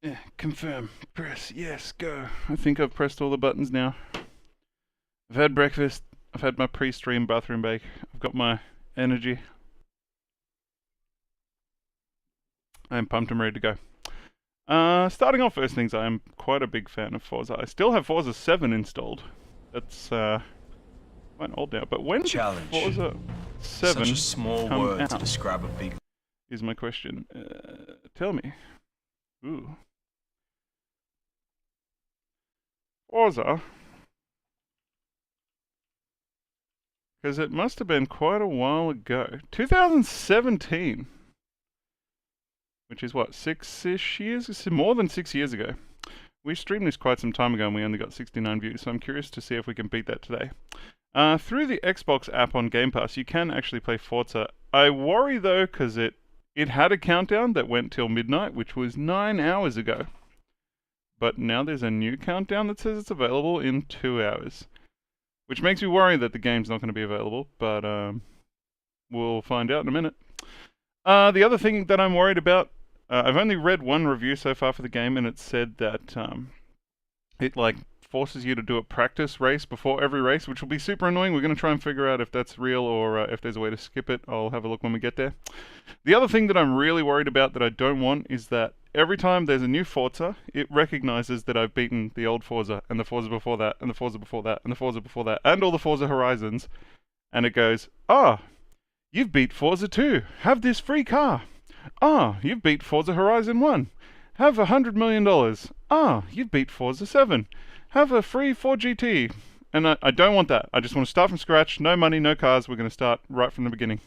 Yeah, confirm. Press. Yes, go. I think I've pressed all the buttons now. I've had breakfast. I've had my pre-stream bathroom break. I've got my energy. I'm pumped and ready to go. Starting off first things, I am quite a big fan of Forza. I still have Forza 7 installed. That's quite old now. But when did Forza 7 Such a small come word out? to describe a big... Is my question. Tell me. Ooh. Forza. Because it must have been quite a while ago. 2017. Which is what, 6-ish years? It's more than 6 years ago. We streamed this quite some time ago and we only got 69 views, so I'm curious to see if we can beat that today. Through the Xbox app on Game Pass, you can actually play Forza. I worry though, because it had a countdown that went till midnight, which was 9 hours ago. But now there's a new countdown that says it's available in 2 hours. Which makes me worry that the game's not going to be available, but we'll find out in a minute. The other thing that I'm worried about, I've only read one review so far for the game, and it said that it like forces you to do a practice race before every race, which will be super annoying. We're going to try and figure out if that's real or if there's a way to skip it. I'll have a look when we get there. The other thing that I'm really worried about that I don't want is that every time there's a new Forza, it recognizes that I've beaten the old Forza, and the Forza before that, and the Forza before that, and the Forza before that, and all the Forza Horizons, and it goes, you've beat Forza 2. Have this free car. You've beat Forza Horizon 1. Have $100 million. You've beat Forza 7. Have a free 4GT. And I don't want that. I just want to start from scratch. No money, no cars. We're going to start right from the beginning.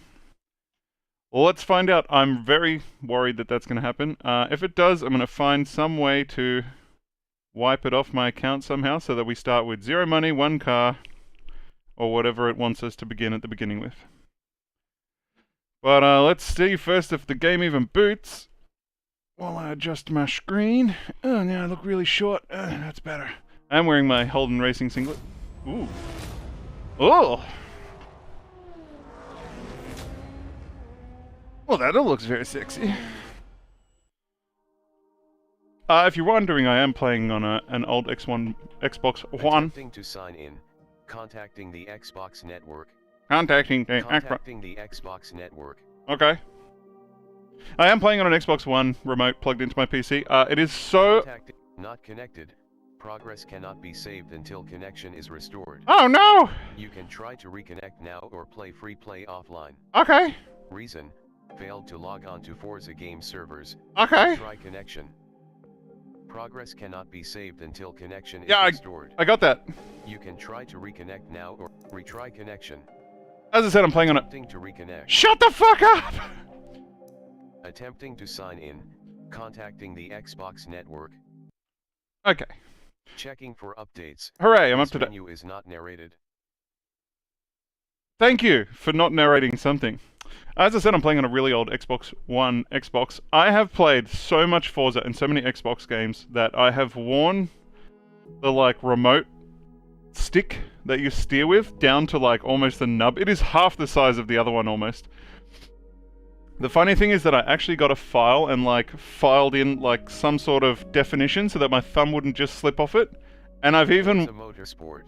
Well, let's find out. I'm very worried that that's going to happen. If it does, I'm going to find some way to wipe it off my account somehow so that we start with 0 money, 1 car, or whatever it wants us to begin at the beginning with. But let's see first if the game even boots. While I adjust my screen. Oh, now I look really short. That's better. I'm wearing my Holden Racing singlet. Ooh. Oh! Well, that looks very sexy. If you're wondering, I am playing on an old Xbox One. Attempting to sign in. Contacting the Xbox network. Contacting the Xbox network. Okay. I am playing on an Xbox One remote plugged into my PC. It is so... Not connected. Progress cannot be saved until connection is restored. Oh no! You can try to reconnect now or play free play offline. Okay. Reason: failed to log on to Forza game servers. Okay. Try connection. Progress cannot be saved until connection is restored. I got that. You can try to reconnect now or retry connection. As I said, I'm playing on it. Attempting to reconnect. Shut the fuck up! Attempting to sign in. Contacting the Xbox network. Okay. Checking for updates. Hooray, I'm up to date. Menu is not narrated. Thank you for not narrating something. As I said, I'm playing on a really old Xbox One Xbox. I have played so much Forza and so many Xbox games that I have worn the like remote stick that you steer with down to like almost the nub. It is half the size of the other one almost. The funny thing is that I actually got a file and like filed in like some sort of definition so that my thumb wouldn't just slip off it. And I've even Motorsport.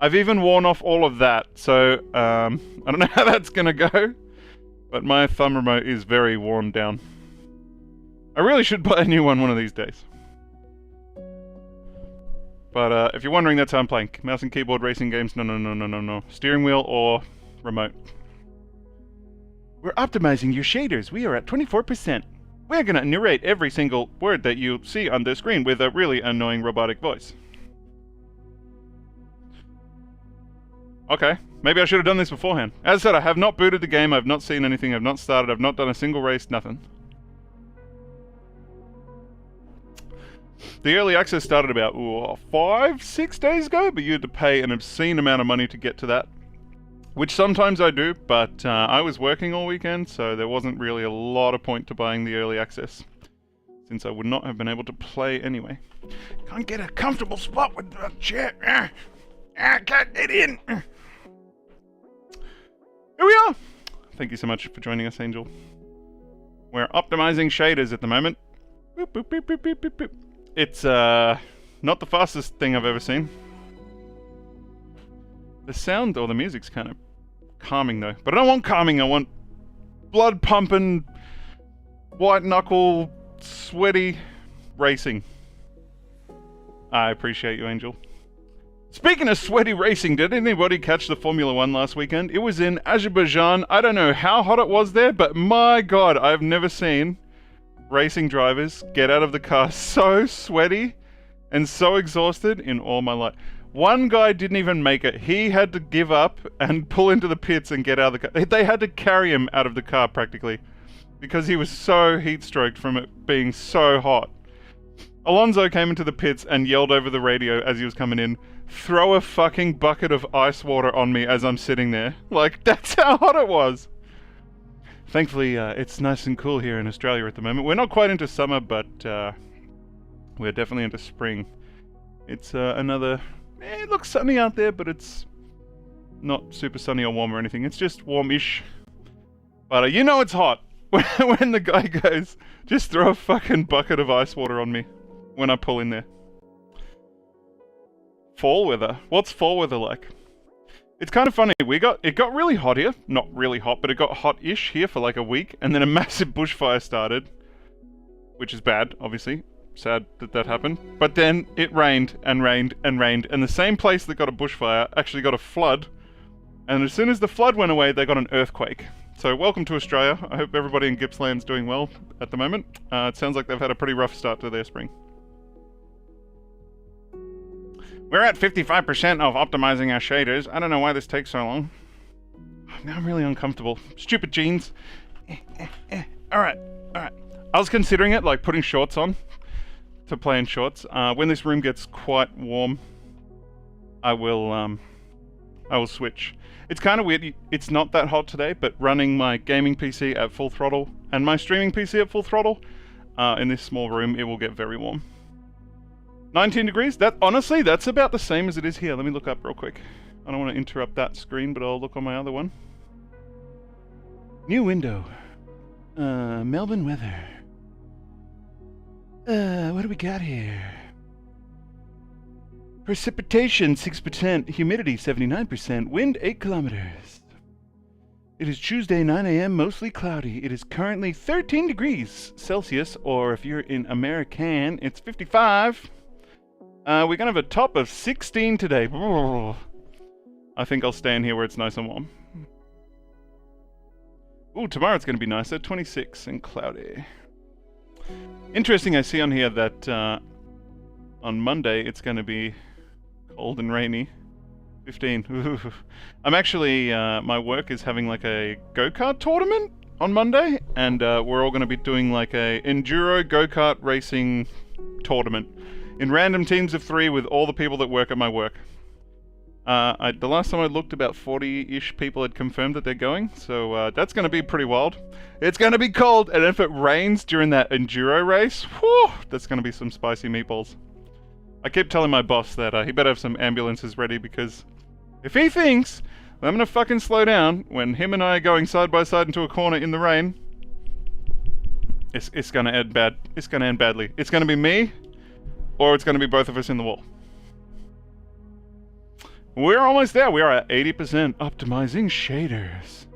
I've even worn off all of that. So I don't know how that's gonna go, but my thumb remote is very worn down. I really should buy a new one of these days. But if you're wondering, that's how I'm playing. Mouse and keyboard racing games. No. Steering wheel or remote. We're optimizing your shaders. We are at 24%. We're gonna narrate every single word that you see on the screen with a really annoying robotic voice. Okay, maybe I should have done this beforehand. As I said, I have not booted the game, I've not seen anything, I've not started, I've not done a single race, nothing. The early access started about 5-6 days ago, but you had to pay an obscene amount of money to get to that. Which sometimes I do, but I was working all weekend, so there wasn't really a lot of point to buying the early access, since I would not have been able to play anyway. Can't get a comfortable spot with the chair. I can't get in. Here we are. Thank you so much for joining us, Angel. We're optimizing shaders at the moment. Boop, boop, boop, boop, boop, boop, boop. It's not the fastest thing I've ever seen. The sound or the music's kind of calming though. But I don't want calming, I want blood pumping, white knuckle, sweaty racing. I appreciate you, Angel. Speaking of sweaty racing, did anybody catch the Formula 1 last weekend? It was in Azerbaijan. I don't know how hot it was there, but my god, I've never seen racing drivers get out of the car so sweaty and so exhausted in all my life. One guy didn't even make it. He had to give up and pull into the pits and get out of the car. They had to carry him out of the car practically because he was so heat-stroked from it being so hot. Alonso came into the pits and yelled over the radio as he was coming in, "Throw a fucking bucket of ice water on me as I'm sitting there." Like, that's how hot it was. Thankfully, it's nice and cool here in Australia at the moment. We're not quite into summer, but we're definitely into spring. It's another... it looks sunny out there, but it's not super sunny or warm or anything. It's just warmish. But you know it's hot when the guy goes, "Just throw a fucking bucket of ice water on me," when I pull in there. Fall weather. What's fall weather like? It's kind of funny. It got really hot here. Not really hot, but it got hot-ish here for like a week, and then a massive bushfire started, which is bad, obviously. Sad that that happened. But then it rained and rained and rained, and the same place that got a bushfire actually got a flood. And as soon as the flood went away, they got an earthquake. So welcome to Australia. I hope everybody in Gippsland's doing well at the moment. It sounds like they've had a pretty rough start to their spring. We're at 55% of optimizing our shaders. I don't know why this takes so long. Now I'm really uncomfortable. Stupid jeans. Alright, alright. I was considering it, like putting shorts on to play in shorts. When this room gets quite warm, I will switch. It's kind of weird. It's not that hot today, but running my gaming PC at full throttle and my streaming PC at full throttle, in this small room, it will get very warm. 19 degrees? Honestly, that's about the same as it is here. Let me look up real quick. I don't want to interrupt that screen, but I'll look on my other one. New window. Melbourne weather. What do we got here? Precipitation 6%, humidity 79%, wind 8 kilometers. It is Tuesday 9 a.m., mostly cloudy. It is currently 13 degrees Celsius, or if you're in American, it's 55. We're gonna have a top of 16 today. I think I'll stay in here where it's nice and warm. Ooh, tomorrow it's gonna be nicer, 26 and cloudy. Interesting, I see on here that on Monday it's gonna be cold and rainy. 15. Ooh. I'm actually, my work is having like a go-kart tournament on Monday, and we're all gonna be doing like a enduro go-kart racing tournament in random teams of 3 with all the people that work at my work. The last time I looked, about 40-ish people had confirmed that they're going, so that's going to be pretty wild. It's going to be cold, and if it rains during that enduro race, whew, that's going to be some spicy meatballs. I keep telling my boss that he better have some ambulances ready, because if he thinks that I'm going to fucking slow down when him and I are going side by side into a corner in the rain, it's going to end bad. It's going to end badly. It's going to be me, or it's going to be both of us in the wall. We're almost there. We are at 80% optimizing shaders.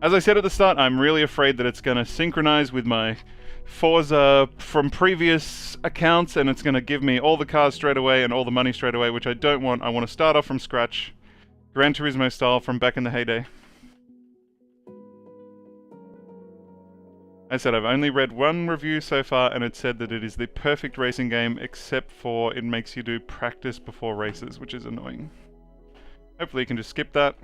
As I said at the start, I'm really afraid that it's going to synchronize with my Forza from previous accounts, and it's going to give me all the cars straight away and all the money straight away, which I don't want. I want to start off from scratch, Gran Turismo style from back in the heyday. I said I've only read one review so far, and it said that it is the perfect racing game, except for it makes you do practice before races, which is annoying. Hopefully you can just skip that.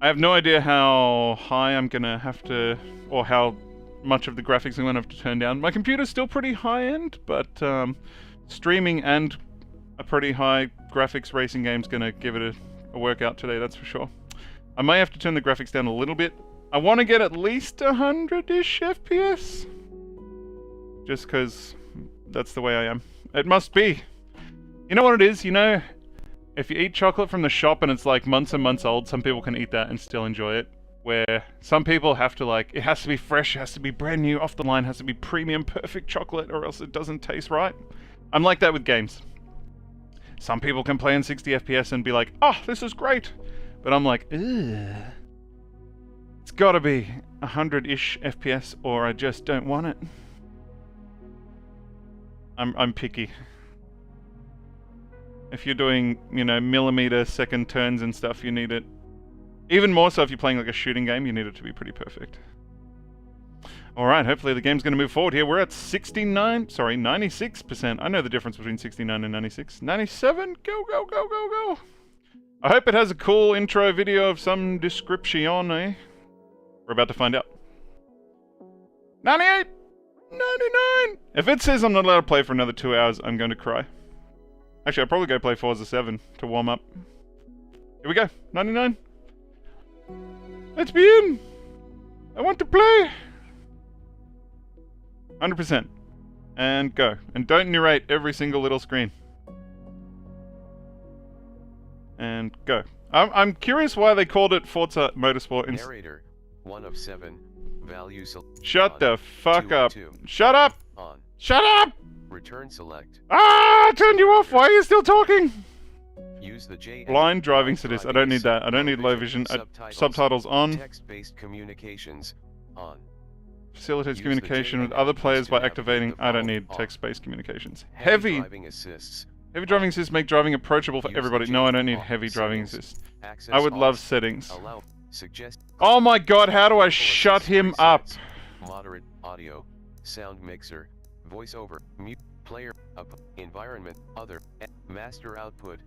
I have no idea how high I'm gonna have to, or how much of the graphics I'm gonna have to turn down. My computer's still pretty high-end, but streaming and a pretty high graphics racing game's gonna give it a workout today, that's for sure. I may have to turn the graphics down a little bit. I want to get at least 100-ish FPS. Just because that's the way I am. It must be. You know what it is? You know, if you eat chocolate from the shop and it's like months and months old, some people can eat that and still enjoy it. where some people have to like, it has to be fresh, it has to be brand new, off the line, has to be premium, perfect chocolate, or else it doesn't taste right. I'm like that with games. Some people can play in 60 FPS and be like, oh, this is great. But I'm like, ugh. It's gotta be 100-ish FPS or I just don't want it. I'm picky. If you're doing, you know, millimeter second turns and stuff, you need it. Even more so if you're playing like a shooting game, you need it to be pretty perfect. Alright, hopefully the game's going to move forward here. We're at 96%. I know the difference between 69 and 96. 97? Go, go, go, go, go! I hope it has a cool intro video of some description, eh? We're about to find out. 98! 99! If it says I'm not allowed to play for another 2 hours, I'm going to cry. Actually, I'll probably go play Forza 7 to warm up. Here we go. 99. Let's be in! I want to play! 100%. And go. And don't narrate every single little screen. And go. I'm curious why they called it Forza Motorsport. Narrator, 1 of 7. Value Shut the fuck 2 of up. 2. Shut up! On. Shut up! Return select. Ah! I turned you off! Why are you still talking? Use the J. Blind driving statistics. I don't need that. I don't need low vision. Subtitles on. Text-based communications on. Facilitates Use communication the with J other and L players keys by to activating. navigate the I don't phone need off. text-based communications. Heavy Heavy driving assists. Heavy driving assists make driving approachable for Use everybody. the No, I J don't need off heavy driving settings. assists. Access I would love off. settings. Allow. Suggest. Oh my god, how do I Full shut assist him up? presets. Moderate audio. Sound mixer. Voiceover. Mute. Player. Up. Environment. Other. Master output.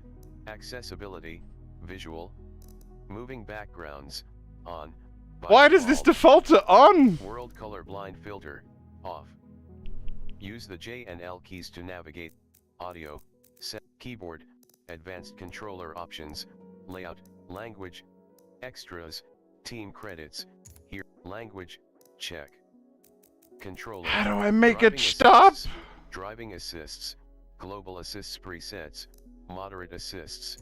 Accessibility. Visual. Moving backgrounds. On. By Why does this default. default to on? World color blind filter. Off. Use the J and L keys to navigate. Audio. Set. Keyboard. Advanced controller options. Layout. Language. Extras. Team credits. Here. Language. Check. Controller. How do I make Driving it stop? assists. Driving assists. Global assists presets. Moderate assists.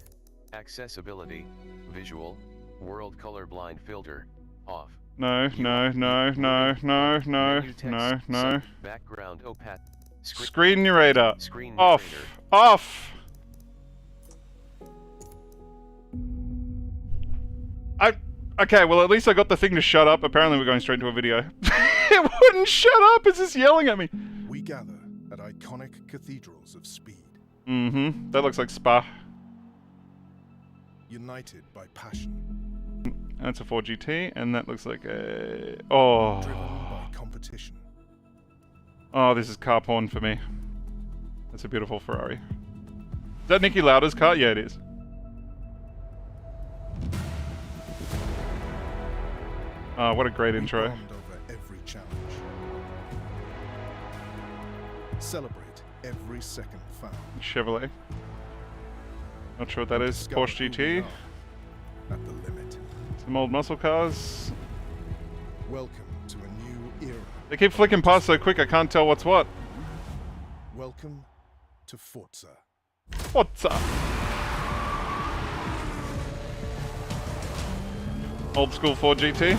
Accessibility. Visual. World color blind filter. Off. No, no, no, no, no, no, Menu text, no, no. sub, background opaque. Screen narrator. Screen Off. narrator. Off. Okay, well at least I got the thing to shut up. Apparently we're going straight to a video. It wouldn't shut up, it's just yelling at me. We gather at iconic cathedrals of speed, Mm-hmm. That looks like Spa. united by passion, That's a 4GT, and that looks like a... Oh. driven by competition. Oh, this is car porn for me. That's a beautiful Ferrari. Is that Niki Lauda's car? Yeah, it is. Oh, what a great We intro. bond over every challenge. Celebrate every second found. Chevrolet. Not sure what that is. Discover Porsche who we GT. are at the limit. Some old muscle cars. Welcome to a new era. They keep flicking past so quick I can't tell what's what. Welcome to Forza. What's up? Old school 4GT.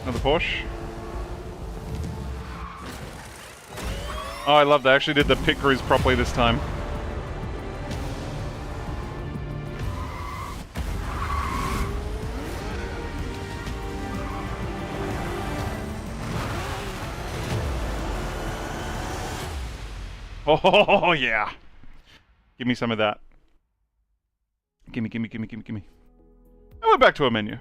Another Porsche. Oh, I love they actually did the pit cruise properly this time. Oh, yeah. Give me some of that. Gimme, gimme, gimme, gimme, gimme. And we're back to a menu.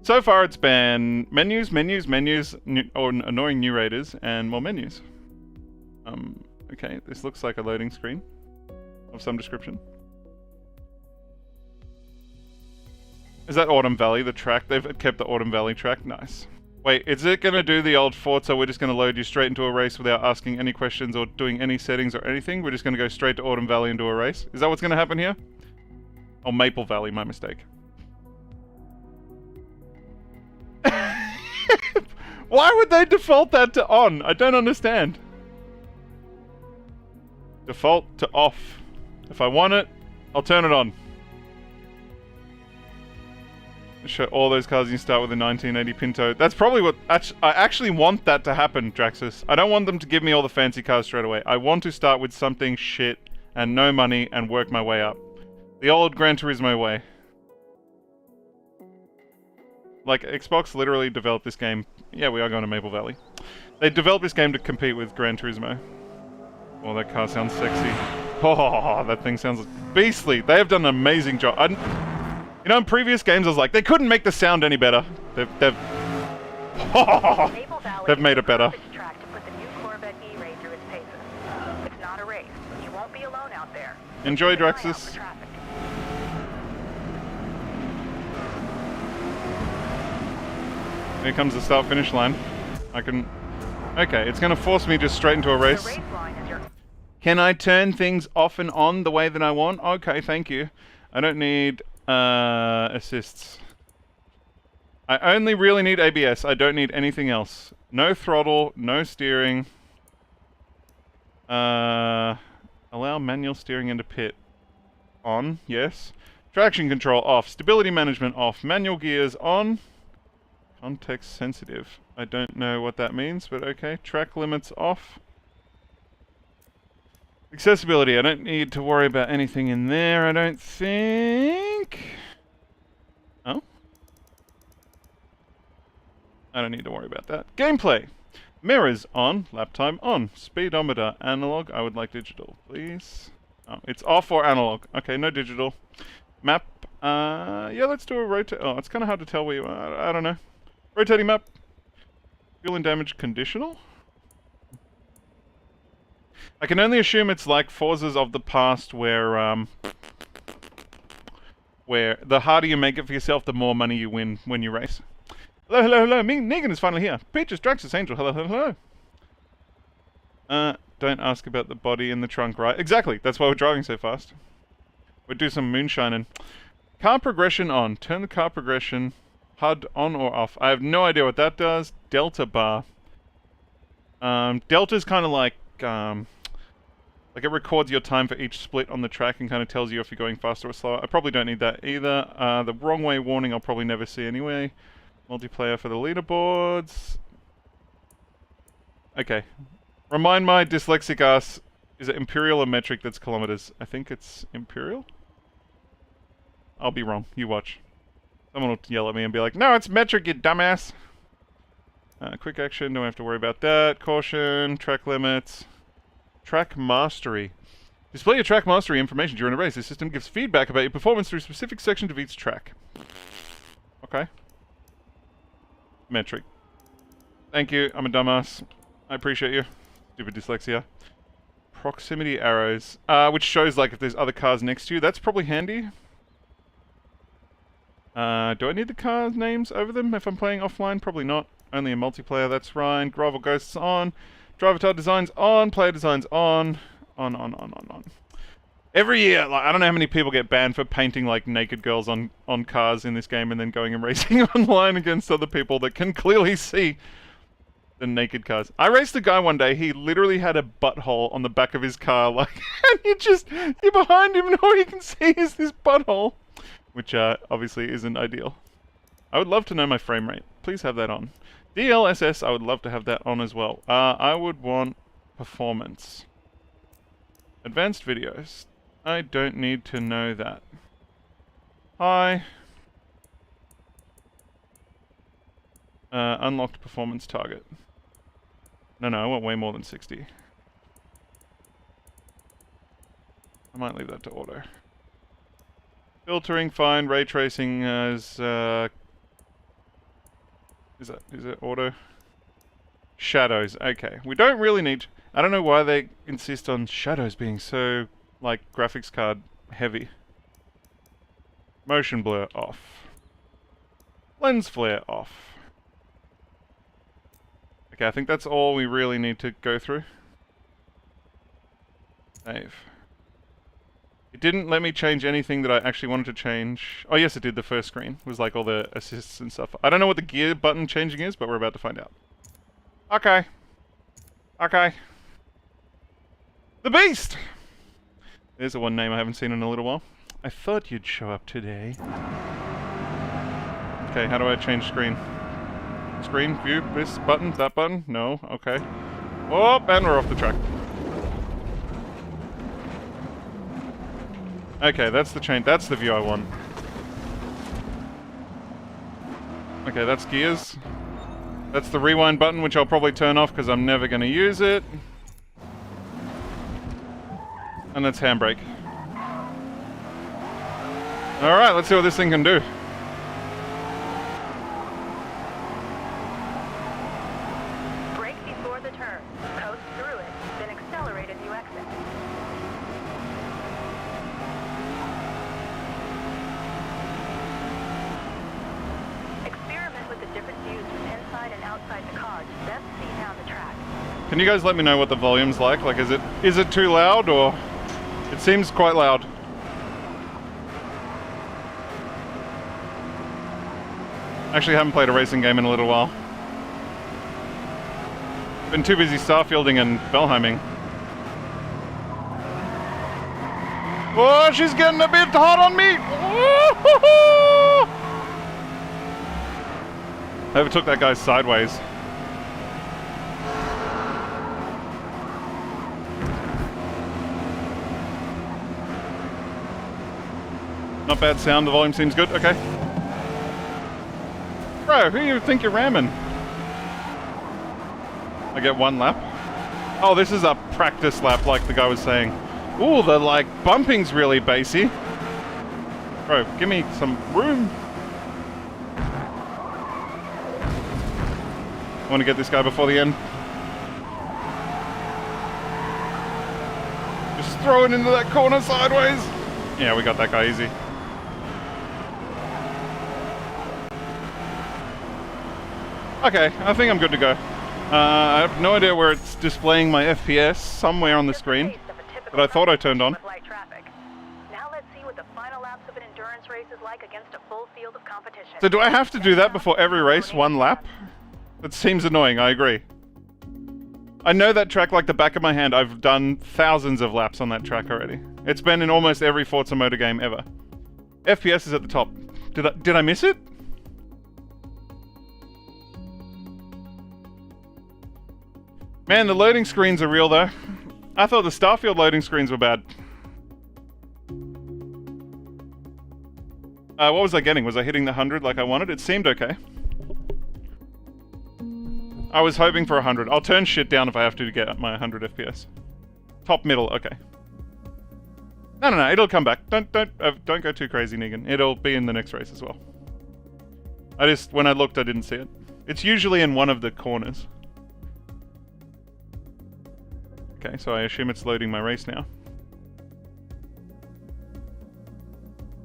So far it's been menus, menus, menus, or annoying new raiders, and more menus. Okay, this looks like a loading screen of some description. Is that Autumn Valley, the track? They've kept the Autumn Valley track? Nice. Wait, is it going to do the old Forza, we're just going to load you straight into a race without asking any questions or doing any settings or anything? We're just going to go straight to Autumn Valley and do a race? Is that what's going to happen here? Oh, Maple Valley, my mistake. Why would they default that to on? I don't understand. Default to off. If I want it, I'll turn it on. show all those cars and you start with a 1980 Pinto. That's probably what... I actually want that to happen, Draxus. I don't want them to give me all the fancy cars straight away. I want to start with something shit and no money and work my way up. The old Gran Turismo way. Like, Xbox literally developed this game... Yeah, we are going to Maple Valley. They developed this game to compete with Gran Turismo. Oh, that car sounds sexy. Oh, that thing sounds beastly. They have done an amazing job. You know, in previous games I was like, they couldn't make the sound any better. They've made it better. Track to put the new Corvette E-Ray through its paces. It's not a race. You won't be alone out there. Enjoy, Keep an eye out Draxus. for traffic. Here comes the start-finish line. I can... Okay, it's going to force me just straight into a The race. race line is your... Can I turn things off and on the way that I want? Okay, thank you. I don't need assists. I only really need ABS. I don't need anything else. No throttle, no steering. Allow manual steering into pit. On, yes. Traction control off. Stability management off. Manual gears on. Context sensitive. I don't know what that means, but okay. Track limits off. Accessibility. I don't need to worry about anything in there, I don't think. Oh? I don't need to worry about that. Gameplay. Mirrors on. Lap time on. Speedometer. Analog. I would like digital, please. Oh, it's off or analog. Okay, no digital. Map. Yeah, let's do a rotate. Oh, it's kind of hard to tell where you are. I don't know. Rotating map. Fuel and damage conditional. I can only assume it's like Forzas of the past where the harder you make it for yourself, the more money you win when you race. Hello, hello, hello. Negan is finally here. Peaches, Draxus, Angel. Hello, hello, hello. Don't ask about the body in the trunk, right? Exactly. That's why we're driving so fast. We'll do some moonshining. Car progression on. Turn the car progression HUD on or off. I have no idea what that does. Delta bar. Delta's kind of like it records your time for each split on the track and kind of tells you if you're going faster or slower. I probably don't need that either. The wrong way warning I'll probably never see anyway. Multiplayer for the leaderboards. Okay. Remind my dyslexic ass, is it imperial or metric that's kilometers? I think it's imperial? I'll be wrong. You watch. Someone will yell at me and be like, no, it's metric, you dumbass. Quick action, don't have to worry about that. Caution, track limits. Track mastery. Display your track mastery information during a race. The system gives feedback about your performance through specific sections of each track. Okay. Metric. Thank you, I'm a dumbass. I appreciate you. Stupid dyslexia. Proximity arrows. Which shows like if there's other cars next to you. That's probably handy. Do I need the car names over them if I'm playing offline? Probably not. Only a multiplayer, that's right. Gravel Ghosts on. Driver tile designs on. Player designs on. On. Every year, like, I don't know how many people get banned for painting like naked girls on cars in this game and then going and racing online against other people that can clearly see the naked cars. I raced a guy one day, he literally had a butthole on the back of his car, like, and you're behind him and all you can see is this butthole. Which obviously isn't ideal. I would love to know my frame rate. Please have that on. DLSS, I would love to have that on as well. I would want performance. Advanced videos. I don't need to know that. Hi. Unlocked performance target. No, I want way more than 60. I might leave that to auto. Filtering, fine. Ray tracing is it auto? Shadows, okay. We don't really need... I don't know why they insist on shadows being so, like, graphics card heavy. Motion blur off. Lens flare off. Okay, I think that's all we really need to go through. Save. It didn't let me change anything that I actually wanted to change. Oh yes, it did. The first screen was like all the assists and stuff. I don't know what the gear button changing is, but we're about to find out. Okay. Okay. The Beast! There's the one name I haven't seen in a little while. I thought you'd show up today. Okay, how do I change screen? Screen, view, this button, that button? No, okay. Oh, and we're off the track. Okay, that's the change. That's the view I want. Okay, that's gears. That's the rewind button, which I'll probably turn off because I'm never going to use it. And that's handbrake. Alright, let's see what this thing can do. Brake before the turn. Coast through it, then accelerate as you exit. Experiment with the different views from inside and outside the car to best see down the track. Can you guys let me know what the volume's like? Like, is it too loud, or... It seems quite loud. Actually, haven't played a racing game in a little while. Been too busy starfielding and Valheiming. Oh, she's getting a bit hot on me! I overtook that guy sideways. Not bad sound, the volume seems good, okay. Bro, who do you think you're ramming? I get one lap. Oh, this is a practice lap like the guy was saying. Ooh, the like bumping's really bassy. Bro, give me some room. I want to get this guy before the end. Just throw it into that corner sideways. Yeah, we got that guy easy. Okay, I think I'm good to go. I have no idea where it's displaying my FPS somewhere on the screen, but I thought I turned on. Now let's see what the final laps of an endurance race is like against a full field of competition. So do I have to do that before every race, one lap? That seems annoying, I agree. I know that track like the back of my hand. I've done thousands of laps on that track already. It's been in almost every Forza Motor game ever. FPS is at the top. Did I miss it? Man, the loading screens are real though. I thought the Starfield loading screens were bad. What was I getting? Was I hitting the 100 like I wanted? It seemed okay. I was hoping for 100. I'll turn shit down if I have to get my 100 FPS. Top middle, okay. No, it'll come back. Don't go too crazy, Negan. It'll be in the next race as well. When I looked, I didn't see it. It's usually in one of the corners. Okay, so I assume it's loading my race now.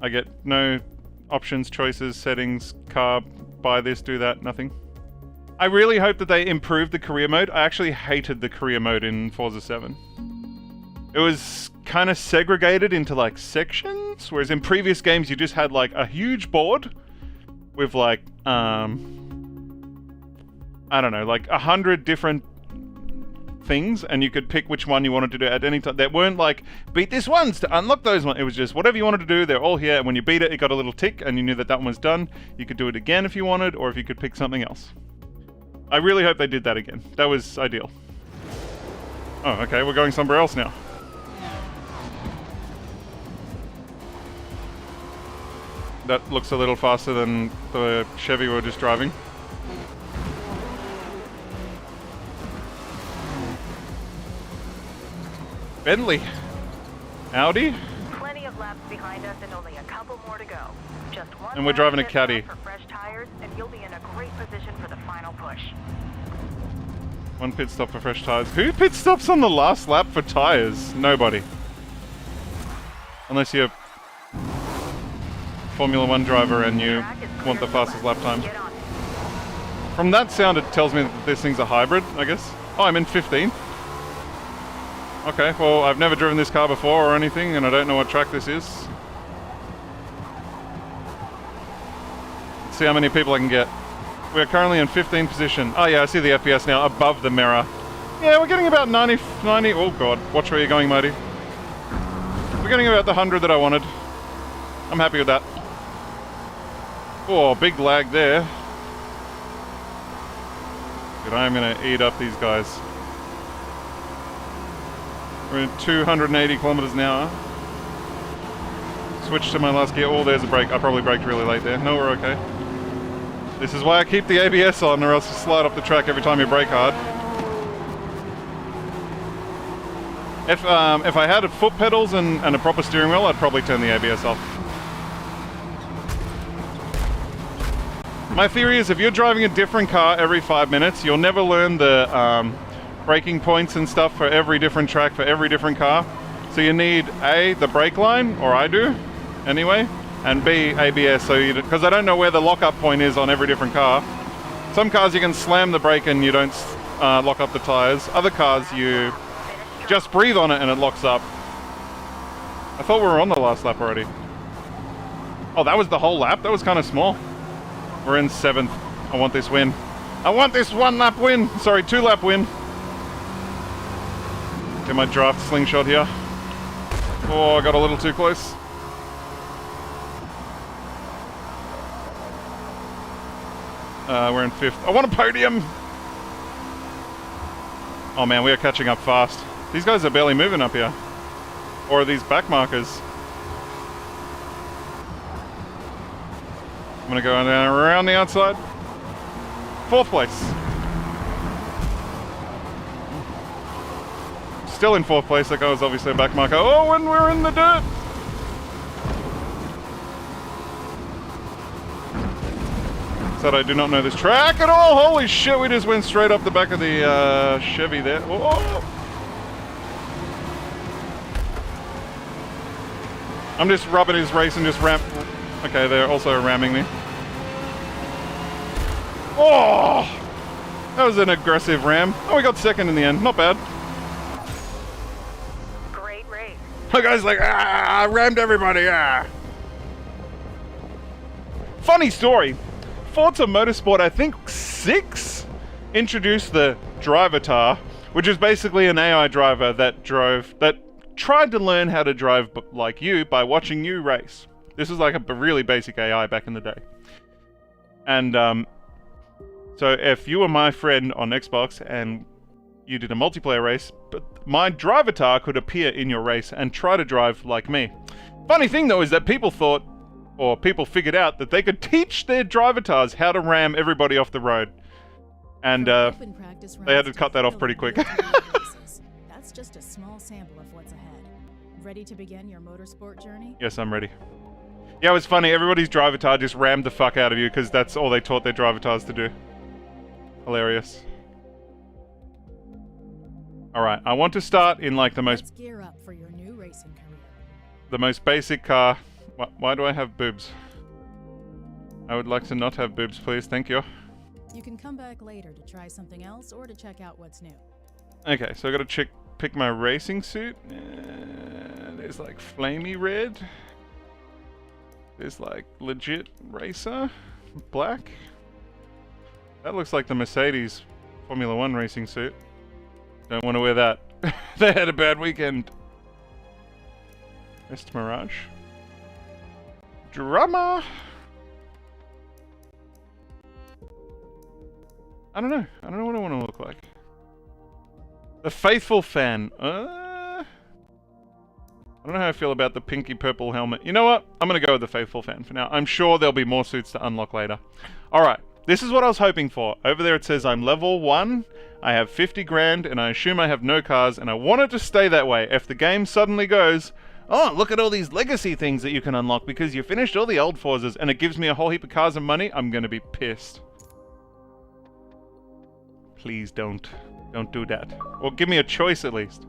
I get no options, choices, settings, car, buy this, do that, nothing. I really hope that they improved the career mode. I actually hated the career mode in Forza 7. It was kind of segregated into like sections, whereas in previous games you just had like a huge board with like, I don't know, like 100 different things, and you could pick which one you wanted to do at any time. There weren't like, beat this once to unlock those ones. It was just whatever you wanted to do, they're all here, and when you beat it, it got a little tick, and you knew that that one was done. You could do it again if you wanted, or if you could pick something else. I really hope they did that again. That was ideal. Oh, okay, we're going somewhere else now. That looks a little faster than the Chevy we were just driving. Bentley. Audi. Plenty of laps behind us and only a couple more to go. Just one And we're driving a lap Caddy. for fresh tires, and you'll be in a great position for the final push. One pit stop for fresh tires. Who pit stops on the last lap for tires? Nobody. Unless you're Formula 1 driver and you want the fastest lap time. Get on it. From that sound, it tells me that this thing's a hybrid, I guess. Oh, I'm in 15th. Okay, well, I've never driven this car before or anything, and I don't know what track this is. Let's see how many people I can get. We're currently in 15th position. Oh yeah, I see the FPS now above the mirror. Yeah, we're getting about 90, oh god, watch where you're going, Marty. We're getting about the 100 that I wanted. I'm happy with that. Oh, big lag there. But I'm gonna eat up these guys. We're in 280 kilometers an hour. Switch to my last gear. Oh, there's a brake. I probably braked really late there. No, we're okay. This is why I keep the ABS on, or else you slide off the track every time you brake hard. If I had foot pedals and a proper steering wheel, I'd probably turn the ABS off. My theory is if you're driving a different car every 5 minutes, you'll never learn the braking points and stuff for every different track, for every different car. So you need A, the brake line, or I do, anyway, and B, ABS, so because I don't know where the lockup point is on every different car. Some cars you can slam the brake and you don't lock up the tires. Other cars you just breathe on it and it locks up. I thought we were on the last lap already. Oh, that was the whole lap? That was kind of small. We're in 7th. I want this win. I want this 1 lap win! Sorry, 2 lap win. Get my draft slingshot here. Oh, I got a little too close. We're in 5th. I want a podium! Oh man, we are catching up fast. These guys are barely moving up here. Or are these back markers? I'm gonna go down around the outside. 4th place. Still in 4th place. That guy was obviously a back marker. Oh, and we're in the dirt! Said I do not know this track at all. Holy shit, we just went straight up the back of the Chevy there. Oh. I'm just rubbing his race and just ram. Okay, they're also ramming me. Oh! That was an aggressive ram. Oh, we got 2nd in the end. Not bad. Great race. The guy's like, I rammed everybody, Funny story. Forza Motorsport, I think 6, introduced the Drivatar, which is basically an AI driver that tried to learn how to drive like you by watching you race. This was like a really basic AI back in the day. And so if you were my friend on Xbox and you did a multiplayer race, but my Drivatar could appear in your race and try to drive like me. Funny thing though is that people thought, or people figured out that they could teach their Drivatars how to ram everybody off the road. And they had to cut that off pretty quick. That's just a small sample of what's ahead. Ready to begin your motorsport journey? Yes, I'm ready. Yeah, it was funny. Everybody's Drivatar just rammed the fuck out of you because that's all they taught their Drivatars to do. Hilarious. Alright, I want to start in like the most... Let's gear up for your new racing career. The most basic car. Why do I have boobs? I would like to not have boobs, please. Thank you. You can come back later to try something else or to check out what's new. Okay, so I gotta pick my racing suit. There's like flamey red. There's like legit racer. Black. That looks like the Mercedes Formula 1 racing suit. Don't want to wear that. They had a bad weekend. Best Mirage. Drama. I don't know. I don't know what I want to look like. The faithful fan. I don't know how I feel about the pinky purple helmet. You know what? I'm going to go with the faithful fan for now. I'm sure there'll be more suits to unlock later. Alright. This is what I was hoping for. Over there it says I'm level 1. I have 50 grand and I assume I have no cars and I want it to stay that way. If the game suddenly goes, oh, look at all these legacy things that you can unlock because you finished all the old Forzas and it gives me a whole heap of cars and money, I'm going to be pissed. Please don't. Don't do that. Or give me a choice at least.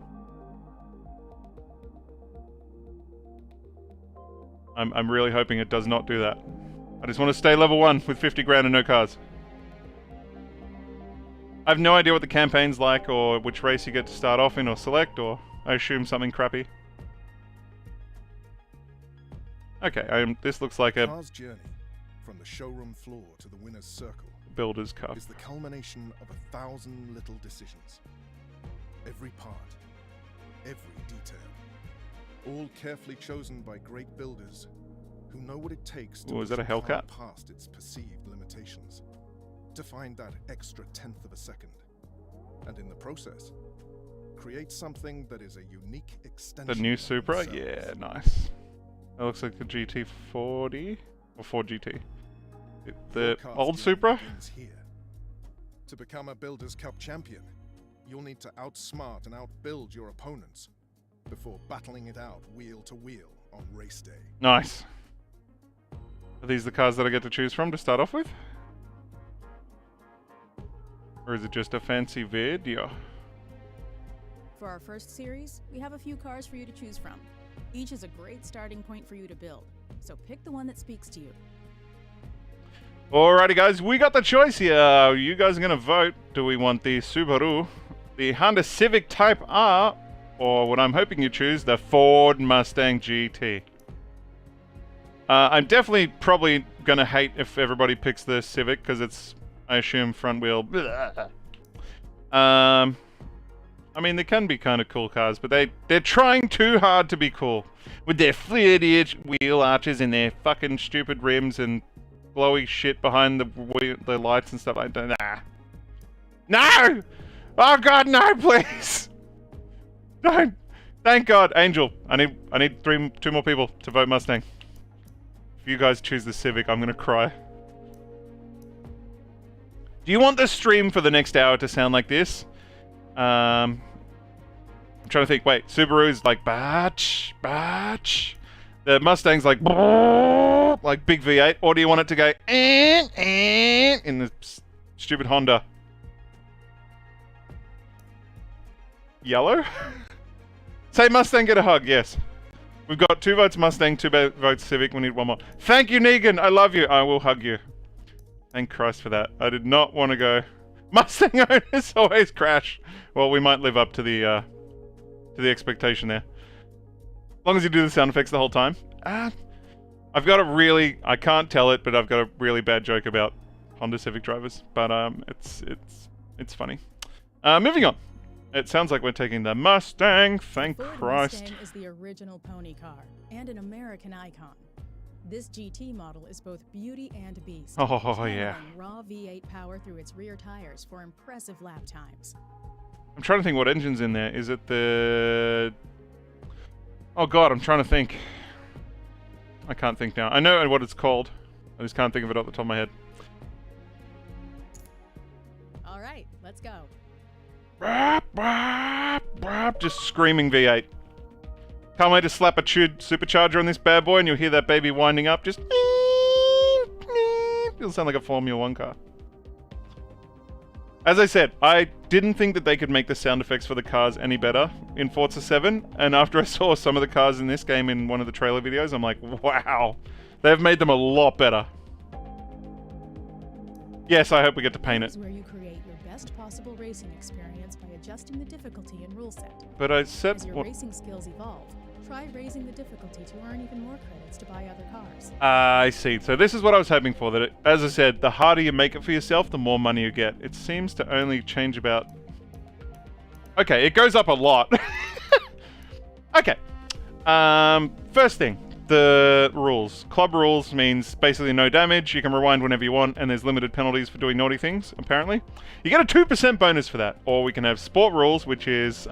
I'm really hoping it does not do that. I just want to stay level 1 with 50 grand and no cars. I have no idea what the campaign's like or which race you get to start off in or select, or I assume something crappy. Okay, this looks like a Car's journey from the showroom floor to the winner's circle builder's cup. is the culmination of 1,000 little decisions. Every part, every detail, all carefully chosen by great builders who know what it takes to Oh, is that a push car Hellcat? past its perceived limitations, to find that extra tenth of a second, and in the process, create something that is a unique extension. The new of Supra? themselves. Yeah, nice. That looks like the GT40 or Ford GT. The Your old car's Supra? journey begins here. To become a Builders' Cup champion, you'll need to outsmart and outbuild your opponents before battling it out wheel to wheel on race day. Nice. Are these the cars that I get to choose from to start off with? Or is it just a fancy video? For our first series, we have a few cars for you to choose from. Each is a great starting point for you to build, so pick the one that speaks to you. Alrighty guys, we got the choice here. You guys are gonna vote. Do we want the Subaru, the Honda Civic Type R, or what I'm hoping you choose, the Ford Mustang GT? I'm definitely probably gonna hate if everybody picks the Civic, because it's, I assume, front wheel. I mean, they can be kind of cool cars, but they're trying too hard to be cool. With their flared wheel arches and their fucking stupid rims and glowy shit behind the lights and stuff like that. Nah. No! Oh god, no, please! Don't! Thank god, Angel. I need two more people to vote Mustang. If you guys choose the Civic, I'm gonna cry. Do you want the stream for the next hour to sound like this? I'm trying to think. Wait, Subaru's like batch. The Mustang's like big V8. Or do you want it to go in the stupid Honda? Yellow? Say Mustang, get a hug. Yes. We've got 2 votes Mustang, 2 votes Civic. We need 1 more. Thank you, Negan. I love you. I will hug you. Thank Christ for that. I did not want to go. Mustang owners always crash. Well, we might live up to the expectation there. As long as you do the sound effects the whole time. I've got a really, I can't tell it, but I've got a really bad joke about Honda Civic drivers. But it's funny. Moving on. It sounds like we're taking the Mustang. Thank Ford Christ. Mustang is the original pony car and an American icon. This GT model is both beauty and beast. Oh, channeling yeah. Raw V8 power through its rear tires for impressive lap times. I'm trying to think what engine's in there. Is it the... Oh god, I'm trying to think. I can't think now. I know what it's called. I just can't think of it off the top of my head. All right, let's go. Just screaming V8. Can't wait to slap a supercharger on this bad boy and you'll hear that baby winding up. Just... It'll sound like a Formula 1 car. As I said, I didn't think that they could make the sound effects for the cars any better in Forza 7, and after I saw some of the cars in this game in one of the trailer videos, I'm like, wow, they've made them a lot better. Yes, I hope we get to paint This it. is where you create your best possible racing experience by adjusting the difficulty and rule set. But I said... As your what? racing skills evolve, try raising the difficulty to earn even more credits to buy other cars. I see. So this is what I was hoping for. That, as I said, the harder you make it for yourself, the more money you get. It seems to only change about... Okay, it goes up a lot. Okay. First thing, the rules. Club rules means basically no damage. You can rewind whenever you want, and there's limited penalties for doing naughty things, apparently. You get a 2% bonus for that. Or we can have sport rules, which is...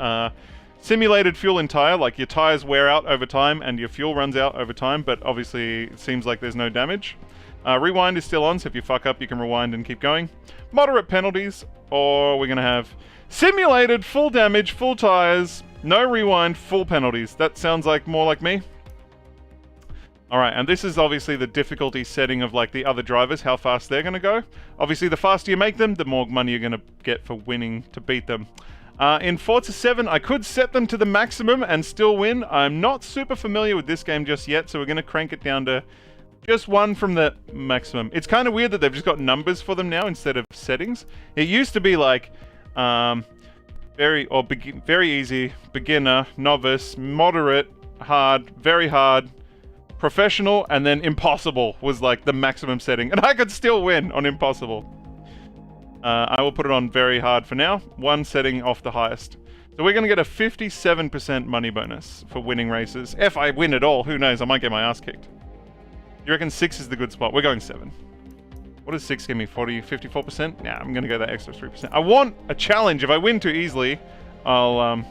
simulated fuel in tire, like your tires wear out over time and your fuel runs out over time, but obviously it seems like there's no damage. Rewind is still on, so if you fuck up, you can rewind and keep going. Moderate penalties, or we're going to have simulated full damage, full tires, no rewind, full penalties. That sounds like more like me. Alright, and this is obviously the difficulty setting of like the other drivers, how fast they're going to go. Obviously, the faster you make them, the more money you're going to get for winning to beat them. In Forza 7, I could set them to the maximum and still win. I'm not super familiar with this game just yet, so we're going to crank it down to just 1 from the maximum. It's kind of weird that they've just got numbers for them now instead of settings. It used to be like very easy, beginner, novice, moderate, hard, very hard, professional, and then impossible was like the maximum setting. And I could still win on impossible. I will put it on very hard for now. 1 setting off the highest. So we're going to get a 57% money bonus for winning races. If I win at all, who knows? I might get my ass kicked. You reckon 6 is the good spot? We're going 7. What does 6 give me? 40, 54%? Nah, I'm gonna go that extra 3%. I want a challenge. If I win too easily, I'll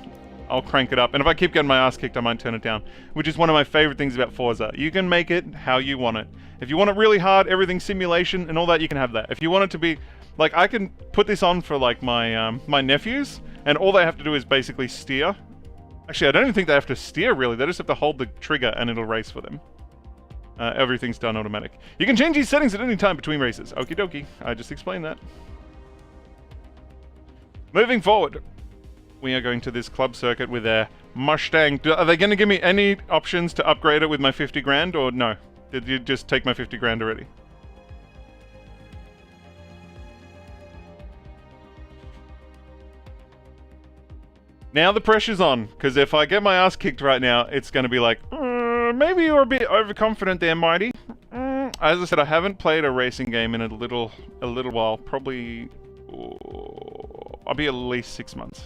crank it up. And if I keep getting my ass kicked, I might turn it down. Which is one of my favorite things about Forza. You can make it how you want it. If you want it really hard, everything simulation and all that, you can have that. If you want it to be... Like, I can put this on for, like, my my nephews, and all they have to do is basically steer. Actually, I don't even think they have to steer, really. They just have to hold the trigger, and it'll race for them. Everything's done automatic. You can change these settings at any time between races. Okie dokie. I just explained that. Moving forward, we are going to this club circuit with a Mustang. Are they going to give me any options to upgrade it with my 50 grand, or no? Did you just take my 50 grand already? Now the pressure's on, because if I get my ass kicked right now, it's going to be like, maybe you're a bit overconfident there, Mighty. As I said, I haven't played a racing game in a little while. Probably, I'll be at least 6 months.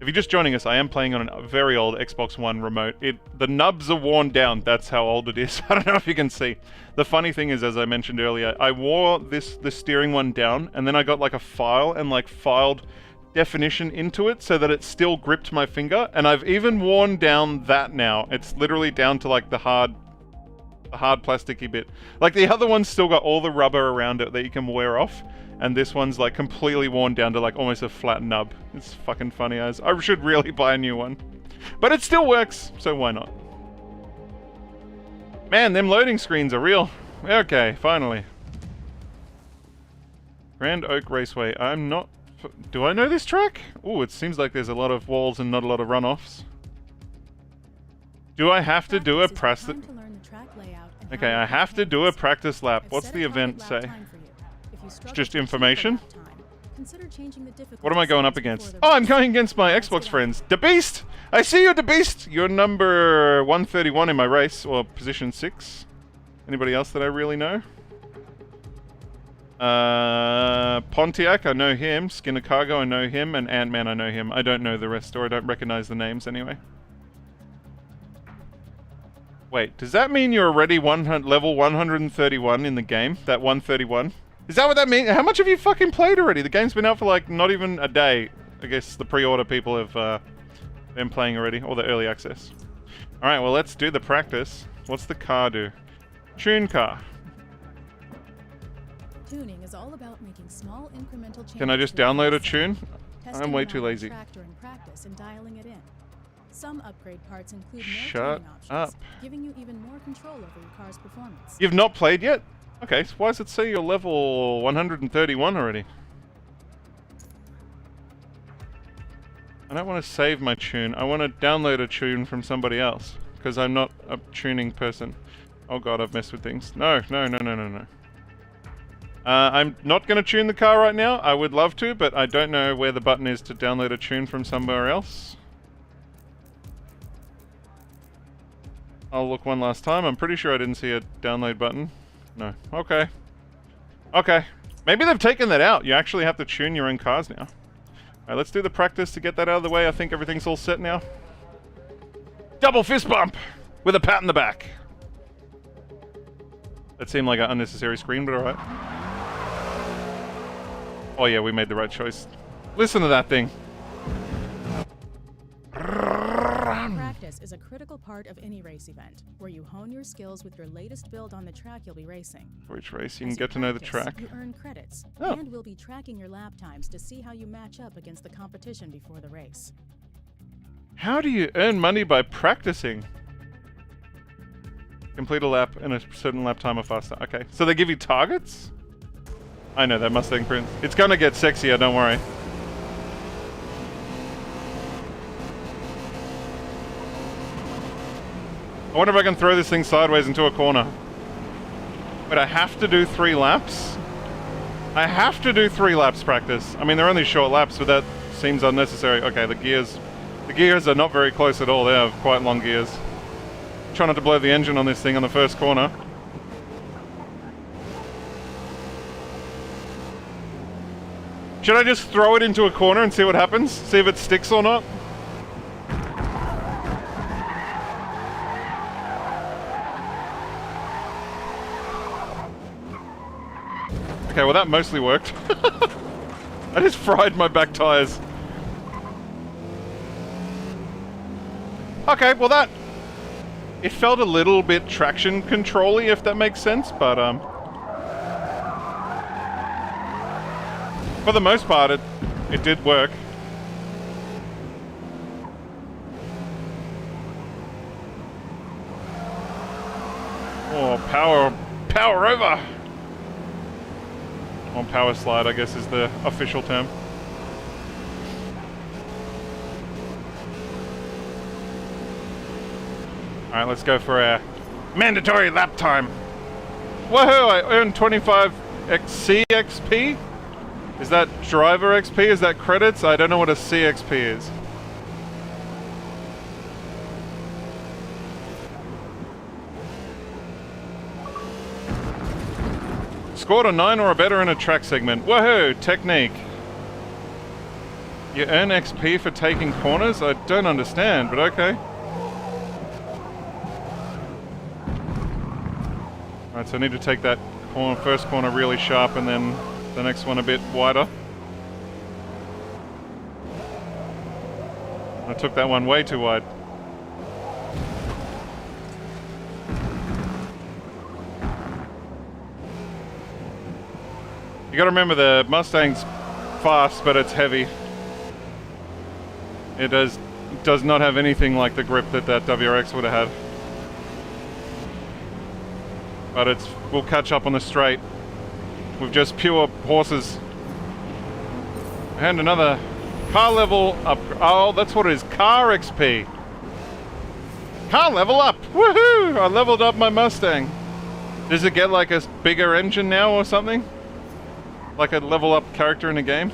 If you're just joining us, I am playing on a very old Xbox One remote. The nubs are worn down. That's how old it is. I don't know if you can see. The funny thing is, as I mentioned earlier, I wore the steering one down, and then I got like a file and like filed definition into it so that it still gripped my finger. And I've even worn down that now. It's literally down to like the hard plasticky bit. Like the other one's still got all the rubber around it that you can wear off. And this one's like completely worn down to like almost a flat nub. It's fucking funny as. I should really buy a new one. But it still works, so why not? Man, them loading screens are real. Okay, finally. Grand Oak Raceway. I'm not... Do I know this track? Oh, it seems like there's a lot of walls and not a lot of runoffs. Do I have to do a practice... Okay, I have to do a practice lap. What's the event say? It's just information? What am I going up against? Oh, I'm going against my Xbox friends. The Beast! I see you, The Beast! You're number 131 in my race, or position 6. Anybody else that I really know? Pontiac, I know him. Skinner Cargo, I know him. And Ant-Man, I know him. I don't know the rest, or I don't recognize the names anyway. Wait, does that mean you're already level 131 in the game? That 131? Is that what that means? How much have you fucking played already? The game's been out for like not even a day. I guess the pre-order people have been playing already, or the early access. Alright, well let's do the practice. What's the car do? Tune car. Tuning is all about making small incremental changes. Can I just download a tune? I'm way too lazy. During practice and dialing it in. Some upgrade parts include more Shut tuning options, up. giving you even more control over your car's performance. You've not played yet? Okay, so why does it say you're level 131 already? I don't want to save my tune. I want to download a tune from somebody else. Because I'm not a tuning person. Oh god, I've messed with things. No. I'm not going to tune the car right now. I would love to, but I don't know where the button is to download a tune from somewhere else. I'll look one last time. I'm pretty sure I didn't see a download button. No. Okay. Okay. Maybe they've taken that out. You actually have to tune your own cars now. Alright, let's do the practice to get that out of the way. I think everything's all set now. Double fist bump! With a pat in the back. That seemed like an unnecessary screen, but alright. Oh yeah, we made the right choice. Listen to that thing. Practice is a critical part of any race event, where you hone your skills with your latest build on the track you'll be racing. For each race, you can get to know the track. You earn credits, Oh. and we'll be tracking your lap times to see how you match up against the competition before the race. How do you earn money by practicing? Complete a lap in a certain lap time or faster. Okay, so they give you targets? I know that Mustang print. It's gonna get sexier, don't worry. I wonder if I can throw this thing sideways into a corner. But I have to do 3 laps? I have to do 3 laps practice. I mean, they're only short laps, but that seems unnecessary. Okay, the gears are not very close at all. They have quite long gears. Try not to blow the engine on this thing on the first corner. Should I just throw it into a corner and see what happens? See if it sticks or not? Okay, well that mostly worked. I just fried my back tires. Okay, well that... It felt a little bit traction control-y, if that makes sense, but for the most part, it did work. Oh, power over! Or power slide, I guess is the official term. Alright, let's go for our mandatory lap time. Woohoo! I earned 25 CXP? Is that driver XP? Is that credits? I don't know what a CXP is. Scored a 9 or a better in a track segment. Woohoo! Technique. You earn XP for taking corners? I don't understand, but okay. Alright, so I need to take that corner, first corner really sharp and then the next one a bit wider. I took that one way too wide. You gotta remember the Mustang's fast, but it's heavy. It does not have anything like the grip that WRX would have had. But we'll catch up on the straight with just pure horses. And another car level up. Oh, that's what it is. Car XP. Car level up. Woohoo! I leveled up my Mustang. Does it get like a bigger engine now or something? Like a level up character in a game?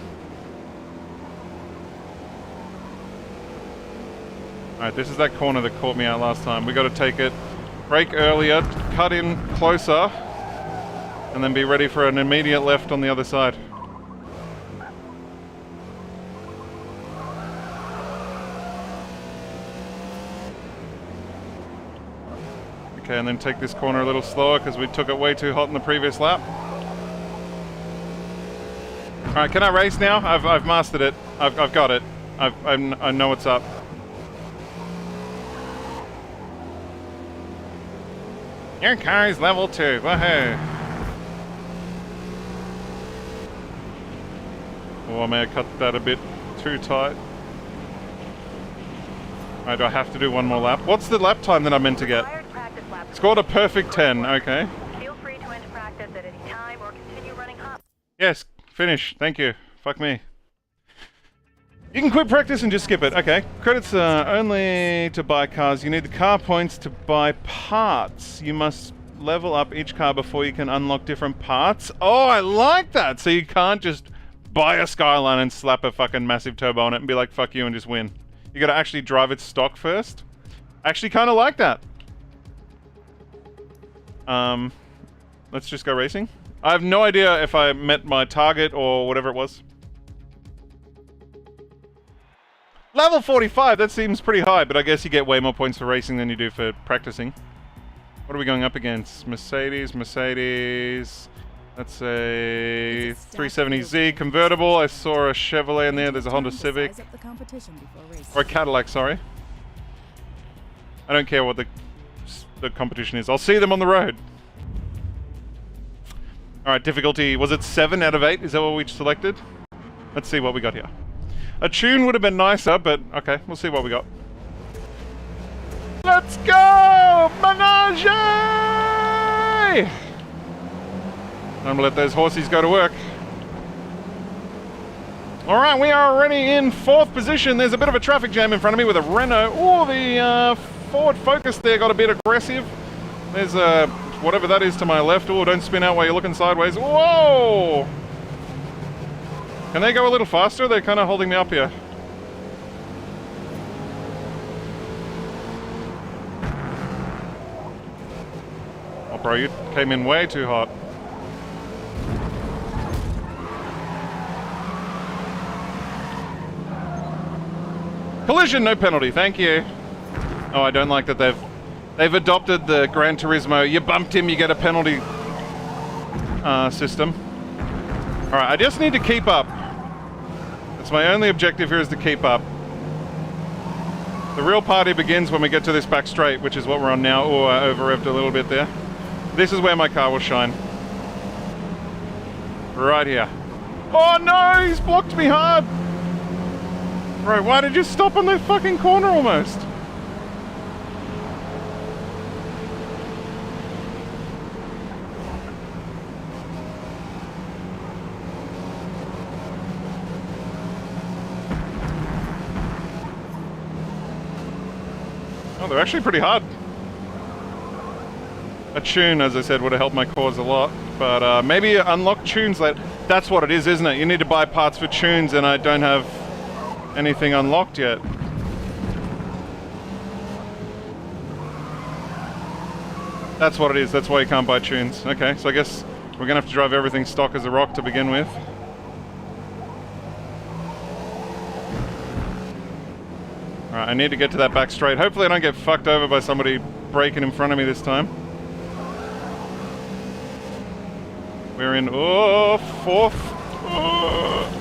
Alright, this is that corner that caught me out last time. We gotta take it. Brake earlier, cut in closer, and then be ready for an immediate left on the other side. Okay, and then take this corner a little slower because we took it way too hot in the previous lap. Alright, can I race now? I've mastered it. I've got it. I know what's up. Your car is level 2, woohoo! Oh, I may have cut that a bit too tight. Alright, do I have to do one more lap? What's the lap time that I meant to get? Scored a perfect 10, okay. Feel free to end practice at any time or continue running hot. Yes, finish, thank you. Fuck me. You can quit practice and just skip it. Okay. Credits are only to buy cars. You need the car points to buy parts. You must level up each car before you can unlock different parts. Oh, I like that! So you can't just buy a Skyline and slap a fucking massive turbo on it and be like, fuck you, and just win. You gotta actually drive it stock first. Actually kinda like that. Let's just go racing. I have no idea if I met my target or whatever it was. Level 45, that seems pretty high, but I guess you get way more points for racing than you do for practicing. What are we going up against? Mercedes. That's a 370Z convertible. I saw a Chevrolet in there. There's a Honda Civic. Or a Cadillac, sorry. I don't care what the competition is. I'll see them on the road. Alright, difficulty. Was it 7 out of 8? Is that what we selected? Let's see what we got here. A tune would have been nicer, but okay, we'll see what we got. Let's go! Menage! I'm gonna let those horses go to work. Alright, we are already in 4th position. There's a bit of a traffic jam in front of me with a Renault. Oh, the Ford Focus there got a bit aggressive. There's whatever that is to my left. Oh, don't spin out while you're looking sideways. Whoa! Can they go a little faster? They're kind of holding me up here. Oh, bro, you came in way too hot. Collision, no penalty, thank you. Oh, I don't like that they've adopted the Gran Turismo. You bumped him, you get a penalty system. Alright, I just need to keep up. That's my only objective here, is to keep up. The real party begins when we get to this back straight, which is what we're on now. Oh, I over-revved a little bit there. This is where my car will shine. Right here. Oh no, he's blocked me hard! Right, why did you stop on that fucking corner almost? Oh, they're actually pretty hard. A tune, as I said, would have helped my cause a lot. But maybe unlock tunes later. That's what it is, isn't it? You need to buy parts for tunes, and I don't have anything unlocked yet. That's what it is. That's why you can't buy tunes. Okay, so I guess we're gonna have to drive everything stock as a rock to begin with. Alright, I need to get to that back straight. Hopefully I don't get fucked over by somebody braking in front of me this time. We're in, oh, fourth. Oh.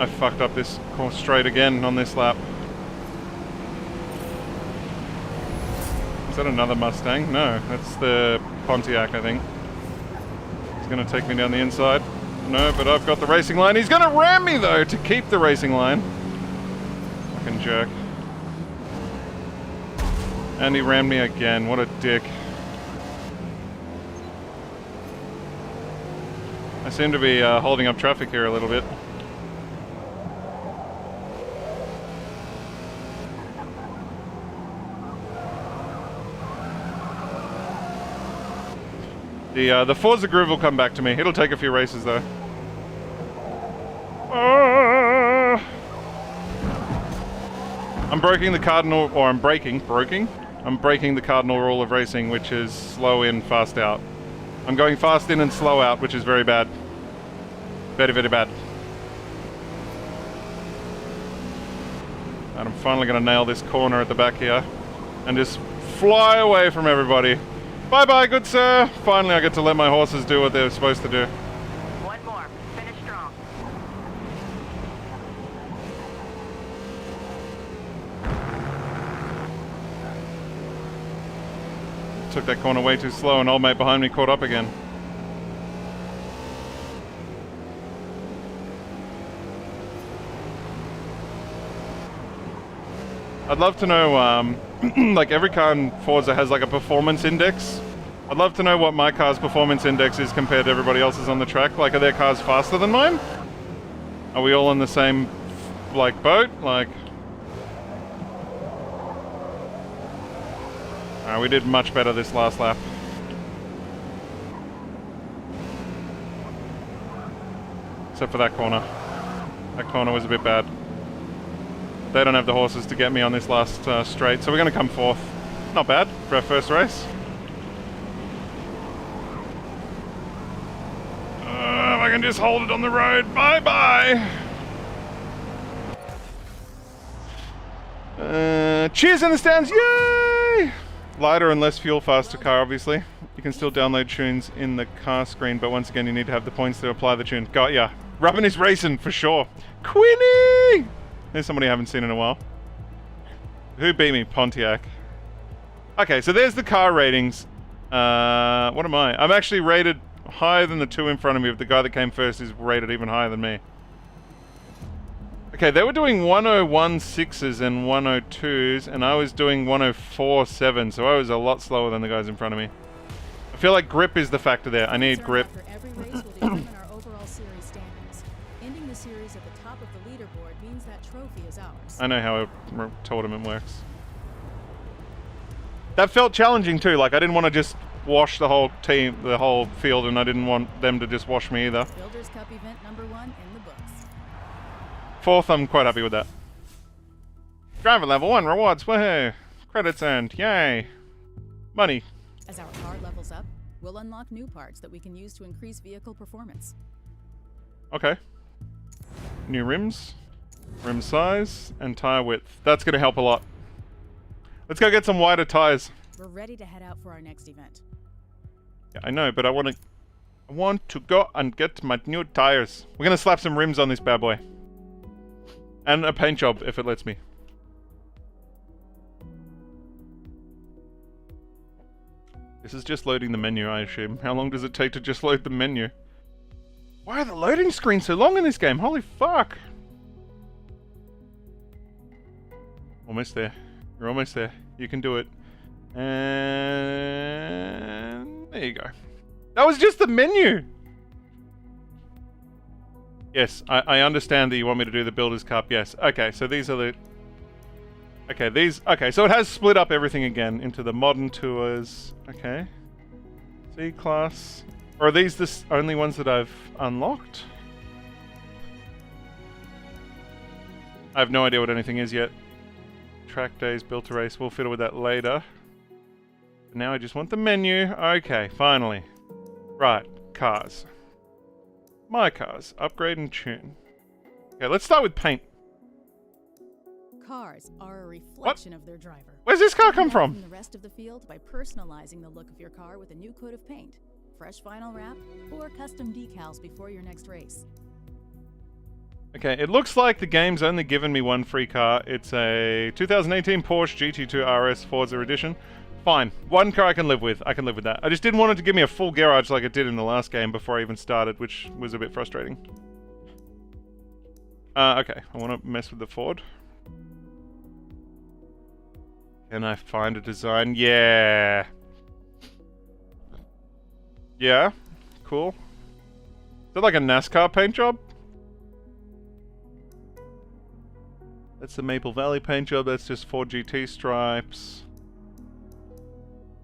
I fucked up this course straight again on this lap. Is that another Mustang? No, that's the Pontiac, I think. It's gonna take me down the inside. No, but I've got the racing line. He's gonna ram me though to keep the racing line. Fucking jerk. And he rammed me again. What a dick. I seem to be holding up traffic here a little bit. The Forza groove will come back to me. It'll take a few races though. I'm breaking the cardinal, or I'm breaking the cardinal rule of racing, which is slow in, fast out. I'm going fast in and slow out, which is very bad. Very, very bad. And I'm finally going to nail this corner at the back here and just fly away from everybody. Bye-bye, good sir. Finally, I get to let my horses do what they're supposed to do. One more. Finish strong. Took that corner way too slow, and old mate behind me caught up again. I'd love to know, like every car in Forza has like a performance index. I'd love to know what my car's performance index is compared to everybody else's on the track. Like, are their cars faster than mine? Are we all in the same, like, boat? Like... Alright, we did much better this last lap. Except for that corner. That corner was a bit bad. They don't have the horses to get me on this last straight, so we're going to come fourth. Not bad for our first race. If I can just hold it on the road. Bye-bye! Cheers in the stands! Yay! Lighter and less fuel, faster car, obviously. You can still download tunes in the car screen, but once again, you need to have the points to apply the tune. Got ya. Rubbing is racing, for sure. Quinny! There's somebody I haven't seen in a while. Who beat me? Pontiac. Okay, so there's the car ratings. What am I? I'm actually rated higher than the two in front of me, but the guy that came first is rated even higher than me. Okay, they were doing 101.6s and 102s, and I was doing 104.7, so I was a lot slower than the guys in front of me. I feel like grip is the factor there. I need grip. After every race will determine our overall series standings. Ending the series at the top of the leaderboard means that trophy is ours. I know how a tournament works. That felt challenging too, like I didn't want to just wash the whole team, the whole field, and I didn't want them to just wash me either. Builders Cup event #1 in the books. Fourth, I'm quite happy with that. Driver level 1 rewards, woohoo! Credits earned, yay! Money. As our car levels up, we'll unlock new parts that we can use to increase vehicle performance. Okay. New rims, rim size, and tire width. That's going to help a lot. Let's go get some wider tires. We're ready to head out for our next event. Yeah, I know, but I want to go and get my new tires. We're gonna slap some rims on this bad boy. And a paint job, if it lets me. This is just loading the menu, I assume. How long does it take to just load the menu? Why are the loading screens so long in this game? Holy fuck! Almost there. You're almost there. You can do it. And there you go. That was just the menu! Yes, I understand that you want me to do the Builder's Cup, yes. Okay, so these are the... Okay, okay, so it has split up everything again into the modern tours. Okay. C-Class. Or are these the only ones that I've unlocked? I have no idea what anything is yet. Track days, built to race. We'll fiddle with that later. Now I just want the menu. Okay, finally. Right, cars. My cars. Upgrade and tune. Okay, let's start with paint. Cars are a reflection of their driver. Where's this car come from? The rest of the field by personalizing the look of your car with a new coat of paint, fresh vinyl wrap, or custom decals before your next race. Okay, it looks like the game's only given me one free car. It's a 2018 Porsche GT2 RS Forza Edition. Fine. One car I can live with. I can live with that. I just didn't want it to give me a full garage like it did in the last game before I even started, which was a bit frustrating. Okay, I want to mess with the Ford. Can I find a design? Yeah. Yeah. Cool. Is that like a NASCAR paint job? That's the Maple Valley paint job. That's just 4 GT stripes.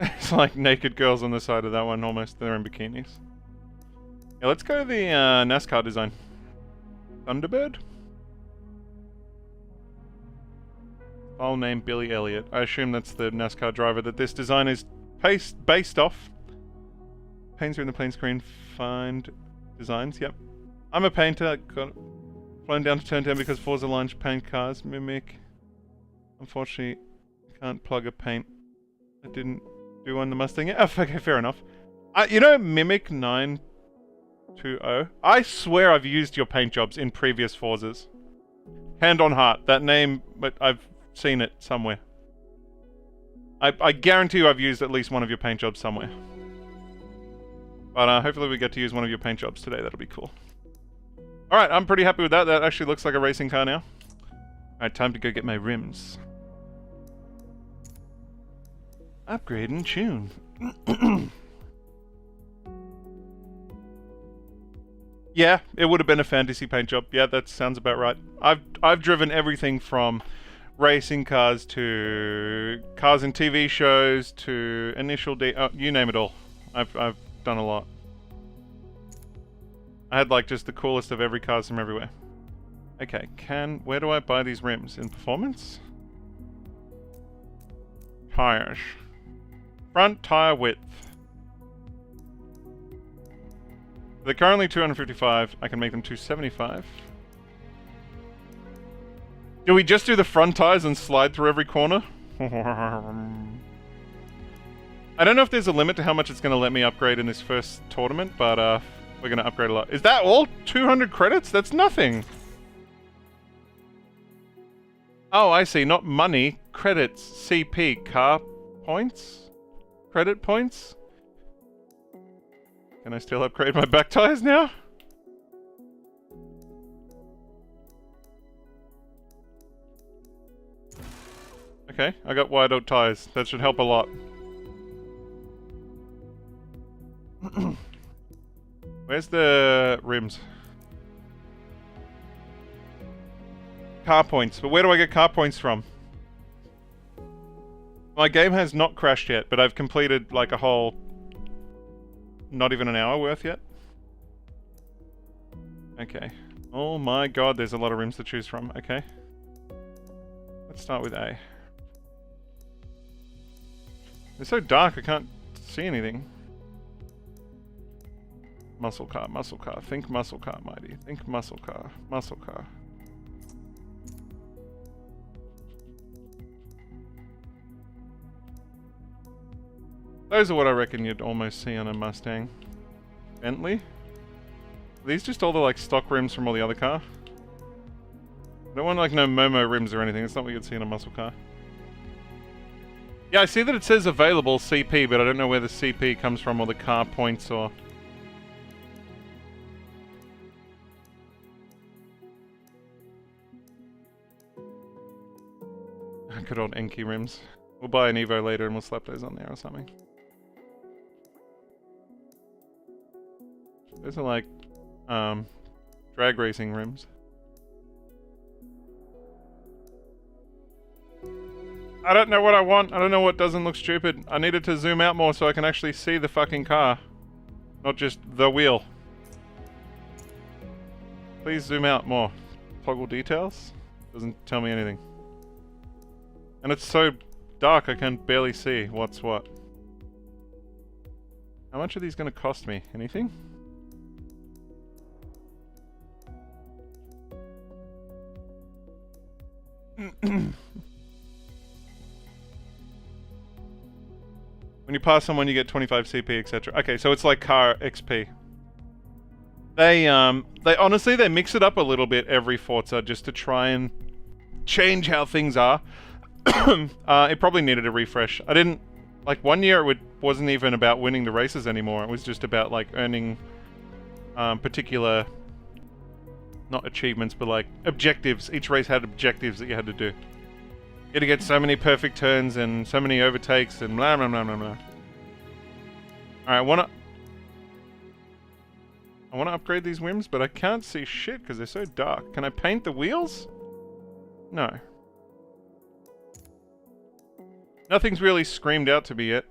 It's like naked girls on the side of that one almost. They're in bikinis. Yeah, let's go the NASCAR design. Thunderbird? File name Billy Elliott. I assume that's the NASCAR driver that this design is based off. Paints are in the plain screen. Find designs. Yep. I'm a painter. Got flown down to Turn 10 because Forza launched paint cars. Mimic. Unfortunately, can't plug a paint. I didn't do on the Mustang. Oh, okay, fair enough. You know Mimic 920? I swear I've used your paint jobs in previous Forzas. Hand on heart. That name, but I've seen it somewhere. I guarantee you I've used at least one of your paint jobs somewhere. But hopefully we get to use one of your paint jobs today. That'll be cool. Alright, I'm pretty happy with that. That actually looks like a racing car now. Alright, time to go get my rims. Upgrade and tune. Yeah, it would have been a fantasy paint job. Yeah, that sounds about right. I've driven everything from racing cars to cars in TV shows to Initial D. Oh, you name it all. I've done a lot. I had like just the coolest of every cars from everywhere. Okay, where do I buy these rims? In performance? Tires. Front tire width. They're currently 255. I can make them 275. Do we just do the front tires and slide through every corner? I don't know if there's a limit to how much it's going to let me upgrade in this first tournament, but we're going to upgrade a lot. Is that all? 200 credits? That's nothing. Oh, I see. Not money. Credits. CP. Car points? Credit points? Can I still upgrade my back tires now? Okay, I got wide out tires. That should help a lot. Where's the rims? Car points. But where do I get car points from? My game has not crashed yet, but I've completed like a whole... not even an hour worth yet. Okay. Oh my god, there's a lot of rims to choose from. Okay. Let's start with A. It's so dark I can't see anything. Muscle car, muscle car. Think muscle car, mighty. Think muscle car, muscle car. Those are what I reckon you'd almost see on a Mustang. Bentley? Are these just all the like stock rims from all the other car? I don't want like no Momo rims or anything. It's not what you'd see in a muscle car. Yeah, I see that it says available CP, but I don't know where the CP comes from or the car points or... Good old Enki rims. We'll buy an Evo later and we'll slap those on there or something. Those are like, drag racing rims. I don't know what I want. I don't know what doesn't look stupid. I needed to zoom out more so I can actually see the fucking car. Not just the wheel. Please zoom out more. Toggle details? Doesn't tell me anything. And it's so dark I can barely see what's what. How much are these going to cost me? Anything? When you pass someone, you get 25 CP, etc. Okay, so it's like car XP. They honestly, they mix it up a little bit every Forza just to try and change how things are. It probably needed a refresh. I didn't... Like, one year it wasn't even about winning the races anymore. It was just about, like, earning particular... Not achievements, but, like, objectives. Each race had objectives that you had to do. You had to get so many perfect turns and so many overtakes and blah, blah, blah, blah, blah. Alright, I wanna upgrade these rims, but I can't see shit because they're so dark. Can I paint the wheels? No. Nothing's really screamed out to me yet.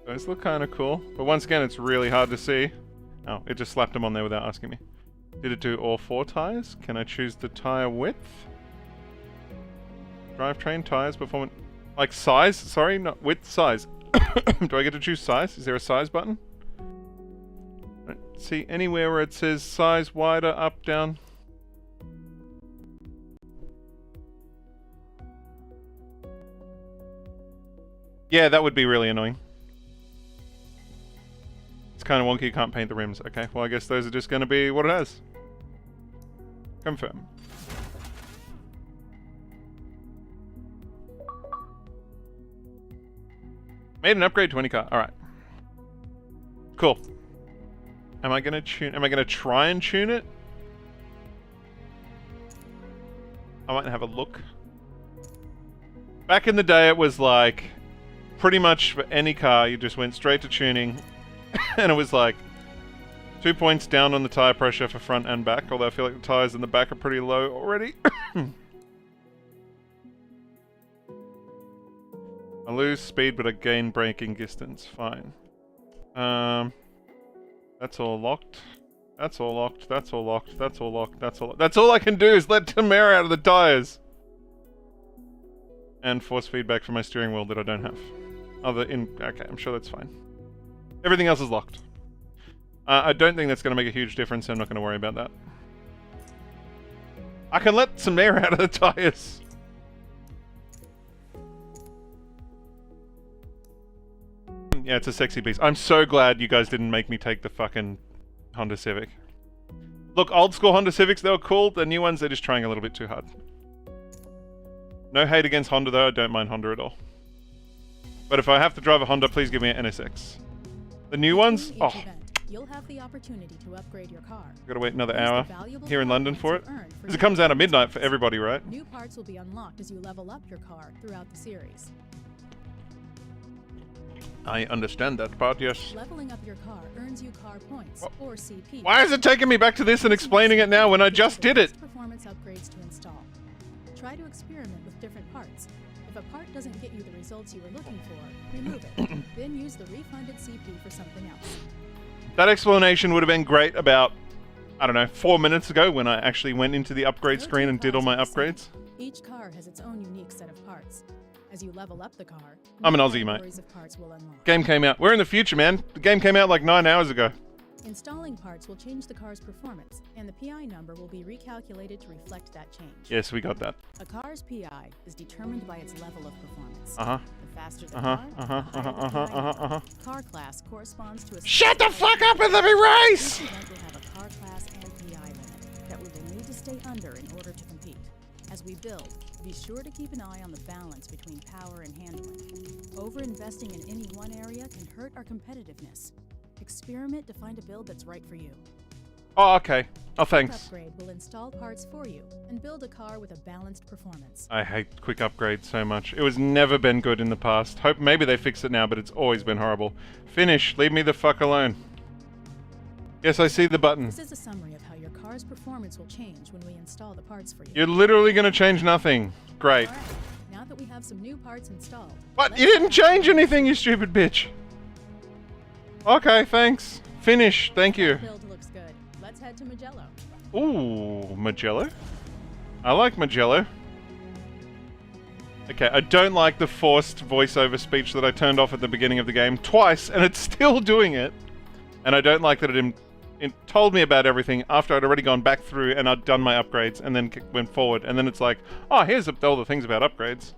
Those look kind of cool, but once again, it's really hard to see. Oh, it just slapped them on there without asking me. Did it do all 4 tires? Can I choose the tire width? Drivetrain, tires, performance... Like size? Sorry, not width, size. Do I get to choose size? Is there a size button? I don't see anywhere where it says size, wider, up, down. Yeah, that would be really annoying. It's kind of wonky, you can't paint the rims. Okay, well I guess those are just going to be what it has. Confirm. Made an upgrade to any car. Alright. Cool. Am I going to try and tune it? I might have a look. Back in the day it was like, pretty much for any car you just went straight to tuning. And it was like 2 points down on the tire pressure for front and back, although I feel like the tires in the back are pretty low already. I lose speed but I gain braking distance. Fine. That's all locked. That's all locked. That's all locked. That's all locked. That's all I can do is let some air out of the tires. And force feedback from my steering wheel that I don't have. Okay, I'm sure that's fine. Everything else is locked. I don't think that's going to make a huge difference, so I'm not going to worry about that. I can let some air out of the tires. Yeah, it's a sexy beast. I'm so glad you guys didn't make me take the fucking Honda Civic. Look, old school Honda Civics, they were cool. The new ones, they're just trying a little bit too hard. No hate against Honda though, I don't mind Honda at all. But if I have to drive a Honda, please give me an NSX. The new ones? Oh. You'll have the opportunity to upgrade your car. Gotta wait another hour here in London for it. Because it comes out at midnight for everybody, right? New parts will be unlocked as you level up your car throughout the series. I understand that part, yes. Leveling up your car earns you car points, or CP. Why is it taking me back to this and explaining it now when I just did it? Performance upgrades to install. Try to experiment with different parts. If a part doesn't get you the results you were looking for, remove it. Then use the refunded CP for something else. That explanation would have been great about, I don't know, 4 minutes ago when I actually went into the upgrade screen and did all my upgrades. Each car has its own unique set of parts. As you level up the car, I'm an Aussie, mate. of parts will unlock. Game came out. We're in the future, man. The game came out like 9 hours ago. Installing parts will change the car's performance, and the PI number will be recalculated to reflect that change. Yes, we got that. A car's PI is determined by its level of performance. Uh-huh. The faster the Uh-huh, car, uh-huh, the higher uh-huh, the PI uh-huh, number. uh-huh. Car class corresponds to a... Shut the fuck up and let me race! Each event will have a car class and PI limit that we will need to stay under in order to compete. As we build, be sure to keep an eye on the balance between power and handling. Over-investing in any one area can hurt our competitiveness. Experiment to find a build that's right for you. Oh, okay. Oh, thanks. Upgrade will install parts for you and build a car with a balanced performance. I hate quick upgrade so much. It was never been good in the past. Hope maybe they fix it now, but it's always been horrible. Finish. Leave me the fuck alone. Yes, I see the button. This is a summary of how your car's performance will change when we install the parts for you. You're literally going to change nothing. Great. All right, now that we have some new parts installed... What? let's You didn't start. change anything, you stupid bitch. Okay, thanks. Finish. Thank you. Build looks good. Let's head to Magello. Ooh, Magello. I like Magello. Okay, I don't like the forced voiceover speech that I turned off at the beginning of the game twice, and it's still doing it. And I don't like that it told me about everything after I'd already gone back through and I'd done my upgrades and then went forward. And then it's like, oh, here's all the things about upgrades.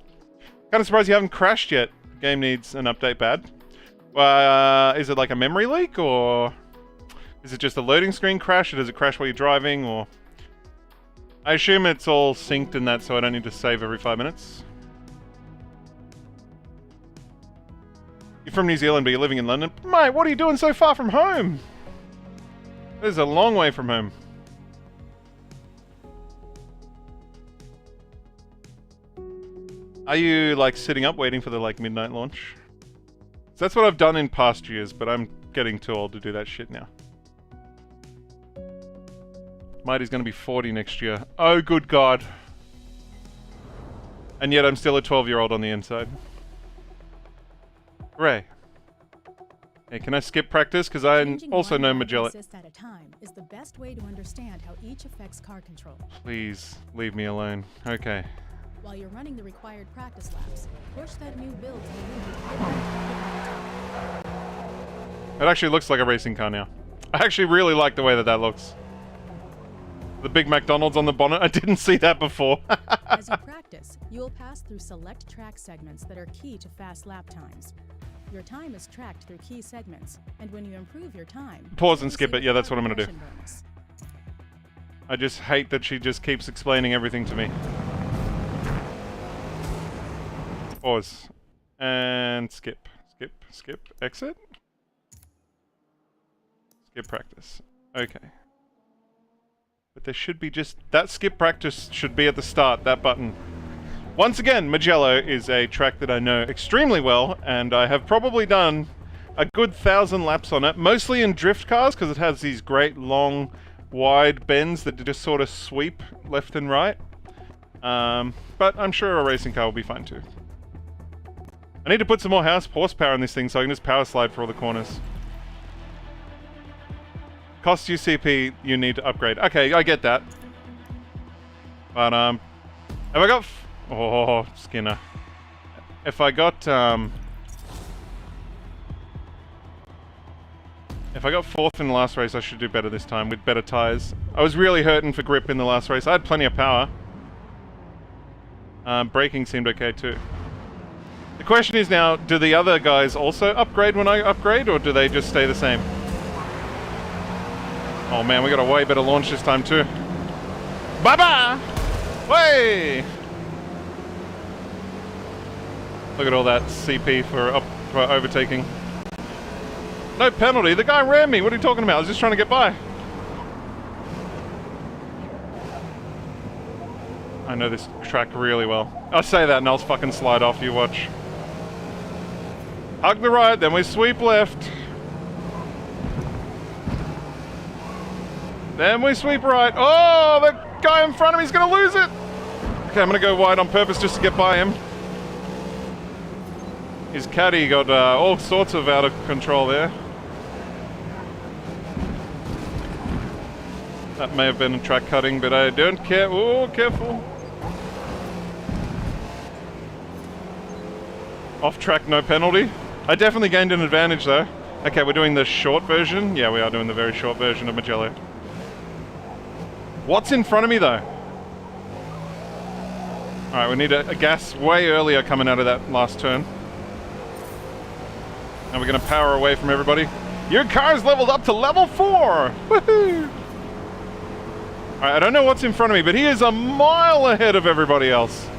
Kind of surprised you haven't crashed yet. Game needs an update bad. Is it like a memory leak, or is it just a loading screen crash, or does it crash while you're driving, or... I assume it's all synced in that, so I don't need to save every 5 minutes. You're from New Zealand, but you're living in London. Mate, what are you doing so far from home? This is a long way from home. Are you, like, sitting up waiting for the, like, midnight launch? So that's what I've done in past years, but I'm getting too old to do that shit now. Mighty's gonna be 40 next year. Oh, good God. And yet I'm still a 12-year-old on the inside. Ray. Hey, can I skip practice? Because I Changing also one know line Magellan. assist at a time is the best way to understand how each affects car control. Please, leave me alone. Okay. While you're running the required practice laps, push that new build to the limit. It actually looks like a racing car now. I actually really like the way that looks. The big McDonald's on the bonnet, I didn't see that before. As you practice, you will pass through select track segments that are key to fast lap times. Your time is tracked through key segments, and when you improve your time... Pause and you'll skip receive it. Yeah, a that's car what I'm gonna do. progression bonus. I just hate that she just keeps explaining everything to me. Pause. And skip. Skip. Skip. Exit. Skip practice. Okay. But there should be just... That skip practice should be at the start, that button. Once again, Magello is a track that I know extremely well, and I have probably done a good 1,000 laps on it, mostly in drift cars, because it has these great long, wide bends that just sort of sweep left and right. But I'm sure a racing car will be fine too. I need to put some more horsepower in this thing so I can just power slide for all the corners. Cost you CP, you need to upgrade. Okay, I get that. But, have I got... Oh, Skinner. If I got, if I got 4th in the last race, I should do better this time with better tyres. I was really hurting for grip in the last race. I had plenty of power. Braking seemed okay too. The question is now, do the other guys also upgrade when I upgrade, or do they just stay the same? Oh man, we got a way better launch this time too. Bye-bye! Way! Look at all that CP for overtaking. No penalty, the guy ran me. What are you talking about? I was just trying to get by. I know this track really well. I'll say that and I'll fucking slide off, you watch. Hug the right, then we sweep left. Then we sweep right. Oh, the guy in front of me is going to lose it. Okay, I'm going to go wide on purpose just to get by him. His caddy got all sorts of out of control there. That may have been a track cutting, but I don't care. Oh, careful. Off track, no penalty. I definitely gained an advantage though. Okay, we're doing the short version? Yeah, we are doing the very short version of Magello. What's in front of me, though? Alright, we need a gas way earlier coming out of that last turn. And we're going to power away from everybody. Your car's leveled up to level 4! Woohoo! Alright, I don't know what's in front of me, but he is a mile ahead of everybody else.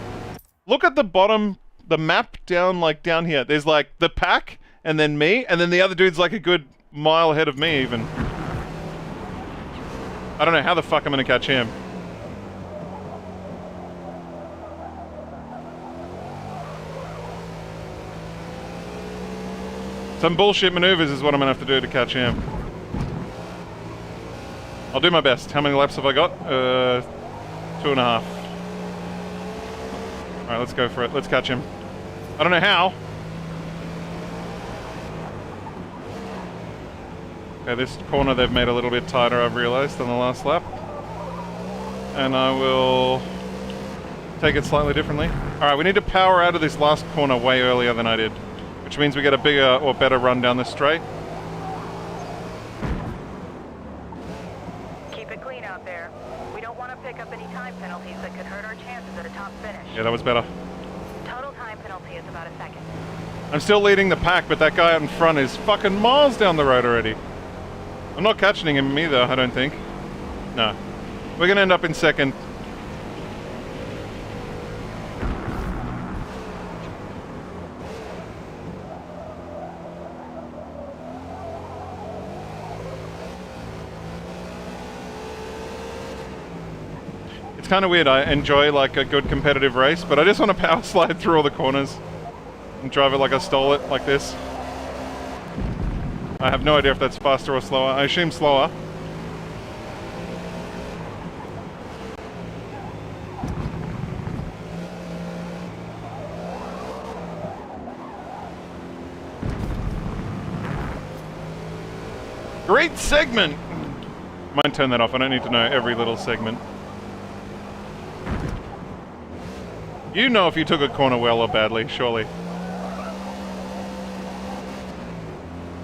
Look at the bottom, the map down, like, down here. There's, like, the pack, and then me, and then the other dude's, like, a good mile ahead of me, even. I don't know how the fuck I'm gonna catch him. Some bullshit maneuvers is what I'm gonna have to do to catch him. I'll do my best. How many laps have I got? 2.5. Alright, let's go for it. Let's catch him. I don't know how. Okay, this corner they've made a little bit tighter, I've realised, than the last lap. And I will take it slightly differently. Alright, we need to power out of this last corner way earlier than I did. Which means we get a bigger or better run down this straight. Keep it clean out there. We don't want to pick up any time penalties that could hurt our chances at a top finish. Yeah, that was better. Total time penalty is about a second. I'm still leading the pack, but that guy out in front is fucking miles down the road already. I'm not catching him either, I don't think. No. We're gonna end up in second. It's kind of weird. I enjoy like a good competitive race, but I just want to power slide through all the corners and drive it like I stole it, like this. I have no idea if that's faster or slower. I assume slower. Great segment! Might turn that off. I don't need to know every little segment. You know if you took a corner well or badly, surely.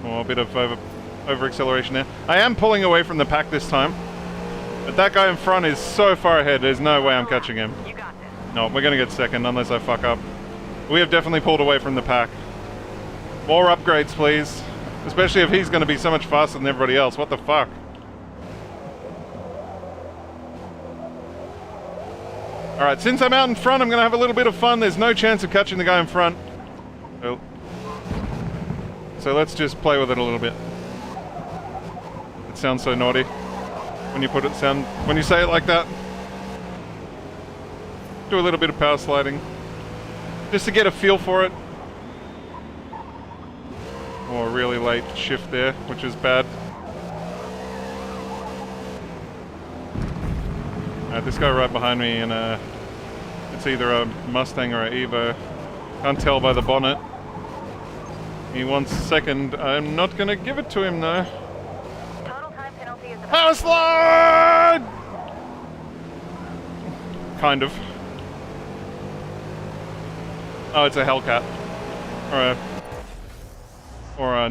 Oh, a bit of over acceleration there. I am pulling away from the pack this time. But that guy in front is so far ahead, there's no way I'm catching him. You got this. No, we're gonna get second unless I fuck up. We have definitely pulled away from the pack. More upgrades, please. Especially if he's gonna be so much faster than everybody else. What the fuck? Alright, since I'm out in front, I'm gonna have a little bit of fun. There's no chance of catching the guy in front. So let's just play with it a little bit. It sounds so naughty when you when you say it like that. Do a little bit of power sliding. Just to get a feel for it. Oh, a really late shift there, which is bad. This guy right behind me in it's either a Mustang or an Evo. Can't tell by the bonnet. He wants second. I'm not gonna give it to him though. Total time penalty is about Power slide! Kind of. Oh, it's a Hellcat.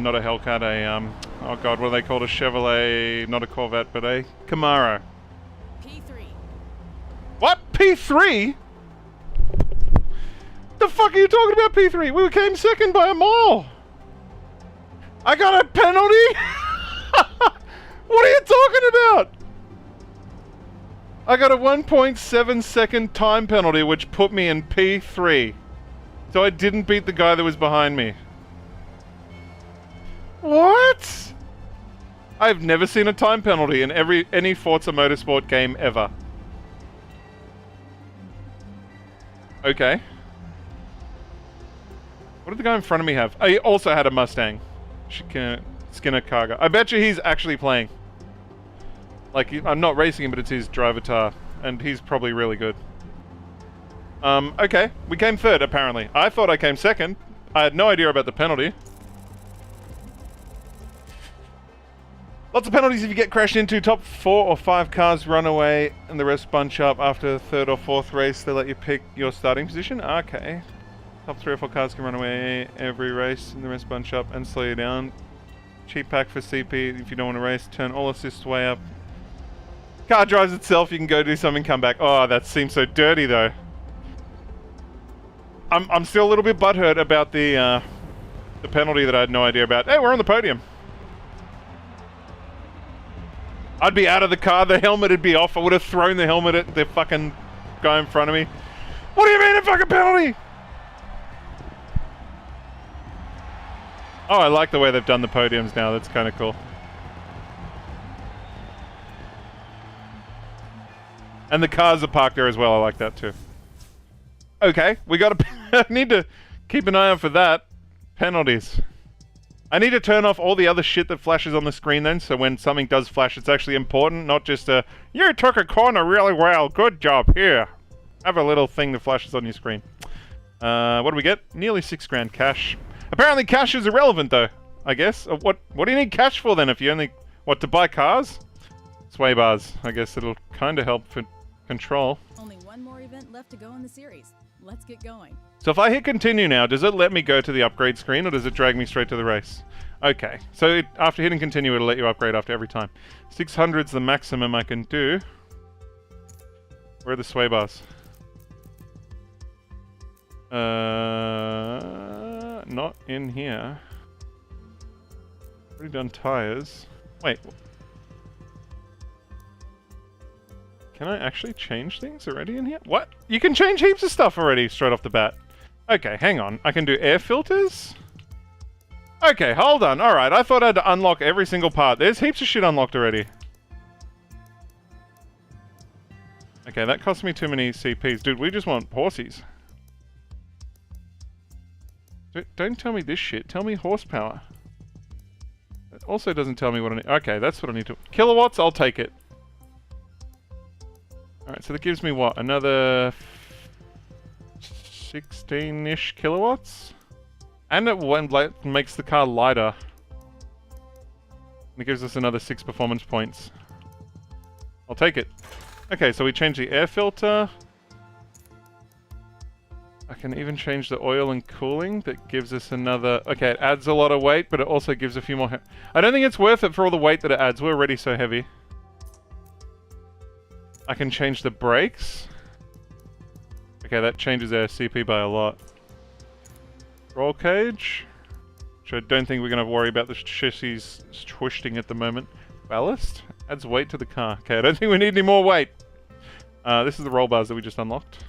Not a Hellcat, oh god, what are they called? A Chevrolet, not a Corvette, but a Camaro. P3. What? P3? The fuck are you talking about, P3? We came second by a mile. I got a penalty? What are you talking about? I got a 1.7 second time penalty, which put me in P3. So I didn't beat the guy that was behind me. What? I've never seen a time penalty in any Forza Motorsport game ever. Okay. What did the guy in front of me have? Oh, he also had a Mustang. Skinner Cargo. I bet you he's actually playing. Like, I'm not racing him, but it's his drivatar. And he's probably really good. Okay. We came third, apparently. I thought I came second. I had no idea about the penalty. Lots of penalties if you get crashed into. Top 4 or 5 cars run away and the rest bunch up after the 3rd or 4th race. They let you pick your starting position. Okay. Top 3 or 4 cars can run away every race and the rest bunch up and slow you down. Cheap pack for CP if you don't want to race. Turn all assists way up. Car drives itself, you can go do something, come back. Oh, that seems so dirty though. I'm still a little bit butthurt about the penalty that I had no idea about. Hey, we're on the podium. I'd be out of the car, the helmet would be off. I would have thrown the helmet at the fucking guy in front of me. What do you mean a fucking penalty? Oh, I like the way they've done the podiums now. That's kind of cool. And the cars are parked there as well. I like that too. Okay, we got to... I need to keep an eye out for that. Penalties. I need to turn off all the other shit that flashes on the screen then, so when something does flash, it's actually important, not just a, you took a corner really well, good job, here. Have a little thing that flashes on your screen. What do we get? Nearly $6,000 cash. Apparently cash is irrelevant though, I guess. What do you need cash for then if you only... What, to buy cars? Sway bars. I guess it'll kind of help for control. Only one more event left to go in the series. Let's get going. So if I hit continue now, does it let me go to the upgrade screen or does it drag me straight to the race? Okay, so after hitting continue, it'll let you upgrade after every time. 600's the maximum I can do. Where are the sway bars? Not in here. Already done tires. Wait. Can I actually change things already in here? What? You can change heaps of stuff already straight off the bat. Okay, hang on. I can do air filters? Okay, hold on. Alright, I thought I had to unlock every single part. There's heaps of shit unlocked already. Okay, that cost me too many CPs. Dude, we just want horsies. Don't tell me this shit. Tell me horsepower. It also doesn't tell me what I need. Okay, that's what I need to... Kilowatts? I'll take it. Alright, so that gives me what? Another 16-ish kilowatts? And it makes the car lighter. And it gives us another 6 performance points. I'll take it. Okay, so we change the air filter. I can even change the oil and cooling. That gives us another... Okay, it adds a lot of weight, but it also gives a few more... I don't think it's worth it for all the weight that it adds. We're already so heavy. I can change the brakes. Okay, that changes our CP by a lot. Roll cage. Which I don't think we're going to worry about the chassis twisting at the moment. Ballast. Adds weight to the car. Okay, I don't think we need any more weight. This is the roll bars that we just unlocked.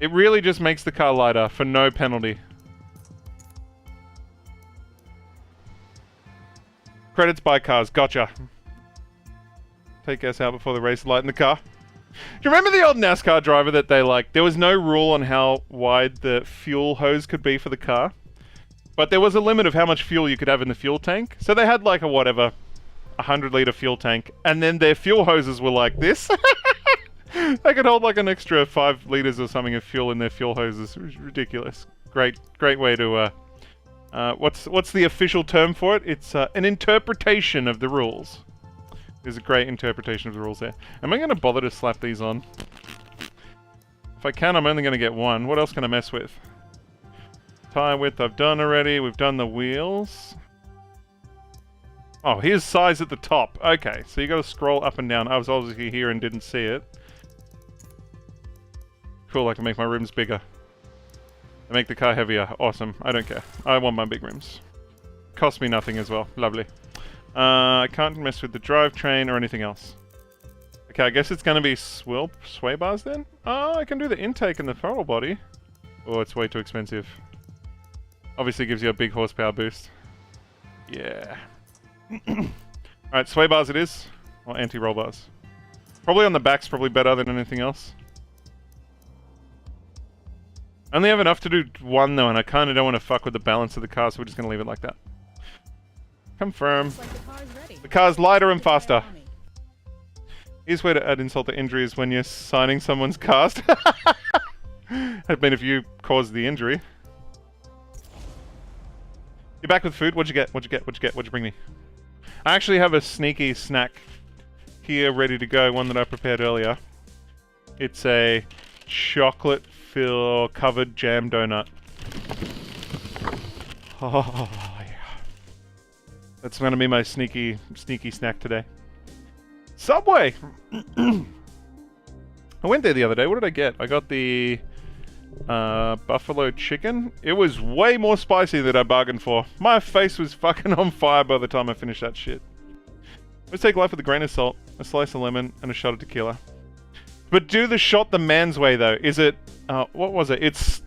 It really just makes the car lighter for no penalty. Credits by cars. Gotcha. Take us out before the race, lighten the car. Do you remember the old NASCAR driver that they like? There was no rule on how wide the fuel hose could be for the car. But there was a limit of how much fuel you could have in the fuel tank. So they had like a whatever, 100-litre fuel tank. And then their fuel hoses were like this. They could hold like an extra 5 litres or something of fuel in their fuel hoses. It was ridiculous. Great way to... what's the official term for it? It's an interpretation of the rules. There's a great interpretation of the rules there. Am I going to bother to slap these on? If I can, I'm only going to get one. What else can I mess with? Tire width I've done already. We've done the wheels. Oh, here's size at the top. Okay, so you got to scroll up and down. I was obviously here and didn't see it. Cool, I can make my rims bigger. I make the car heavier. Awesome. I don't care. I want my big rims. Cost me nothing as well. Lovely. I can't mess with the drivetrain or anything else. Okay, I guess it's going to be sway bars then? Oh, I can do the intake and the throttle body. Oh, it's way too expensive. Obviously gives you a big horsepower boost. Yeah. Alright, sway bars it is. Or anti-roll bars. Probably on the back's probably better than anything else. I only have enough to do one though, and I kind of don't want to fuck with the balance of the car, so we're just going to leave it like that. Confirm. Like the car's lighter and faster. Easiest way to add insult to injury is when you're signing someone's cast. I mean, if you caused the injury. You're back with food? What'd you get? What'd you get? What'd you get? What'd you bring me? I actually have a sneaky snack here ready to go, one that I prepared earlier. It's a chocolate covered jam donut. Oh, yeah. That's going to be my sneaky snack today. Subway! I went there the other day. What did I get? I got the buffalo chicken. It was way more spicy than I bargained for. My face was fucking on fire by the time I finished that shit. Let's take life with a grain of salt, a slice of lemon, and a shot of tequila. But do the shot the man's way, though. Is it... what was it? It's...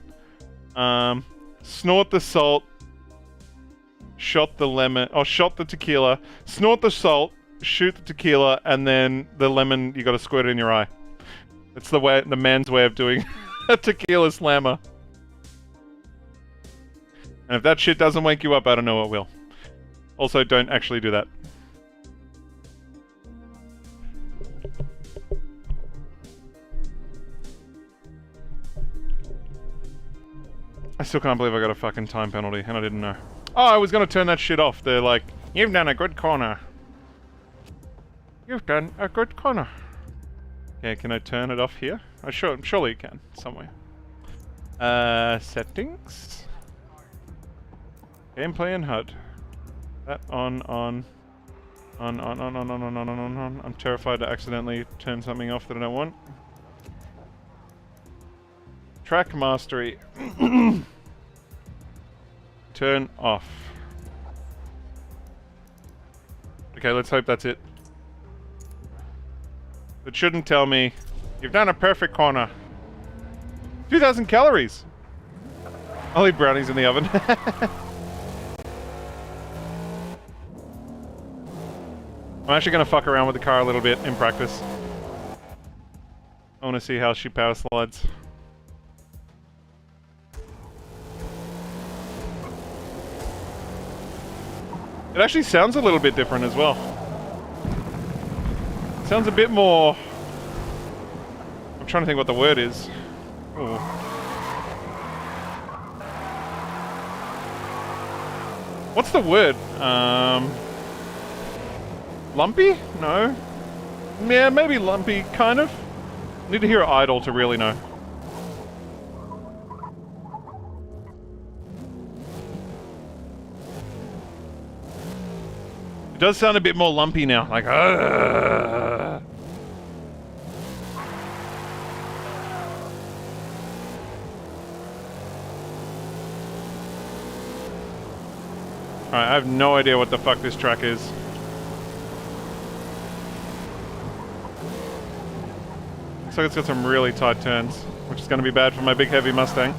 snort the salt, shot the lemon... Oh, shot the tequila, snort the salt, shoot the tequila, and then the lemon, you gotta squirt it in your eye. That's the way, the man's way of doing a tequila slammer. And if that shit doesn't wake you up, I don't know what will. Also, don't actually do that. I still can't believe I got a fucking time penalty, and I didn't know. Oh, I was gonna turn that shit off. They're like, you've done a good corner. You've done a good corner. Okay, can I turn it off here? Surely you can, somewhere. Settings. Gameplay and HUD. That on. I'm terrified to accidentally turn something off that I don't want. Track mastery. Turn off. Okay, let's hope that's it. It shouldn't tell me, you've done a perfect corner. 2,000 calories! I'll eat brownies in the oven. I'm actually going to fuck around with the car a little bit in practice. I want to see how she power slides. It actually sounds a little bit different as well. Sounds a bit more... I'm trying to think what the word is. Ooh. What's the word? Lumpy? No. Yeah, maybe lumpy, kind of. Need to hear it idle to really know. It does sound a bit more lumpy now, like Alright, I have no idea what the fuck this track is. Looks like it's got some really tight turns, which is going to be bad for my big heavy Mustang.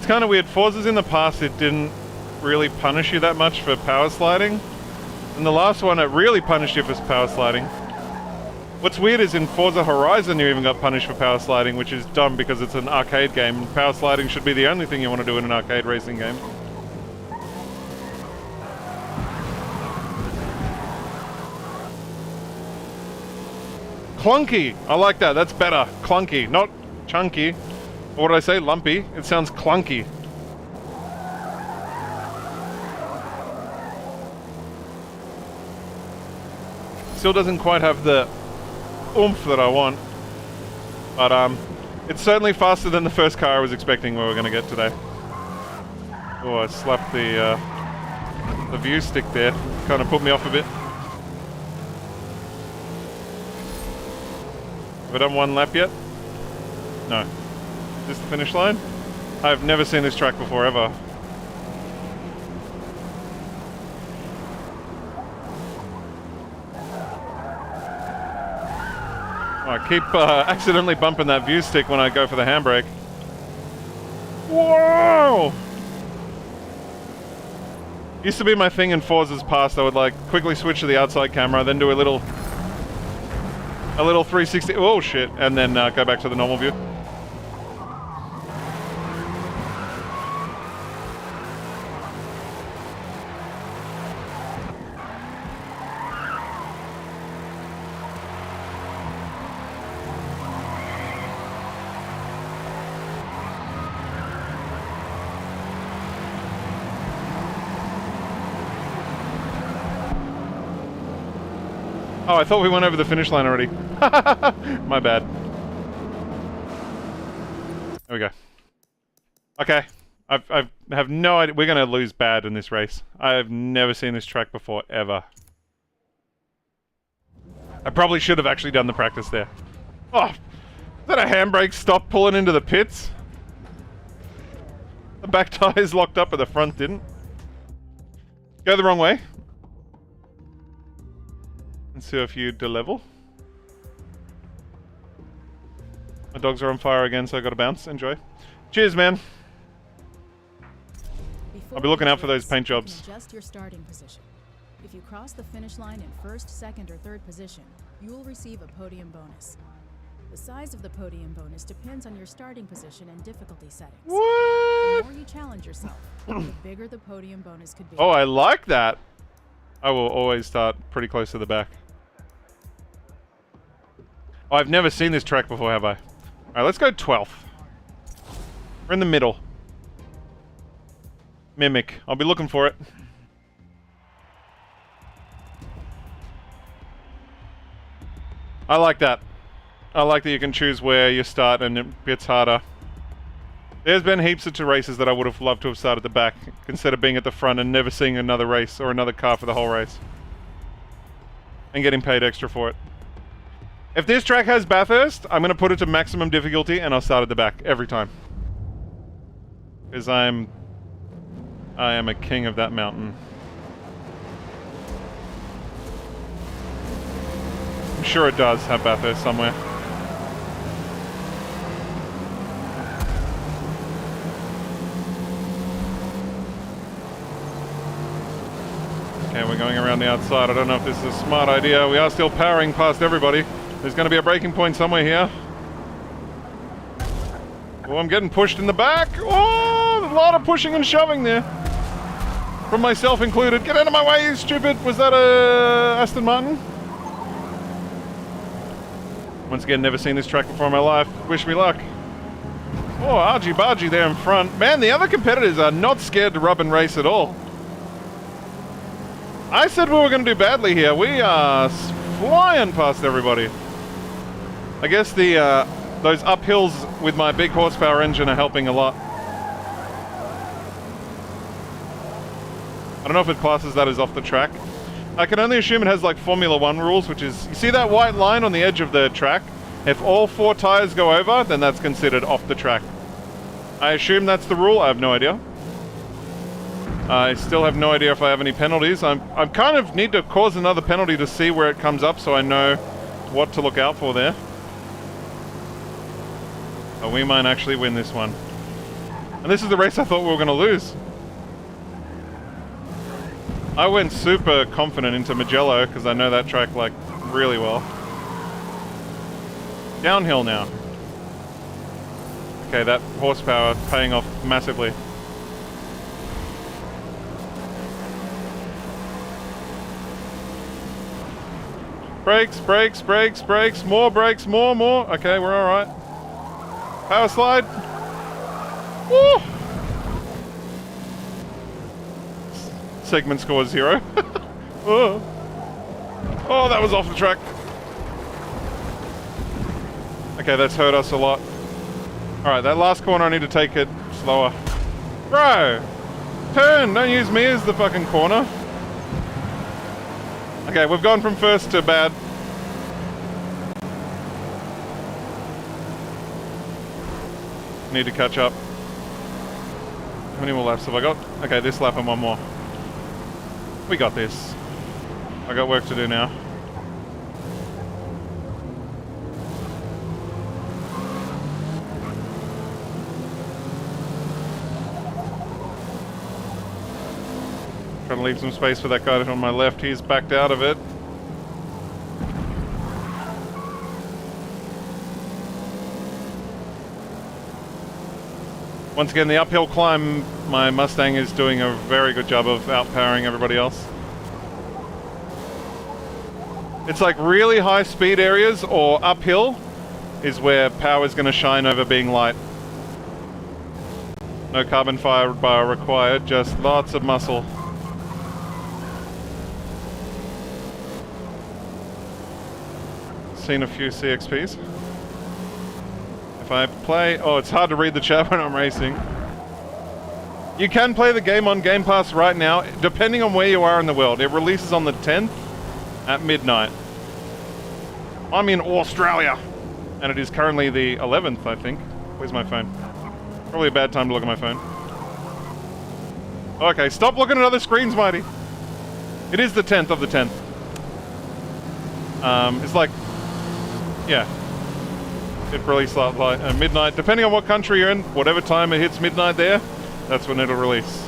Kind of weird. Forzas in the past, it didn't really punish you that much for power sliding. In the last one, it really punished you for power sliding. What's weird is in Forza Horizon, you even got punished for power sliding, which is dumb because it's an arcade game, and power sliding should be the only thing you want to do in an arcade racing game. Clunky! I like that. That's better. Clunky, not chunky. Or what did I say? Lumpy? It sounds clunky. Still doesn't quite have the oomph that I want. But, it's certainly faster than the first car I was expecting we were going to get today. Oh, I slapped the view stick there. Kind of put me off a bit. Have I done one lap yet? No. Is this the finish line? I've never seen this track before, ever. Oh, I keep accidentally bumping that view stick when I go for the handbrake. Whoa! Used to be my thing in Forza's past. I would like quickly switch to the outside camera, then do a little 360. Oh shit! And then go back to the normal view. Oh, I thought we went over the finish line already. My bad. There we go. Okay. I have no idea. We're going to lose bad in this race. I have never seen this track before, ever. I probably should have actually done the practice there. Oh, is that a handbrake stop pulling into the pits? The back tire's locked up, but the front didn't. Go the wrong way. Let's see if you de-level. My dogs are on fire again, so I gotta bounce. Enjoy. Cheers, man. I'll be looking out for those paint jobs. Adjust your starting position. If you cross the finish line in first, second, or third position, you will receive a podium bonus. The size of the podium bonus depends on your starting position and difficulty settings. What? The more you challenge yourself, the bigger the podium bonus could be. Oh, I like that. I will always start pretty close to the back. Oh, I've never seen this track before, have I? Alright, let's go 12th. We're in the middle. Mimic. I'll be looking for it. I like that. I like that you can choose where you start and it gets harder. There's been heaps of races that I would have loved to have started at the back instead of being at the front and never seeing another race or another car for the whole race. And getting paid extra for it. If this track has Bathurst, I'm going to put it to maximum difficulty and I'll start at the back every time. Because I am a king of that mountain. I'm sure it does have Bathurst somewhere. Okay, we're going around the outside. I don't know if this is a smart idea. We are still powering past everybody. There's going to be a braking point somewhere here. Oh, I'm getting pushed in the back. Oh, a lot of pushing and shoving there. From myself included. Get out of my way, you stupid. Was that a Aston Martin? Once again, never seen this track before in my life. Wish me luck. Oh, argy-bargy there in front. Man, the other competitors are not scared to rub and race at all. I said we were going to do badly here. We are flying past everybody. I guess the those uphills with my big horsepower engine are helping a lot. I don't know if it classes that as off the track. I can only assume it has like Formula 1 rules, which is, you see that white line on the edge of the track? If all 4 tires go over, then that's considered off the track. I assume that's the rule. I have no idea. I still have no idea if I have any penalties. I kind of need to cause another penalty to see where it comes up so I know what to look out for there. But we might actually win this one. And this is the race I thought we were going to lose. I went super confident into Mugello because I know that track like really well. Downhill now. Okay, that horsepower paying off massively. Brakes, brakes, brakes, brakes, more brakes, more. Okay, we're alright. Power slide. Woo! Segment score 0. Oh. Oh, that was off the track. Okay, that's hurt us a lot. Alright, that last corner I need to take it slower. Bro! Turn! Don't use me as the fucking corner. Okay, we've gone from first to bad. Need to catch up. How many more laps have I got? Okay, this lap and one more. We got this. I got work to do now. Trying to leave some space for that guy on my left. He's backed out of it. Once again, the uphill climb, my Mustang is doing a very good job of outpowering everybody else. It's like really high speed areas or uphill is where power is going to shine over being light. No carbon fiber required, just lots of muscle. seen a few CXPs. If I play... Oh, it's hard to read the chat when I'm racing. You can play the game on Game Pass right now, depending on where you are in the world. It releases on the 10th at midnight. I'm in Australia, and it is currently the 11th, I think. Where's my phone? Probably a bad time to look at my phone. Okay, stop looking at other screens, Mighty. It is the 10th of the 10th. It's like, yeah. It released like midnight. Depending on what country you're in, whatever time it hits midnight there, that's when it'll release.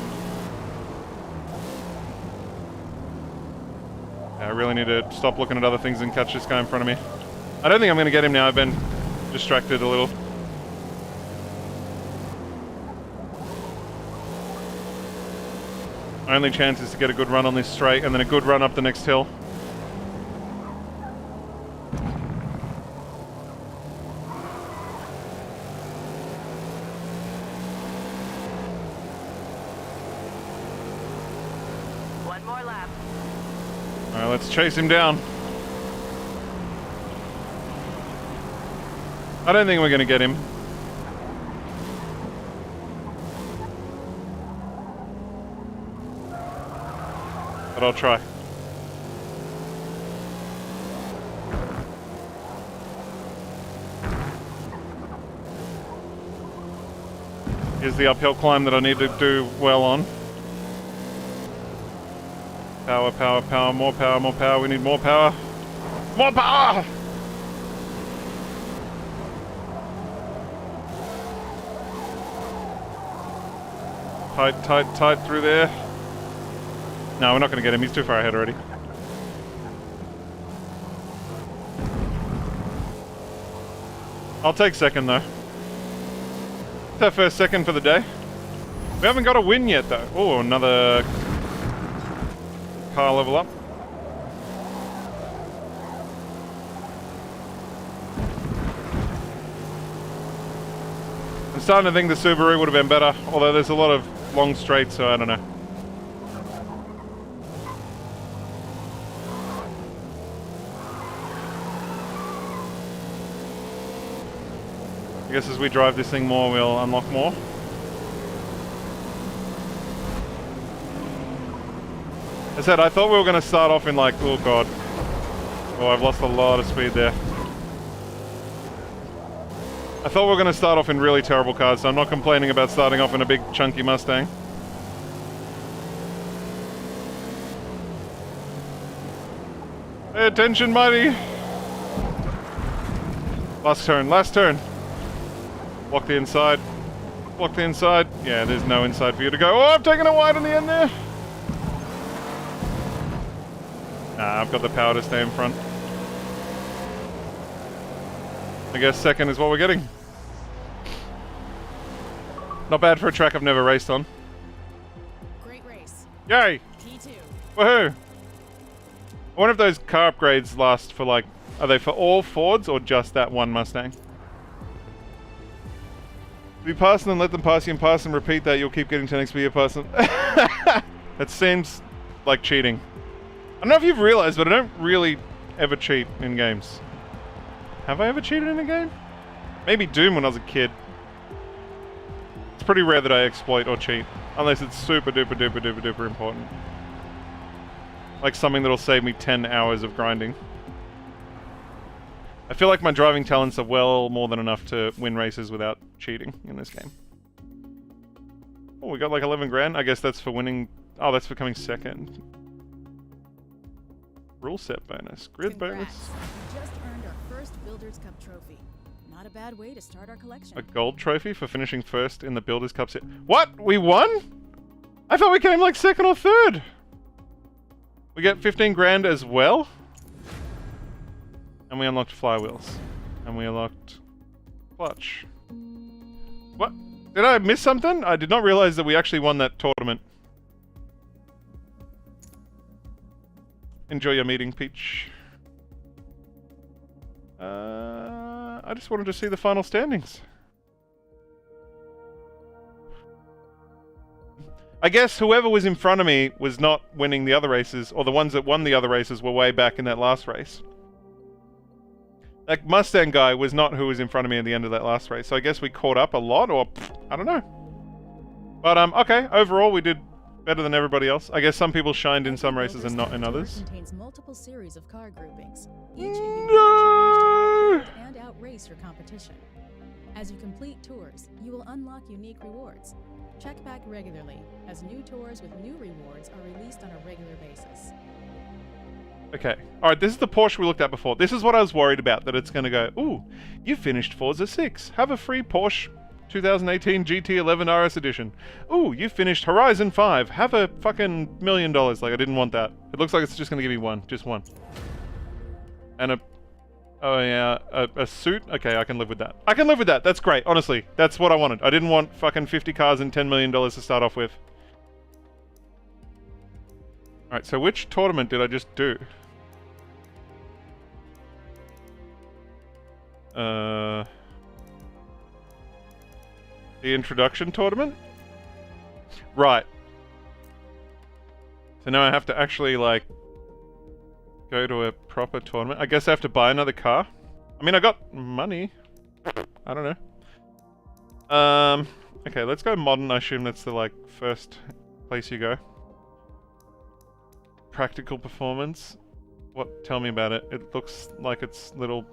I really need to stop looking at other things and catch this guy in front of me. I don't think I'm going to get him now. I've been distracted a little. My only chance is to get a good run on this straight and then a good run up the next hill. One more lap. Alright, let's chase him down. I don't think we're going to get him. But I'll try. Here's the uphill climb that I need to do well on. Power, power, power, more power, more power. We need more power. More power! Tight, tight, tight through there. No, we're not going to get him. He's too far ahead already. I'll take second, though. It's our first second for the day. We haven't got a win yet, though. Oh, another car level up. I'm starting to think the Subaru would have been better, although there's a lot of long straights, so I don't know. I guess as we drive this thing more, we'll unlock more. As I said, I thought we were going to start off in like, oh god. Oh, I've lost a lot of speed there. I thought we were going to start off in really terrible cars, so I'm not complaining about starting off in a big chunky Mustang. Pay attention, Mighty! Last turn, last turn. Block the inside. Block the inside. Yeah, there's no inside for you to go. Oh, I've taken it wide in the end there! Nah, I've got the power to stay in front. I guess second is what we're getting. Not bad for a track I've never raced on. Great race. Yay! P2. Woohoo! I wonder if those car upgrades last for like... Are they for all Fords or just that one Mustang? If you pass them and let them pass you and pass and repeat that, you'll keep getting 10 XP a person. That seems like cheating. I don't know if you've realized, but I don't really ever cheat in games. Have I ever cheated in a game? Maybe Doom when I was a kid. It's pretty rare that I exploit or cheat. Unless it's super duper duper duper duper important. Like something that'll save me 10 hours of grinding. I feel like my driving talents are well more than enough to win races without cheating in this game. Oh, we got like 11 grand? I guess that's for winning... Oh, that's for coming second. Rule set bonus. Grid Congrats. bonus. We just earned our first Builders Cup trophy. Not a bad way to start our collection. A gold trophy for finishing first in the Builders Cup set. What? We won? I thought we came like second or third. We get 15 grand as well. And we unlocked flywheels. And we unlocked clutch. What? Did I miss something? I did not realize that we actually won that tournament. Enjoy your meeting, Peach. I just wanted to see the final standings. I guess whoever was in front of me was not winning the other races, or the ones that won the other races were way back in that last race. That Mustang guy was not who was in front of me at the end of that last race, so I guess we caught up a lot, or I don't know. But okay, overall we did better than everybody else. I guess some people shined in some races and not in others. Contains multiple series of car groupings, No! and outrace your competition. As you complete tours, you will unlock unique rewards. Check back regularly, as new tours with new rewards are released on a regular basis. Okay. Alright, this is the Porsche we looked at before. This is what I was worried about, that it's going to go, ooh, you finished Forza 6. Have a free Porsche 2018 GT11 RS edition. Ooh, you finished Horizon 5. Have a fucking $1 million. Like, I didn't want that. It looks like it's just going to give me one. Just one. And oh yeah, a suit? Okay, I can live with that. I can live with that. That's great, honestly. That's what I wanted. I didn't want fucking 50 cars and $10 million to start off with. Alright, so which tournament did I just do? The introduction tournament? Right. So now I have to actually, like, go to a proper tournament. I guess I have to buy another car. I mean, I got money. I don't know. Okay, let's go modern. I assume that's the, like, first place you go. Practical performance. What? Tell me about it. It looks like it's little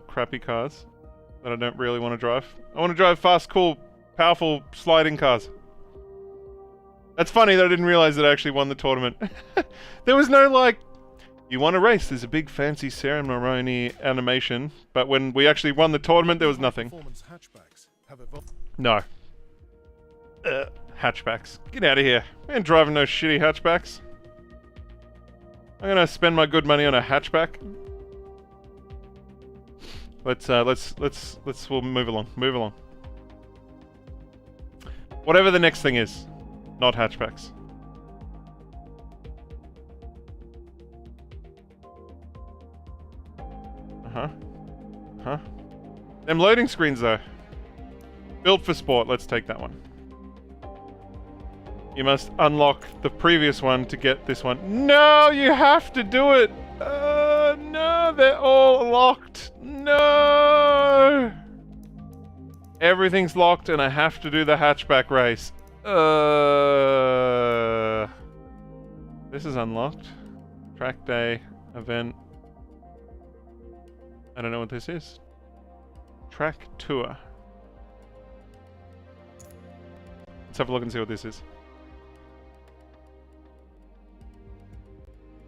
crappy cars that I don't really want to drive. I want to drive fast, cool, powerful, sliding cars. That's funny that I didn't realize that I actually won the tournament. There was no, like, you won a race, there's a big fancy ceremony animation, but when we actually won the tournament, there was nothing. No. Hatchbacks. Get out of here. I ain't driving no shitty hatchbacks. I'm gonna spend my good money on a hatchback. We'll move along. Move along. Whatever the next thing is. Not hatchbacks. Huh? Them loading screens, though. Built for sport. Let's take that one. You must unlock the previous one to get this one. No, you have to do it! No, they're all locked. No! Everything's locked and I have to do the hatchback race. This is unlocked. Track day, event. I don't know what this is. Track tour. Let's have a look and see what this is.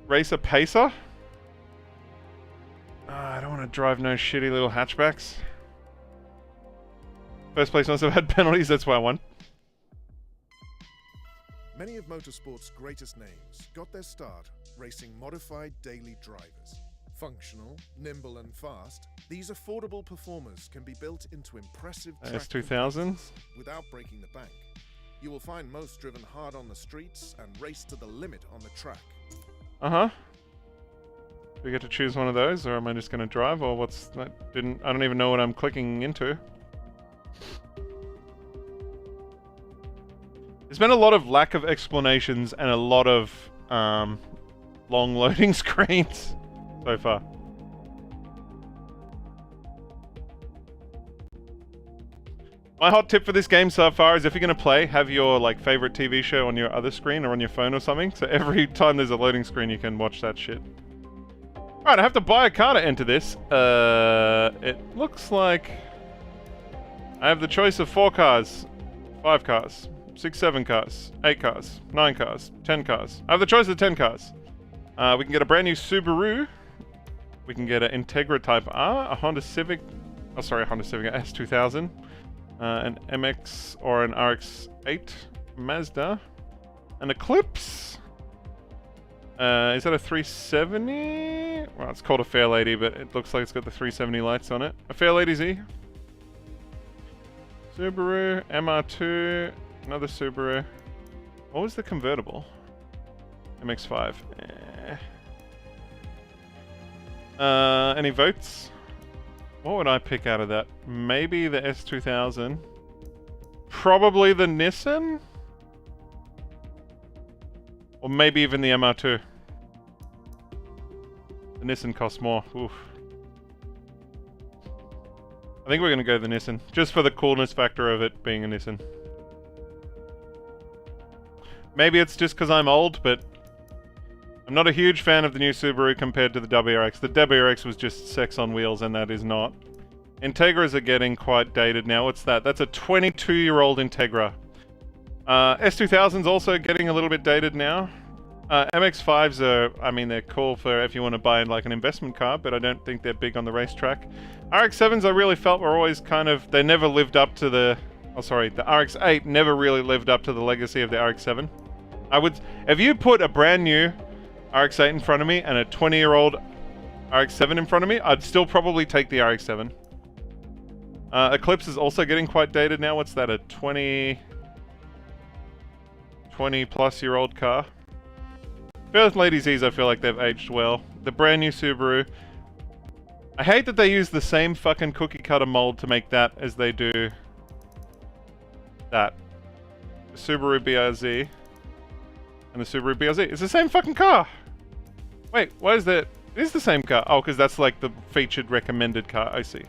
Racer Pacer? I don't want to drive no shitty little hatchbacks. First place must have had penalties, that's why I won. Many of motorsport's greatest names got their start racing modified daily drivers. Functional, nimble and fast, these affordable performers can be built into impressive track S2000 without breaking the bank. You will find most driven hard on the streets and race to the limit on the track. Do we get to choose one of those, or am I just going to drive, or what's that? I don't even know what I'm clicking into. There's been a lot of lack of explanations and a lot of long loading screens so far. My hot tip for this game so far is if you're going to play, have your like favorite TV show on your other screen or on your phone or something. So every time there's a loading screen, you can watch that shit. Alright, I have to buy a car to enter this. It looks like I have the choice of 4 cars, 5 cars, 6, 7 cars, 8 cars, 9 cars, 10 cars. I have the choice of 10 cars. We can get a brand new Subaru. We can get an Integra Type R, a Honda Civic, a S2000. An MX or an RX-8 Mazda, an Eclipse. Is that a 370? Well, it's called a Fairlady, but it looks like it's got the 370 lights on it. A Fairlady Z. Subaru, MR2, another Subaru. What was the convertible? MX-5. Any votes? What would I pick out of that? Maybe the S2000. Probably the Nissan? Or maybe even the MR2. The Nissan costs more. Oof. I think we're going to go the Nissan, just for the coolness factor of it being a Nissan. Maybe it's just because I'm old, but I'm not a huge fan of the new Subaru compared to the WRX. The WRX was just sex on wheels, and that is not. Integras are getting quite dated now. What's that? That's a 22-year-old Integra. S2000's also getting a little bit dated now. MX-5s are, I mean, they're cool for if you want to buy like an investment car, but I don't think they're big on the racetrack. RX-7s I really felt were always kind of, they never lived up to the, oh sorry, the RX-8 never really lived up to the legacy of the RX-7. I would, if you put a brand new RX-8 in front of me and a 20-year-old RX-7 in front of me, I'd still probably take the RX-7. Eclipse is also getting quite dated now. What's that, a 20 plus year old car? First Lady Z's, I feel like they've aged well. The brand new Subaru. I hate that they use the same fucking cookie cutter mold to make that as they do that. The Subaru BRZ and the Subaru BRZ. It's the same fucking car! Wait, why is that? It is the same car. Oh, because that's like the featured recommended car. I see.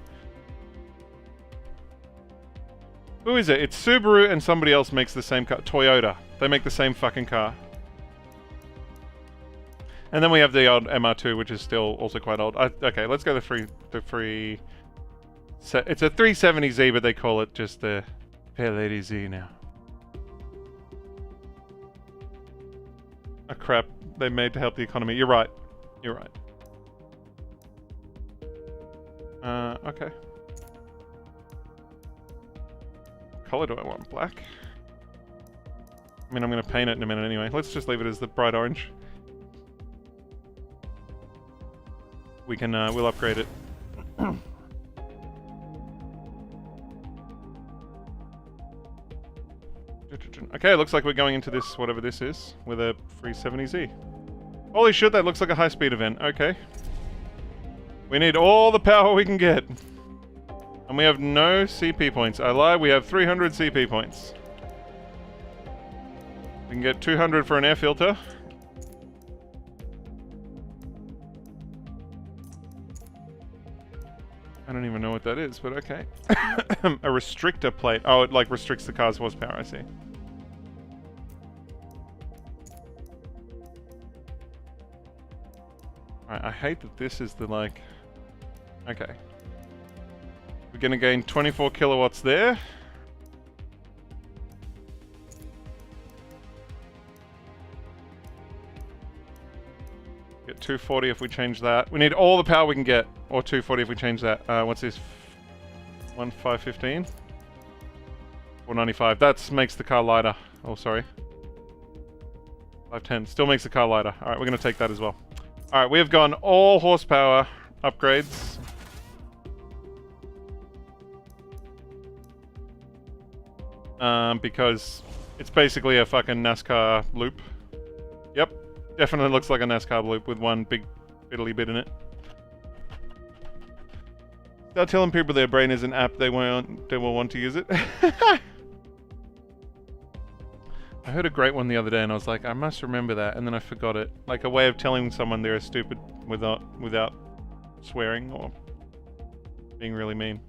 Who is it? It's Subaru and somebody else makes the same car. Toyota. They make the same fucking car. And then we have the old MR2, which is still also quite old. Okay, let's go the free... It's a 370Z, but they call it just the Fair Lady Z now. Oh crap, they made to help the economy. You're right. You're right. Okay. What color do I want? Black? I mean, I'm going to paint it in a minute anyway. Let's just leave it as the bright orange. We can, we'll upgrade it. Okay, looks like we're going into this, whatever this is, with a 370Z. Holy shit, that looks like a high-speed event. Okay. We need all the power we can get. And we have no CP points. I lied, we have 300 CP points. We can get 200 for an air filter. I don't even know what that is, but okay. A restrictor plate. Oh, it like restricts the car's horsepower, I see. Alright, I hate that this is the like... Okay. We're gonna gain 24 kilowatts there. Get 240 if we change that. We need all the power we can get. Or 240 if we change that. What's this? 1515? 495. That makes the car lighter. Oh, sorry. 510. Still makes the car lighter. Alright, we're going to take that as well. Alright, we have gone all horsepower upgrades. Because it's basically a fucking NASCAR loop. Yep. Definitely looks like a NASCAR loop with one big fiddly bit in it. Start telling people their brain is an app, they will want to use it. I heard a great one the other day and I was like, I must remember that, and then I forgot it. Like a way of telling someone they're stupid without swearing or being really mean.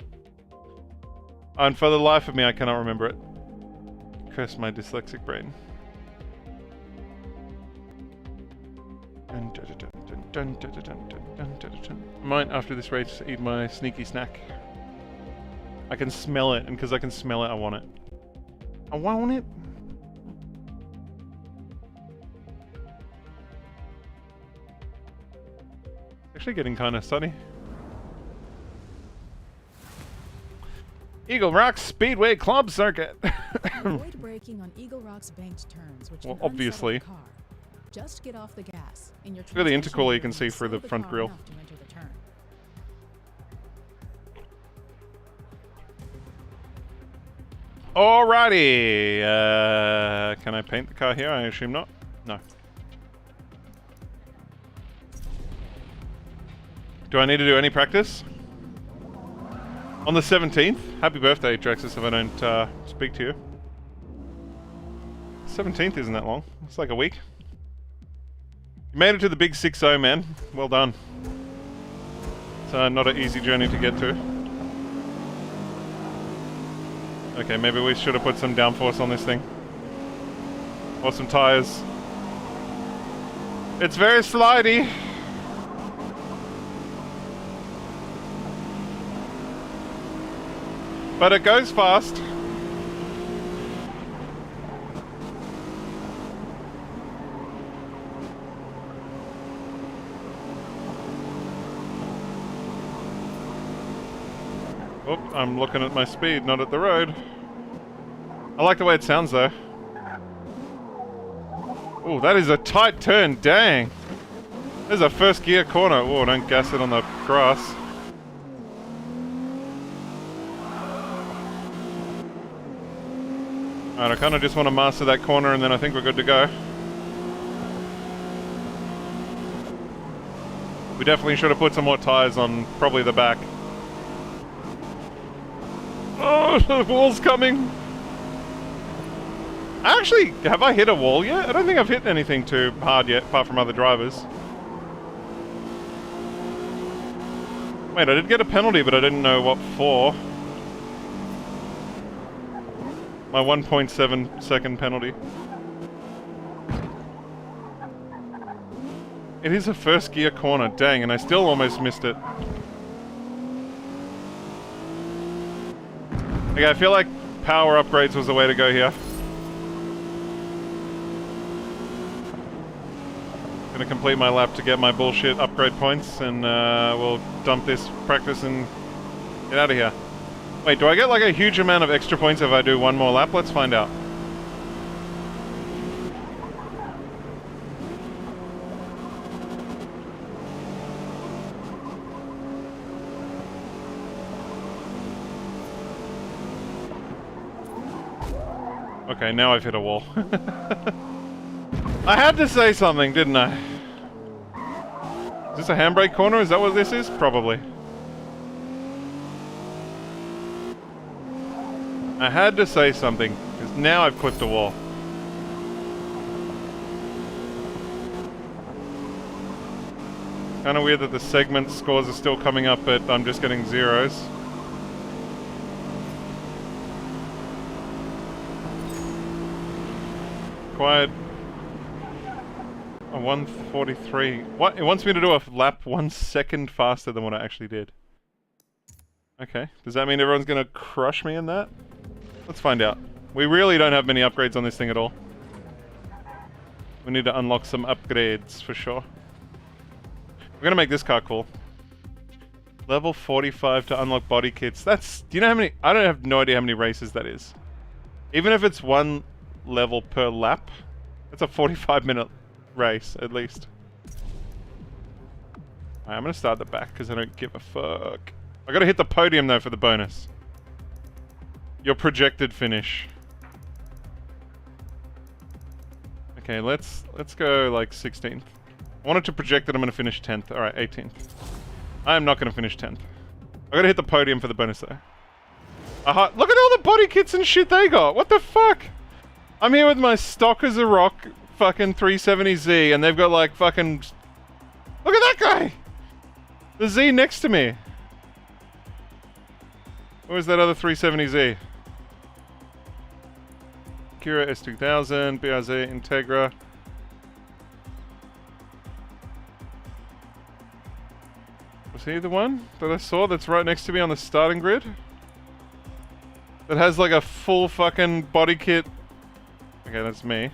And for the life of me, I cannot remember it. Curse my dyslexic brain. I might, after this race, eat my sneaky snack. I can smell it, and because I can smell it, I want it. I want it! It's actually getting kind of sunny. Eagle Rock Speedway Club Circuit! Avoid braking on Eagle Rock's banked turns, which Well, can unsettle obviously. the car. Just get off the gas. In your Look at the transmission intercooler you can gear, see through the slow front car grille. enough to enter the turn. Alrighty! Can I paint the car here? I assume not. No. Do I need to do any practice? On the 17th? Happy birthday, Draxus, if I don't speak to you. 17th isn't that long. It's like a week. You made it to the big 6-0, man. Well done. It's not an easy journey to get to. Okay, maybe we should have put some downforce on this thing. Or some tires. It's very slidey. But it goes fast. Oh, I'm looking at my speed, not at the road. I like the way it sounds though. Oh, that is a tight turn, dang. There's a first gear corner. Oh, don't gas it on the grass. Alright, I kind of just want to master that corner and then I think we're good to go. We definitely should have put some more tires on probably the back. Oh, the wall's coming! Actually, have I hit a wall yet? I don't think I've hit anything too hard yet, apart from other drivers. Wait, I did get a penalty, but I didn't know what for. My 1.7 second penalty. It is a first gear corner, dang, and I still almost missed it. Okay, I feel like power upgrades was the way to go here. Gonna complete my lap to get my bullshit upgrade points, and we'll dump this practice and get out of here. Wait, do I get like a huge amount of extra points if I do one more lap? Let's find out. Okay, now I've hit a wall. I had to say something, didn't I? Is this a handbrake corner? Is that what this is? Probably. I had to say something, because now I've clipped a wall. Kind of weird that the segment scores are still coming up, but I'm just getting zeros. Quiet. A 143. What? It wants me to do a lap 1 second faster than what I actually did. Okay. Does that mean everyone's gonna crush me in that? Let's find out. We really don't have many upgrades on this thing at all. We need to unlock some upgrades for sure. We're gonna make this car cool. Level 45 to unlock body kits. That's... Do you know how many... I don't have no idea how many races that is. Even if it's one level per lap, that's a 45-minute race, at least. Alright, I'm gonna start the back, because I don't give a fuck. I gotta hit the podium, though, for the bonus. Your projected finish. Okay, let's go, like, 16th. I wanted to project that I'm gonna finish 10th. Alright, 18th. I am not gonna finish 10th. I gotta hit the podium for the bonus, though. Aha! Look at all the body kits and shit they got! What the fuck? I'm here with my stock as a rock fucking 370Z, and they've got, like, fucking... Look at that guy! The Z next to me! Where's that other 370Z? Acura S2000, BRZ, Integra. Was he the one that I saw that's right next to me on the starting grid? That has like a full fucking body kit. Okay, that's me.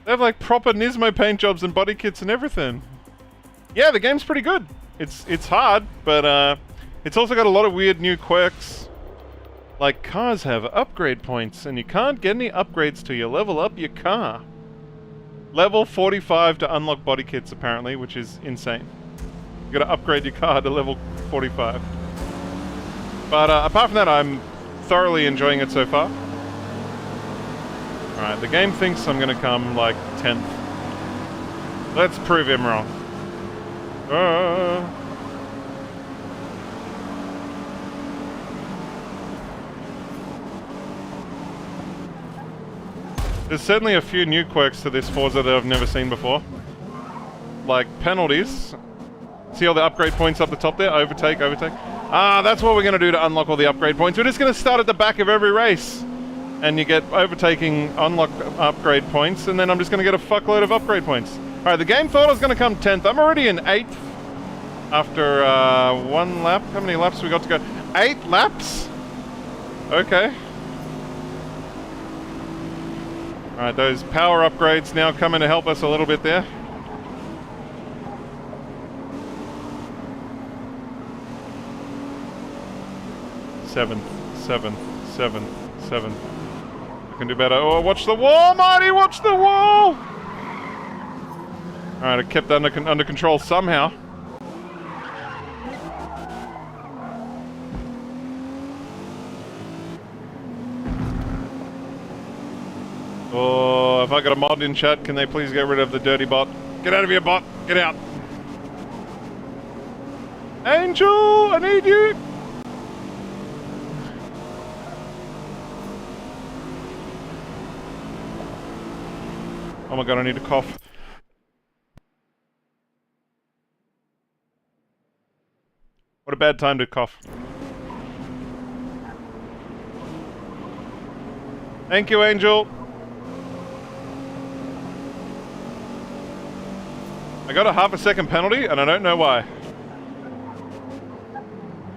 They have like proper Nismo paint jobs and body kits and everything. Yeah, the game's pretty good. It's hard, but it's also got a lot of weird new quirks. Like, cars have upgrade points, and you can't get any upgrades till you level up your car. Level 45 to unlock body kits, apparently, which is insane. You gotta upgrade your car to level 45. But apart from that, I'm thoroughly enjoying it so far. Alright, the game thinks I'm gonna come, like, 10th. Let's prove him wrong. There's certainly a few new quirks to this Forza that I've never seen before. Like penalties. See all the upgrade points up the top there? Overtake, overtake. That's what we're going to do to unlock all the upgrade points. We're just going to start at the back of every race. And you get overtaking unlock upgrade points, and then I'm just going to get a fuckload of upgrade points. Alright, the game thought I was going to come 10th. I'm already in 8th after one lap. How many laps we got to go? 8 laps? Okay. Alright, those power upgrades now come in to help us a little bit there. Seventh. I can do better. Oh, watch the wall, Marty! Watch the wall! Alright, I kept that under control somehow. Oh, if I got a mod in chat, can they please get rid of the dirty bot? Get out of here, bot! Get out! Angel! I need you! Oh my god, I need to cough. What a bad time to cough. Thank you, Angel. I got a half-a-second penalty, and I don't know why.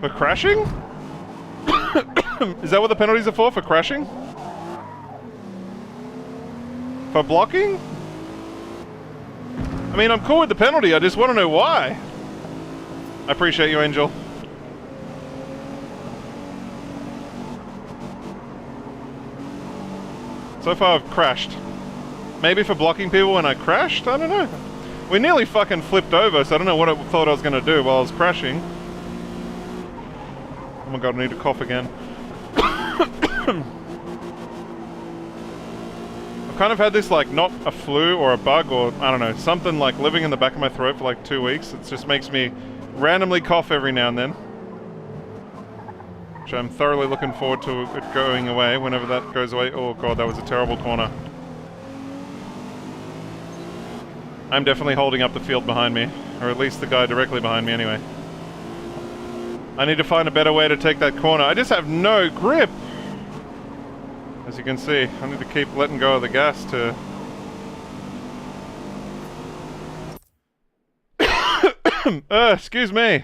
For crashing? Is that what the penalties are for crashing? For blocking? I mean, I'm cool with the penalty, I just want to know why. I appreciate you, Angel. So far I've crashed. Maybe for blocking people when I crashed? I don't know. We nearly fucking flipped over, so I don't know what I thought I was going to do while I was crashing. Oh my god, I need to cough again. Kind of had this, like, not a flu or a bug or, I don't know, something like living in the back of my throat for like 2 weeks. It just makes me randomly cough every now and then. Which I'm thoroughly looking forward to it going away whenever that goes away. Oh god, that was a terrible corner. I'm definitely holding up the field behind me. Or at least the guy directly behind me anyway. I need to find a better way to take that corner. I just have no grip! As you can see, I need to keep letting go of the gas to... excuse me.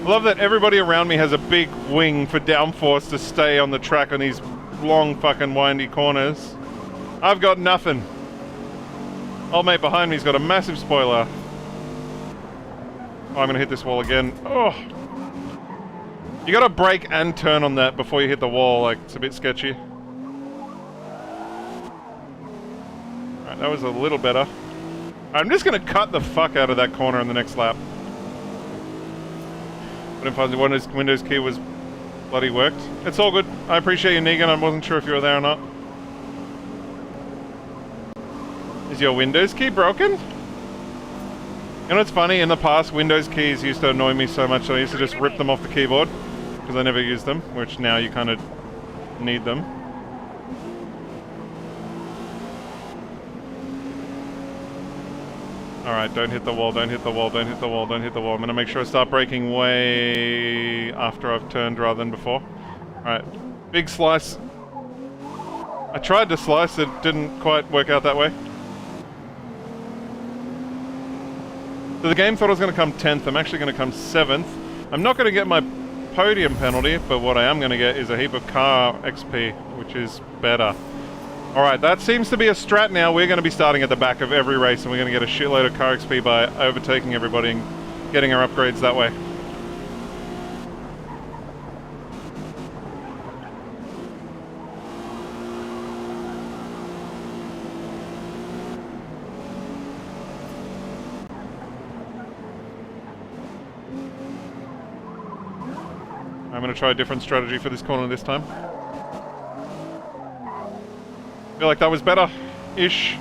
I love that everybody around me has a big wing for downforce to stay on the track on these long fucking windy corners. I've got nothing. Old mate behind me's got a massive spoiler. Oh, I'm gonna hit this wall again. Oh! You gotta brake and turn on that before you hit the wall, like, it's a bit sketchy. Alright, that was a little better. I'm just gonna cut the fuck out of that corner in the next lap. But if the Windows key was bloody worked. It's all good. I appreciate you, Negan. I wasn't sure if you were there or not. Is your Windows key broken? You know what's funny? In the past, Windows keys used to annoy me so much that I used to just rip them off the keyboard. Because I never used them, which now you kind of need them. Alright, don't hit the wall, don't hit the wall, don't hit the wall, don't hit the wall. I'm gonna make sure I start braking way after I've turned rather than before. Alright, big slice. I tried to slice, it didn't quite work out that way. So the game thought I was gonna come 10th, I'm actually gonna come 7th. I'm not gonna get my podium penalty, but what I am going to get is a heap of car XP, which is better. Alright, that seems to be a strat now. We're going to be starting at the back of every race, and we're going to get a shitload of car XP by overtaking everybody and getting our upgrades that way. I'm going to try a different strategy for this corner this time. Feel like that was better-ish.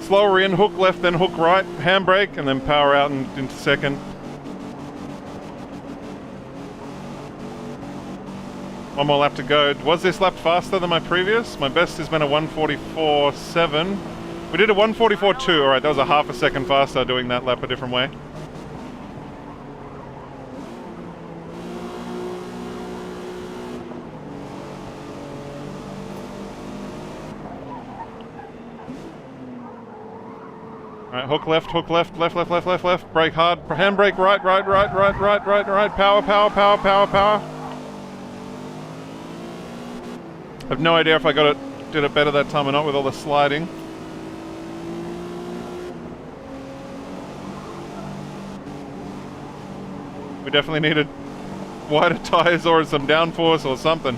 Slower in, hook left, then hook right, handbrake, and then power out and into second. One more lap to go. Was this lap faster than my previous? My best has been a 1:44.7. We did a 144.2. Alright, that was a half a second faster doing that lap a different way. Alright, hook left, left. Brake hard. Handbrake right. Power. I have no idea if I did it better that time or not with all the sliding. We definitely needed wider tires or some downforce or something.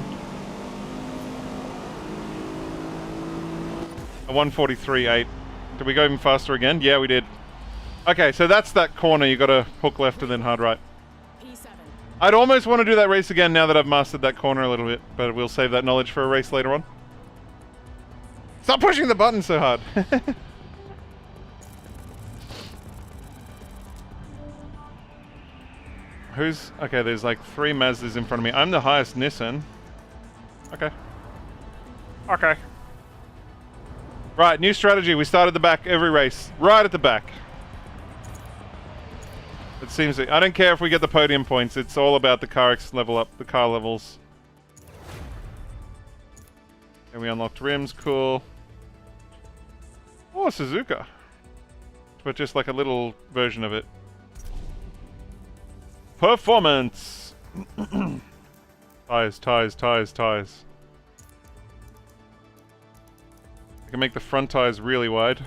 A 143.8. Did we go even faster again? Yeah, we did. Okay, so that's that corner. You gotta hook left and then hard right. P7. I'd almost want to do that race again now that I've mastered that corner a little bit, but we'll save that knowledge for a race later on. Stop pushing the button so hard. Okay, there's like 3 Mazdas in front of me. I'm the highest Nissan. Okay. Right, new strategy. We start at the back every race. Right at the back. It seems I don't care if we get the podium points. It's all about the car level up, the car levels. And we unlocked rims, cool. Oh, Suzuka. But just like a little version of it. Performance! Tires. I can make the front tires really wide.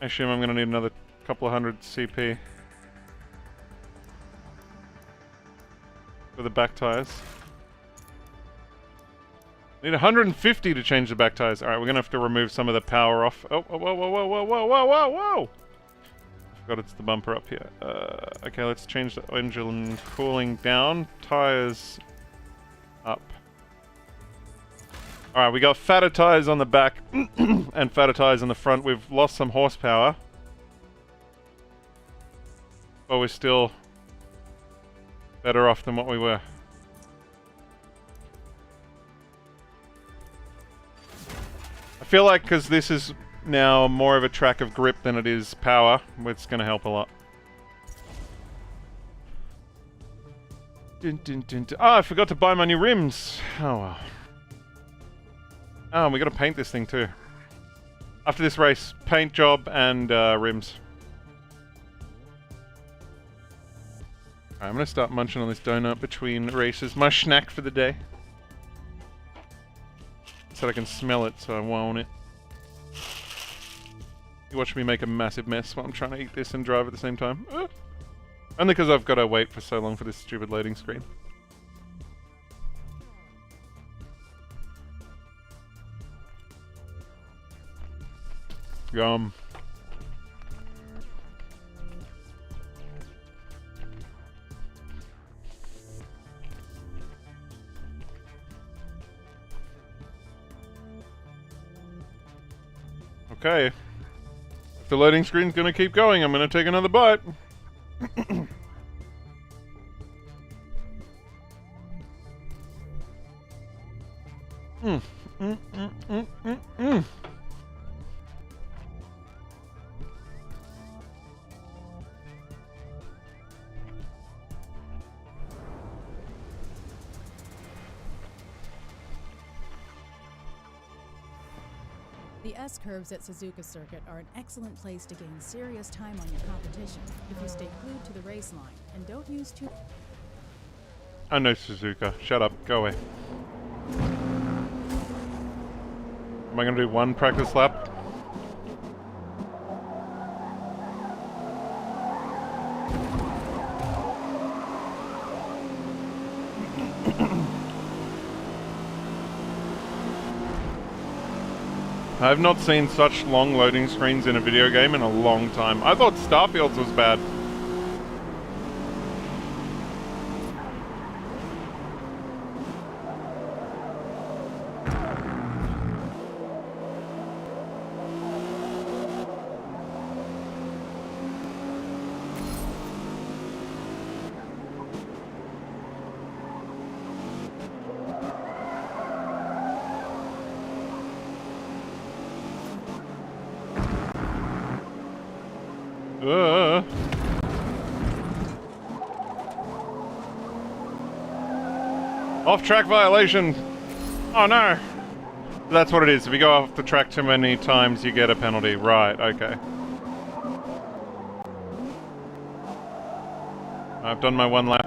I assume I'm going to need another couple of hundred CP for the back tires. Need 150 to change the back tires. Alright, we're going to have to remove some of the power off. Oh, whoa. I forgot it's the bumper up here. Okay, let's change the engine cooling down. Tires up. Alright, we got fatter tires on the back and fatter tires on the front. We've lost some horsepower. But we're still better off than what we were. I feel like because this is now more of a track of grip than it is power, it's going to help a lot. Ah, I forgot to buy my new rims. Oh well. Oh, we gotta paint this thing too. After this race, paint job and rims. Alright, I'm gonna start munching on this donut between races. My snack for the day. So I can smell it, so I won't it. You watch me make a massive mess while I'm trying to eat this and drive at the same time. Only because I've got to wait for so long for this stupid loading screen. Yum. Okay. If the loading screen's gonna keep going, I'm gonna take another bite. The S-curves at Suzuka Circuit are an excellent place to gain serious time on your competition if you stay glued to the race line and don't use too... I know Suzuka. Shut up. Go away. Am I gonna do one practice lap? I've not seen such long loading screens in a video game in a long time. I thought Starfields was bad. Off-track violation. Oh no. That's what it is. If you go off the track too many times, you get a penalty. Right, okay. I've done my 1 lap.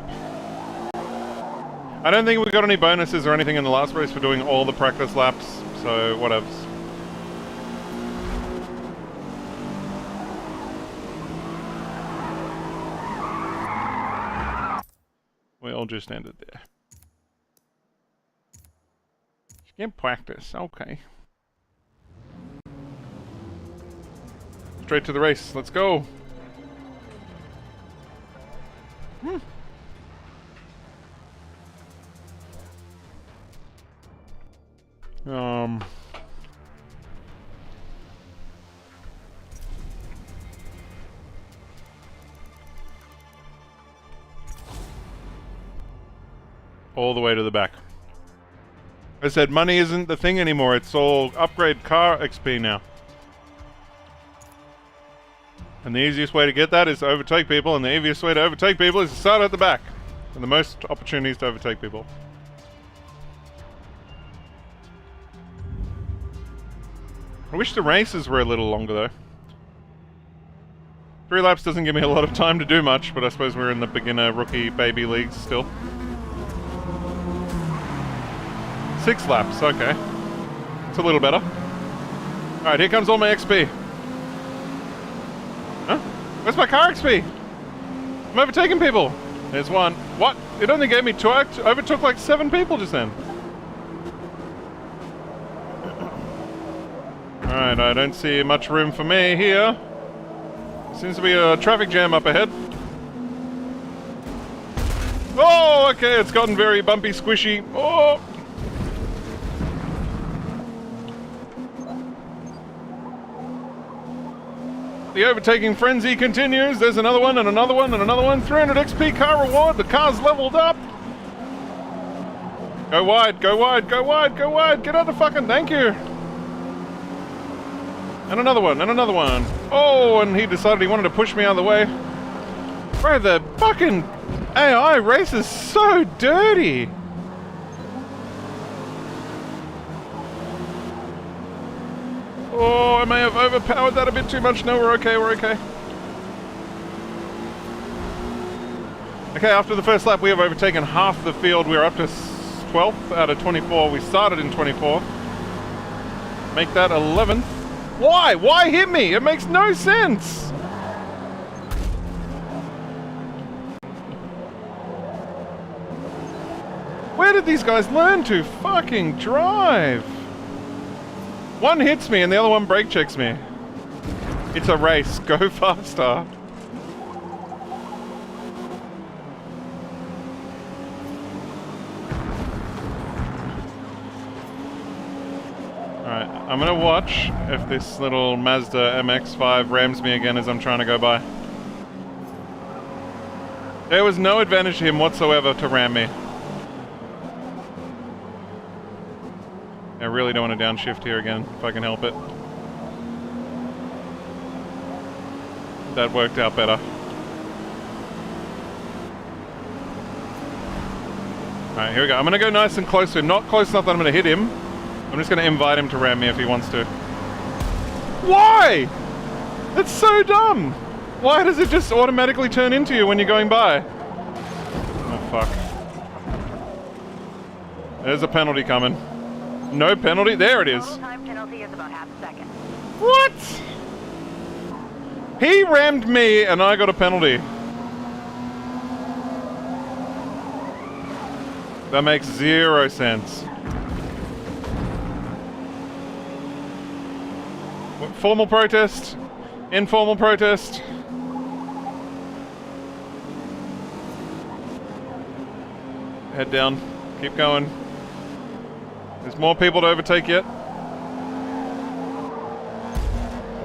I don't think we got any bonuses or anything in the last race for doing all the practice laps, so whatevs. We all just ended there. Get practice, okay. Straight to the race, let's go. All the way to the back. I said money isn't the thing anymore, it's all upgrade car XP now. And the easiest way to get that is to overtake people, and the easiest way to overtake people is to start at the back. And the most opportunities to overtake people. I wish the races were a little longer though. 3 laps doesn't give me a lot of time to do much, but I suppose we're in the beginner, rookie, baby leagues still. 6 laps, okay. It's a little better. Alright, here comes all my XP. Huh? Where's my car XP? I'm overtaking people. There's one. What? It only gave me 2. I overtook like 7 people just then. Alright, I don't see much room for me here. Seems to be a traffic jam up ahead. Oh, okay, it's gotten very bumpy, squishy. Oh! The overtaking frenzy continues. There's another one and another one and another one. 300 XP car reward. The car's leveled up. Go wide, go wide, go wide, go wide. Get out of fucking... Thank you. And another one, and another one. Oh, and he decided he wanted to push me out of the way. Bro, the fucking AI race is so dirty. Oh, I may have overpowered that a bit too much. No, we're okay, we're okay. Okay, after the first lap, we have overtaken half the field. We're up to 12th out of 24. We started in 24th. Make that 11th. Why? Why hit me? It makes no sense. Where did these guys learn to fucking drive? One hits me and the other one brake checks me. It's a race. Go faster. Alright, I'm gonna watch if this little Mazda MX-5 rams me again as I'm trying to go by. There was no advantage to him whatsoever to ram me. I really don't want to downshift here again, if I can help it. That worked out better. Alright, here we go. I'm gonna go nice and close to him. Not close enough that I'm gonna hit him. I'm just gonna invite him to ram me if he wants to. Why? That's so dumb! Why does it just automatically turn into you when you're going by? Oh, fuck. There's a penalty coming. No penalty? There it is. Total time penalty is about half a second. What? He rammed me and I got a penalty. That makes 0 sense. Formal protest. Informal protest. Head down. Keep going. There's more people to overtake yet.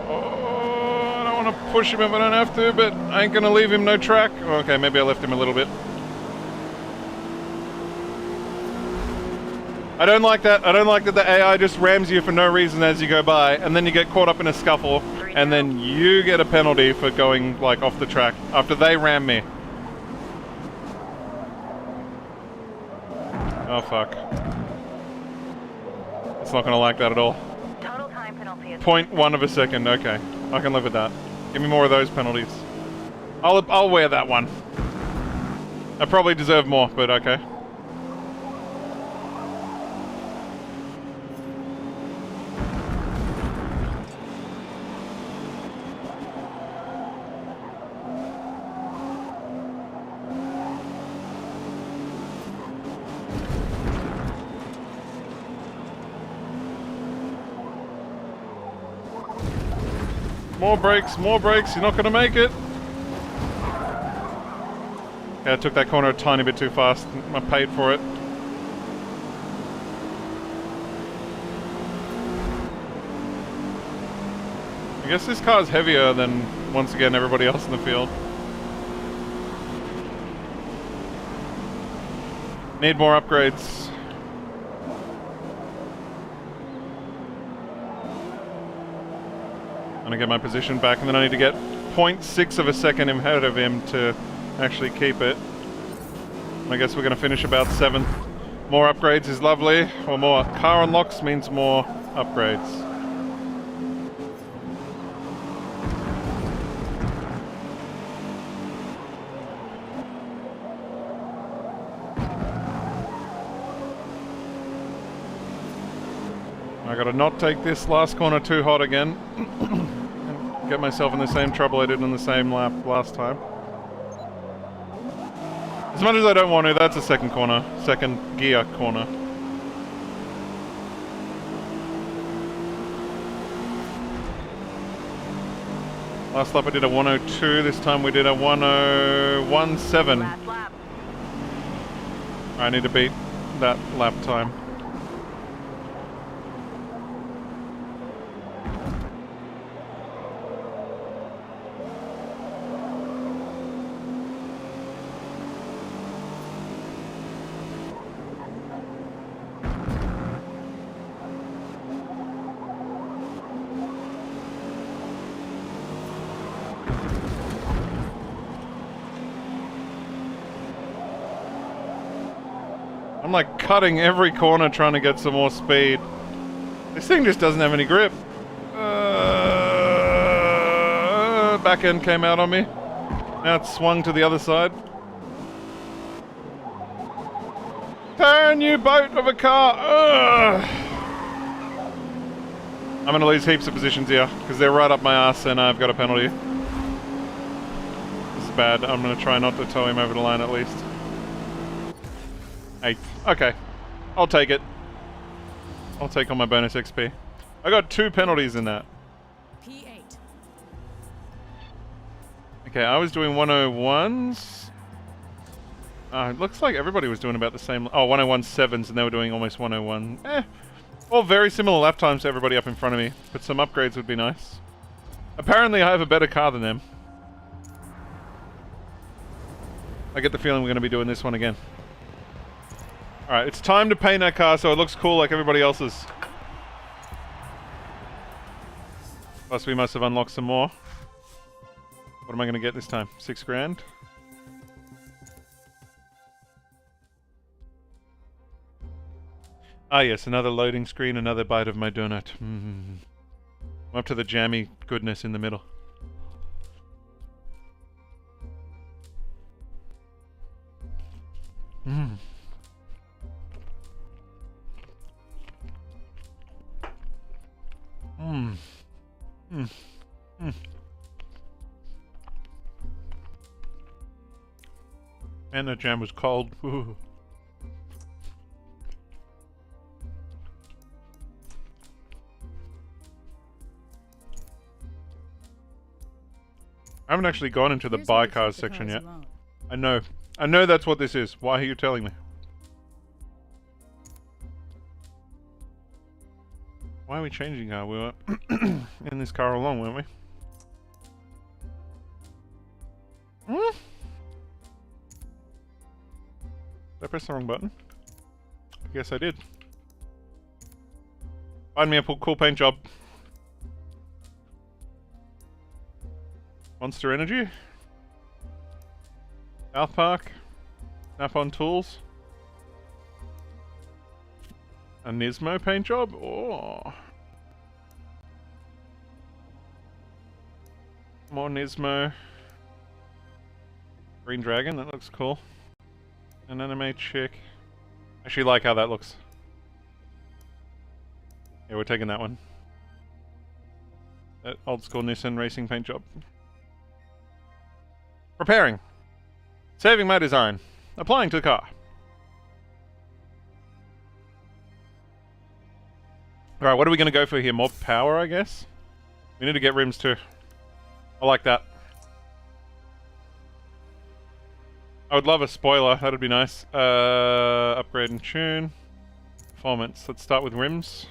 Oh, I don't want to push him if I don't have to, but I ain't gonna leave him no track. Okay, maybe I left him a little bit. I don't like that. I don't like that the AI just rams you for no reason as you go by, and then you get caught up in a scuffle. 3 and then you get a penalty for going like off the track after they ram me. Oh fuck. It's not gonna like that at all. Total time penalty is 0.1 of a second, okay. I can live with that. Give me more of those penalties. I'll wear that one. I probably deserve more, but okay. More brakes, you're not gonna make it. Yeah, I took that corner a tiny bit too fast. I paid for it. I guess this car's heavier than, once again, everybody else in the field. Need more upgrades. I'm gonna get my position back, and then I need to get 0.6 of a second ahead of him to actually keep it. I guess we're gonna finish about 7th. More upgrades is lovely, or more car unlocks means more upgrades. I gotta not take this last corner too hot again. Get myself in the same trouble I did in the same lap last time. As much as I don't want to, that's a second corner. Second gear corner. Last lap I did a 102, this time we did a 1017. last lap. I need to beat that lap time. I'm like cutting every corner trying to get some more speed. This thing just doesn't have any grip. Back end came out on me. Now it's swung to the other side. Brand new boat of a car. I'm gonna lose heaps of positions here because they're right up my ass and I've got a penalty. This is bad. I'm gonna try not to tow him over the line at least. 8th. Okay. I'll take it. I'll take on my bonus XP. I got 2 penalties in that. P8. Okay, I was doing 101s. It looks like everybody was doing about the same. Oh, 101.7s and they were doing almost 101. All very similar lap times to everybody up in front of me. But some upgrades would be nice. Apparently I have a better car than them. I get the feeling we're going to be doing this one again. Alright, it's time to paint our car so it looks cool like everybody else's. Plus we must have unlocked some more. What am I going to get this time? 6 grand? Ah yes, another loading screen, another bite of my donut. I'm up to the jammy goodness in the middle. And the jam was cold. Ooh. I haven't actually gone into the Here's where buy you cars keep the section cars yet. you own. I know that's what this is. Why are you telling me? Why are we changing car? We were in this car all along, weren't we? Did I press the wrong button? I guess I did. Find me a cool paint job. Monster Energy. South Park. Snap-on Tools. A Nismo paint job. Oh. More Nismo. Green Dragon, that looks cool. An anime chick. Actually like how that looks. Yeah, we're taking that one. That old school Nissan racing paint job. Repairing. Saving my design. Applying to the car. Alright, what are we going to go for here? More power, I guess? We need to get rims too. I like that. I would love a spoiler. That'd be nice. Upgrade and tune. Performance. Let's start with rims.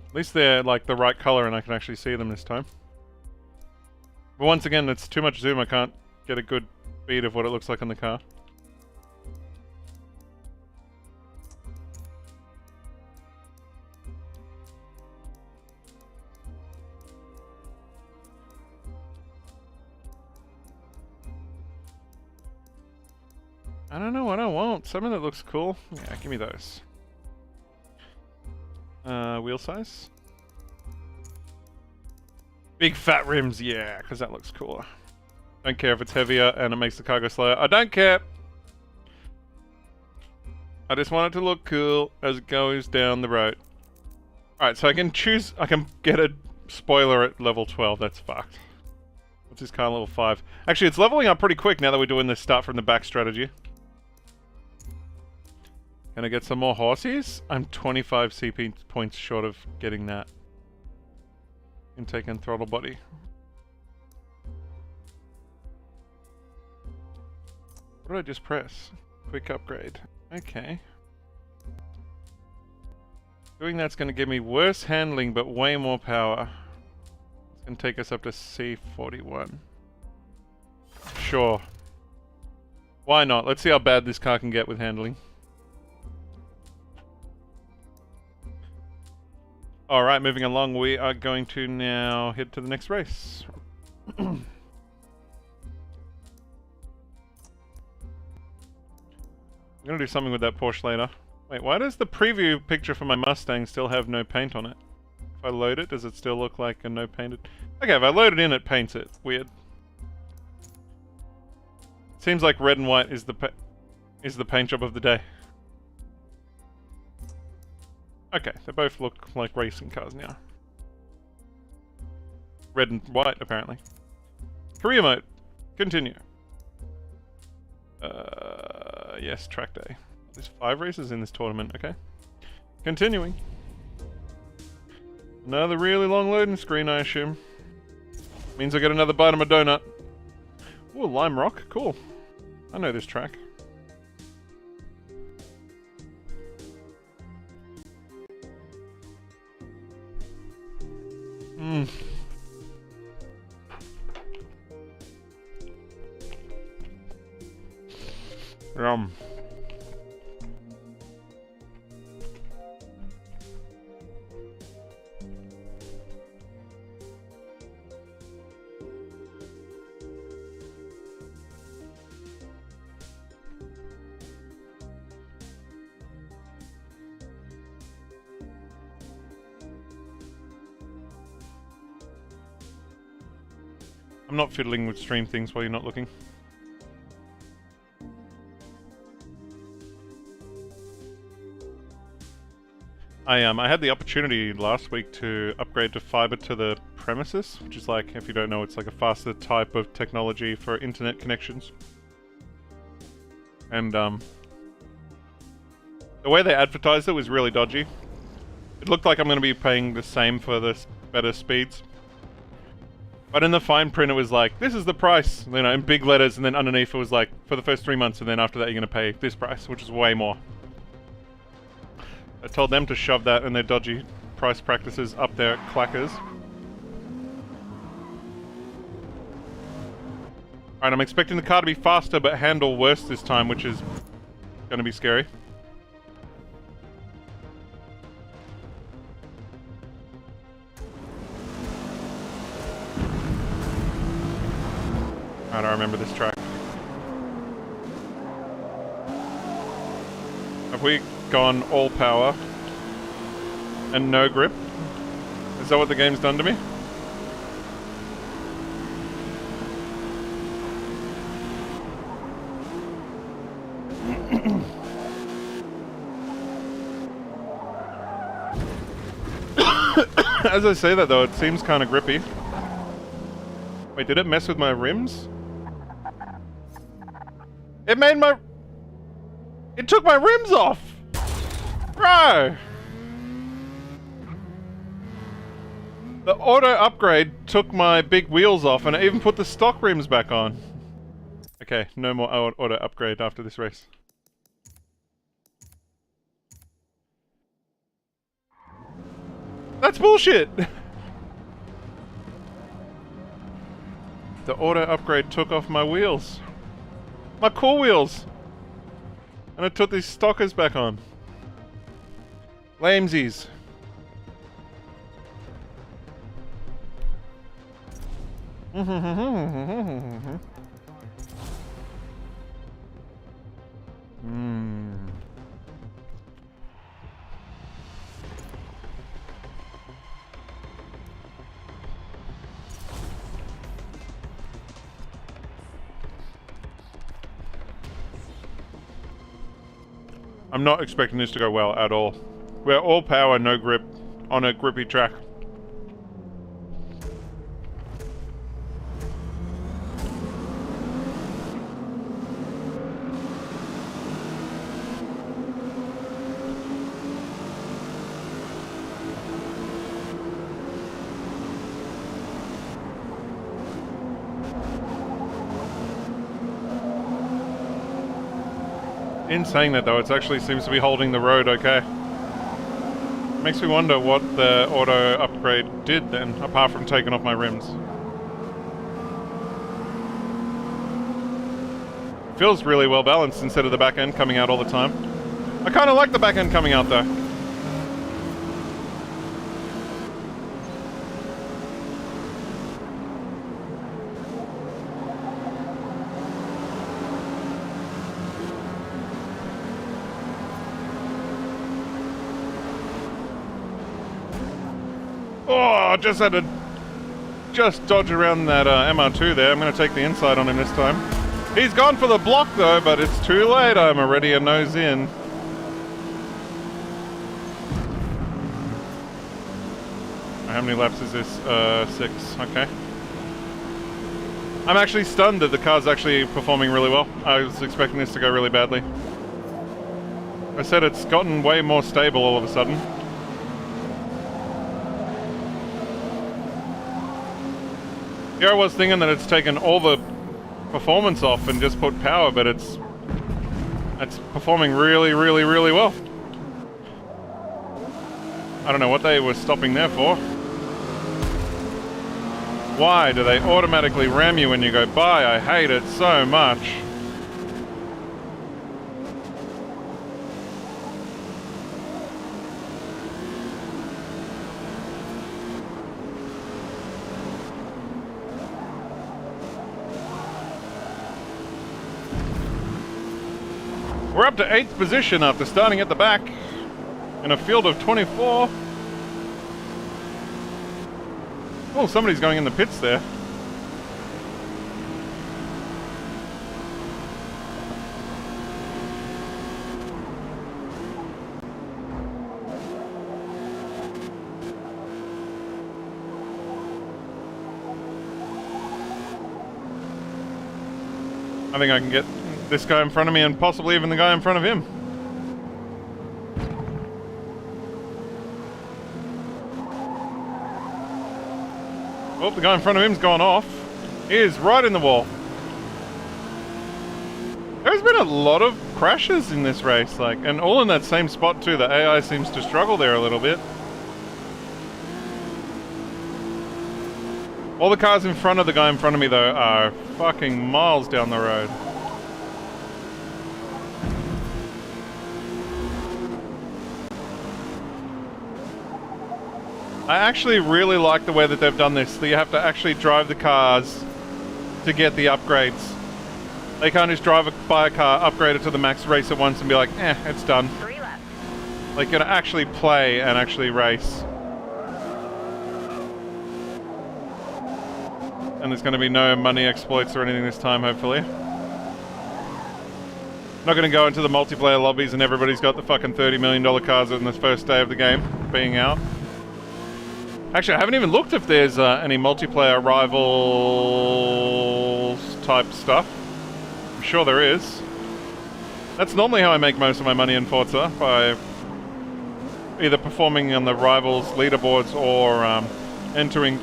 At least they're like the right color and I can actually see them this time. But once again, it's too much zoom. I can't get a good bead of what it looks like on the car. I don't know what I want. Something that looks cool. Yeah, give me those. Wheel size. Big fat rims, yeah, because that looks cooler. Don't care if it's heavier and it makes the car go slower. I don't care. I just want it to look cool as it goes down the road. Alright, so I can choose, I can get a spoiler at level 12. That's fucked. What's this car, level 5? Actually, it's leveling up pretty quick now that we're doing this start from the back strategy. Can I get some more horses? I'm 25 CP points short of getting that. Intake and throttle body. What did I just press? Quick upgrade. Okay. Doing that's going to give me worse handling but way more power. It's going to take us up to C41. Sure. Why not? Let's see how bad this car can get with handling. Alright, moving along, we are going to now head to the next race. I'm going to do something with that Porsche later. Wait, why does the preview picture for my Mustang still have no paint on it? If I load it, does it still look like a no painted? Okay, if I load it in, it paints it. Weird. Seems like red and white is the paint job of the day. Okay, they both look like racing cars now. Red and white, apparently. Career mode. Continue. Yes, track day. There's 5 races in this tournament, okay. Continuing. Another really long loading screen, I assume. Means I get another bite of my donut. Ooh, Lime Rock, cool. I know this track. Mmm. Yum. I'm not fiddling with stream things while you're not looking. I had the opportunity last week to upgrade to fiber to the premises, which is like, if you don't know, it's like a faster type of technology for internet connections. And the way they advertised it was really dodgy. It looked like I'm going to be paying the same for the better speeds. But in the fine print it was like, this is the price, you know, in big letters, and then underneath it was like, for the first 3 months, and then after that you're going to pay this price, which is way more. I told them to shove that and their dodgy price practices up their clackers. Alright, I'm expecting the car to be faster but handle worse this time, which is going to be scary. I don't remember this track. Have we gone all power and no grip? Is that what the game's done to me? As I say that though, it seems kind of grippy. Wait, did it mess with my rims? It made my... It took my rims off! Bro! The auto upgrade took my big wheels off and it even put the stock rims back on. Okay, no more auto upgrade after this race. That's bullshit! The auto upgrade took off my wheels. My core wheels! And it took these stockers back on. Lamesies. I'm not expecting this to go well at all. We're all power, no grip, on a grippy track. In saying that though, it actually seems to be holding the road okay. Makes me wonder what the auto upgrade did then, apart from taking off my rims. Feels really well balanced instead of the back end coming out all the time. I kind of like the back end coming out though. Oh, just had to dodge around that MR2 there. I'm going to take the inside on him this time. He's gone for the block though, but it's too late. I'm already a nose in. How many laps is this? 6. Okay. I'm actually stunned that the car's actually performing really well. I was expecting this to go really badly. I said it's gotten way more stable all of a sudden. Here I was thinking that it's taken all the performance off and just put power, but it's performing really, really, really well. I don't know what they were stopping there for. Why do they automatically ram you when you go by? I hate it so much. We're up to 8th position after starting at the back in a field of 24. Oh, somebody's going in the pits there. I think I can get this guy in front of me and possibly even the guy in front of him. Oh, the guy in front of him's gone off. He is right in the wall. There's been a lot of crashes in this race, and all in that same spot too. The AI seems to struggle there a little bit. All the cars in front of the guy in front of me though are fucking miles down the road. I actually really like the way that they've done this. That you have to actually drive the cars to get the upgrades. They can't just buy a car, upgrade it to the max, race it once and be like, it's done. 3 laps. Like, you're gonna actually play and actually race. And there's gonna be no money exploits or anything this time, hopefully. Not gonna go into the multiplayer lobbies and everybody's got the fucking $30 million cars on the first day of the game being out. Actually, I haven't even looked if there's any multiplayer rivals type stuff. I'm sure there is. That's normally how I make most of my money in Forza, by either performing on the rivals leaderboards or entering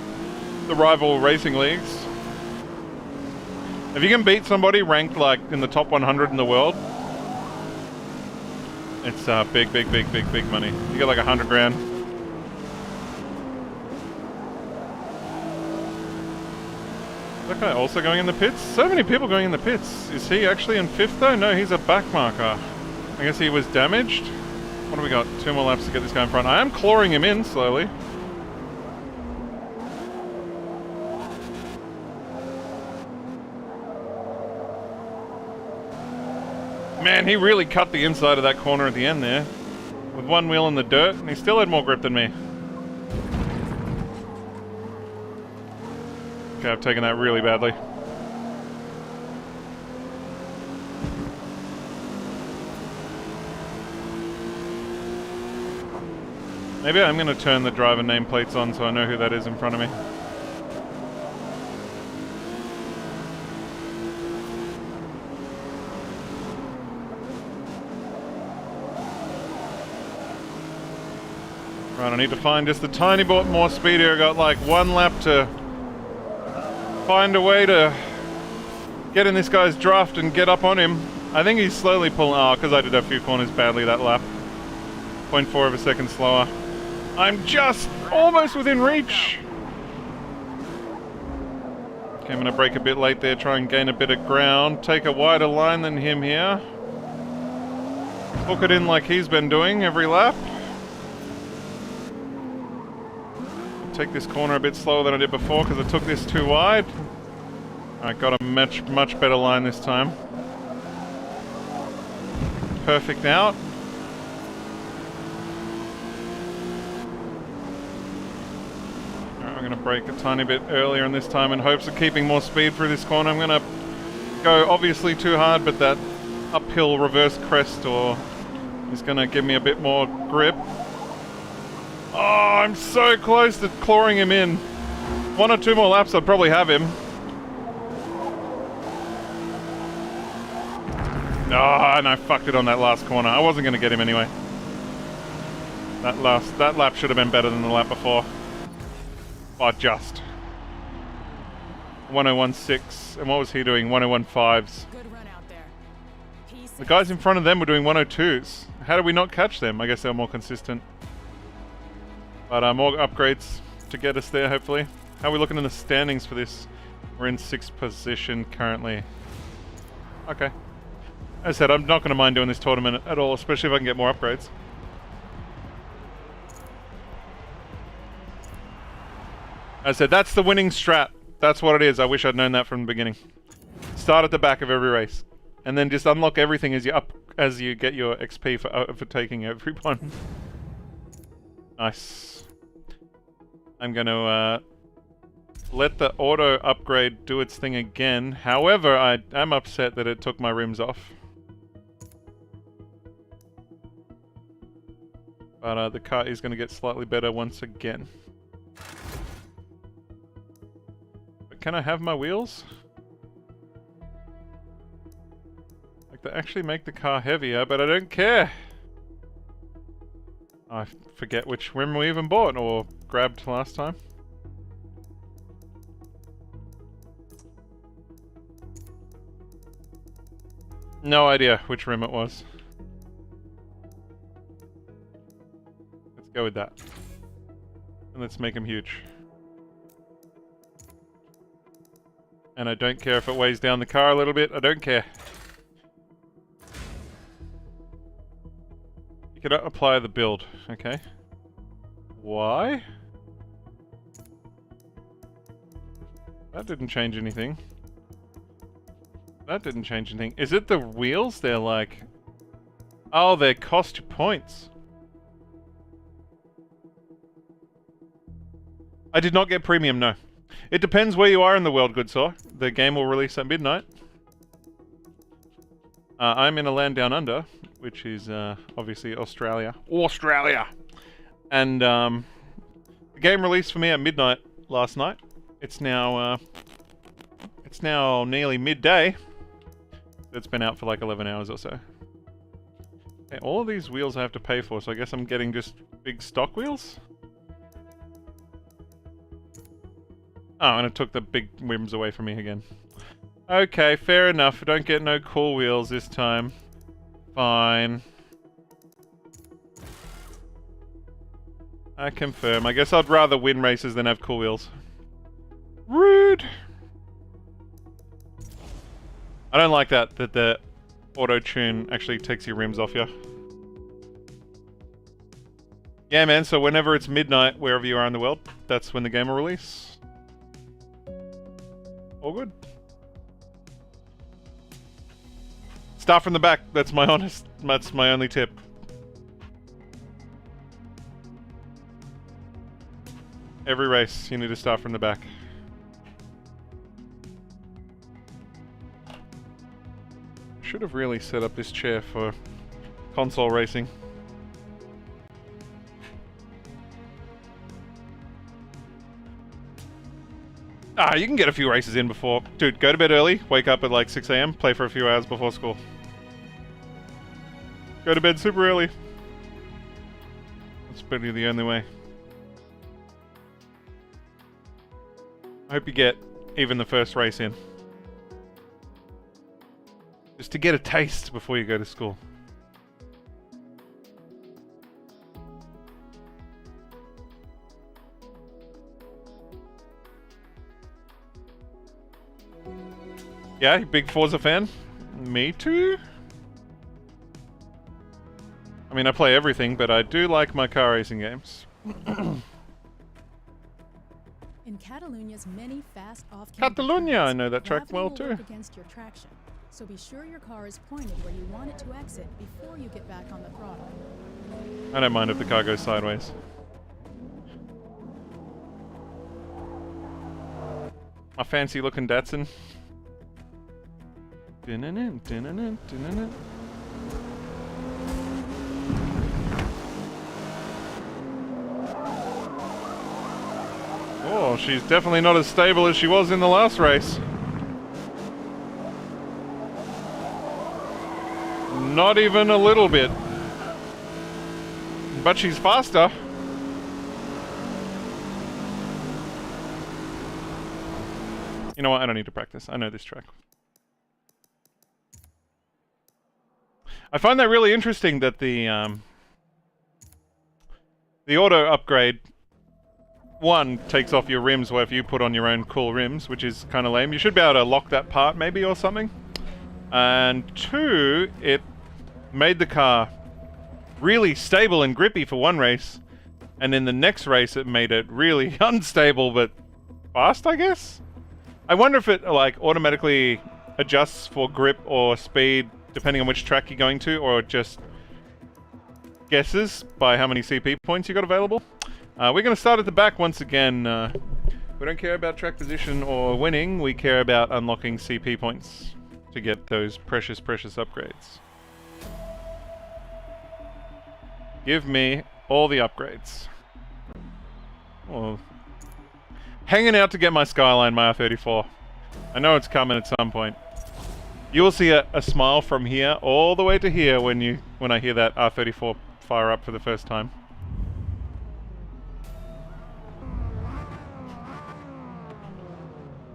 the rival racing leagues. If you can beat somebody ranked like in the top 100 in the world, it's big money. You get like 100 grand. That guy also going in the pits? So many people going in the pits. Is he actually in 5th though? No, he's a backmarker. I guess he was damaged. What do we got? 2 more laps to get this guy in front. I am clawing him in slowly. Man, he really cut the inside of that corner at the end there. With one wheel in the dirt, and he still had more grip than me. Okay, I've taken that really badly. Maybe I'm going to turn the driver nameplates on so I know who that is in front of me. Right, I need to find just a tiny bit more speed here. I got like 1 lap to find a way to get in this guy's draft and get up on him. I think he's slowly pulling... because I did a few corners badly that lap. 0.4 of a second slower. I'm just almost within reach. Okay, I'm going to brake a bit late there, try and gain a bit of ground. Take a wider line than him here. Hook it in like he's been doing every lap. Take this corner a bit slower than I did before because I took this too wide. I got a much better line this time. Perfect out. Alright, I'm going to brake a tiny bit earlier in this time in hopes of keeping more speed through this corner. I'm going to go obviously too hard, but that uphill reverse crest is going to give me a bit more grip. Oh, I'm so close to clawing him in. 1 or 2 more laps, I'd probably have him. Oh, and I fucked it on that last corner. I wasn't going to get him anyway. That lap should have been better than the lap before. But just. 1016. And what was he doing? 1015s. Good run out there. The guys in front of them were doing 102s. How did we not catch them? I guess they were more consistent. But more upgrades to get us there, hopefully. How are we looking in the standings for this? We're in 6th position currently. Okay. As I said, I'm not going to mind doing this tournament at all, especially if I can get more upgrades. As I said, that's the winning strat. That's what it is. I wish I'd known that from the beginning. Start at the back of every race. And then just unlock everything as you get your XP for taking everyone. Nice. I'm going to let the auto upgrade do its thing again. However, I am upset that it took my rims off. But the car is going to get slightly better once again. But can I have my wheels? Like, they actually make the car heavier, but I don't care. I forget which rim we even bought or grabbed last time. No idea which rim it was. Let's go with that. And let's make them huge. And I don't care if it weighs down the car a little bit. I don't care. You cannot apply the build. Okay. Why? That didn't change anything. That didn't change anything. Is it the wheels? They're like... Oh, they cost you points. I did not get premium, no. It depends where you are in the world, good sir. The game will release at midnight. I'm in a land down under, which is obviously Australia. Australia! And the game released for me at midnight last night. It's now nearly midday. It's been out for like 11 hours or so. Okay, all of these wheels I have to pay for, so I guess I'm getting just big stock wheels? Oh, and it took the big rims away from me again. Okay, fair enough. I don't get no cool wheels this time. Fine. I confirm. I guess I'd rather win races than have cool wheels. Rude! I don't like that the auto-tune actually takes your rims off you. Yeah, man, so whenever it's midnight, wherever you are in the world, that's when the game will release. All good. Start from the back. That's my only tip. Every race, you need to start from the back. Should have really set up this chair for console racing. Ah, you can get a few races in before. Dude, go to bed early, wake up at like 6 AM, play for a few hours before school. Go to bed super early. That's probably the only way. I hope you get even the first race in. Just to get a taste before you go to school. Yeah, big Forza fan? Me too? I mean, I play everything, but I do like my car racing games. In Catalonia's many fast off-camber Catalunya, I turns, know that track gravity well will too. work against your traction, so be sure your car is pointed where you want it to exit before you get back on the throttle. I don't mind if the car goes sideways. My fancy looking Datsun. Oh, she's definitely not as stable as she was in the last race. Not even a little bit. But she's faster. You know what? I don't need to practice. I know this track. I find that really interesting that the auto upgrade, one, takes off your rims where if you put on your own cool rims, which is kind of lame. You should be able to lock that part maybe or something. And two, it made the car really stable and grippy for one race. And in the next race it made it really unstable but fast, I guess? I wonder if it like automatically adjusts for grip or speed depending on which track you're going to, or just guesses by how many CP points you got available. We're going to start at the back once again. We don't care about track position or winning, we care about unlocking CP points to get those precious, precious upgrades. Give me all the upgrades. Oh. Hanging out to get my Skyline, my R34. I know it's coming at some point. You will see a smile from here all the way to here when I hear that R34 fire up for the first time.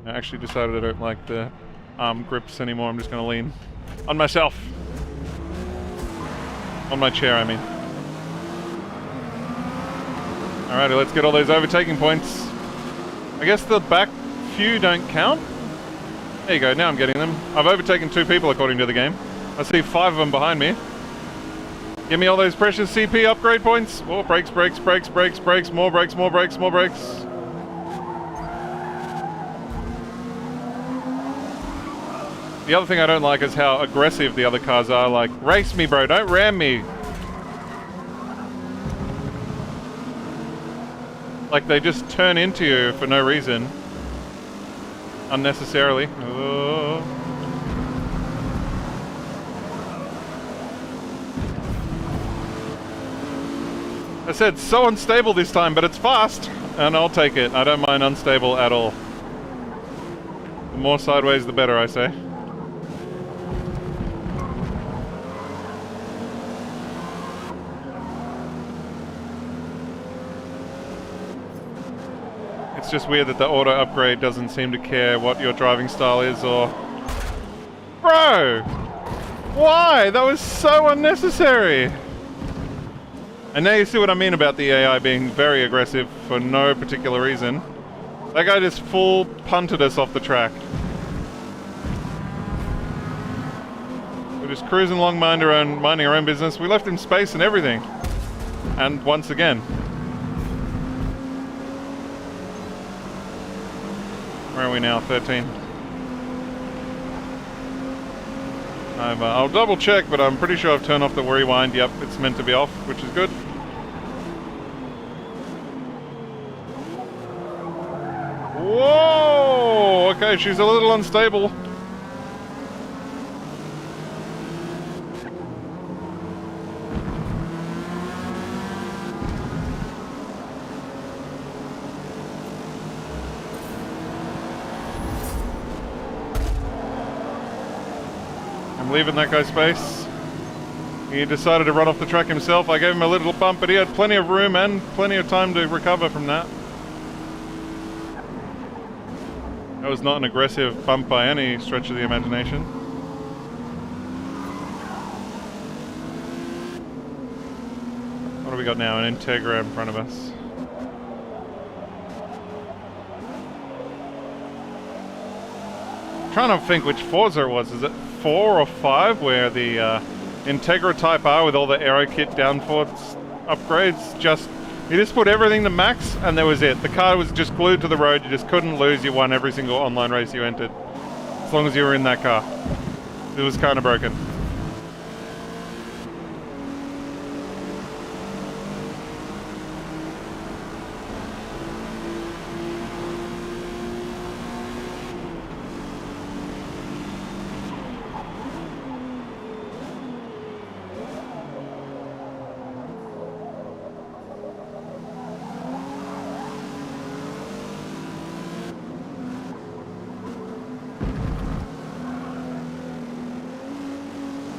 I actually decided I don't like the arm grips anymore. I'm just going to lean on myself. On my chair, I mean. Alrighty, let's get all those overtaking points. I guess the back few don't count. There you go, now I'm getting them. I've overtaken 2 people according to the game. I see 5 of them behind me. Give me all those precious CP upgrade points. Oh, brakes, brakes, brakes, brakes, brakes, more brakes, more brakes, more brakes. The other thing I don't like is how aggressive the other cars are. Like, race me, bro, don't ram me. Like, they just turn into you for no reason. Unnecessarily. Oh. I said, so unstable this time, but it's fast. And I'll take it. I don't mind unstable at all. The more sideways, the better, I say. It's just weird that the auto upgrade doesn't seem to care what your driving style is or... Bro! Why? That was so unnecessary! And now you see what I mean about the AI being very aggressive for no particular reason. That guy just full punted us off the track. We're just cruising along, minding our own business. We left him space and everything. And once again. Where are we now? 13. I'll double check, but I'm pretty sure I've turned off the rewind. Yep, it's meant to be off, which is good. Whoa! Okay, she's a little unstable. I'm leaving that guy space. He decided to run off the track himself. I gave him a little bump, but he had plenty of room and plenty of time to recover from that. That was not an aggressive bump by any stretch of the imagination. What do we got now? An Integra in front of us. Trying to think which Forza it was. Is it 4 or 5 where the Integra Type R with all the aero kit downforce upgrades you just put everything to max and that was it. The car was just glued to the road, you just couldn't lose, you won every single online race you entered. As long as you were in that car. It was kind of broken.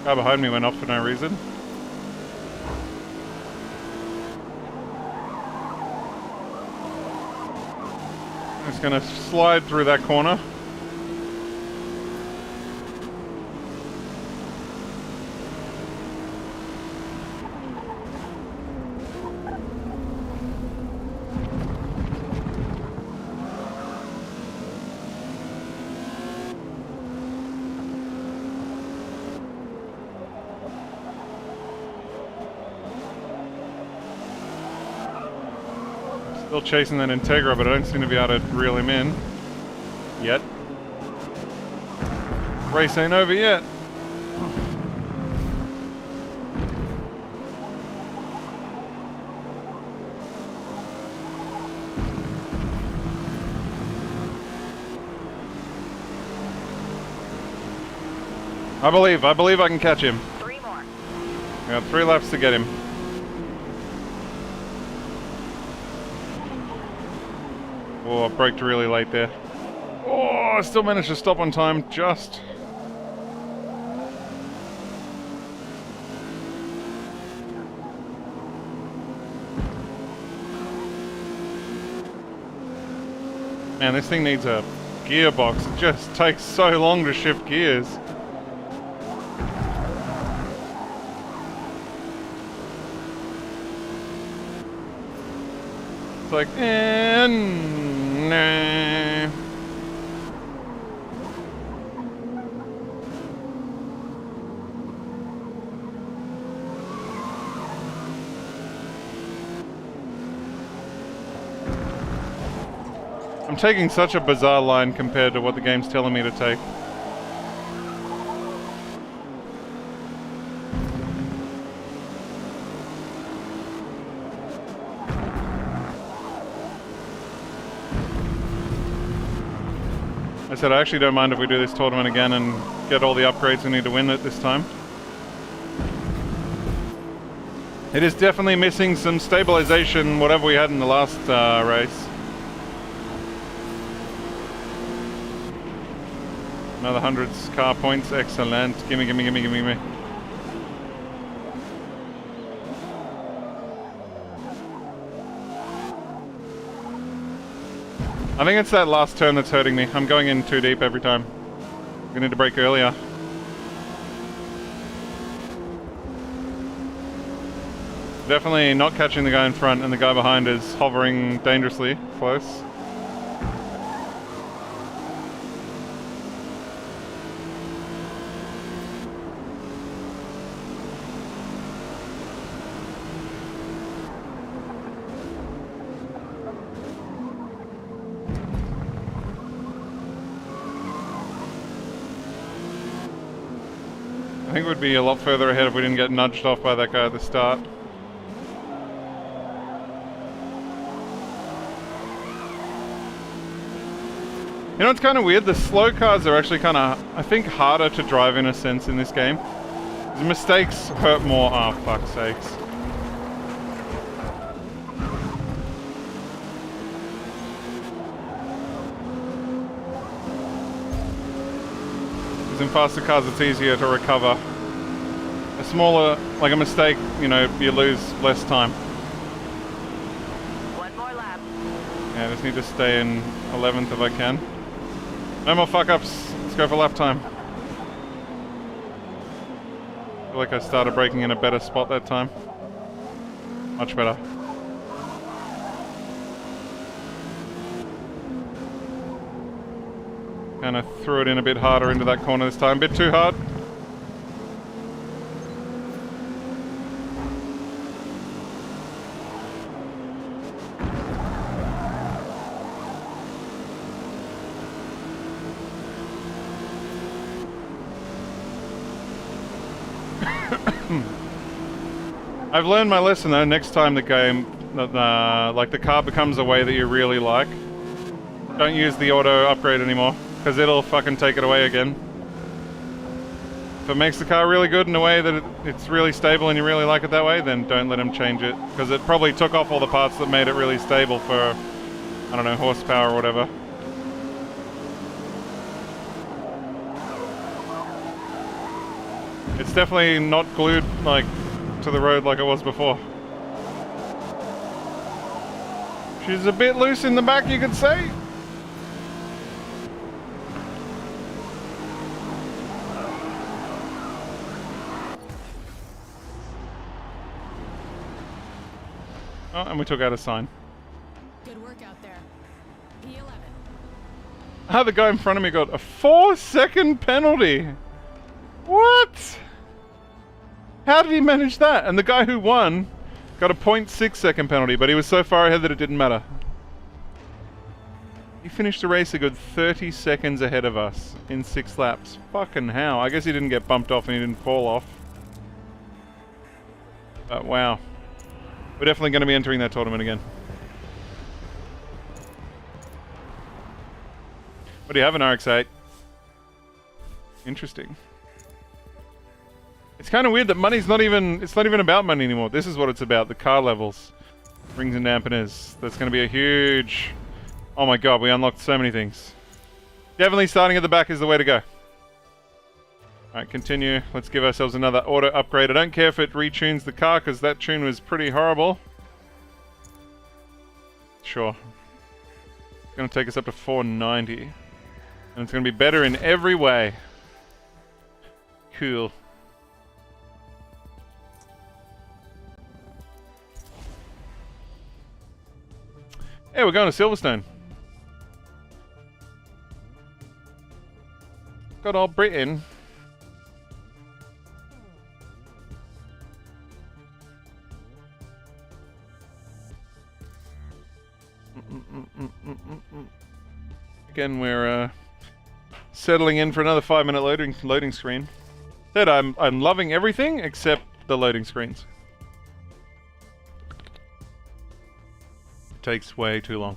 Guy behind me went off for no reason. I'm just gonna slide through that corner. Still chasing that Integra, but I don't seem to be able to reel him in. Yet. Race ain't over yet. I believe I can catch him. 3 more. We got 3 laps to get him. Oh, I braked really late there. Oh, I still managed to stop on time, just. Man, this thing needs a gearbox. It just takes so long to shift gears. It's like, nah. I'm taking such a bizarre line compared to what the game's telling me to take. I said I actually don't mind if we do this tournament again and get all the upgrades we need to win it this time. It is definitely missing some stabilization, whatever we had in the last race. Another 100 car points, excellent. Gimme, gimme, gimme, gimme, gimme. I think it's that last turn that's hurting me. I'm going in too deep every time. We need to brake earlier. Definitely not catching the guy in front, and the guy behind is hovering dangerously close. I think we'd be a lot further ahead if we didn't get nudged off by that guy at the start. You know, it's kind of weird. The slow cars are actually kind of, I think, harder to drive in a sense in this game. The mistakes hurt more. Oh, fuck's sakes. Because in faster cars it's easier to recover. A smaller, like a mistake, you know, you lose less time. One more lap. Yeah, I just need to stay in 11th if I can. No more fuck-ups. Let's go for lap time. I feel like I started braking in a better spot that time. Much better. Kind of threw it in a bit harder into that corner this time. A bit too hard. I've learned my lesson though. Next time the game, like the car becomes a way that you really like, don't use the auto upgrade anymore, because it'll fucking take it away again. If it makes the car really good in a way that it's really stable and you really like it that way, then don't let them change it, because it probably took off all the parts that made it really stable for, I don't know, horsepower or whatever. It's definitely not glued like to the road like it was before. She's a bit loose in the back, you could say. Oh, and we took out a sign. Good work out there. P11. Ah, the guy in front of me got a 4-second penalty. What? How did he manage that? And the guy who won got a 0.6-second penalty, but he was so far ahead that it didn't matter. He finished the race a good 30 seconds ahead of us in 6 laps. Fucking hell. I guess he didn't get bumped off and he didn't fall off. But wow. We're definitely going to be entering that tournament again. What do you have, an RX-8? Interesting. It's kind of weird that money's not even, it's not even about money anymore. This is what it's about, the car levels. Rings and dampeners. That's going to be a huge... Oh my god, we unlocked so many things. Definitely starting at the back is the way to go. Alright, continue. Let's give ourselves another auto upgrade. I don't care if it retunes the car, because that tune was pretty horrible. Sure. It's going to take us up to 490. And it's going to be better in every way. Cool. Hey, we're going to Silverstone. Got old Britain. Again, we're settling in for another 5-minute loading screen. Said I'm loving everything except the loading screens. Takes way too long.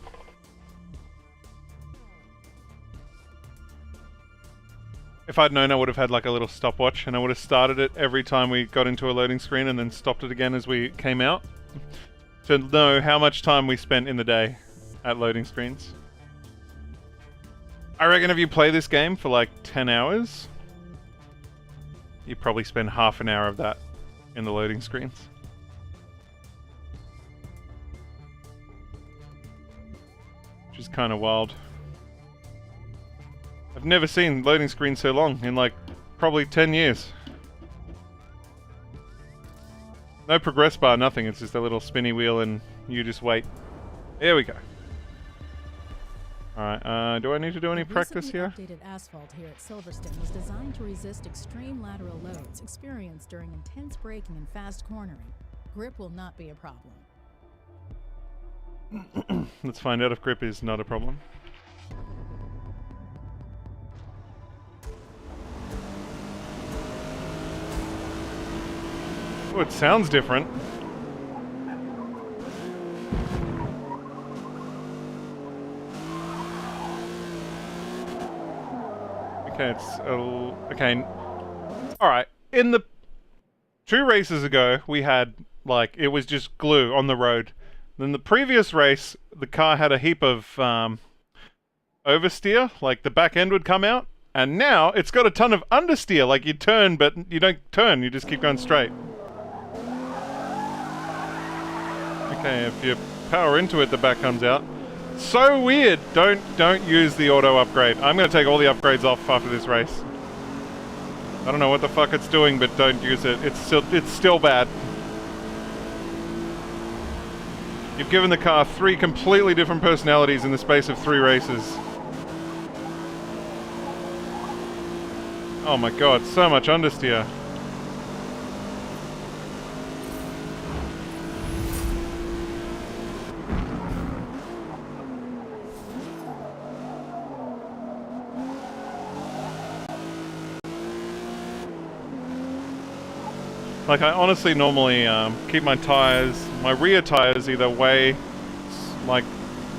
If I'd known, I would have had like a little stopwatch and I would have started it every time we got into a loading screen and then stopped it again as we came out to know how much time we spent in the day at loading screens. I reckon if you play this game for like 10 hours, you probably spend half an hour of that in the loading screens. Which is kind of wild. I've never seen loading screens so long in like probably 10 years. No progress bar, nothing. It's just a little spinny wheel and you just wait. There we go. Alright, do I need to do any practice here? The updated asphalt here at Silverstone was designed to resist extreme lateral loads experienced during intense braking and fast cornering. Grip will not be a problem. Let's find out if grip is not a problem. Oh, it sounds different. Okay, it's okay. All right. In the 2 races ago, we had like it was just glue on the road. Then the previous race, the car had a heap of oversteer, like the back end would come out, and now it's got a ton of understeer. Like you turn, but you don't turn. You just keep going straight. Okay, if you power into it, the back comes out. So weird. Don't use the auto upgrade. I'm gonna take all the upgrades off after this race. I don't know what the fuck it's doing, but don't use it. It's still bad. You've given the car 3 completely different personalities in the space of 3 races. Oh my god, so much understeer. Like, I honestly normally keep my tires, my rear tires, either way, like,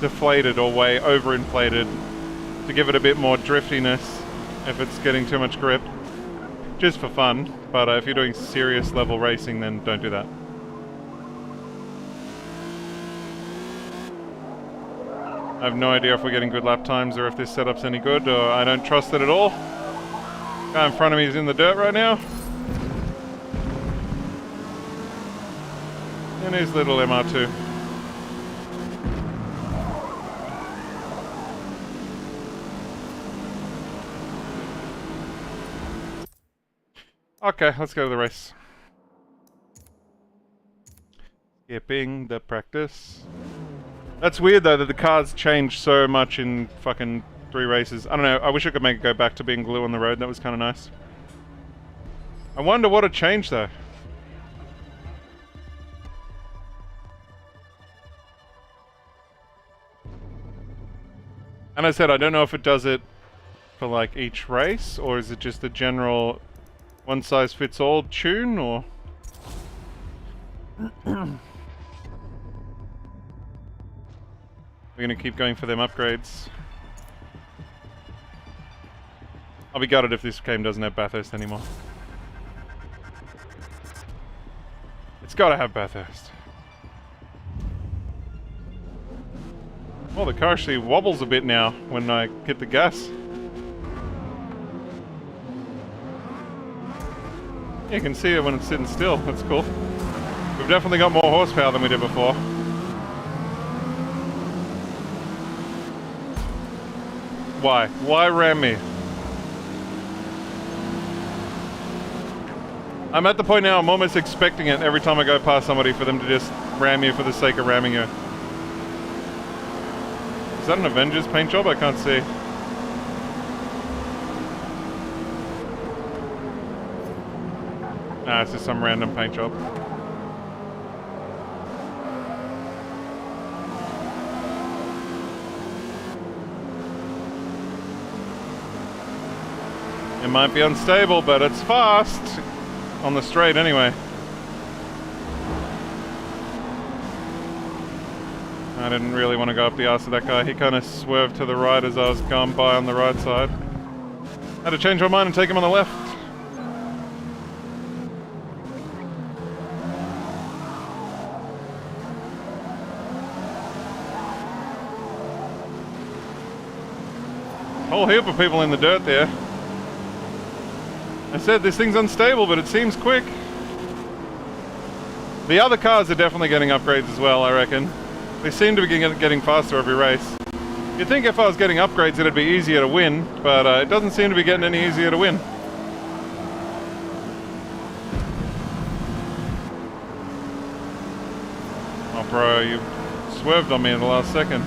deflated or way overinflated to give it a bit more driftiness if it's getting too much grip. Just for fun, but if you're doing serious level racing, then don't do that. I have no idea if we're getting good lap times or if this setup's any good, or I don't trust it at all. Guy in front of me is in the dirt right now. And his little MR2. Okay, let's go to the race. Skipping the practice. That's weird though that the car's changed so much in fucking 3 races. I don't know, I wish I could make it go back to being glue on the road. That was kind of nice. I wonder what had changed though. And I said, I don't know if it does it for like each race, or is it just a general one-size-fits-all tune, or... We're gonna keep going for them upgrades. I'll be gutted if this game doesn't have Bathurst anymore. It's gotta have Bathurst. Well, the car actually wobbles a bit now when I hit the gas. Yeah, you can see it when it's sitting still. That's cool. We've definitely got more horsepower than we did before. Why? Why ram me? I'm at the point now I'm almost expecting it every time I go past somebody for them to just ram you for the sake of ramming you. Is that an Avengers paint job? I can't see. Nah, it's just some random paint job. It might be unstable, but it's fast. On the straight anyway. I didn't really want to go up the arse of that guy. He kind of swerved to the right as I was going by on the right side. Had to change my mind and take him on the left. Whole heap of people in the dirt there. I said this thing's unstable, but it seems quick. The other cars are definitely getting upgrades as well, I reckon. They seem to be getting faster every race. You'd think if I was getting upgrades it'd be easier to win, but it doesn't seem to be getting any easier to win. Oh bro, you swerved on me in the last second.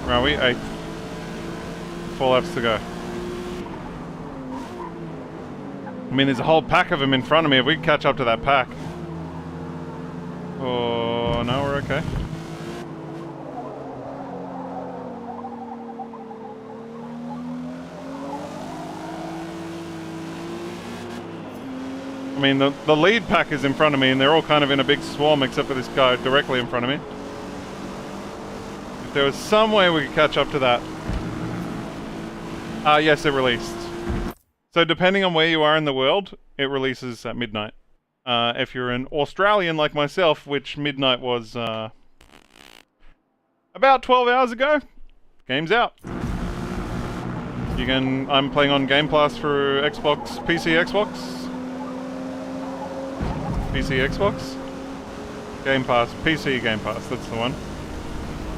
Where are we? 8th. 4 laps to go. I mean, there's a whole pack of them in front of me. If we can catch up to that pack. Oh, no, we're okay. I mean, the lead pack is in front of me and they're all kind of in a big swarm except for this guy directly in front of me. If there was some way we could catch up to that. Yes, it released. So depending on where you are in the world, it releases at midnight. If you're an Australian like myself, which midnight was about 12 hours ago, game's out. I'm playing on Game Pass for Xbox, PC Xbox. PC Xbox? Game Pass, PC Game Pass, that's the one.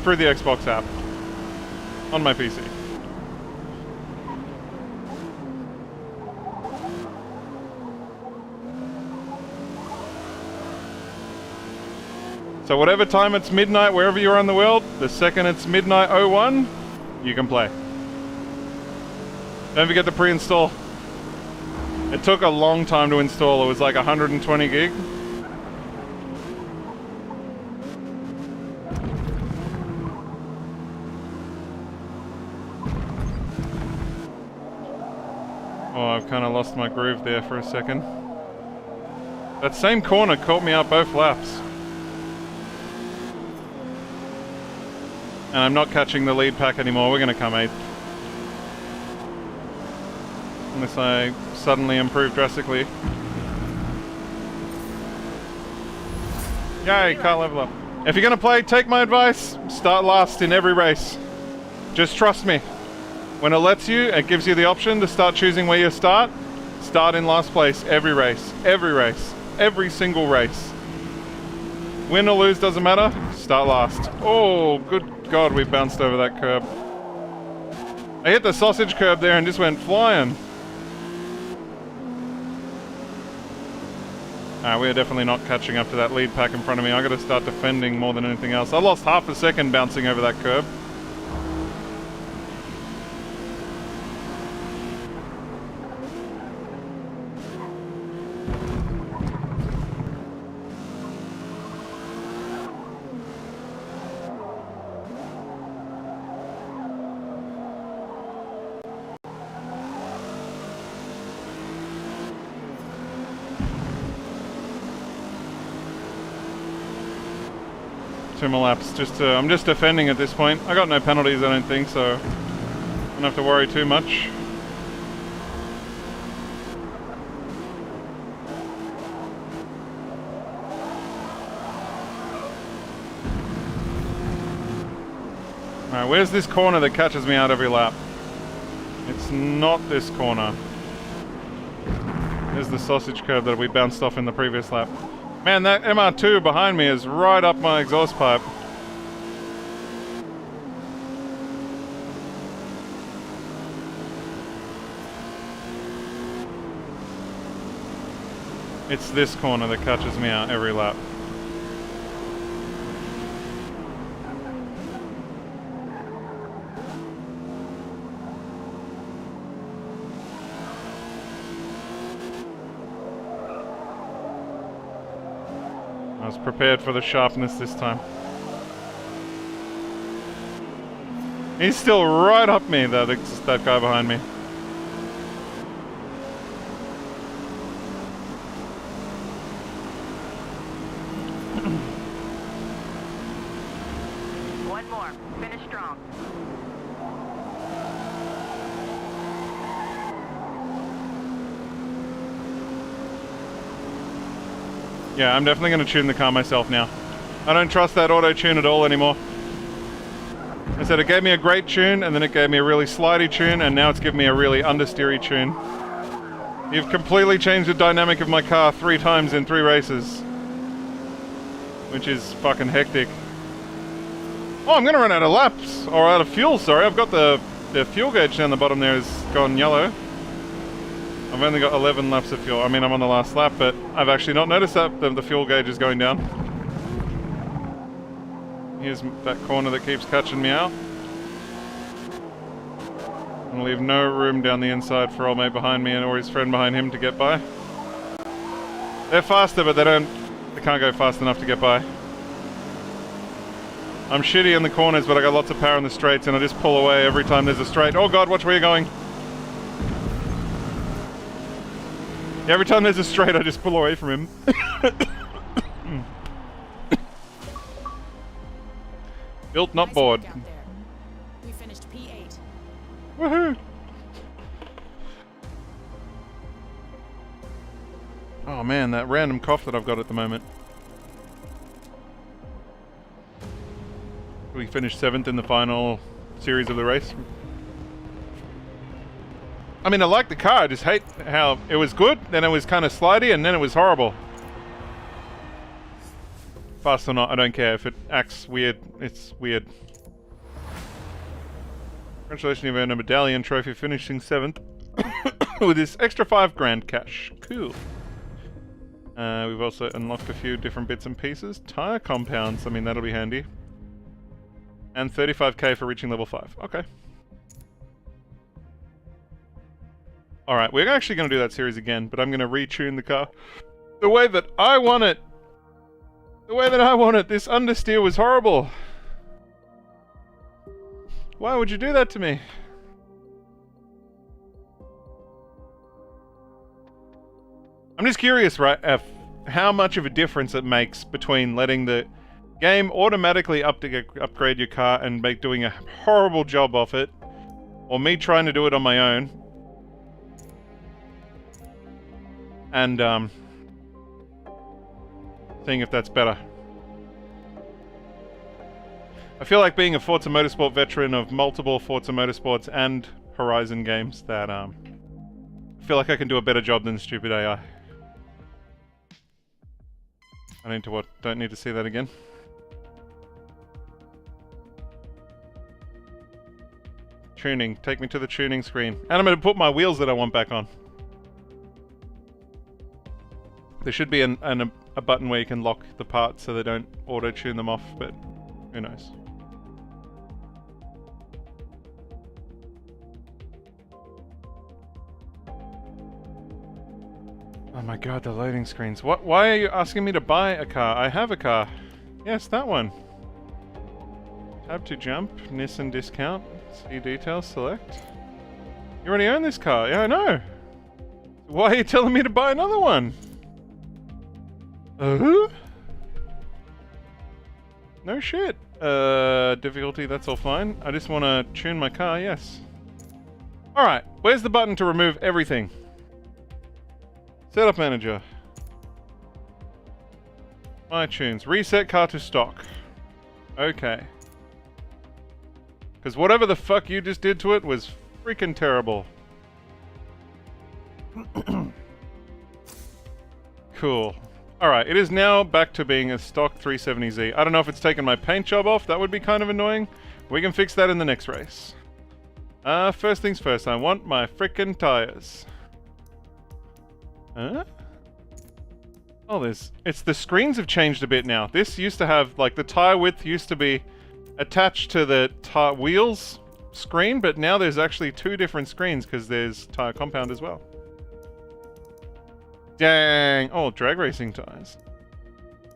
Through the Xbox app. On my PC. So whatever time it's midnight, wherever you are in the world, the second it's midnight 01, you can play. Don't forget to pre-install. It took a long time to install. It was like 120 gig. Oh, I've kind of lost my groove there for a second. That same corner caught me out both laps. And I'm not catching the lead pack anymore. We're going to come 8th. Unless I suddenly improve drastically. Yay, can't level up. If you're going to play, take my advice. Start last in every race. Just trust me. When it lets you, it gives you the option to start choosing where you start. Start in last place every race. Every race. Every single race. Win or lose, doesn't matter. Start last. Oh, good God, we bounced over that curb. I hit the sausage curb there and just went flying. We're definitely not catching up to that lead pack in front of me. I got to start defending more than anything else. I lost half a second bouncing over that curb. Two more laps. I'm just defending at this point. I got no penalties, I don't think, so I don't have to worry too much. Alright, where's this corner that catches me out every lap? It's not this corner. There's the sausage curb that we bounced off in the previous lap. Man, that MR2 behind me is right up my exhaust pipe. It's this corner that catches me out every lap. I was prepared for the sharpness this time. He's still right up me, that guy behind me. One more. Finish strong. Yeah, I'm definitely going to tune the car myself now. I don't trust that auto-tune at all anymore. I said it gave me a great tune, and then it gave me a really slidey tune, and now it's giving me a really understeery tune. You've completely changed the dynamic of my car 3 times in 3 races. Which is fucking hectic. Oh, I'm gonna run out of laps, or out of fuel, sorry. I've got the fuel gauge down the bottom there has gone yellow. I've only got 11 laps of fuel. I mean, I'm on the last lap, but I've actually not noticed that the fuel gauge is going down. Here's that corner that keeps catching me out. I'm gonna leave no room down the inside for old mate behind me and or his friend behind him to get by. They're faster, but they can't go fast enough to get by. I'm shitty in the corners, but I got lots of power in the straights, and I just pull away every time there's a straight. Oh god, watch where you're going. Every time there's a straight, I just pull away from him. Built, not Nice bored. work out there. We finished P8. Woohoo! Oh man, that random cough that I've got at the moment. We finished 7th in the final series of the race. I mean, I like the car, I just hate how it was good, then it was kind of slidey, and then it was horrible. Fast or not, I don't care. If it acts weird, it's weird. Congratulations, you've earned a medallion trophy finishing 7th with this extra 5 grand cash. Cool. We've also unlocked a few different bits and pieces. Tire compounds, I mean, that'll be handy. And 35k for reaching level 5. Okay. Alright, we're actually going to do that series again, but I'm going to retune the car the way that I want it. The way that I want it. This understeer was horrible. Why would you do that to me? I'm just curious, right, how much of a difference it makes between letting the game automatically upgrade your car and doing a horrible job of it, or me trying to do it on my own. And, seeing if that's better. I feel like being a Forza Motorsport veteran of multiple Forza Motorsports and Horizon games that, I feel like I can do a better job than stupid AI. I need to what? Don't need to see that again. Tuning. Take me to the tuning screen. And I'm going to put my wheels that I want back on. There should be a button where you can lock the parts so they don't auto-tune them off, but who knows. Oh my god, the loading screens. What? Why are you asking me to buy a car? I have a car. Yes, that one. Tab to jump. Nissan discount. See details. Select. You already own this car. Yeah, I know. Why are you telling me to buy another one? No shit. Difficulty, that's all fine. I just want to tune my car, yes. Alright, where's the button to remove everything? Setup manager. My tunes. Reset car to stock. Okay. Because whatever the fuck you just did to it was freaking terrible. Cool. Alright, it is now back to being a stock 370Z. I don't know if it's taken my paint job off. That would be kind of annoying. We can fix that in the next race. First things first, I want my frickin' tires. Huh? Oh, it's the screens have changed a bit now. This used to have, like, the tire width used to be attached to the wheels screen, but now there's actually 2 different screens because there's tire compound as well. Dang! Oh, drag racing tires.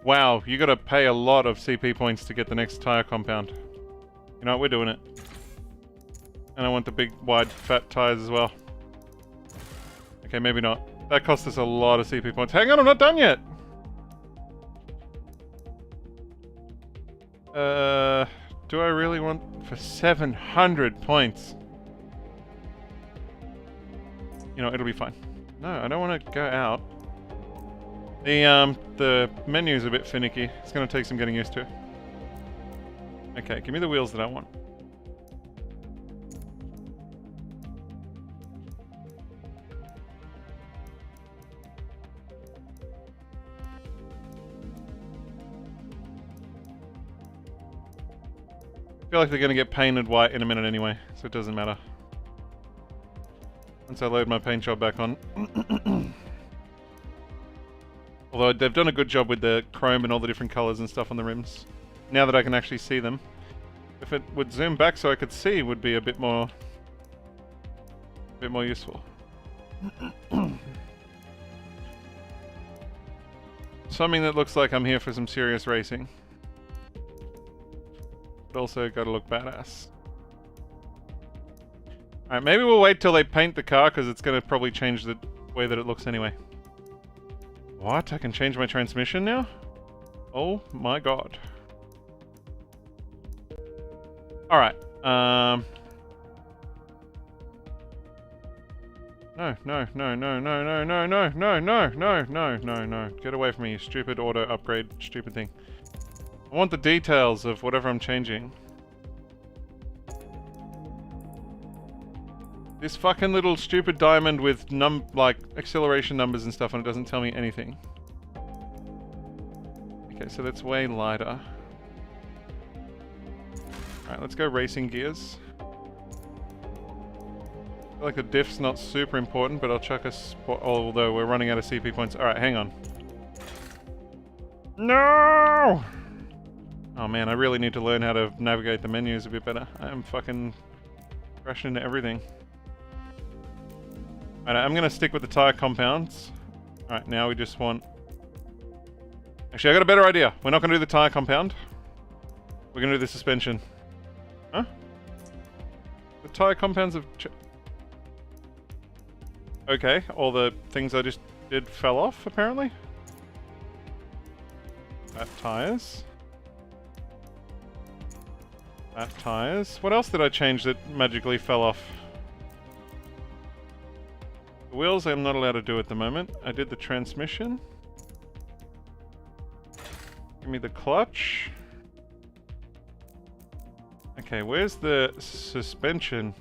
Wow, you gotta pay a lot of CP points to get the next tire compound. You know what, we're doing it. And I want the big, wide, fat tires as well. Okay, maybe not. That cost us a lot of CP points. Hang on, I'm not done yet! Do I really want for 700 points? You know, it'll be fine. No, I don't want to go out. The menu's a bit finicky. It's going to take some getting used to. Okay, give me the wheels that I want. I feel like they're going to get painted white in a minute anyway, so it doesn't matter. Once I load my paint job back on. Although they've done a good job with the chrome and all the different colors and stuff on the rims. Now that I can actually see them. If it would zoom back so I could see, would be a bit more useful. Something that looks like I'm here for some serious racing. But also gotta look badass. Alright, maybe we'll wait till they paint the car, because it's gonna probably change the way that it looks anyway. What? I can change my transmission now? Oh my god. Alright, No, no. Get away from me, you stupid auto upgrade, stupid thing. I want the details of whatever I'm changing. This fucking little stupid diamond with like acceleration numbers and stuff, and it doesn't tell me anything. Okay, so that's way lighter. Alright, let's go racing gears. I feel like the diff's not super important, but I'll chuck a spot, although we're running out of CP points. Alright, hang on. No! Oh man, I really need to learn how to navigate the menus a bit better. I am fucking crashing into everything. Alright, I'm gonna stick with the tire compounds. Alright, now we just want... Actually, I got a better idea. We're not gonna do the tire compound. We're gonna do the suspension. Huh? The tire compounds have... Okay, all the things I just did fell off, apparently. That tires. That tires. What else did I change that magically fell off? The wheels I'm not allowed to do at the moment. I did the transmission. Give me the clutch. Okay, where's the suspension?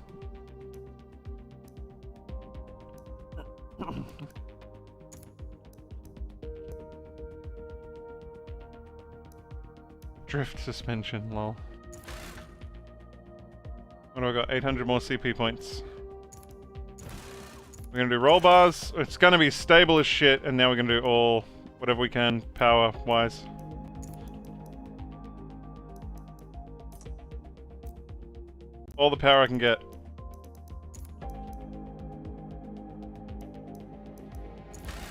Drift suspension, lol. What do I got? 800 more CP points. We're gonna do roll bars. It's gonna be stable as shit, and now we're gonna do all whatever we can power-wise. All the power I can get.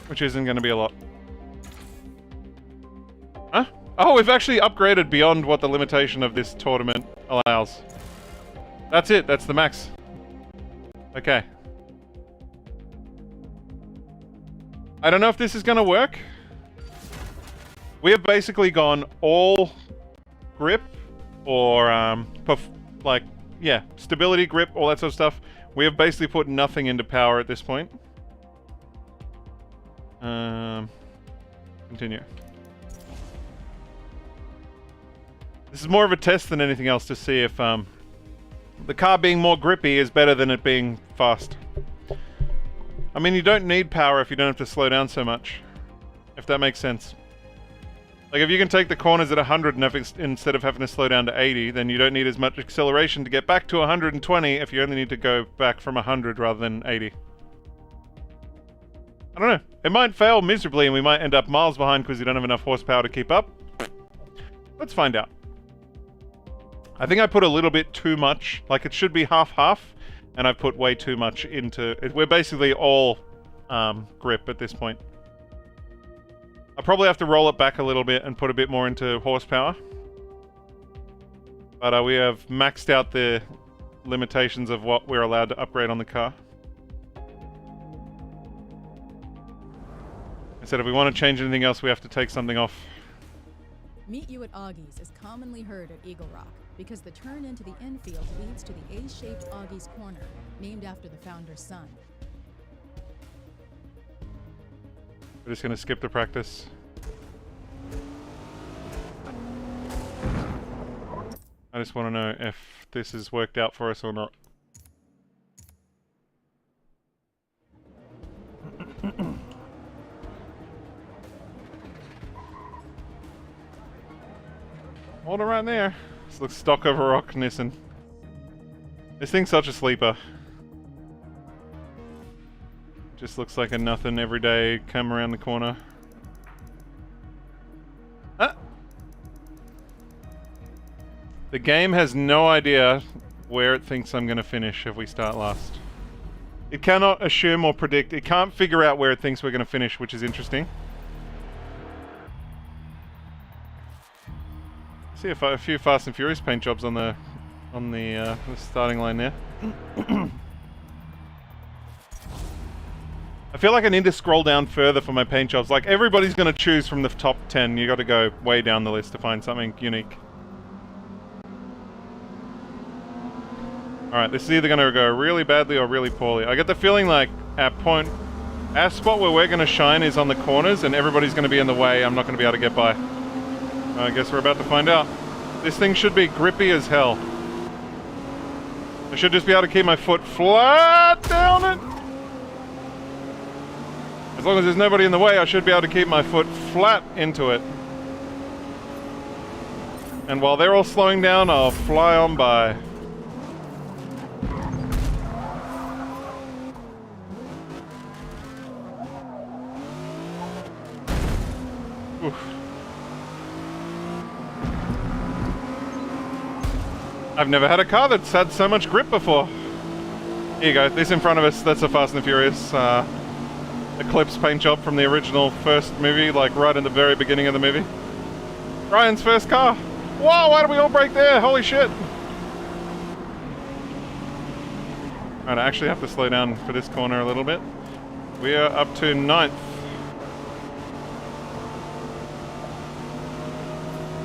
Which isn't gonna be a lot. Huh? Oh, we've actually upgraded beyond what the limitation of this tournament allows. That's it, that's the max. Okay. I don't know if this is gonna work. We have basically gone all grip or stability, grip, all that sort of stuff. We have basically put nothing into power at this point. Continue. This is more of a test than anything else to see if the car being more grippy is better than it being fast. I mean, you don't need power if you don't have to slow down so much. If that makes sense. Like, if you can take the corners at 100 instead of having to slow down to 80, then you don't need as much acceleration to get back to 120 if you only need to go back from 100 rather than 80. I don't know. It might fail miserably and we might end up miles behind because you don't have enough horsepower to keep up. Let's find out. I think I put a little bit too much. Like, it should be half-half, and I've put way too much into it. We're basically all grip at this point. I'll probably have to roll it back a little bit and put a bit more into horsepower. But we have maxed out the limitations of what we're allowed to upgrade on the car. I said if we want to change anything else, we have to take something off. Meet you at Augie's is commonly heard at Eagle Rock because the turn into the infield leads to the A-shaped Augie's Corner, named after the founder's son. We're just going to skip the practice. I just want to know if this has worked out for us or not. Hold it right there. This looks stock over rock, Nissan. This thing's such a sleeper. Just looks like a nothing everyday come around the corner. Ah! The game has no idea where it thinks I'm going to finish if we start last. It cannot assume or predict. It can't figure out where it thinks we're going to finish, which is interesting. See a few Fast and Furious paint jobs on the starting line there. I feel like I need to scroll down further for my paint jobs. Like everybody's going to choose from the top 10. You got to go way down the list to find something unique. All right, this is either going to go really badly or really poorly. I get the feeling like our spot where we're going to shine is on the corners, and everybody's going to be in the way. I'm not going to be able to get by. I guess we're about to find out. This thing should be grippy as hell. I should just be able to keep my foot flat down it. As long as there's nobody in the way, I should be able to keep my foot flat into it. And while they're all slowing down, I'll fly on by. Oof. I've never had a car that's had so much grip before. Here you go, this in front of us, that's a Fast and Furious Eclipse paint job from the original first movie, like right in the very beginning of the movie. Ryan's first car. Whoa, why did we all brake there? Holy shit. Alright, I actually have to slow down for this corner a little bit. We are up to 9th.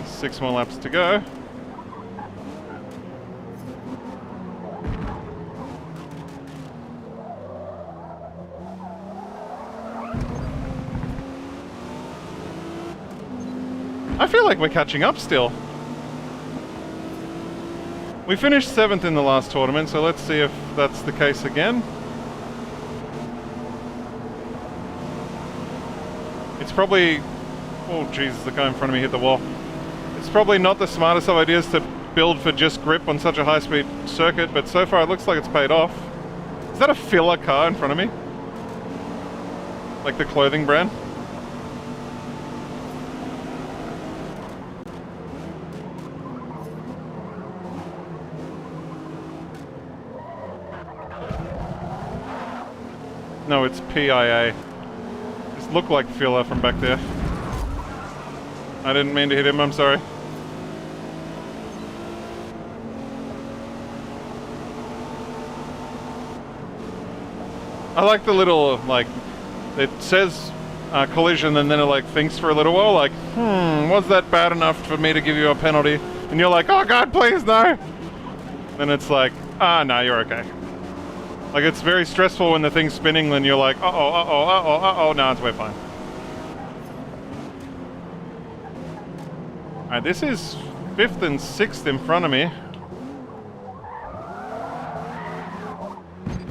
6 more laps to go. I feel like we're catching up still. We finished 7th in the last tournament, so let's see if that's the case again. It's probably... Oh Jesus, the guy in front of me hit the wall. It's probably not the smartest of ideas to build for just grip on such a high-speed circuit, but so far it looks like it's paid off. Is that a filler car in front of me? Like the clothing brand? No, it's PIA. Just looked like filler from back there. I didn't mean to hit him, I'm sorry. I like the little, like, it says collision and then it like thinks for a little while, like, was that bad enough for me to give you a penalty? And you're like, oh God, please no! Then it's like, no, you're okay. Like, it's very stressful when the thing's spinning, then you're like, uh-oh, no, it's way fine. Alright, this is 5th and 6th in front of me.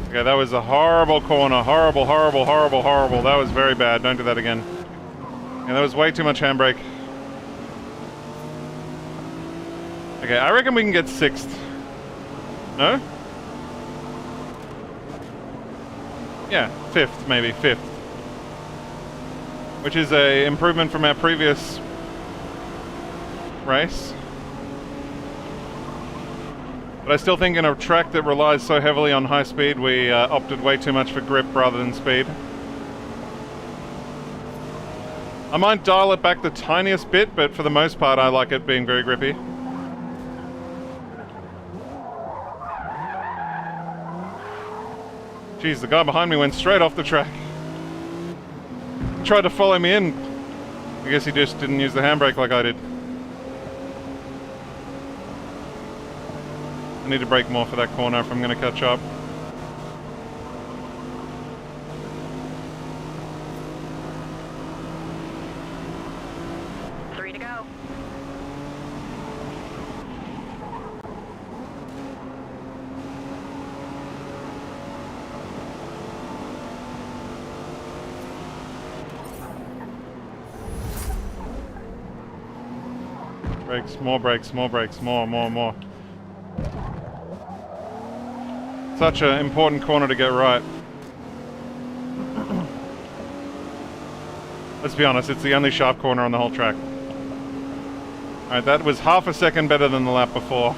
Okay, that was a horrible corner. Horrible. That was very bad. Don't do that again. And that was way too much handbrake. Okay, I reckon we can get 6th. No? Yeah, 5th, maybe, 5th. Which is a improvement from our previous race. But I still think in a track that relies so heavily on high speed, we opted way too much for grip rather than speed. I might dial it back the tiniest bit, but for the most part I like it being very grippy. Jeez, the guy behind me went straight off the track. He tried to follow me in. I guess he just didn't use the handbrake like I did. I need to brake more for that corner if I'm going to catch up. Brakes, more brakes, more. Such an important corner to get right. Let's be honest, it's the only sharp corner on the whole track. Alright, that was half a second better than the lap before.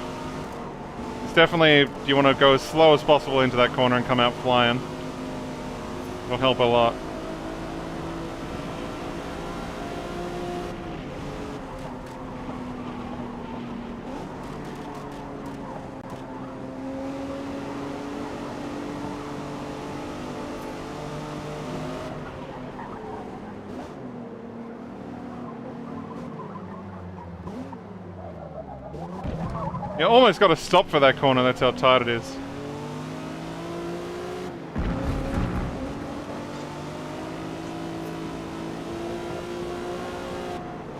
It's definitely, you want to go as slow as possible into that corner and come out flying. It'll help a lot. You almost got to stop for that corner, that's how tight it is.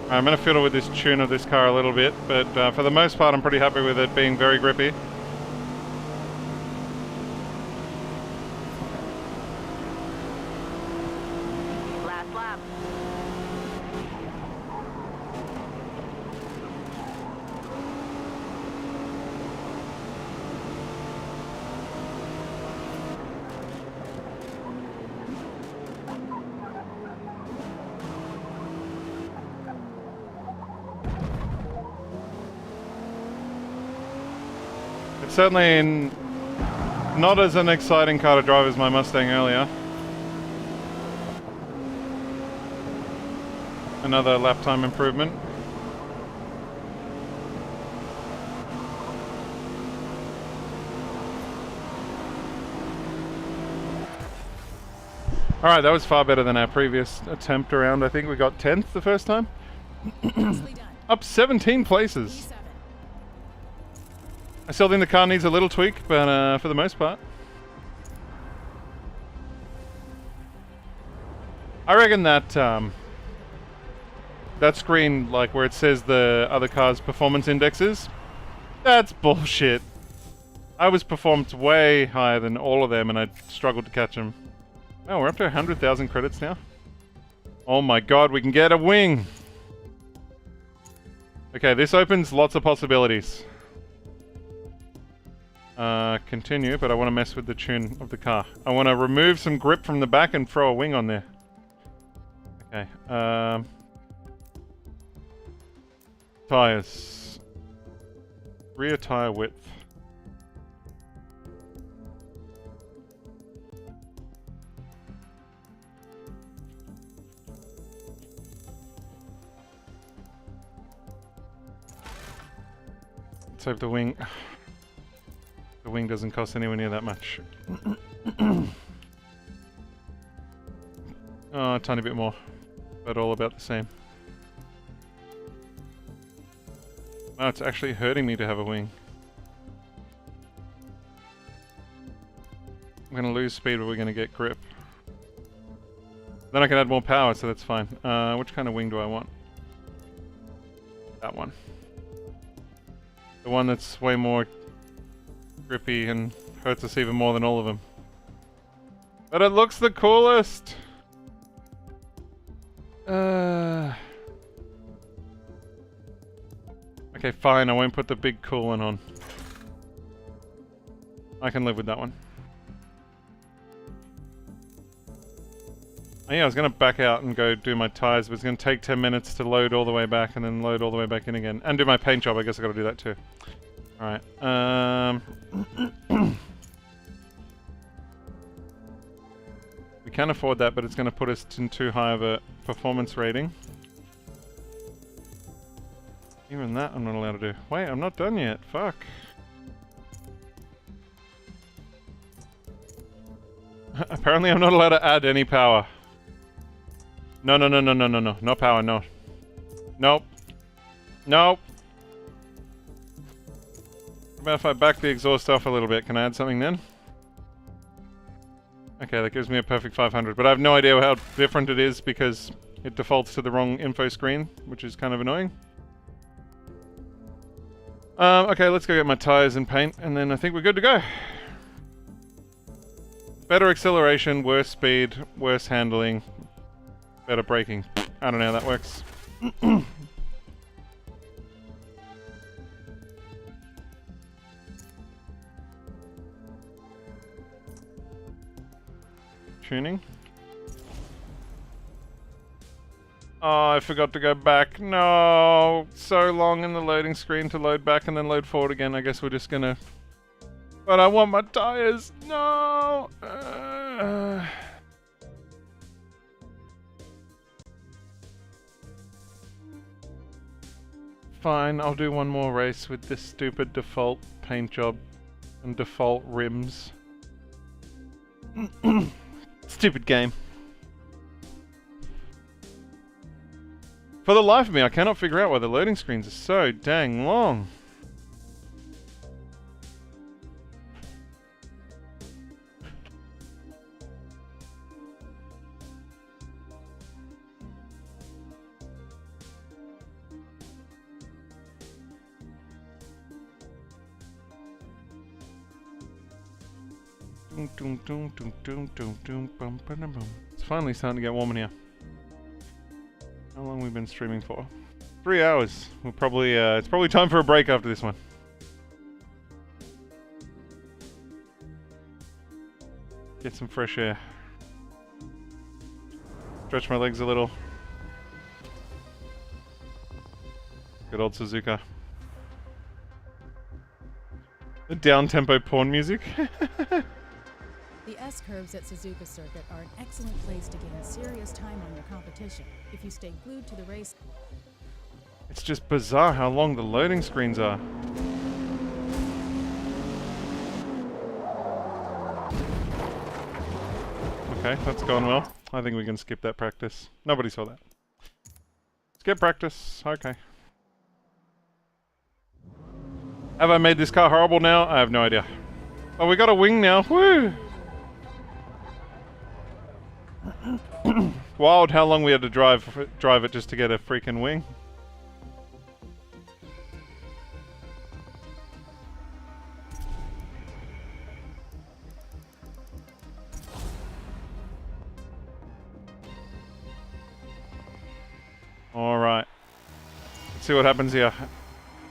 I'm going to fiddle with this tune of this car a little bit, but for the most part I'm pretty happy with it being very grippy. Last lap. It's certainly not as an exciting car to drive as my Mustang earlier. Another lap time improvement. Alright, that was far better than our previous attempt around. I think we got 10th the first time. Nicely done. Up 17 places. P7. I still think the car needs a little tweak, but for the most part. I reckon that that screen, like where it says the other car's performance indexes, that's bullshit. I was performed way higher than all of them and I struggled to catch them. Oh, we're up to 100,000 credits now. Oh my god, we can get a wing! Okay, this opens lots of possibilities. Continue, but I want to mess with the tune of the car. I want to remove some grip from the back and throw a wing on there. Okay, tires. Rear tire width. Let's hope the wing... The wing doesn't cost anywhere near that much. Oh, a tiny bit more. But all about the same. Oh, it's actually hurting me to have a wing. I'm going to lose speed, but we're going to get grip. Then I can add more power, so that's fine. Which kind of wing do I want? That one. The one that's way more grippy and hurts us even more than all of them. But it looks the coolest! Okay, fine, I won't put the big cool one on. I can live with that one. Oh yeah, I was gonna back out and go do my tires, but it's gonna take 10 minutes to load all the way back and then load all the way back in again. And do my paint job, I guess I gotta do that too. Alright, we can afford that, but it's going to put us in too high of a performance rating. Even that I'm not allowed to do. Wait, I'm not done yet. Fuck. Apparently I'm not allowed to add any power. No, no, no, no, no, no, no. No power, no. Nope. Nope. How about if I back the exhaust off a little bit? Can I add something then? Okay, that gives me a perfect 500, but I have no idea how different it is because it defaults to the wrong info screen, which is kind of annoying. Okay, let's go get my tires and paint, and then I think we're good to go. Better acceleration, worse speed, worse handling, better braking. I don't know how that works. Tuning. Oh, I forgot to go back. No! So long in the loading screen to load back and then load forward again. I guess we're just gonna... But I want my tires! No! Fine, I'll do one more race with this stupid default paint job and default rims. Stupid game. For the life of me, I cannot figure out why the loading screens are so dang long. It's finally starting to get warm in here. How long have we been streaming for? 3 hours. We'll probably, it's probably time for a break after this one. Get some fresh air. Stretch my legs a little. Good old Suzuka. The down-tempo porn music. The S-curves at Suzuka Circuit are an excellent place to gain serious time on your competition if you stay glued to the race. It's just bizarre how long the loading screens are. Okay, that's going well. I think we can skip that practice. Nobody saw that. Skip practice. Okay. Have I made this car horrible now? I have no idea. Oh, we got a wing now. Woo! Wild how long we had to drive it just to get a freaking wing. Alright. Let's see what happens here.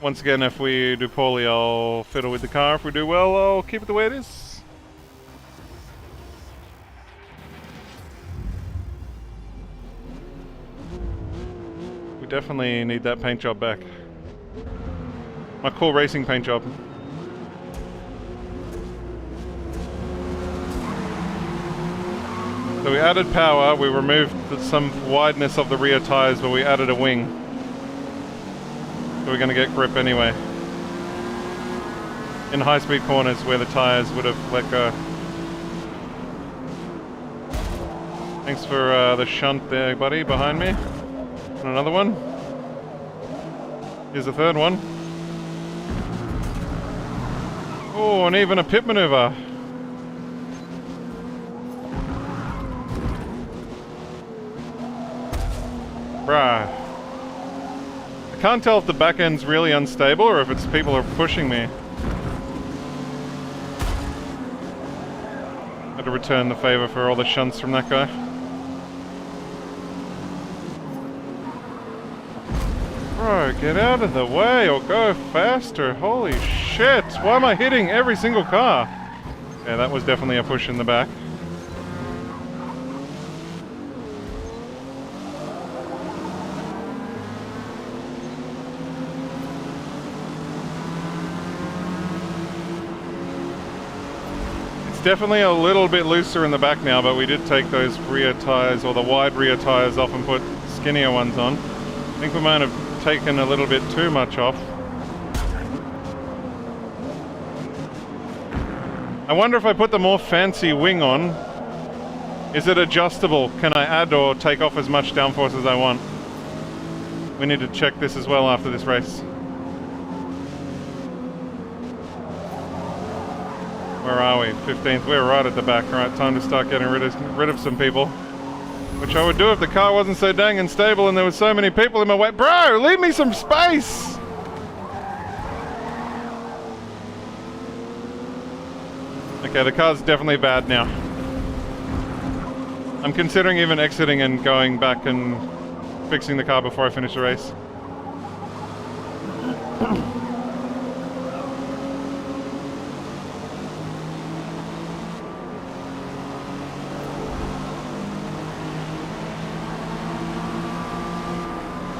Once again, if we do poorly, I'll fiddle with the car. If we do well, I'll keep it the way it is. We definitely need that paint job back. My cool racing paint job. So we added power, we removed some wideness of the rear tires, but we added a wing. So we're going to get grip anyway. In high-speed corners where the tires would have let go. Thanks for the shunt there, buddy, behind me. And another one. Here's the third one. Oh, and even a pit maneuver. Bruh. I can't tell if the back end's really unstable or if it's people are pushing me. Had to return the favor for all the shunts from that guy. Bro, get out of the way or go faster. Holy shit. Why am I hitting every single car? Yeah, that was definitely a push in the back. It's definitely a little bit looser in the back now, but we did take those rear tires or the wide rear tires off and put skinnier ones on. I think we might have taken a little bit too much off. I wonder if I put the more fancy wing on, Is it adjustable? Can I add or take off as much downforce as I want? We need to check this as well after this race. Where are we? 15th. We're right at the back. Right, time to start getting rid of some people. Which I would do if the car wasn't so dang unstable and there was so many people in my way. Bro, leave me some space! Okay, the car's definitely bad now. I'm considering even exiting and going back and fixing the car before I finish the race.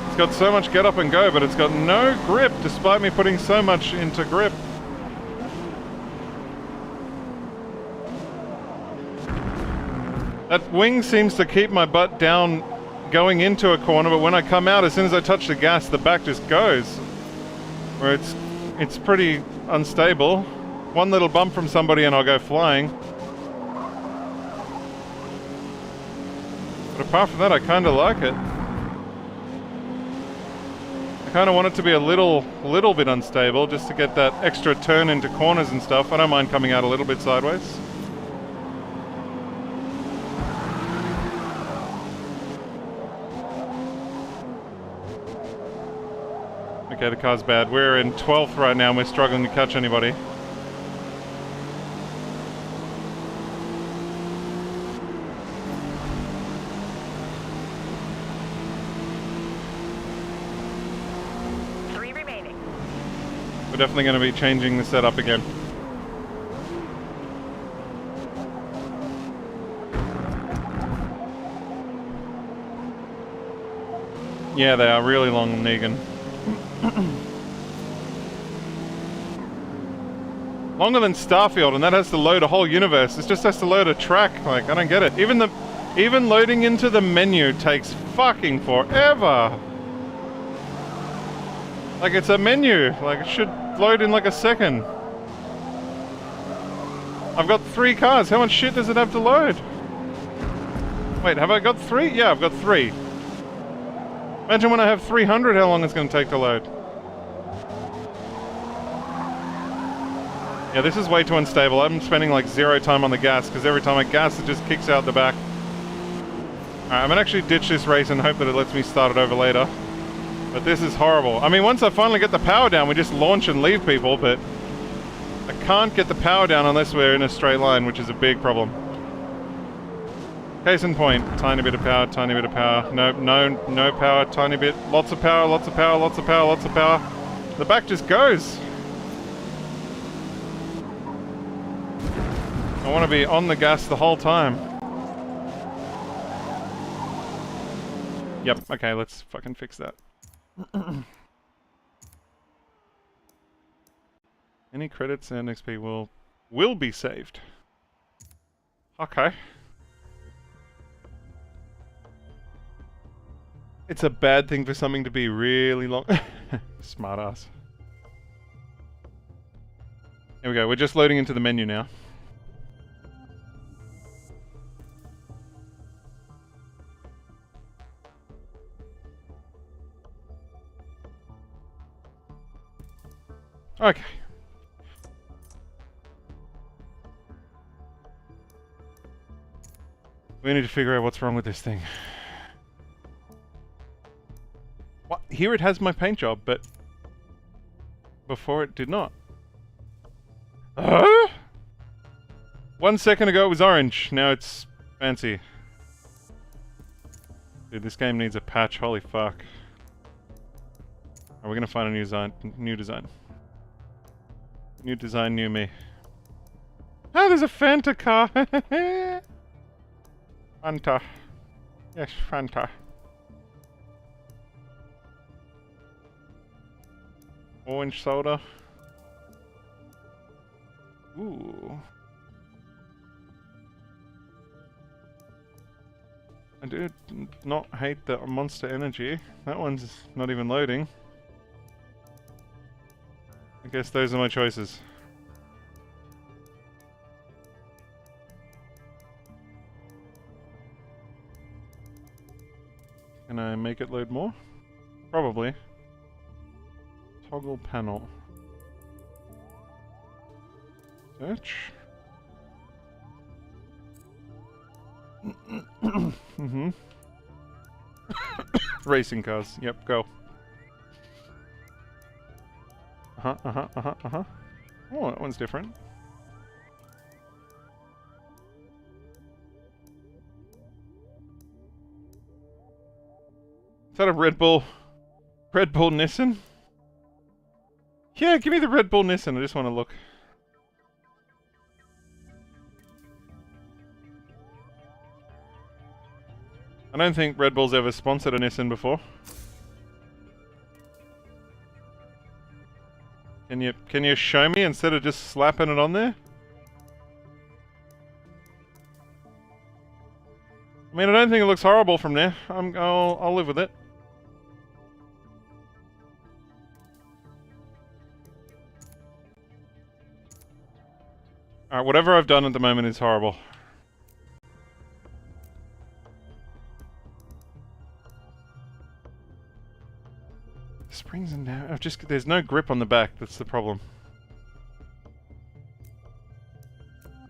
It's got so much get up and go, but it's got no grip despite me putting so much into grip. That wing seems to keep my butt down going into a corner, but when I come out, as soon as I touch the gas, the back just goes. Where it's pretty unstable. One little bump from somebody and I'll go flying. But apart from that, I kind of like it. I kind of want it to be a little bit unstable, just to get that extra turn into corners and stuff. I don't mind coming out a little bit sideways. Okay, the car's bad. We're in 12th right now and we're struggling to catch anybody. Three remaining. We're definitely going to be changing the setup again. Yeah, they are really long and Negan. Longer than Starfield, and that has to load a whole universe. It just has to load a track. Like, I don't get it. Even loading into the menu takes fucking forever. Like, it's a menu. Like, it should load in like a second. I've got 3 cars. How much shit does it have to load? Wait, have I got 3? Yeah, I've got 3. Imagine when I have 300 how long it's going to take to load. Yeah, this is way too unstable. I'm spending like 0 time on the gas because every time I gas it just kicks out the back. Alright, I'm going to actually ditch this race and hope that it lets me start it over later. But this is horrible. I mean, once I finally get the power down, we just launch and leave people, but I can't get the power down unless we're in a straight line, which is a big problem. Case in point, tiny bit of power, tiny bit of power. No power, tiny bit. Lots of power, lots of power, lots of power, lots of power. The back just goes. I want to be on the gas the whole time. Yep, okay, let's fucking fix that. Any credits and XP will be saved. Okay. It's a bad thing for something to be really long. Smart ass. Here we go. We're just loading into the menu now. Okay. We need to figure out what's wrong with this thing. What? Here it has my paint job, but before it did not. 1 second ago it was orange, now it's fancy. Dude, this game needs a patch, holy fuck. Are we gonna find a new design? New design, new me. Oh, there's a Fanta car! Fanta. Yes, Fanta. Orange soda. Ooh. I do not hate the Monster Energy. That one's not even loading. I guess those are my choices. Can I make it load more? Probably. Toggle panel. Search. Mm-hmm. Racing cars. Yep, go. Uh-huh. Oh, that one's different. Is that a Red Bull? Red Bull Nissan? Yeah, give me the Red Bull Nissan. I just want to look. I don't think Red Bull's ever sponsored a Nissan before. Can you show me instead of just slapping it on there? I mean, I don't think it looks horrible from there. I'll live with it. Alright, whatever I've done at the moment is horrible. Springs and down. There's no grip on the back, that's the problem.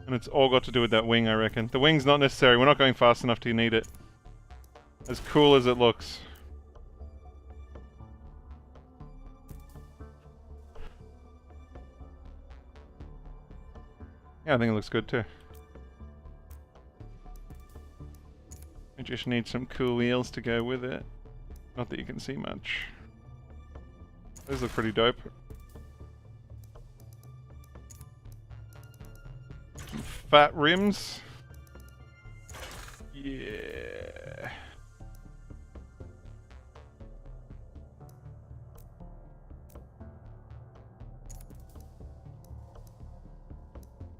And it's all got to do with that wing, I reckon. The wing's not necessary, we're not going fast enough to need it. As cool as it looks. Yeah, I think it looks good too. I just need some cool wheels to go with it. Not that you can see much. Those look pretty dope. Some fat rims. Yeah.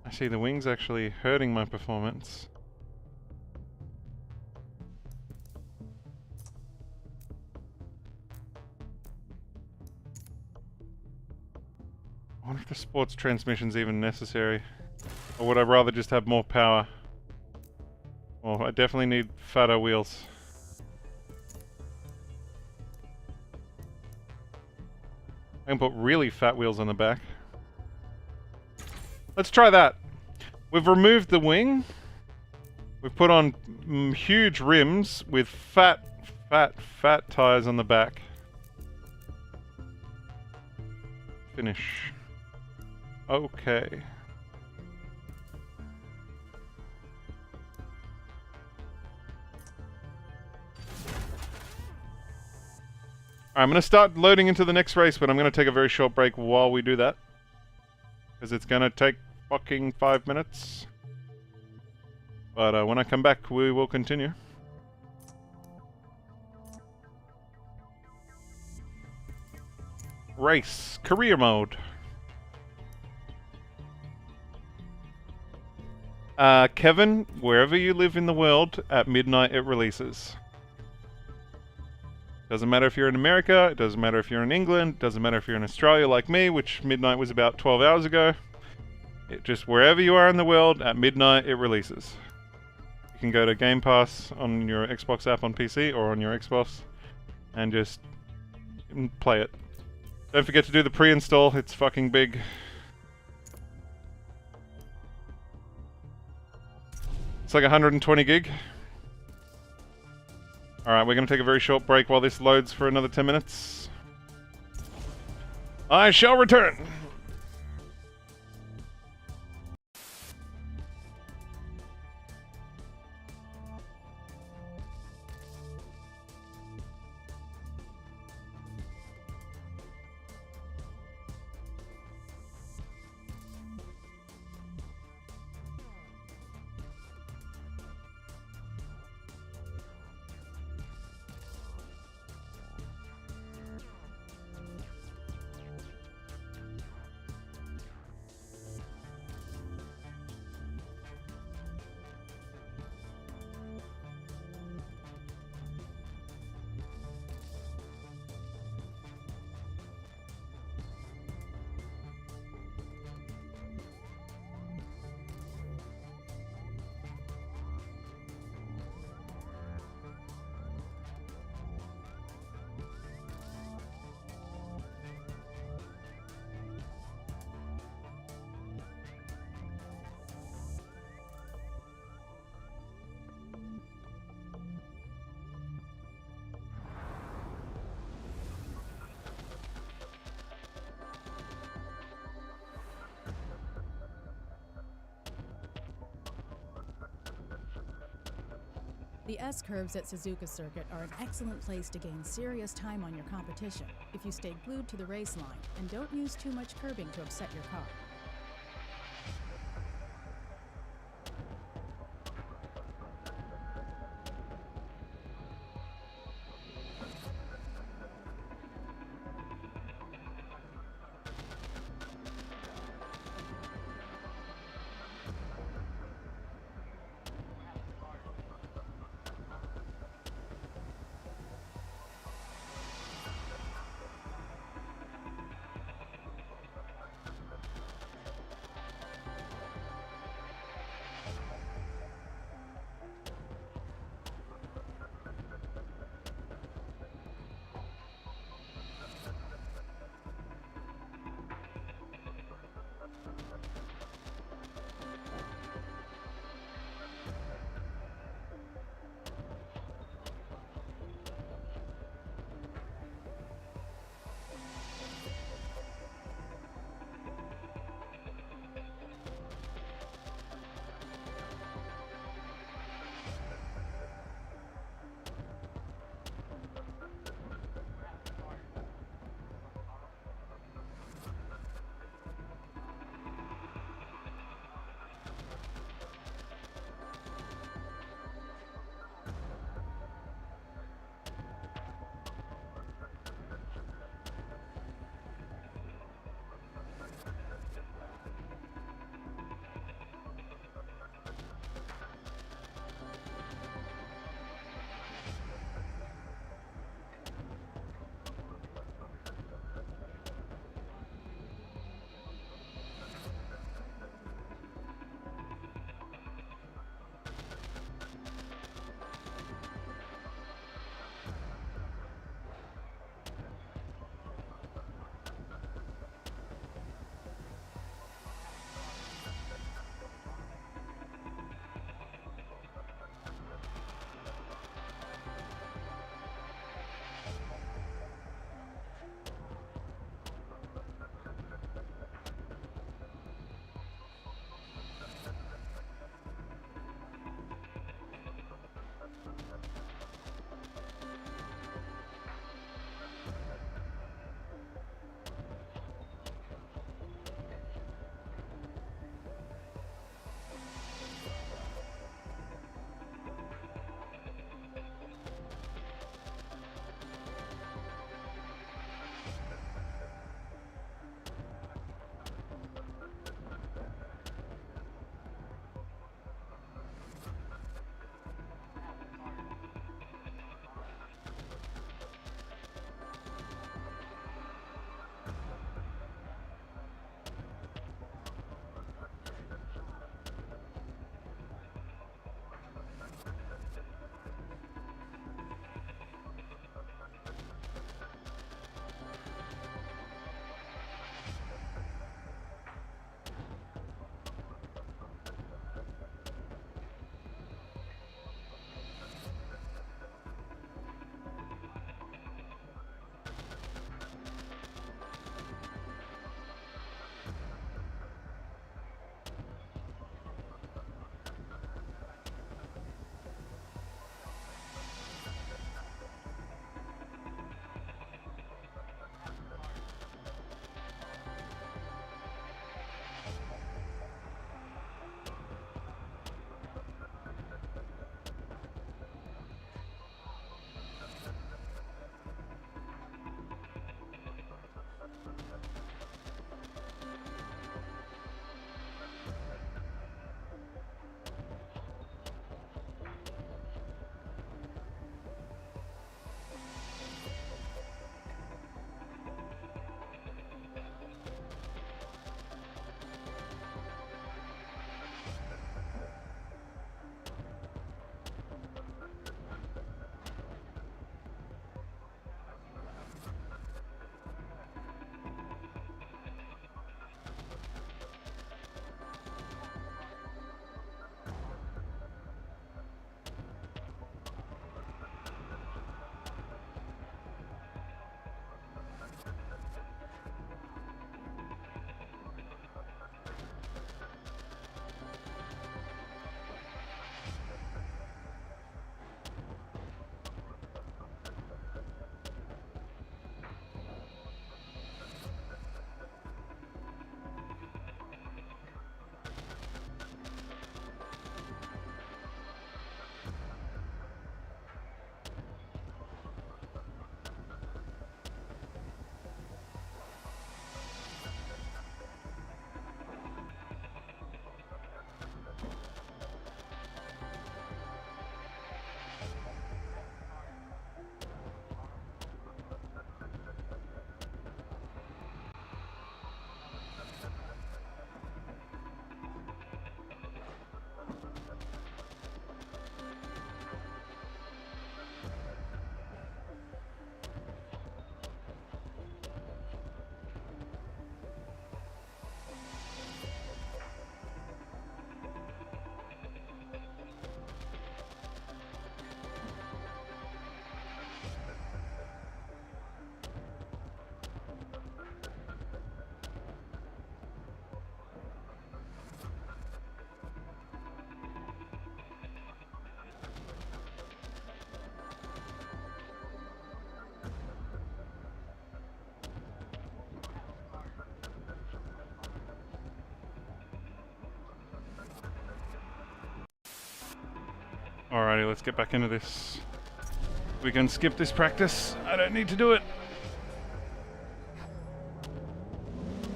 I see the wing's actually hurting my performance. I wonder if the sports transmission's even necessary. Or would I rather just have more power? Well, I definitely need fatter wheels. I can put really fat wheels on the back. Let's try that. We've removed the wing. We've put on huge rims with fat tires on the back. Finish. Okay. I'm going to start loading into the next race, but I'm going to take a very short break while we do that. Because it's going to take fucking 5 minutes. But when I come back, we will continue. Race. Career mode. Kevin, wherever you live in the world, at midnight it releases. Doesn't matter if you're in America, it doesn't matter if you're in England, it doesn't matter if you're in Australia like me, which midnight was about 12 hours ago. It just wherever you are in the world, at midnight it releases. You can go to Game Pass on your Xbox app on PC or on your Xbox and just play it. Don't forget to do the pre-install, it's fucking big. It's like 120 gig. Alright, we're going to take a very short break while this loads for another 10 minutes. I shall return! The S-curves at Suzuka Circuit are an excellent place to gain serious time on your competition if you stay glued to the race line and don't use too much curbing to upset your car. Alrighty, let's get back into this. We can skip this practice. I don't need to do it.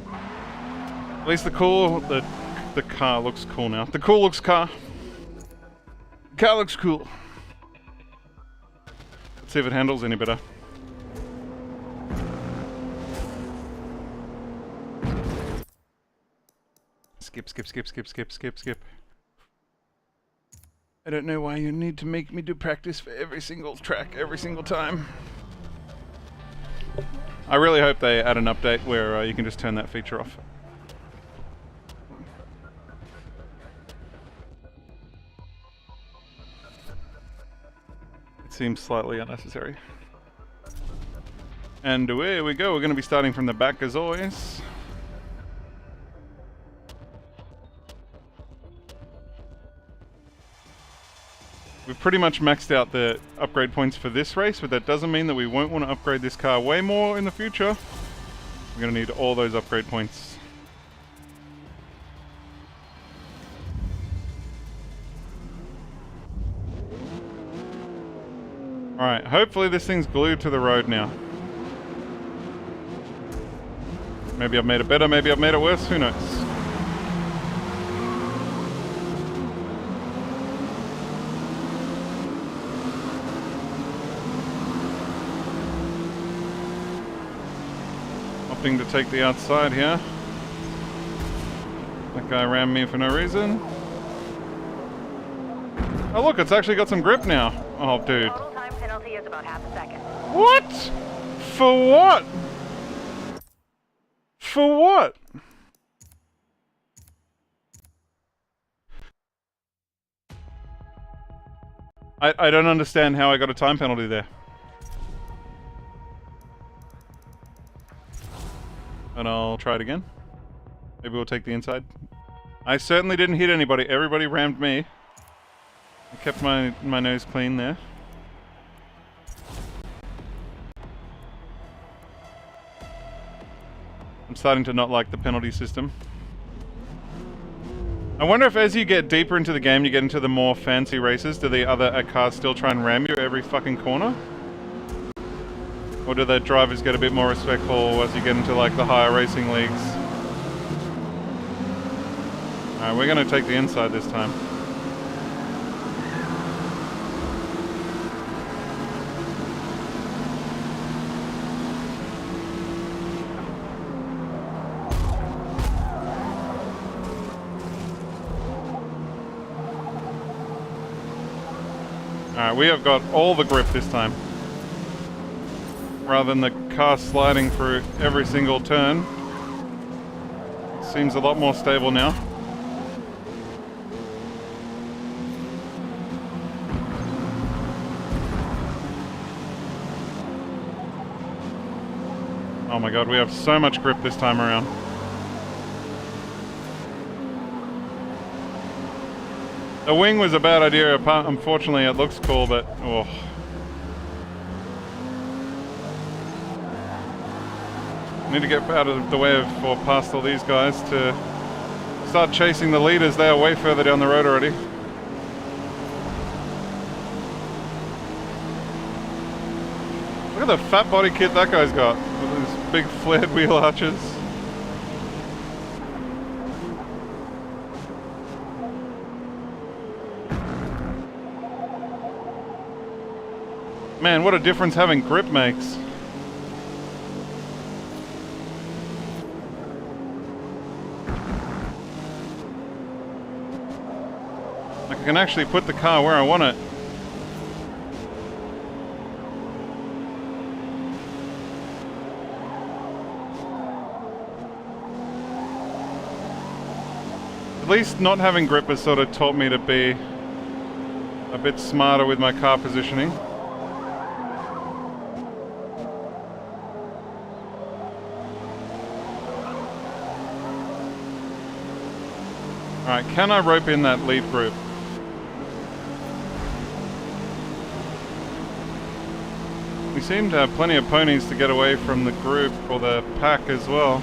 At least the car looks cool now. The cool looks car. Car looks cool. Let's see if it handles any better. Skip, skip, skip, skip, skip, skip, skip. I don't know why you need to make me do practice for every single track, every single time. I really hope they add an update where you can just turn that feature off. It seems slightly unnecessary. And away we go. We're going to be starting from the back as always. We've pretty much maxed out the upgrade points for this race, but that doesn't mean that we won't want to upgrade this car way more in the future. We're going to need all those upgrade points. Alright, hopefully this thing's glued to the road now. Maybe I've made it better, maybe I've made it worse, who knows? Opting to take the outside here. That guy rammed me for no reason. Oh look, it's actually got some grip now. Oh dude. Total time penalty is about half a second. What? For what? For what? I don't understand how I got a time penalty there. And I'll try it again. Maybe we'll take the inside. I certainly didn't hit anybody. Everybody rammed me. I kept my nose clean there. I'm starting to not like the penalty system. I wonder if as you get deeper into the game, you get into the more fancy races, do the other cars still try and ram you every fucking corner? Or do the drivers get a bit more respectful as you get into like the higher racing leagues? Alright, we're going to take the inside this time. Alright, we have got all the grip this time. Rather than the car sliding through every single turn. Seems a lot more stable now. Oh my god, we have so much grip this time around. The wing was a bad idea, unfortunately it looks cool, but oh. Need to get out of the way of, or past all these guys to start chasing the leaders. They are way further down the road already. Look at the fat body kit that guy's got with his big flared wheel arches. Man, what a difference having grip makes. I can actually put the car where I want it. At least not having grip has sort of taught me to be a bit smarter with my car positioning. Alright, can I rope in that lead group? We seem to have plenty of ponies to get away from the group or the pack as well.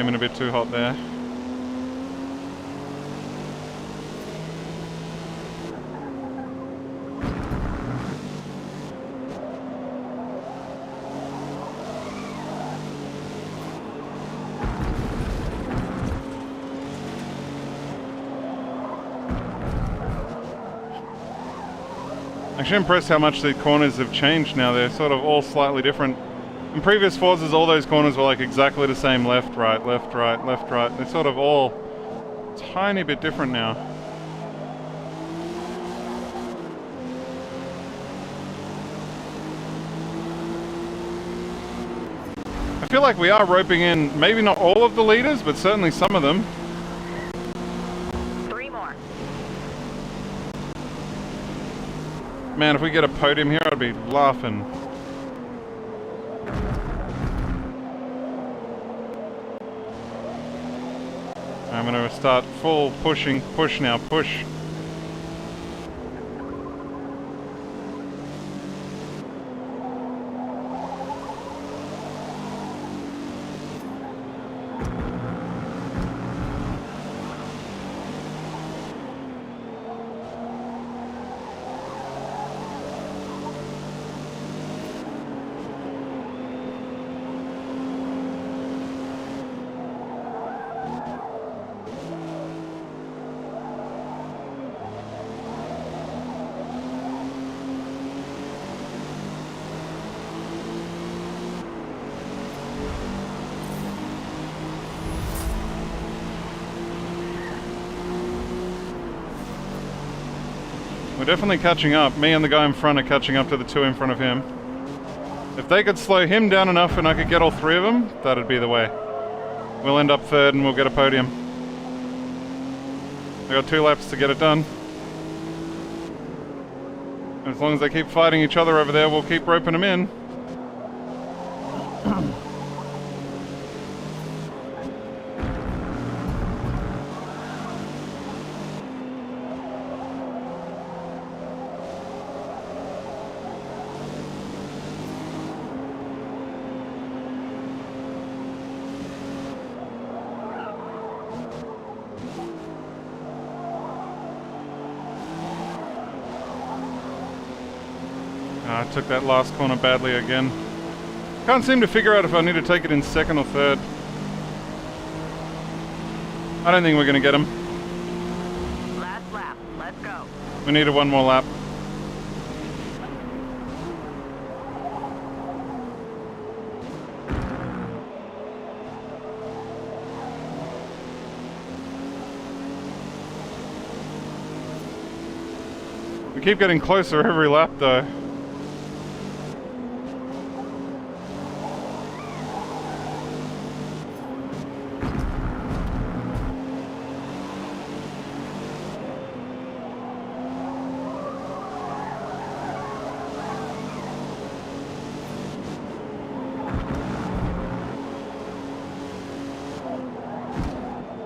came in a bit too hot there. Actually impressed how much the corners have changed now. They're sort of all slightly different. In previous Forzas, all those corners were like exactly the same, left, right, left, right, left, right. They're sort of all a tiny bit different now. I feel like we are roping in maybe not all of the leaders, but certainly some of them. 3 more. Man, if we get a podium here, I'd be laughing. I'm going to start full pushing, push now, push. We're definitely catching up. Me and the guy in front are catching up to the two in front of him. If they could slow him down enough and I could get all three of them, that'd be the way. We'll end up third and we'll get a podium. I got 2 laps to get it done. As long as they keep fighting each other over there, we'll keep roping them in. I took that last corner badly again. Can't seem to figure out if I need to take it in second or third. I don't think we're going to get him. Last lap. Let's go. We needed one more lap. We keep getting closer every lap though.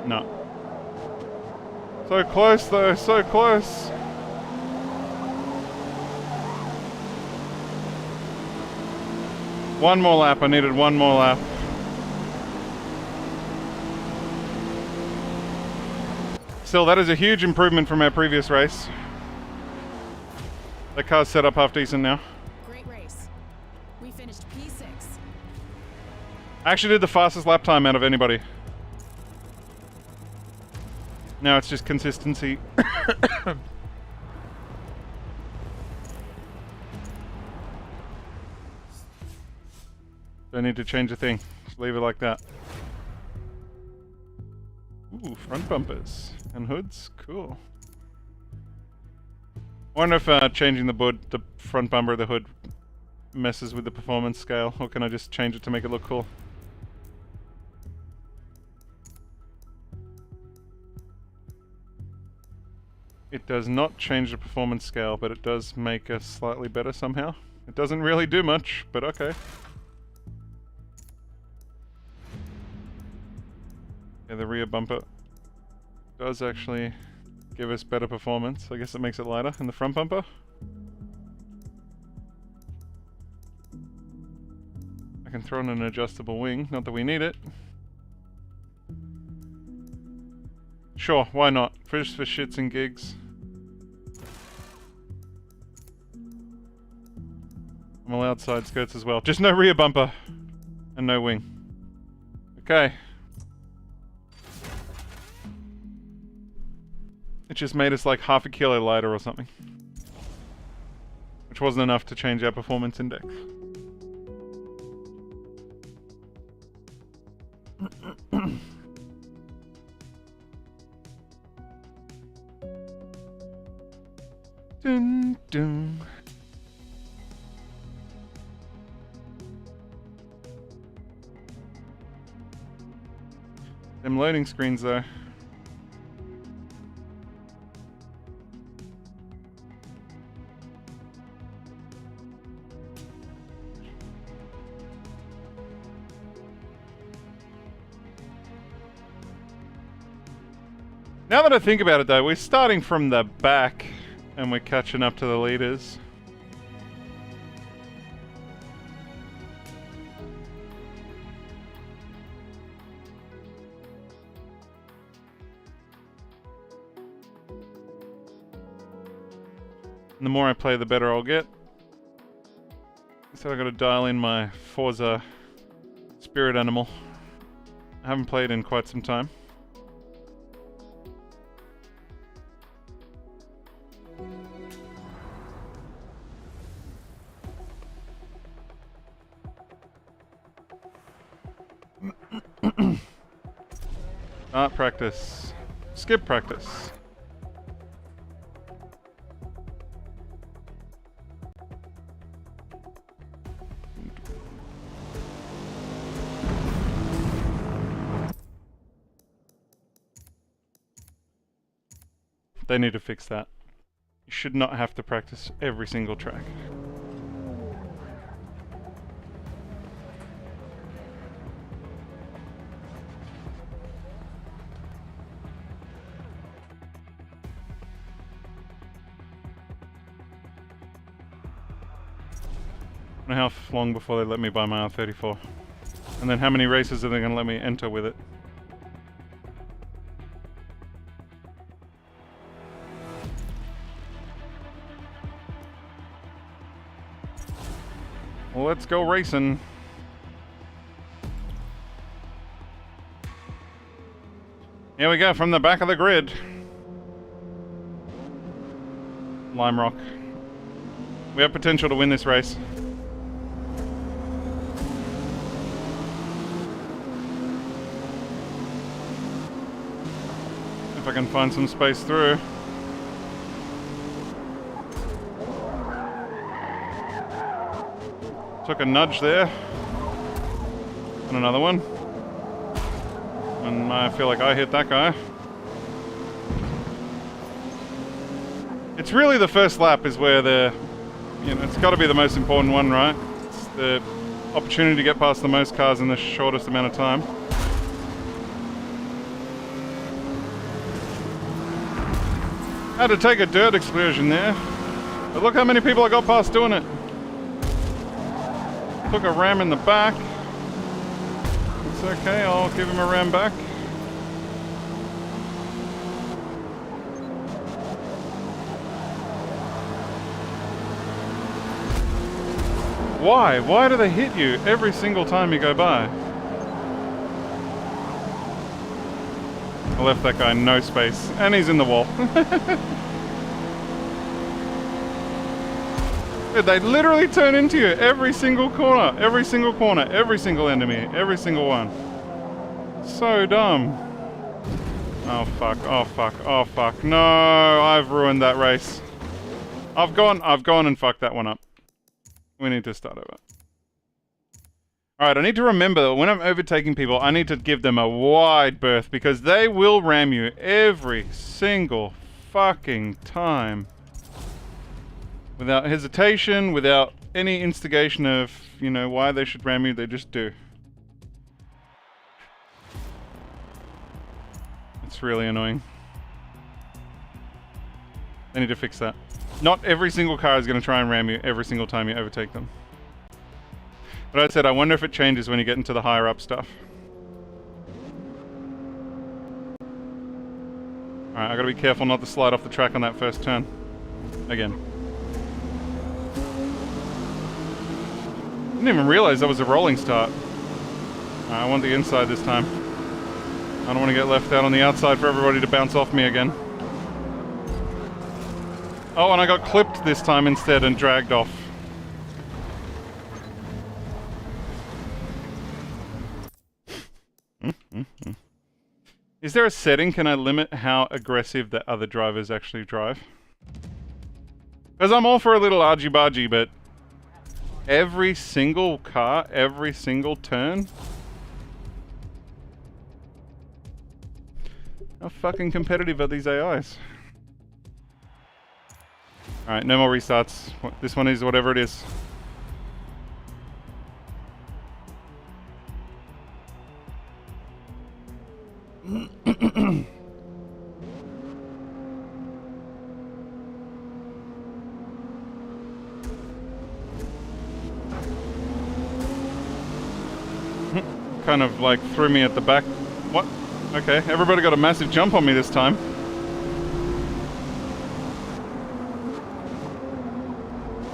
No. So close though, so close. One more lap, I needed one more lap. Still, that is a huge improvement from our previous race. That car's set up half decent now. Great race. We finished P6. I actually did the fastest lap time out of anybody. Now it's just consistency. Don't need to change a thing. Just leave it like that. Ooh, front bumpers and hoods. Cool. I wonder if changing the front bumper or the hood messes with the performance scale, or can I just change it to make it look cool? It does not change the performance scale, but it does make us slightly better somehow. It doesn't really do much, but okay. Yeah, the rear bumper does actually give us better performance. I guess it makes it lighter. And the front bumper? I can throw in an adjustable wing, not that we need it. Sure, why not? Just for shits and gigs. I'm allowed side skirts as well. Just no rear bumper. And no wing. Okay. It just made us like half a kilo lighter or something. Which wasn't enough to change our performance index. Dun, dun. Them loading screens though. Now that I think about it though, we're starting from the back and we're catching up to the leaders. And the more I play, the better I'll get. So I've got to dial in my Forza spirit animal. I haven't played in quite some time. Art practice. Skip practice. They need to fix that. You should not have to practice every single track. I don't know how long before they let me buy my R34. And then how many races are they going to let me enter with it? Well, let's go racing. Here we go, from the back of the grid. Lime Rock. We have potential to win this race. If I can find some space through. Took a nudge there. And another one. And I feel like I hit that guy. It's really the first lap is where it's got to be the most important one, right? It's the opportunity to get past the most cars in the shortest amount of time. Had to take a dirt exclusion there. But look how many people I got past doing it. Took a ram in the back. It's okay, I'll give him a ram back. Why? Why do they hit you every single time you go by? I left that guy no space, and he's in the wall. Dude, they literally turn into you every single corner, every single corner, every single enemy, every single one. So dumb. Oh fuck, oh fuck, oh fuck. No, I've ruined that race. I've gone and fucked that one up. We need to start over. Alright, I need to remember that when I'm overtaking people, I need to give them a wide berth because they will ram you every single fucking time. Without hesitation, without any instigation of, why they should ram you, they just do. It's really annoying. They need to fix that. Not every single car is going to try and ram you every single time you overtake them. But I said, I wonder if it changes when you get into the higher up stuff. Alright, I gotta be careful not to slide off the track on that first turn. Again. Didn't even realize that was a rolling start. Alright, I want the inside this time. I don't want to get left out on the outside for everybody to bounce off me again. Oh, and I got clipped this time instead and dragged off. Is there a setting? Can I limit how aggressive the other drivers actually drive? Because I'm all for a little argy-bargy, but every single car, every single turn? How fucking competitive are these AIs? Alright, no more restarts. This one is whatever it is. Kind of like threw me at the back. What? Okay, everybody got a massive jump on me this time.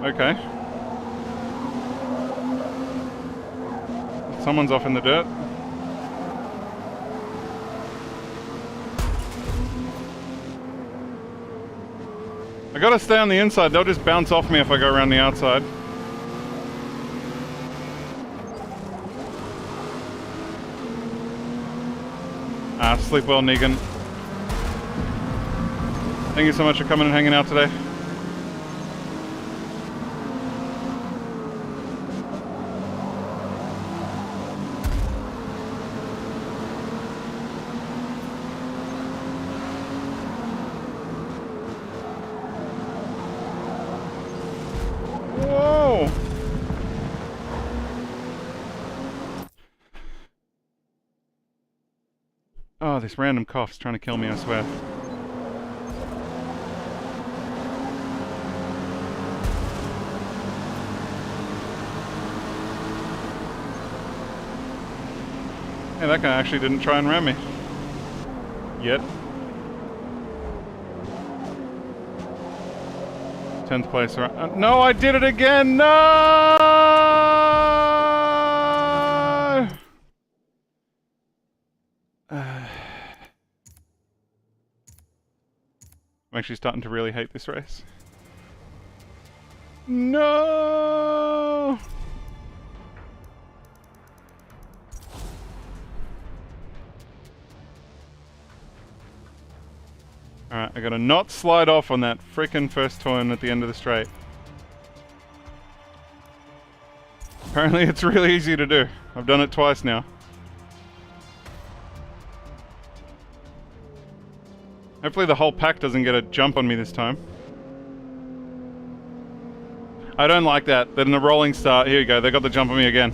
Okay. Someone's off in the dirt. I gotta stay on the inside, they'll just bounce off me if I go around the outside. Ah, sleep well, Negan. Thank you so much for coming and hanging out today. Whoa! Oh, this random cough's trying to kill me, I swear. Hey, that guy actually didn't try and ram me. Yet. 10th place. No, I did it again! No! I'm actually starting to really hate this race. No! Alright, I gotta not slide off on that frickin' first turn at the end of the straight. Apparently it's really easy to do. I've done it twice now. Hopefully the whole pack doesn't get a jump on me this time. I don't like that. Then the rolling start. Here you go. They got the jump on me again.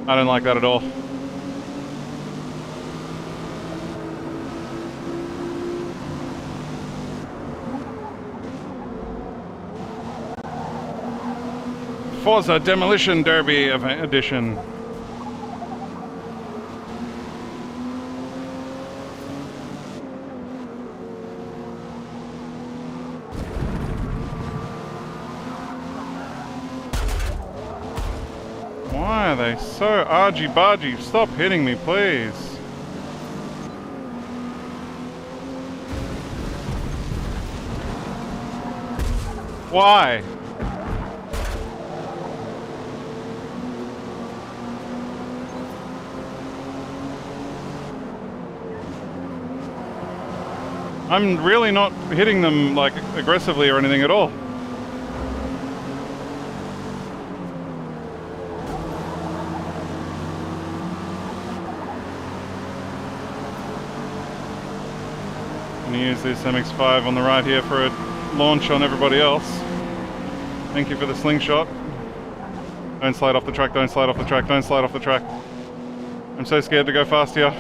I don't like that at all. Forza Demolition Derby edition. Why are they so argy-bargy? Stop hitting me, please. Why? I'm really not hitting them like aggressively or anything at all. I'm gonna use this MX-5 on the right here for a launch on everybody else. Thank you for the slingshot. Don't slide off the track, don't slide off the track, don't slide off the track. I'm so scared to go fast here.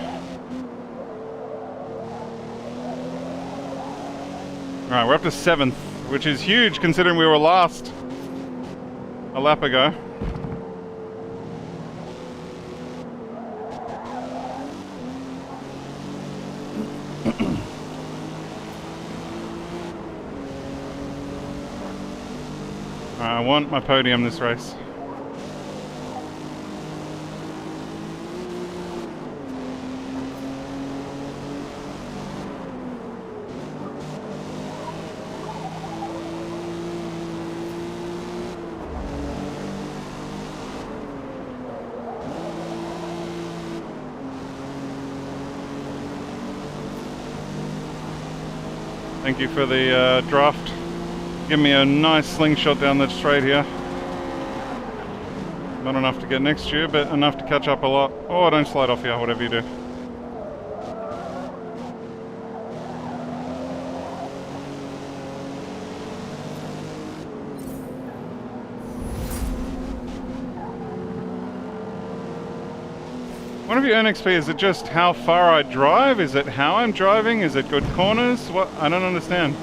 Alright, we're up to 7th, which is huge considering we were last a lap ago. I want my podium this race. Thank you for the draft. Give me a nice slingshot down the straight here. Not enough to get next to you, but enough to catch up a lot. Oh, don't slide off here, whatever you do. One of your NXP, is it just how far I drive? Is it how I'm driving? Is it good corners? What? I don't understand.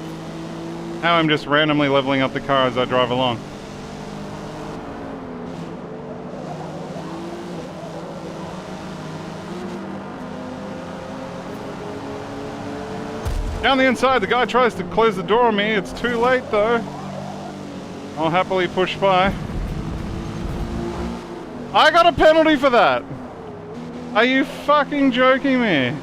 How I'm just randomly leveling up the car as I drive along. Down the inside, the guy tries to close the door on me. It's too late though. I'll happily push by. I got a penalty for that! Are you fucking joking me?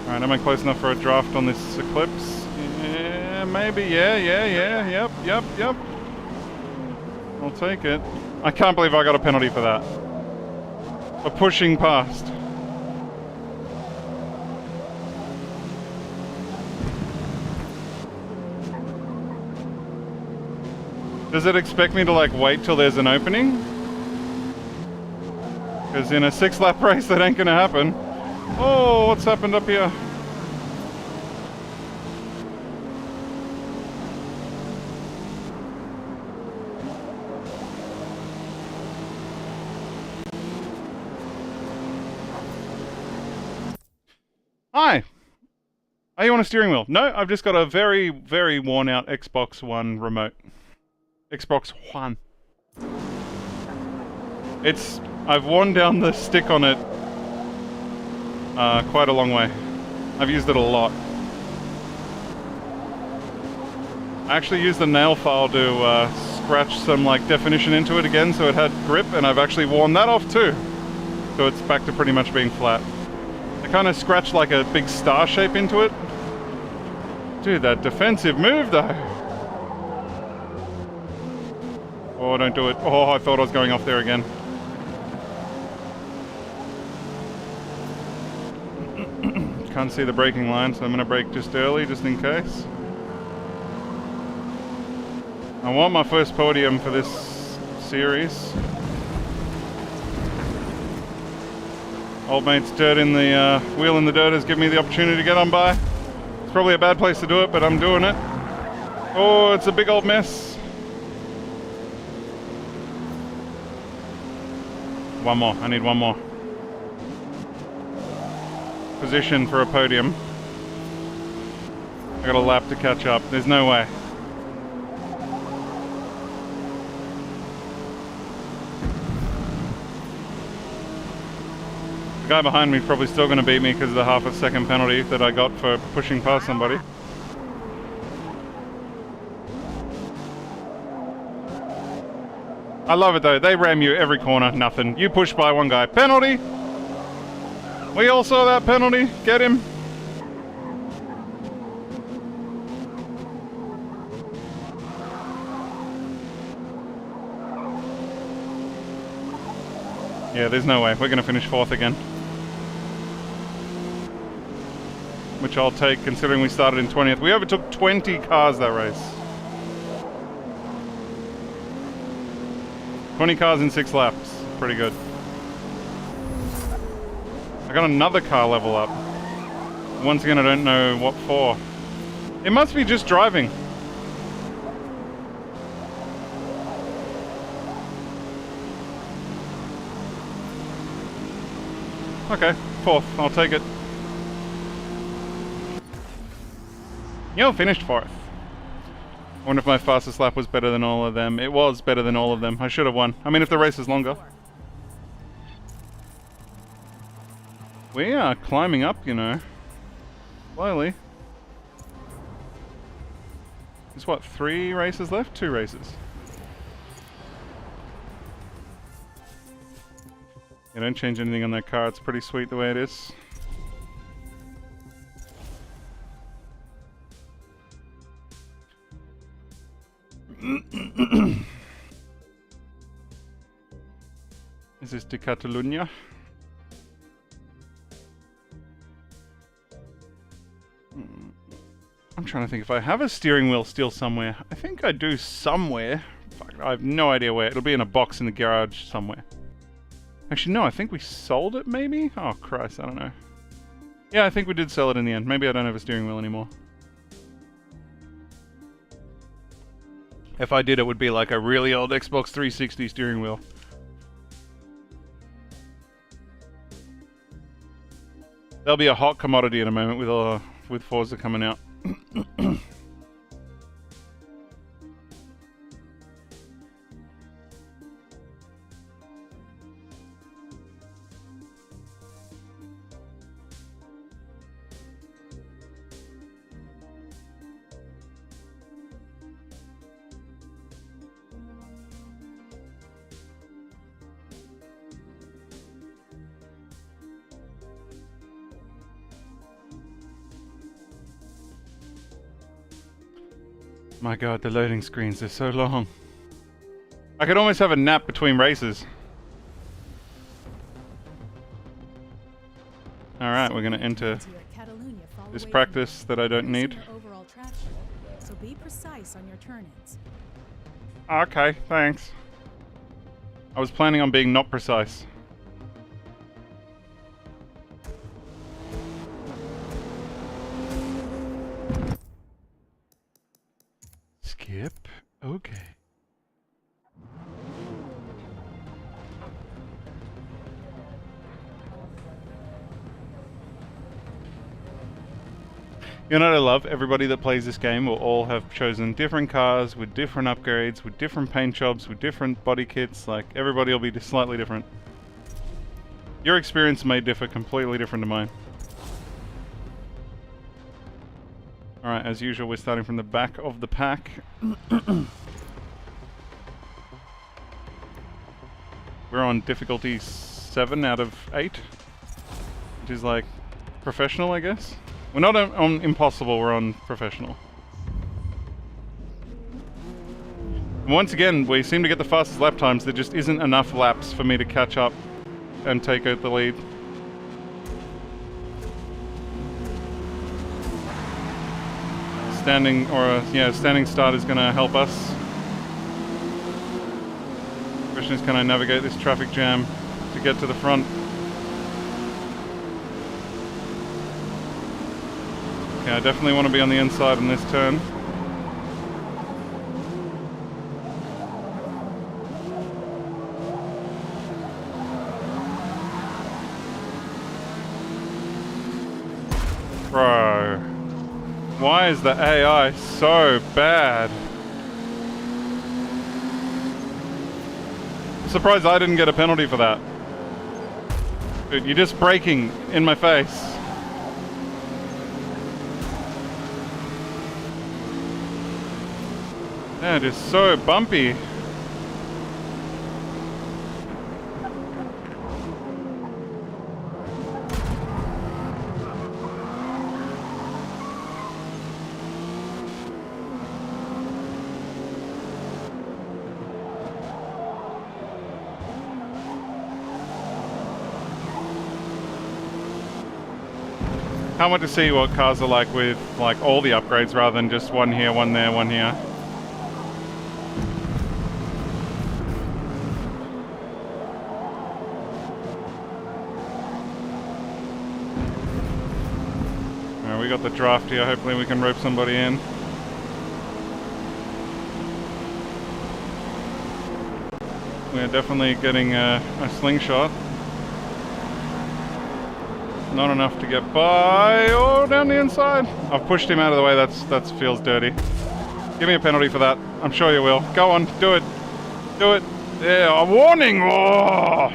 Alright, am I close enough for a draft on this Eclipse? Yeah, maybe, yep. I'll take it. I can't believe I got a penalty for that. For pushing past. Does it expect me to like wait till there's an opening? Because in a 6-lap race that ain't gonna happen. Oh, what's happened up here? Hi! Are you on a steering wheel? No, I've just got a very, very worn out Xbox One remote. Xbox One. I've worn down the stick on it quite a long way. I've used it a lot. I actually used the nail file to scratch some like definition into it again so it had grip, and I've actually worn that off too. So it's back to pretty much being flat. I kind of scratched like a big star shape into it. Dude, that defensive move though. Oh, don't do it. Oh, I thought I was going off there again. Can't see the braking line, so I'm going to brake just early, just in case. I want my first podium for this series. Old mate's dirt in the wheel in the dirt has given me the opportunity to get on by. It's probably a bad place to do it, but I'm doing it. Oh, it's a big old mess. One more. I need one more. Position for a podium. I got a lap to catch up. There's no way. The guy behind me is probably still going to beat me because of the half a second penalty that I got for pushing past somebody. I love it though, they ram you every corner, nothing. You push by one guy, penalty! We all saw that penalty, get him! Yeah, there's no way, we're gonna finish 4th again. Which I'll take considering we started in 20th. We overtook 20 cars that race. 20 cars in 6 laps. Pretty good. I got another car level up. Once again, I don't know what for. It must be just driving. Okay, 4th. I'll take it. Yo, finished 4th. I wonder if my fastest lap was better than all of them. It was better than all of them. I should have won. I mean, if the race is longer. We are climbing up, you know. Slowly. There's what, 3 races left? 2 races. Yeah, don't change anything on that car. It's pretty sweet the way it is. Is this de Catalunya? I'm trying to think if I have a steering wheel still somewhere. I think I do somewhere. Fuck, I have no idea where. It'll be in a box in the garage somewhere. Actually, no, I think we sold it, maybe? Oh, Christ, I don't know. Yeah, I think we did sell it in the end. Maybe I don't have a steering wheel anymore. If I did, it would be like a really old Xbox 360 steering wheel. There'll be a hot commodity in a moment with Forza coming out. My god, the loading screens, they're so long. I could almost have a nap between races. Alright, we're gonna enter this practice that I don't need. So be precise on your turn-ins. Okay, thanks. I was planning on being not precise. Skip. Okay. You know what I love? Everybody that plays this game will all have chosen different cars with different upgrades, with different paint jobs, with different body kits. Like, everybody will be just slightly different. Your experience may differ completely different to mine. Alright, as usual, we're starting from the back of the pack. We're on difficulty 7 out of 8, which is like professional, I guess. We're not on impossible, we're on professional. And once again, we seem to get the fastest lap times. There just isn't enough laps for me to catch up and take out the lead. Standing start is going to help us. Question is, can I navigate this traffic jam to get to the front? Okay, I definitely want to be on the inside in this turn. Bro. Why is the AI so bad? I'm surprised I didn't get a penalty for that. Dude, you're just braking in my face. Yeah, just so bumpy. I want to see what cars are like with like all the upgrades rather than just one here, one there, one here. Alright, we got the draft here. Hopefully we can rope somebody in. We're definitely getting a slingshot. Not enough to get by. Oh, down the inside. I've pushed him out of the way. That feels dirty. Give me a penalty for that. I'm sure you will. Go on, do it. Do it. Yeah, a warning. Oh.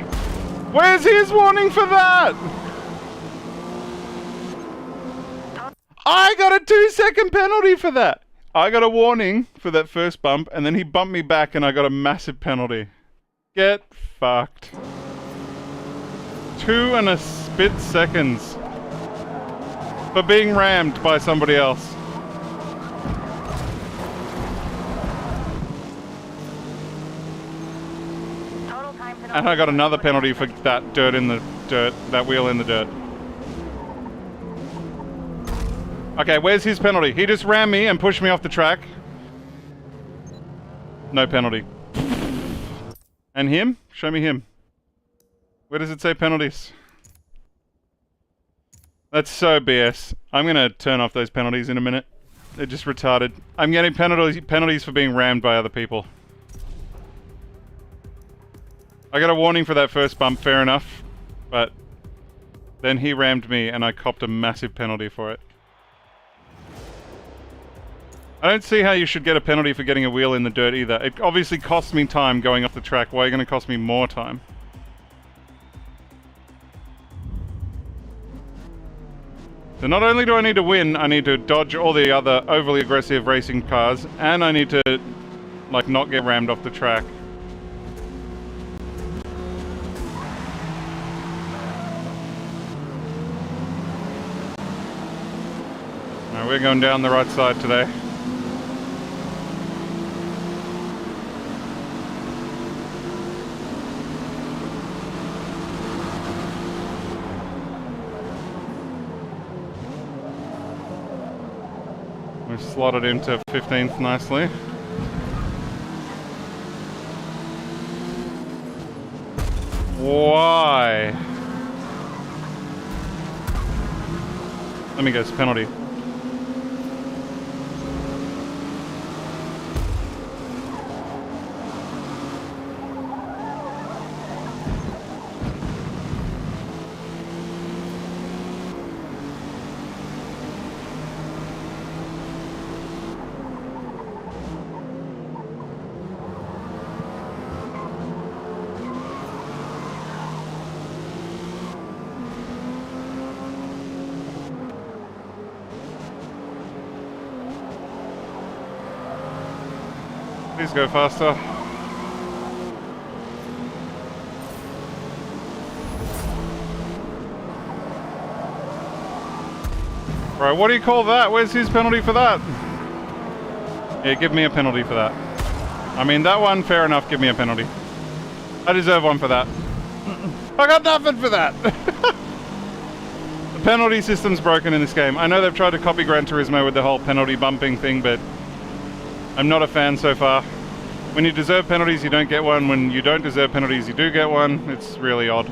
Where's his warning for that? I got a 2-second penalty for that. I got a warning for that first bump, and then he bumped me back, and I got a massive penalty. Get fucked. 2 and a spit seconds for being rammed by somebody else. Total time penalty. And I got another penalty for that dirt in the dirt, that wheel in the dirt. Okay, where's his penalty? He just rammed me and pushed me off the track. No penalty. And him? Show me him. Where does it say penalties? That's so BS. I'm gonna turn off those penalties in a minute. They're just retarded. I'm getting penalties for being rammed by other people. I got a warning for that first bump, fair enough. But then he rammed me and I copped a massive penalty for it. I don't see how you should get a penalty for getting a wheel in the dirt either. It obviously costs me time going off the track. Why are you going to cost me more time? So not only do I need to win, I need to dodge all the other overly aggressive racing cars, and I need to, like, not get rammed off the track. Alright, we're going down the right side today. We've slotted into 15th nicely. Why? Let me guess, penalty. Please go faster. Right, what do you call that? Where's his penalty for that? Yeah, give me a penalty for that. I mean, that one, fair enough, give me a penalty. I deserve one for that. I got nothing for that! The penalty system's broken in this game. I know they've tried to copy Gran Turismo with the whole penalty bumping thing, but I'm not a fan so far. When you deserve penalties, you don't get one. When you don't deserve penalties, you do get one. It's really odd.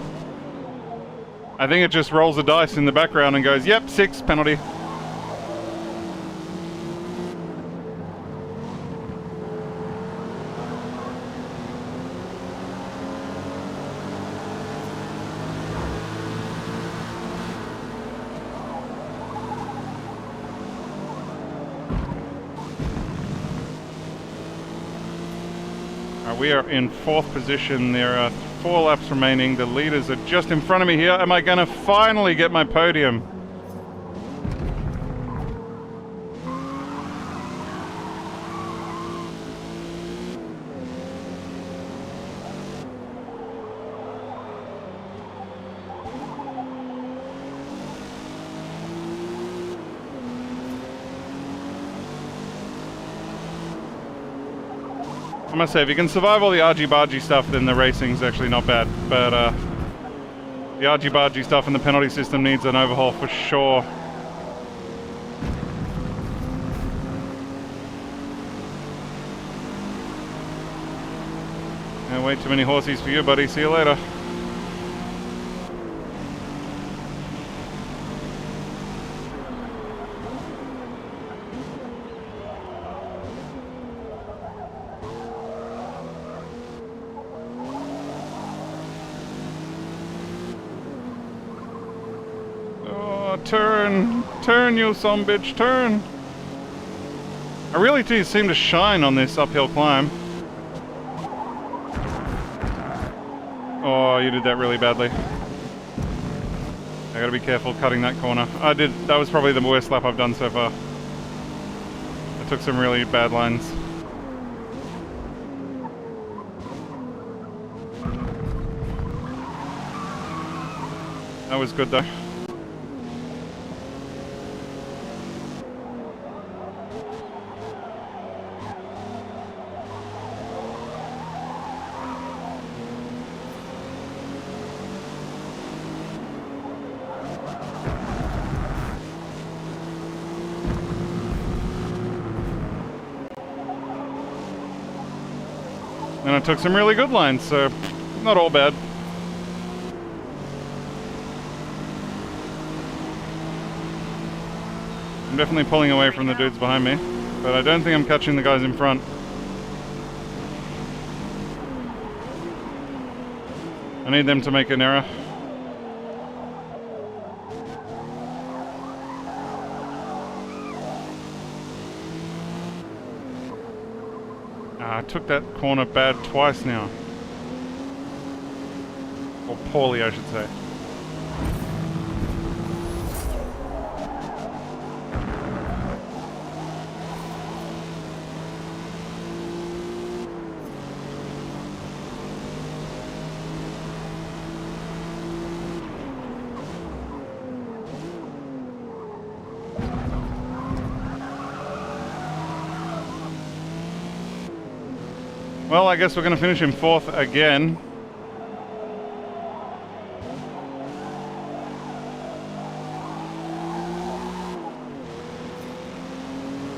I think it just rolls the dice in the background and goes, yep, 6, penalty. We are in 4th position. There are 4 laps remaining. The leaders are just in front of me here. Am I going to finally get my podium? I must say, if you can survive all the argy-bargy stuff, then the racing's actually not bad. But the argy-bargy stuff and the penalty system needs an overhaul for sure. Yeah, way too many horsies for you, buddy. See you later. Turn, you sumbitch, turn! I really do seem to shine on this uphill climb. Oh, you did that really badly. I gotta be careful cutting that corner. That was probably the worst lap I've done so far. I took some really bad lines. That was good though. And I took some really good lines, so not all bad. I'm definitely pulling away from the dudes behind me, but I don't think I'm catching the guys in front. I need them to make an error. I took that corner bad twice now. Or poorly, I should say. Well, I guess we're going to finish in 4th again.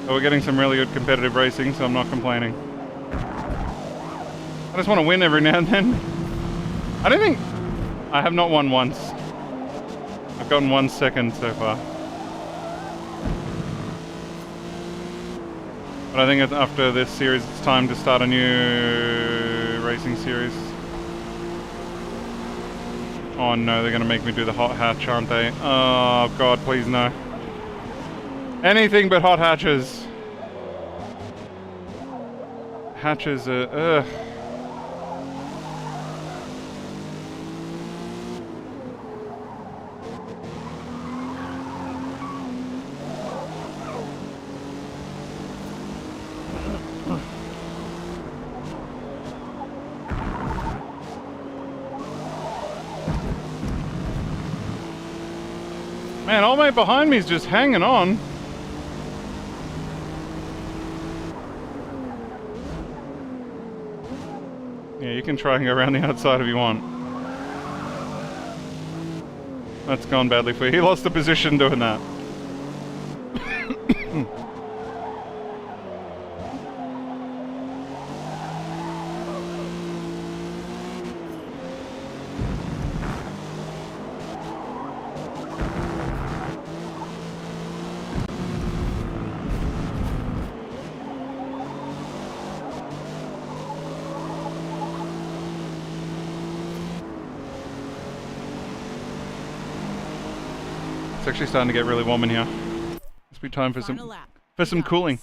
So we're getting some really good competitive racing, so I'm not complaining. I just want to win every now and then. I don't think... I have not won once. I've gotten 1 second so far. But I think after this series, it's time to start a new racing series. Oh no, they're gonna make me do the hot hatch, aren't they? Oh god, please no. Anything but hot hatches. Hatches are, ugh. Man, old mate behind me is just hanging on. Yeah, you can try and go around the outside if you want. That's gone badly for you. He lost the position doing that. It's actually starting to get really warm in here. Must be time for some cooling.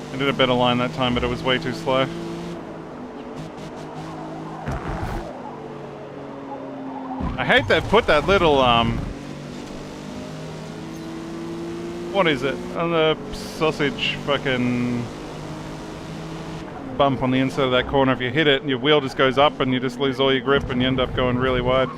I did a better line that time, but it was way too slow. I hate they've put that little, what is it? On the sausage fucking bump on the inside of that corner. If you hit it, your wheel just goes up and you just lose all your grip and you end up going really wide.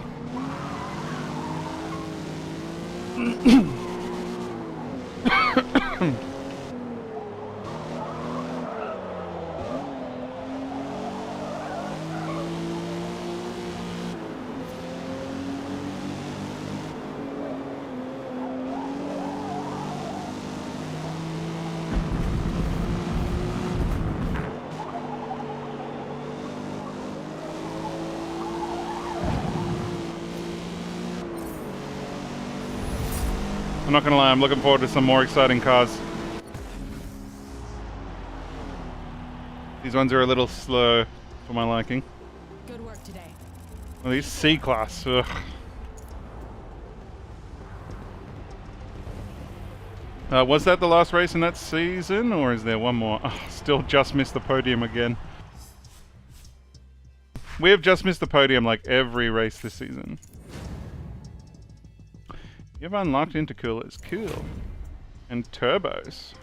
I'm not gonna lie, I'm looking forward to some more exciting cars. These ones are a little slow for my liking. Good work today. Well, these C-Class, ugh. Was that the last race in that season, or is there one more? Oh, still just missed the podium again. We have just missed the podium like every race this season. You've unlocked intercoolers, cool. And turbos.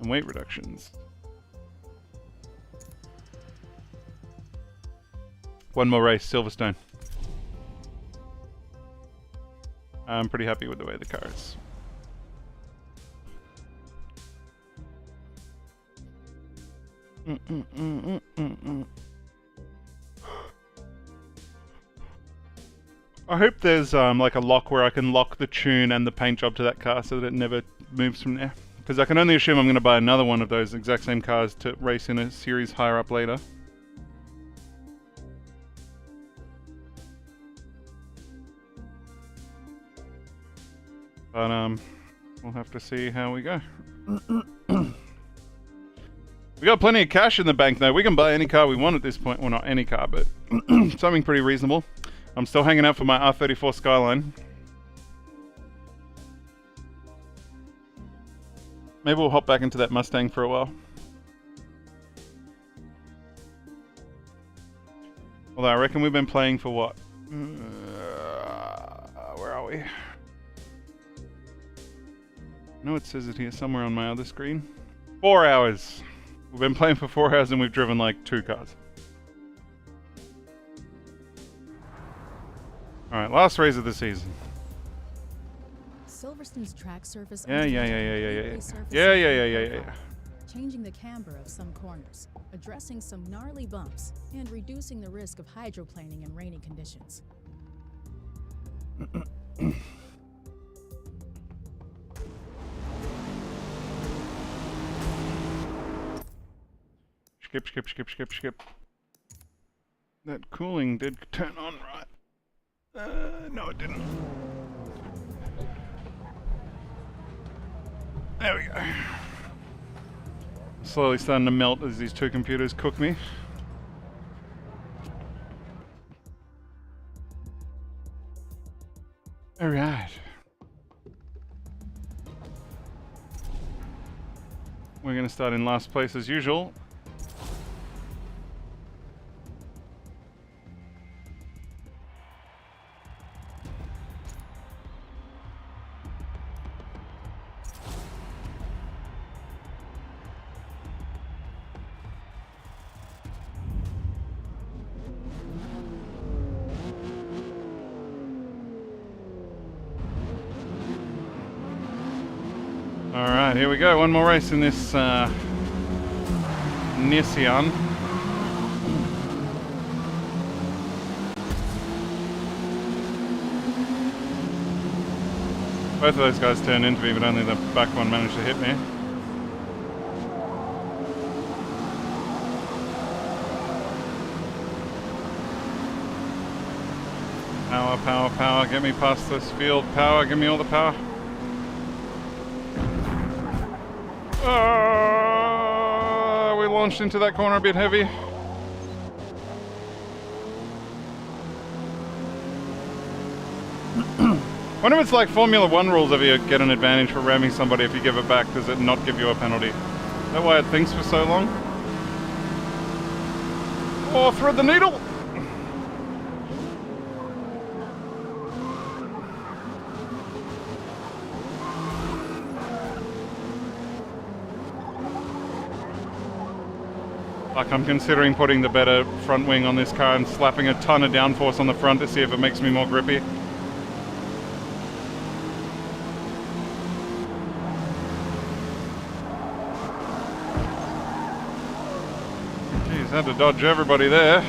And weight reductions. One more race, Silverstone. I'm pretty happy with the way the car is. I hope there's like a lock where I can lock the tune and the paint job to that car so that it never moves from there. Because I can only assume I'm going to buy another one of those exact same cars to race in a series higher up later. But we'll have to see how we go. We got plenty of cash in the bank though. We can buy any car we want at this point. Well, not any car, but something pretty reasonable. I'm still hanging out for my R34 Skyline. Maybe we'll hop back into that Mustang for a while. Although I reckon we've been playing for what? Where are we? I know it says it here somewhere on my other screen. 4 hours. We've been playing for 4 hours and we've driven like 2 cars. Alright, last race of the season. Silverstone's track surface. Yeah. Changing the camber of some corners, addressing some gnarly bumps, and reducing the risk of hydroplaning in rainy conditions. Skip. That cooling did turn on right. No it didn't. There we go. Slowly starting to melt as these two computers cook me. Alright. We're going to start in last place as usual. Alright, here we go. One more race in this Nissan. Both of those guys turned into me, but only the back one managed to hit me. Power, power, power. Get me past this field. Power, give me all the power. We launched into that corner a bit heavy. Wonder if it's like Formula 1 rules if you get an advantage for ramming somebody if you give it back, does it not give you a penalty? Is that why it thinks for so long? Oh, thread the needle! Like, I'm considering putting the better front wing on this car and slapping a ton of downforce on the front to see if it makes me more grippy. Jeez, had to dodge everybody there.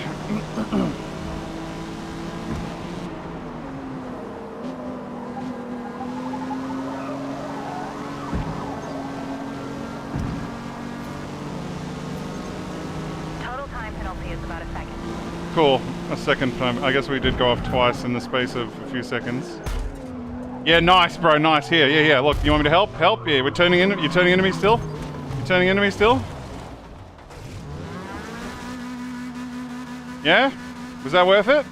Cool, a second time. I guess we did go off twice in the space of a few seconds. Yeah, nice, bro, nice. Here, yeah. Look, you want me to help? Help? Yeah, we're turning in. You're turning into me still? You're turning into me still? Yeah? Was that worth it?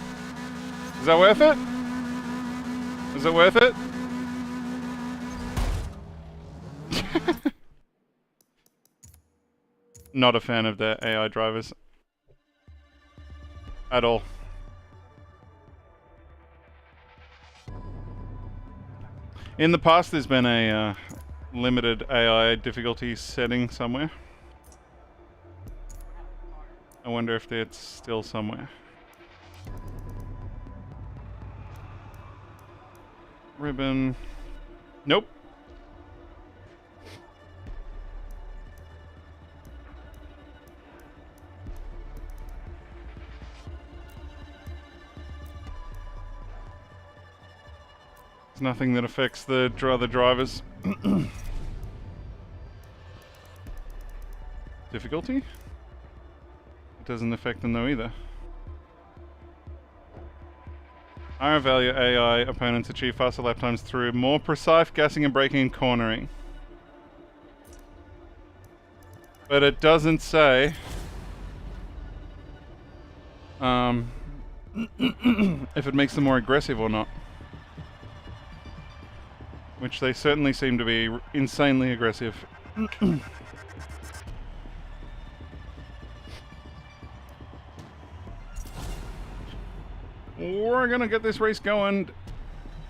Is that worth it? Is it worth it? Not a fan of the AI drivers. At all. In the past, there's been a limited AI difficulty setting somewhere. I wonder if it's still somewhere. Ribbon. Nope. There's nothing that affects the other drivers. Difficulty? It doesn't affect them though either. Higher value AI opponents achieve faster lap times through more precise gassing and braking and cornering. But it doesn't say if it makes them more aggressive or not. Which they certainly seem to be insanely aggressive. We're gonna get this race going.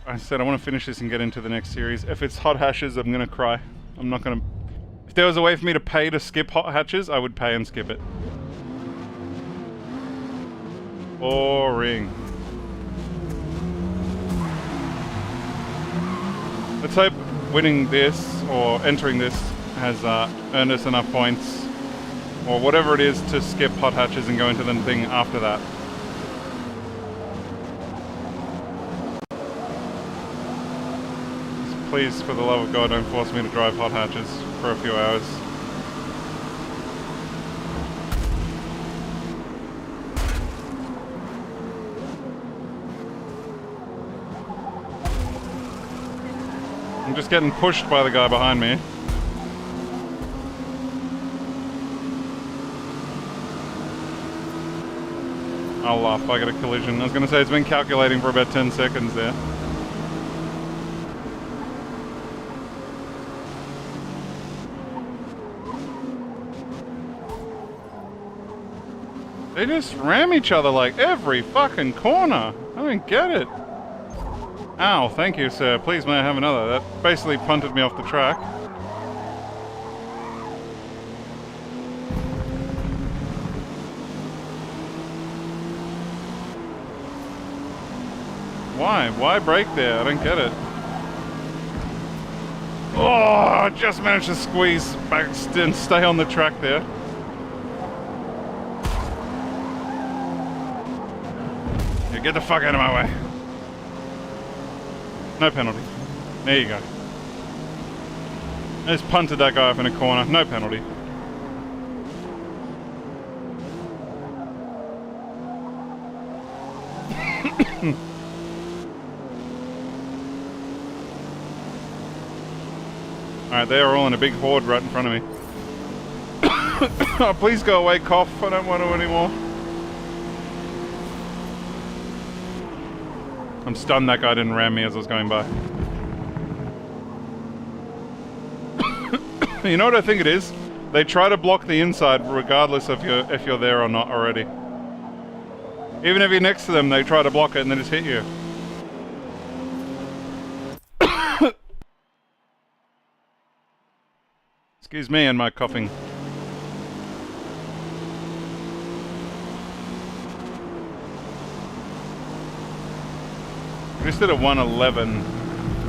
I said I want to finish this and get into the next series. If it's hot hashes, I'm gonna cry. I'm not gonna... If there was a way for me to pay to skip hot hatches, I would pay and skip it. Boring. Let's hope winning this, or entering this, has earned us enough points, or whatever it is, to skip hot hatches and go into the thing after that. Please, for the love of God, don't force me to drive hot hatches for a few hours. I'm just getting pushed by the guy behind me. I'll laugh, I get a collision. I was gonna say it's been calculating for about 10 seconds there. They just ram each other like every fucking corner. I don't get it. Ow, thank you, sir. Please may I have another. That basically punted me off the track. Why? Why brake there? I don't get it. Oh, I just managed to squeeze back and stay on the track there. Yeah, get the fuck out of my way. No penalty. There you go. I just punted that guy off in a corner. No penalty. Alright, they are all in a big horde right in front of me. Oh, please go away, cough. I don't want to anymore. I'm stunned that guy didn't ram me as I was going by. You know what I think it is? They try to block the inside regardless of if you're there or not already. Even if you're next to them, they try to block it and then just hit you. Excuse me and my coughing. We just did a 111,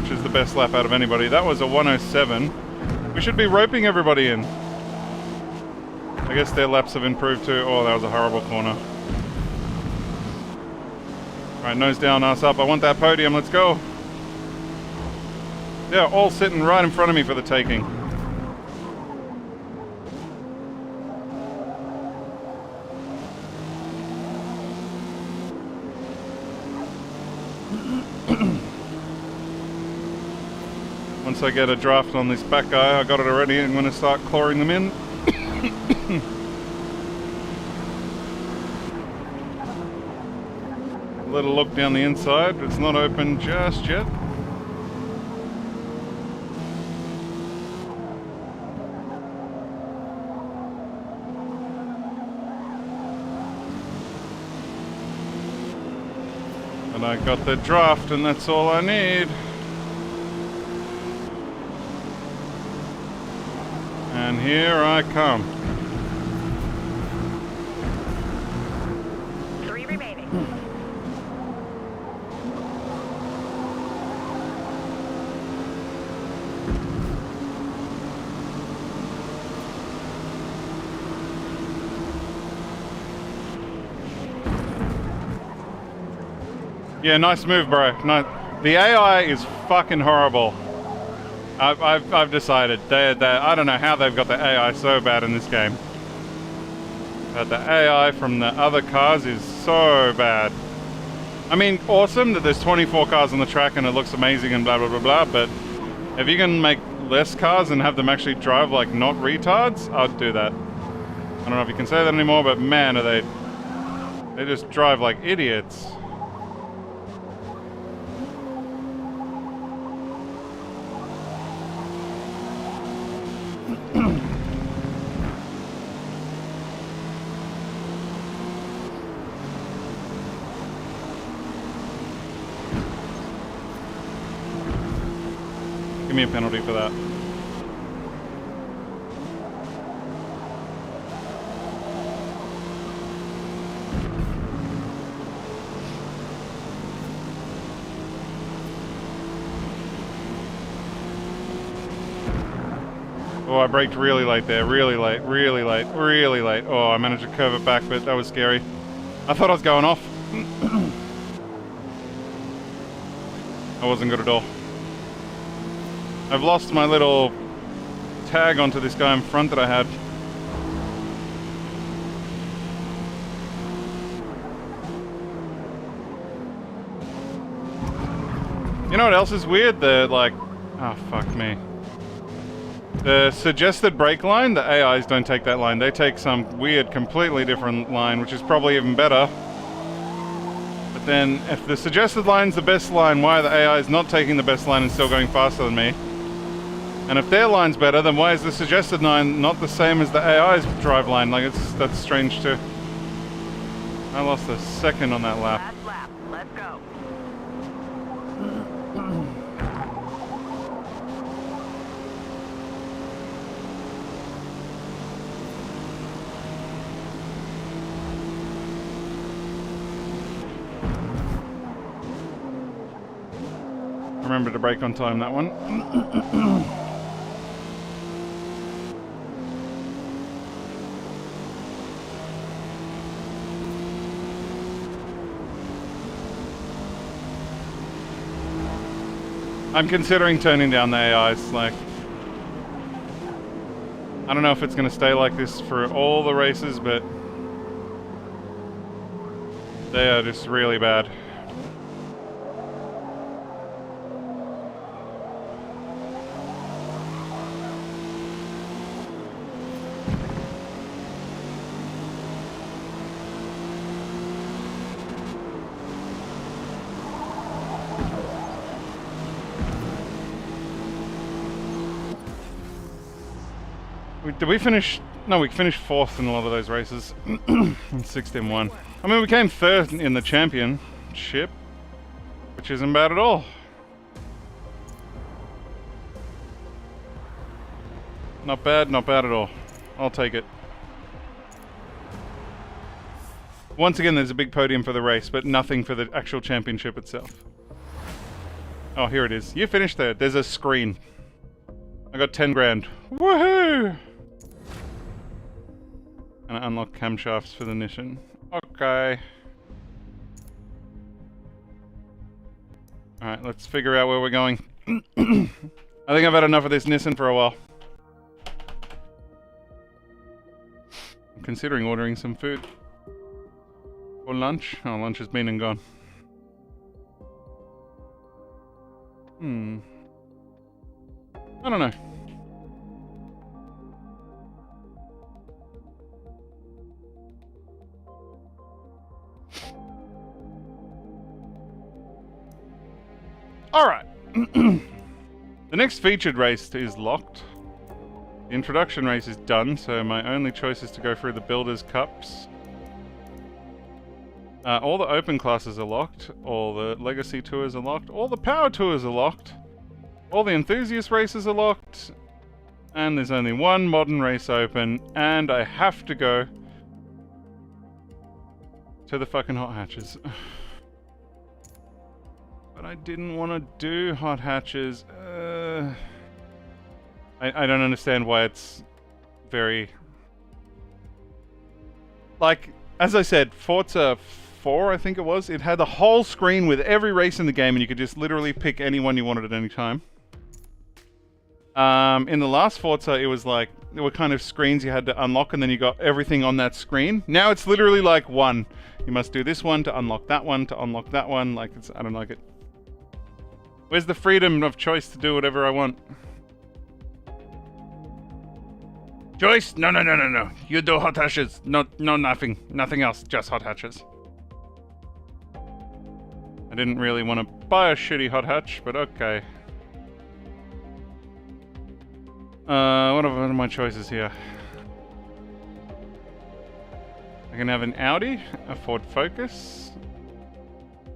which is the best lap out of anybody. That was a 107. We should be roping everybody in. I guess their laps have improved too. Oh, that was a horrible corner. Alright, nose down, ass up. I want that podium, let's go. They're all sitting right in front of me for the taking. Once I get a draft on this back guy, I got it already, I'm going to start clawing them in. A little look down the inside, it's not open just yet. And I got the draft, and that's all I need. And here I come. 3 remaining. Yeah, nice move, bro. No, the AI is fucking horrible. I've decided. I don't know how they've got the AI so bad in this game. But the AI from the other cars is so bad. I mean, awesome that there's 24 cars on the track and it looks amazing and blah blah blah blah, but if you can make less cars and have them actually drive like not retards, I'd do that. I don't know if you can say that anymore, but man, are they just drive like idiots. Give me a penalty for that. Oh, I braked really late there. Really late, really late, really late. Oh, I managed to curve it back, but that was scary. I thought I was going off. I wasn't good at all. I've lost my little tag onto this guy in front that I had. You know what else is weird? The, like... Oh, fuck me. The suggested brake line, the AIs don't take that line. They take some weird, completely different line, which is probably even better. But then, if the suggested line's the best line, why are the AIs not taking the best line and still going faster than me? And if their line's better, then why is the suggested line not the same as the AI's drive line? Like, that's strange too. I lost a second on that lap. Last lap. Let's go. Remember to brake on time, that one. I'm considering turning down the AIs, like... I don't know if it's going to stay like this for all the races, but... they are just really bad. Did we finish? No, we finished 4th in a lot of those races. And 6th in 1. I mean, we came 3rd in the championship, which isn't bad at all. Not bad at all. I'll take it. Once again, there's a big podium for the race, but nothing for the actual championship itself. Oh, here it is. You finished there. There's a screen. I got 10 grand. Woohoo! And I unlock camshafts for the mission. Okay. Alright, let's figure out where we're going. I think I've had enough of this Nissan for a while. I'm considering ordering some food. For lunch? Oh, lunch has been and gone. I don't know. Alright. The next featured race is locked. The introduction race is done, so my only choice is to go through the Builders' Cups. All the open classes are locked, all the legacy tours are locked, all the power tours are locked, all the enthusiast races are locked, and there's only one modern race open, and I have to go to the fucking hot hatches. But I didn't want to do hot hatches. I don't understand why it's very... Like, as I said, Forza 4, I think it was, it had the whole screen with every race in the game and you could just literally pick any one you wanted at any time. In the last Forza, it was like, there were kind of screens you had to unlock and then you got everything on that screen. Now it's literally like one. You must do this one to unlock that one, to unlock that one. Like, it's, I don't like it. Where's the freedom of choice to do whatever I want? Joyce? No, no, no, no, no. You do hot hatches. No, nothing. Nothing else. Just hot hatches. I didn't really want to buy a shitty hot hatch, but okay. What are my choices here? I can have an Audi, a Ford Focus,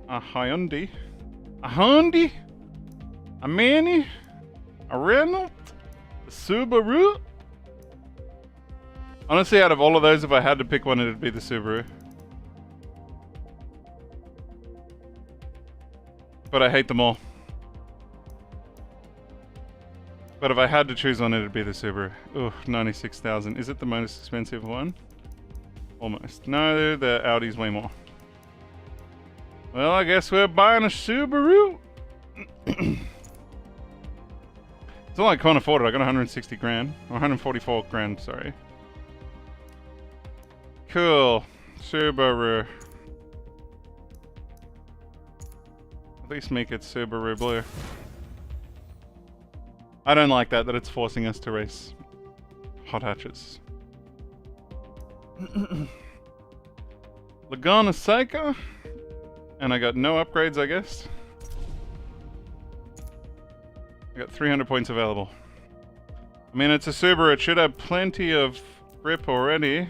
a Hyundai, a Manny, a Renault, a Subaru. Honestly, out of all of those, if I had to pick one, it'd be the Subaru. But I hate them all. But if I had to choose one, it'd be the Subaru. Ooh, 96,000. Is it the most expensive one? Almost. No, the Audi's way more. Well, I guess we're buying a Subaru. It's not like I can't afford it. I got 160 grand. Or 144 grand, sorry. Cool. Subaru. At least make it Subaru blue. I don't like that it's forcing us to race hot hatches. Laguna Seca. And I got no upgrades, I guess. I got 300 points available. I mean, it's a Subaru. It should have plenty of grip already.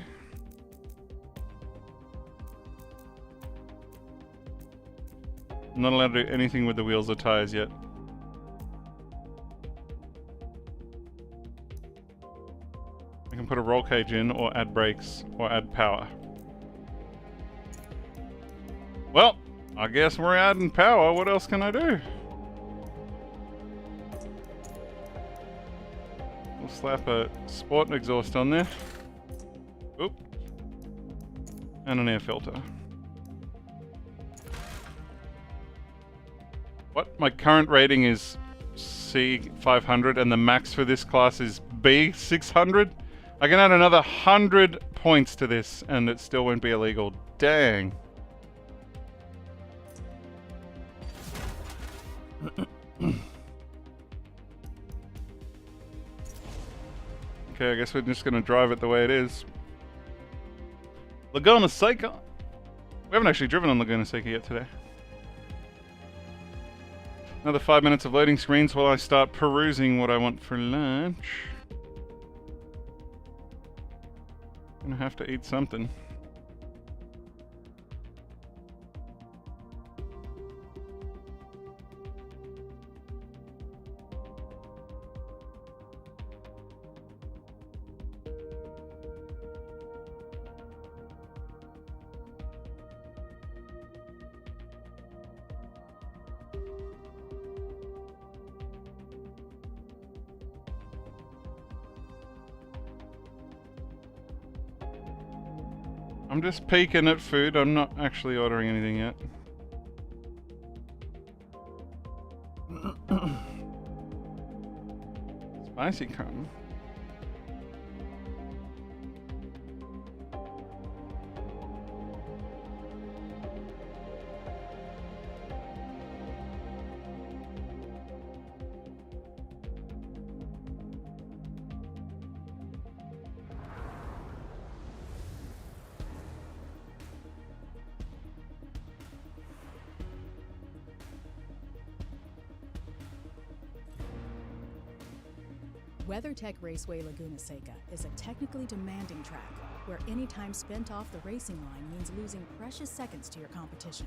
I'm not allowed to do anything with the wheels or tires yet. I can put a roll cage in, or add brakes, or add power. Well, I guess we're adding power. What else can I do? We'll slap a sport exhaust on there. Oop. And an air filter. What? My current rating is C500 and the max for this class is B600? I can add another 100 points to this and it still won't be illegal. Dang. Okay, I guess we're just gonna drive it the way it is. Laguna Seca. We haven't actually driven on Laguna Seca yet today. Another 5 minutes of loading screens while I start perusing what I want for lunch. Gonna have to eat something. I'm just peeking at food. I'm not actually ordering anything yet. Spicy crumb. WeatherTech Raceway Laguna Seca is a technically demanding track where any time spent off the racing line means losing precious seconds to your competition.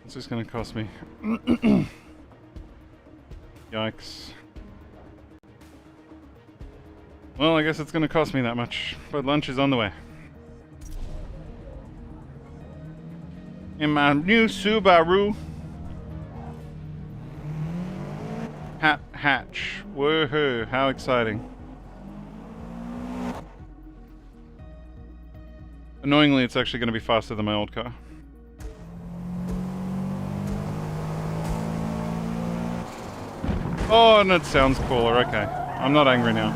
It's just going to cost me. Yikes. Well, I guess it's going to cost me that much, but lunch is on the way. In my new Subaru. Hatch. Woohoo, how exciting. Annoyingly, it's actually going to be faster than my old car. Oh, and it sounds cooler, okay. I'm not angry now.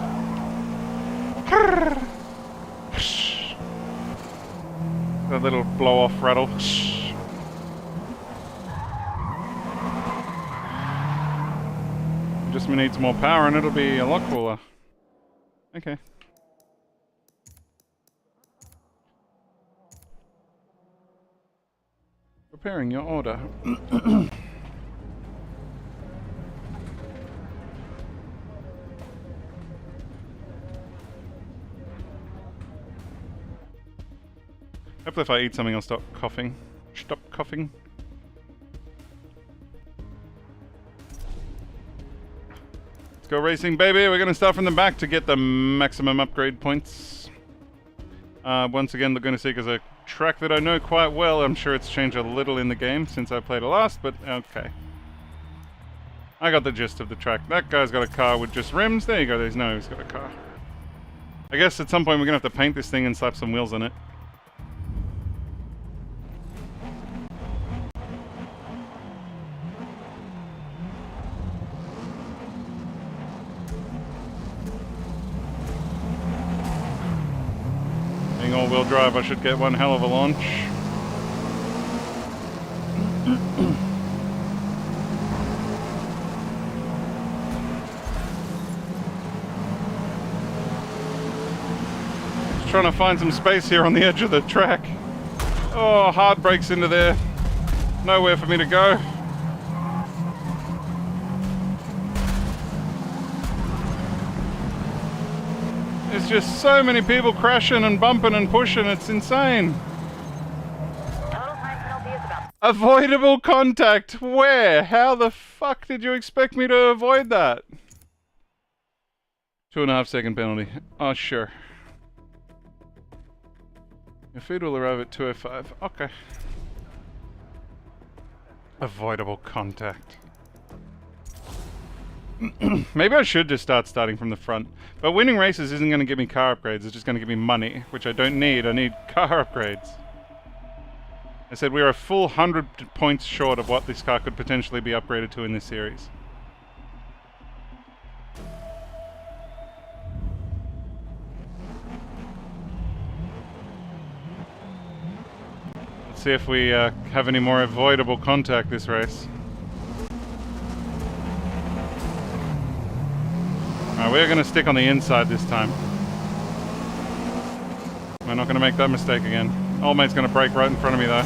That little blow-off rattle. Just needs more power and it'll be a lot cooler. Okay. Preparing your order. Hopefully if I eat something I'll stop coughing. Stop coughing. Let's go racing, baby! We're gonna start from the back to get the maximum upgrade points. Once again, Laguna Seca is a track that I know quite well. I'm sure it's changed a little in the game since I played it last, but okay. I got the gist of the track. That guy's got a car with just rims. There you go, he's got a car. I guess at some point we're gonna have to paint this thing and slap some wheels on it. All-wheel drive, I should get one hell of a launch. Just trying to find some space here on the edge of the track. Oh, hard brakes into there. Nowhere for me to go. There's just so many people crashing and bumping and pushing, it's insane. Total time penalty is about Avoidable contact, where? How the fuck did you expect me to avoid that? 2.5 second penalty. Oh, sure. Your feed will arrive at 2:05. Okay. Avoidable contact. Maybe I should just starting from the front. But winning races isn't going to give me car upgrades, it's just going to give me money, which I don't need. I need car upgrades. I said we are a full 100 points short of what this car could potentially be upgraded to in this series. Let's see if we have any more avoidable contact this race. Alright, we're going to stick on the inside this time. We're not going to make that mistake again. Old mate's going to brake right in front of me though.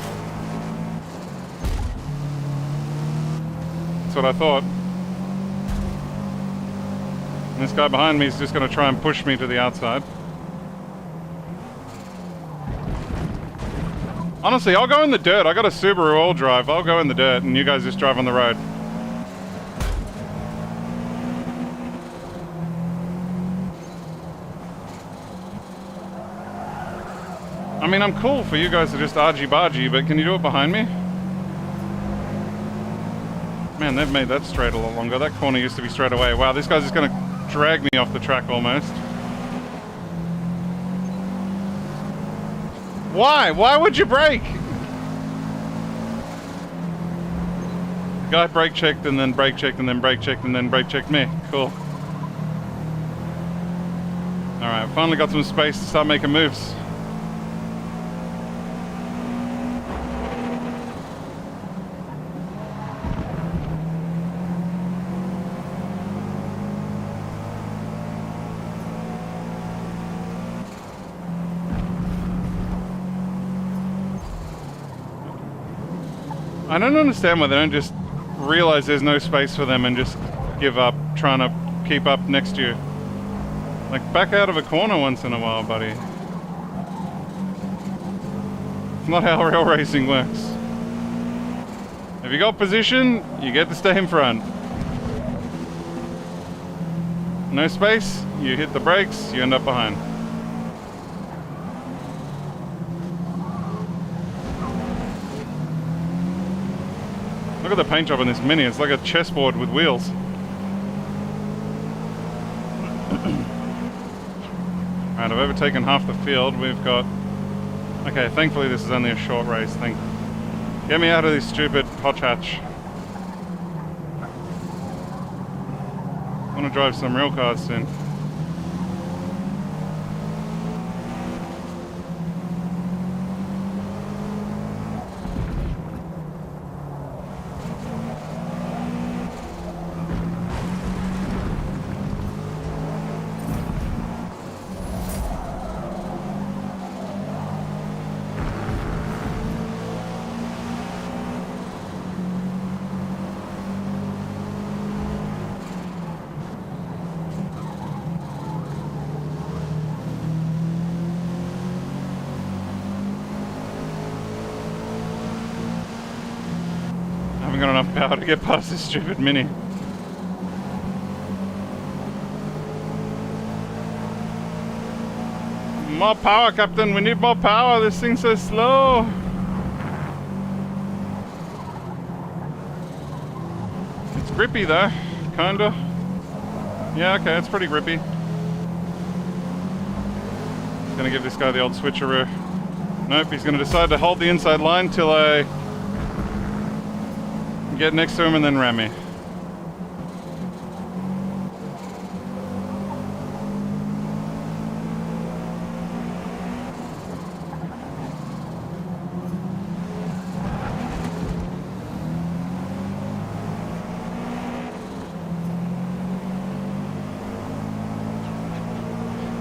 That's what I thought. And this guy behind me is just going to try and push me to the outside. Honestly, I'll go in the dirt. I got a Subaru all drive. I'll go in the dirt and you guys just drive on the road. I mean, I'm cool for you guys to just argy-bargy, but can you do it behind me? Man, they've made that straight a lot longer. That corner used to be straight away. Wow, this guy's just going to drag me off the track almost. Why? Why would you brake? The guy brake checked and then brake checked and then brake checked and then brake checked me. Cool. Alright, finally got some space to start making moves. I don't understand why they don't just realize there's no space for them and just give up trying to keep up next to you. Like, back out of a corner once in a while, buddy. It's not how real racing works. If you got position, you get to stay in front. No space, you hit the brakes, you end up behind. Look at the paint job on this Mini, it's like a chessboard with wheels. Alright, I've overtaken half the field. We've got... Okay, thankfully this is only a short race. Get me out of this stupid hotch hatch. I want to drive some real cars soon. I haven't got enough power to get past this stupid Mini. More power, Captain. We need more power. This thing's so slow. It's grippy though, kinda. Yeah, okay, it's pretty grippy. Gonna give this guy the old switcheroo. Nope, he's gonna decide to hold the inside line till I get next to him and then ram me.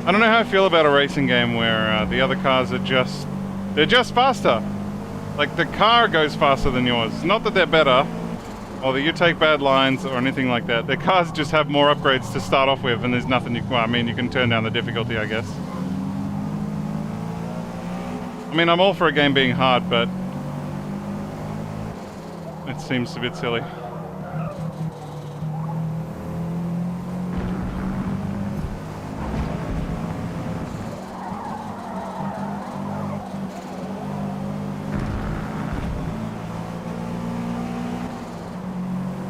I don't know how I feel about a racing game where the other cars are they're just faster. Like, the car goes faster than yours. Not that they're better, or that you take bad lines or anything like that. Their cars just have more upgrades to start off with, and there's nothing well, I mean, you can turn down the difficulty, I guess. I mean, I'm all for a game being hard, but it seems a bit silly.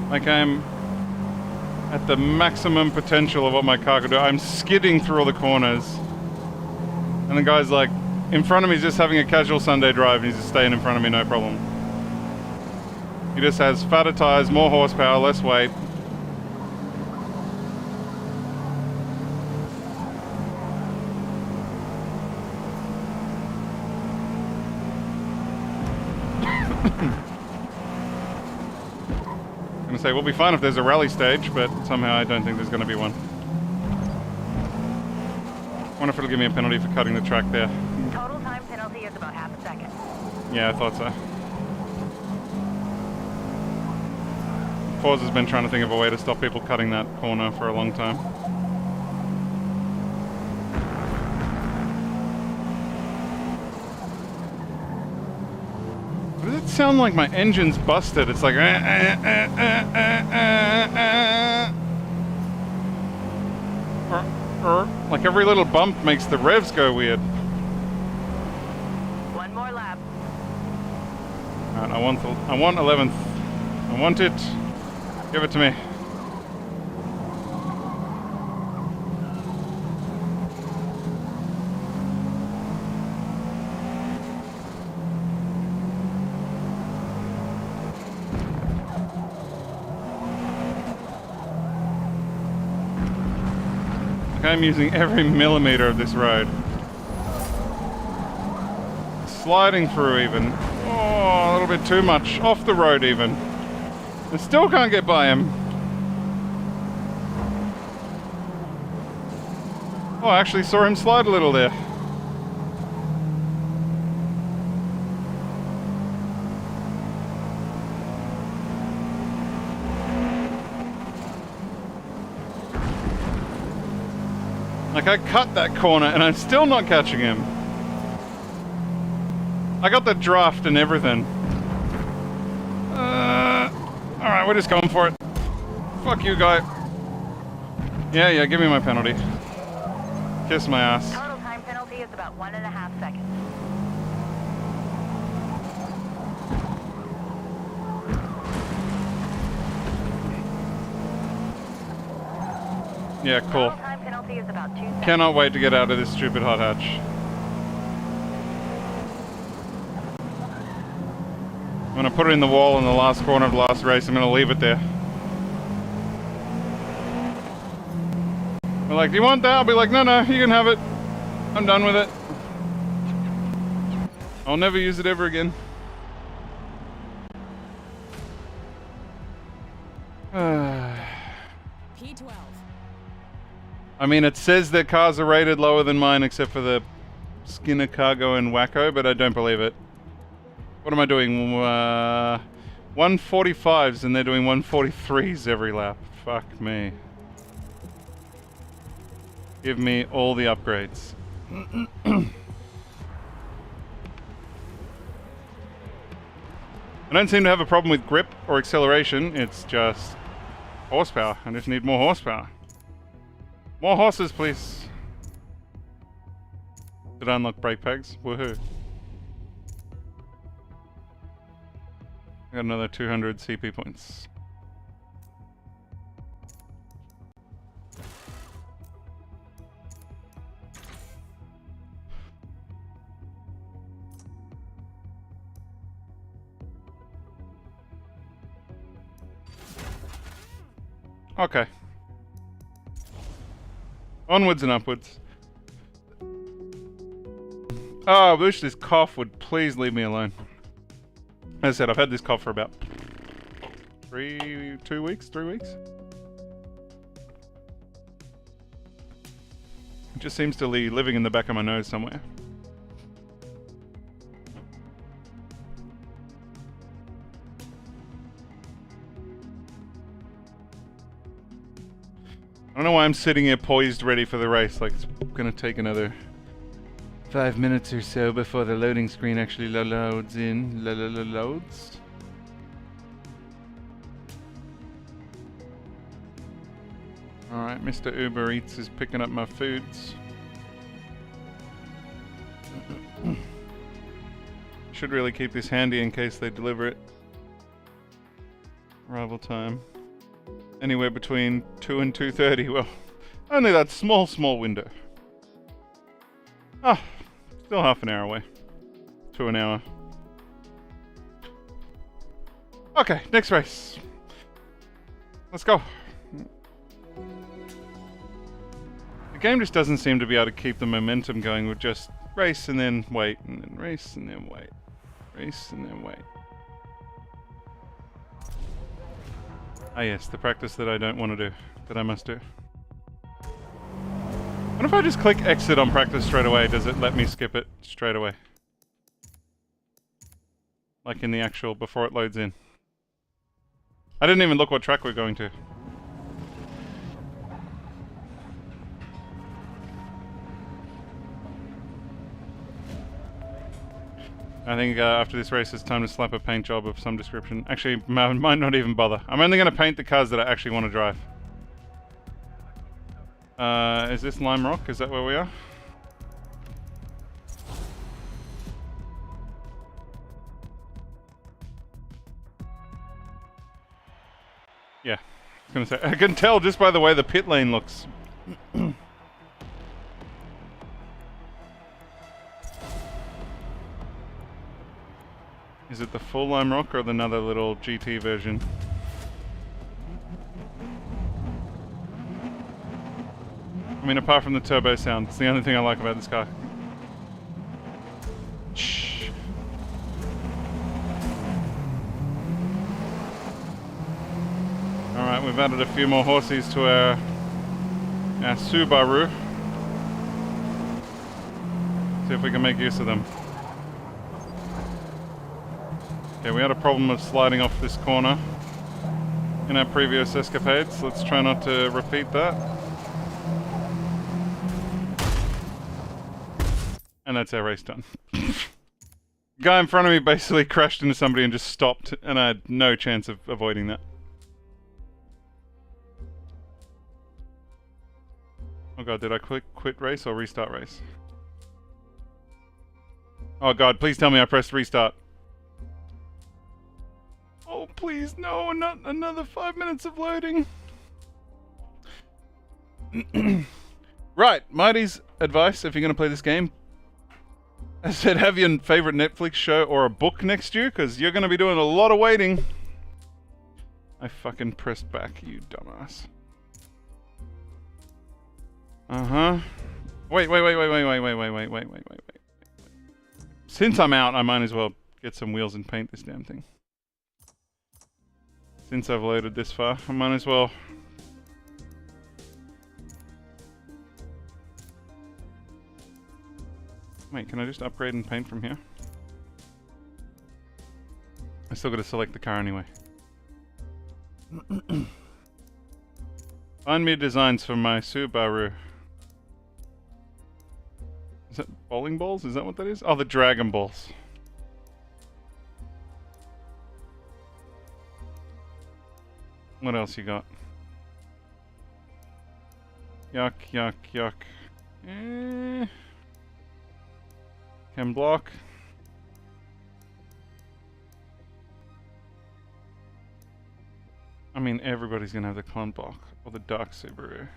Like, I'm at the maximum potential of what my car could do. I'm skidding through all the corners. And the guy's like, in front of me, he's just having a casual Sunday drive, and he's just staying in front of me, no problem. He just has fatter tires, more horsepower, less weight. Say we'll be fine if there's a rally stage, but somehow I don't think there's going to be one. I wonder if it'll give me a penalty for cutting the track there. Total time penalty is about half a second. Yeah, I thought so. Forza's been trying to think of a way to stop people cutting that corner for a long time. What does it sound like? My engine's busted. It's like like every little bump makes the revs go weird. One more lap. Alright, I want 11th. I want it. Give it to me. I'm using every millimeter of this road. Sliding through even. Oh, a little bit too much. Off the road even. I still can't get by him. Oh, I actually saw him slide a little there. Like, I cut that corner and I'm still not catching him. I got the draft and everything. Alright, we're just going for it. Fuck you, guy. Yeah, give me my penalty. Kiss my ass. Total time penalty is about 1.5 seconds. Yeah, cool. Total time penalty is about 2 seconds. Cannot wait to get out of this stupid hot hatch. I'm gonna put it in the wall in the last corner of the last race. I'm gonna leave it there. They're like, do you want that? I'll be like, no, you can have it. I'm done with it. I'll never use it ever again. P12. I mean, it says their cars are rated lower than mine except for the Skinner Cargo and Wacko, but I don't believe it. What am I doing? 145s and they're doing 143s every lap. Fuck me. Give me all the upgrades. I don't seem to have a problem with grip or acceleration. It's just horsepower. I just need more horsepower. More horses, please. Did I unlock brake pegs? Woohoo. I got another 200 CP points. Okay. Onwards and upwards. Oh, I wish this cough would please leave me alone. As I said, I've had this cough for about 3 weeks. It just seems to be living in the back of my nose somewhere. I don't know why I'm sitting here poised ready for the race. Like, it's gonna take another 5 minutes or so before the loading screen actually loads in. Loads. Alright, Mr. Uber Eats is picking up my foods. Should really keep this handy in case they deliver it. Arrival time. Anywhere between 2 and 2:30. Well, only that small window. Ah, still half an hour away. To an hour. Okay, next race. Let's go. The game just doesn't seem to be able to keep the momentum going with just race and then wait, and then race and then wait. Race and then wait. Ah yes, the practice that I don't want to do, that I must do. What if I just click exit on practice straight away? Does it let me skip it straight away? Like in the actual, before it loads in. I didn't even look what track we're going to. I think after this race it's time to slap a paint job of some description. Actually, I might not even bother. I'm only going to paint the cars that I actually want to drive. Is this Lime Rock? Is that where we are? Yeah. I was going to say, I can tell just by the way the pit lane looks. Is it the full Lime Rock or another little GT version? I mean, apart from the turbo sound, it's the only thing I like about this car. Shh. Alright, we've added a few more horsies to our Subaru. See if we can make use of them. Okay, we had a problem of sliding off this corner in our previous escapades. Let's try not to repeat that. And that's our race done. Guy in front of me basically crashed into somebody and just stopped, and I had no chance of avoiding that. Oh god, did I click quit race or restart race? Oh god, please tell me I pressed restart. Oh please, no, not another 5 minutes of loading. Right, Mighty's advice if you're going to play this game. I said have your favorite Netflix show or a book next to you, because you're going to be doing a lot of waiting. I fucking pressed back, you dumbass. Uh-huh. Wait. Since I'm out, I might as well get some wheels and paint this damn thing. Since I've loaded this far, I might as well. Wait, can I just upgrade and paint from here? I still gotta select the car anyway. Find me designs for my Subaru. Is that bowling balls? Is that what that is? Oh, the Dragon Balls. What else you got? Yuck. Can block. I mean, everybody's gonna have the clone block or the dark Subaru.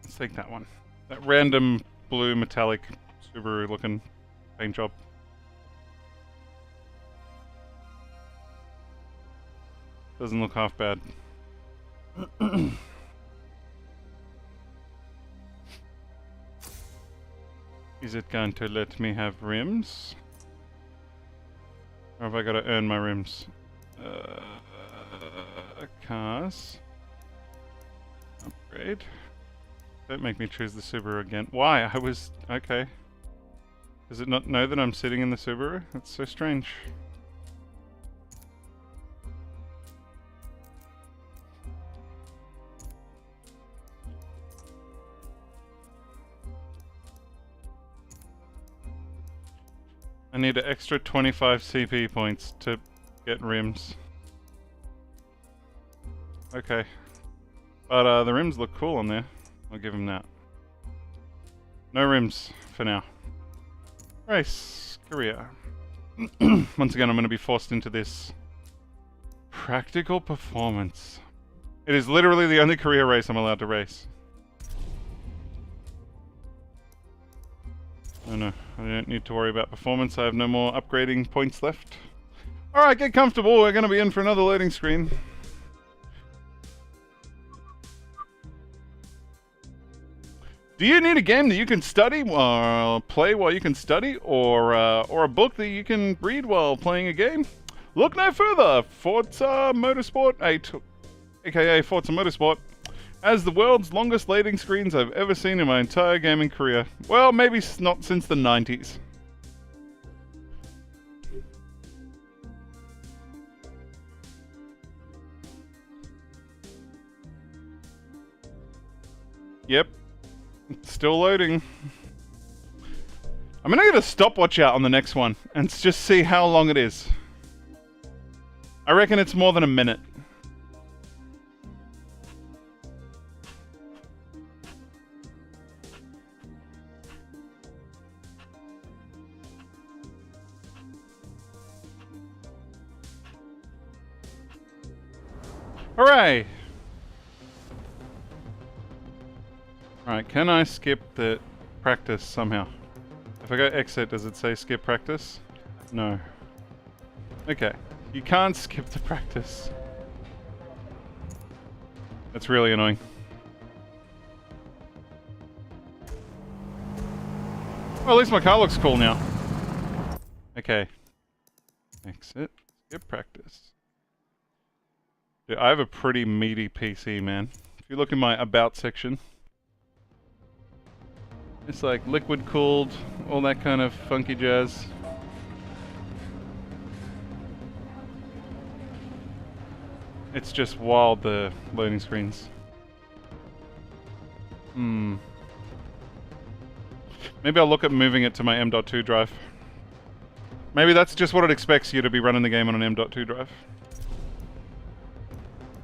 Let's take that one. That random blue metallic Subaru looking paint job. Doesn't look half bad. Is it going to let me have rims? Or have I got to earn my rims? Cars. Upgrade. Don't make me choose the Subaru again. Why? I was... okay. Does it not know that I'm sitting in the Subaru? That's so strange. I need an extra 25 CP points to get rims. Okay. But the rims look cool on there. I'll give him that. No rims for now. Race. Career. Once again, I'm going to be forced into this. Practical performance. It is literally the only career race I'm allowed to race. Oh no, I don't need to worry about performance. I have no more upgrading points left. Alright, get comfortable. We're going to be in for another loading screen. Do you need a game that you can study while play while you can study, or a book that you can read while playing a game? Look no further. Forza Motorsport 8, aka Forza Motorsport, has the world's longest loading screens I've ever seen in my entire gaming career. Well, maybe not since the 90s. Yep. Still loading. I'm gonna get a stopwatch out on the next one and just see how long it is. I reckon it's more than a minute. Hooray! Alright, can I skip the practice somehow? If I go exit, does it say skip practice? No. Okay. You can't skip the practice. That's really annoying. Well, at least my car looks cool now. Okay. Exit. Skip practice. Dude, I have a pretty meaty PC, man. If you look in my about section, it's like liquid cooled, all that kind of funky jazz. It's just wild, the loading screens. Maybe I'll look at moving it to my M.2 drive. Maybe that's just what it expects you to be running the game on an M.2 drive.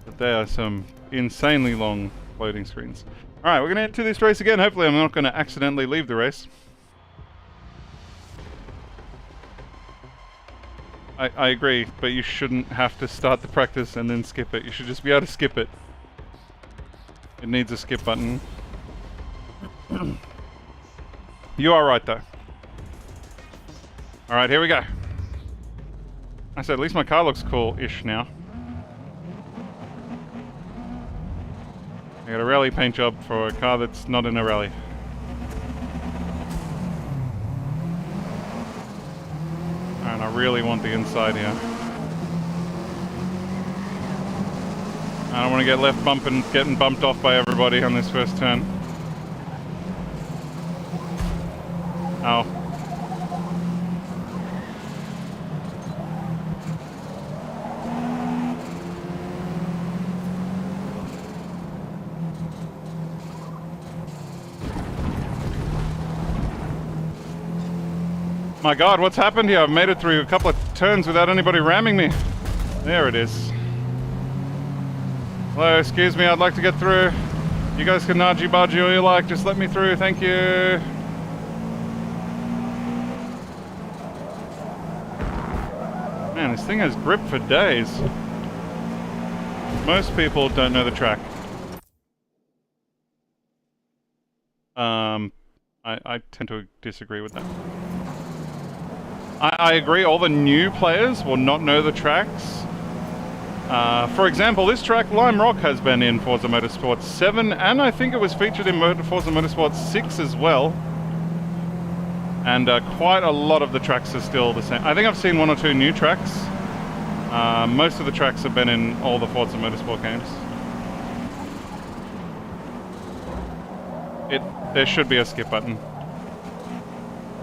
But there are some insanely long loading screens. Alright, we're going to enter this race again. Hopefully I'm not going to accidentally leave the race. I agree, but you shouldn't have to start the practice and then skip it. You should just be able to skip it. It needs a skip button. You are right, though. Alright, here we go. I said, at least my car looks cool-ish now. I got a rally paint job for a car that's not in a rally. And I really want the inside here. I don't want to get left bumping, getting bumped off by everybody on this first turn. Oh. My God, what's happened here? I've made it through a couple of turns without anybody ramming me. There it is. Hello, excuse me, I'd like to get through. You guys can argy-bargy all you like, just let me through, thank you. Man, this thing has grip for days. Most people don't know the track. I tend to disagree with that. I agree, all the new players will not know the tracks. For example, this track, Lime Rock, has been in Forza Motorsport 7, and I think it was featured in Forza Motorsport 6 as well. And quite a lot of the tracks are still the same. I think I've seen one or two new tracks. Most of the tracks have been in all the Forza Motorsport games. There should be a skip button.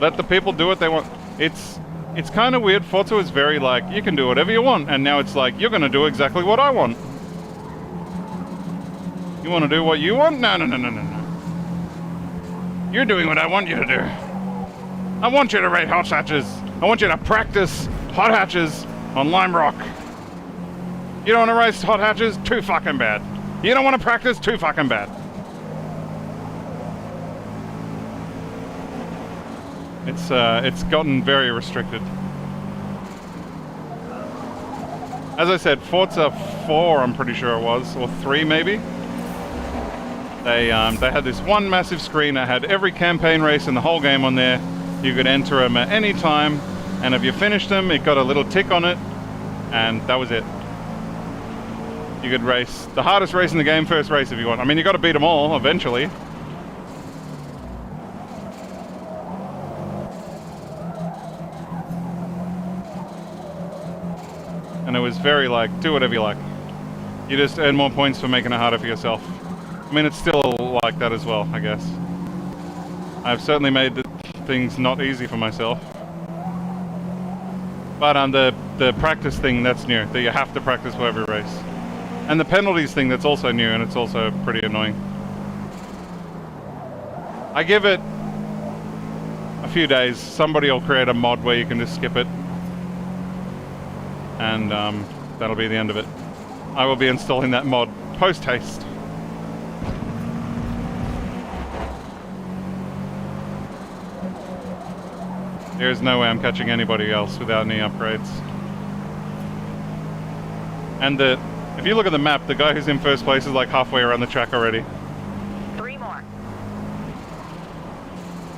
Let the people do what they want. It's kind of weird. Forza is very like, you can do whatever you want, and now it's like, you're going to do exactly what I want. You want to do what you want? No, no, no, no, no, no. You're doing what I want you to do. I want you to rate hot hatches. I want you to practice hot hatches on Lime Rock. You don't want to race hot hatches? Too fucking bad. You don't want to practice? Too fucking bad. It's gotten very restricted. As I said, Forza 4, I'm pretty sure it was, or 3 maybe. They had this one massive screen that had every campaign race in the whole game on there. You could enter them at any time, and if you finished them, it got a little tick on it, and that was it. You could race the hardest race in the game, first race if you want. I mean, you got to beat them all eventually. And it was very like, do whatever you like. You just earn more points for making it harder for yourself. I mean, it's still like that as well, I guess. I've certainly made things not easy for myself. But the practice thing, that's new. That you have to practice for every race. And the penalties thing, that's also new, and it's also pretty annoying. I give it a few days. Somebody will create a mod where you can just skip it. And that'll be the end of it. I will be installing that mod post-haste. There's no way I'm catching anybody else without any upgrades. And if you look at the map, the guy who's in first place is like halfway around the track already. 3 more.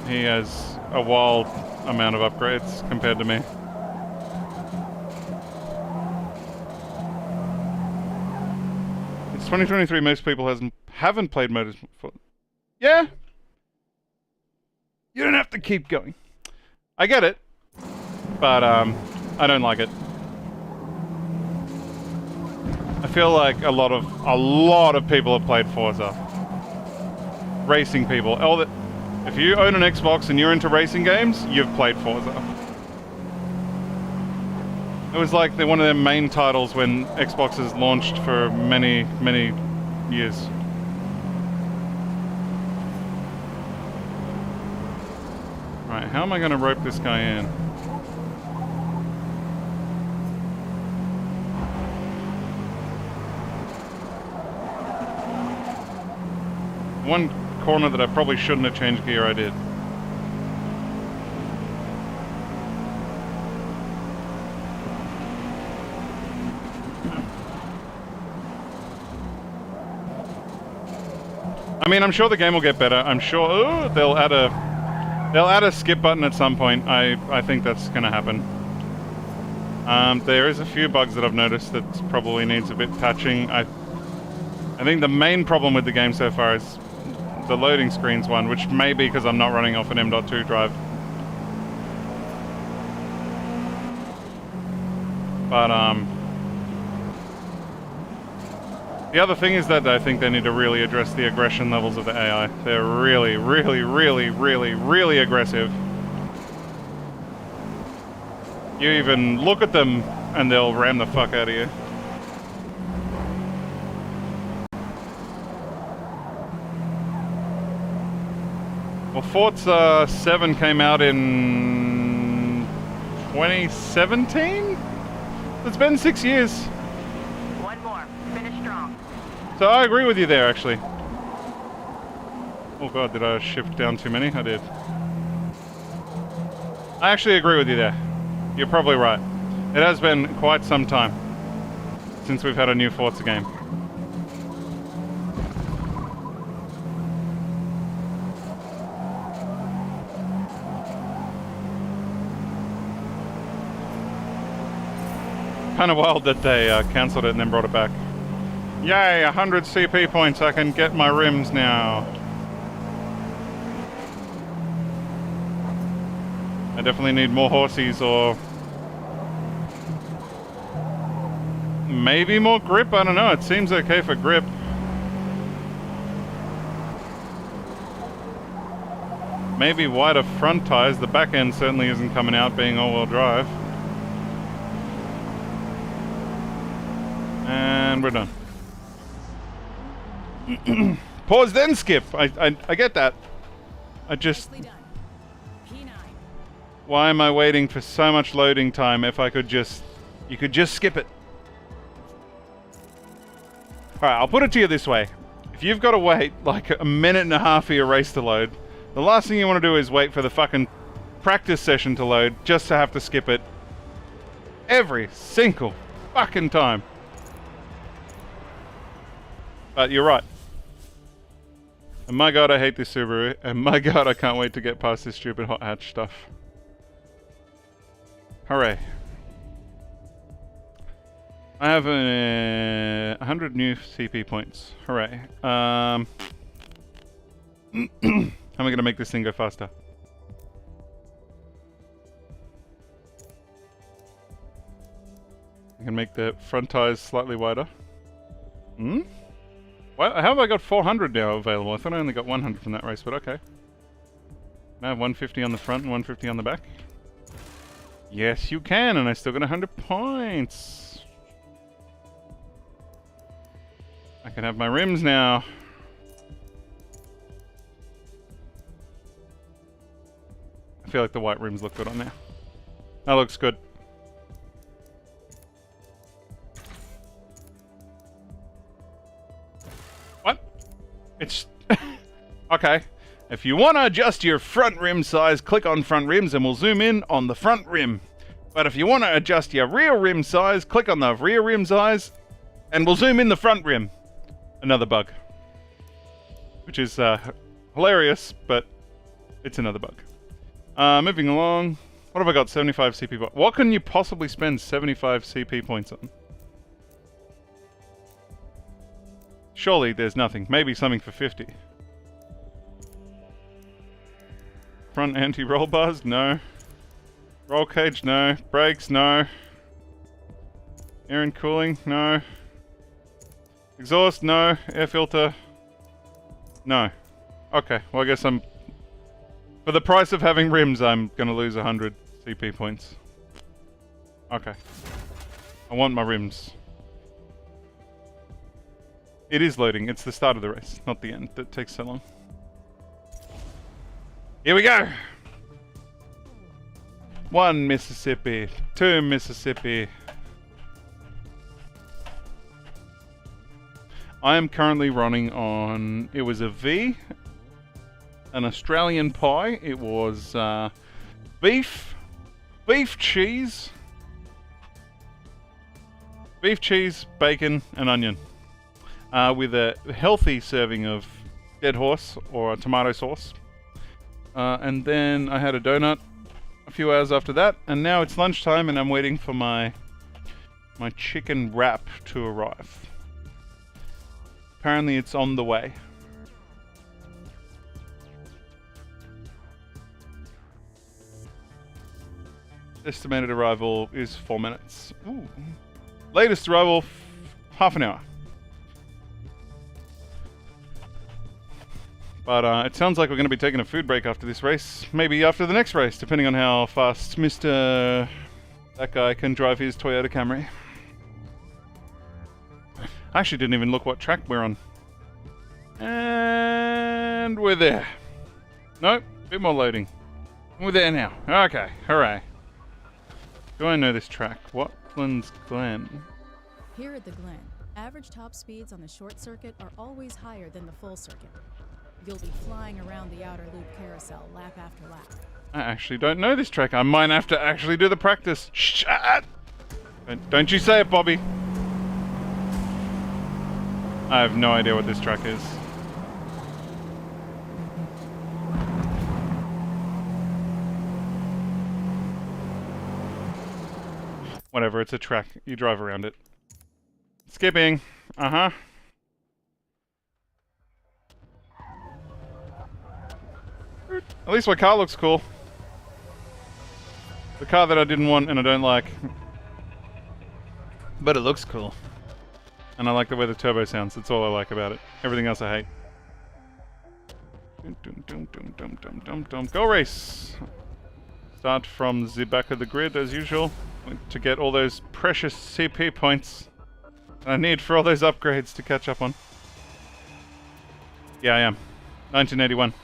He has a wild amount of upgrades compared to me. It's 2023, most people haven't played Motorsport. Yeah. You don't have to keep going. I get it, but I don't like it. I feel like a lot of people have played Forza. Racing people. If you own an Xbox and you're into racing games, you've played Forza. It was like one of their main titles when Xboxes launched for many, many years. Right, how am I going to rope this guy in? One corner that I probably shouldn't have changed gear, I did. I mean, I'm sure the game will get better. I'm sure they'll add a skip button at some point. I think that's going to happen. There is a few bugs that I've noticed that probably needs a bit patching. I think the main problem with the game so far is the loading screens one, which may be because I'm not running off an M.2 drive. But the other thing is that I think they need to really address the aggression levels of the AI. They're really, really, really, really, really aggressive. You even look at them and they'll ram the fuck out of you. Well, Forza 7 came out in 2017? It's been 6 years. One more. Finish strong. So I agree with you there, actually. Oh god, did I shift down too many? I did. I actually agree with you there. You're probably right. It has been quite some time since we've had a new Forza game. Kind of wild that they cancelled it and then brought it back. Yay, 100 CP points, I can get my rims now. I definitely need more horsies or maybe more grip, I don't know, it seems okay for grip. Maybe wider front tires, the back end certainly isn't coming out being all-wheel drive. And we're done. Pause then skip. I get that. I just... Nicely done. P9. Why am I waiting for so much loading time if I could just... You could just skip it. Alright, I'll put it to you this way. If you've got to wait like a minute and a half for your race to load, the last thing you want to do is wait for the fucking practice session to load just to have to skip it every single fucking time. But you're right. And my god, I hate this Subaru. And my god, I can't wait to get past this stupid hot hatch stuff. Hooray. I have 100 new CP points. Hooray. How am I going to make this thing go faster? I can make the front tires slightly wider. Hmm? Well, how have I got 400 now available? I thought I only got 100 from that race, but okay. I have 150 on the front and 150 on the back. Yes, you can, and I still got 100 points. I can have my rims now. I feel like the white rims look good on there. That looks good. What? It's... Okay. If you want to adjust your front rim size, click on front rims and we'll zoom in on the front rim. But if you want to adjust your rear rim size, click on the rear rim size and we'll zoom in the front rim. Another bug. Which is hilarious, but it's another bug. Moving along. What have I got? 75 CP points. What can you possibly spend 75 CP points on? Surely there's nothing. Maybe something for 50. Front anti-roll bars? No. Roll cage? No. Brakes? No. Air and cooling? No. Exhaust? No. Air filter? No. Okay, well I guess I'm... For the price of having rims, I'm gonna lose 100 CP points. Okay. I want my rims. It is loading. It's the start of the race, not the end. That takes so long. Here we go! 1 Mississippi. 2 Mississippi. I am currently running on... It was a V. An Australian pie. It was beef cheese, bacon, and onion, with a healthy serving of dead horse or tomato sauce. And then I had a donut a few hours after that, and now it's lunchtime, and I'm waiting for my chicken wrap to arrive. Apparently, it's on the way. Estimated arrival is 4 minutes. Ooh. Latest arrival, half an hour. But it sounds like we're going to be taking a food break after this race. Maybe after the next race, depending on how fast Mr. That guy can drive his Toyota Camry. I actually didn't even look what track we're on. And we're there. Nope, bit more loading. We're there now. Okay, hooray. Do I know this track? Watlands Glen. Here at the Glen, average top speeds on the short circuit are always higher than the full circuit. You'll be flying around the outer loop carousel lap after lap. I actually don't know this track. I might have to actually do the practice. Shut! Don't you say it, Bobby. I have no idea what this track is. Whatever, it's a track. You drive around it. Skipping. Uh-huh. At least my car looks cool. The car that I didn't want and I don't like. But it looks cool. And I like the way the turbo sounds. That's all I like about it. Everything else I hate. Go race! Start from the back of the grid as usual to get all those precious CP points that I need for all those upgrades to catch up on. Yeah, I am. 1981.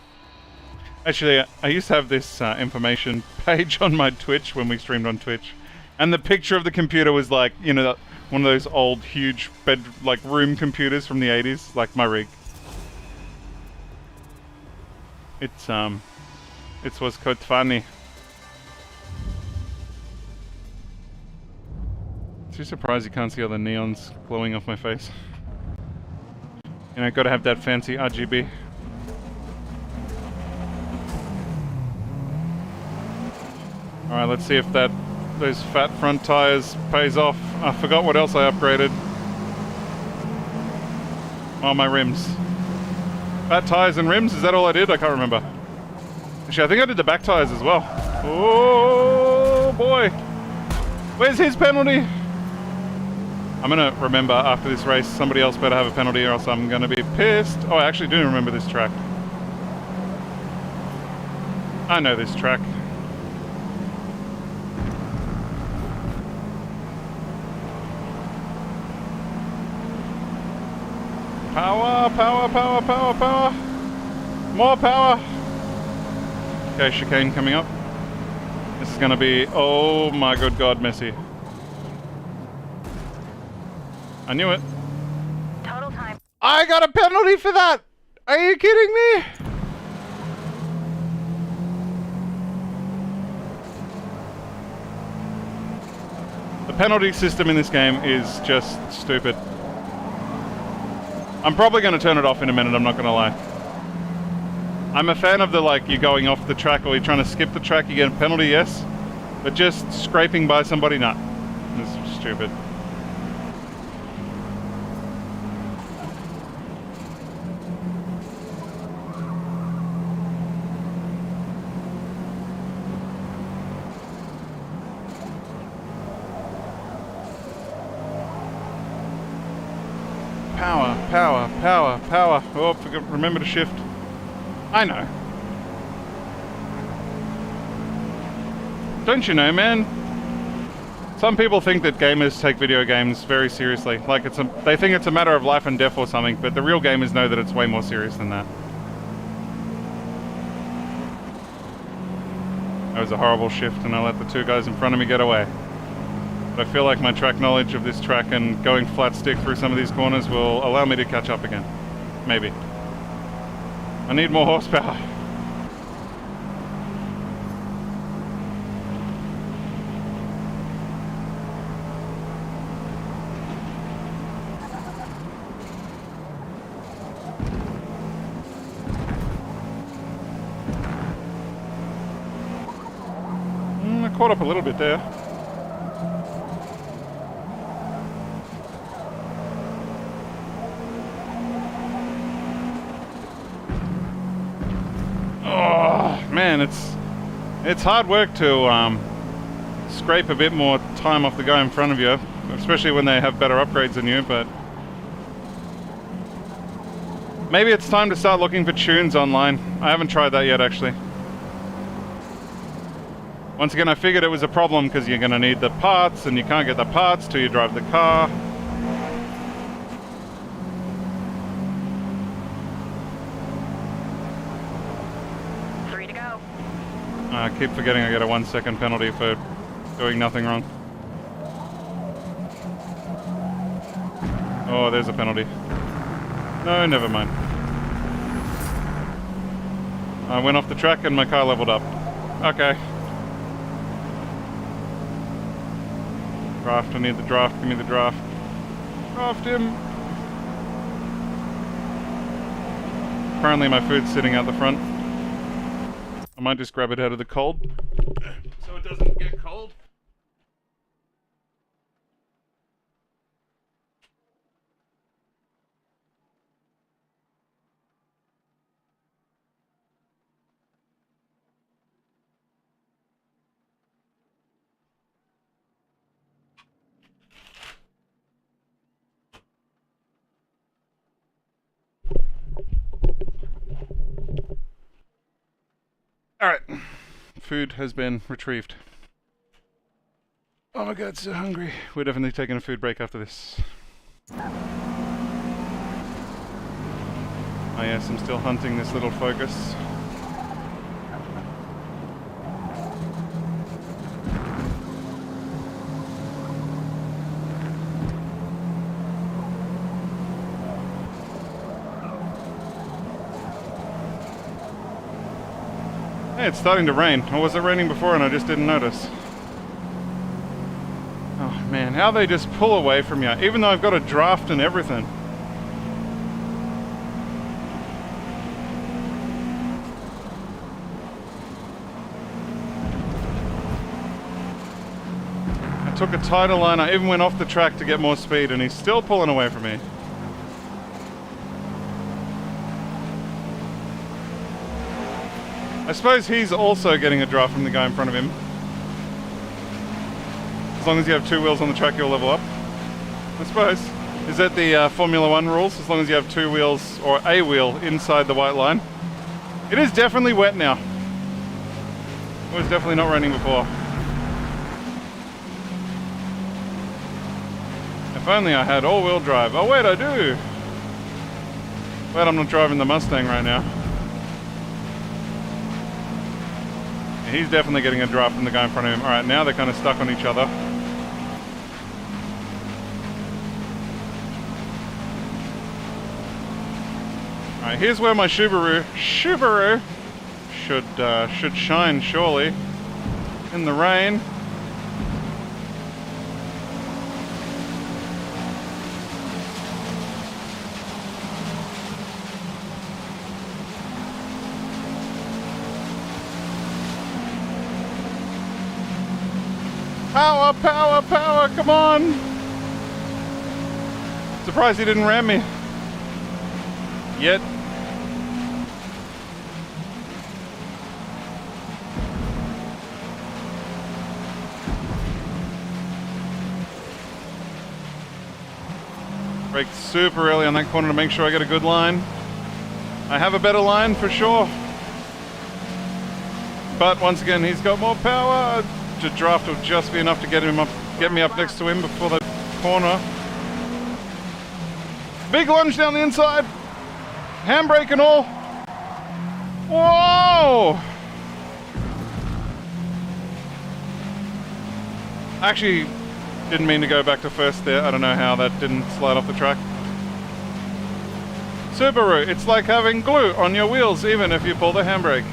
Actually, I used to have this information page on my Twitch when we streamed on Twitch, and the picture of the computer was like, you know, one of those old, huge room computers from the 80s, like my rig. It was quite funny. Too surprised you can't see all the neons glowing off my face. You know, gotta have that fancy RGB. Alright, let's see if those fat front tires pays off. I forgot what else I upgraded. Oh, my rims. Fat tires and rims, is that all I did? I can't remember. Actually, I think I did the back tires as well. Oh boy! Where's his penalty? I'm gonna remember after this race, somebody else better have a penalty or else I'm gonna be pissed. Oh, I actually do remember this track. I know this track. Power, power, power, power, power. More power. Okay, chicane coming up. This is gonna be, oh my good God, messy. I knew it. Total time. I got a penalty for that! Are you kidding me? The penalty system in this game is just stupid. I'm probably going to turn it off in a minute, I'm not going to lie. I'm a fan of the, you're going off the track or you're trying to skip the track, you get a penalty, yes. But just scraping by somebody, nah. It's stupid. Power, power, power, power. Oh, remember to shift. I know. Don't you know, man? Some people think that gamers take video games very seriously. Like they think it's a matter of life and death or something, but the real gamers know that it's way more serious than that. That was a horrible shift and I let the two guys in front of me get away. But I feel like my track knowledge of this track and going flat stick through some of these corners will allow me to catch up again. Maybe. I need more horsepower. I caught up a little bit there. Man, it's hard work to scrape a bit more time off the guy in front of you, especially when they have better upgrades than you, but maybe it's time to start looking for tunes online. I haven't tried that yet, actually. Once again, I figured it was a problem because you're going to need the parts and you can't get the parts till you drive the car. I keep forgetting I get a 1 second penalty for doing nothing wrong. Oh, there's a penalty. No, never mind. I went off the track and my car leveled up. Okay. Draft, I need the draft, give me the draft. Draft him! Apparently my food's sitting out the front. I might just grab it out of the cold, so it doesn't get cold. Alright, food has been retrieved. Oh my god, so hungry. We're definitely taking a food break after this. Oh yes, I'm still hunting this little Focus. Hey, it's starting to rain. Or was it raining before and I just didn't notice? Oh man, how they just pull away from you, even though I've got a draft and everything. I took a tighter line, I even went off the track to get more speed and he's still pulling away from me. I suppose he's also getting a draft from the guy in front of him. As long as you have two wheels on the track, you'll level up. I suppose. Is that the Formula 1 rules? As long as you have two wheels, or a wheel, inside the white line. It is definitely wet now. It was definitely not raining before. If only I had all-wheel drive. Oh wait, I do! Glad I'm not driving the Mustang right now. He's definitely getting a draft from the guy in front of him. Alright, now they're kind of stuck on each other. Alright, here's where my Subaru should shine, surely. In the rain. Power, power, power, come on! Surprised he didn't ram me. Yet. Braked super early on that corner to make sure I get a good line. I have a better line for sure. But once again, he's got more power. The draft will just be enough to get him up get me up next to him before the corner. Big lunge down the inside. Handbrake and all. Whoa! Actually, didn't mean to go back to first there. I don't know how that didn't slide off the track. Subaru, it's like having glue on your wheels even if you pull the handbrake.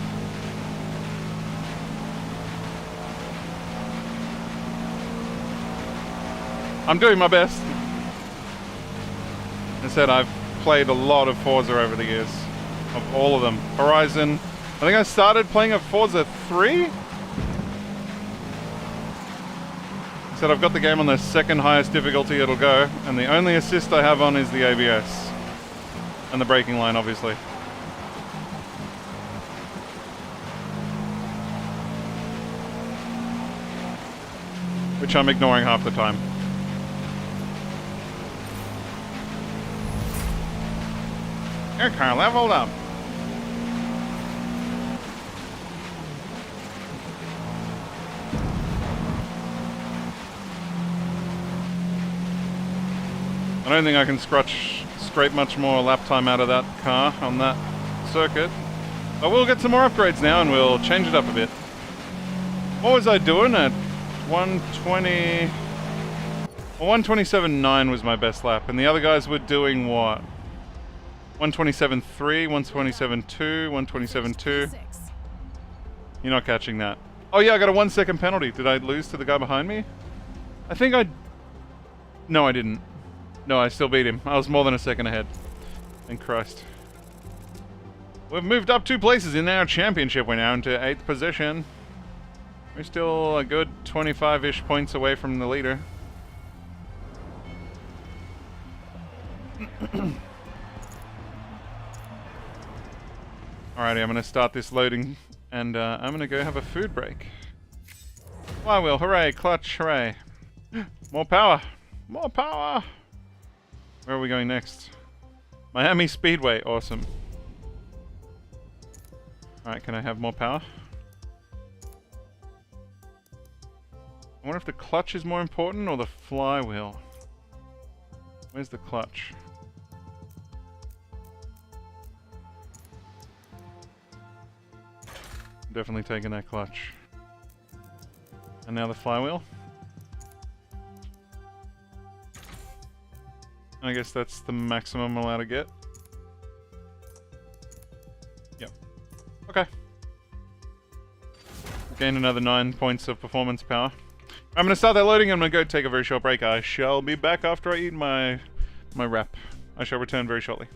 I'm doing my best. As I said, I've played a lot of Forza over the years. Of all of them. Horizon. I think I started playing at Forza 3? Said I've got the game on the second highest difficulty it'll go, and the only assist I have on is the ABS. And the braking line, obviously. Which I'm ignoring half the time. Your car leveled up. I don't think I can scrape much more lap time out of that car on that circuit. But we'll get some more upgrades now and we'll change it up a bit. What was I doing at 120... Well, 127.9 was my best lap, and the other guys were doing what? 127.3, 127.2, 127.2. You're not catching that. Oh yeah, I got a 1 second penalty. Did I lose to the guy behind me? I think I... No, I didn't. No, I still beat him. I was more than a second ahead. Thank Christ. We've moved up 2 places in our championship. We're now into 8th position. We're still a good 25-ish points away from the leader. Alrighty, I'm going to start this loading, and I'm going to go have a food break. Flywheel, hooray, clutch, hooray. More power, more power. Where are we going next? Miami Speedway, awesome. Alright, can I have more power? I wonder if the clutch is more important or the flywheel. Where's the clutch? Definitely taking that clutch. And now the flywheel. I guess that's the maximum I'm allowed to get. Yep. Okay. Gain another 9 points of performance power. I'm going to start that loading and I'm going to go take a very short break. I shall be back after I eat my wrap. I shall return very shortly.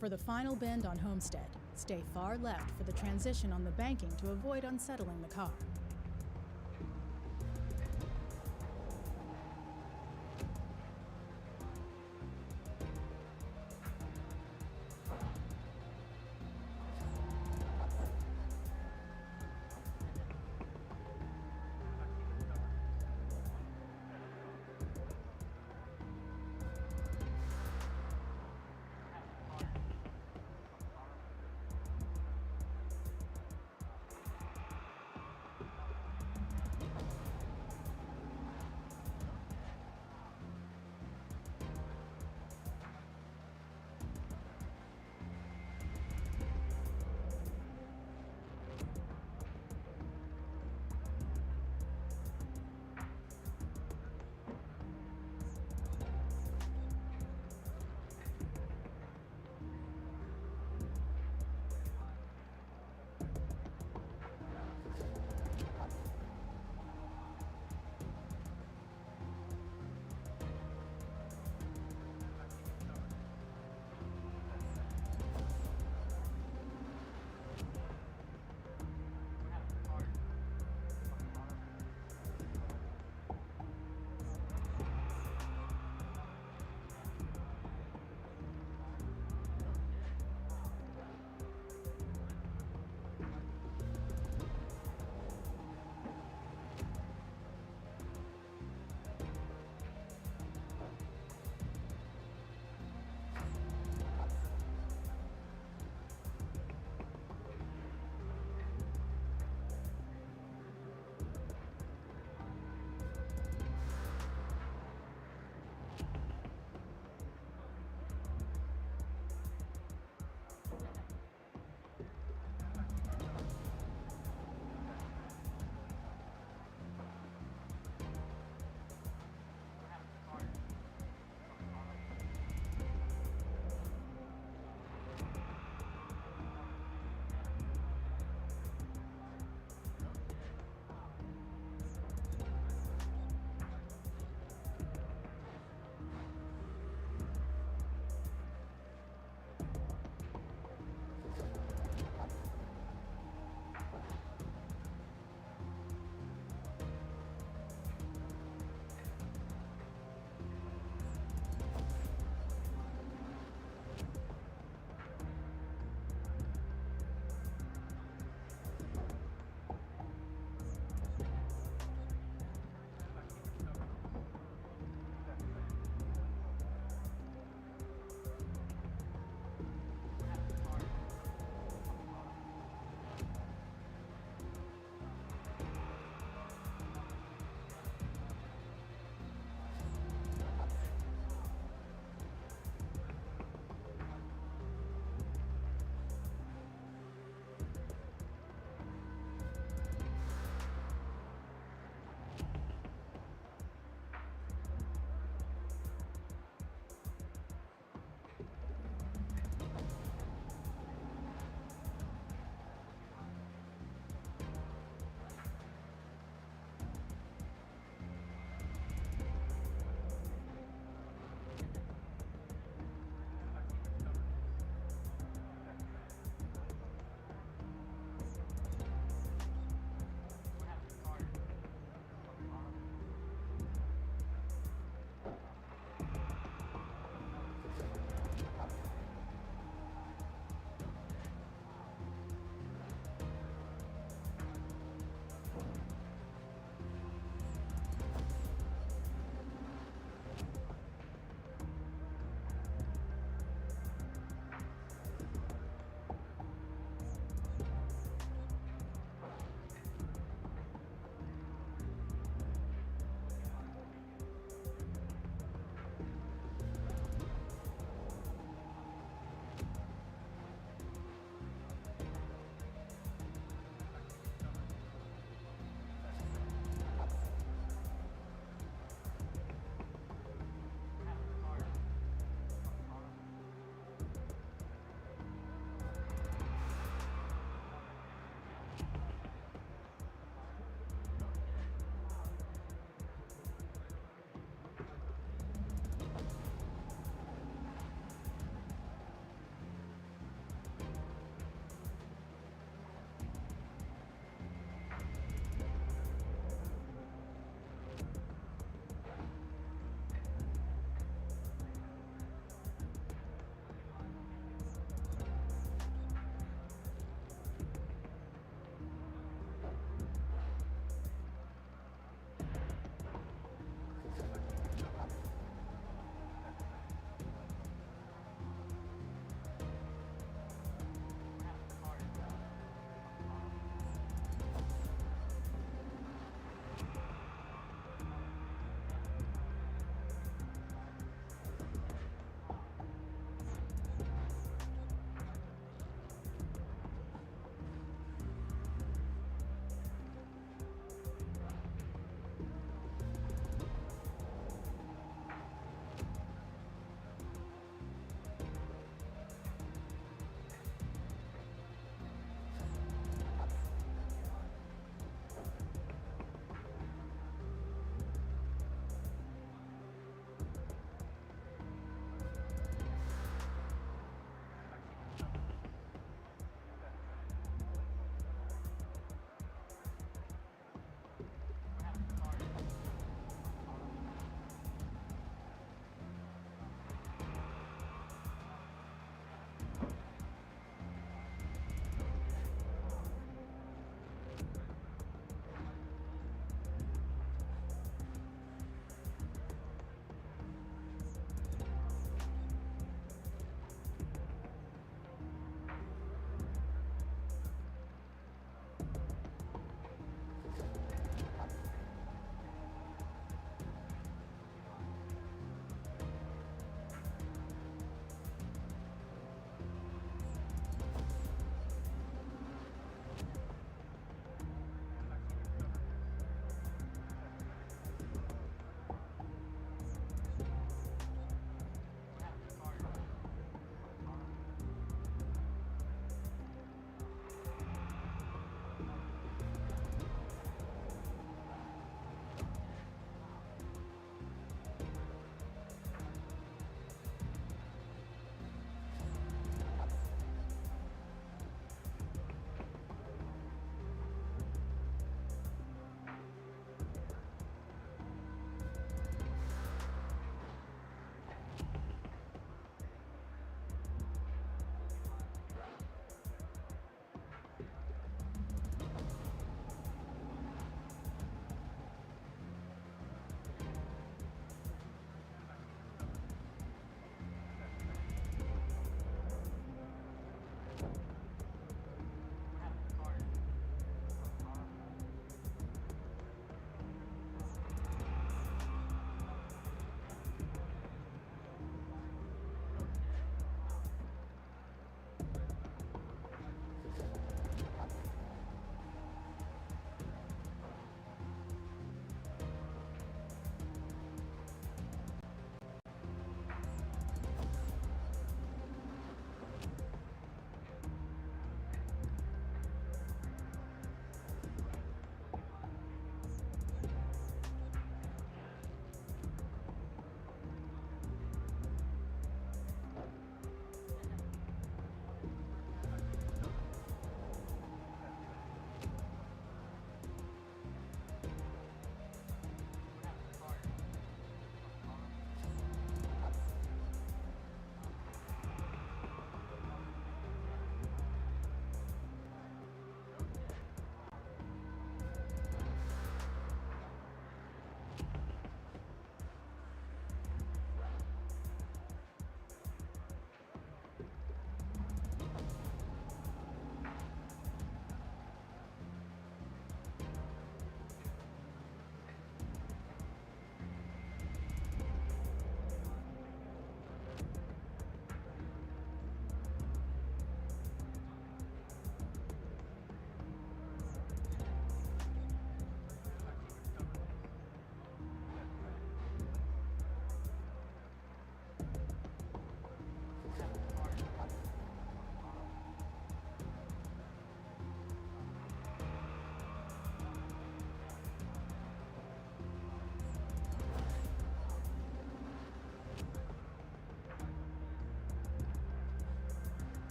For the final bend on Homestead, stay far left for the transition on the banking to avoid unsettling the car.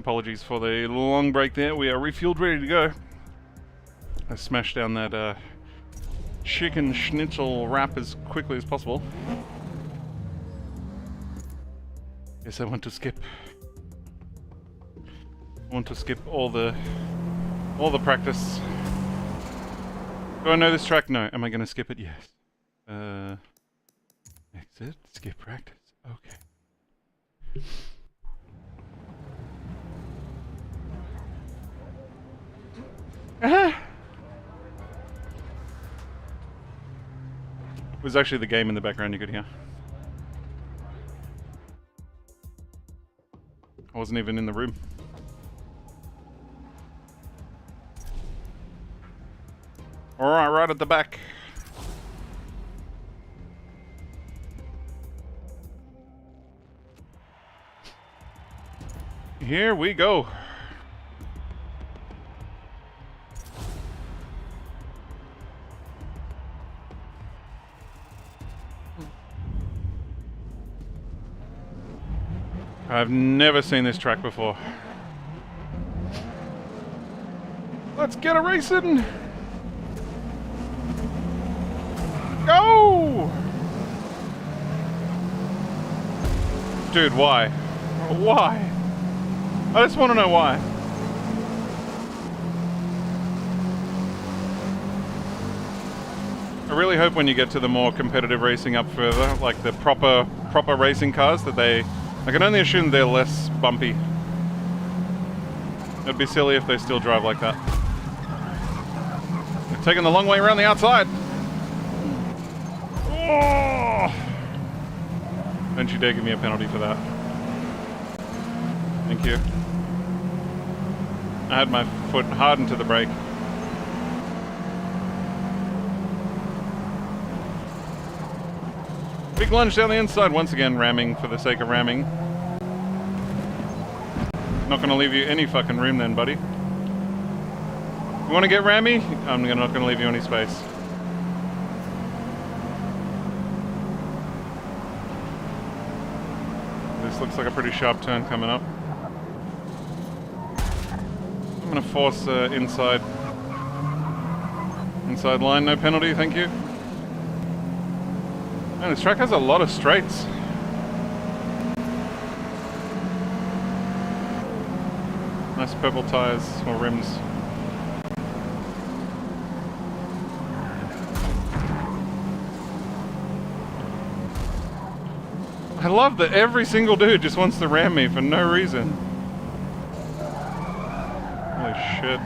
apologies for the long break there. We are refueled, ready to go. I smashed down that chicken schnitzel wrap as quickly as possible. Yes, I want to skip. I want to skip all the practice. Do I know this track? No. Am I going to skip it? Yes. Exit. Skip practice. Okay. It was actually the game in the background you could hear. I wasn't even in the room. Alright, right at the back. Here we go. I've never seen this track before. Let's get a racing! Go! Dude, why? Why? I just want to know why. I really hope when you get to the more competitive racing up further, like the proper racing cars, that they... I can only assume they're less bumpy. It'd be silly if they still drive like that. They're taking the long way around the outside. Oh! Don't you dare give me a penalty for that. Thank you. I had my foot hardened to the brake. Big lunge down the inside, once again ramming for the sake of ramming. Not gonna leave you any fucking room then, buddy. You wanna get rammy? I'm not gonna leave you any space. This looks like a pretty sharp turn coming up. I'm gonna force inside line, no penalty, thank you. Man, this track has a lot of straights. Nice purple tires or rims. I love that every single dude just wants to ram me for no reason. Holy shit.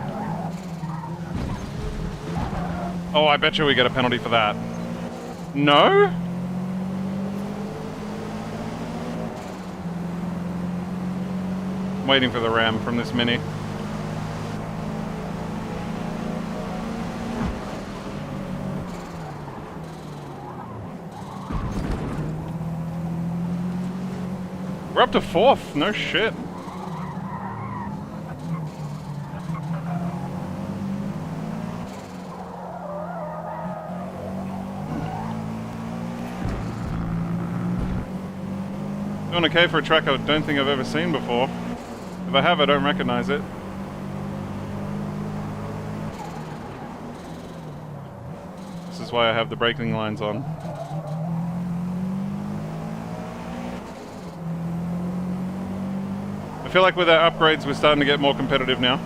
Oh, I bet you we get a penalty for that. No? Waiting for the ram from this Mini. We're up to 4th, no shit. Doing okay for a track I don't think I've ever seen before. If I have, I don't recognize it. This is why I have the braking lines on. I feel like with our upgrades we're starting to get more competitive now.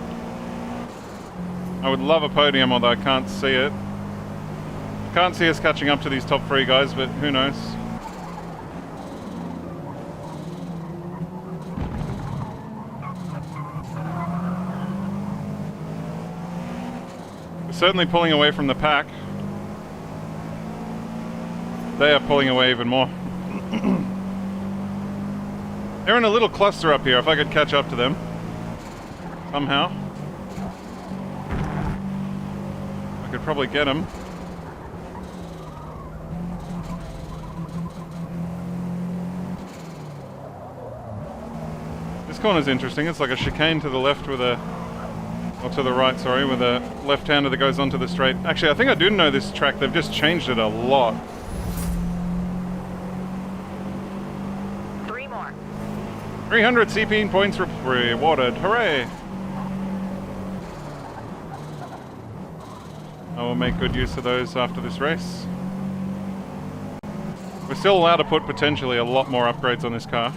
I would love a podium, although I can't see it. Can't see us catching up to these top 3 guys, but who knows. Certainly pulling away from the pack. They are pulling away even more. They're in a little cluster up here. If I could catch up to them somehow, I could probably get them. This corner's interesting. It's like a chicane to the left with a... or to the right, sorry, with a left-hander that goes onto the straight. Actually, I think I do know this track. They've just changed it a lot. 3 more. 300 CP points rewarded. Hooray! I will make good use of those after this race. We're still allowed to put potentially a lot more upgrades on this car.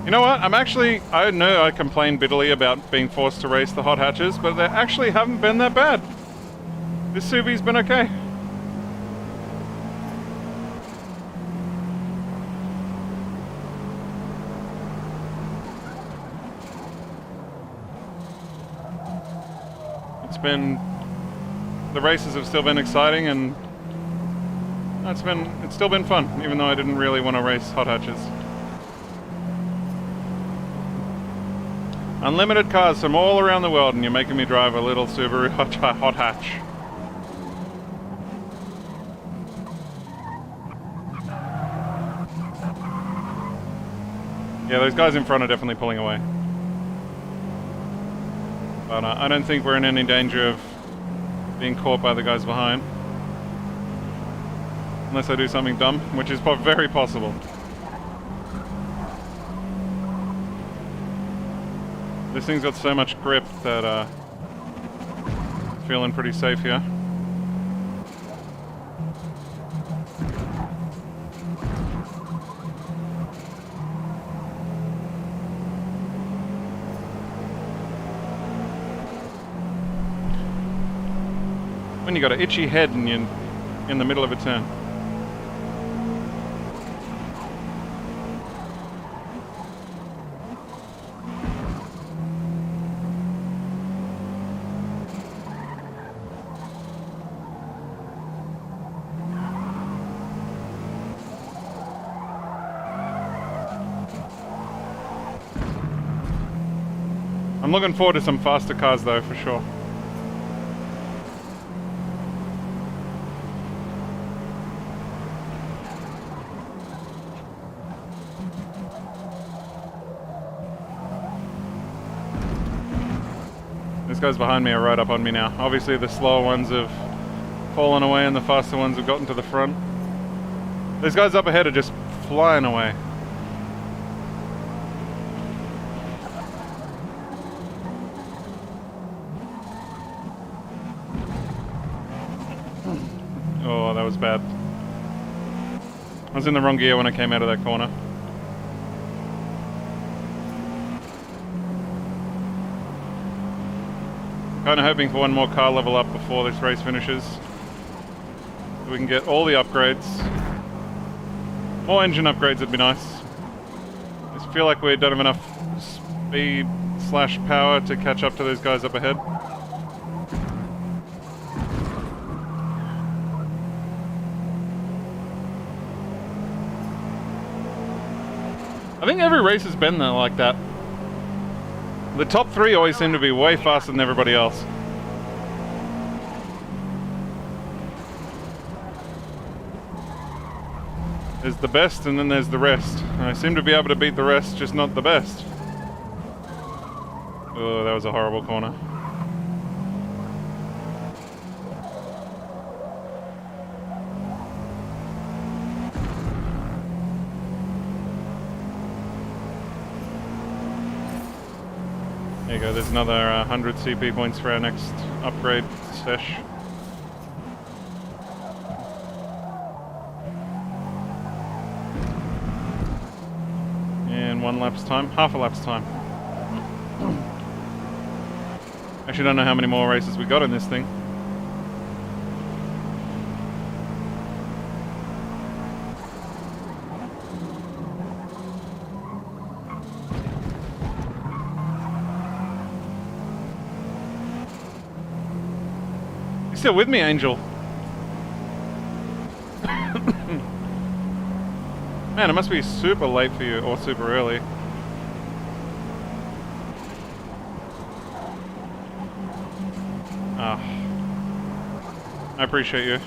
You know what? I know I complained bitterly about being forced to race the hot hatches, but they actually haven't been that bad. This Subi's been okay. The races have still been exciting, and it's still been fun, even though I didn't really want to race hot hatches. Unlimited cars from all around the world, and you're making me drive a little Subaru hot hatch. Yeah, those guys in front are definitely pulling away. But I don't think we're in any danger of being caught by the guys behind. Unless I do something dumb, which is very possible. This thing's got so much grip that feeling pretty safe here. When you got an itchy head and you're in the middle of a turn. I'm looking forward to some faster cars though, for sure. These guys behind me are right up on me now. Obviously the slower ones have fallen away and the faster ones have gotten to the front. These guys up ahead are just flying away. Oh, that was bad. I was in the wrong gear when I came out of that corner. Kind of hoping for one more car level up before this race finishes, so we can get all the upgrades. More engine upgrades would be nice. I just feel like we don't have enough speed / power to catch up to those guys up ahead. I think every race has been there like that. The top three always seem to be way faster than everybody else. There's the best and then there's the rest. And I seem to be able to beat the rest, just not the best. Oh, that was a horrible corner. There you go, there's another 100 CP points for our next upgrade sesh. And 1 lap's time, half a lap's time. Actually don't know how many more races we got in this thing. Still with me, Angel? Man, it must be super late for you, or super early. Ah, I appreciate you.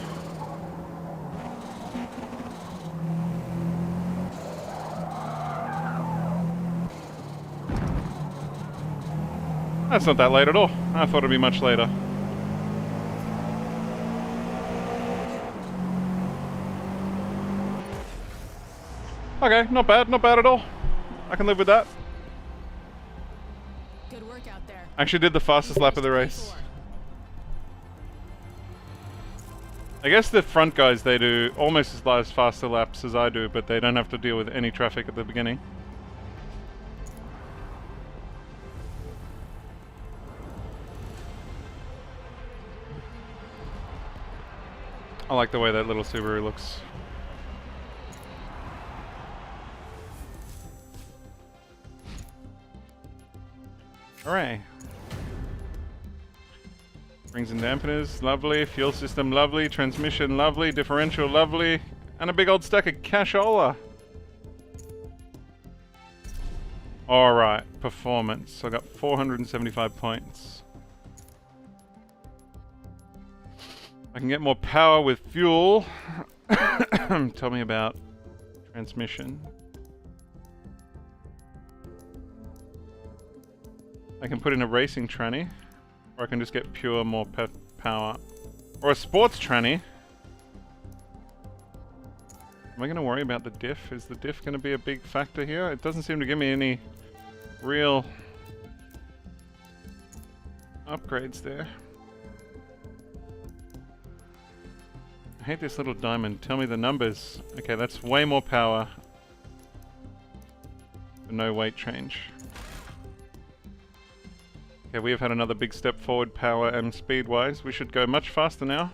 That's not that late at all. I thought it'd be much later. Okay, not bad at all. I can live with that. Good work out there. I actually did the fastest lap of the race. I guess the front guys, they do almost as faster laps as I do, but they don't have to deal with any traffic at the beginning. I like the way that little Subaru looks. Hooray. Springs and dampeners, lovely. Fuel system, lovely. Transmission, lovely. Differential, lovely. And a big old stack of cashola. Alright, performance. So I got 475 points. I can get more power with fuel. Tell me about transmission. I can put in a racing tranny, or I can just get pure more power. Or a sports tranny. Am I going to worry about the diff? Is the diff going to be a big factor here? It doesn't seem to give me any real upgrades there. I hate this little diamond. Tell me the numbers. Okay, that's way more power. No weight change. Okay, we have had another big step forward power and speed-wise. We should go much faster now.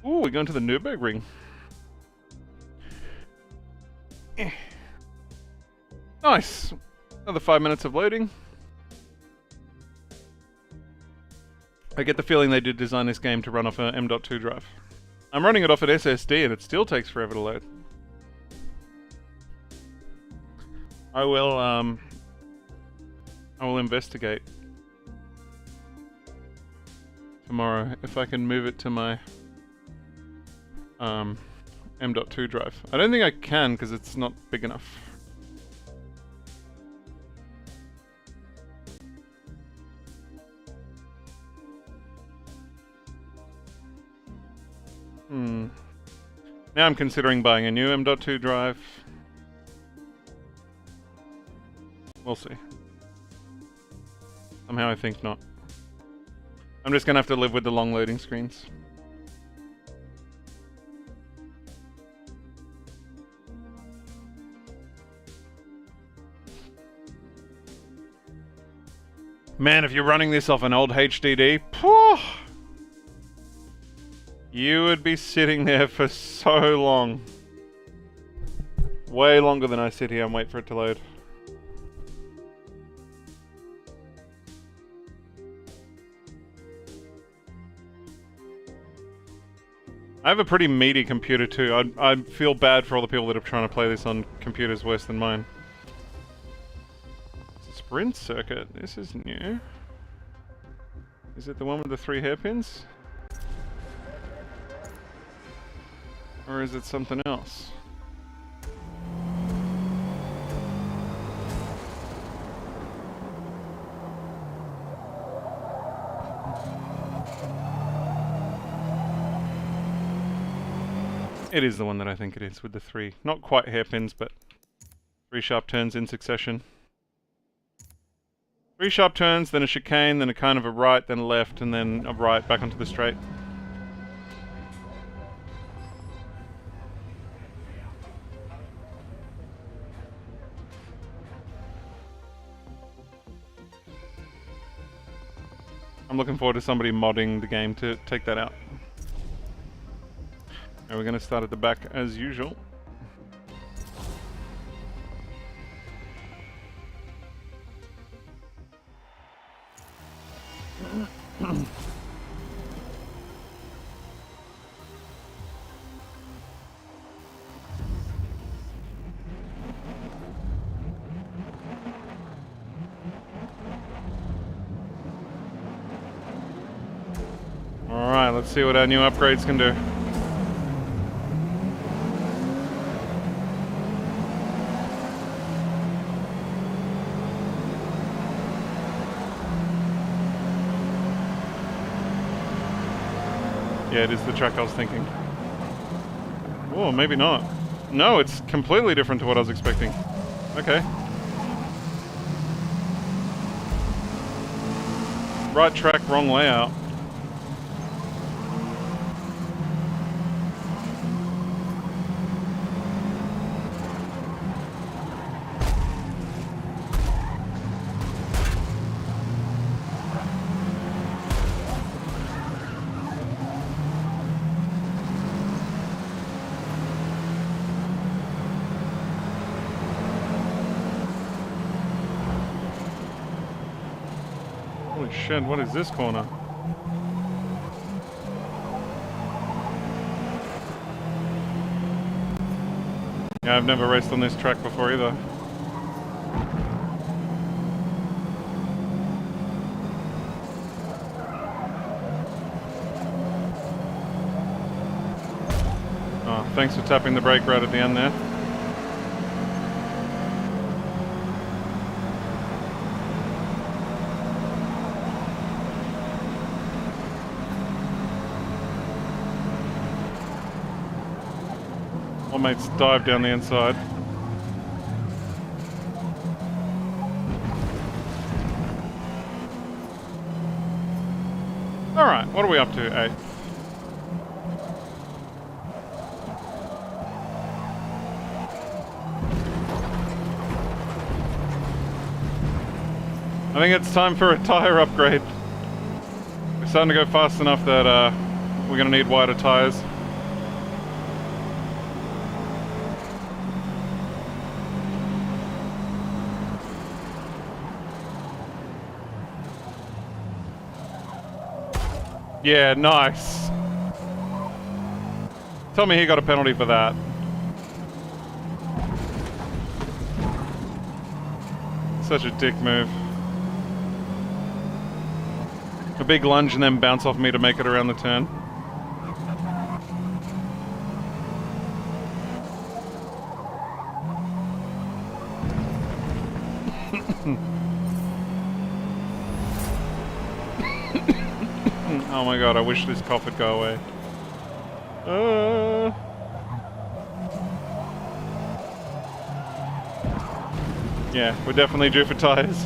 Ooh, we're going to the Nürburgring. Nice! Another 5 minutes of loading. I get the feeling they did design this game to run off an M.2 drive. I'm running it off an SSD and it still takes forever to load. I will investigate tomorrow if I can move it to my M.2 drive. I don't think I can because it's not big enough. Now I'm considering buying a new M.2 drive. We'll see. Somehow I think not. I'm just gonna have to live with the long loading screens. Man, if you're running this off an old HDD, phew, you would be sitting there for so long. Way longer than I sit here and wait for it to load. I have a pretty meaty computer too. I feel bad for all the people that are trying to play this on computers worse than mine. Sprint circuit, this is new. Is it the one with the 3 hairpins? Or is it something else? It is the one that I think it is, with the 3. Not quite hairpins, but 3 sharp turns in succession. 3 sharp turns, then a chicane, then a kind of a right, then a left, and then a right back onto the straight. I'm looking forward to somebody modding the game to take that out. And we're going to start at the back as usual. Alright, let's see what our new upgrades can do. Yeah, it is the track I was thinking. Oh, maybe not. No, it's completely different to what I was expecting. Okay. Right track, wrong layout. Holy shit, what is this corner? Yeah, I've never raced on this track before either. Oh, thanks for tapping the brake right at the end there. Old mates dive down the inside. Alright, what are we up to? 8th. I think it's time for a tyre upgrade. We're starting to go fast enough that we're going to need wider tyres. Yeah, nice. Tell me he got a penalty for that. Such a dick move. A big lunge and then bounce off me to make it around the turn. Oh my god, I wish this cough would go away. Yeah, we're definitely due for tyres.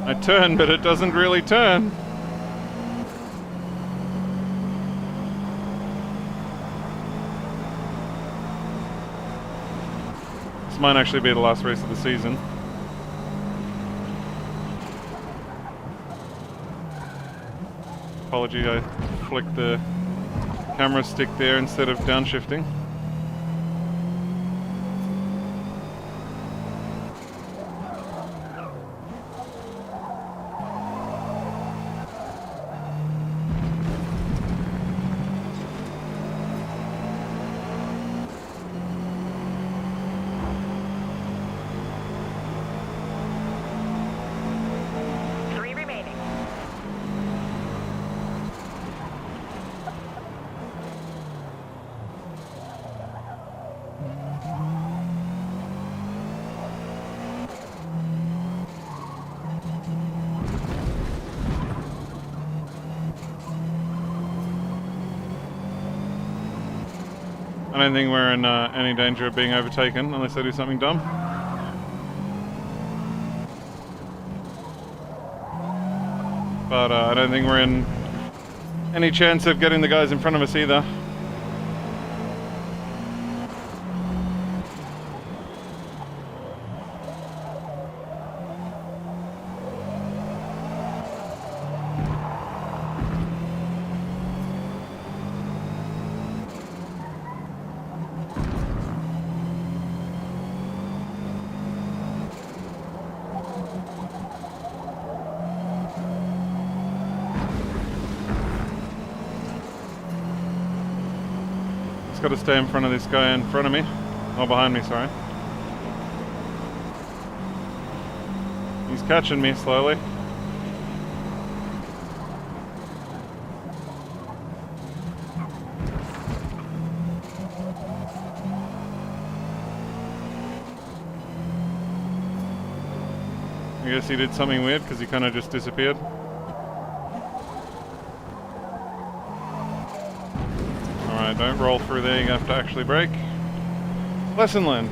I turn, but it doesn't really turn. This might actually be the last race of the season. Apology, I flicked the camera stick there instead of downshifting. I don't think we're in any danger of being overtaken unless I do something dumb. But I don't think we're in any chance of getting the guys in front of us either. Got to stay in front of this guy in front of me. Oh, behind me, sorry. He's catching me slowly. I guess he did something weird because he kind of just disappeared. Alright, don't roll through there, you have to actually brake. Lesson learned.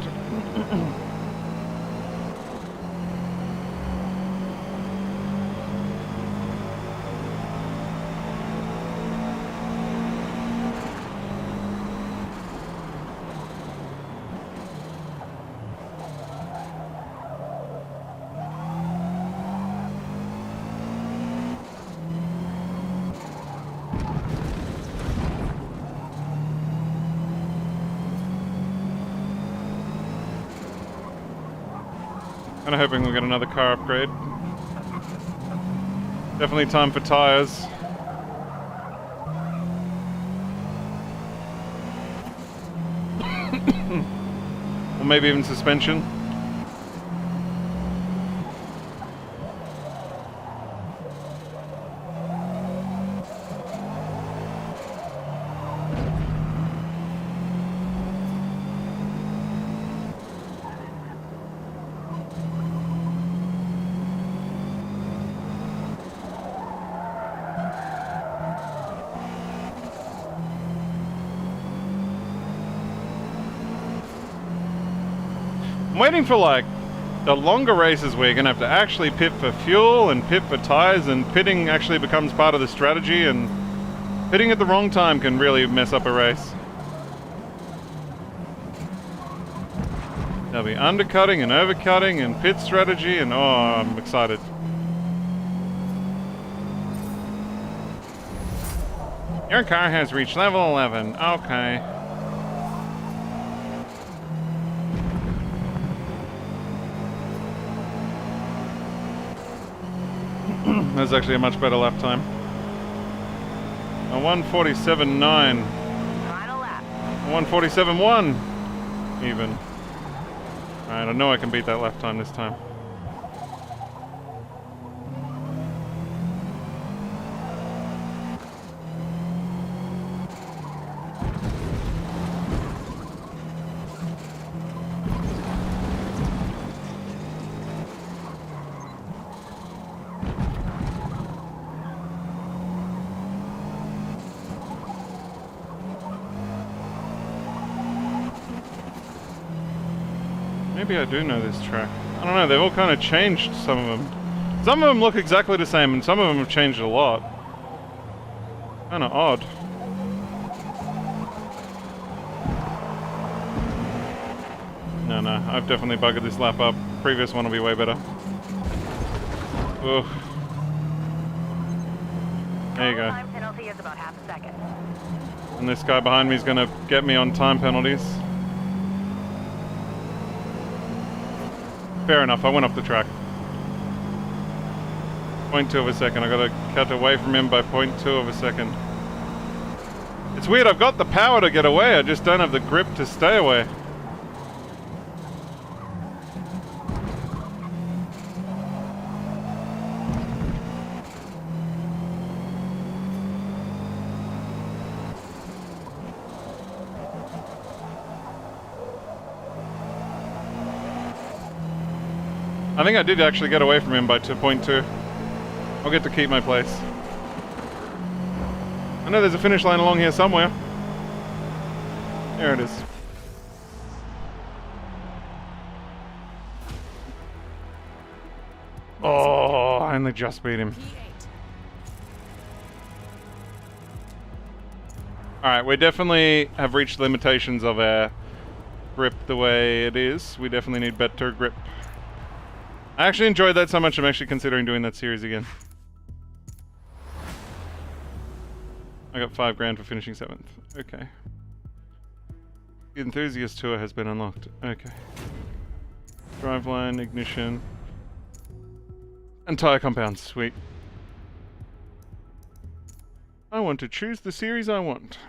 Kind of hoping we'll get another car upgrade. Definitely time for tires. Or maybe even suspension. I'm waiting for like the longer races where you're gonna have to actually pit for fuel and pit for tires, and pitting actually becomes part of the strategy, and pitting at the wrong time can really mess up a race. There'll be undercutting and overcutting and pit strategy, and oh, I'm excited. Your car has reached level 11. Okay. That's actually a much better lap time. A 1:47.9. Final lap. A 1:47.1 even. Alright, I know I can beat that lap time this time. Maybe I do know this track. I don't know, they've all kind of changed, some of them. Some of them look exactly the same, and some of them have changed a lot. Kind of odd. No, I've definitely buggered this lap up. Previous one will be way better. Ugh. There you go. Time penalty is about half a second. And this guy behind me is going to get me on time penalties. Fair enough, I went off the track. 0.2 of a second. I gotta cut away from him by 0.2 of a second. It's weird, I've got the power to get away, I just don't have the grip to stay away. I think I did actually get away from him by 2.2. I'll get to keep my place. I know there's a finish line along here somewhere. There it is. Oh, I only just beat him. Alright, we definitely have reached limitations of our grip the way it is. We definitely need better grip. I actually enjoyed that so much I'm actually considering doing that series again. I got 5 grand for finishing 7th. Okay. The Enthusiast Tour has been unlocked. Okay. Driveline, ignition. And tire compounds. Sweet. I want to choose the series I want.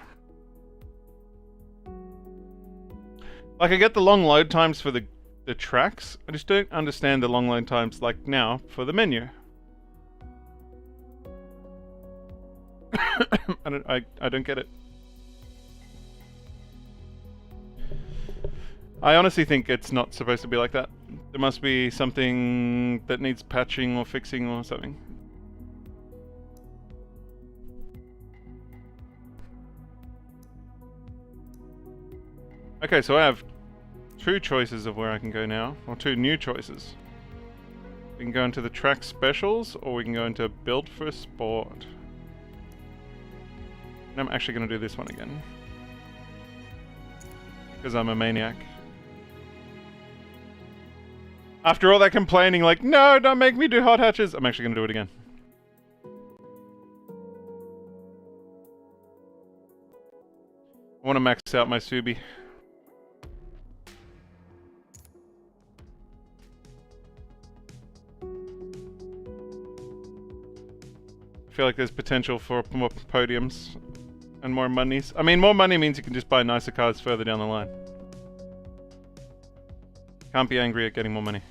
Like, I get the long load times for the tracks. I just don't understand the long load times, like now, for the menu. I don't get it. I honestly think it's not supposed to be like that, There must be something that needs patching or fixing or something. Okay, so I have two choices of where I can go now, or two new choices. We can go into the track specials, or we can go into build for sport. And I'm actually going to do this one again. Because I'm a maniac. After all that complaining, like, no, don't make me do hot hatches, I'm actually going to do it again. I want to max out my Subi. I feel like there's potential for more podiums and more monies. I mean, more money means you can just buy nicer cars further down the line. Can't be angry at getting more money.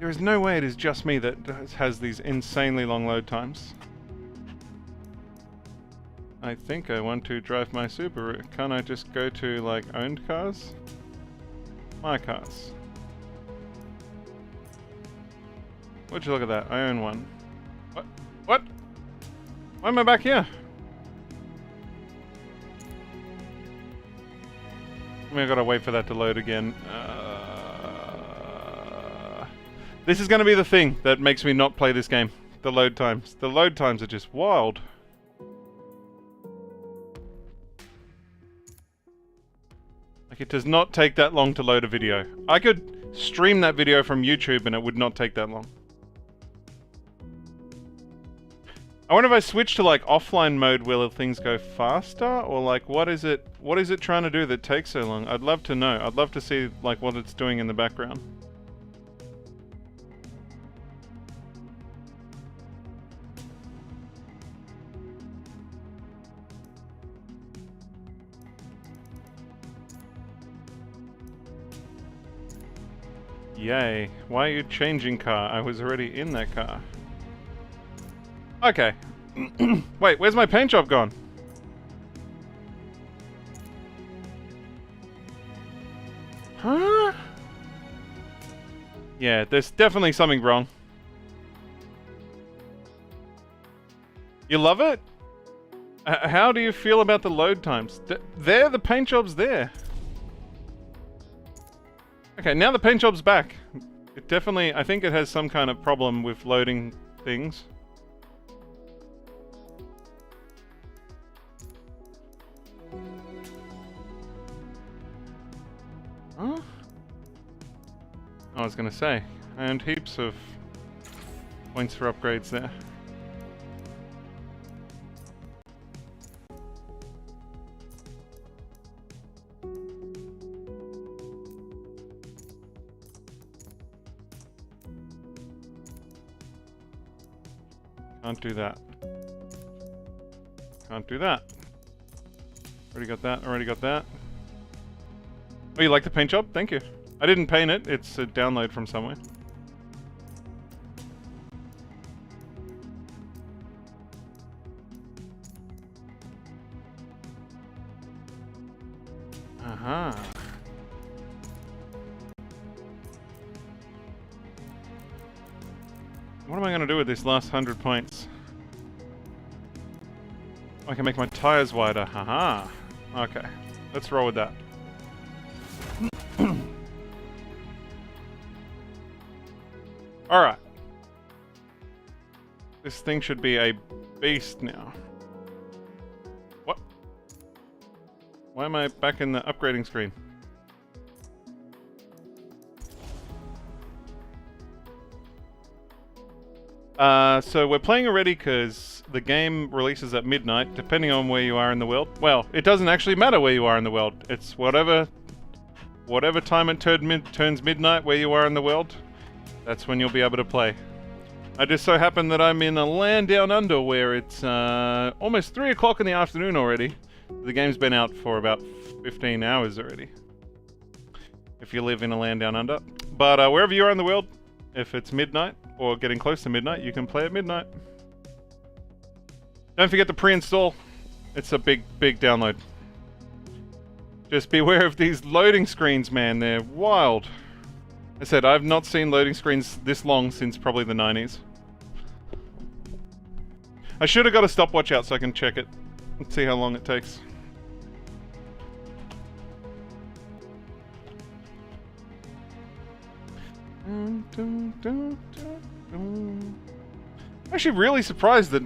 There is no way it is just me that has these insanely long load times. I think I want to drive my Subaru. Can't I just go to, like, owned cars? My cars. Would you look at that? I own one. What? What? Why am I back here? I mean, I gotta wait for that to load again. This is gonna be the thing that makes me not play this game. The load times. The load times are just wild. Like, it does not take that long to load a video. I could stream that video from YouTube and it would not take that long. I wonder if I switch to, like, offline mode, will things go faster? Or, like, what is it trying to do that takes so long? I'd love to know. I'd love to see, like, what it's doing in the background. Yay. Why are you changing car? I was already in that car. Okay. Wait, where's my paint job gone? Huh? Yeah, there's definitely something wrong. You love it? How do you feel about the load times? There, the paint job's there. Okay, now the paint job's back. It definitely, I think it has some kind of problem with loading things. Huh? I was gonna say, I earned heaps of points for upgrades there. Can't do that. Can't do that. Already got that, already got that. Oh, you like the paint job? Thank you. I didn't paint it, it's a download from somewhere. Aha. What am I going to do with this last 100 points? I can make my tires wider. Haha. Okay. Let's roll with that. Alright. This thing should be a beast now. What? Why am I back in the upgrading screen? So we're playing already because the game releases at midnight, depending on where you are in the world. Well, it doesn't actually matter where you are in the world. It's whatever time it turns midnight where you are in the world, that's when you'll be able to play. I just so happen that I'm in a land down under where it's almost 3 o'clock in the afternoon already. The game's been out for about 15 hours already, if you live in a land down under. But wherever you are in the world, if it's midnight or getting close to midnight, you can play at midnight. Don't forget to pre-install. It's a big download. Just beware of these loading screens, man. They're wild. I said, I've not seen loading screens this long since probably the 90s. I should have got a stopwatch out so I can check it and see how long it takes. I'm actually really surprised that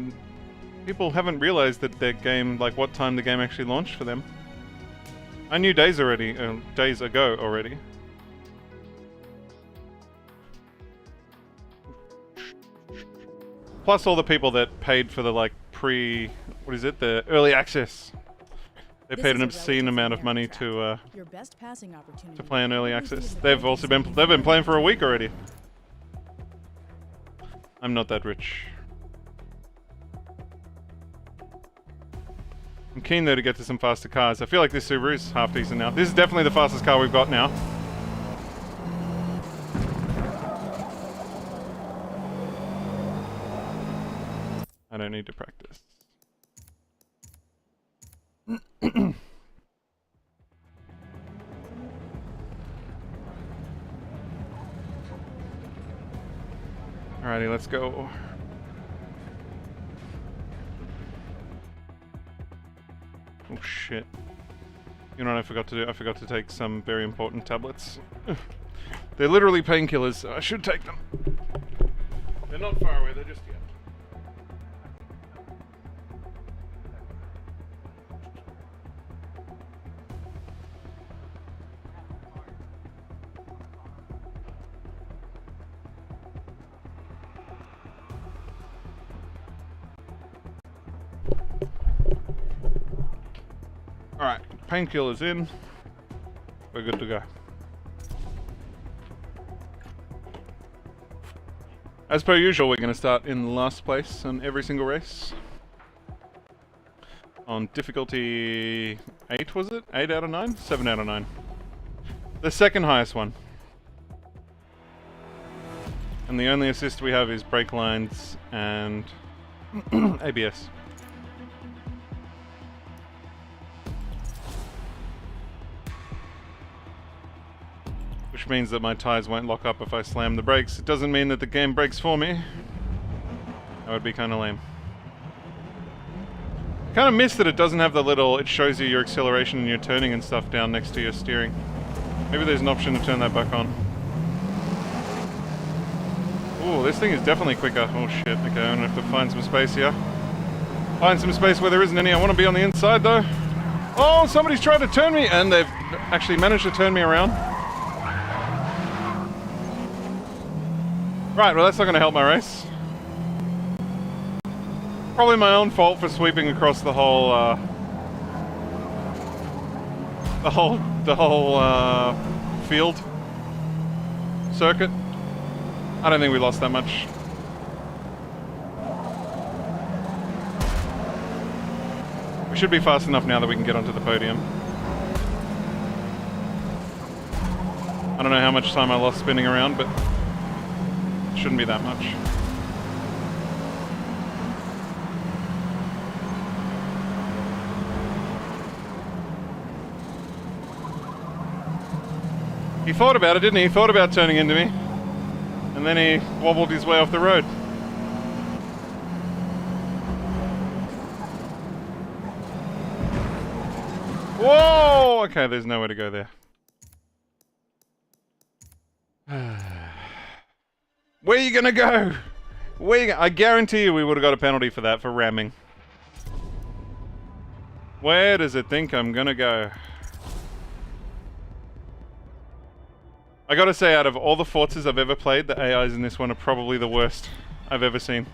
people haven't realized that their game, like what time the game actually launched for them. I knew days ago already. Plus all the people that paid for the the early access. They paid an obscene amount of money to Your best passing opportunity play on early will be access. in the They've golden also been zone. they've been playing for a week already. I'm not that rich. I'm keen though to get to some faster cars. I feel like this Subaru is half decent now. This is definitely the fastest car we've got now. I don't need to practice. Alrighty, let's go. Oh shit. You know what I forgot to do? I forgot to take some very important tablets. They're literally painkillers, so I should take them. They're not far away, they're just here. Alright, painkillers in. We're good to go. As per usual, we're going to start in last place on every single race. On difficulty 8, was it? 8 out of 9? 7 out of 9. The second highest one. And the only assist we have is brake lines and ABS. Which means that my tires won't lock up if I slam the brakes. It doesn't mean that the game brakes for me. That would be kind of lame. Kind of miss that it doesn't have the little, it shows you your acceleration and your turning and stuff down next to your steering. Maybe there's an option to turn that back on. Ooh, this thing is definitely quicker. Oh shit, okay, I'm gonna have to find some space here. Find some space where there isn't any. I want to be on the inside though. Oh, somebody's tried to turn me, and they've actually managed to turn me around. Right, well that's not going to help my race. Probably my own fault for sweeping across the whole field circuit. I don't think we lost that much. We should be fast enough now that we can get onto the podium. I don't know how much time I lost spinning around, but it shouldn't be that much. He thought about it, didn't he? He thought about turning into me. And then he wobbled his way off the road. Whoa! Okay, there's nowhere to go there. Where are you gonna go? I guarantee you we would have got a penalty for that, for ramming. Where does it think I'm gonna go? I gotta say, out of all the Forzas I've ever played, the AIs in this one are probably the worst I've ever seen.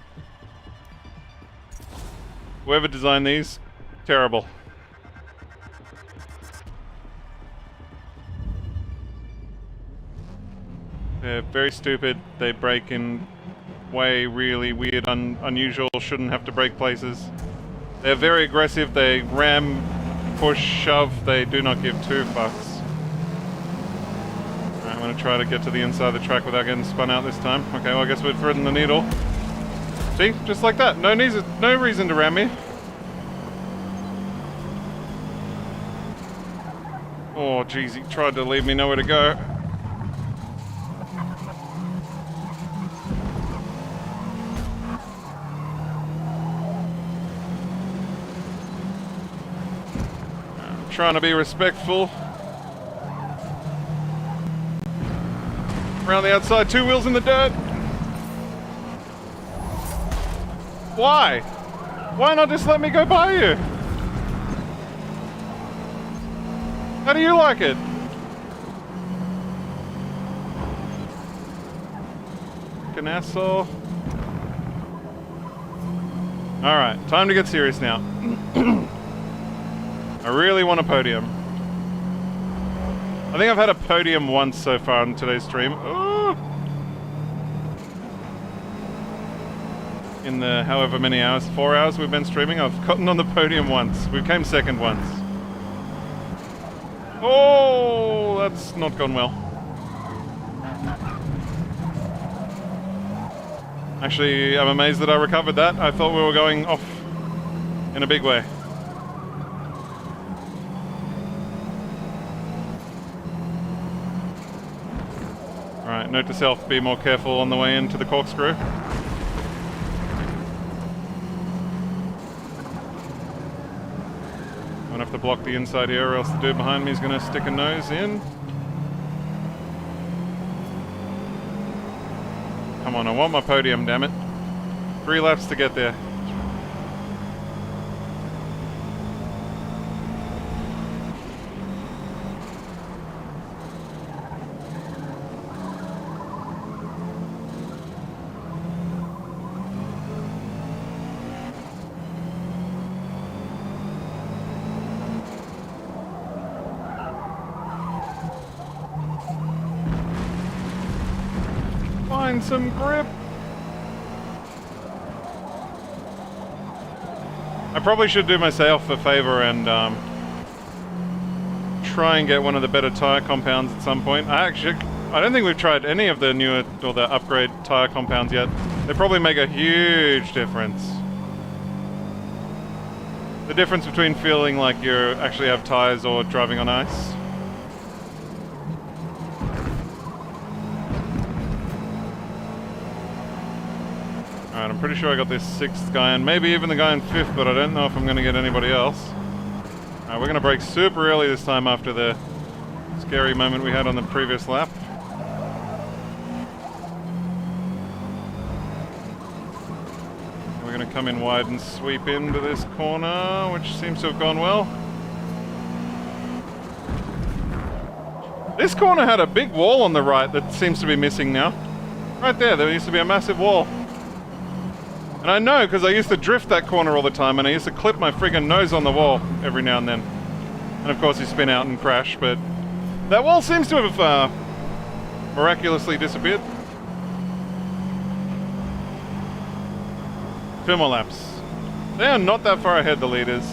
Whoever designed these, terrible. They're very stupid. They brake in way really weird, unusual, shouldn't have to brake places. They're very aggressive. They ram, push, shove. They do not give two fucks. Alright, I'm going to try to get to the inside of the track without getting spun out this time. Okay, well I guess we're threading the needle. See? Just like that. No reason to ram me. Oh, geez, he tried to leave me nowhere to go. I'm trying to be respectful. Around the outside, 2 wheels in the dirt. Why? Why not just let me go by you? How do you like it? Fucking asshole. Alright, time to get serious now. I really want a podium. I think I've had a podium once so far on today's stream. Ooh. In the however many hours, 4 hours we've been streaming, I've gotten on the podium once. We came second once. Oh, that's not gone well. Actually, I'm amazed that I recovered that. I thought we were going off in a big way. Alright, note to self, be more careful on the way into the corkscrew. I'm gonna have to block the inside here or else the dude behind me is gonna stick a nose in. Come on, I want my podium, damn it. 3 laps to get there. Find some grip. I probably should do myself a favor and try and get one of the better tire compounds at some point. I don't think we've tried any of the newer or the upgrade tire compounds yet. They probably make a huge difference. The difference between feeling like you actually have tires or driving on ice. Alright, I'm pretty sure I got this 6th guy and maybe even the guy in 5th, but I don't know if I'm going to get anybody else. Alright, we're going to brake super early this time after the scary moment we had on the previous lap. We're going to come in wide and sweep into this corner, which seems to have gone well. This corner had a big wall on the right that seems to be missing now. Right there used to be a massive wall. And I know, because I used to drift that corner all the time, and I used to clip my friggin' nose on the wall every now and then. And of course you spin out and crash, but that wall seems to have miraculously disappeared. 2 more laps. They are not that far ahead, the leaders.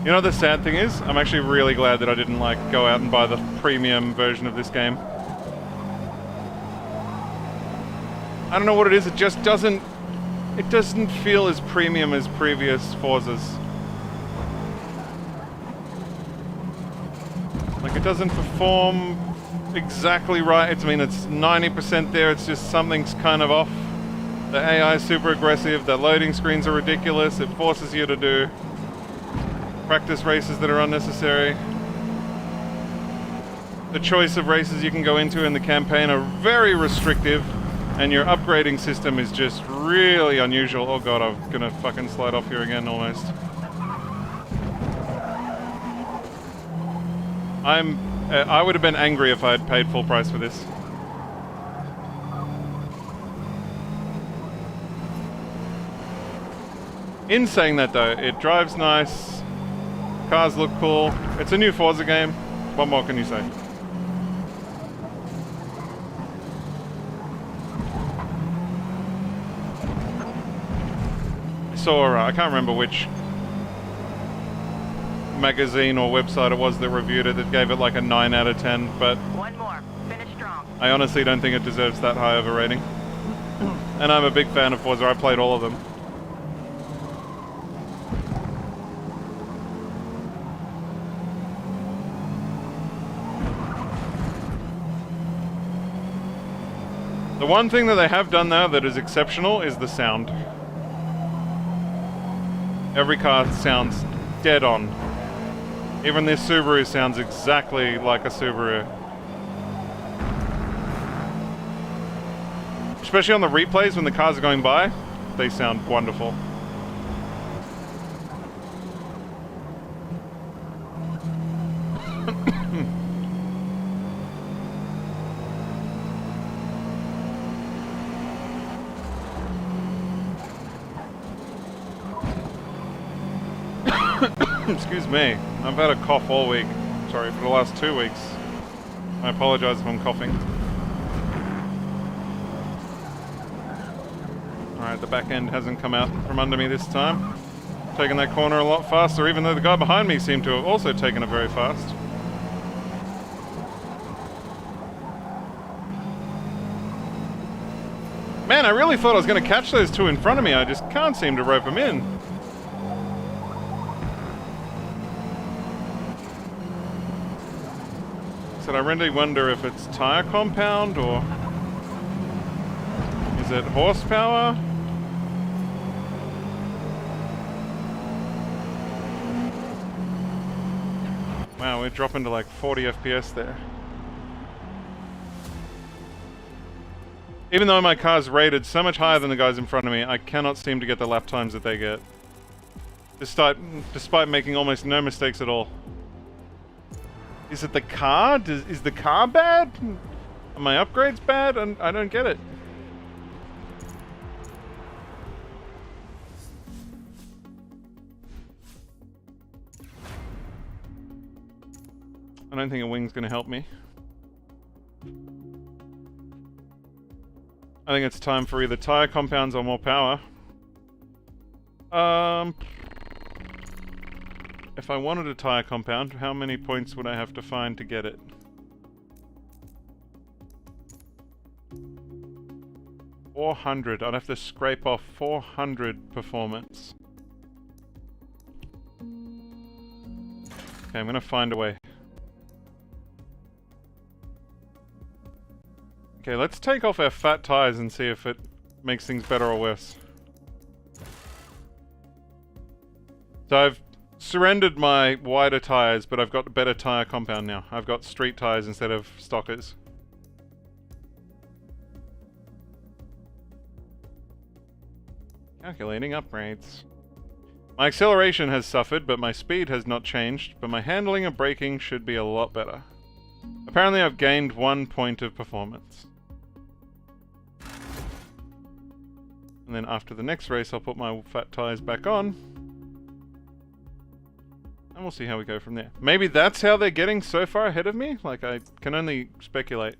You know, the sad thing is, I'm actually really glad that I didn't go out and buy the premium version of this game. I don't know what it is, it just doesn't feel as premium as previous Forzas. Like, it doesn't perform exactly right. It's 90% there, it's just something's kind of off. The AI is super aggressive, the loading screens are ridiculous, it forces you to do practice races that are unnecessary. The choice of races you can go into in the campaign are very restrictive, and your upgrading system is just really unusual. Oh god, I'm gonna fucking slide off here again almost. I would have been angry if I had paid full price for this. In saying that though, it drives nice. Cars look cool. It's a new Forza game. What more can you say? I saw, I can't remember which magazine or website it was that reviewed it that gave it like a 9 out of 10, but One more. Finish strong. I honestly don't think it deserves that high of a rating. And I'm a big fan of Forza, I played all of them. The one thing that they have done now that is exceptional is the sound. Every car sounds dead on. Even this Subaru sounds exactly like a Subaru. Especially on the replays when the cars are going by, they sound wonderful. Excuse me, I've had a cough all week. Sorry, for the last 2 weeks. I apologize if I'm coughing. Alright, the back end hasn't come out from under me this time. Taking that corner a lot faster, even though the guy behind me seemed to have also taken it very fast. Man, I really thought I was going to catch those two in front of me. I just can't seem to rope them in. So I really wonder if it's tire compound or is it horsepower? Wow, we're dropping to like 40 FPS there. Even though my car's rated so much higher than the guys in front of me, I cannot seem to get the lap times that they get. Despite making almost no mistakes at all. Is it the car? Is the car bad? Are my upgrades bad? I don't get it. I don't think a wing's going to help me. I think it's time for either tire compounds or more power. If I wanted a tire compound, how many points would I have to find to get it? 400. I'd have to scrape off 400 performance. Okay, I'm gonna find a way. Okay, let's take off our fat tires and see if it makes things better or worse. So I've surrendered my wider tires, but I've got a better tire compound now. I've got street tires instead of stockers. Calculating upgrades. My acceleration has suffered, but my speed has not changed, but my handling and braking should be a lot better. Apparently I've gained 1 point of performance. And then after the next race I'll put my fat tires back on. And we'll see how we go from there. Maybe that's how they're getting so far ahead of me? Like, I can only speculate.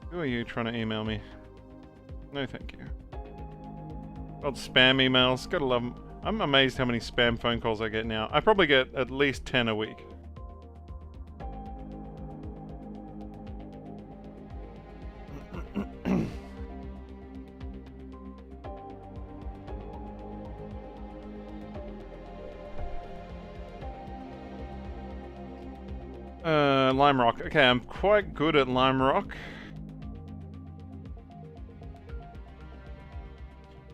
Who are you trying to email me? No, thank you. Old spam emails, gotta love them. I'm amazed how many spam phone calls I get now. I probably get at least 10 a week. Lime Rock. Okay, I'm quite good at Lime Rock.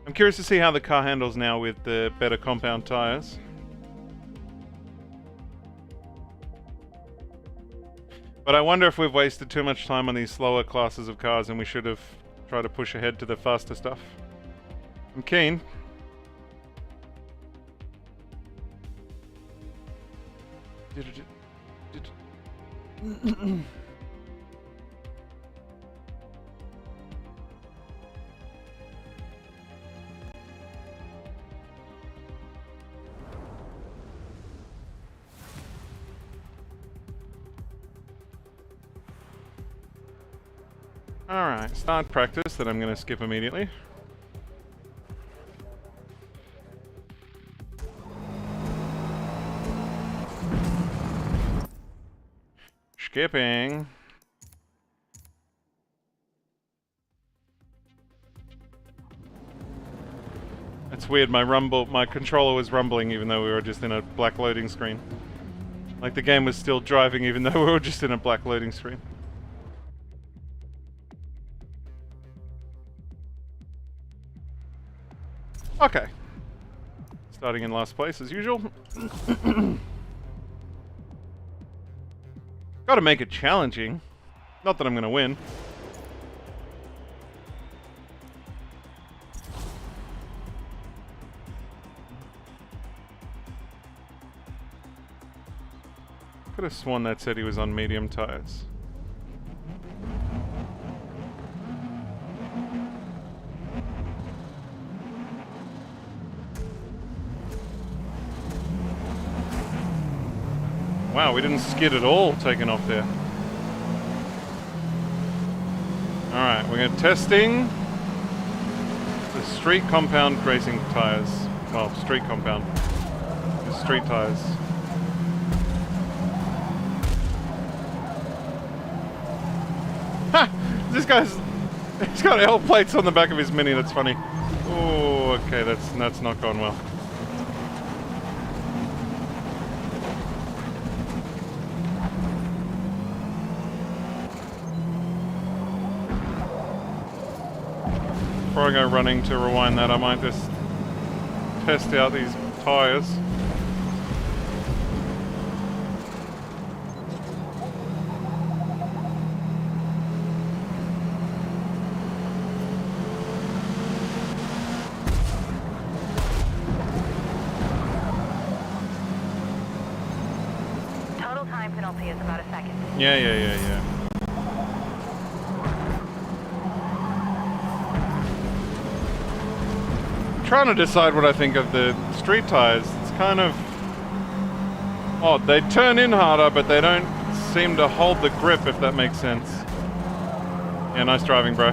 I'm curious to see how the car handles now with the better compound tires. But I wonder if we've wasted too much time on these slower classes of cars and we should have tried to push ahead to the faster stuff. I'm keen. Alright, start practice that I'm going to skip immediately. Skipping. It's weird, my controller was rumbling even though we were just in a black loading screen. Like the game was still driving even though we were just in a black loading screen. Okay. Starting in last place as usual. Gotta make it challenging. Not that I'm gonna win. Could have sworn that said he was on medium tires. Wow, we didn't skid at all taking off there. Alright, we're going to testing the street compound racing tires. Well, street compound. The street tires. Ha! This guy's... He's got L plates on the back of his Mini, that's funny. Oh, okay, that's not gone well. Before I go running to rewind that, I might just test out these tyres. Total time penalty is about a second. Yeah. Trying to decide what I think of the street tires. It's kind of odd. They turn in harder, but they don't seem to hold the grip, if that makes sense. Yeah, nice driving, bro.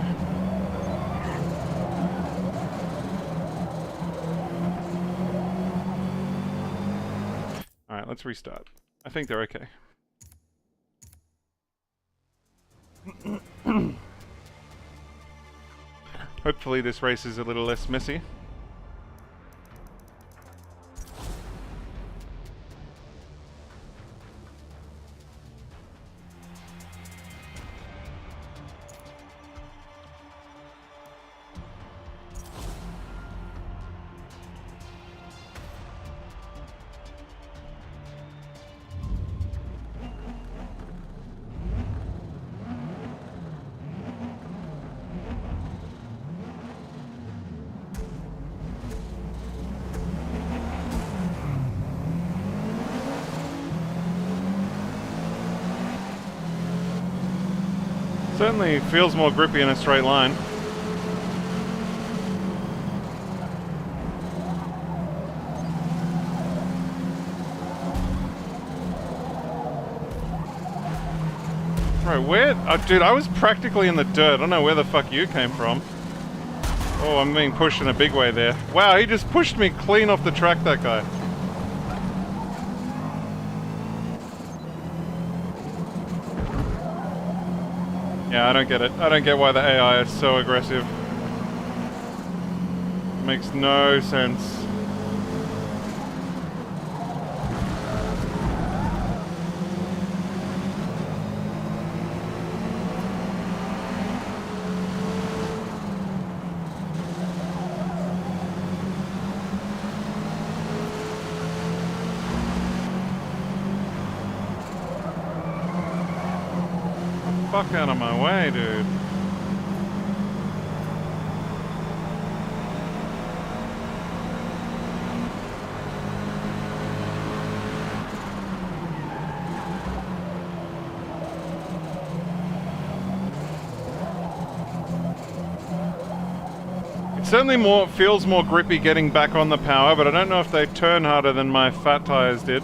Alright, let's restart. I think they're okay. Hopefully this race is a little less messy. Certainly feels more grippy in a straight line. Right, where? Oh, dude, I was practically in the dirt. I don't know where the fuck you came from. Oh, I'm being pushed in a big way there. Wow, he just pushed me clean off the track, that guy. Yeah, I don't get it. I don't get why the AI is so aggressive. Makes no sense. Fuck out of my way, dude. It certainly feels more grippy getting back on the power, but I don't know if they turn harder than my fat tires did.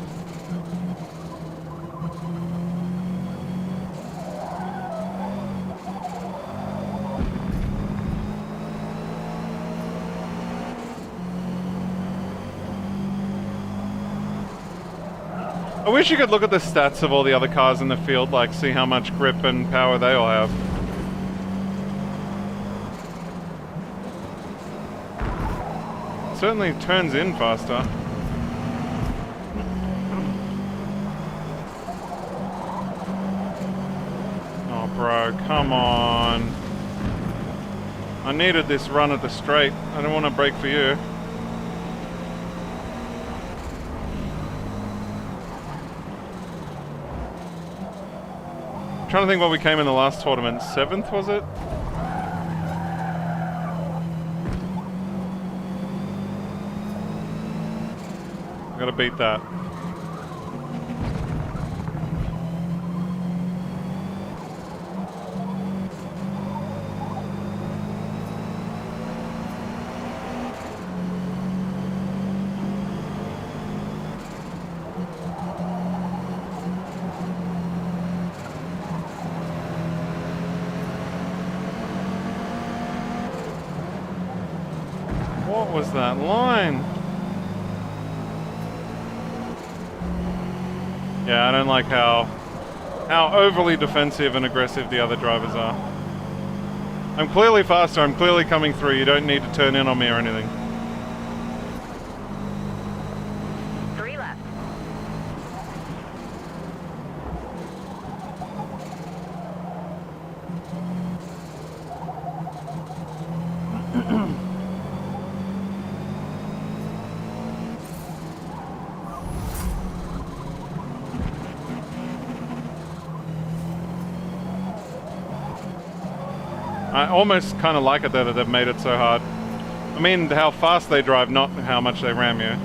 I wish you could look at the stats of all the other cars in the field, like see how much grip and power they all have. Certainly turns in faster. Oh bro, come on. I needed this run at the straight. I don't want to brake for you. I'm trying to think what we came in the last tournament. 7th, was it? I gotta beat that. What was that line? Yeah, I don't like how overly defensive and aggressive the other drivers are. I'm clearly faster, I'm clearly coming through, you don't need to turn in on me or anything. 3 left. I almost kind of like it though that they've made it so hard. I mean, how fast they drive, not how much they ram you.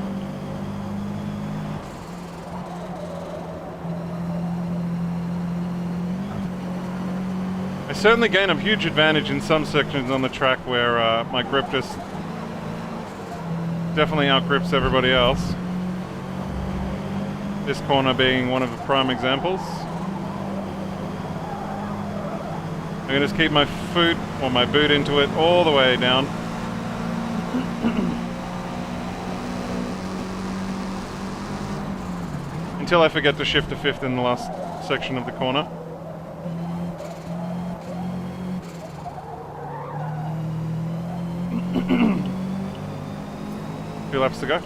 I certainly gain a huge advantage in some sections on the track where my grip just definitely outgrips everybody else. This corner being one of the prime examples. I'm gonna just keep my foot or my boot into it all the way down. Until I forget to shift to 5th in the last section of the corner. Few laps to go.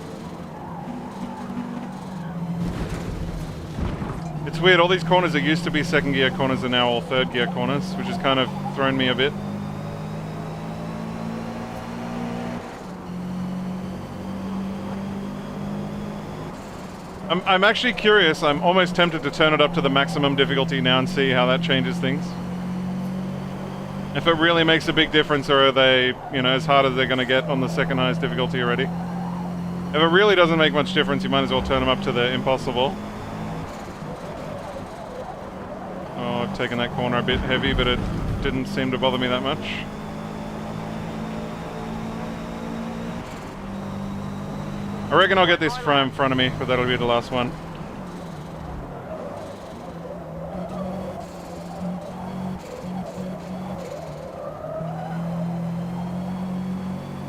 It's weird, all these corners that used to be 2nd gear corners are now all 3rd gear corners, which has kind of thrown me a bit. I'm actually curious, I'm almost tempted to turn it up to the maximum difficulty now and see how that changes things. If it really makes a big difference, or are they, you know, as hard as they're going to get on the 2nd highest difficulty already. If it really doesn't make much difference, you might as well turn them up to the impossible. Oh, I've taken that corner a bit heavy, but it didn't seem to bother me that much. I reckon I'll get this from in front of me, but that'll be the last one.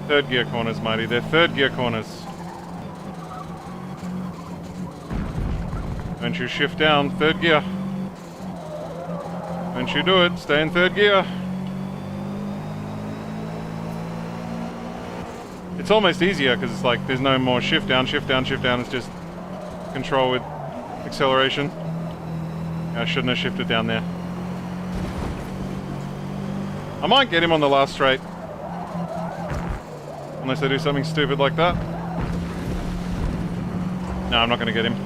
Third gear corners, Mighty. They're 3rd gear corners. Don't you shift down, 3rd gear. Don't you do it, stay in 3rd gear. It's almost easier because it's like there's no more shift down, shift down, shift down. It's just control with acceleration. I shouldn't have shifted down there. I might get him on the last straight. Unless I do something stupid like that. No, I'm not going to get him.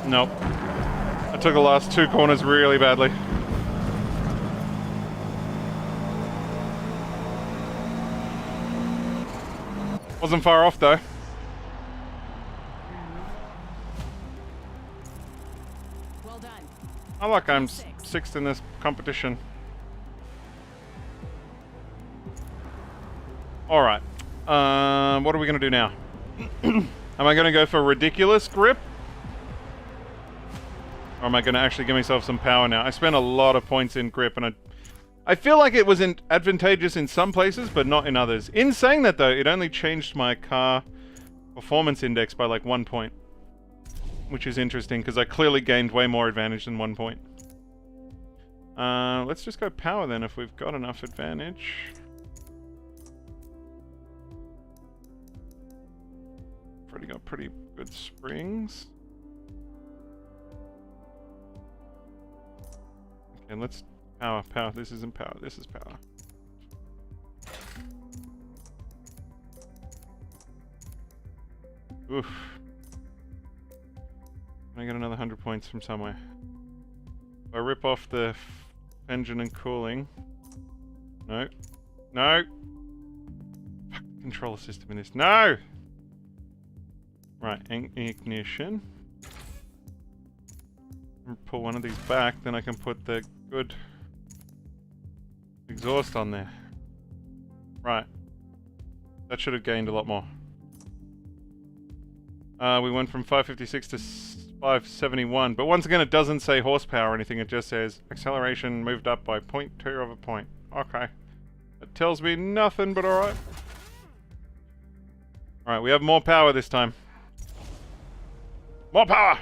Nope. I took the last 2 corners really badly. Wasn't far off though. Well done. I like I'm 6th in this competition. Alright. What are we going to do now? Am I going to go for ridiculous grip? Or am I going to actually give myself some power now? I spent a lot of points in grip and I feel like it was advantageous in some places, but not in others. In saying that though, it only changed my car performance index by like 1 point. which is interesting because I clearly gained way more advantage than 1 point. Let's just go power then if we've got enough advantage. Already got pretty good springs. Okay, let's power. This isn't power, this is power. Oof. I get another 100 points from somewhere. If I rip off the engine and cooling. No. No! Fuck the controller system in this. No! Right, ignition. Pull one of these back, then I can put the good exhaust on there. Right. That should have gained a lot more. We went from 556 to 571, but once again it doesn't say horsepower or anything, it just says acceleration moved up by 0.2 of a point. Okay. That tells me nothing, but alright. Alright, we have more power this time. More power!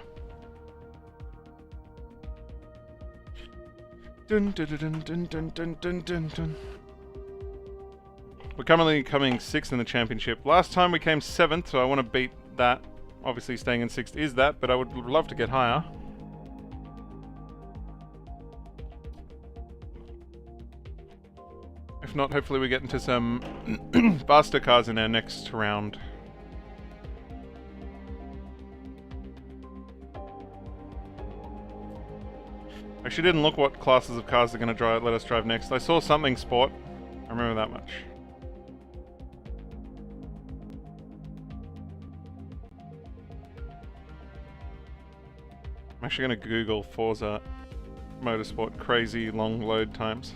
Dun, dun, dun, dun, dun, dun, dun, dun, dun. We're currently coming 6th in the championship. Last time we came 7th, so I want to beat that. Obviously staying in 6th is that, but I would love to get higher. If not, hopefully we get into some faster cars in our next round. Actually didn't look what classes of cars they're going to let us drive next. I saw something sport. I remember that much. I'm actually going to Google Forza Motorsport crazy long load times.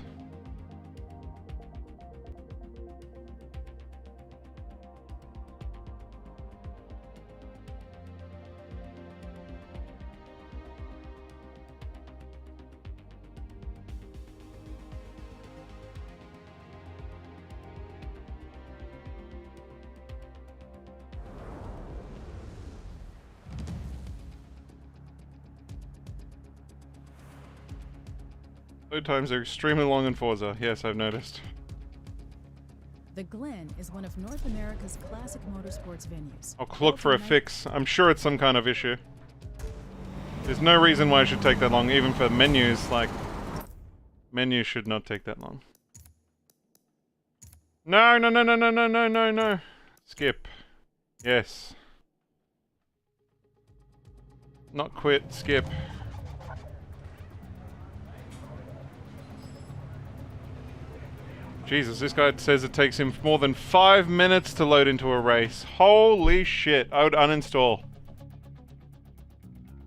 Load times are extremely long in Forza. Yes, I've noticed. The Glen is one of North America's classic motorsports venues. I'll look for a fix. I'm sure it's some kind of issue. There's no reason why it should take that long, even for menus. Like, menus should not take that long. No, no, no, no, no, no, no, no, no. Skip. Yes. Not quit, skip. Jesus, this guy says it takes him more than 5 minutes to load into a race. Holy shit, I would uninstall.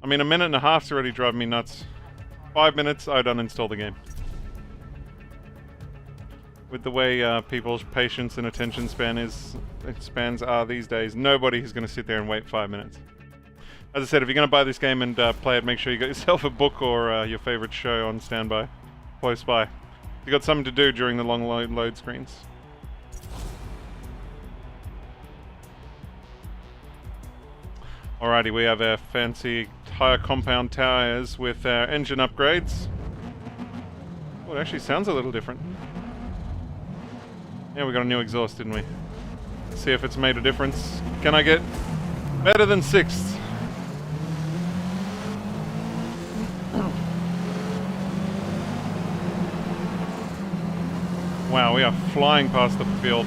I mean, a minute and a half's already driving me nuts. 5 minutes, I'd uninstall the game. With the way people's patience and attention spans are these days, nobody is going to sit there and wait 5 minutes. As I said, if you're going to buy this game and play it, make sure you got yourself a book or your favorite show on standby, close by. You got something to do during the long load screens. Alrighty, we have our fancy higher compound tires with our engine upgrades. Oh, it actually sounds a little different. Yeah, we got a new exhaust, didn't we? Let's see if it's made a difference. Can I get better than 6th? Wow, we are flying past the field.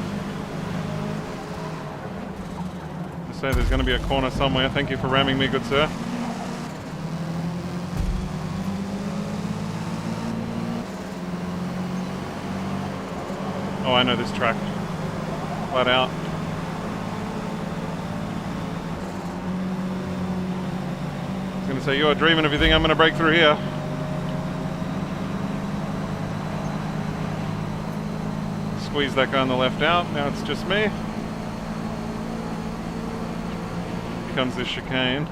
I say there's going to be a corner somewhere. Thank you for ramming me, good sir. Oh, I know this track. Flat out. I was going to say, you are dreaming if you think I'm going to break through here. Squeeze that guy on the left out. Now it's just me. Here comes this chicane.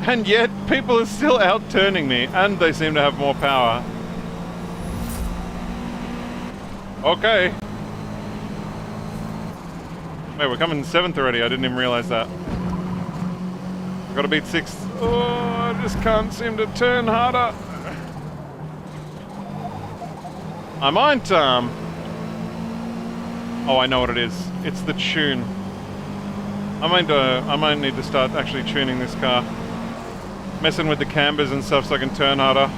And yet, people are still out-turning me, and they seem to have more power. Okay. Wait, we're coming 7th already. I didn't even realize that. Gotta beat 6th. Oh, I just can't seem to turn harder. I might, oh, I know what it is. It's the tune. I might need to start actually tuning this car. Messing with the cambers and stuff so I can turn harder.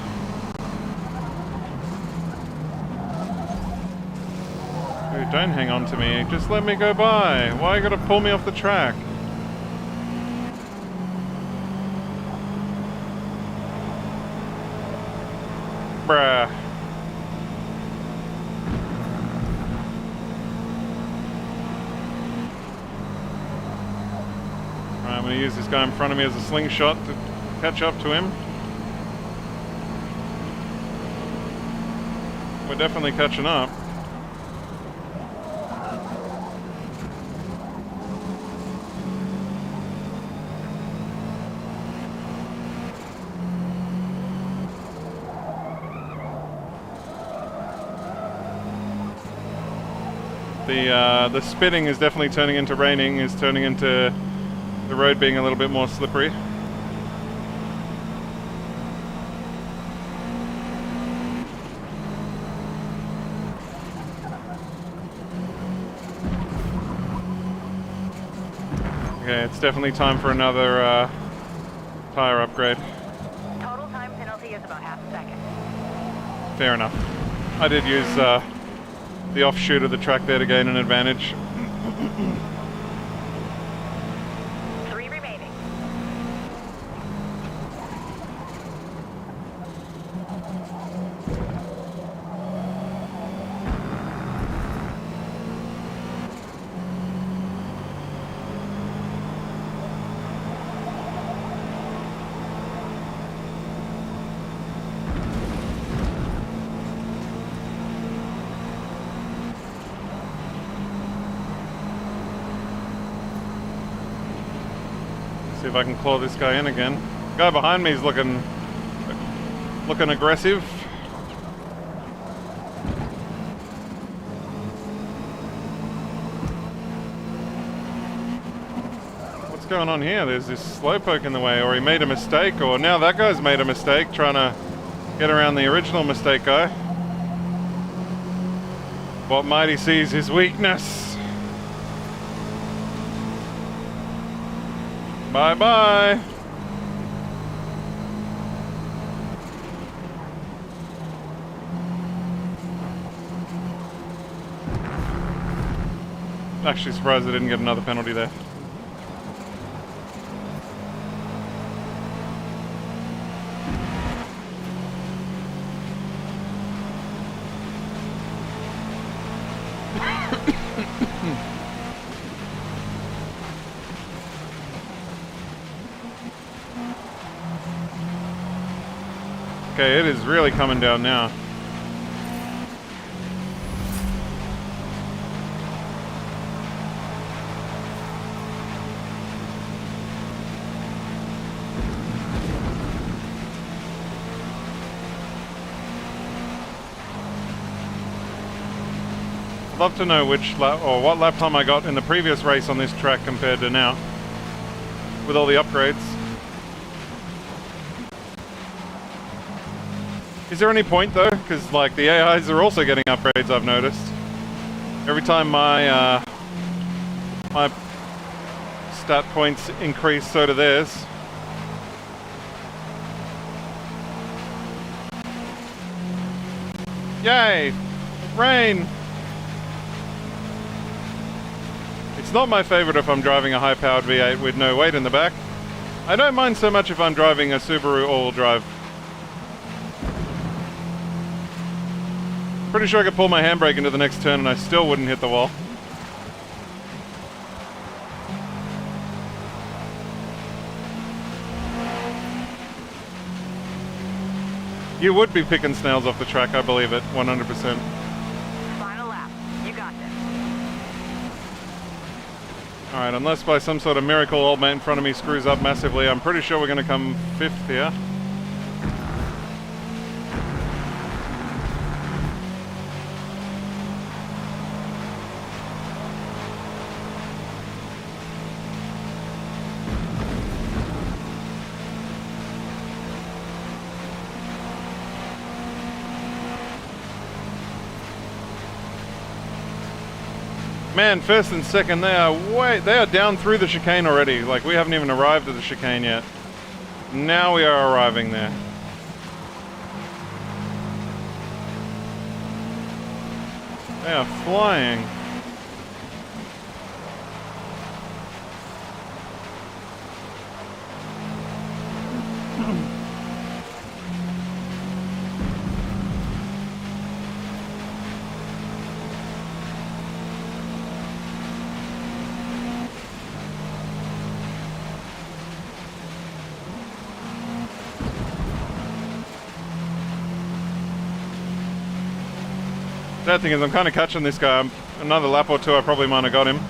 Dude, don't hang on to me. Just let me go by. Why you gotta pull me off the track? Bruh. I'm going to use this guy in front of me as a slingshot to catch up to him. We're definitely catching up. The spitting is definitely turning into raining, is turning into the road being a little bit more slippery. Okay, it's definitely time for another tire upgrade. Total time penalty is about half a second. Fair enough. I did use the offshoot of the track there to gain an advantage. 3 remaining. See if I can claw this guy in again. The guy behind me is looking aggressive. What's going on here? There's this slowpoke in the way, or he made a mistake, or now that guy's made a mistake trying to get around the original mistake guy. What might he see is his weakness. Bye-bye. Actually surprised I didn't get another penalty there. Okay, it is really coming down now. I'd love to know which lap or what lap time I got in the previous race on this track compared to now, with all the upgrades. Is there any point though? Because like the AIs are also getting upgrades, I've noticed. Every time my my stat points increase, so do theirs. Yay! Rain! It's not my favorite if I'm driving a high-powered V8 with no weight in the back. I don't mind so much if I'm driving a Subaru all-wheel drive. Pretty sure I could pull my handbrake into the next turn and I still wouldn't hit the wall. You would be picking snails off the track, I believe it, 100%. Final lap. You got this. Alright, unless by some sort of miracle old mate in front of me screws up massively, I'm pretty sure we're going to come 5th here. Man, first and second, they are down through the chicane already. Like, we haven't even arrived at the chicane yet. Now we are arriving there. They are flying. Sad thing is, I'm kind of catching this guy. Another lap or two, I probably might have got him.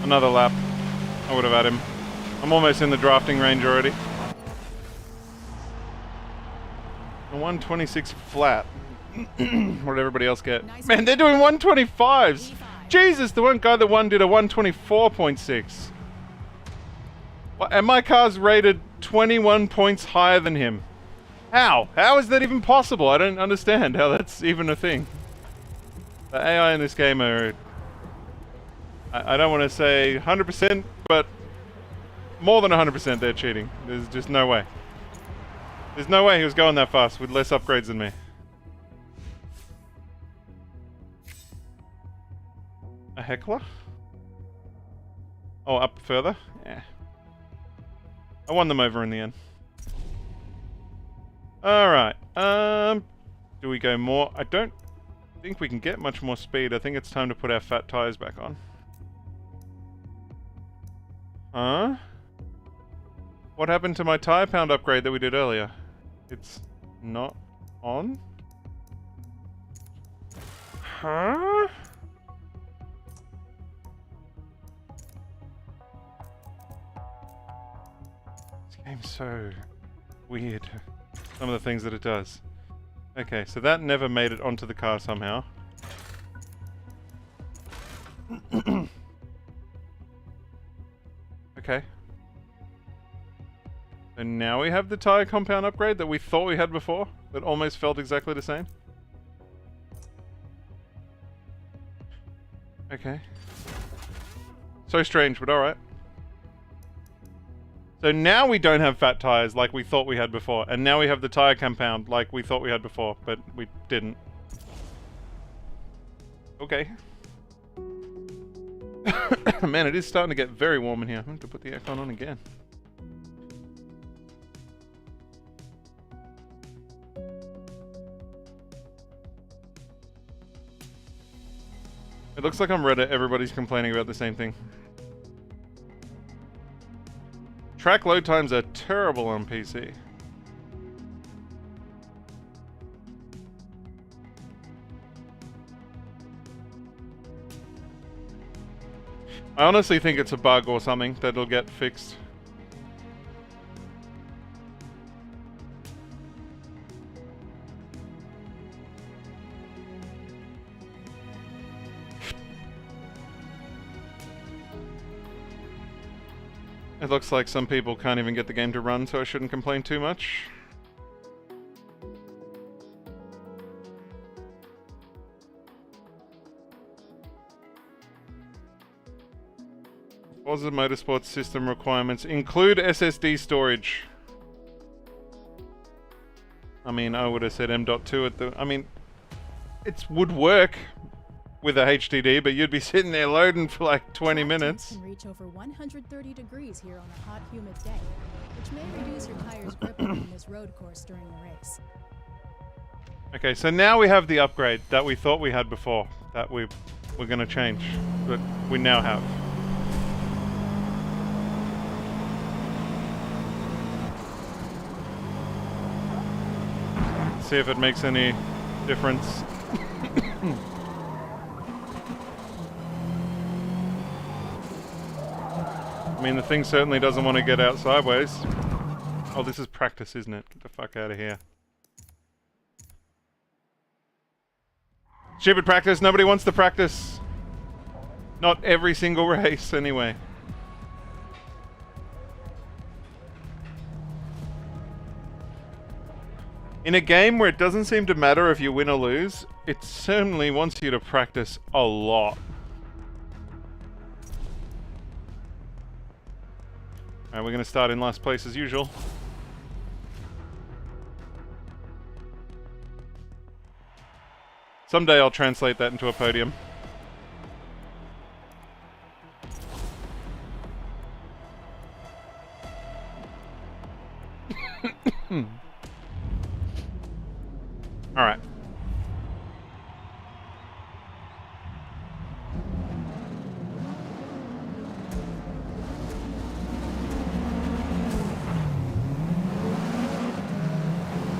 Another lap, I would have had him. I'm almost in the drafting range already. A 126 flat. What did everybody else get? Man, they're doing 125s! Jesus, the one guy that won did a 124.6. And my car's rated 21 points higher than him. How? How is that even possible? I don't understand how that's even a thing. The AI in this game are... I don't want to say 100%, but more than 100% they're cheating. There's just no way. There's no way he was going that fast with less upgrades than me. A heckler? Oh, up further? Yeah. I won them over in the end. Alright, do we go more? I don't think we can get much more speed. I think it's time to put our fat tires back on. Huh? What happened to my tire pound upgrade that we did earlier? It's not on? Huh? This game's so weird. Some of the things that it does. Okay, so that never made it onto the car somehow. Okay. So now we have the tire compound upgrade that we thought we had before, that almost felt exactly the same. Okay. So strange, but alright. So now we don't have fat tires like we thought we had before, and now we have the tire compound like we thought we had before, but we didn't. Okay. Man, it is starting to get very warm in here. I'm going to put the aircon on again. It looks like on Reddit everybody's complaining about the same thing. Track load times are terrible on PC. I honestly think it's a bug or something that'll get fixed. It looks like some people can't even get the game to run, so I shouldn't complain too much. Forza Motorsport system requirements include SSD storage. I mean, I would have said M.2 at the... I mean, it would work with a HDD, but you'd be sitting there loading for like 20 minutes. Can reach over 130 degrees here on a hot, humid day, which may reduce your tire's grip on this road course during the race. Okay, so now we have the upgrade that we thought we had before, that we're going to change, but we now have. See if it makes any difference. mean, the thing certainly doesn't want to get out sideways. Oh, this is practice, isn't it? Get the fuck out of here. Stupid practice. Nobody wants to practice. Not every single race, anyway. In a game where it doesn't seem to matter if you win or lose, it certainly wants you to practice a lot. Alright, we're going to start in last place as usual. Someday I'll translate that into a podium. Alright.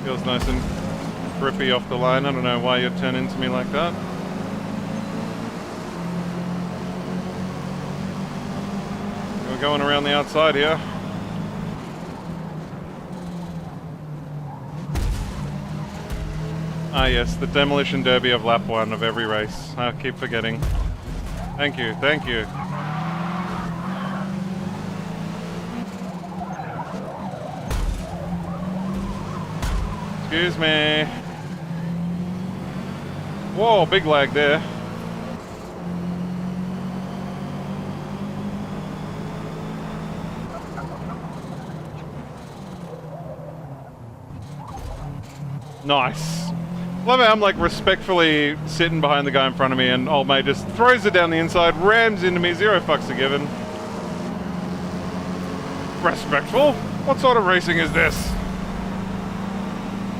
Feels nice and grippy off the line. I don't know why you'd turn into me like that. We're going around the outside here. Ah yes, the demolition derby of lap 1 of every race. I keep forgetting. Thank you, thank you. Excuse me. Whoa, big lag there. Nice. Love how I'm like respectfully sitting behind the guy in front of me and old mate just throws it down the inside, rams into me, 0 fucks are given. Respectful? What sort of racing is this?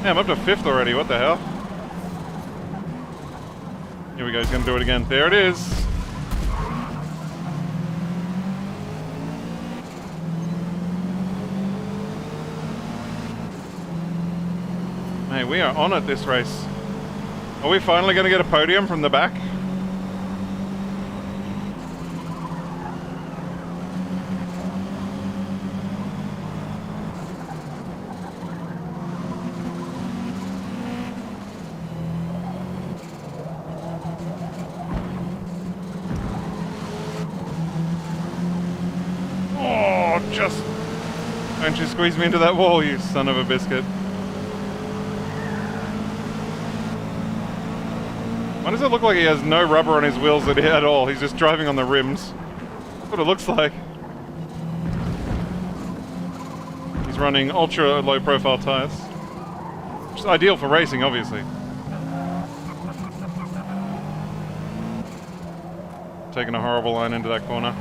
Yeah, I'm up to 5th already, what the hell? Here we go, he's gonna do it again. There it is! Hey, we are on it this race. Are we finally going to get a podium from the back? Oh, just... Don't you squeeze me into that wall, you son of a biscuit. Why does it look like he has no rubber on his wheels at all? He's just driving on the rims. That's what it looks like. He's running ultra low profile tires. Which is ideal for racing, obviously. Taking a horrible line into that corner.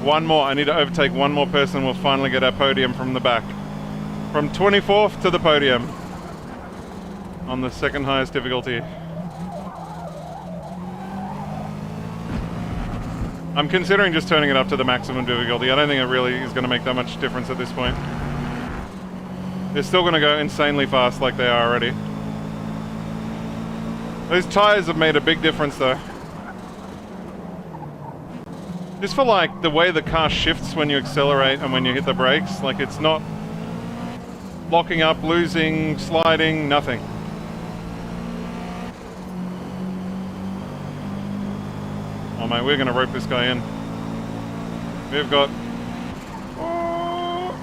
One more. I need to overtake one more person. We'll finally get our podium from the back. From 24th to the podium on the second highest difficulty. I'm considering just turning it up to the maximum difficulty. I don't think it really is going to make that much difference at this point. They're still going to go insanely fast like they are already. Those tires have made a big difference though. Just for like the way the car shifts when you accelerate and when you hit the brakes, like it's not locking up, losing, sliding, nothing. Oh mate, we're gonna rope this guy in. We've got... Oh.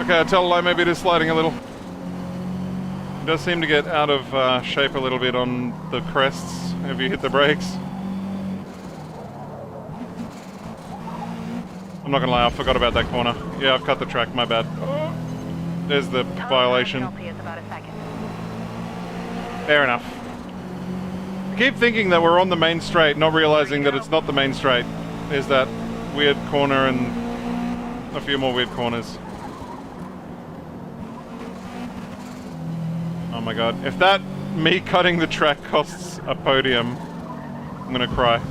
Okay, I tell a lie, maybe it is sliding a little. It does seem to get out of shape a little bit on the crests if you hit the brakes. I'm not gonna lie, I forgot about that corner. Yeah, I've cut the track, my bad. There's the violation. Fair enough. I keep thinking that we're on the main straight, not realizing that it's not the main straight. There's that weird corner and a few more weird corners. Oh my god. If that, me cutting the track costs a podium, I'm gonna cry.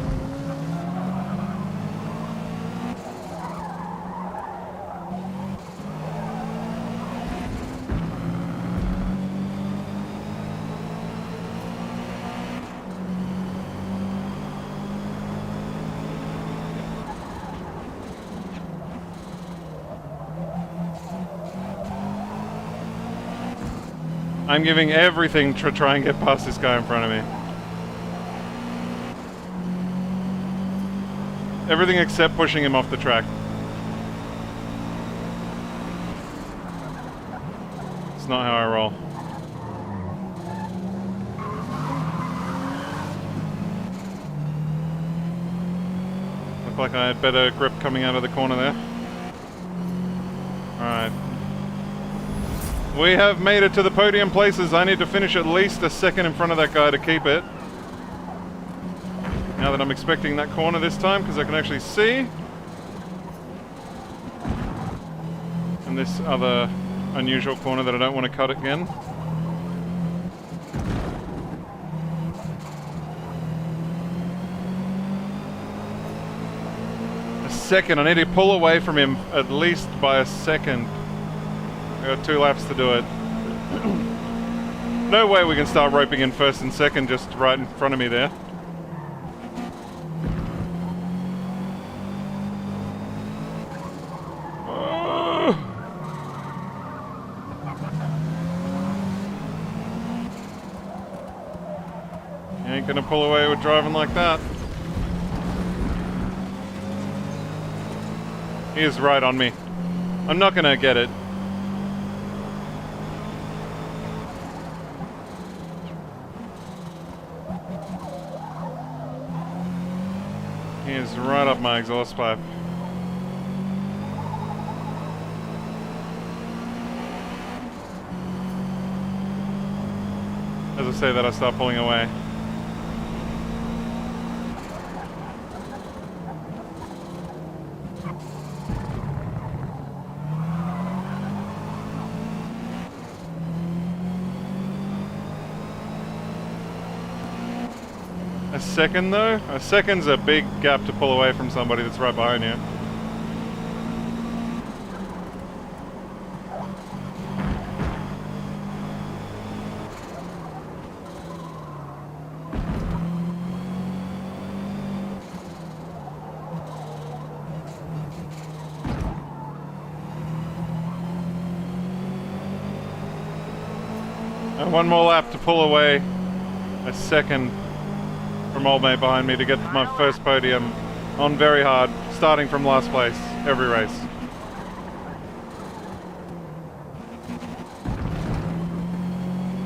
I'm giving everything to try and get past this guy in front of me. Everything except pushing him off the track. It's not how I roll. Looked like I had better grip coming out of the corner there. Alright. We have made it to the podium places. I need to finish at least a second in front of that guy to keep it. Now that I'm expecting that corner this time, because I can actually see. And this other unusual corner that I don't want to cut again. A second. I need to pull away from him at least by a second. I got 2 laps to do it. No way we can start roping in first and second just right in front of me there. You ain't gonna pull away with driving like that. He is right on me. I'm not gonna get it. He is right up my exhaust pipe. As I say that, I start pulling away. A second though? A second's a big gap to pull away from somebody that's right behind you. And one more lap to pull away a second from old mate behind me to get my first podium on very hard, starting from last place every race.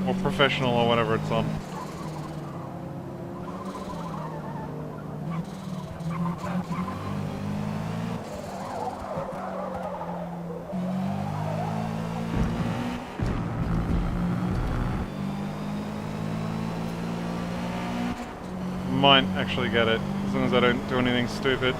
Or professional or whatever it's on. Might actually get it, as long as I don't do anything stupid.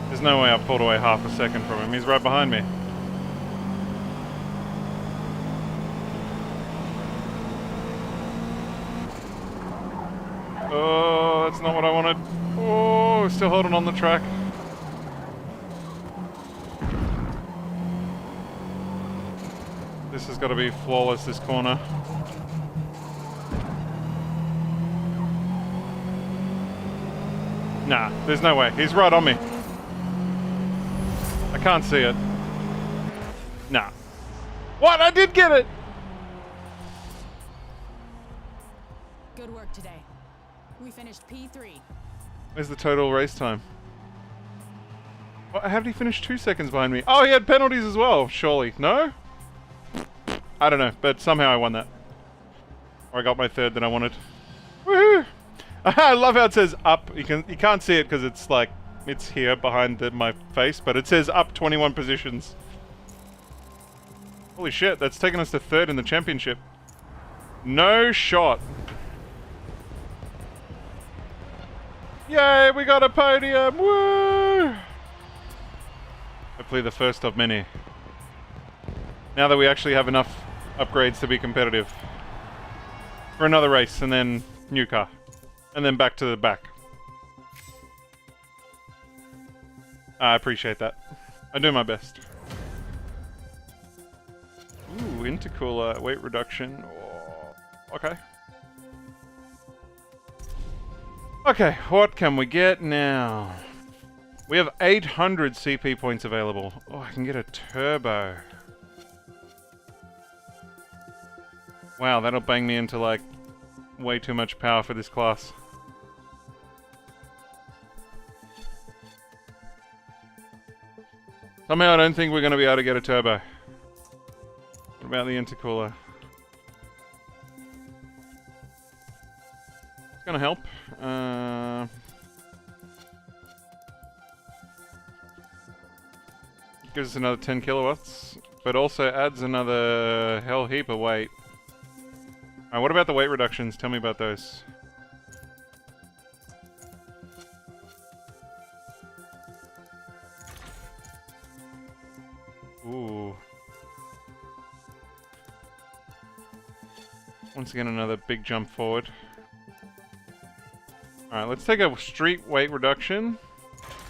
There's no way I pulled away half a second from him. He's right behind me. Oh, that's not what I wanted. Oh, still holding on the track. This has got to be flawless, this corner. Nah, there's no way. He's right on me. I can't see it. Nah. What? I did get it! Good work today. We finished P3. Where's the total race time? What, how did he finish 2 seconds behind me? Oh, he had penalties as well, surely. No? I don't know, but somehow I won that. Or I got my third that I wanted. Woohoo! I love how it says up. You can't see it because it's like, it's here behind my face, but it says up 21 positions. Holy shit, that's taken us to third in the championship. No shot. Yay, we got a podium! Woo! Hopefully the first of many. Now that we actually have enough upgrades to be competitive. For another race, and then new car. And then back to the back. I appreciate that. I do my best. Ooh, intercooler, weight reduction. Oh, okay. Okay, what can we get now? We have 800 CP points available. Oh, I can get a turbo. Wow, that'll bang me into, like, way too much power for this class. Somehow I don't think we're going to be able to get a turbo. What about the intercooler? It's going to help. Gives us another 10 kilowatts, but also adds another hell heap of weight. Alright, what about the weight reductions? Tell me about those. Ooh. Once again, another big jump forward. Alright, let's take a street weight reduction.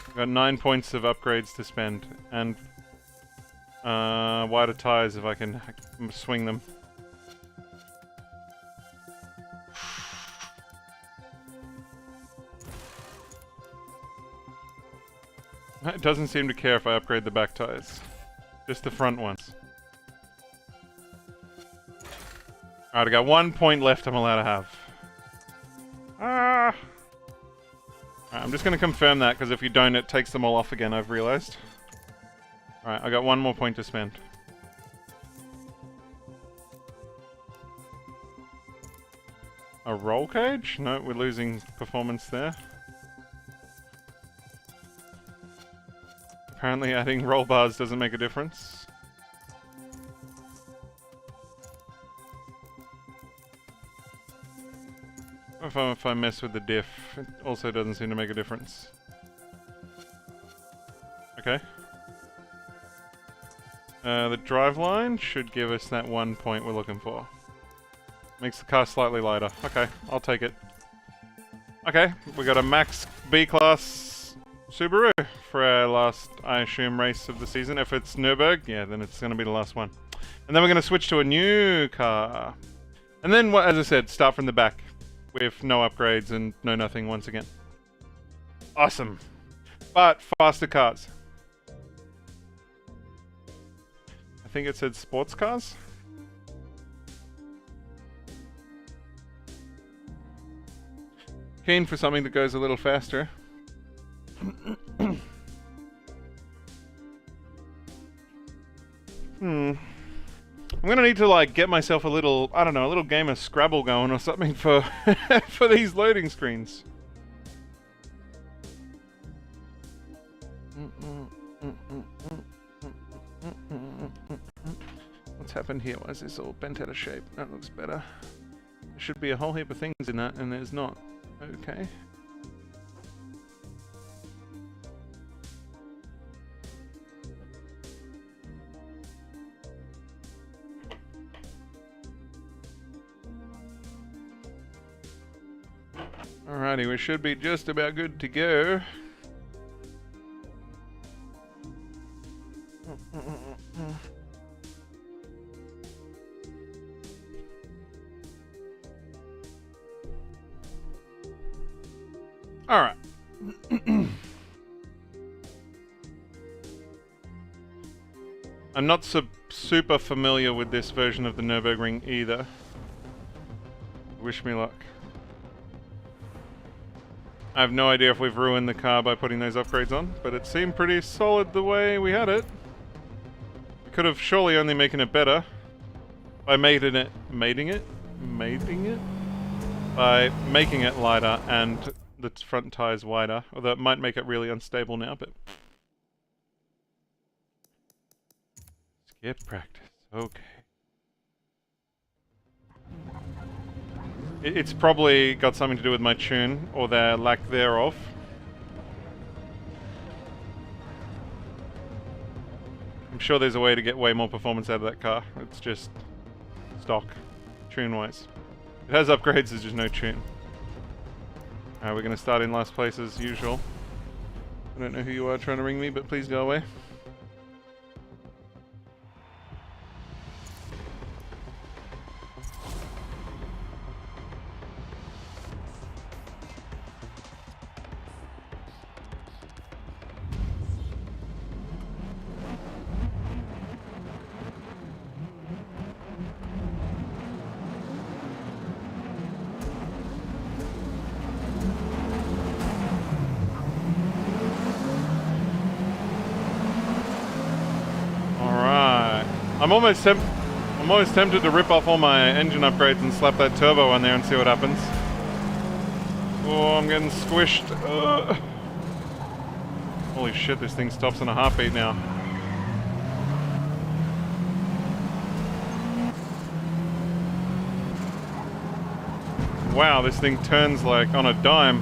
We've got 9 points of upgrades to spend, and wider tires if I can swing them. It doesn't seem to care if I upgrade the back tires. Just the front ones. Alright, I got 1 point left I'm allowed to have. Ah! Alright, I'm just going to confirm that, because if you don't, it takes them all off again, I've realized. Alright, I got 1 more point to spend. A roll cage? No, we're losing performance there. Apparently adding roll bars doesn't make a difference. If I mess with the diff, it also doesn't seem to make a difference. Okay. The driveline should give us that 1 point we're looking for. Makes the car slightly lighter. Okay, I'll take it. Okay, we got a max B-class Subaru for our last, I assume, race of the season. If it's Nürburgring, yeah, then it's going to be the last one. And then we're going to switch to a new car. And then, as I said, start from the back with no upgrades and no nothing once again. Awesome. But faster cars. I think it said sports cars. Keen for something that goes a little faster. I'm gonna need to, like, get myself a little, I don't know, a little game of Scrabble going or something for for these loading screens. What's happened here? Why is this all bent out of shape? That looks better. There should be a whole heap of things in that, and there's not. Okay. Alrighty, we should be just about good to go. Alright. I'm not super familiar with this version of the Nürburgring either. Wish me luck. I have no idea if we've ruined the car by putting those upgrades on, but it seemed pretty solid the way we had it. We could have surely only making it better by mating it by making it lighter and the front tires wider, although it might make it really unstable now, but skip practice. Okay. It's probably got something to do with my tune, or the lack thereof. I'm sure there's a way to get way more performance out of that car. It's just stock, tune-wise. It has upgrades, there's just no tune. Alright, we're going to start in last place as usual. I don't know who you are trying to ring me, but please go away. I'm almost tempted to rip off all my engine upgrades and slap that turbo on there and see what happens. Oh, I'm getting squished. Ugh. Holy shit, this thing stops in a heartbeat now. Wow, this thing turns like on a dime.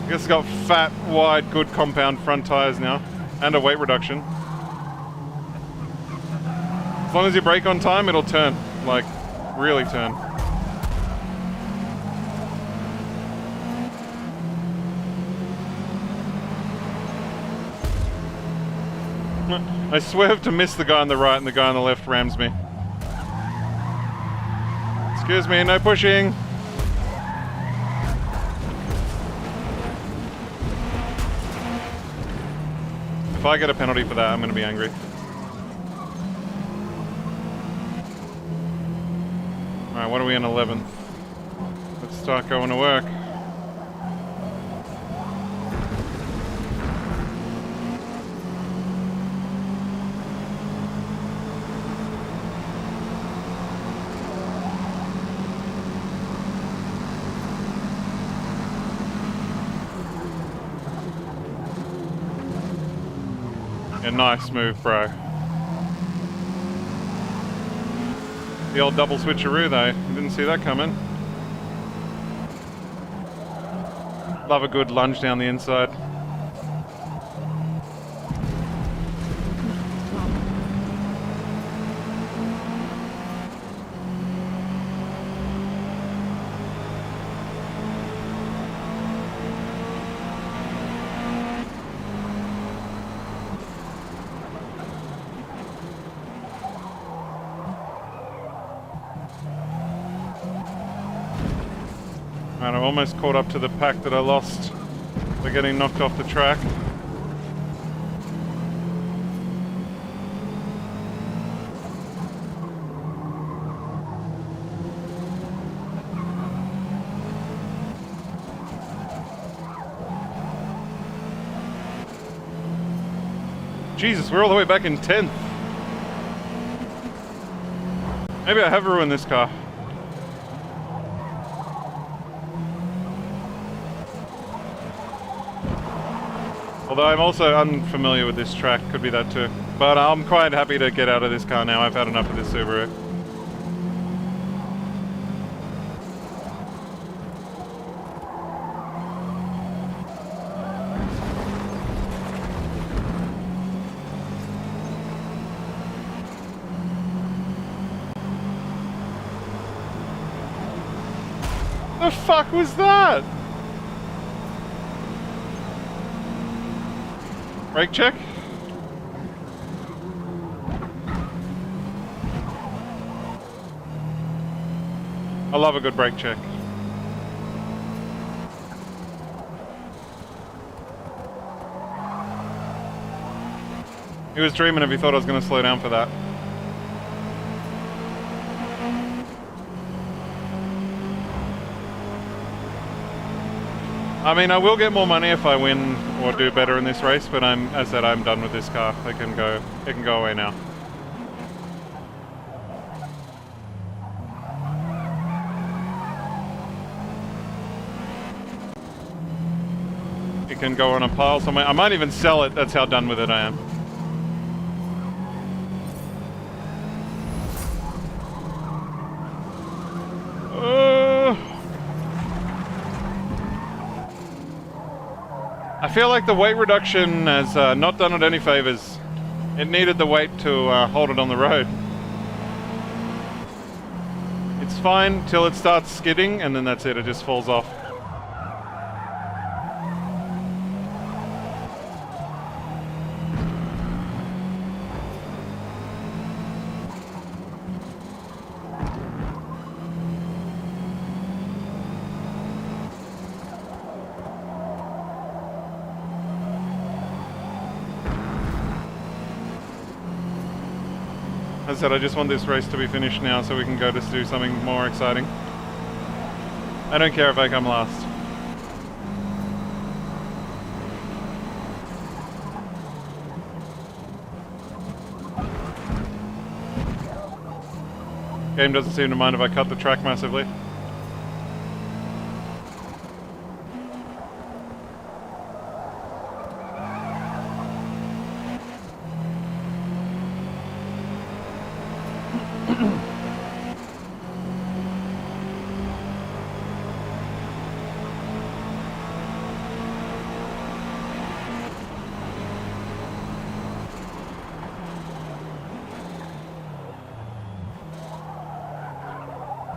I guess it's got fat, wide, good compound front tires now, and a weight reduction. As long as you brake on time, it'll turn. Like, really turn. I swerved to miss the guy on the right and the guy on the left rams me. Excuse me, no pushing. If I get a penalty for that, I'm going to be angry. Alright, what are we in 11th? Let's start going to work. Yeah, nice move, bro. The old double switcheroo though, didn't see that coming. Love a good lunge down the inside. Right, I'm almost caught up to the pack that I lost by getting knocked off the track. Jesus, we're all the way back in 10th. Maybe I have ruined this car. Although I'm also unfamiliar with this track, could be that too. But I'm quite happy to get out of this car now. I've had enough of this Subaru. The fuck was that? Brake check. I love a good brake check. He was dreaming if he thought I was going to slow down for that. I mean, I will get more money if I win or do better in this race, but as I said, I'm done with this car. It can go away now. It can go on a pile somewhere. I might even sell it. That's how done with it I am. I feel like the weight reduction has not done it any favors. It needed the weight to hold it on the road. fine till it starts skidding, and then that's it, it just falls off. As I said, I just want this race to be finished now so we can go to do something more exciting. I don't care if I come last. Game doesn't seem to mind if I cut the track massively.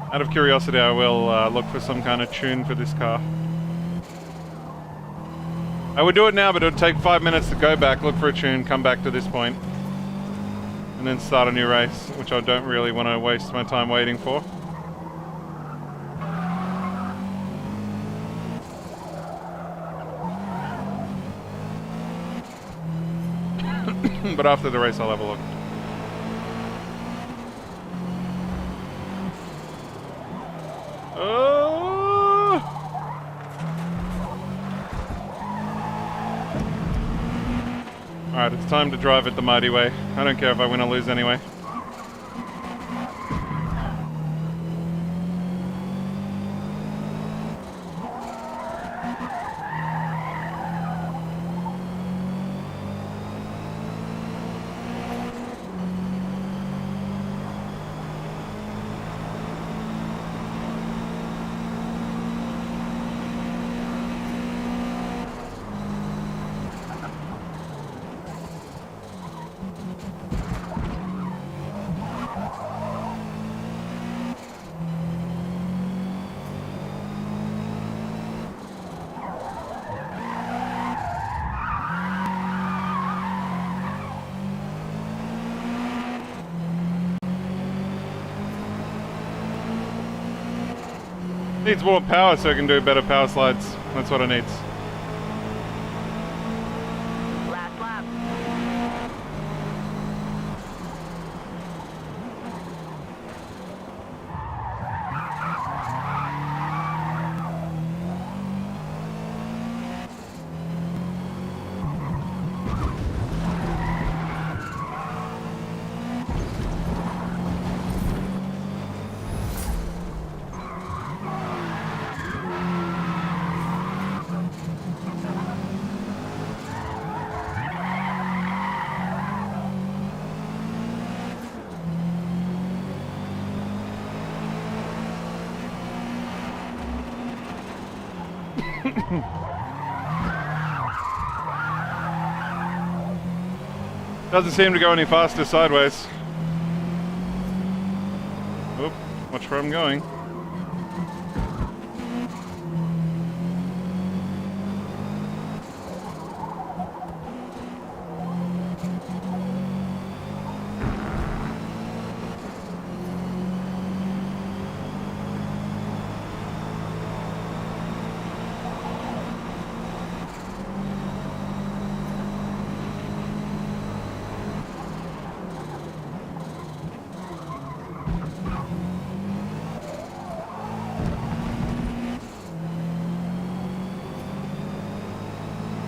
Out of curiosity, I will look for some kind of tune for this car. I would do it now, but it would take 5 minutes to go back, look for a tune, come back to this point, and then start a new race, which I don't really want to waste my time waiting for. But after the race, I'll have a look. Alright, it's time to drive it the mighty way. I don't care if I win or lose anyway. Needs more power so it can do better power slides. That's what it needs. Last lap. Doesn't seem to go any faster sideways. Oop, watch where I'm going.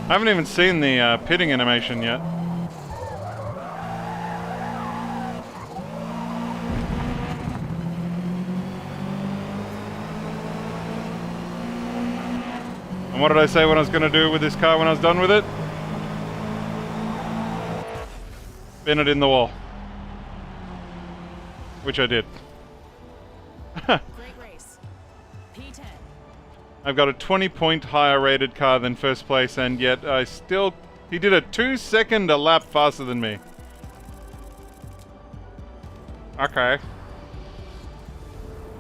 I haven't even seen the pitting animation yet. And what did I say what I was going to do with this car when I was done with it? Bin it in the wall. Which I did. Great race. P10. I've got a 20-point higher rated car than first place, and yet I still... He did a 2-second a lap faster than me. Okay.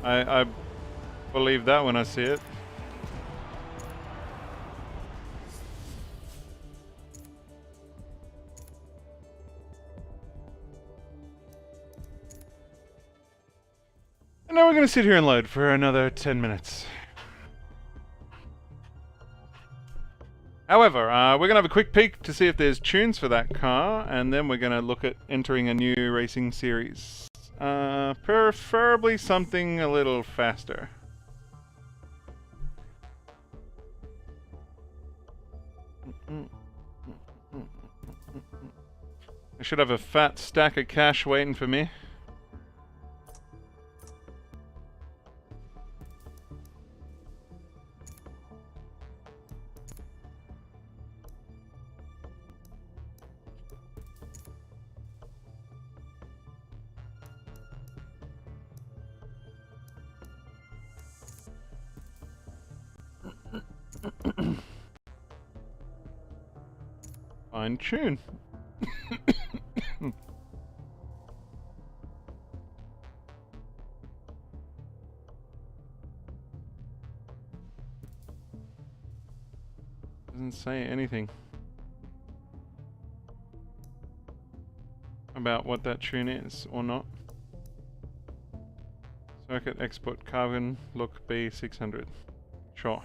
I believe that when I see it. And now we're going to sit here and load for another 10 minutes. However, we're going to have a quick peek to see if there's tunes for that car, and then we're going to look at entering a new racing series. Preferably something a little faster. I should have a fat stack of cash waiting for me. Fine tune. Doesn't say anything about what that tune is or not. Circuit export carbon look B600. Sure.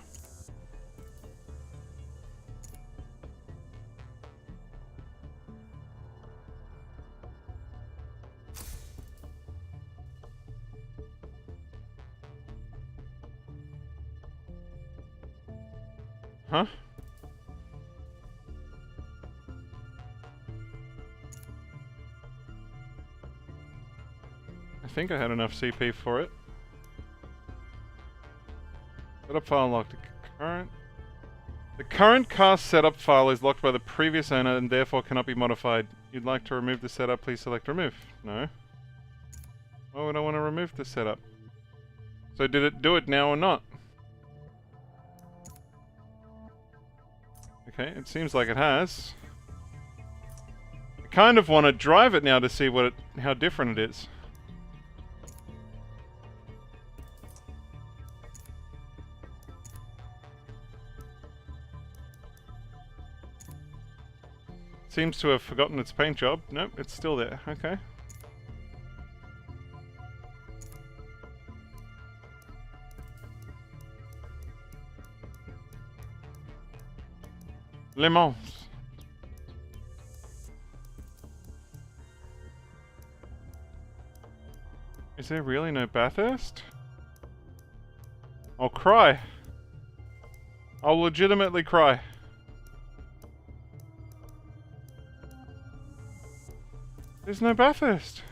Huh? I think I had enough CP for it. Setup file locked. The current car setup file is locked by the previous owner and therefore cannot be modified. You'd like to remove the setup, please select remove. No. Why would I want to remove the setup? So did it do it now or not? Okay, it seems like it has. I kind of want to drive it now to see what how different it is. Seems to have forgotten its paint job. Nope, it's still there. Okay. Le Mans. Is there really no Bathurst? I'll cry. I'll legitimately cry. There's no Bathurst.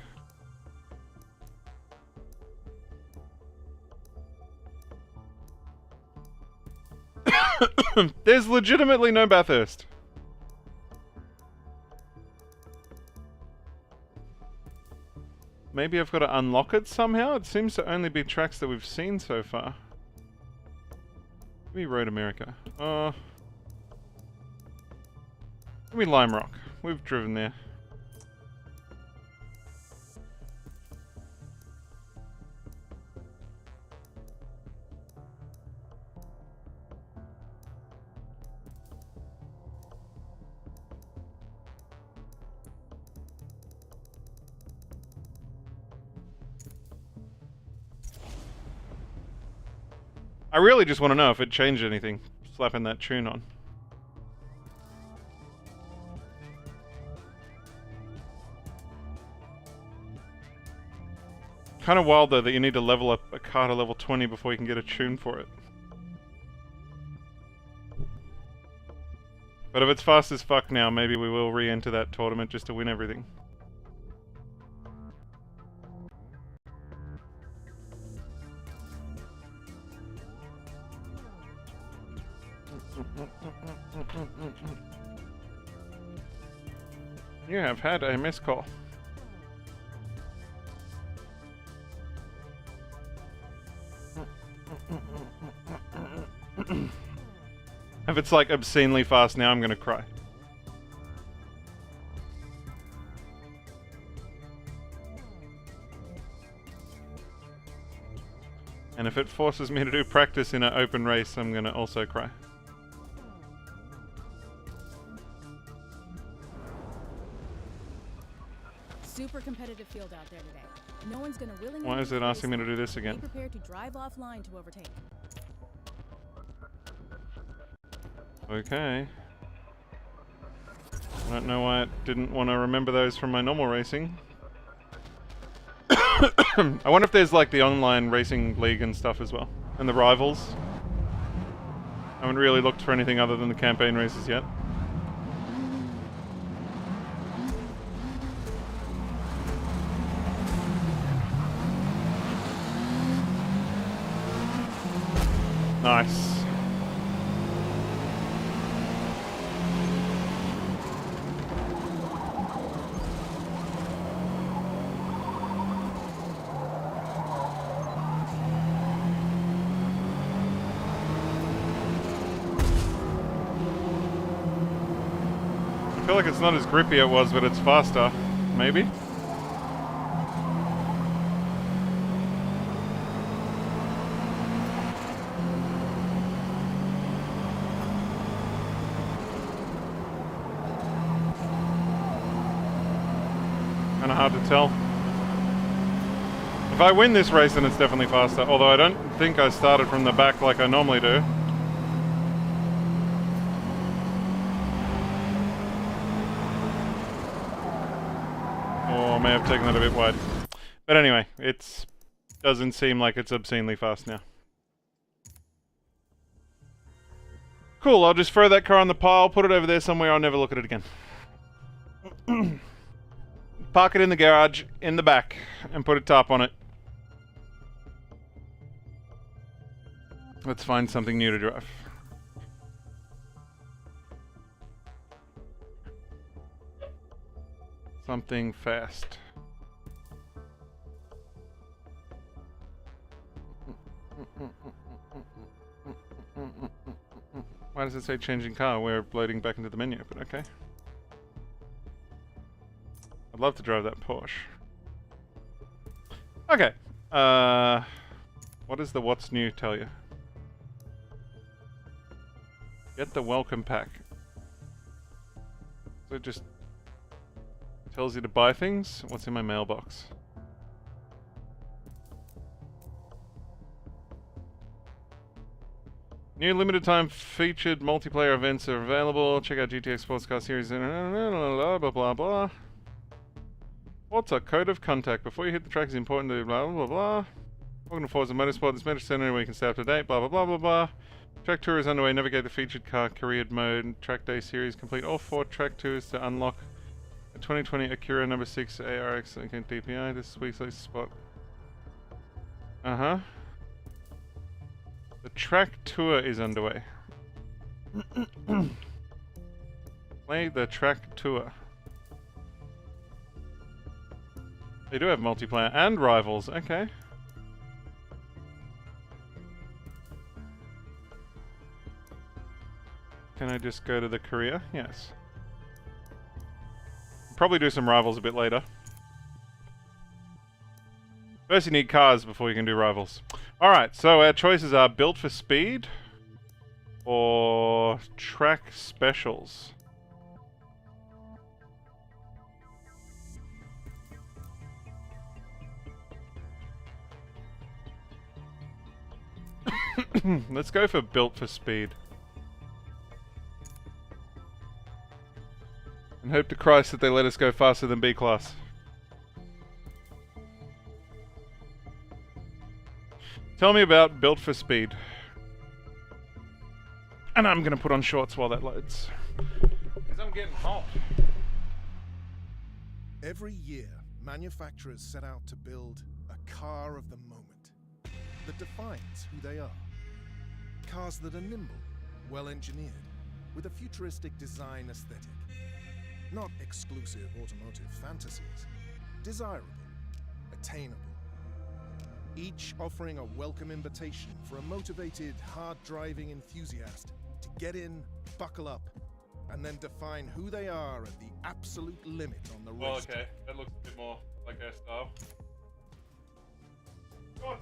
There's legitimately no Bathurst. Maybe I've got to unlock it somehow? It seems to only be tracks that we've seen so far. Give me Road America. Give me Lime Rock. We've driven there. I really just want to know if it changed anything, slapping that tune on. Kind of wild though that you need to level up a car to level 20 before you can get a tune for it. But if it's fast as fuck now, maybe we will re-enter that tournament just to win everything. You have had a missed call. If it's like obscenely fast now, I'm gonna cry. And if it forces me to do practice in an open race, I'm gonna also cry. Super competitive field out there today. No one's gonna willingly. Why is it asking me to do this Be again? prepared to drive offline to overtake. Okay. I don't know why it didn't want to remember those from my normal racing. I wonder if there's like the online racing league and stuff as well. And the rivals. I haven't really looked for anything other than the campaign races yet. Nice. I feel like it's not as grippy it was, but it's faster. Maybe? Kinda hard to tell. If I win this race, then it's definitely faster. Although I don't think I started from the back like I normally do. Or I may have taken that a bit wide. But anyway, it doesn't seem like it's obscenely fast now. Cool, I'll just throw that car on the pile, put it over there somewhere, I'll never look at it again. Park it in the garage, in the back, and put a tarp on it. Let's find something new to drive. Something fast. Why does it say changing car? We're loading back into the menu, but okay. I'd love to drive that Porsche. Okay. What does the what's new tell you? Get the welcome pack. So it just tells you to buy things? What's in my mailbox? New limited time featured multiplayer events are available. Check out GTX Sports Car Series. Blah blah blah blah. What's a code of contact? Before you hit the track, it's important to blah blah blah. Welcome to Forza Motorsport. This message center where you can stay up to date. Blah blah blah blah blah. Track tour is underway. Navigate the featured car career mode. Track day series. Complete all 4 track tours to unlock a 2020 Acura number 6 ARX DPI. This week's latest spot. The track tour is underway. Play the track tour. They do have multiplayer and rivals. Okay. Can I just go to the career? Yes. Probably do some rivals a bit later. First you need cars before you can do rivals. Alright, so our choices are built for speed or track specials. Let's go for built for speed. And hope to Christ that they let us go faster than B class. Tell me about built for speed. And I'm gonna put on shorts while that loads. Because I'm getting hot. Every year, manufacturers set out to build a car of the moment that defines who they are. Cars that are nimble, well-engineered, with a futuristic design aesthetic. Not exclusive automotive fantasies, desirable, attainable. Each offering a welcome invitation for a motivated, hard-driving enthusiast to get in, buckle up, and then define who they are at the absolute limit on the race. Well, okay, that looks a bit more like our style. God.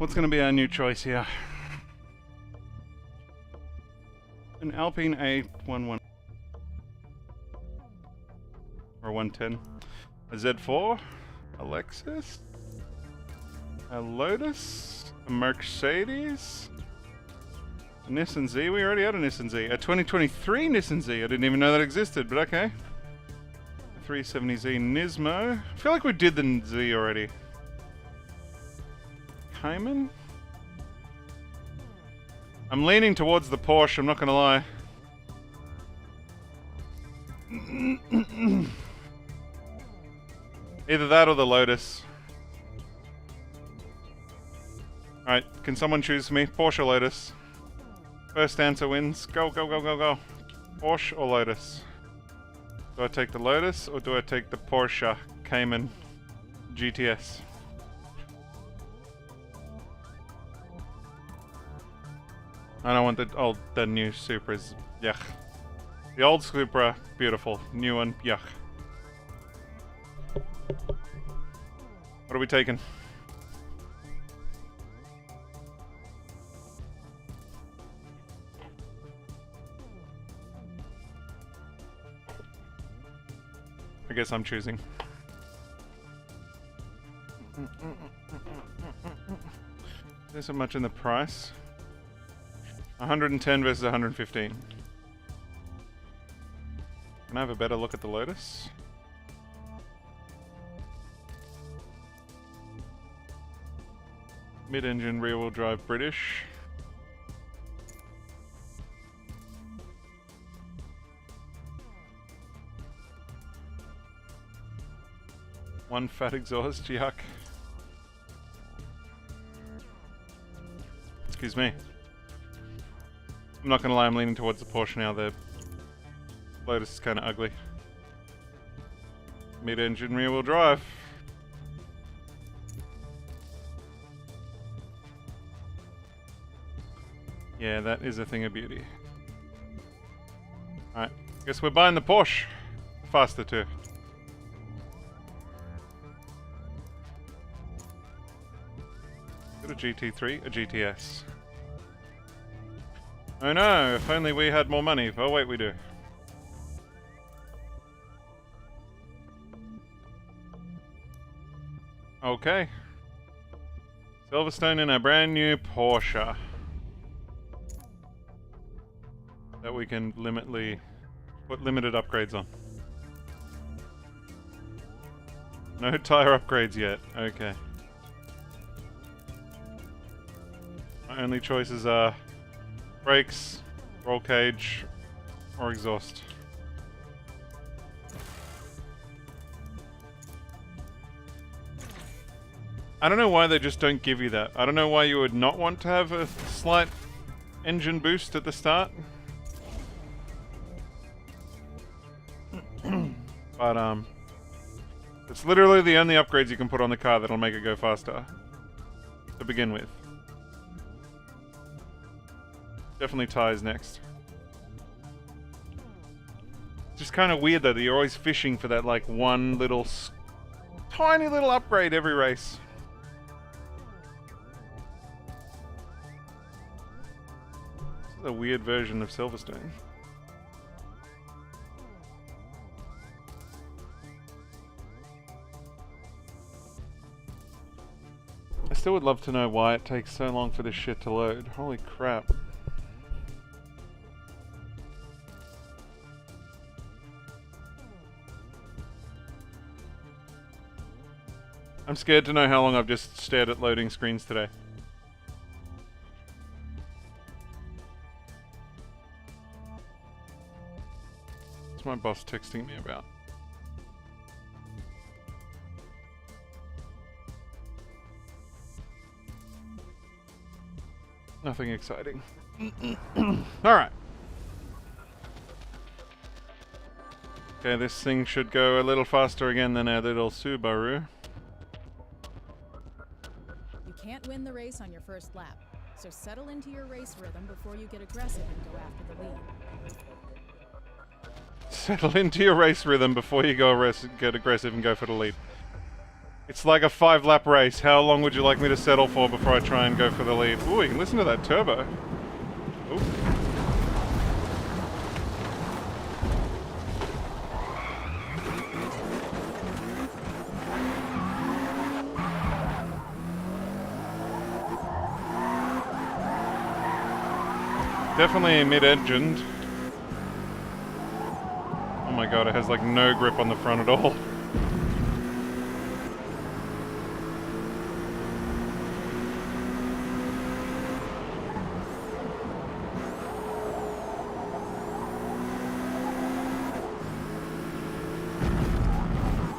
What's going to be our new choice here? An Alpine A11 or 110. A Z4, a Lexus, a Lotus, a Mercedes, a Nissan Z. We already had a Nissan Z. A 2023 Nissan Z. I didn't even know that existed, but okay. A 370Z Nismo. I feel like we did the Z already. Cayman? I'm leaning towards the Porsche, I'm not gonna lie. Either that or the Lotus. Alright, can someone choose me? Porsche or Lotus? First answer wins. Go, go, go, go, go. Porsche or Lotus? Do I take the Lotus or do I take the Porsche Cayman GTS? I don't want the new Supras. Yuck. The old Supra, beautiful. New one, yuck. What are we taking? I guess I'm choosing. There's so much in the price. 110 versus 115. Can I have a better look at the Lotus? Mid-engine rear-wheel drive British. One fat exhaust, yuck. Excuse me. I'm not gonna lie, I'm leaning towards the Porsche now. The Lotus is kind of ugly. Mid-engine rear-wheel drive. Yeah, that is a thing of beauty. Alright, guess we're buying the Porsche. Faster too. Got a GT3, a GTS. Oh no, if only we had more money. Oh wait, we do. Okay. Silverstone in a brand new Porsche. That we can put limited upgrades on. No tire upgrades yet. Okay. My only choices are brakes, roll cage, or exhaust. I don't know why they just don't give you that. I don't know why you would not want to have a slight engine boost at the start. But it's literally the only upgrades you can put on the car that'll make it go faster to begin with. Definitely tires next. It's just kind of weird though that you're always fishing for that like one little tiny little upgrade every race. This is a weird version of Silverstone. I still would love to know why it takes so long for this shit to load. Holy crap. I'm scared to know how long I've just stared at loading screens today. What's my boss texting me about? Nothing exciting. Alright. Okay, this thing should go a little faster again than our little Subaru. You can't win the race on your first lap, so settle into your race rhythm before you get aggressive and go after the lead. Settle into your race rhythm before you get aggressive and go for the lead. It's like a 5-lap race. How long would you like me to settle for before I try and go for the lead? Ooh, you can listen to that turbo. Ooh. Definitely mid-engined. Oh my god, it has like no grip on the front at all.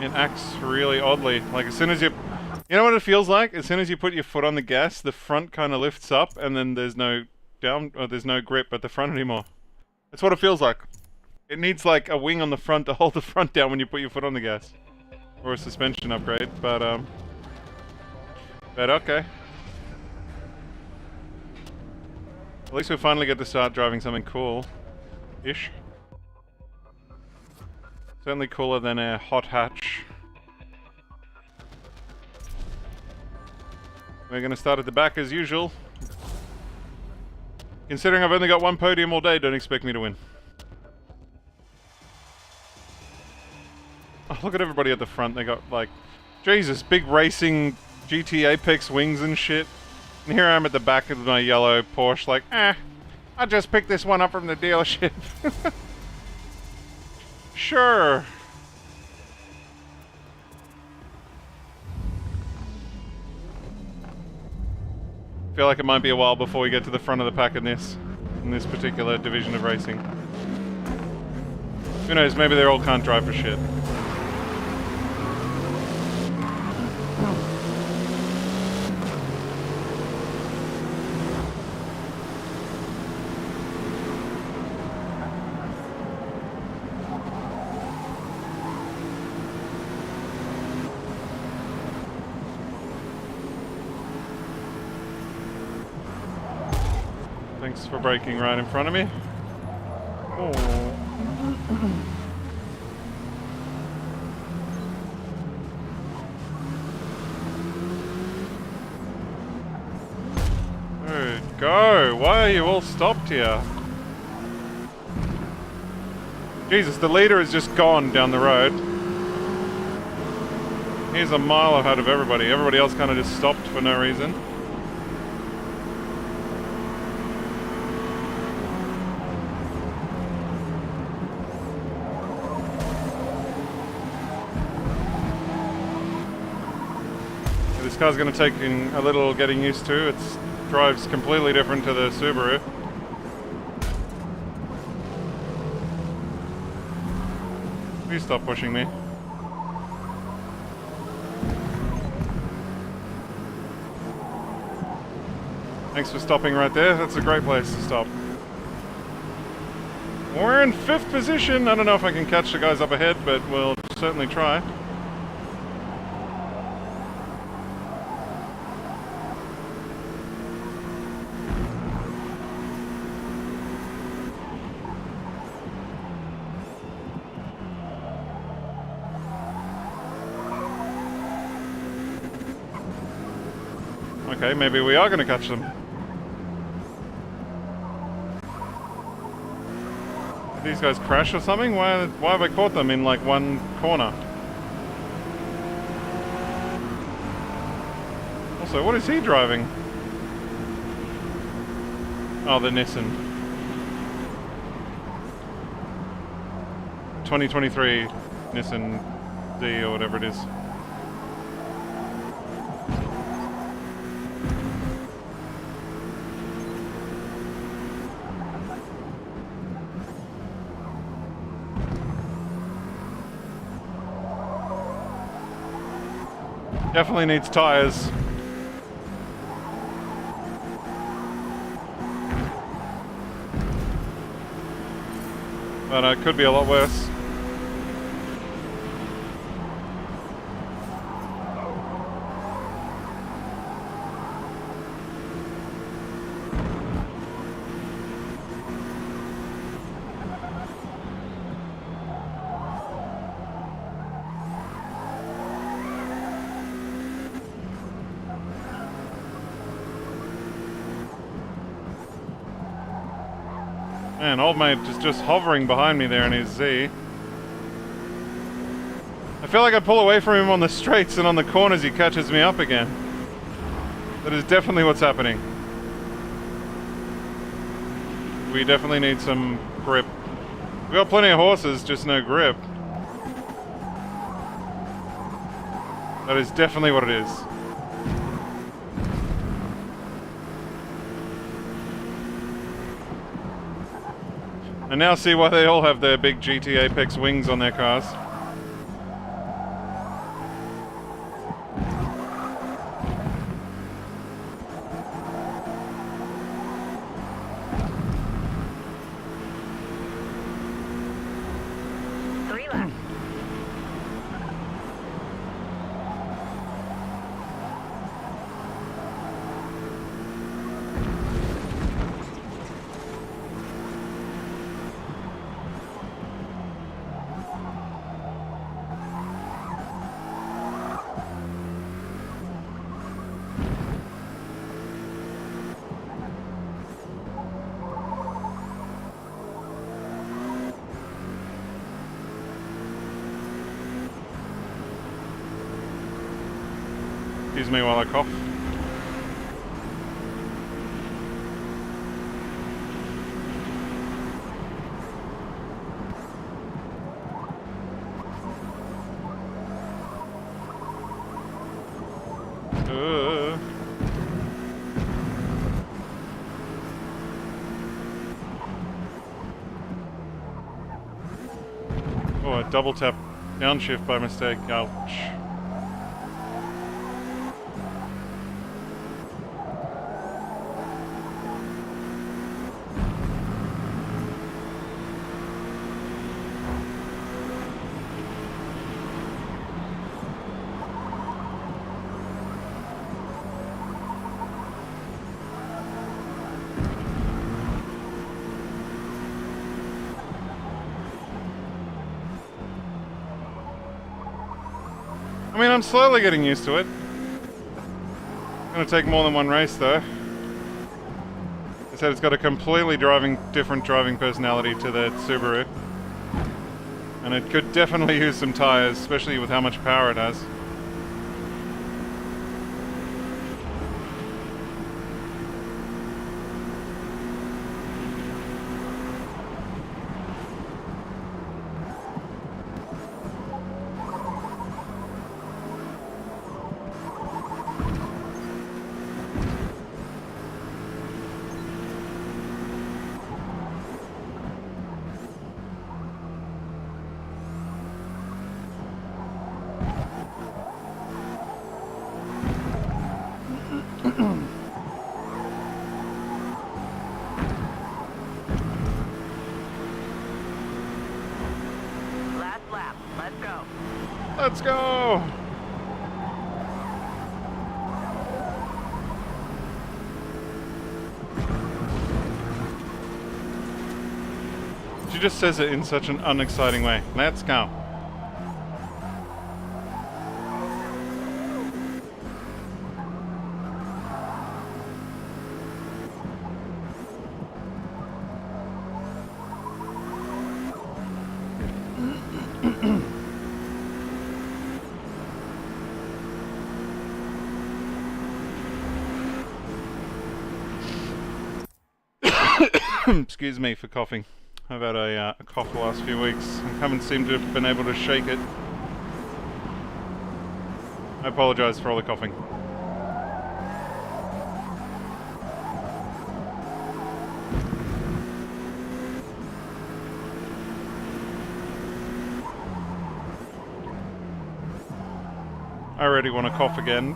It acts really oddly. Like as soon as you know what it feels like? As soon as you put your foot on the gas, the front kind of lifts up and then there's no there's no grip at the front anymore. That's what it feels like. It needs like a wing on the front to hold the front down when you put your foot on the gas. Or a suspension upgrade, but okay. At least we finally get to start driving something cool-ish. Certainly cooler than a hot hatch. We're going to start at the back as usual. Considering I've only got one podium all day, don't expect me to win. Oh, look at everybody at the front. They got like, Jesus, big racing GT Apex wings and shit. And here I am at the back of my yellow Porsche like, I just picked this one up from the dealership. Sure. Feel like it might be a while before we get to the front of the pack in this particular division of racing. Who knows, maybe they all can't drive for shit. Thanks for braking right in front of me. Oh. Dude, go! Why are you all stopped here? Jesus, the leader is just gone down the road. He's a mile ahead of everybody. Everybody else kind of just stopped for no reason. This car's going to take a little getting used to. It drives completely different to the Subaru. Please stop pushing me. Thanks for stopping right there. That's a great place to stop. We're in 5th position. I don't know if I can catch the guys up ahead, but we'll certainly try. Okay, maybe we are going to catch them. Did these guys crash or something? Why have I caught them in like one corner? Also, what is he driving? Oh, the Nissan. 2023 Nissan D or whatever it is. Definitely needs tires. But it could be a lot worse. Man, old mate is just hovering behind me there in his Z. I feel like I pull away from him on the straights, and on the corners he catches me up again. That is definitely what's happening. We definitely need some grip. We got plenty of horses, just no grip. That is definitely what it is. I now see why they all have their big GT Apex wings on their cars. Excuse me while I cough. Oh, a double tap downshift by mistake. Ouch. I mean, I'm slowly getting used to it. It's gonna take more than one race, though. I said it's got a completely different driving personality to the Subaru. And it could definitely use some tires, especially with how much power it has. Last lap. Let's go. Let's go! She just says it in such an unexciting way. Let's go. Excuse me for coughing. I've had a cough the last few weeks. I haven't seemed to have been able to shake it. I apologise for all the coughing. I already want to cough again.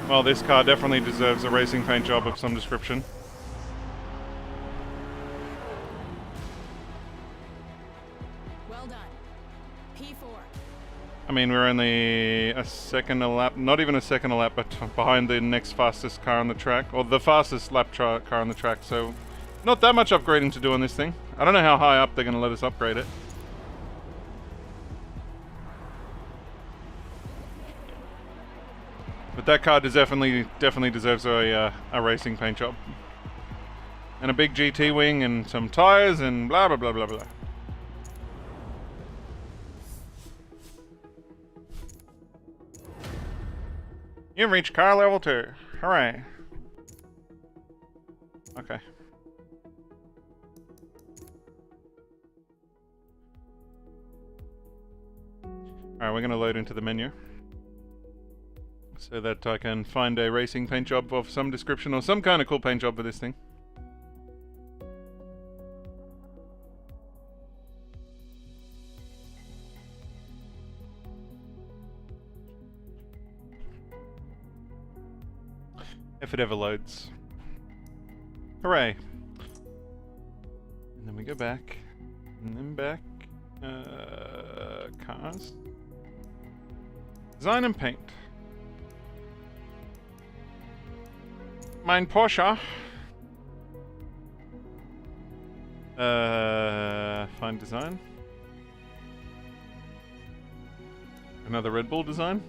Well, this car definitely deserves a racing paint job of some description. Well done. P4. I mean, we're only a second a lap, not even a second a lap, but behind the next fastest car on the track, or the fastest lap car on the track, so not that much upgrading to do on this thing. I don't know how high up they're going to let us upgrade it. that car definitely deserves a racing paint job. And a big GT wing and some tires and blah blah blah blah blah. You've reached car level 2. Hooray. Okay. Alright, we're going to load into the menu so that I can find a racing paint job of some description or some kind of cool paint job for this thing. If it ever loads. Hooray. And then we go back. And then back. Cars. Design and paint. Mein Porsche. Find design. Another Red Bull design.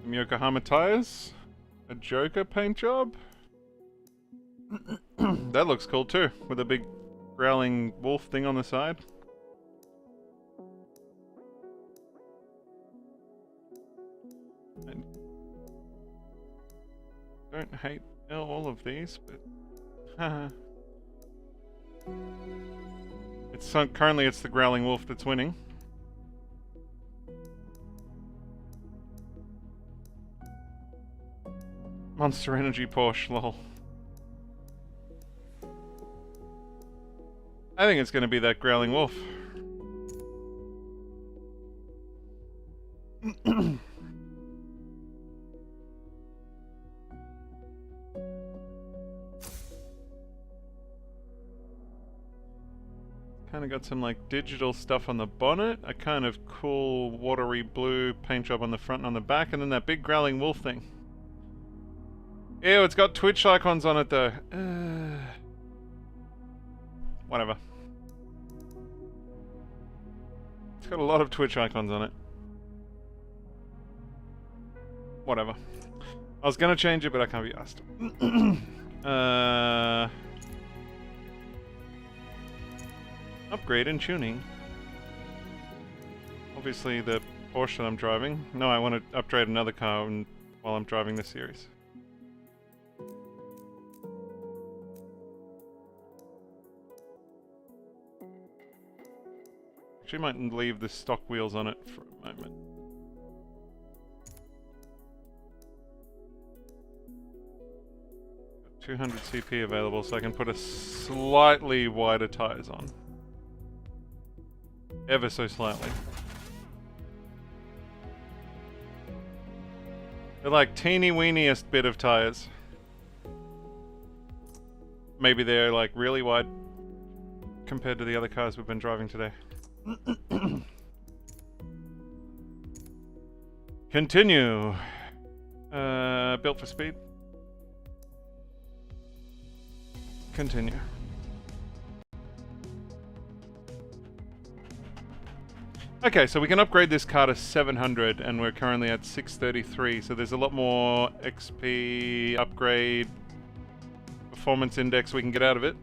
Some Yokohama tires. A Joker paint job. That looks cool too, with a big growling wolf thing on the side. I don't hate all of these, but currently it's the growling wolf that's winning. Monster Energy Porsche, lol. I think it's going to be that growling wolf. Kind of got some like digital stuff on the bonnet, a kind of cool watery blue paint job on the front and on the back, and then that big growling wolf thing. Ew, it's got Twitch icons on it though. Whatever. It's got a lot of Twitch icons on it. Whatever. I was gonna change it, but I can't be asked. Upgrade and tuning. Obviously the Porsche that I'm driving. No, I want to upgrade another car while I'm driving this series. Actually might leave the stock wheels on it for a moment. Got 200 CP available, so I can put a slightly wider tires on. Ever so slightly. They're like teeny weeniest bit of tires. Maybe they're like really wide compared to the other cars we've been driving today. Continue. Built for speed. Continue. Okay, so we can upgrade this car to 700 and we're currently at 633, so there's a lot more XP upgrade performance index we can get out of it.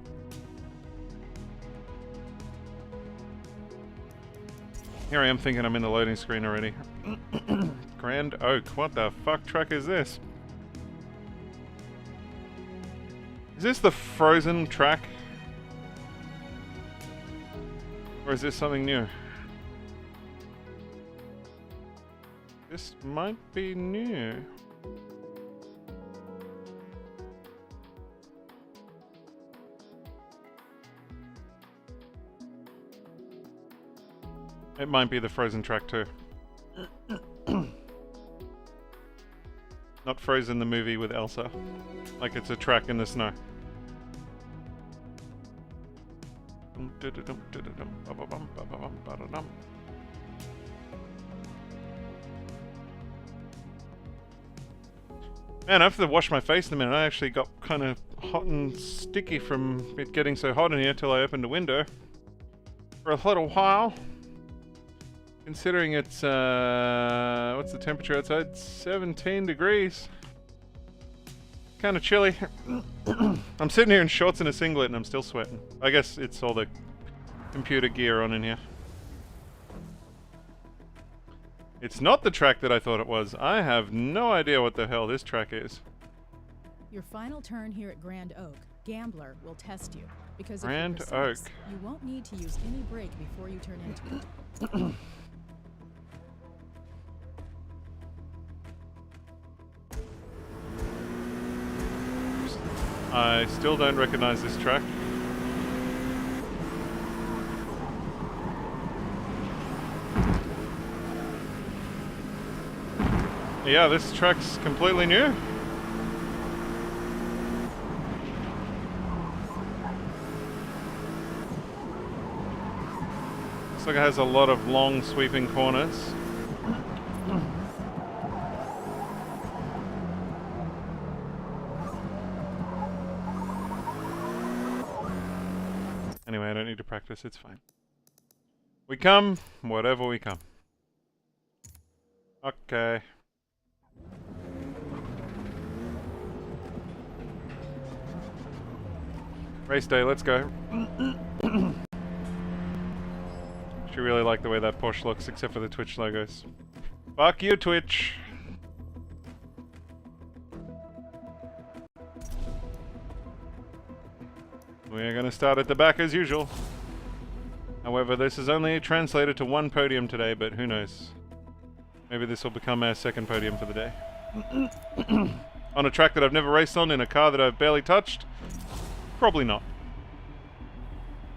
Here I am thinking I'm in the loading screen already. Grand Oak, what the fuck truck is this? Is this the Frozen track? Or is this something new? This might be new. It might be the Frozen track too. Not Frozen the movie with Elsa. Like it's a track in the snow. Man, I have to wash my face in a minute. I actually got kind of hot and sticky from it getting so hot in here till I opened the window for a little while. Considering it's, what's the temperature outside? 17 degrees. Kind of chilly. I'm sitting here in shorts and a singlet and I'm still sweating. I guess it's all the computer gear on in here. It's not the track that I thought it was. I have no idea what the hell this track is. Your final turn here at Grand Oak, Gambler will test you. Because if Grand you're precise, Oak. you won't need to use any brake before you turn into it. I still don't recognize this track. Yeah, this track's completely new. Looks like it has a lot of long sweeping corners. Anyway, I don't need to practice, it's fine. We come, whatever we come. Okay. Race day, let's go. She really like the way that Porsche looks, except for the Twitch logos. Fuck you, Twitch! We're gonna start at the back as usual. However, this is only translated to one podium today, but who knows. Maybe this will become our second podium for the day. On a track that I've never raced on, in a car that I've barely touched? Probably not.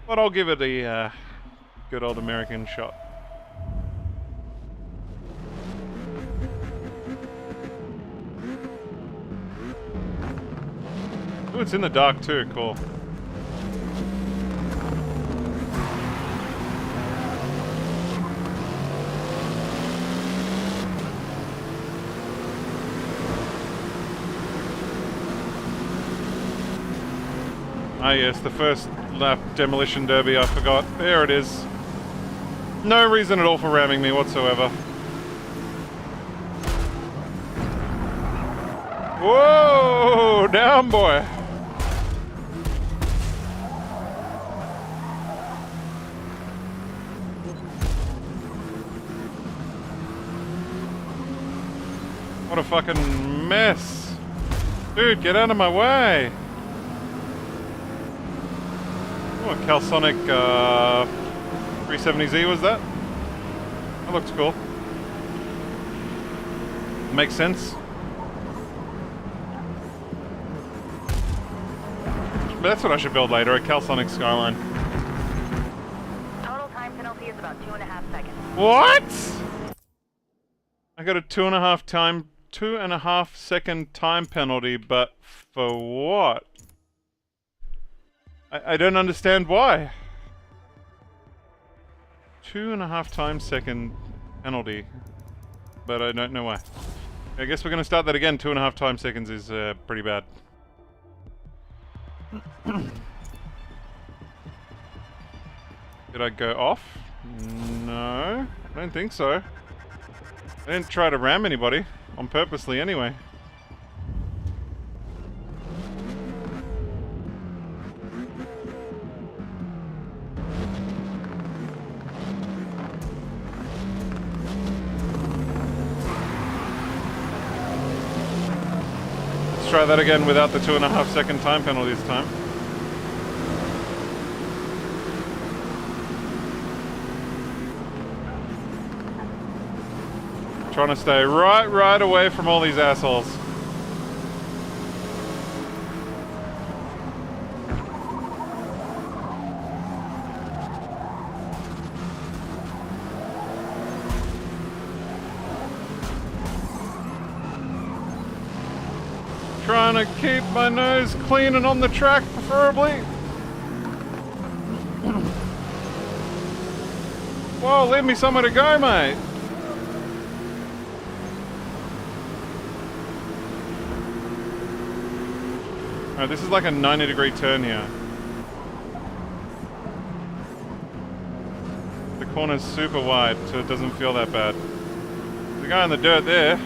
But I'll give it a good old American shot. Ooh, it's in the dark too, cool. Ah yes, the first lap demolition derby, I forgot. There it is. No reason at all for ramming me whatsoever. Whoa! Down, boy! What a fucking mess! Dude, get out of my way! Oh, a Calsonic 370Z was that? That looks cool. Makes sense. But that's what I should build later, a Calsonic Skyline. Total time penalty is about 2.5 seconds. What? I got a 2.5 second time penalty, but for what? I don't understand why. 2.5 second penalty, but I don't know why. I guess we're gonna start that again. 2.5 seconds is pretty bad. Did I go off? No, I don't think so. I didn't try to ram anybody on purposely anyway. Try that again without the 2.5 second time penalty this time. Trying to stay right away from all these assholes. Trying to keep my nose clean and on the track, preferably. Whoa, leave me somewhere to go, mate. Alright, this is like a 90-degree turn here. The corner's super wide, so it doesn't feel that bad. The guy in the dirt there.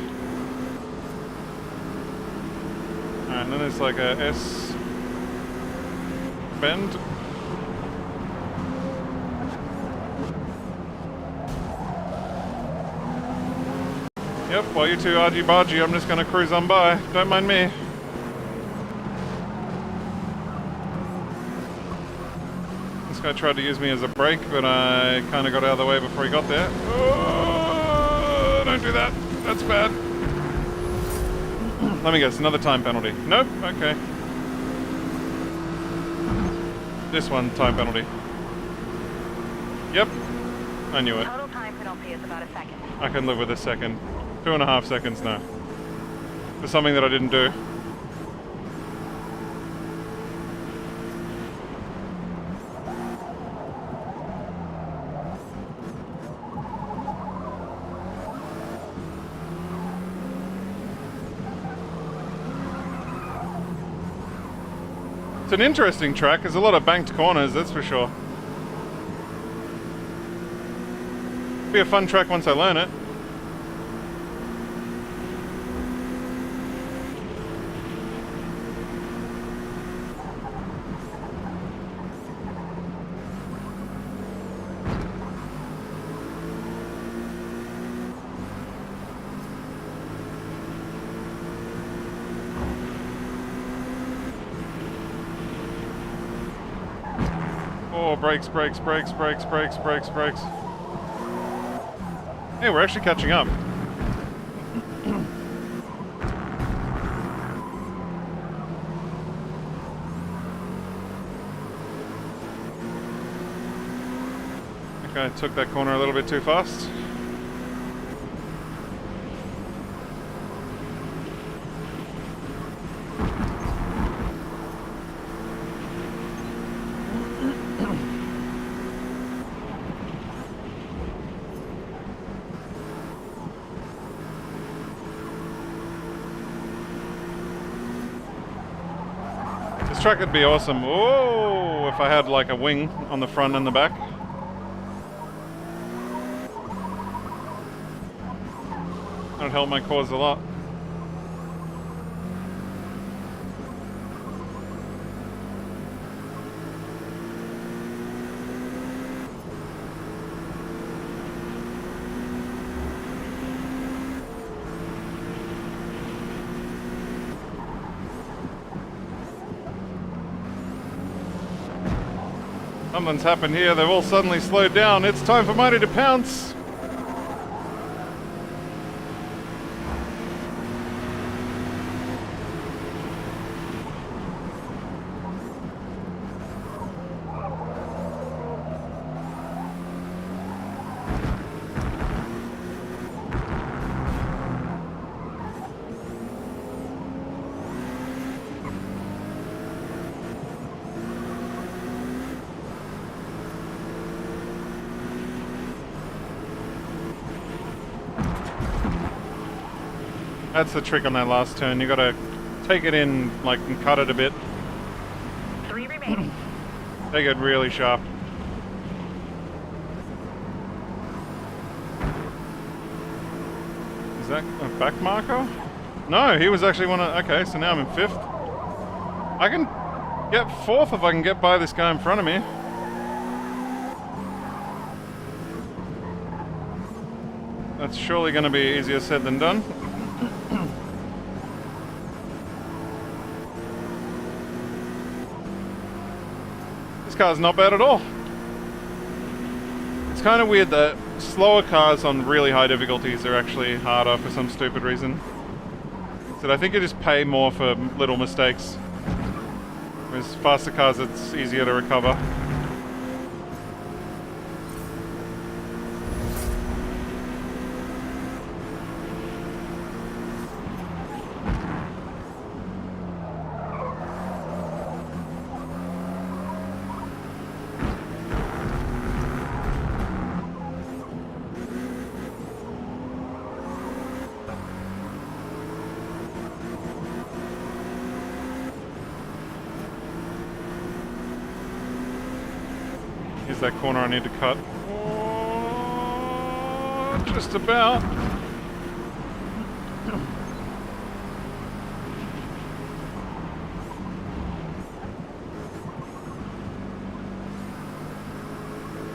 Alright, and then there's like a S bend. Yep, while you two argy-bargy, I'm just gonna cruise on by. Don't mind me. This guy tried to use me as a brake, but I kind of got out of the way before he got there. Oh, don't do that. That's bad. Let me guess, another time penalty. Nope, okay. This one, time penalty. Yep, I knew it. Total time penalty is about a second. I can live with a second. 2.5 seconds now. For something that I didn't do. It's an interesting track. There's a lot of banked corners, that's for sure. Be a fun track once I learn it. Oh, brakes, brakes, brakes, brakes, brakes, brakes, brakes. Hey, we're actually catching up. Okay, I took that corner a little bit too fast. This track would be awesome. Oh, if I had like a wing on the front and the back. That would help my cause a lot. Something's happened here. They've all suddenly slowed down. It's time for Mighty to pounce. That's the trick on that last turn. You gotta take it in, like, and cut it a bit. 3 remaining. Take it really sharp. Is that a back marker? No, he was actually one of... Okay, so now I'm in 5th. I can get 4th if I can get by this guy in front of me. That's surely going to be easier said than done. This car's not bad at all. It's kind of weird that slower cars on really high difficulties are actually harder for some stupid reason. So I think you just pay more for little mistakes. Whereas faster cars, it's easier to recover. Here's that corner I need to cut. Oh. Oh, just about.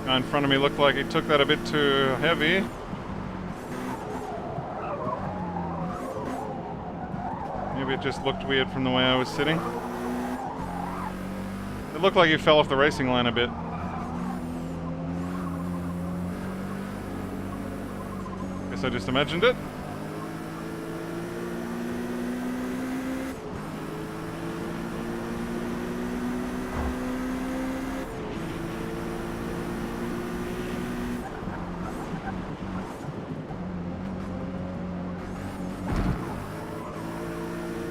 Guy in front of me looked like he took that a bit too heavy. Maybe it just looked weird from the way I was sitting. It looked like he fell off the racing line a bit. Guess I just imagined it.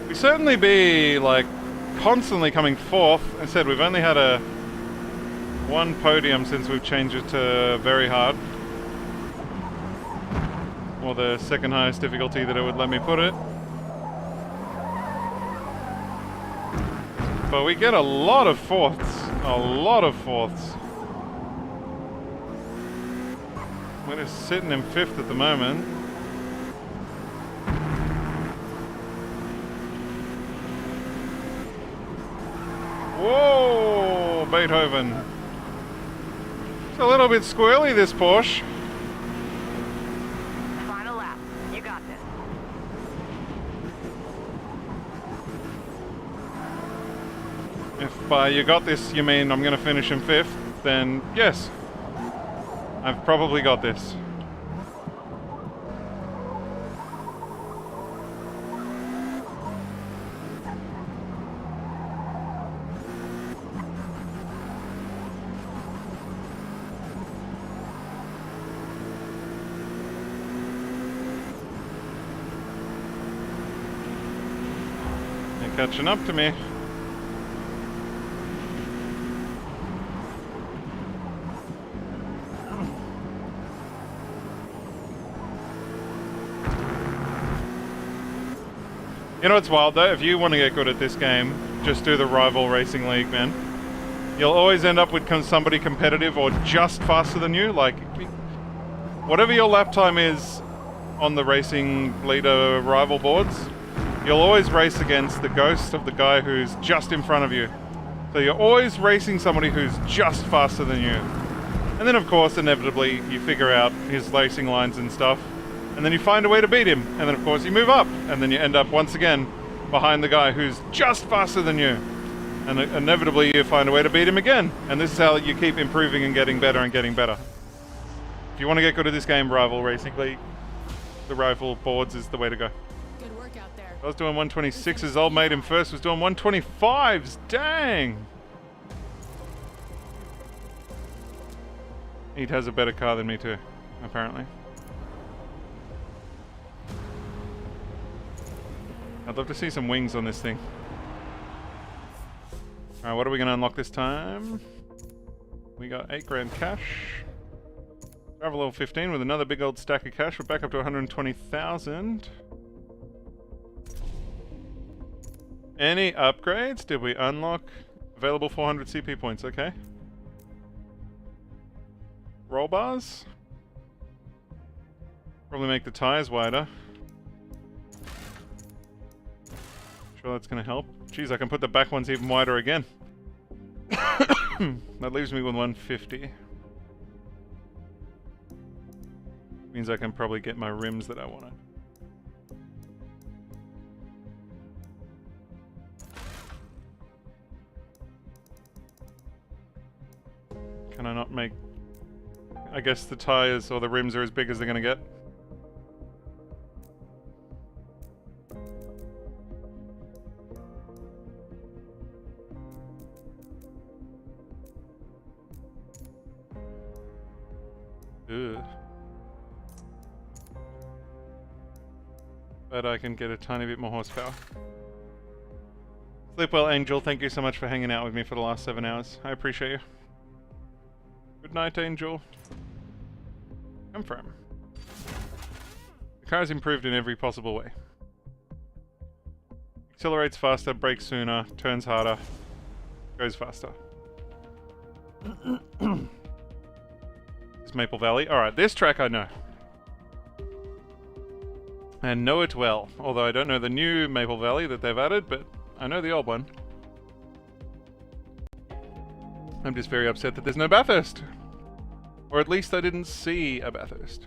We certainly be like constantly coming fourth. I said we've only had one podium since we've changed it to very hard, or the second highest difficulty that it would let me put it. But we get a lot of fourths, We're just sitting in fifth at the moment. Whoa, Beethoven. It's a little bit squirrely, this Porsche. Final lap. You got this. If by you got this you mean I'm going to finish in fifth, then yes, I've probably got this. You're catching up to me. You know what's wild though? If you want to get good at this game, just do the rival racing league, man. You'll always end up with somebody competitive or just faster than you. Like, whatever your lap time is on the racing leader rival boards, you'll always race against the ghost of the guy who's just in front of you. So you're always racing somebody who's just faster than you. And then of course, inevitably, you figure out his racing lines and stuff. And then you find a way to beat him. And then of course you move up. And then you end up once again behind the guy who's just faster than you. And inevitably you find a way to beat him again. And this is how you keep improving and getting better and getting better. If you want to get good at this game, rival racing league, the rival boards is the way to go. Good work out there. I was doing 126s. Old mate in first was doing 125s. Dang! He has a better car than me too, apparently. I'd love to see some wings on this thing. Alright, what are we going to unlock this time? We got 8 grand cash. Travel level 15 with another big old stack of cash. We're back up to 120,000. Any upgrades? Did we unlock? Available 400 CP points, okay. Roll bars? Probably make the tires wider. Sure that's gonna help. Geez, I can put the back ones even wider again. That leaves me with 150. Means I can probably get my rims that I wanted. Can I not make... I guess the tires or the rims are as big as they're gonna get. Ugh. But I can get a tiny bit more horsepower. Sleep well, Angel. Thank you so much for hanging out with me for the last 7 hours. I appreciate you. Good night, Angel. Confirm. The car has improved in every possible way. Accelerates faster, brakes sooner, turns harder, goes faster. It's Maple Valley. Alright, this track I know. And know it well. Although I don't know the new Maple Valley that they've added, but I know the old one. I'm just very upset that there's no Bathurst. Or at least I didn't see a Bathurst.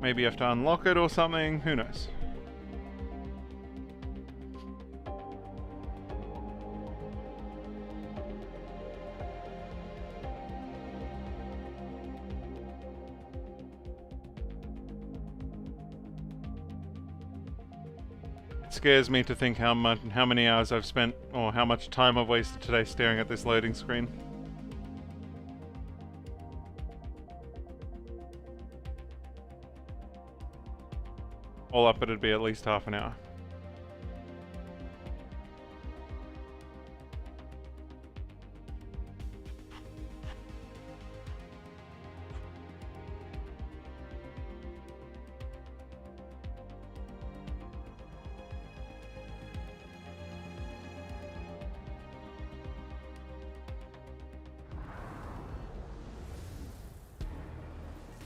Maybe you have to unlock it or something, who knows. It scares me to think how many hours I've spent, or how much time I've wasted today staring at this loading screen. All up, it'd be at least half an hour.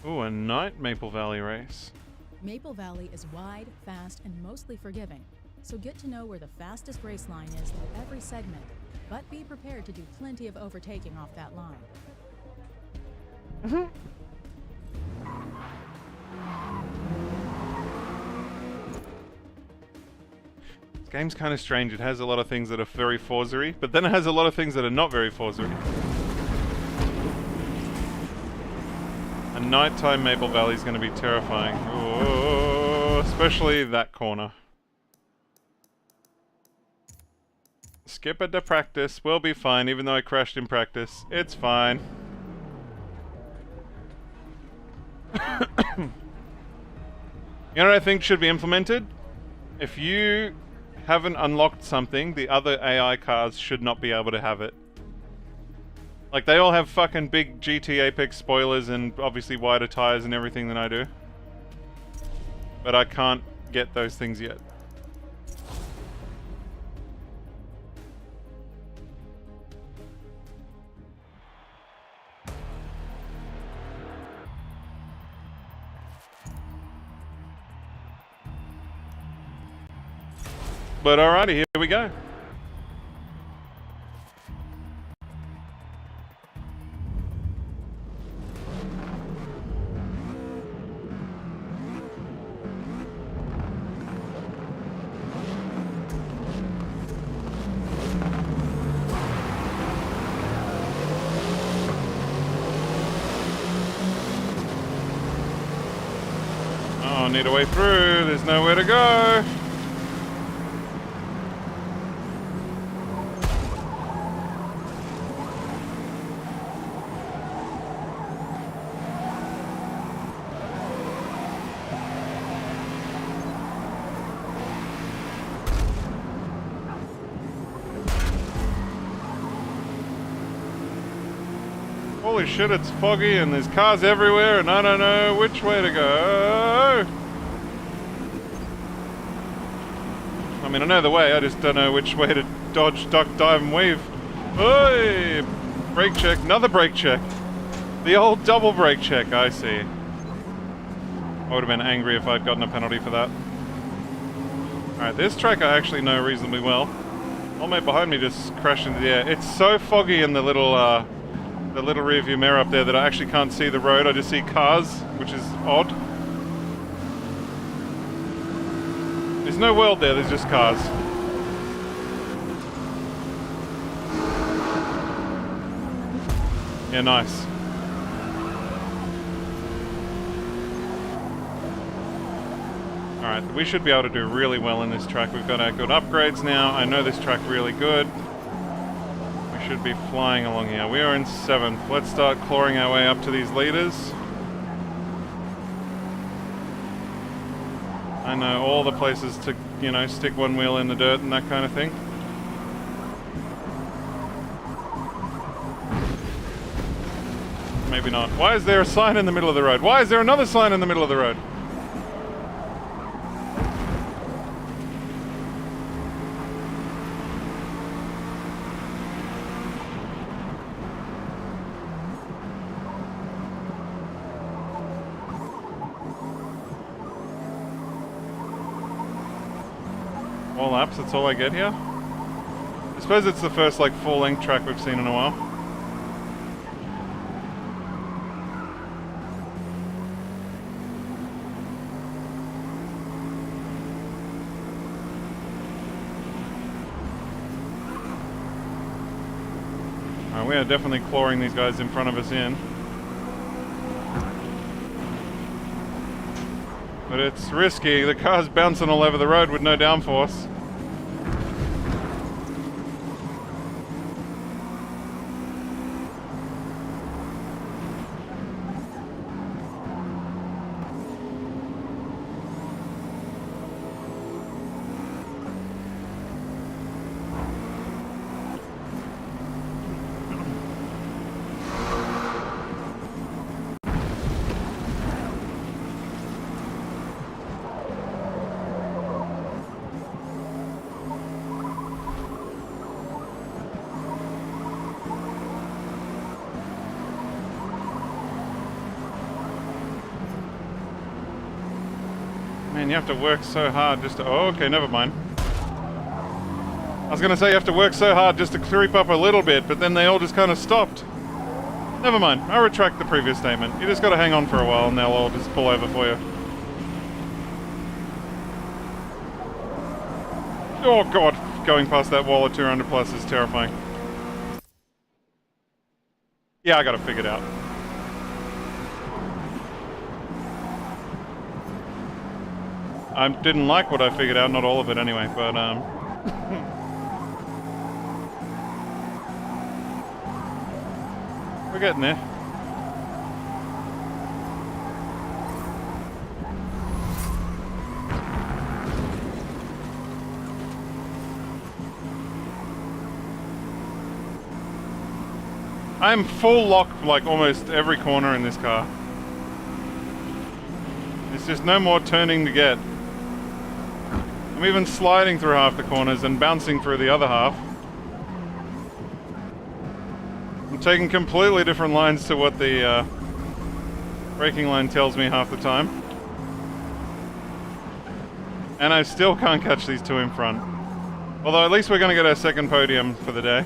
Ooh, a night Maple Valley race. Maple Valley is wide, fast, and mostly forgiving, so get to know where the fastest race line is through every segment, but be prepared to do plenty of overtaking off that line. This game's kind of strange. It has a lot of things that are very Forza-y, but then it has a lot of things that are not very Forza-y. A nighttime Maple Valley is going to be terrifying. Ooh, especially that corner. Skip it to practice. We'll be fine, even though I crashed in practice. It's fine. You know what I think should be implemented? If you haven't unlocked something, the other AI cars should not be able to have it. Like, they all have fucking big GT Apex spoilers and obviously wider tires and everything than I do. But I can't get those things yet. But alrighty, here we go. Oh, need a way through. There's nowhere to go. Holy shit, it's foggy and there's cars everywhere and I don't know which way to go. I mean, I know the way, I just don't know which way to dodge, duck, dive and weave. Oi! Brake check, another brake check. The old double brake check, I see. I would have been angry if I'd gotten a penalty for that. Alright, this track I actually know reasonably well. Old mate behind me just crashed into the air. It's so foggy in the little rear view mirror up there that I actually can't see the road. I just see cars, which is odd. There's no world there, there's just cars. Yeah, nice. Alright, we should be able to do really well in this track. We've got our good upgrades now. I know this track really good. We should be flying along here. We are in 7th. Let's start clawing our way up to these leaders. I know all the places to, you know, stick one wheel in the dirt and that kind of thing. Maybe not. Why is there a sign in the middle of the road? Why is there another sign in the middle of the road? More laps, that's all I get here. I suppose it's the first like full-length track we've seen in a while. We are definitely clawing these guys in front of us in. But it's risky. The car's bouncing all over the road with no downforce. Man, you have to work so hard just to... Oh, okay, never mind. I was going to say you have to work so hard just to creep up a little bit, but then they all just kind of stopped. Never mind. I retract the previous statement. You just got to hang on for a while and they'll all just pull over for you. Oh, God. Going past that wall of 200 plus is terrifying. Yeah, I got it figured out. I didn't like what I figured out, not all of it anyway, but we're getting there. I'm full lock like almost every corner in this car. There's just no more turning to get. I'm even sliding through half the corners and bouncing through the other half. I'm taking completely different lines to what the braking line tells me half the time. And I still can't catch these two in front. Although at least we're going to get our second podium for the day.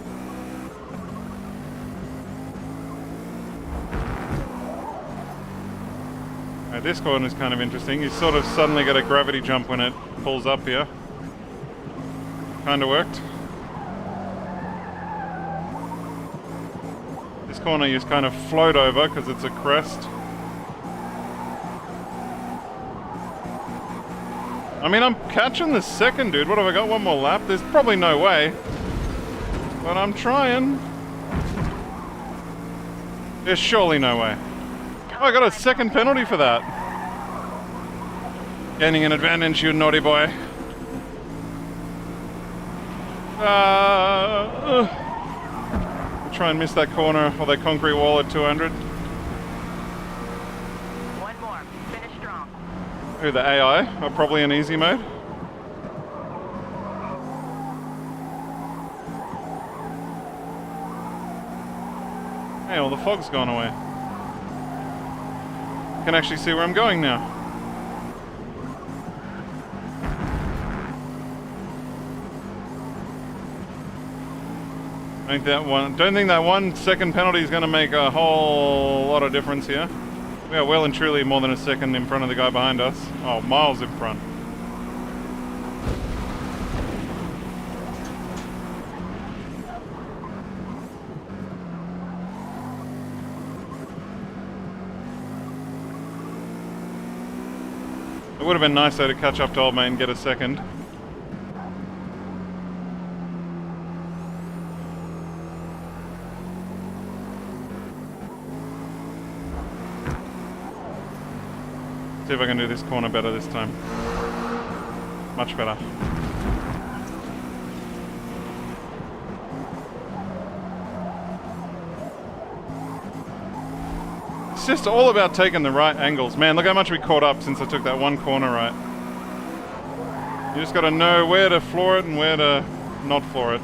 This corner is kind of interesting. You sort of suddenly get a gravity jump when it pulls up here. Kind of worked. This corner you just kind of float over because it's a crest. I mean, I'm catching the second, dude. What have I got? One more lap? There's probably no way. But I'm trying. There's surely no way. Oh, I got a second penalty for that. Gaining an advantage, you naughty boy. Try and miss that corner or that concrete wall at 200. One more. Finish strong. Who, the AI? Are probably in easy mode. Hey, well, the fog's gone away. I can actually see where I'm going now. Don't think that 1 second penalty is going to make a whole lot of difference here. We are well and truly more than a second in front of the guy behind us. Oh, miles in front. It would have been nice though to catch up to old mate and get a second. See if I can do this corner better this time. Much better. It's just all about taking the right angles. Man, look how much we caught up since I took that one corner right. You just gotta know where to floor it and where to not floor it.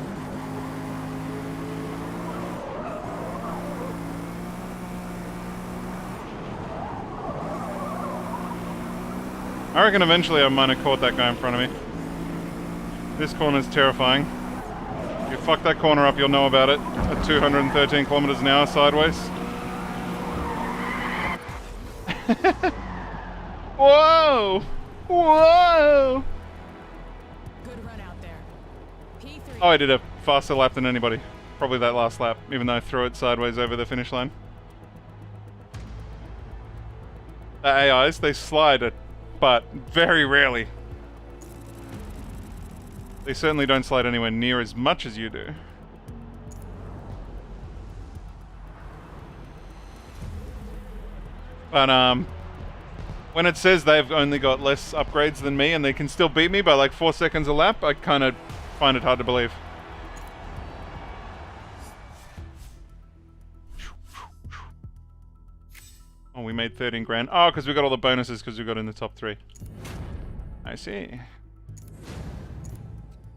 I reckon eventually I might have caught that guy in front of me. This corner's terrifying. You fuck that corner up, you'll know about it. At 213 kilometers an hour sideways. Whoa! Whoa! Good run out there. P3. Oh, I did a faster lap than anybody. Probably that last lap, even though I threw it sideways over the finish line. The AIs, they slide it, but very rarely. They certainly don't slide anywhere near as much as you do. But, when it says they've only got less upgrades than me and they can still beat me by like 4 seconds a lap, I kind of find it hard to believe. Oh, we made 13 grand. Oh, because we got all the bonuses because we got in the top 3. I see.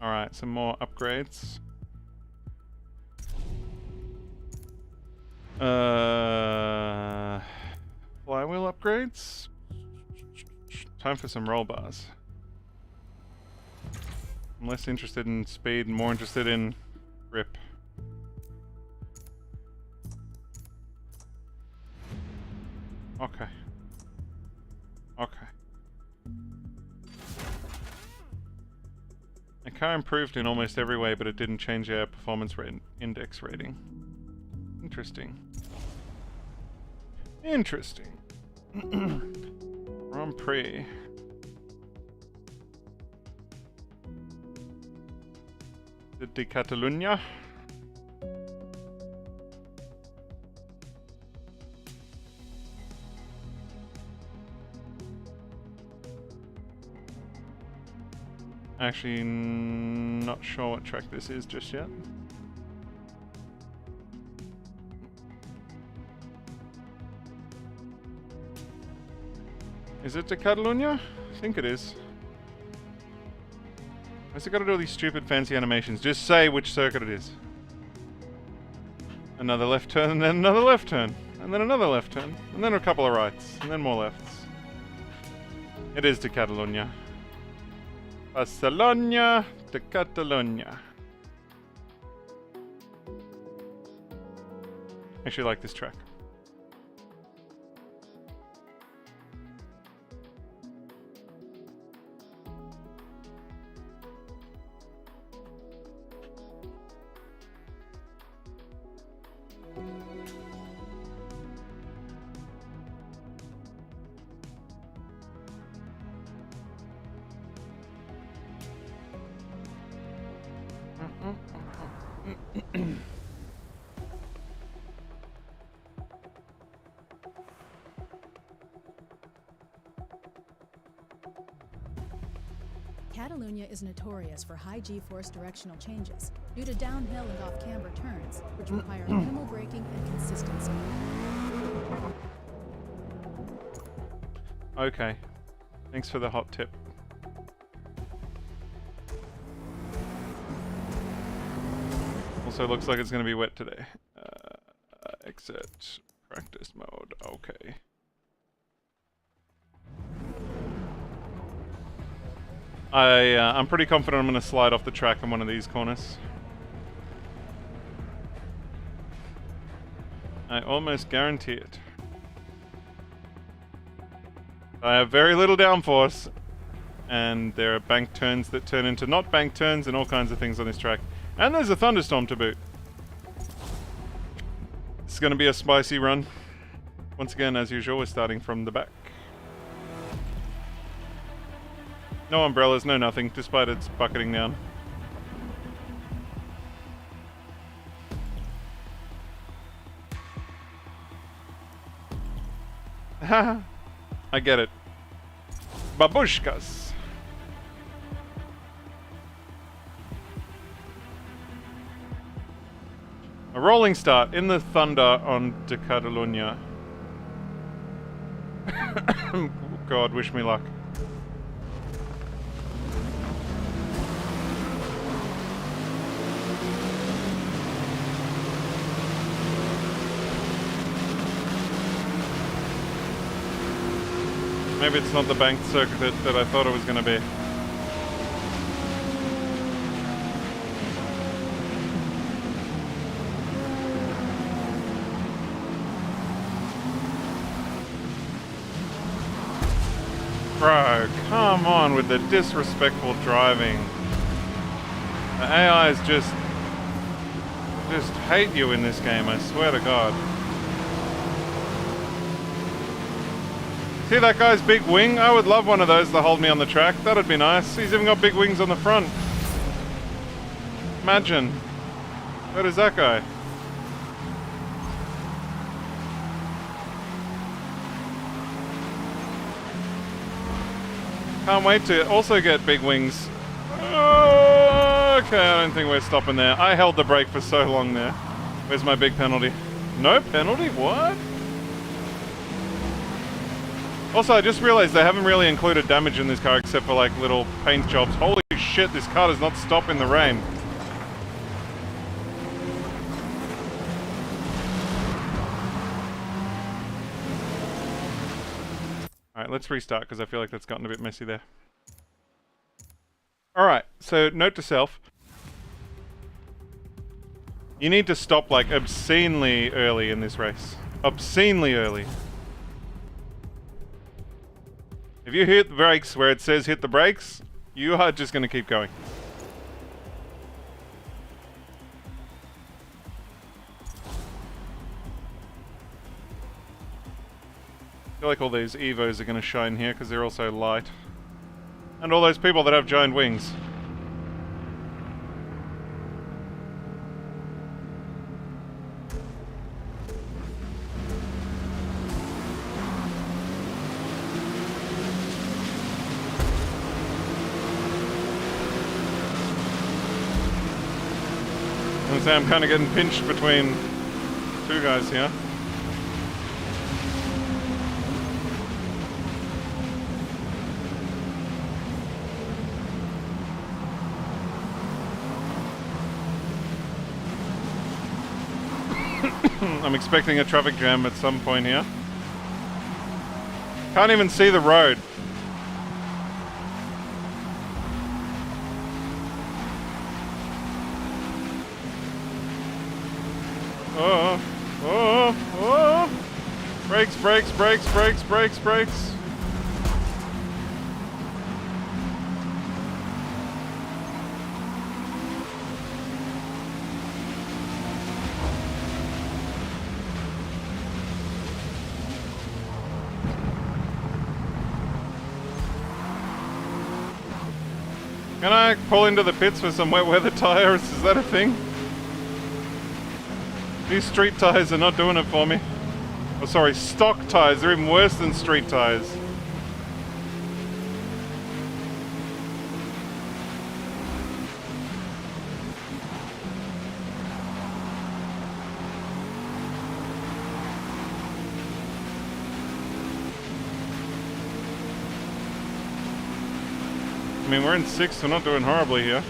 Alright, some more upgrades. Flywheel upgrades? Time for some roll bars. I'm less interested in speed and more interested in grip. Okay. Okay. The car improved in almost every way, but it didn't change our performance index rating. Interesting. Interesting. Grand Prix. De Catalunya. Actually, not sure what track this is just yet. Is it to Catalunya? I think it is. Why's it got to do all these stupid fancy animations? Just say which circuit it is. Another left turn, and then another left turn. And then another left turn. And then a couple of rights. And then more lefts. It is to Catalunya. Barcelona to Catalunya. I actually like this track. Catalunya is notorious for high G-force directional changes due to downhill and off-camber turns, which require minimal braking and consistency. Okay. Thanks for the hot tip. Also looks like it's going to be wet today. Exit. Practice mode. Okay. I'm pretty confident I'm going to slide off the track in one of these corners. I almost guarantee it. I have very little downforce, and there are bank turns that turn into not bank turns and all kinds of things on this track. And there's a thunderstorm to boot. It's going to be a spicy run. Once again, as usual, we're starting from the back. No umbrellas, no nothing, despite it's bucketing down. Haha, I get it. Babushkas. A rolling start in the thunder on De Catalunya. God, wish me luck. Maybe it's not the banked circuit that I thought it was going to be. Bro, come on with the disrespectful driving. The AIs just hate you in this game, I swear to God. See that guy's big wing? I would love one of those to hold me on the track. That'd be nice. He's even got big wings on the front. Imagine. Where is that guy? Can't wait to also get big wings. Oh, okay, I don't think we're stopping there. I held the brake for so long there. Where's my big penalty? No penalty? What? Also, I just realized they haven't really included damage in this car except for like little paint jobs. Holy shit, this car does not stop in the rain. Alright, let's restart because I feel like that's gotten a bit messy there. Alright, so note to self. You need to stop like obscenely early in this race. Obscenely early. If you hit the brakes where it says hit the brakes, you are just going to keep going. I feel like all these Evos are going to shine here because they're also light. And all those people that have giant wings. I'm kind of getting pinched between two guys here. I'm expecting a traffic jam at some point here. Can't even see the road. Oh, oh, oh. Brakes, brakes, brakes, brakes, brakes, brakes. Can I pull into the pits for some wet weather tires? Is that a thing? These street tires are not doing it for me. Oh, sorry, stock tires. They're even worse than street tires. I mean, we're in 6th. We're not doing horribly here.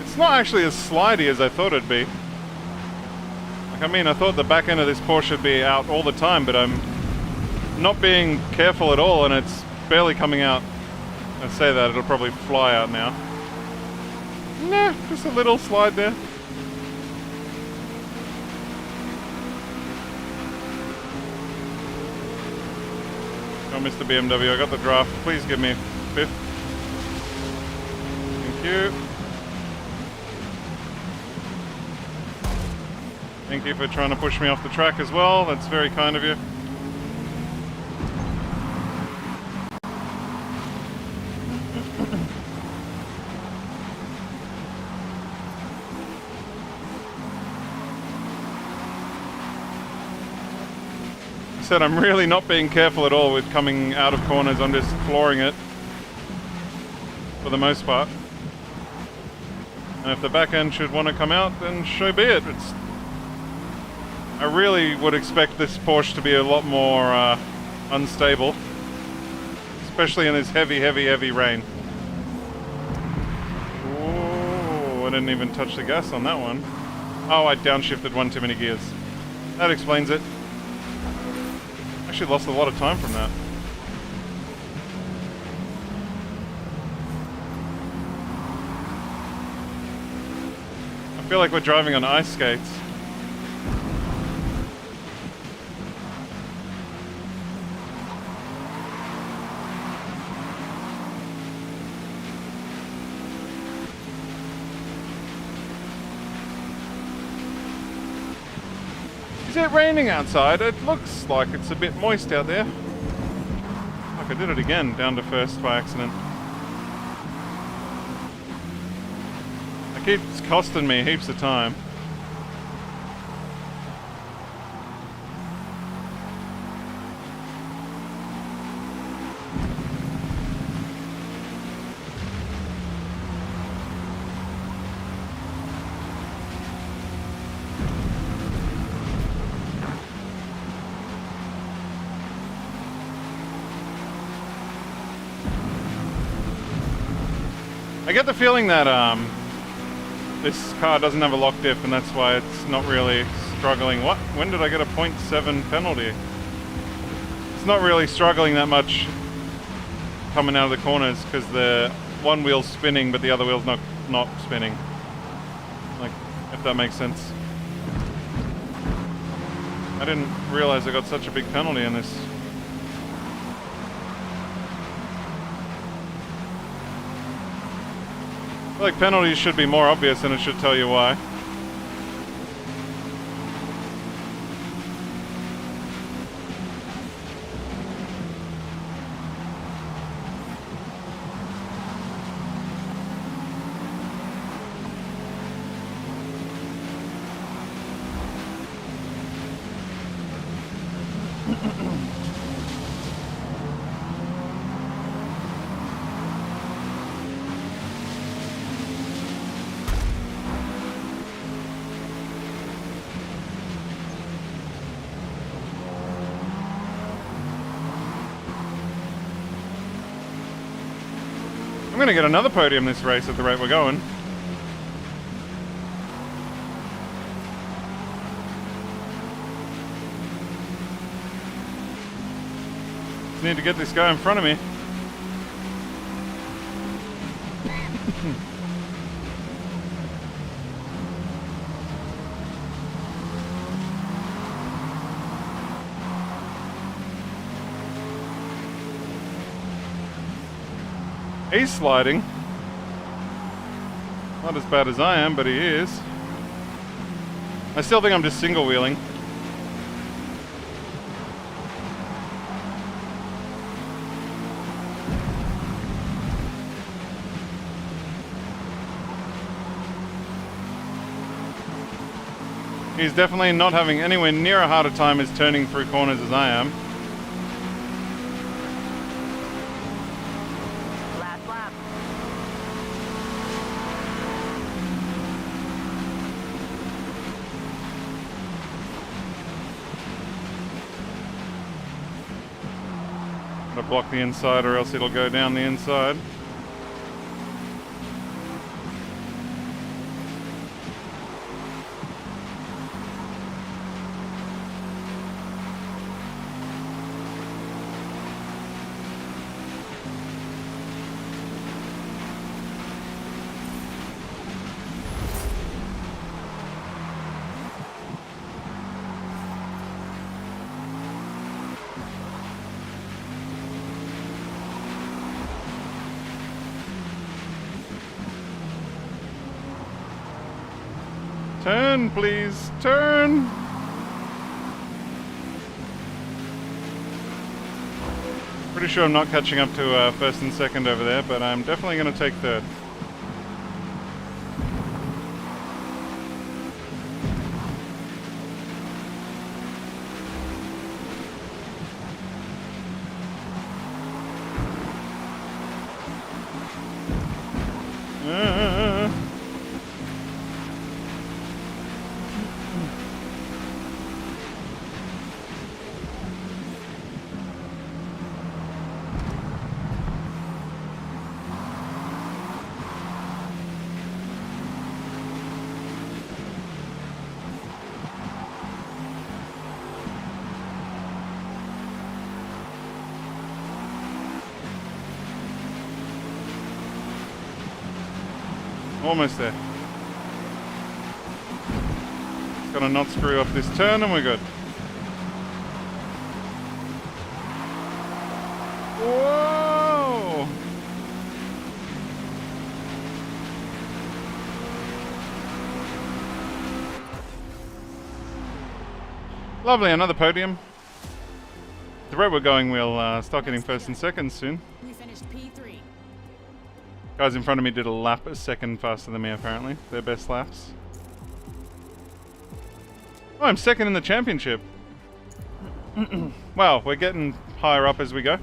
It's not actually as slidey as I thought it'd be. Like, I mean, I thought the back end of this Porsche should be out all the time, but I'm not being careful at all, and it's barely coming out. I say that, it'll probably fly out now. Nah, just a little slide there. Oh, Mr. BMW, I got the draft. Please give me 5th. Thank you. Thank you for trying to push me off the track as well. That's very kind of you. Said I'm really not being careful at all with coming out of corners. I'm just flooring it for the most part. And if the back end should want to come out, then so be it. I really would expect this Porsche to be a lot more unstable, especially in this heavy, heavy, heavy rain. Oh, I didn't even touch the gas on that one. Oh, I downshifted one too many gears. That explains it. Actually lost a lot of time from that. I feel like we're driving on ice skates. Is it raining outside? It looks like it's a bit moist out there. Fuck, I did it again, down to first by accident. It keeps costing me heaps of time. I get the feeling that this car doesn't have a lock diff and that's why it's not really struggling. What? When did I get a 0.7 penalty? It's not really struggling that much coming out of the corners because the one wheel's spinning but the other wheel's not spinning. Like, if that makes sense. I didn't realize I got such a big penalty in this. I feel like penalties should be more obvious and it should tell you why. I'm gonna get another podium this race at the rate we're going. Just need to get this guy in front of me. He's sliding. Not as bad as I am, but he is. I still think I'm just single wheeling. He's definitely not having anywhere near a harder time as turning through corners as I am. Gotta block the inside or else it'll go down the inside. Turn, please, turn! Pretty sure I'm not catching up to first and second over there, but I'm definitely going to take third. Almost there. Gotta not screw up this turn and we're good. Whoa! Lovely, another podium. The rate we're going, we'll start getting first and second soon. We finished P3. Guys in front of me did a lap a second faster than me, apparently. Their best laps. Oh, I'm second in the championship. Wow, we're getting higher up as we go.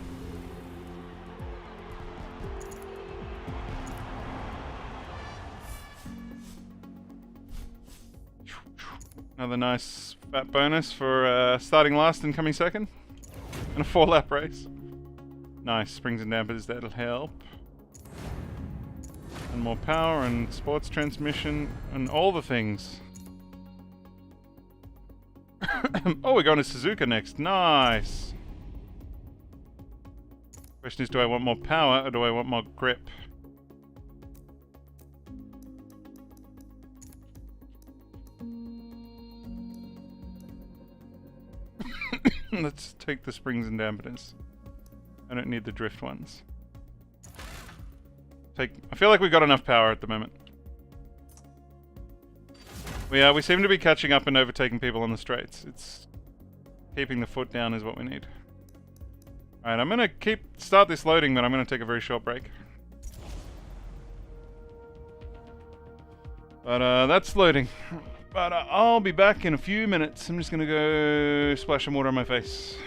Another nice fat bonus for starting last and coming second. And a 4-lap race. Nice, springs and dampers, that'll help. And more power and sports transmission and all the things. Oh, we're going to Suzuka next. Nice. Question is, do I want more power or do I want more grip? Let's take the springs and dampeners. I don't need the drift ones. I feel like we've got enough power at the moment. We seem to be catching up and overtaking people on the straights. It's keeping the foot down is what we need. Alright, I'm gonna start this loading, but I'm gonna take a very short break. But that's loading. But I'll be back in a few minutes. I'm just gonna go splash some water on my face.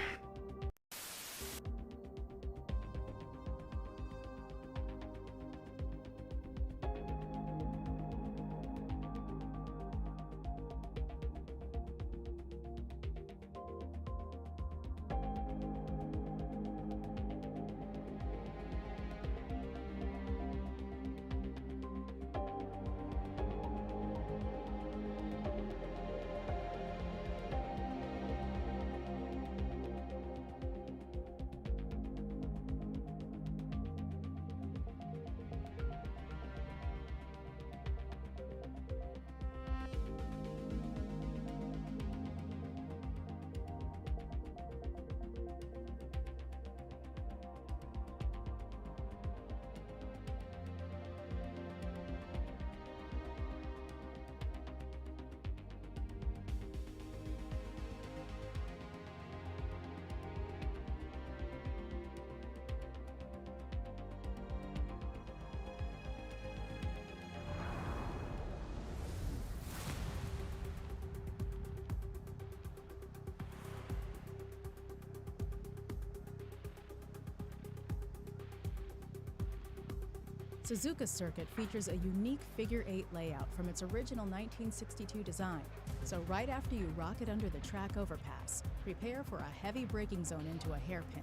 Suzuka's circuit features a unique figure-8 layout from its original 1962 design. So right after you rock it under the track overpass, prepare for a heavy braking zone into a hairpin.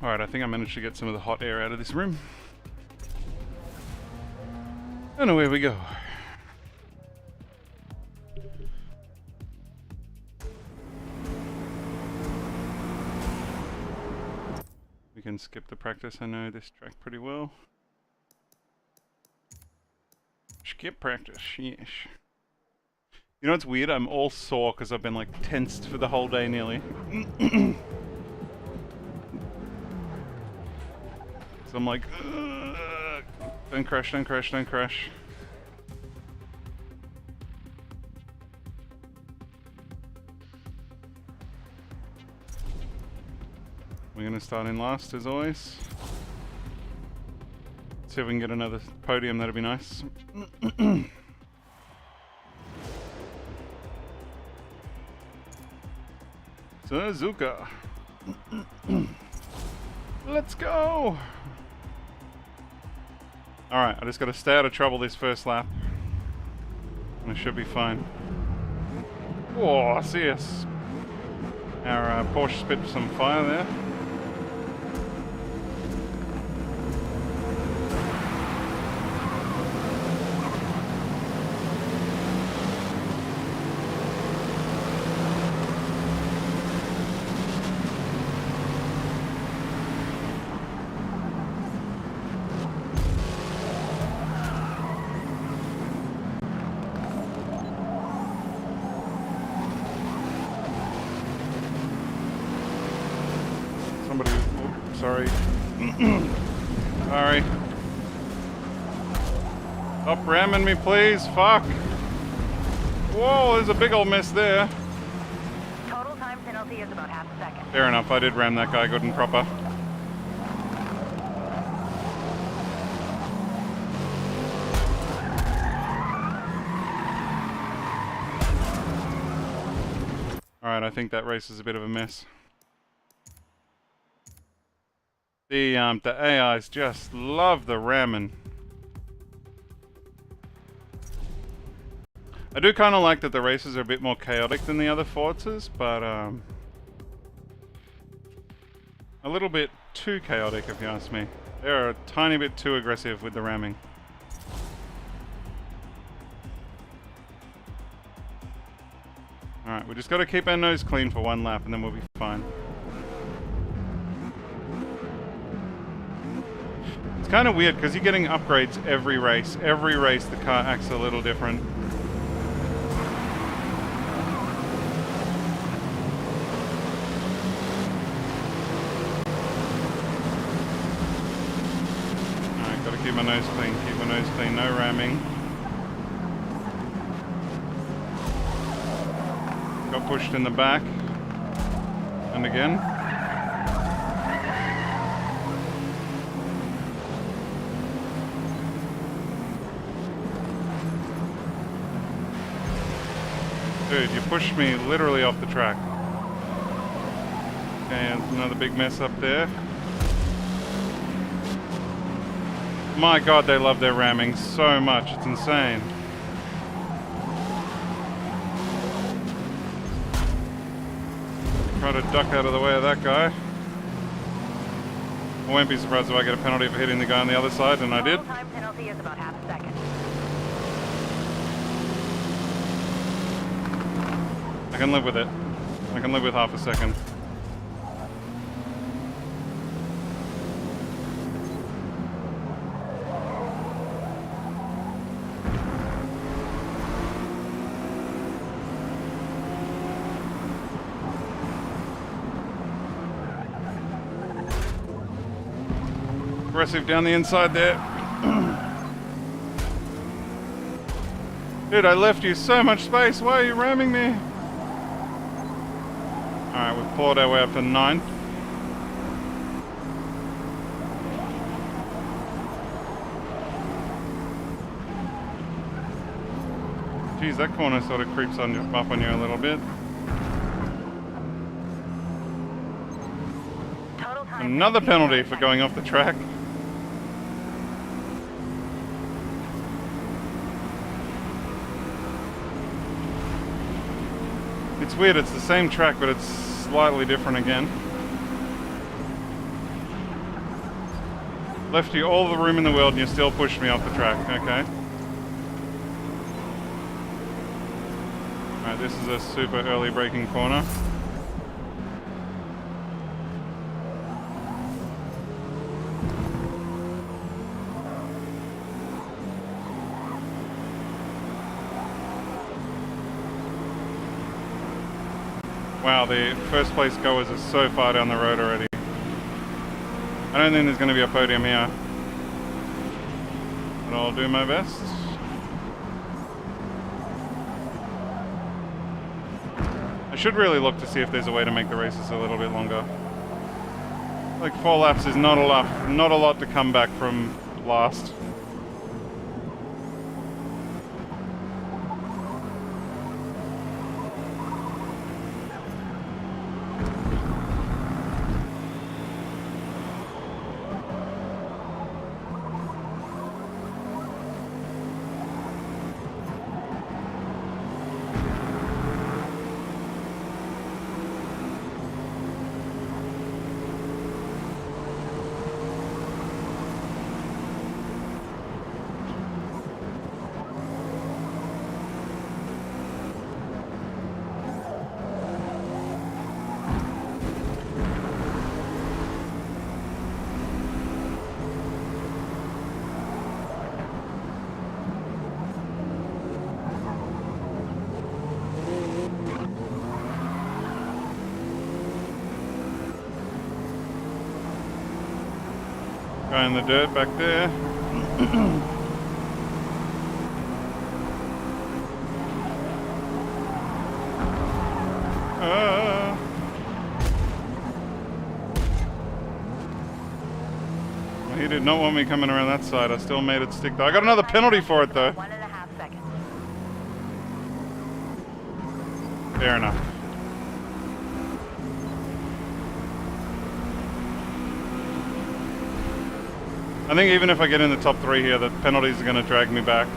Alright, I think I managed to get some of the hot air out of this room. And away we go. We can skip the practice. I know this track pretty well. Skip practice, yes. You know what's weird? I'm all sore because I've been like tensed for the whole day nearly. So I'm like, ugh. Don't crash, don't crash, don't crash. We're gonna start in last as always. See if we can get another podium, that'd be nice. Suzuka. Let's go! Alright, I just gotta stay out of trouble this first lap. And I should be fine. Oh, see us. Our Porsche spit some fire there. Somebody, oh, sorry. Sorry. Stop ramming me, please. Fuck. Whoa, there's a big old mess there. Total time penalty is about half a second. Fair enough, I did ram that guy good and proper. Alright, I think that race is a bit of a mess. The AIs just love the ramming. I do kind of like that the races are a bit more chaotic than the other Forzas, but a little bit too chaotic if you ask me. They're a tiny bit too aggressive with the ramming. Alright, we just got to keep our nose clean for one lap and then we'll be fine. It's kind of weird because you're getting upgrades every race. Every race the car acts a little different. Alright, gotta keep my nose clean, no ramming. Got pushed in the back. And again. Dude, you pushed me literally off the track. Okay, another big mess up there. My god, they love their ramming so much, it's insane. Try to duck out of the way of that guy. I won't be surprised if I get a penalty for hitting the guy on the other side, and I did. Total time penalty is about half a second. I can live with it. I can live with half a second. Aggressive down the inside there. Dude, I left you so much space. Why are you ramming me? Alright, we've clawed our way up to 9th. Geez, that corner sort of creeps on you, up on you a little bit. Total time Another penalty for going off the track. It's weird, it's the same track, but it's slightly different again. Left you all the room in the world and you still pushed me off the track, okay. Alright, this is a super early braking corner. Wow, the first place goers are so far down the road already. I don't think there's going to be a podium here. But I'll do my best. I should really look to see if there's a way to make the races a little bit longer. Like 4 laps is not a lot to come back from last. Guy in the dirt back there. He did not want me coming around that side. I still made it stick though. I got another penalty for it though. 1.5 seconds. Fair enough. I think even if I get in the top 3 here, the penalties are going to drag me back.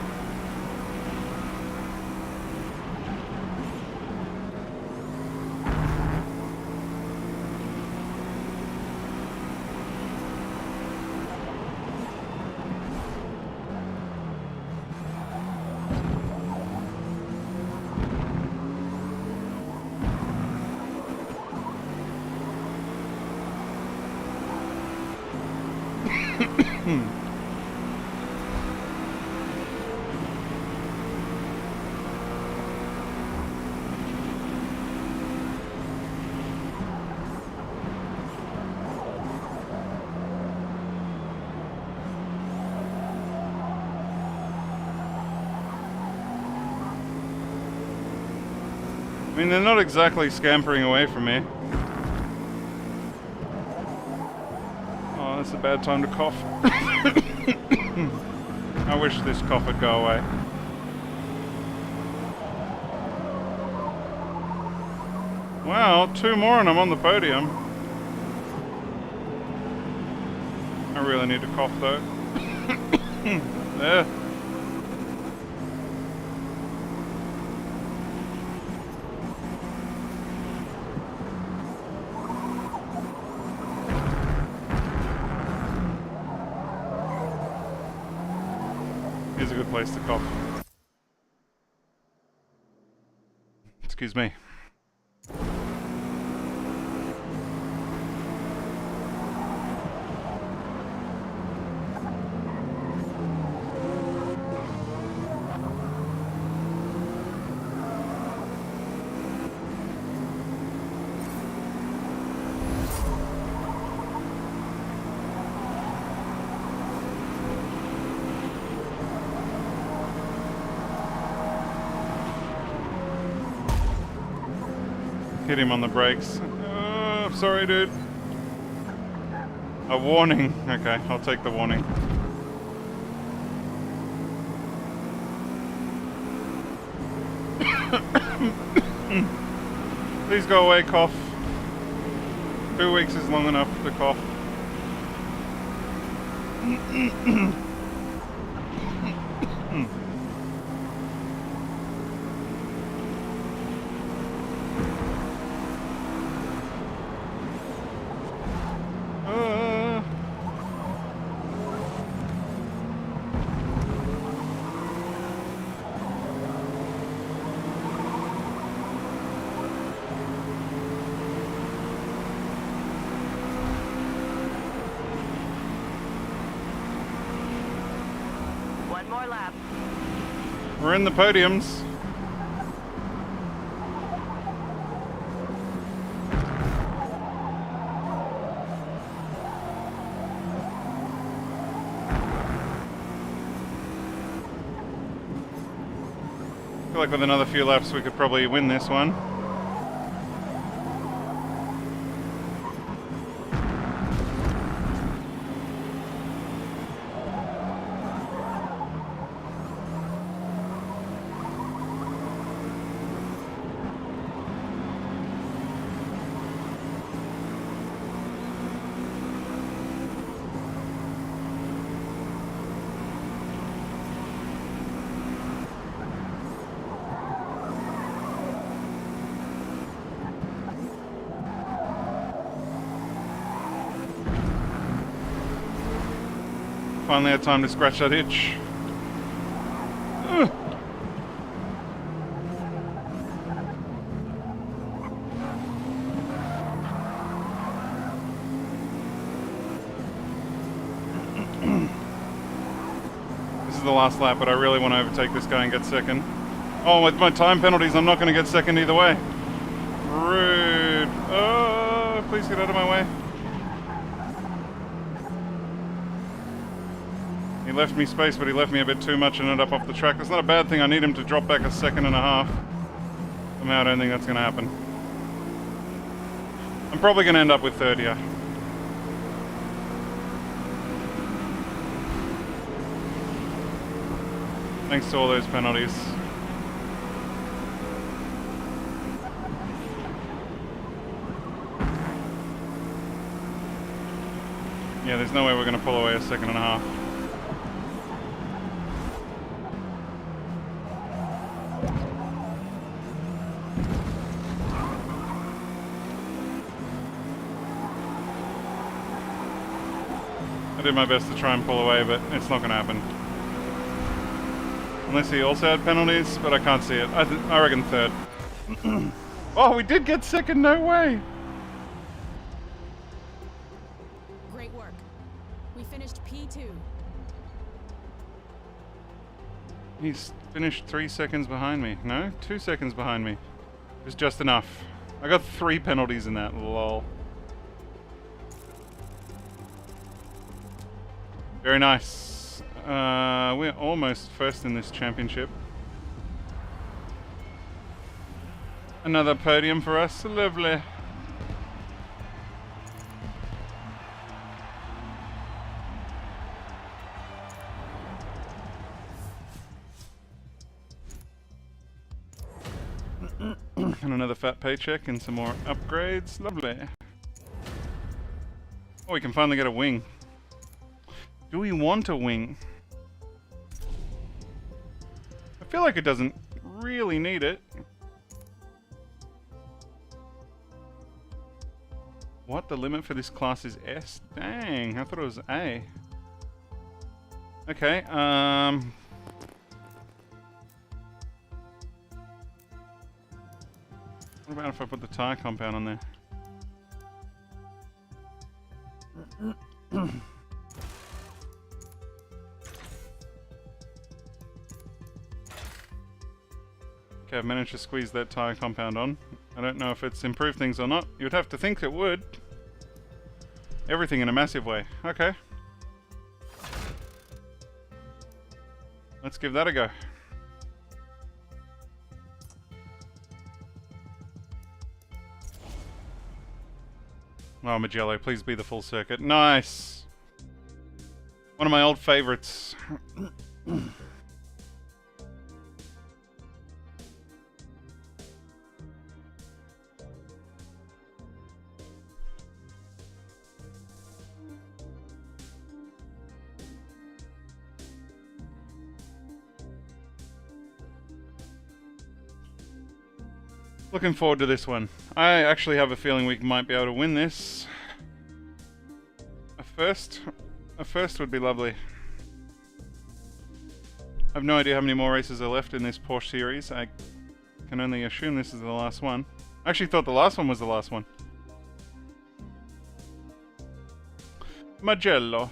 I mean, they're not exactly scampering away from me. Oh, that's a bad time to cough. I wish this cough would go away. Wow, 2 more and I'm on the podium. I really need to cough though. There. Here's a good place to cough. Excuse me. Hit him on the brakes. I'm sorry, dude. A warning. Okay, I'll take the warning. Please go away, cough. 2 weeks is long enough to cough. One more lap. We're in the podiums. I feel like with another few laps we could probably win this one. Finally had time to scratch that itch. Ugh. This is the last lap, but I really want to overtake this guy and get second. Oh, with my time penalties, I'm not going to get second either way. Rude. Oh, please get out of my way. He left me space, but he left me a bit too much and ended up off the track. That's not a bad thing. I need him to drop back a second and a half. Somehow I don't think that's going to happen. I'm probably going to end up with third here. Thanks to all those penalties. Yeah, there's no way we're going to pull away a second and a half. I did my best to try and pull away, but it's not going to happen. Unless he also had penalties, but I can't see it. I reckon third. Oh, we did get second, no way! Great work. We finished P2. He's finished 3 seconds behind me. No, 2 seconds behind me. It was just enough. I got 3 penalties in that, lol. Very nice. We're almost first in this championship. Another podium for us. Lovely. And another fat paycheck and some more upgrades. Lovely. Oh, we can finally get a wing. Do we want a wing? I feel like it doesn't really need it. What? The limit for this class is S? Dang, I thought it was A. Okay, what about if I put the tire compound on there? Okay, I've managed to squeeze that tire compound on. I don't know if it's improved things or not. You'd have to think it would. Everything in a massive way. Okay. Let's give that a go. Oh, Magello, please be the full circuit. Nice! One of my old favorites. Looking forward to this one. I actually have a feeling we might be able to win this. A first would be lovely. I have no idea how many more races are left in this Porsche series. I can only assume this is the last one. I actually thought the last one was the last one. Magello.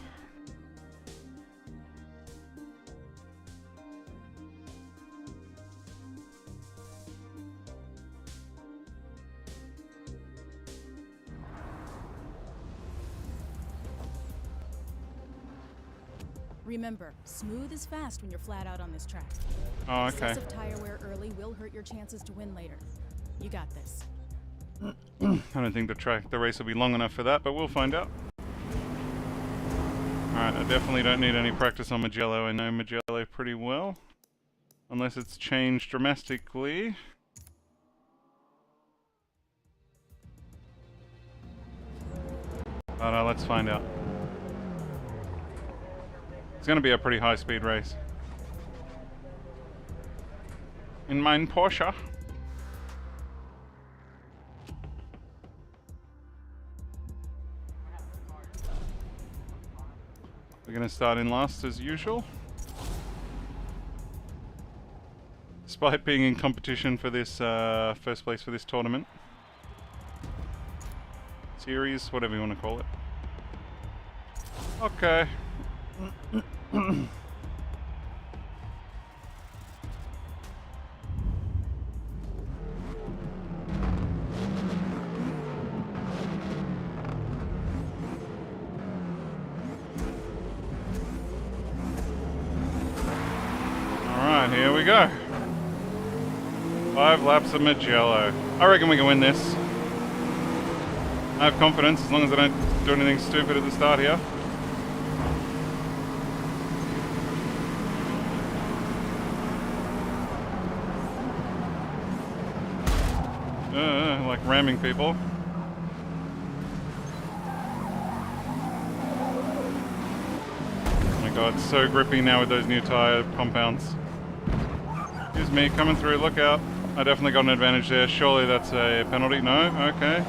Remember, smooth is fast when you're flat out on this track. Oh, okay. Excessive tire wear early will hurt your chances to win later. You got this. I don't think the race will be long enough for that, but we'll find out. Alright, I definitely don't need any practice on Magello. I know Magello pretty well. Unless it's changed dramatically. But let's find out. It's going to be a pretty high-speed race. In mein Porsche. We're going to start in last as usual. Despite being in competition for this first place for this tournament. Series, whatever you want to call it. Okay. Alright, here we go. 5 laps of Magello. I reckon we can win this. I have confidence as long as I don't do anything stupid at the start here. Like ramming people. Oh my god, it's so grippy now with those new tire compounds. Excuse me, coming through, look out. I definitely got an advantage there. Surely that's a penalty. No? Okay.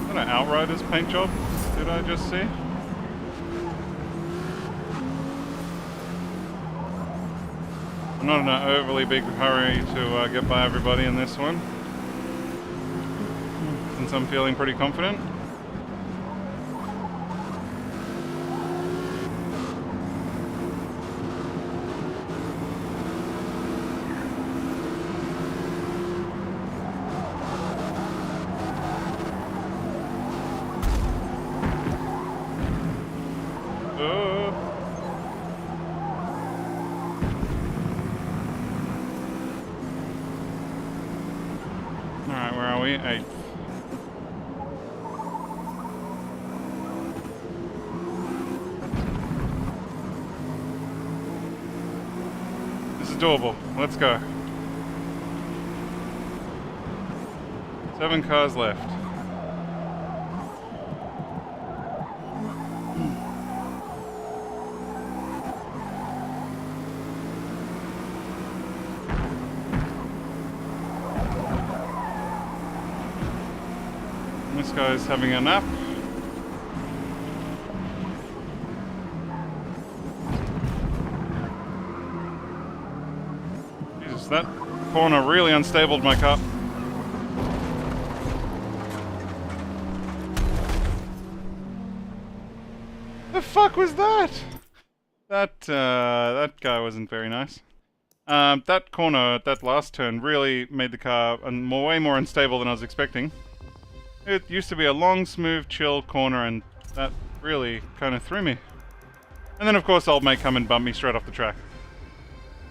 Is that an Outriders paint job? Did I just see? I'm not in an overly big hurry to get by everybody in this one. Since I'm feeling pretty confident. Alright, where are we? 8th. This is doable. Let's go. 7 cars left. This guy's having a nap. Jesus, that corner really unstabled my car. The fuck was that? That guy wasn't very nice. That corner, that last turn, really made the car way more unstable than I was expecting. It used to be a long, smooth, chill corner, and that really kind of threw me. And then, of course, old mate come and bump me straight off the track,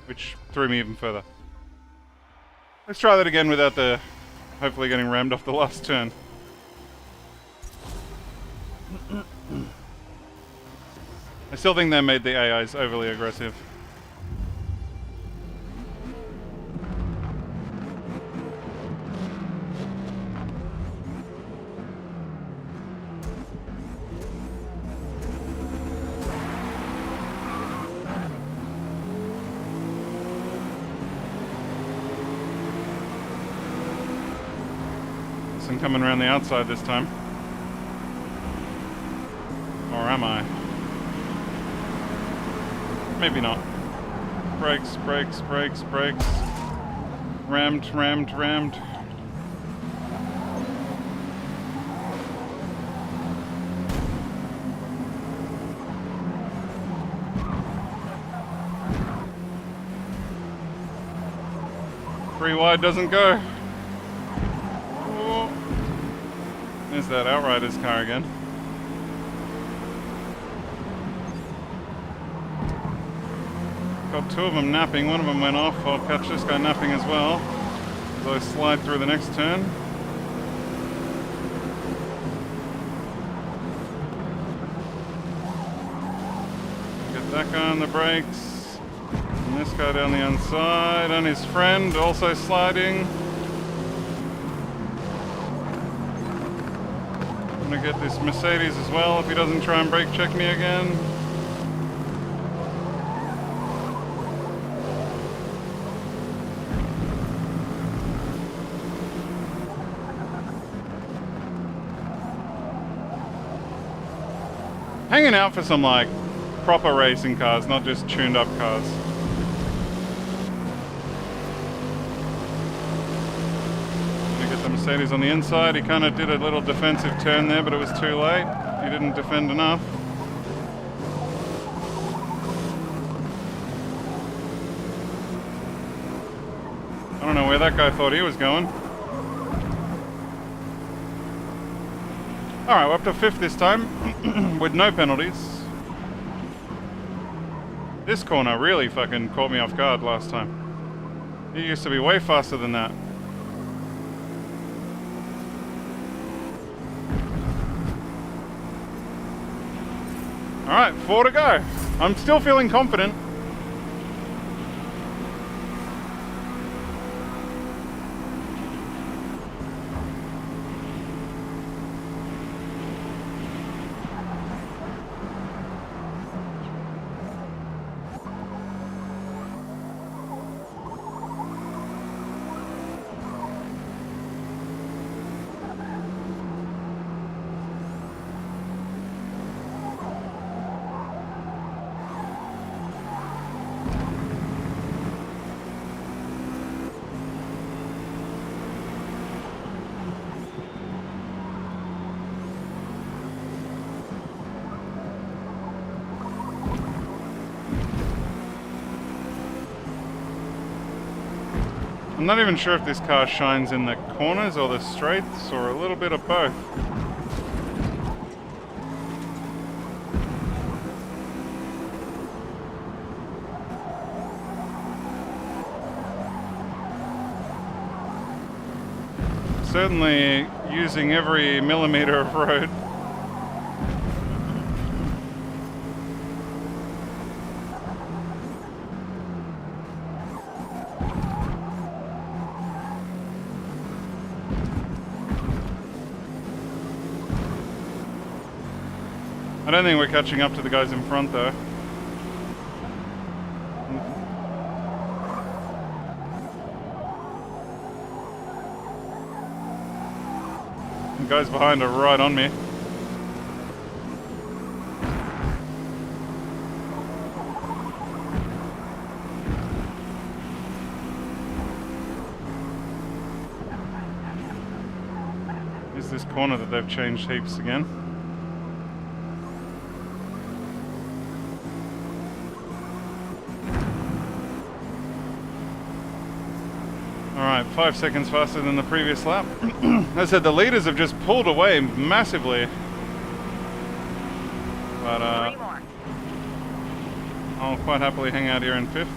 which threw me even further. Let's try that again without the hopefully getting rammed off the last turn. I still think they made the AIs overly aggressive. I'm coming around the outside this time. Or am I? Maybe not. Brakes, brakes, brakes, brakes. Rammed, rammed, rammed. Three wide doesn't go. There's that Outriders car again. Got two of them napping, one of them went off. I'll catch this guy napping as well as I slide through the next turn. Get that guy on the brakes. And this guy down the inside, and his friend also sliding. I'm gonna get this Mercedes as well if he doesn't try and brake check me again. Hanging out for some like proper racing cars, not just tuned up cars. Gonna get the Mercedes on the inside. He kind of did a little defensive turn there, but it was too late. He didn't defend enough. I don't know where that guy thought he was going. Alright, we're up to 5th this time, with no penalties. This corner really fucking caught me off guard last time. He used to be way faster than that. Alright, 4 to go. I'm still feeling confident. I'm not even sure if this car shines in the corners or the straights or a little bit of both. Certainly using every millimeter of road. I don't think we're catching up to the guys in front though. The guys behind are right on me. Here's this corner that they've changed heaps again. Alright, 5 seconds faster than the previous lap. As I said, the leaders have just pulled away massively. But 3 more. I'll quite happily hang out here in 5th.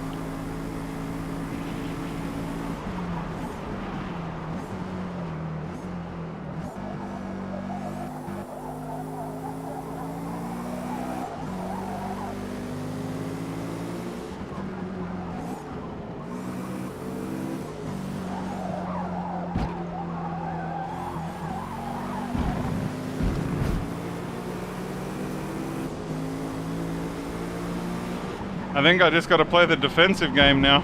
I think I just got to play the defensive game now,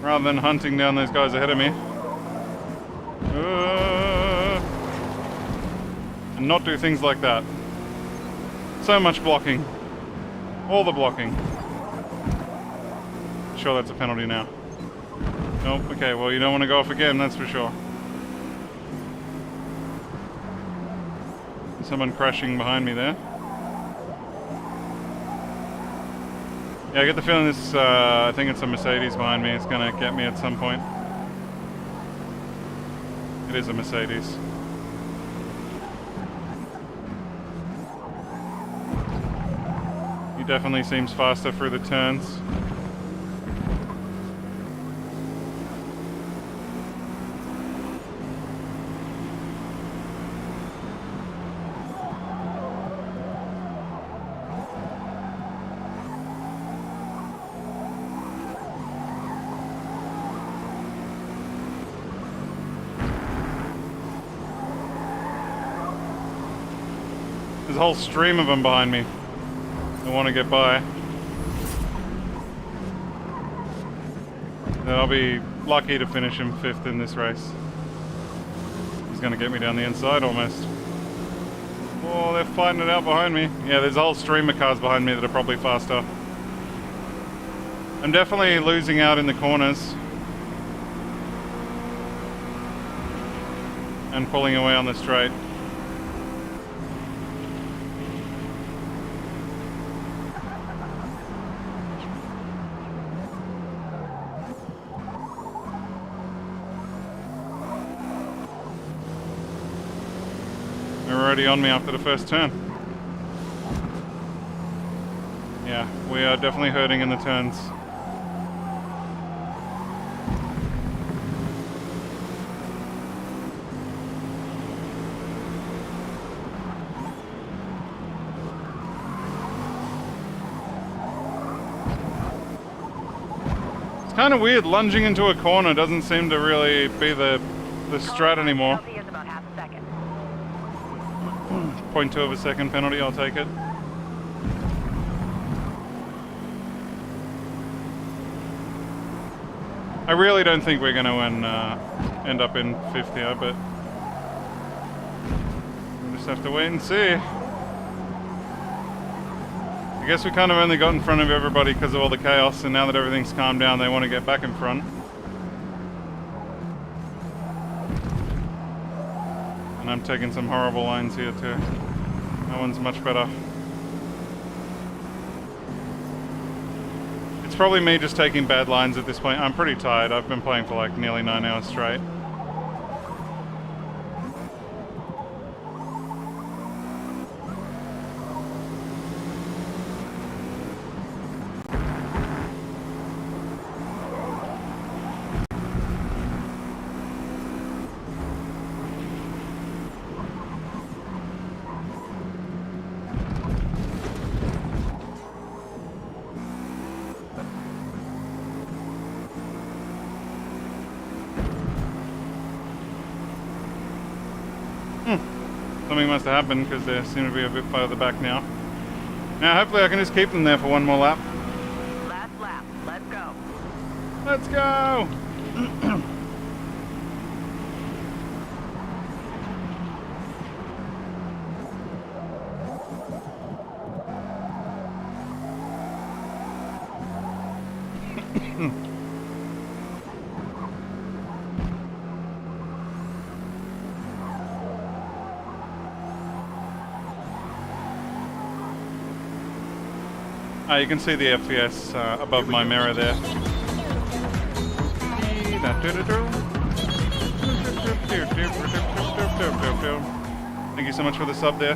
rather than hunting down those guys ahead of me. And not do things like that. So much blocking. All the blocking. Sure, that's a penalty now. Nope, okay, well you don't want to go off again, that's for sure. Someone crashing behind me there. Yeah, I get the feeling this, I think it's a Mercedes behind me. It's gonna get me at some point. It is a Mercedes. He definitely seems faster through the turns. There's a whole stream of them behind me. I want to get by. Then I'll be lucky to finish him 5th in this race. He's going to get me down the inside almost. Oh, they're fighting it out behind me. Yeah, there's a whole stream of cars behind me that are probably faster. I'm definitely losing out in the corners. And pulling away on the straight. They're already on me after the first turn. Yeah, we are definitely hurting in the turns. It's kind of weird, lunging into a corner doesn't seem to really be the strat anymore. Penalty is about half a second. 0.2 of a second penalty, I'll take it. I really don't think we're going to end up in 5th here, but we'll just have to wait and see. I guess we kind of only got in front of everybody because of all the chaos, and now that everything's calmed down, they want to get back in front. And I'm taking some horrible lines here too. That one's much better. It's probably me just taking bad lines at this point. I'm pretty tired. I've been playing for like nearly 9 hours straight. Something must have happened because they seem to be a bit further back now. Now hopefully I can just keep them there for one more lap. Last lap. Let's go. Let's go! You can see the FPS above my mirror there. Thank you so much for the sub there.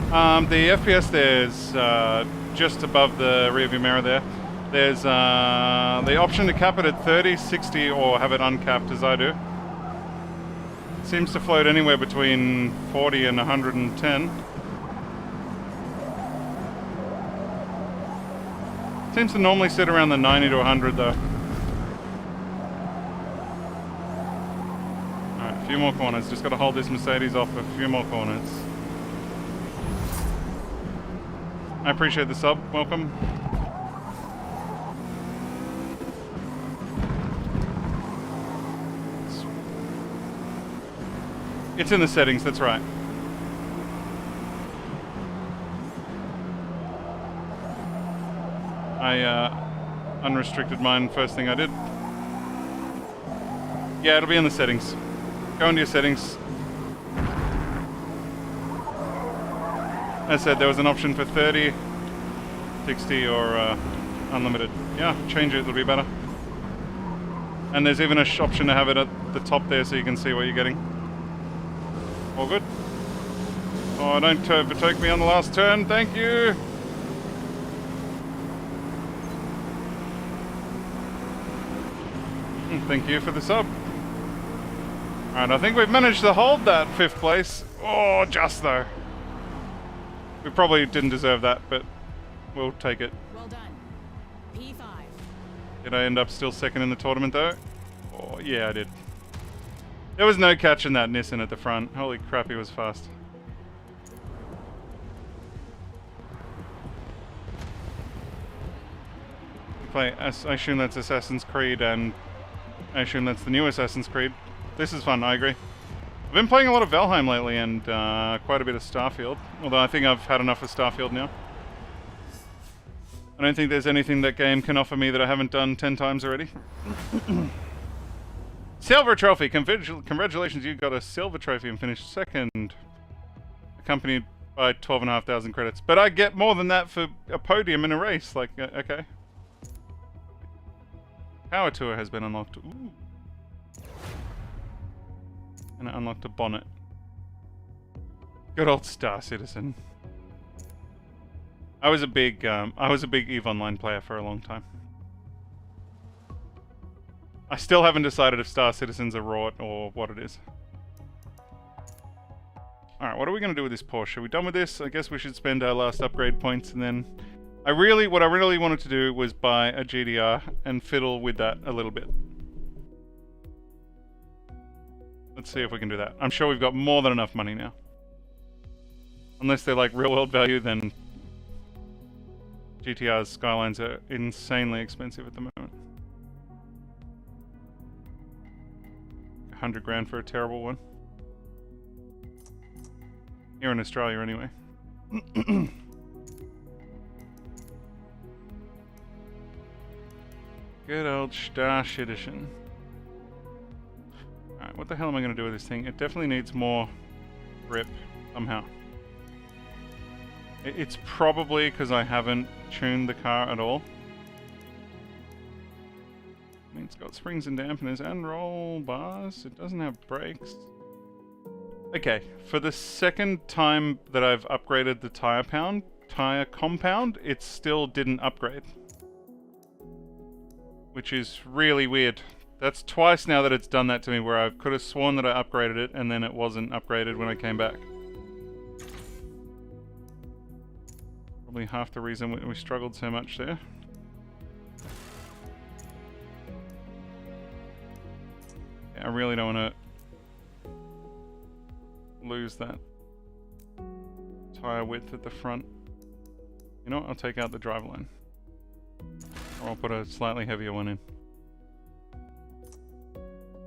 The FPS there is just above the rear view mirror there. There's the option to cap it at 30, 60 or have it uncapped as I do. It seems to float anywhere between 40 and 110. Seems to normally sit around the 90 to 100 though. Alright, a few more corners. Just got to hold this Mercedes off a few more corners. I appreciate the sub. Welcome. It's in the settings, that's right. I unrestricted mine first thing I did. Yeah, it'll be in the settings. Go into your settings. As I said, there was an option for 30, 60 or unlimited. Yeah, change it, it'll be better. And there's even an option to have it at the top there so you can see what you're getting. All good. Oh, don't overtake me on the last turn, thank you! thank you for the sub. Alright, I think we've managed to hold that 5th place. Oh, just though. We probably didn't deserve that, but we'll take it. Well done. P5. Did I end up still 2nd in the tournament though? Oh, yeah, I did. There was no catching that Nissan at the front. Holy crap, he was fast. I assume that's Assassin's Creed, and I assume that's the new Assassin's Creed. This is fun, I agree. I've been playing a lot of Valheim lately, and quite a bit of Starfield. Although I think I've had enough of Starfield now. I don't think there's anything that game can offer me that I haven't done 10 times already. Silver trophy! Congratulations, you got a silver trophy and finished 2nd. Accompanied by 12,500 credits. But I get more than that for a podium in a race. Like, okay. Power Tour has been unlocked. Ooh. And it unlocked a bonnet. Good old Star Citizen. I was a big EVE Online player for a long time. I still haven't decided if Star Citizen's a rort or what it is. Alright, what are we going to do with this Porsche? Are we done with this? I guess we should spend our last upgrade points and then... what I really wanted to do was buy a GDR and fiddle with that a little bit. Let's see if we can do that. I'm sure we've got more than enough money now. Unless they're like real world value, then GTR's Skylines are insanely expensive at the moment. 100 grand for a terrible one. Here in Australia anyway. Good old Star Citizen. Alright, what the hell am I going to do with this thing? It definitely needs more grip somehow. It's probably because I haven't tuned the car at all. I mean, it's got springs and dampeners and roll bars. It doesn't have brakes. Okay, for the 2nd time that I've upgraded the tire compound, it still didn't upgrade. Which is really weird. That's twice now that it's done that to me, where I could have sworn that I upgraded it and then it wasn't upgraded when I came back. Probably half the reason we struggled so much there. Yeah, I really don't want to lose that tire width at the front. You know what? I'll take out the driveline. Or I'll put a slightly heavier one in.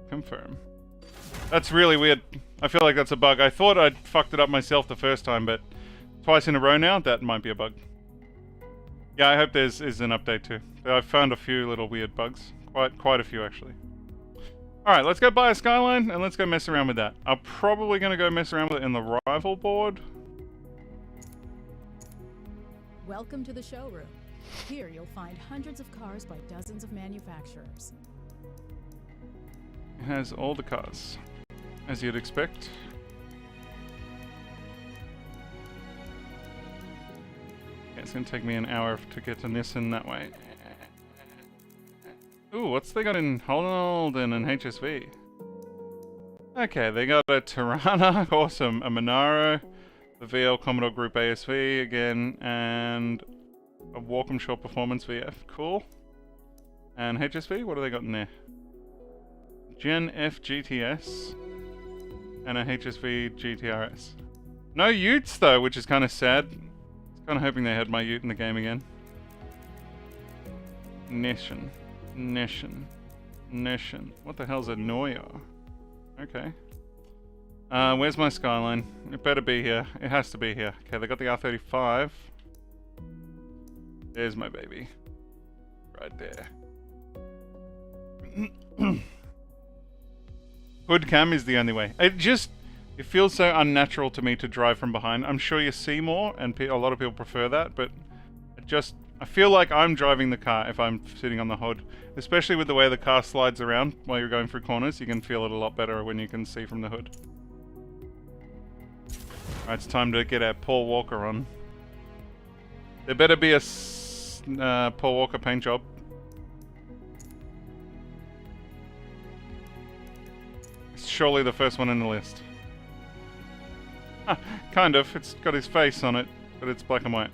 Confirm. That's really weird. I feel like that's a bug. I thought I'd fucked it up myself the first time, but twice in a row now, that might be a bug. Yeah, I hope there's an update too. I've found a few little weird bugs. Quite a few actually. Alright, let's go buy a Skyline and let's go mess around with that. I'm probably going to go mess around with it in the rival board. Welcome to the showroom. Here you'll find hundreds of cars by dozens of manufacturers. It has all the cars, as you'd expect. Okay, it's going to take me an hour to get to Nissan that way. Ooh, what's they got in Holden and HSV? Okay, they got a Tirana, awesome, a Monaro, the VL Commodore Group ASV again, and a Walkinshaw Performance VF, cool. And HSV, what do they got in there? Gen F GTS and a HSV GTRS. No Utes though, which is kind of sad. I was kind of hoping they had my Ute in the game again. Nation. What the hell's a Noya? Okay. Where's my Skyline? It better be here. It has to be here. Okay, they got the R35. There's my baby. Right there. Hood cam is the only way. It feels so unnatural to me to drive from behind. I'm sure you see more, and a lot of people prefer that, but I feel like I'm driving the car if I'm sitting on the hood. Especially with the way the car slides around while you're going through corners, you can feel it a lot better when you can see from the hood. Alright, it's time to get our Paul Walker on. There better be a Paul Walker paint job. surely the first one in the list. Kind of. It's got his face on it, but it's black and white.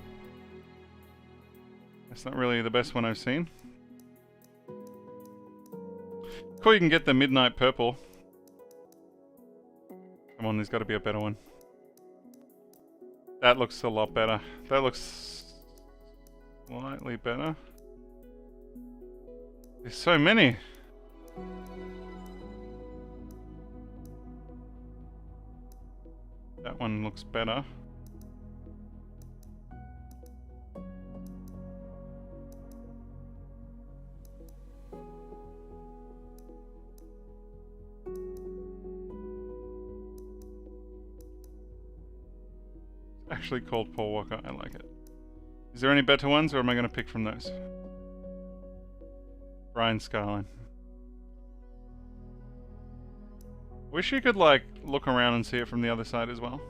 That's not really the best one I've seen. Cool, you can get the midnight purple. Come on, there's got to be a better one. That looks a lot better. That looks slightly better. There's so many. That one looks better. Actually called Paul Walker. I like it. Is there any better ones, or am I going to pick from those? Brian Skyline. Wish you could, like, look around and see it from the other side as well.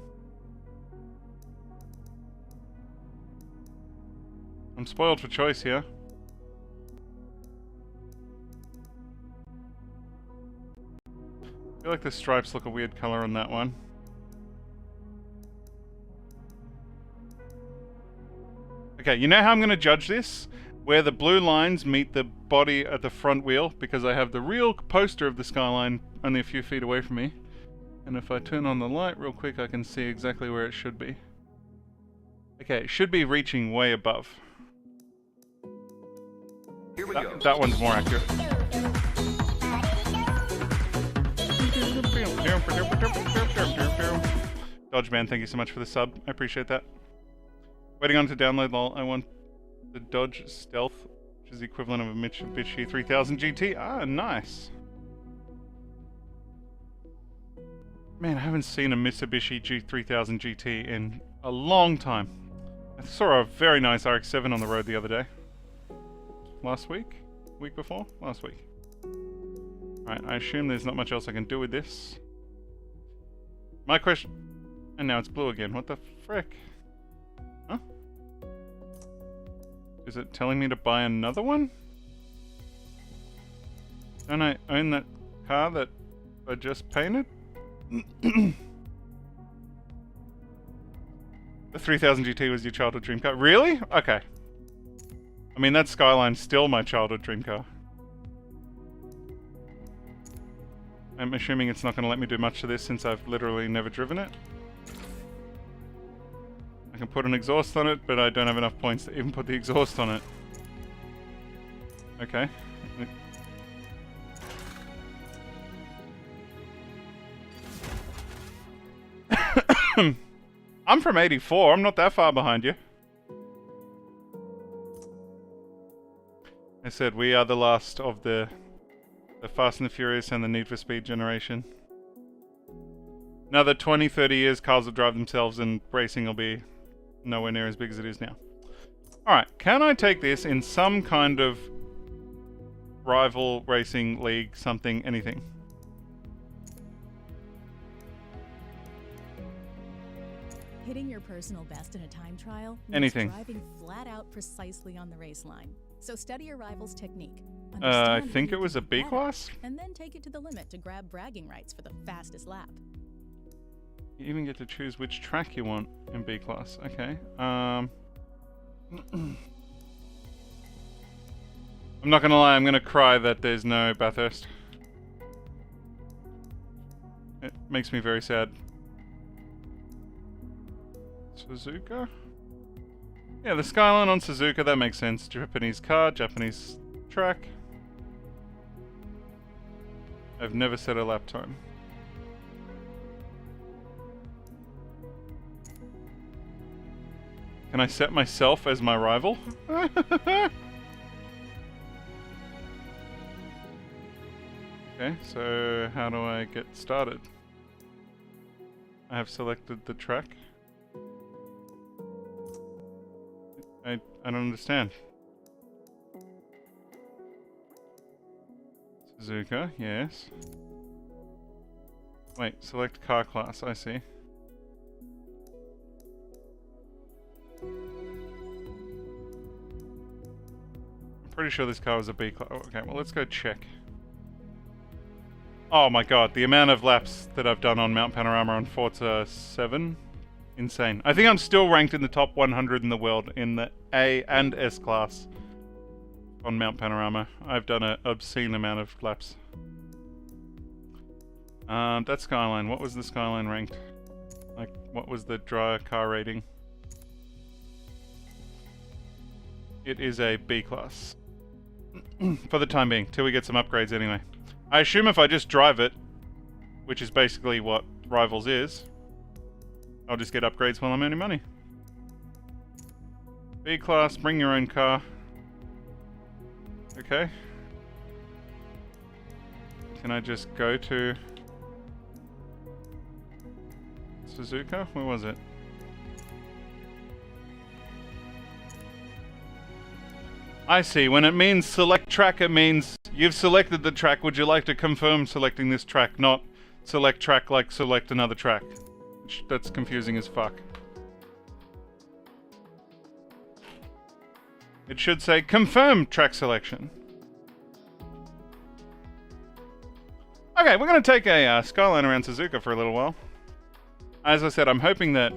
I'm spoiled for choice here. I feel like the stripes look a weird color on that one. Okay, you know how I'm going to judge this? Where the blue lines meet the body at the front wheel, because I have the real poster of the Skyline only a few feet away from me. And if I turn on the light real quick, I can see exactly where it should be. Okay, it should be reaching way above. Here we go. That one's more accurate. Dodgeman, thank you so much for the sub. I appreciate that. Waiting on to download, lol. I want the Dodge Stealth, which is the equivalent of a Mitsubishi 3000 GT. Ah, nice. Man, I haven't seen a Mitsubishi 3000 GT in a long time. I saw a very nice RX-7 on the road the other day. Last week? Week before? Last week. Alright, I assume there's not much else I can do with this. My question... And now it's blue again. What the frick? Huh? Is it telling me to buy another one? Don't I own that car that I just painted? The 3000 GT was your childhood dream car? Really? Okay. I mean, that Skyline's still my childhood dream car. I'm assuming it's not going to let me do much to this since I've literally never driven it. I can put an exhaust on it, but I don't have enough points to even put the exhaust on it. Okay. I'm from 84, I'm not that far behind you. I said we are the last of the Fast and the Furious and the Need for Speed generation. Another 20, 30 years, cars will drive themselves and racing will be nowhere near as big as it is now. Alright, can I take this in some kind of rival racing league, something, anything? Hitting your personal best in a time trial means Anything. driving flat out precisely on the race line. So study your rival's technique. I Understand think where it you was can a be B better, class? and then take it to the limit to grab bragging rights for the fastest lap. You even get to choose which track you want in B class. Okay. I'm not gonna lie, I'm gonna cry that there's no Bathurst. It makes me very sad. Suzuka? Yeah, the Skyline on Suzuka, that makes sense. Japanese car, Japanese track. I've never set a lap time. Can I set myself as my rival? Okay, so how do I get started? I have selected the track. I don't understand. Suzuka, yes. Wait, select car class, I see. I'm pretty sure this car was a B class. Oh, okay, well let's go check. Oh my god, the amount of laps that I've done on Mount Panorama on Forza 7. Insane. I think I'm still ranked in the top 100 in the world in the A and S class on Mount Panorama. I've done an obscene amount of laps. That Skyline. What was the Skyline ranked? Like, what was the car rating? It is a B class. For the time being, till we get some upgrades anyway. I assume if I just drive it, which is basically what Rivals is, I'll just get upgrades while I'm earning money. B class, bring your own car. Okay. Can I just go to Suzuka? Where was it? I see. When it means select track, it means you've selected the track. Would you like to confirm selecting this track? Not select track like select another track. That's confusing as fuck. It should say confirm track selection. Okay, we're going to take a Skyline around Suzuka for a little while. As I said, I'm hoping that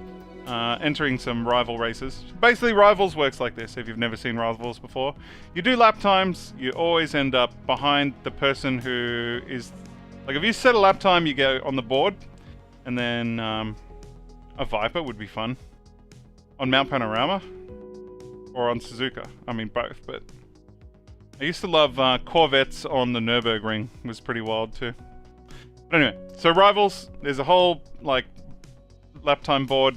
entering some rival races. Basically, Rivals works like this, if you've never seen Rivals before. You do lap times, you always end up behind the person who is... Like, if you set a lap time, you go on the board, and then a Viper would be fun. On Mount Panorama, or on Suzuka. I mean, both, but... I used to love Corvettes on the Nürburgring. It was pretty wild, too. But anyway, so Rivals, there's a whole, like, lap time board.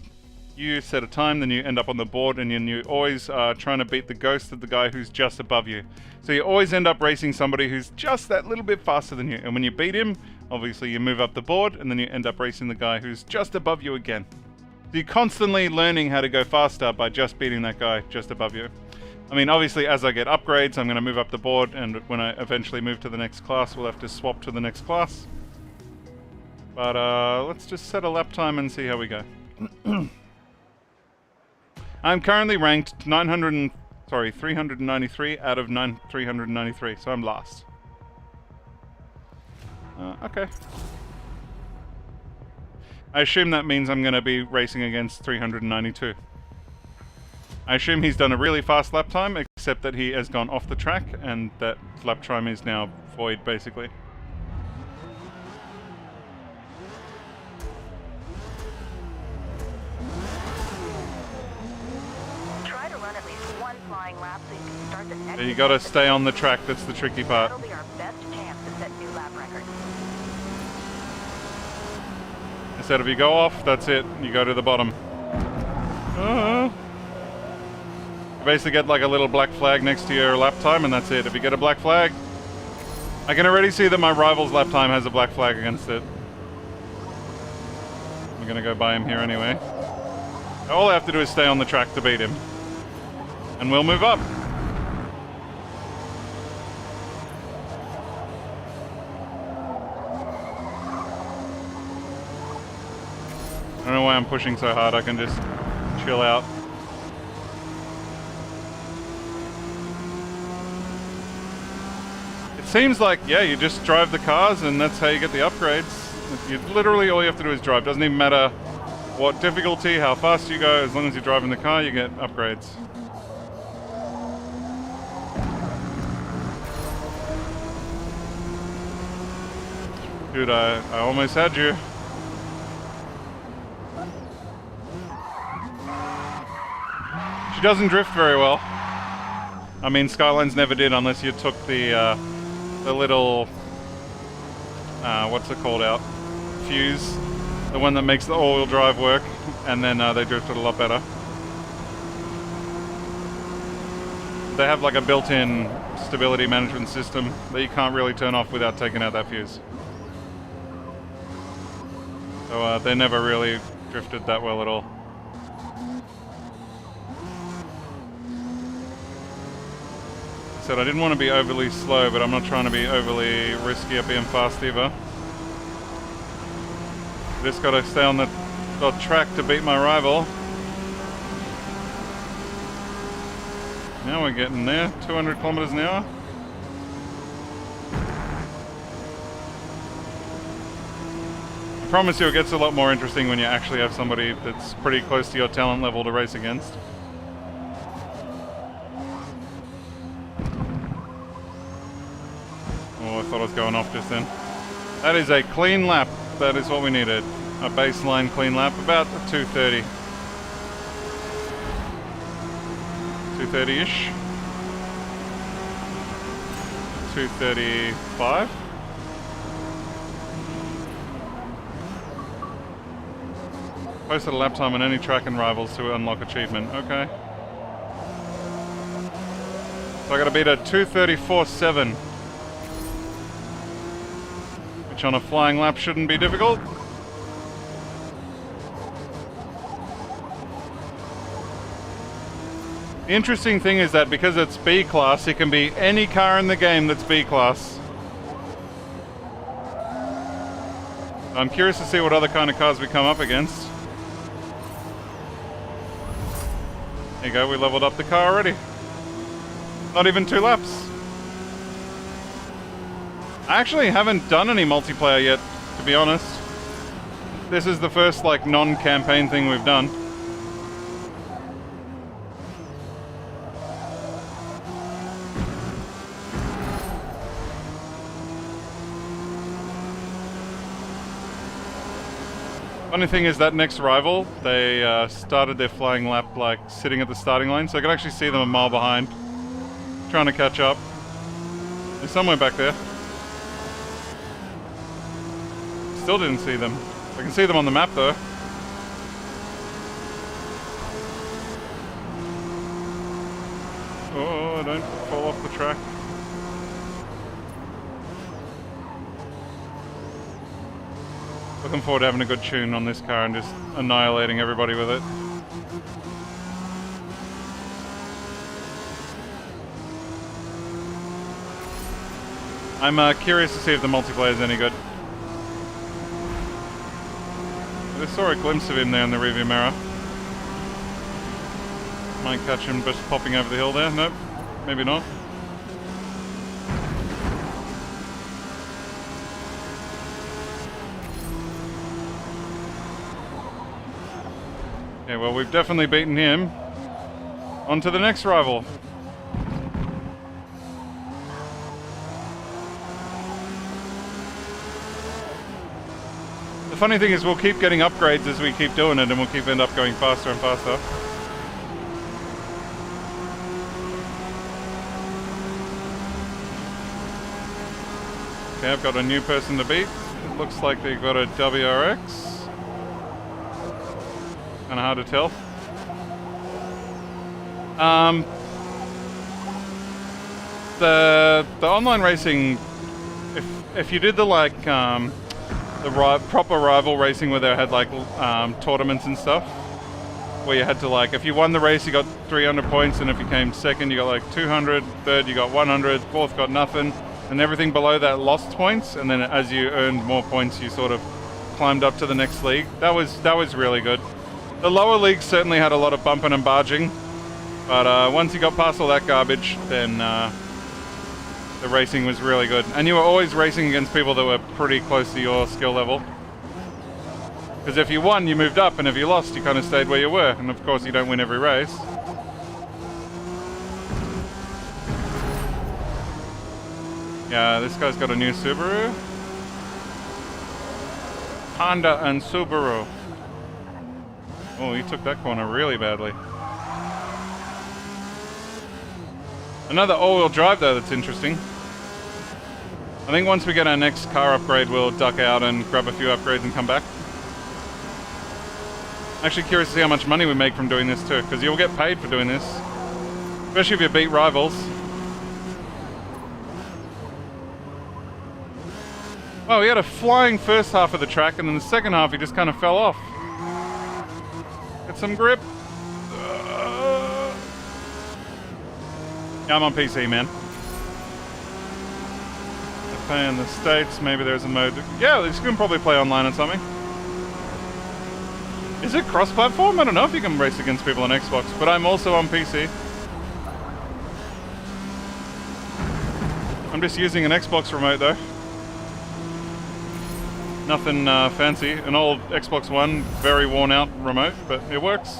You set a time, then you end up on the board, and then you always are trying to beat the ghost of the guy who's just above you. So you always end up racing somebody who's just that little bit faster than you. And when you beat him, obviously you move up the board, and then you end up racing the guy who's just above you again. So you're constantly learning how to go faster by just beating that guy just above you. I mean, obviously, as I get upgrades, I'm going to move up the board, and when I eventually move to the next class, we'll have to swap to the next class. But let's just set a lap time and see how we go. I'm currently ranked 393 out of 393, so I'm last. Okay. I assume that means I'm going to be racing against 392. I assume he's done a really fast lap time, except that he has gone off the track, and that lap time is now void, basically. Try to run at least one flying lap so you can start the next. You gotta stay on the track, that's the tricky part. That'll be our best chance to set new lap records. Instead of you go off, that's it, you go to the bottom. You basically get like a little black flag next to your lap time, and that's it. If you get a black flag, I can already see that my rival's lap time has a black flag against it. I'm gonna go by him here anyway. All I have to do is stay on the track to beat him. And we'll move up. I don't know why I'm pushing so hard, I can just chill out. It seems like, yeah, you just drive the cars and that's how you get the upgrades. You literally, all you have to do is drive. Doesn't even matter what difficulty, how fast you go, as long as you're driving the car, you get upgrades. Dude, I almost had you. She doesn't drift very well. I mean, Skylines never did unless you took the little, what's it called out? Fuse. The one that makes the all-wheel drive work. And then they drifted a lot better. They have like a built-in stability management system that you can't really turn off without taking out that fuse. So they never really drifted that well at all. I said I didn't want to be overly slow, but I'm not trying to be overly risky at being fast either. Just gotta stay on the track to beat my rival. Now we're getting there, 200 kilometers an hour. promise you it gets a lot more interesting when you actually have somebody that's pretty close to your talent level to race against. Oh, I thought I was going off just then. That is a clean lap. That is what we needed. A baseline clean lap, about 230. 230-ish. 235. Posted a lap time on any track and rivals to unlock achievement. Okay. So I gotta beat a 234.7. Which on a flying lap shouldn't be difficult. The interesting thing is that because it's B class, it can be any car in the game that's B class. I'm curious to see what other kind of cars we come up against. There you go, we leveled up the car already. Not even 2 laps. I actually haven't done any multiplayer yet, to be honest. This is the first like non-campaign thing we've done. Funny thing is that next rival, they started their flying lap like sitting at the starting line, so I can actually see them a mile behind, trying to catch up. They're somewhere back there. Still didn't see them. I can see them on the map though. Oh, don't fall off the track. Looking forward to having a good tune on this car and just annihilating everybody with it. I'm curious to see if the multiplayer is any good. I saw a glimpse of him there in the rearview mirror. Might catch him just popping over the hill there. Nope, maybe not. Yeah, well, we've definitely beaten him. On to the next rival. The funny thing is we'll keep getting upgrades as we keep doing it and we'll keep end up going faster and faster. Okay, I've got a new person to beat. It looks like they've got a WRX. Kind of hard to tell. The online racing, if you did the like proper rival racing where they had like tournaments and stuff, where you had to like, if you won the race you got 300 points, and if you came second you got like 200, third you got 100, fourth got nothing, and everything below that lost points, and then as you earned more points you sort of climbed up to the next league. That was really good. The lower leagues certainly had a lot of bumping and barging, but once you got past all that garbage, then the racing was really good. And you were always racing against people that were pretty close to your skill level. Because if you won, you moved up, and if you lost, you kind of stayed where you were. And of course, you don't win every race. Yeah, this guy's got a new Subaru. Honda and Subaru. Oh, he took that corner really badly. Another all-wheel drive though that's interesting. I think once we get our next car upgrade, we'll duck out and grab a few upgrades and come back. Actually curious to see how much money we make from doing this too, because you'll get paid for doing this. Especially if you beat rivals. Well, we had a flying first half of the track, and then the second half he just kind of fell off. Get some grip. Yeah, I'm on PC, man. I play in the States, maybe there's a mode. Yeah, you can probably play online or something. Is it cross-platform? I don't know if you can race against people on Xbox, but I'm also on PC. I'm just using an Xbox remote though. Nothing fancy. An old Xbox One, very worn out remote, but it works.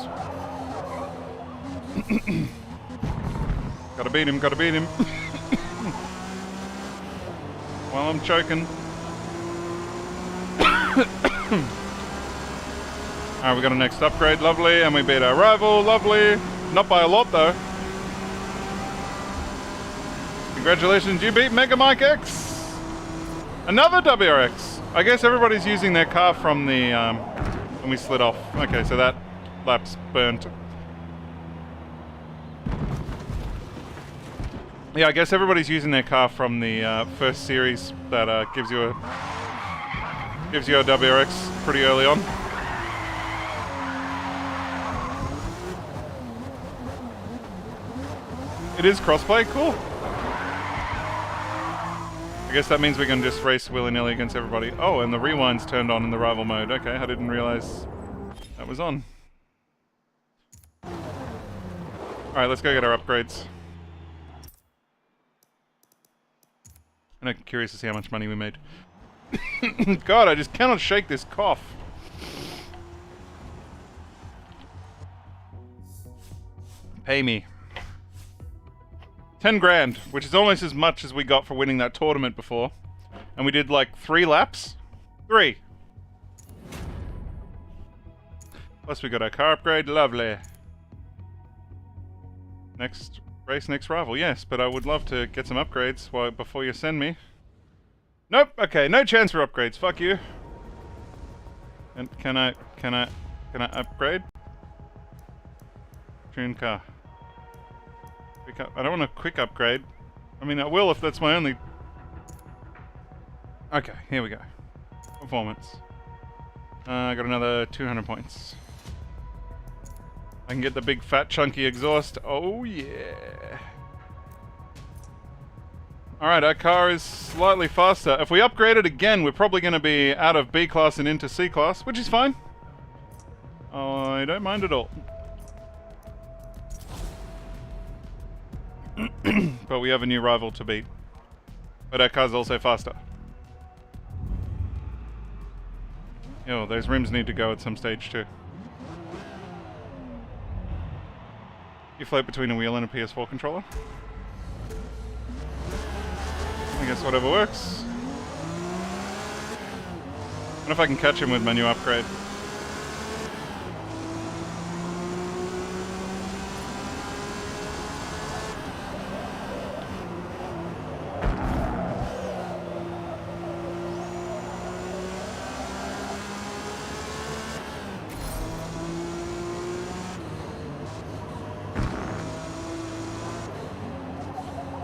Gotta beat him, gotta beat him. While I'm choking. Alright, we got a next upgrade, lovely, and we beat our rival, lovely. Not by a lot though. Congratulations, you beat Mega Mike X! Another WRX! I guess everybody's using their car from the, when we slid off. Okay, so that lap's burnt. Yeah, I guess everybody's using their car from the first series that gives you a WRX pretty early on. It is crossplay, cool. I guess that means we can just race willy-nilly against everybody. Oh, and the rewind's turned on in the rival mode. Okay, I didn't realize that was on. Alright, let's go get our upgrades. I'm curious to see how much money we made. God, I just cannot shake this cough. Pay me. 10 grand, which is almost as much as we got for winning that tournament before. And we did like 3 laps? 3. Plus we got our car upgrade, lovely. Next race, next rival, yes, but I would love to get some upgrades before you send me. Nope, okay, no chance for upgrades, fuck you. And can I upgrade? Tune car. I don't want a quick upgrade. I mean, I will if that's my only... Okay, here we go. Performance. I got another 200 points. I can get the big fat chunky exhaust. Oh yeah. Alright, our car is slightly faster. If we upgrade it again, we're probably going to be out of B class and into C class, which is fine. I don't mind at all. But we have a new rival to beat. But our car's also faster. Yo, those rims need to go at some stage too. You float between a wheel and a PS4 controller? I guess whatever works. I wonder if I can catch him with my new upgrade.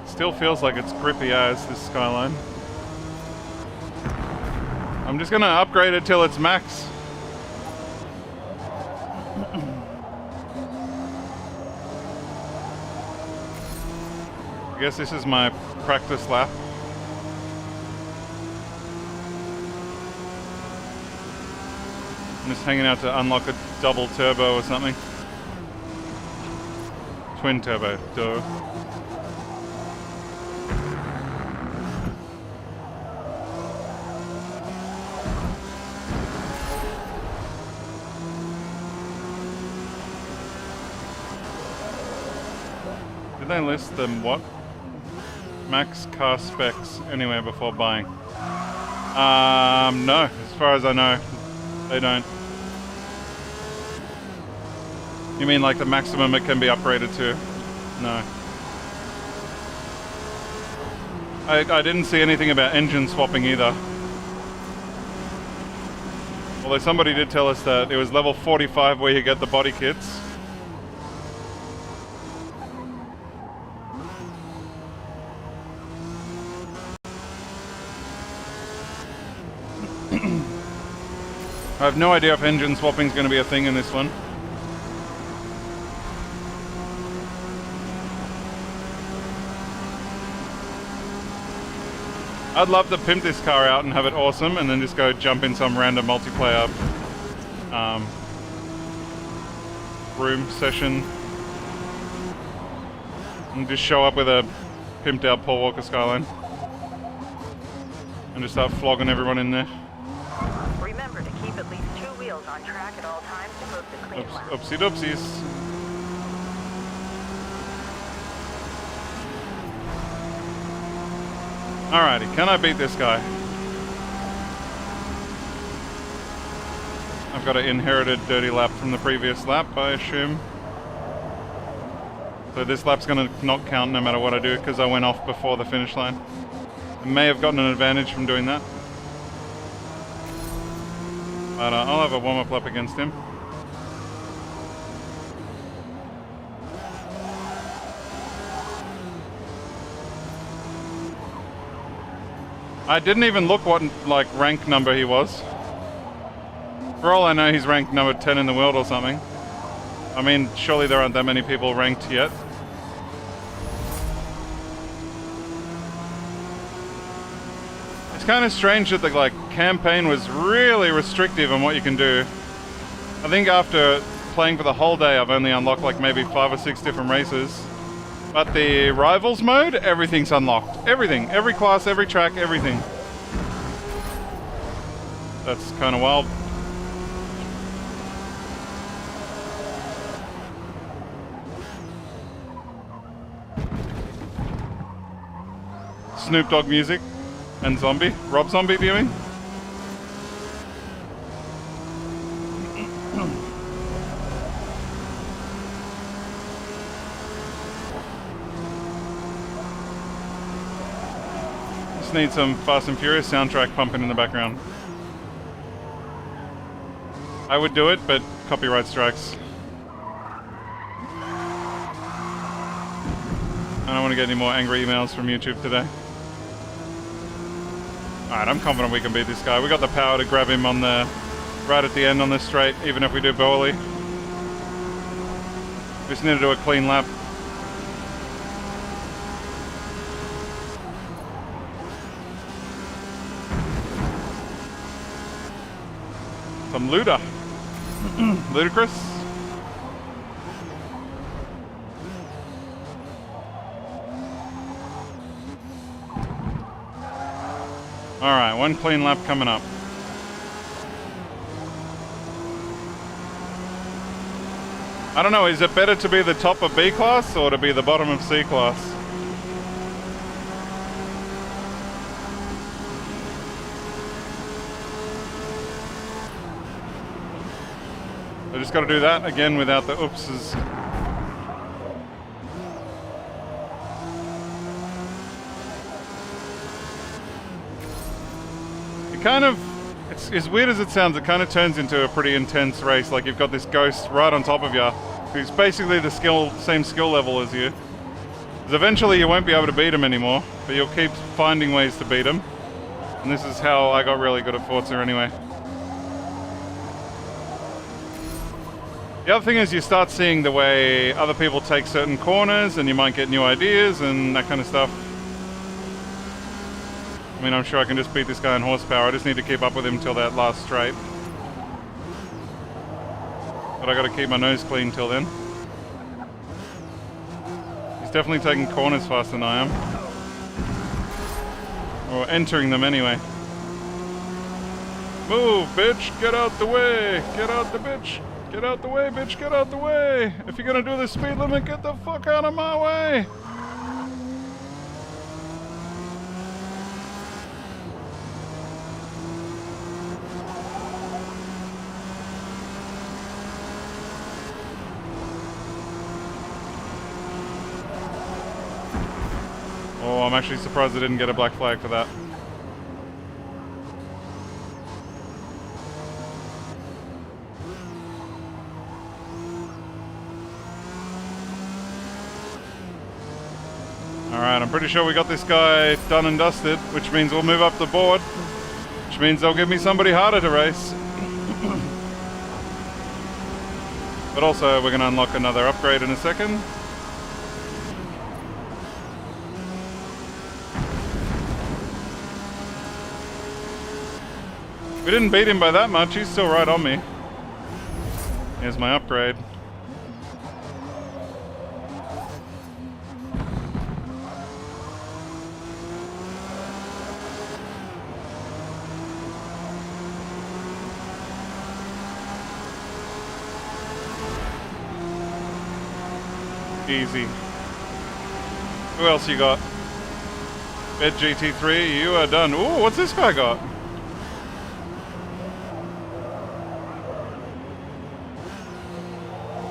Still feels like it's grippy as this Skyline. I'm just gonna upgrade it till it's max. I guess this is my practice lap. I'm just hanging out to unlock a double turbo or something. Twin turbo, duh. Did they list them what? Max car specs anywhere before buying? No. As far as I know, they don't. You mean like the maximum it can be upgraded to? No. I didn't see anything about engine swapping either. Although somebody did tell us that it was level 45 where you get the body kits. I have no idea if engine swapping is going to be a thing in this one. I'd love to pimp this car out and have it awesome and then just go jump in some random multiplayer room session and just show up with a pimped out Paul Walker Skyline and just start flogging everyone in there. wheels on track at all times to post a clean lap. Oopsie doopsies. Alrighty, can I beat this guy? I've got an inherited dirty lap from the previous lap, I assume. So this lap's gonna not count no matter what I do because I went off before the finish line. I may have gotten an advantage from doing that. But I'll have a warm-up lap against him. I didn't even look what like rank number he was. For all I know, he's ranked number 10 in the world or something. I mean, surely there aren't that many people ranked yet. It's kind of strange that the like campaign was really restrictive on what you can do. I think after playing for the whole day, I've only unlocked like maybe 5 or 6 different races. But the rivals mode, everything's unlocked. Everything, every class, every track, everything. That's kind of wild. Snoop Dogg music and Zombie. Rob Zombie, do you mean? Just need some Fast and Furious soundtrack pumping in the background. I would do it, but copyright strikes. I don't want to get any more angry emails from YouTube today. Alright, I'm confident we can beat this guy. We got the power to grab him on the right at the end on this straight, even if we do poorly. We just need to do a clean lap. Some Luda. Ludicrous. Alright, one clean lap coming up. I don't know, is it better to be the top of B class or to be the bottom of C class? I just got to do that again without the oopses. It kind of, it's as weird as it sounds, it kind of turns into a pretty intense race. Like you've got this ghost right on top of you, who's basically the same skill level as you. Because eventually you won't be able to beat him anymore, but you'll keep finding ways to beat him. And this is how I got really good at Forza anyway. The other thing is you start seeing the way other people take certain corners and you might get new ideas and that kind of stuff. I mean, I'm sure I can just beat this guy in horsepower. I just need to keep up with him till that last straight. But I gotta keep my nose clean till then. He's definitely taking corners faster than I am. Or entering them anyway. Move, bitch! Get out the way! Get out the bitch! Get out the way, bitch! Get out the way! If you're gonna do the speed limit, get the fuck out of my way! Oh, I'm actually surprised I didn't get a black flag for that. Alright, I'm pretty sure we got this guy done and dusted, which means we'll move up the board, which means they'll give me somebody harder to race. But also, we're going to unlock another upgrade in a second. We didn't beat him by that much, he's still right on me. Here's my upgrade. Easy. Who else you got? Bet GT3, you are done. Ooh, what's this guy got?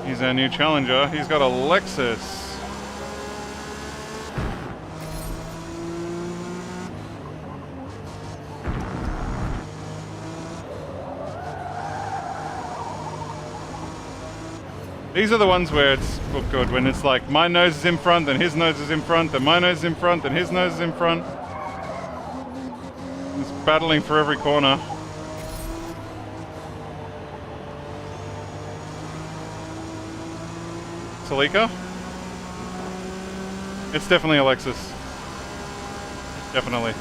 He's our new challenger. He's got a Lexus. These are the ones where it's good, when it's like my nose is in front, then his nose is in front, then my nose is in front, then his nose is in front. It's battling for every corner. Celica? It's definitely a Lexus. Definitely.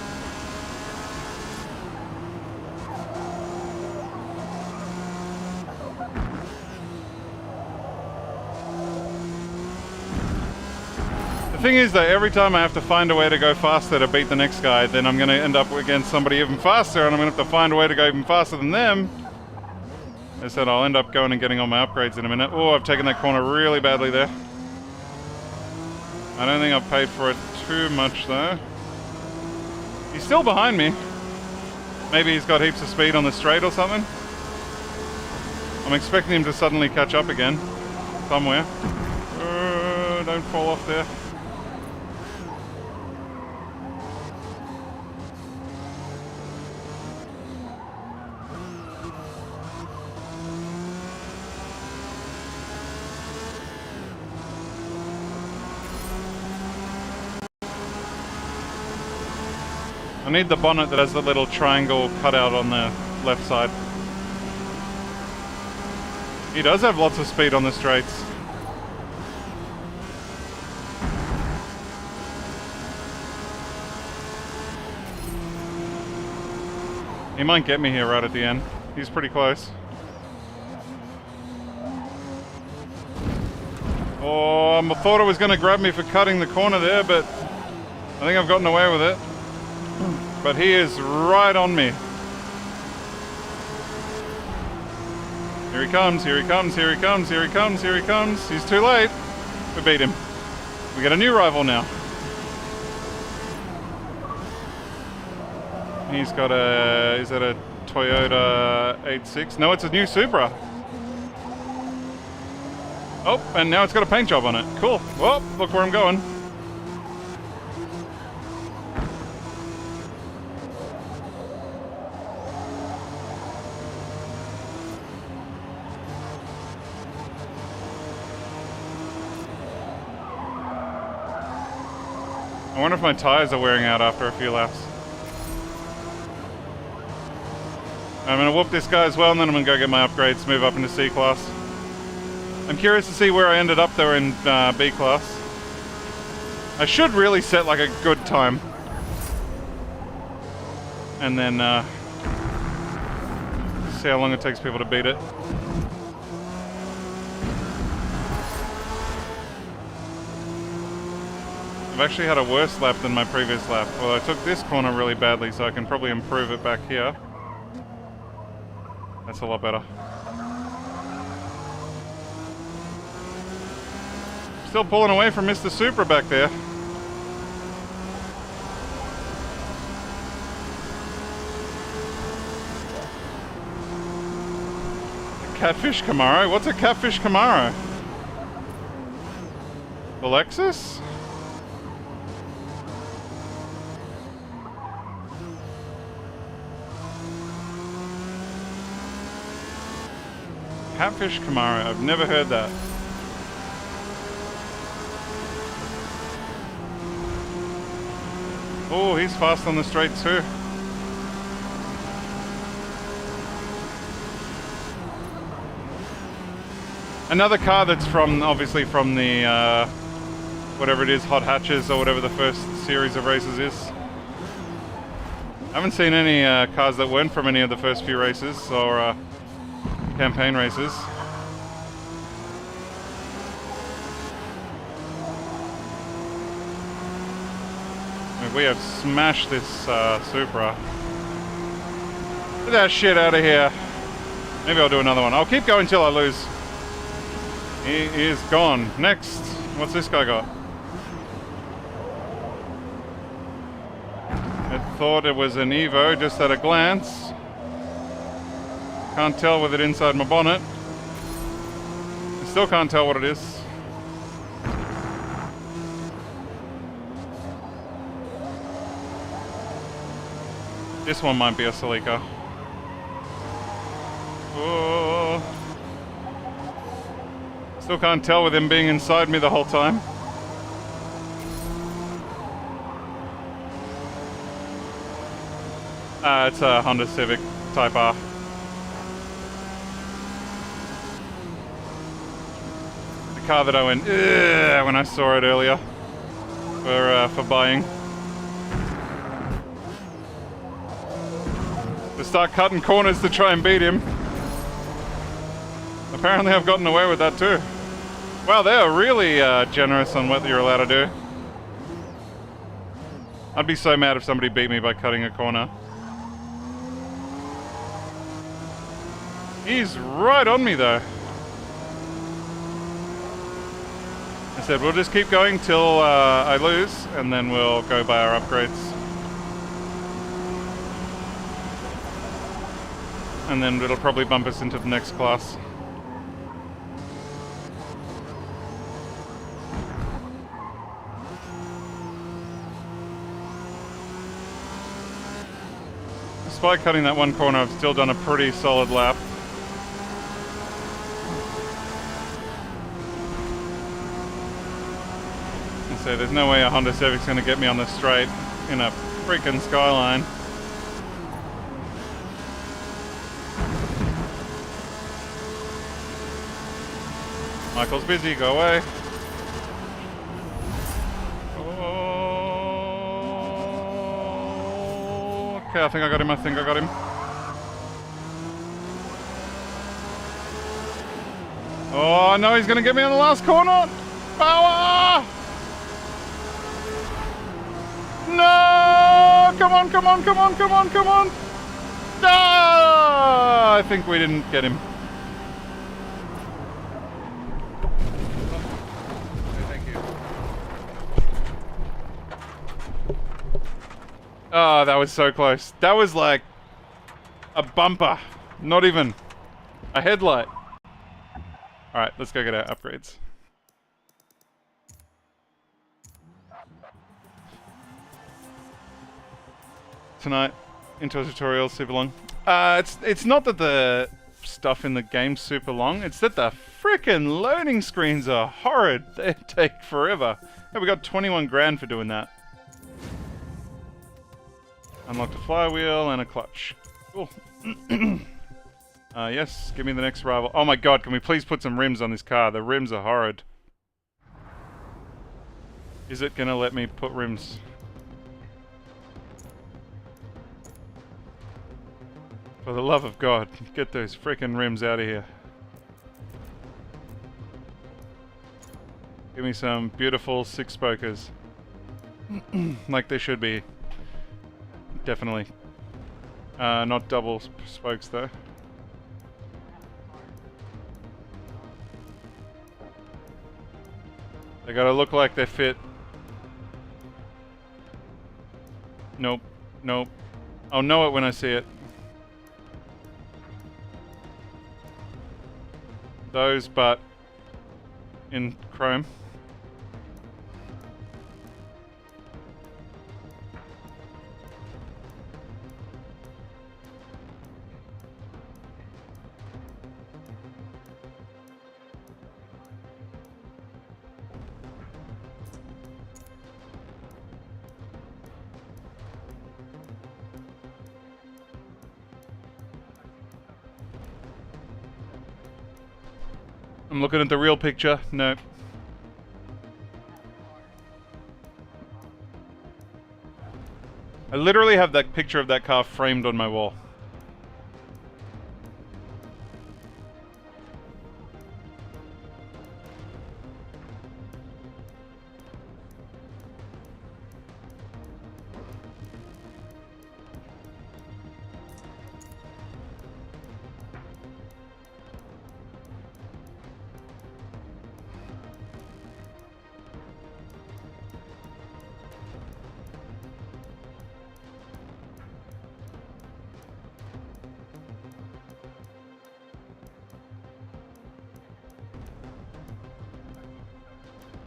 The thing is that every time I have to find a way to go faster to beat the next guy, then I'm going to end up against somebody even faster, and I'm going to have to find a way to go even faster than them. As I said, I'll end up going and getting all my upgrades in a minute. Oh, I've taken that corner really badly there. I don't think I've paid for it too much though. He's still behind me. Maybe he's got heaps of speed on the straight or something. I'm expecting him to suddenly catch up again. Somewhere. Don't fall off there. I need the bonnet that has the little triangle cutout on the left side. He does have lots of speed on the straights. He might get me here right at the end. He's pretty close. Oh, I thought I was going to grab me for cutting the corner there, but I think I've gotten away with it. But he is right on me. Here he comes, here he comes, here he comes, here he comes, here he comes. He's too late. We beat him. We got a new rival now. He's got a, is that a Toyota 86? No, it's a new Supra. Oh, and now it's got a paint job on it. Cool. Well, look where I'm going. I wonder if my tires are wearing out after a few laps. I'm going to whoop this guy as well, and then I'm going to go get my upgrades, move up into C class. I'm curious to see where I ended up though in B class. I should really set like a good time. And then see how long it takes people to beat it. I've actually had a worse lap than my previous lap. Well, I took this corner really badly, so I can probably improve it back here. That's a lot better. Still pulling away from Mr. Supra back there. A catfish Camaro? What's a catfish Camaro? The Lexus? Catfish Camaro, I've never heard that. Oh, he's fast on the straight too. Another car that's from, obviously from the, whatever it is, Hot Hatches or whatever the first series of races is. I haven't seen any cars that weren't from any of the first few races or campaign races. We have smashed this Supra. Get that shit out of here. Maybe I'll do another one. I'll keep going till I lose. He is gone. Next. What's this guy got? I thought it was an Evo just at a glance. Can't tell with it inside my bonnet. I still can't tell what it is. This one might be a Celica. Oh. Still can't tell with him being inside me the whole time. It's a Honda Civic Type R. The car that I went "Ugh," when I saw it earlier for buying. To start cutting corners to try and beat him. Apparently I've gotten away with that too. Wow, they are really generous on what you're allowed to do. I'd be so mad if somebody beat me by cutting a corner. He's right on me though. I said we'll just keep going till I lose and then we'll go buy our upgrades. And then it'll probably bump us into the next class. Despite cutting that one corner, I've still done a pretty solid lap. And so there's no way a Honda Civic's going to get me on the straight in a freaking Skyline. Michael's busy, go away. Oh, okay, I think I got him, Oh no, he's gonna get me on the last corner! Power! No! Come on! Ah, I think we didn't get him. Oh, that was so close. That was like a bumper. Not even a headlight. Alright, let's go get our upgrades. Tonight, into a tutorial super long. It's not that the stuff in the game's super long, it's that the frickin' loading screens are horrid. They take forever. Hey, we got 21 grand for doing that. Unlocked a flywheel and a clutch. Cool. Yes, give me the next rival. Oh my god, can we please put some rims on this car? The rims are horrid. Is it gonna let me put rims? For the love of God, get those frickin' rims out of here. Give me some beautiful six-spokers. Like they should be. Definitely. Not double spokes though. They gotta look like they fit. Nope. Nope. I'll know it when I see it. Those, but in chrome. I'm looking at the real picture. No. I literally have that picture of that car framed on my wall.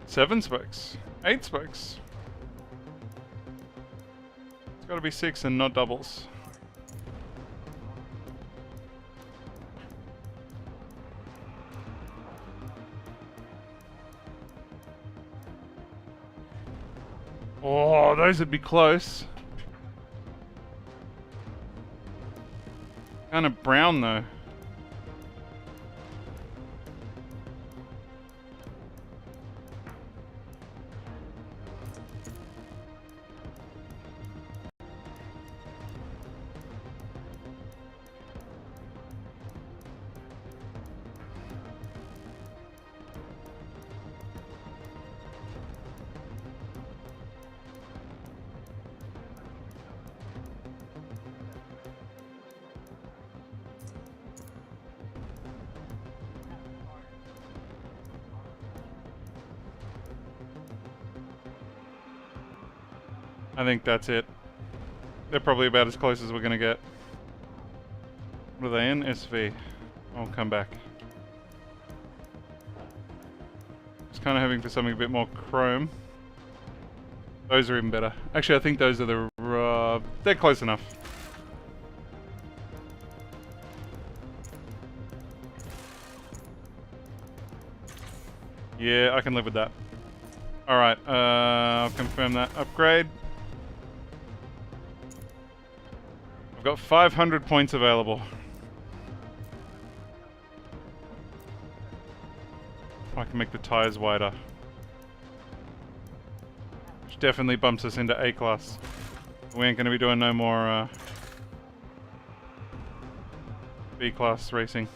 7 spokes. 8 spokes. It's gotta be 6 and not doubles. Oh, those would be close. Kind of brown though. I think that's it. They're probably about as close as we're gonna get. What are they in? SV. I'll come back. Just kind of hoping for something a bit more chrome. Those are even better. Actually, I think those are the... they're close enough. Yeah, I can live with that. Alright, I'll confirm that upgrade. I've got 500 points available. I can make the tires wider. Which definitely bumps us into A class. We ain't gonna be doing no more B class racing.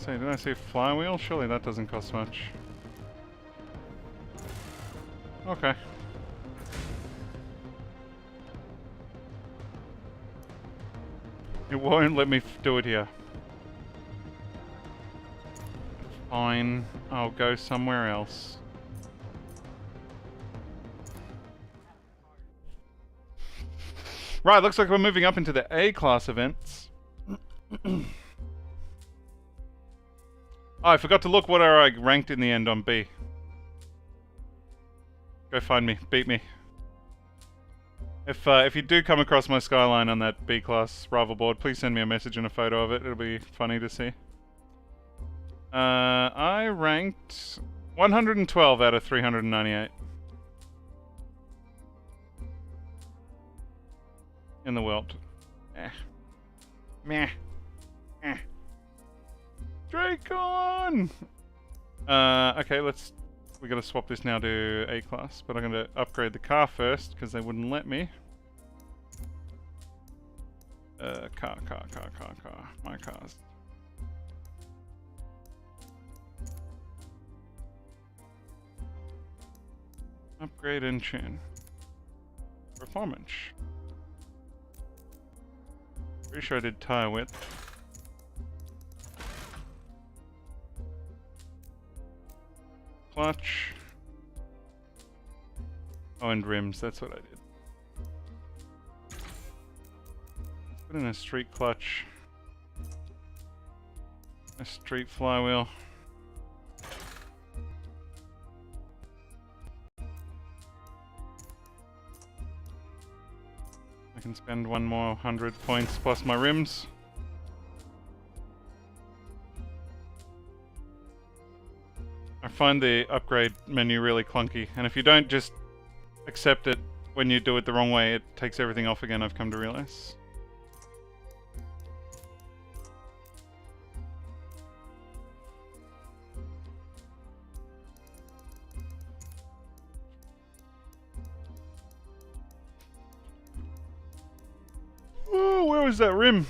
Did I say flywheel? Surely that doesn't cost much. Okay. It won't let me do it here. Fine. I'll go somewhere else. Right, looks like we're moving up into the A-class events. Oh, I forgot to look what I ranked in the end on B. Go find me. Beat me. If you do come across my Skyline on that B-class rival board, please send me a message and a photo of it. It'll be funny to see. I ranked 112 out of 398. In the world. Eh. Meh. Eh. Dracon! Okay, we gotta swap this now to A-class, but I'm gonna upgrade the car first, because they wouldn't let me. Car. My cars. Upgrade engine. Performance. Pretty sure I did tire width. Clutch. Oh, and rims, that's what I did. Let's put in a street clutch. A street flywheel. I can spend one more 100 points plus my rims. I find the upgrade menu really clunky, and if you don't just accept it when you do it the wrong way, it takes everything off again, I've come to realize. Oh, where was that rim?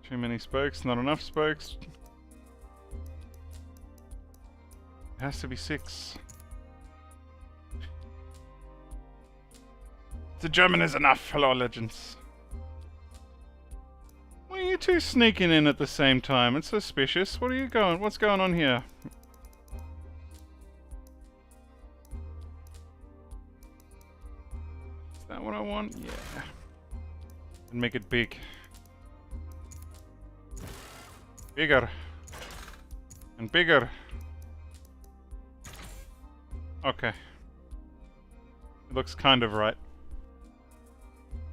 Too many spokes, not enough spokes. It has to be 6. The German is enough. Hello, legends. Why are you two sneaking in at the same time? It's suspicious. What are you going? What's going on here? Is that what I want? Yeah. And make it big. Bigger. And bigger. Okay. It looks kind of right.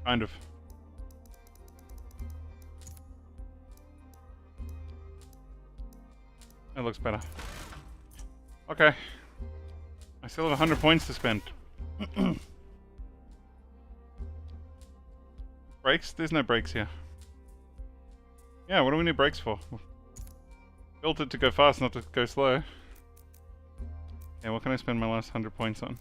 Kind of. It looks better. Okay. I still have 100 points to spend. Brakes? There's no brakes here. Yeah, what do we need brakes for? Built it to go fast, not to go slow. Yeah, what can I spend my last 100 points on?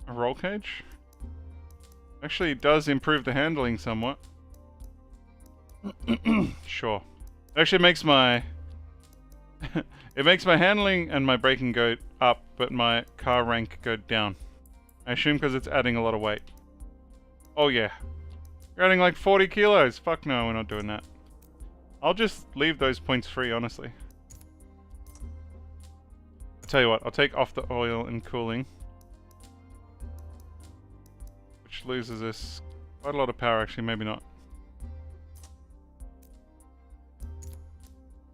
A roll cage? Actually, it does improve the handling somewhat. Sure. It actually makes my... it makes my handling and my braking go up, but my car rank go down. I assume because it's adding a lot of weight. Oh yeah. You're adding like 40 kilos. Fuck no, we're not doing that. I'll just leave those points free, honestly. I'll tell you what, I'll take off the oil and cooling. Which loses us quite a lot of power, actually, maybe not.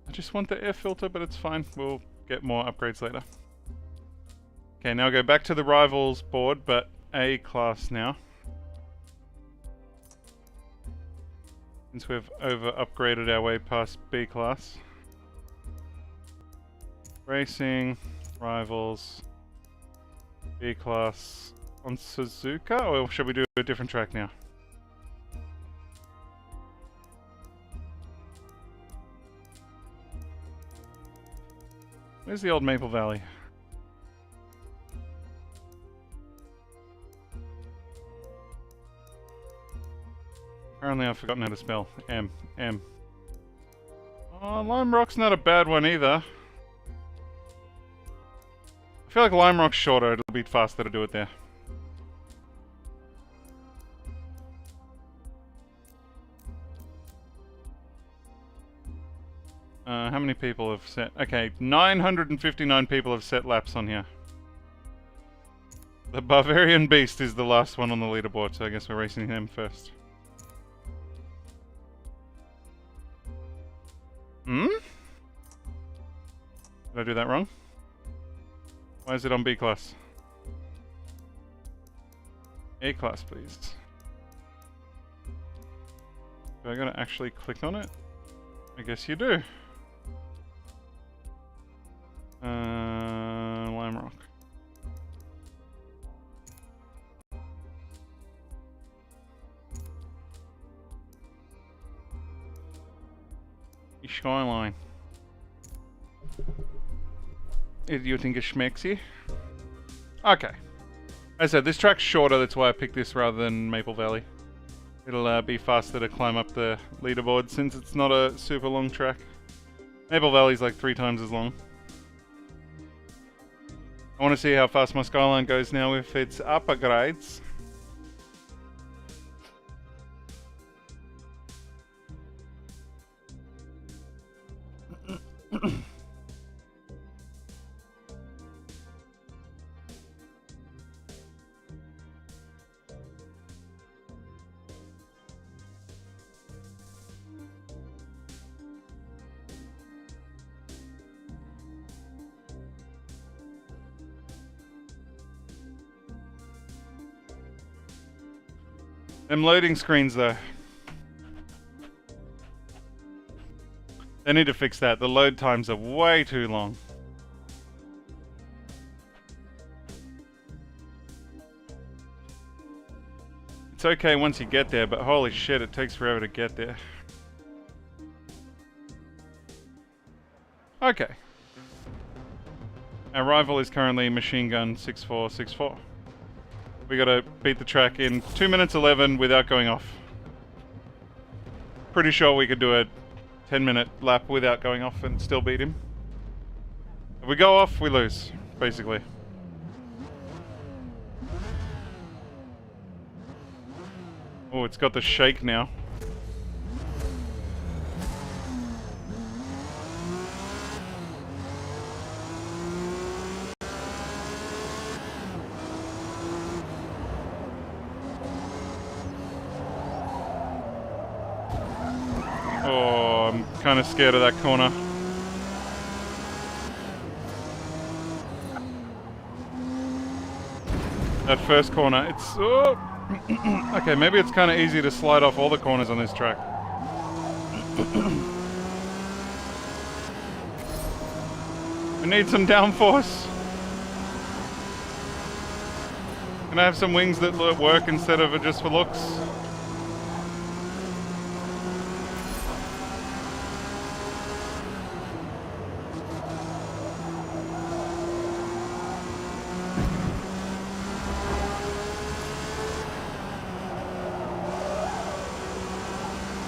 I just want the air filter, but it's fine. We'll get more upgrades later. Okay, now go back to the rivals board, but A class now. Since we've over upgraded our way past B class. Racing, rivals, B class on Suzuka, or should we do a different track now? Where's the old Maple Valley? Apparently I've forgotten how to spell. M. Oh, Lime Rock's not a bad one either. I feel like Lime Rock's shorter, it'll be faster to do it there. How many people have set... Okay, 959 people have set laps on here. The Bavarian Beast is the last one on the leaderboard, so I guess we're racing him first. Hmm? Did I do that wrong? Why is it on B class? A class, please. Do I gotta actually click on it? I guess you do. Lime Rock. Skyline. Do you think it's schmexy? Okay. As I said, this track's shorter, that's why I picked this rather than Maple Valley. It'll be faster to climb up the leaderboard since it's not a super long track. Maple Valley's like 3 times as long. I want to see how fast my Skyline goes now with its upgrades. Them loading screens though. They need to fix that. The load times are way too long. It's okay once you get there, but holy shit, it takes forever to get there. Okay. Our rival is currently Machine Gun 6464. We gotta beat the track in 2 minutes 11 without going off. Pretty sure we could do a 10-minute lap without going off and still beat him. If we go off, we lose, basically. Oh, it's got the shake now. Oh, I'm kind of scared of that corner. That first corner, it's... Oh. Okay, maybe it's kind of easy to slide off all the corners on this track. We need some downforce. Can I have some wings that work instead of just for looks?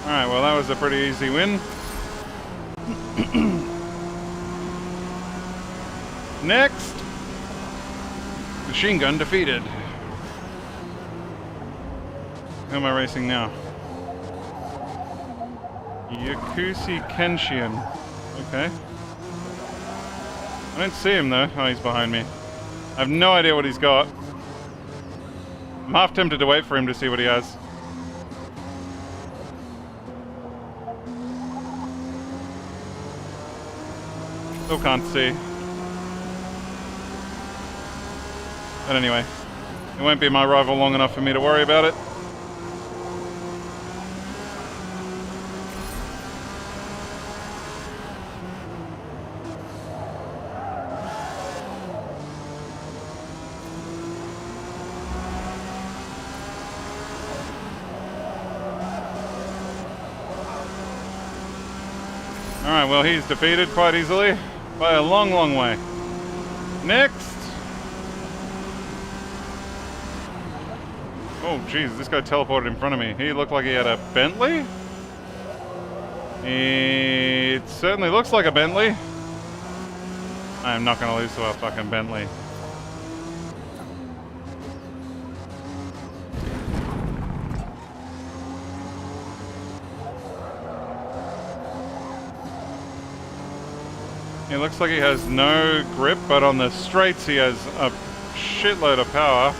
Alright, well that was a pretty easy win. Next! Machine gun defeated. Who am I racing now? Yakushi Kenshin. Okay. I don't see him though. Oh, he's behind me. I have no idea what he's got. I'm half tempted to wait for him to see what he has. Still can't see. But anyway, it won't be my rival long enough for me to worry about it. Alright, well he's defeated quite easily. By a long, long way. Next! Oh, jeez, this guy teleported in front of me. He looked like he had a Bentley? It certainly looks like a Bentley. I am not going to lose to a fucking Bentley. It looks like he has no grip, but on the straights he has a shitload of power.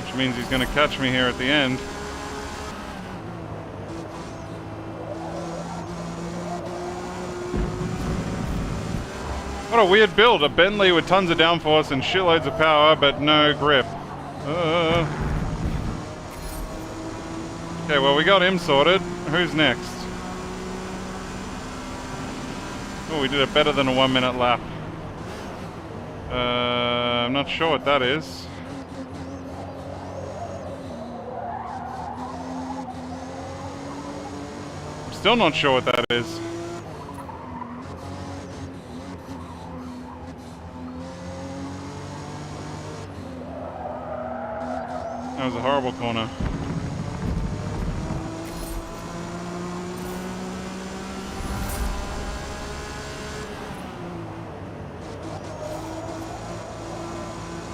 Which means he's going to catch me here at the end. What a weird build. A Bentley with tons of downforce and shitloads of power, but no grip. Okay, well we got him sorted. Who's next? Oh, we did it better than a 1 minute lap. I'm not sure what that is. I'm still not sure what that is. That was a horrible corner.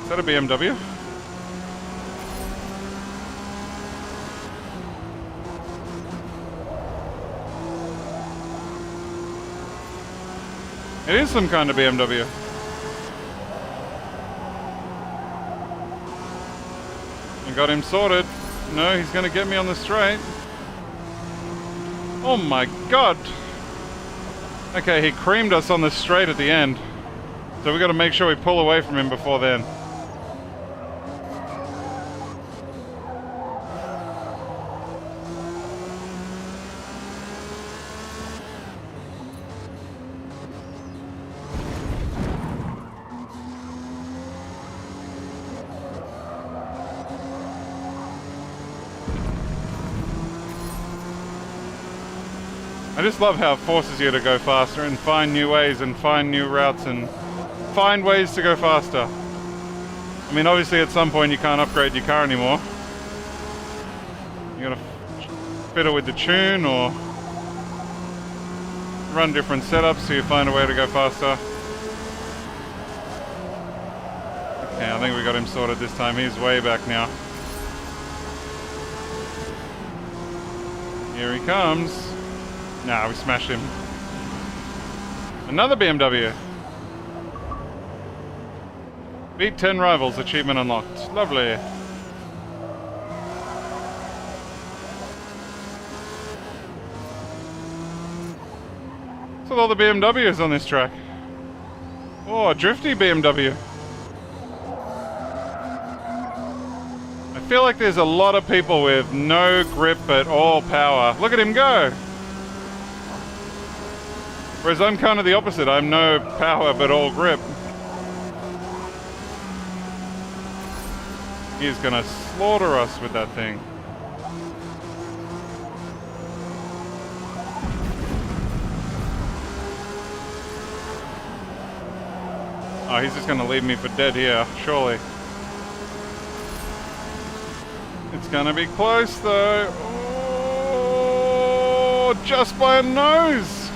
Is that a BMW? It is some kind of BMW. I got him sorted. No, he's gonna get me on the straight. Oh my god! Okay, he creamed us on the straight at the end. So we gotta make sure we pull away from him before then. I just love how it forces you to go faster and find new ways and find new routes and find ways to go faster. I mean, obviously at some point you can't upgrade your car anymore. You gotta fiddle with the tune or run different setups so you find a way to go faster. Okay, I think we got him sorted this time. He's way back now. Here he comes. Nah, we smashed him. Another BMW. Beat 10 rivals, achievement unlocked. Lovely. What's with all the BMWs on this track? Oh, a drifty BMW. I feel like there's a lot of people with no grip but all power. Look at him go! Whereas I'm kind of the opposite. I'm no power but all grip. He's gonna slaughter us with that thing. Oh, he's just gonna leave me for dead here, surely. It's gonna be close though. Oh, just by a nose!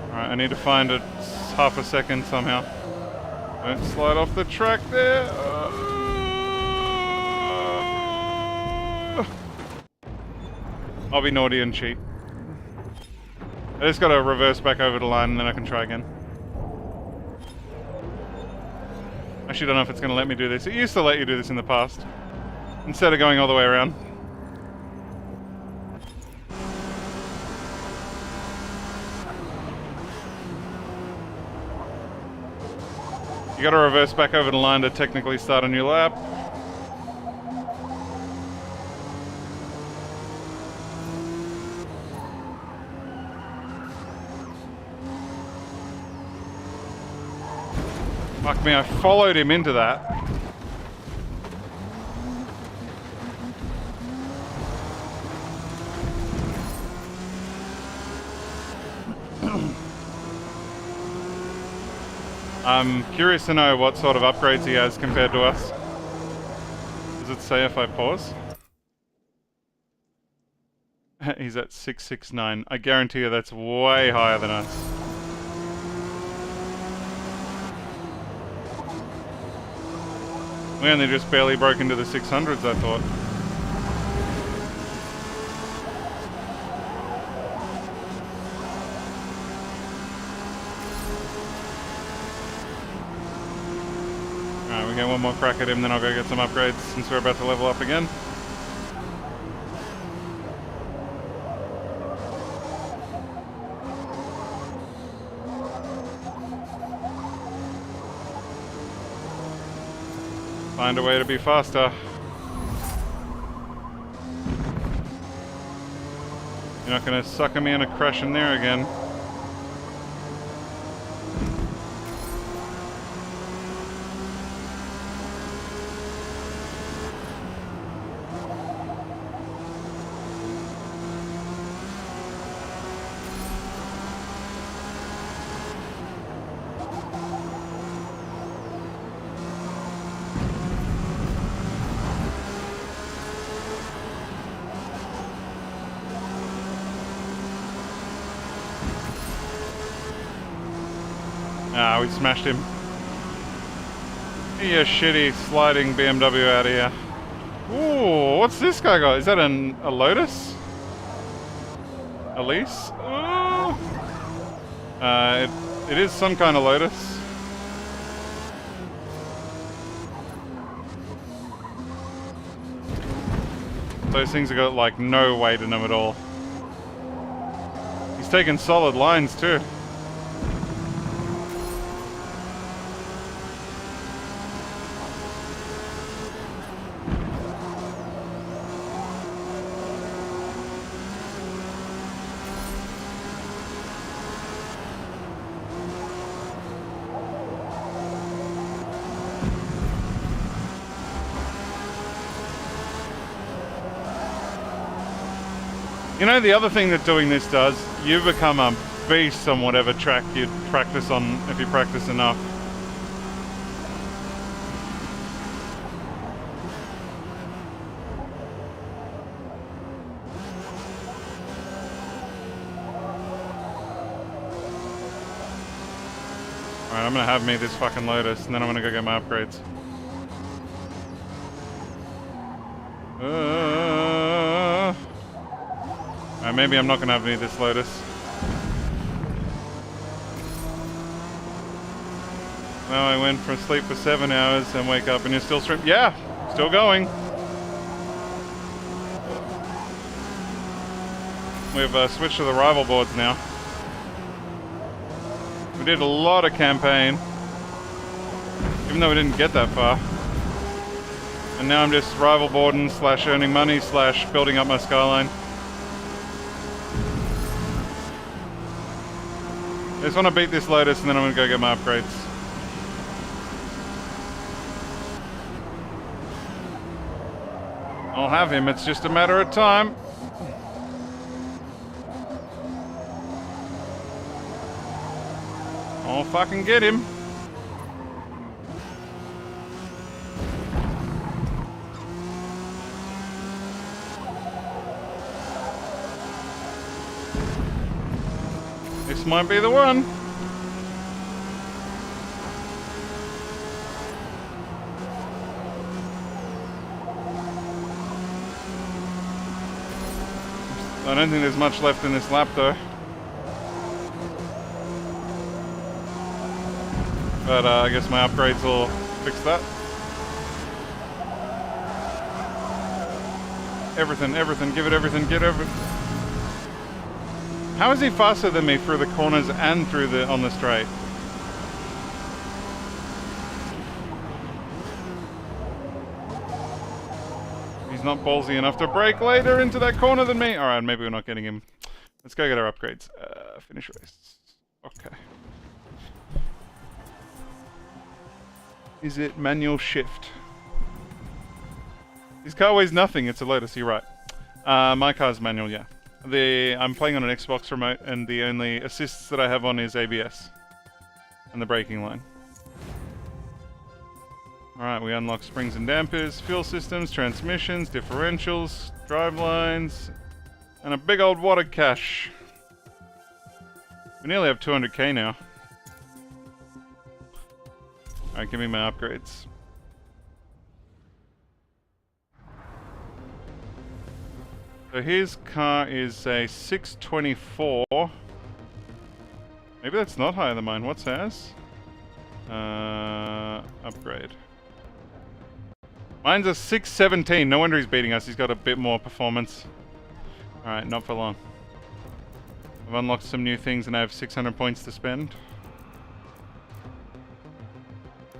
Alright, I need to find it half a second somehow. Don't slide off the track there. I'll be naughty and cheat. I just gotta reverse back over the line and then I can try again. Actually, don't know if it's gonna let me do this. It used to let you do this in the past. Instead of going all the way around. You gotta reverse back over the line to technically start a new lap. Fuck me, I followed him into that. I'm curious to know what sort of upgrades he has compared to us. Does it say if I pause? He's at 669. I guarantee you that's way higher than us. We only just barely broke into the 600s, I thought. Alright, we get one more crack at him, then I'll go get some upgrades since we're about to level up again. Find a way to be faster. You're not gonna sucker me in a crash in there again. Ah, we smashed him. You shitty sliding BMW out of here. Ooh, what's this guy got? Is that a Lotus? A lease? Ooh. It is some kind of Lotus. Those things have got like no weight in them at all. He's taking solid lines too. You know, the other thing that doing this does, you become a beast on whatever track you practice on, if you practice enough. Alright, I'm gonna have me this fucking Lotus, and then I'm gonna go get my upgrades. Alright, maybe I'm not gonna have me this Lotus. Now I went from sleep for 7 hours and wake up and you're still streaming. Yeah, still going. We've switched to the rival boards now. We did a lot of campaign, even though we didn't get that far. And now I'm just rival boarding / earning money / building up my skyline. I just want to beat this Lotus and then I'm going to go get my upgrades. I'll have him, it's just a matter of time. I'll fucking get him. This might be the one. I don't think there's much left in this lap though. But I guess my upgrades will fix that. Everything, give it everything, get everything. How is he faster than me through the corners and through the on the straight? He's not ballsy enough to brake later into that corner than me. Alright, maybe we're not getting him. Let's go get our upgrades. Finish race. Okay. Is it manual shift? This car weighs nothing. It's a Lotus. You're right. My car's manual, yeah. I'm playing on an Xbox remote, and the only assists that I have on is ABS and the braking line. Alright, we unlock springs and dampers, fuel systems, transmissions, differentials, drive lines, and a big old water cache. We nearly have 200k now. Alright, give me my upgrades. So his car is a 624. Maybe that's not higher than mine. What's ours? Upgrade. Mine's a 617. No wonder he's beating us. He's got a bit more performance. Alright, not for long. I've unlocked some new things and I have 600 points to spend.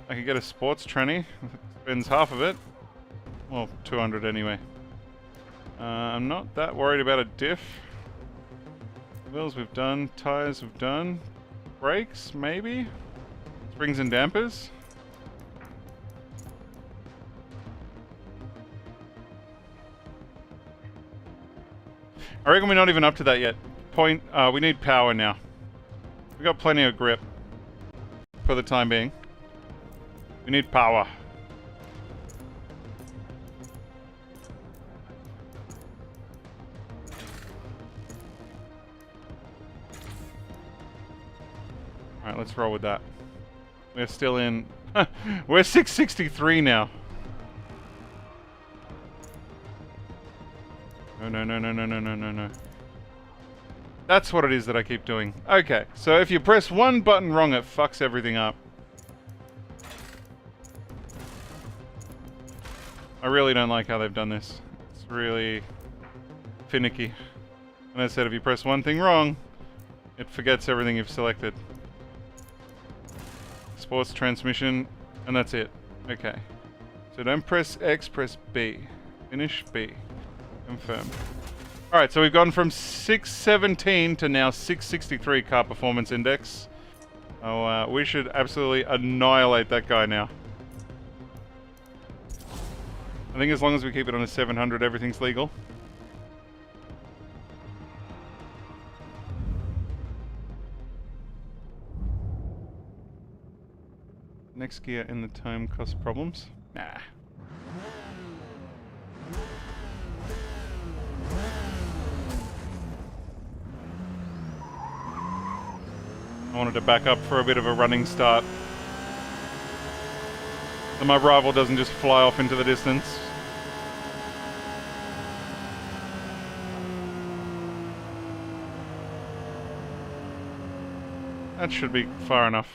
I could get a sports tranny. Spends half of it. Well, 200 anyway. I'm not that worried about a diff. Wheels we've done. Tires we've done. Brakes, maybe? Springs and dampers? I reckon we're not even up to that yet. We need power now. We've got plenty of grip. For the time being. We need power. Alright, let's roll with that. We're still in... We're 663 now. No. That's what it is that I keep doing. Okay, so if you press one button wrong, it fucks everything up. I really don't like how they've done this. It's really finicky. And as I said, if you press one thing wrong, it forgets everything you've selected. Sports transmission, and that's it. Okay. So don't press X, press B. Finish B. Confirm. Alright, so we've gone from 617 to now 663 car performance index. Oh, we should absolutely annihilate that guy now. I think as long as we keep it on a 700, everything's legal. Next gear in the time cause problems? Nah. I wanted to back up for a bit of a running start. So my rival doesn't just fly off into the distance. That should be far enough.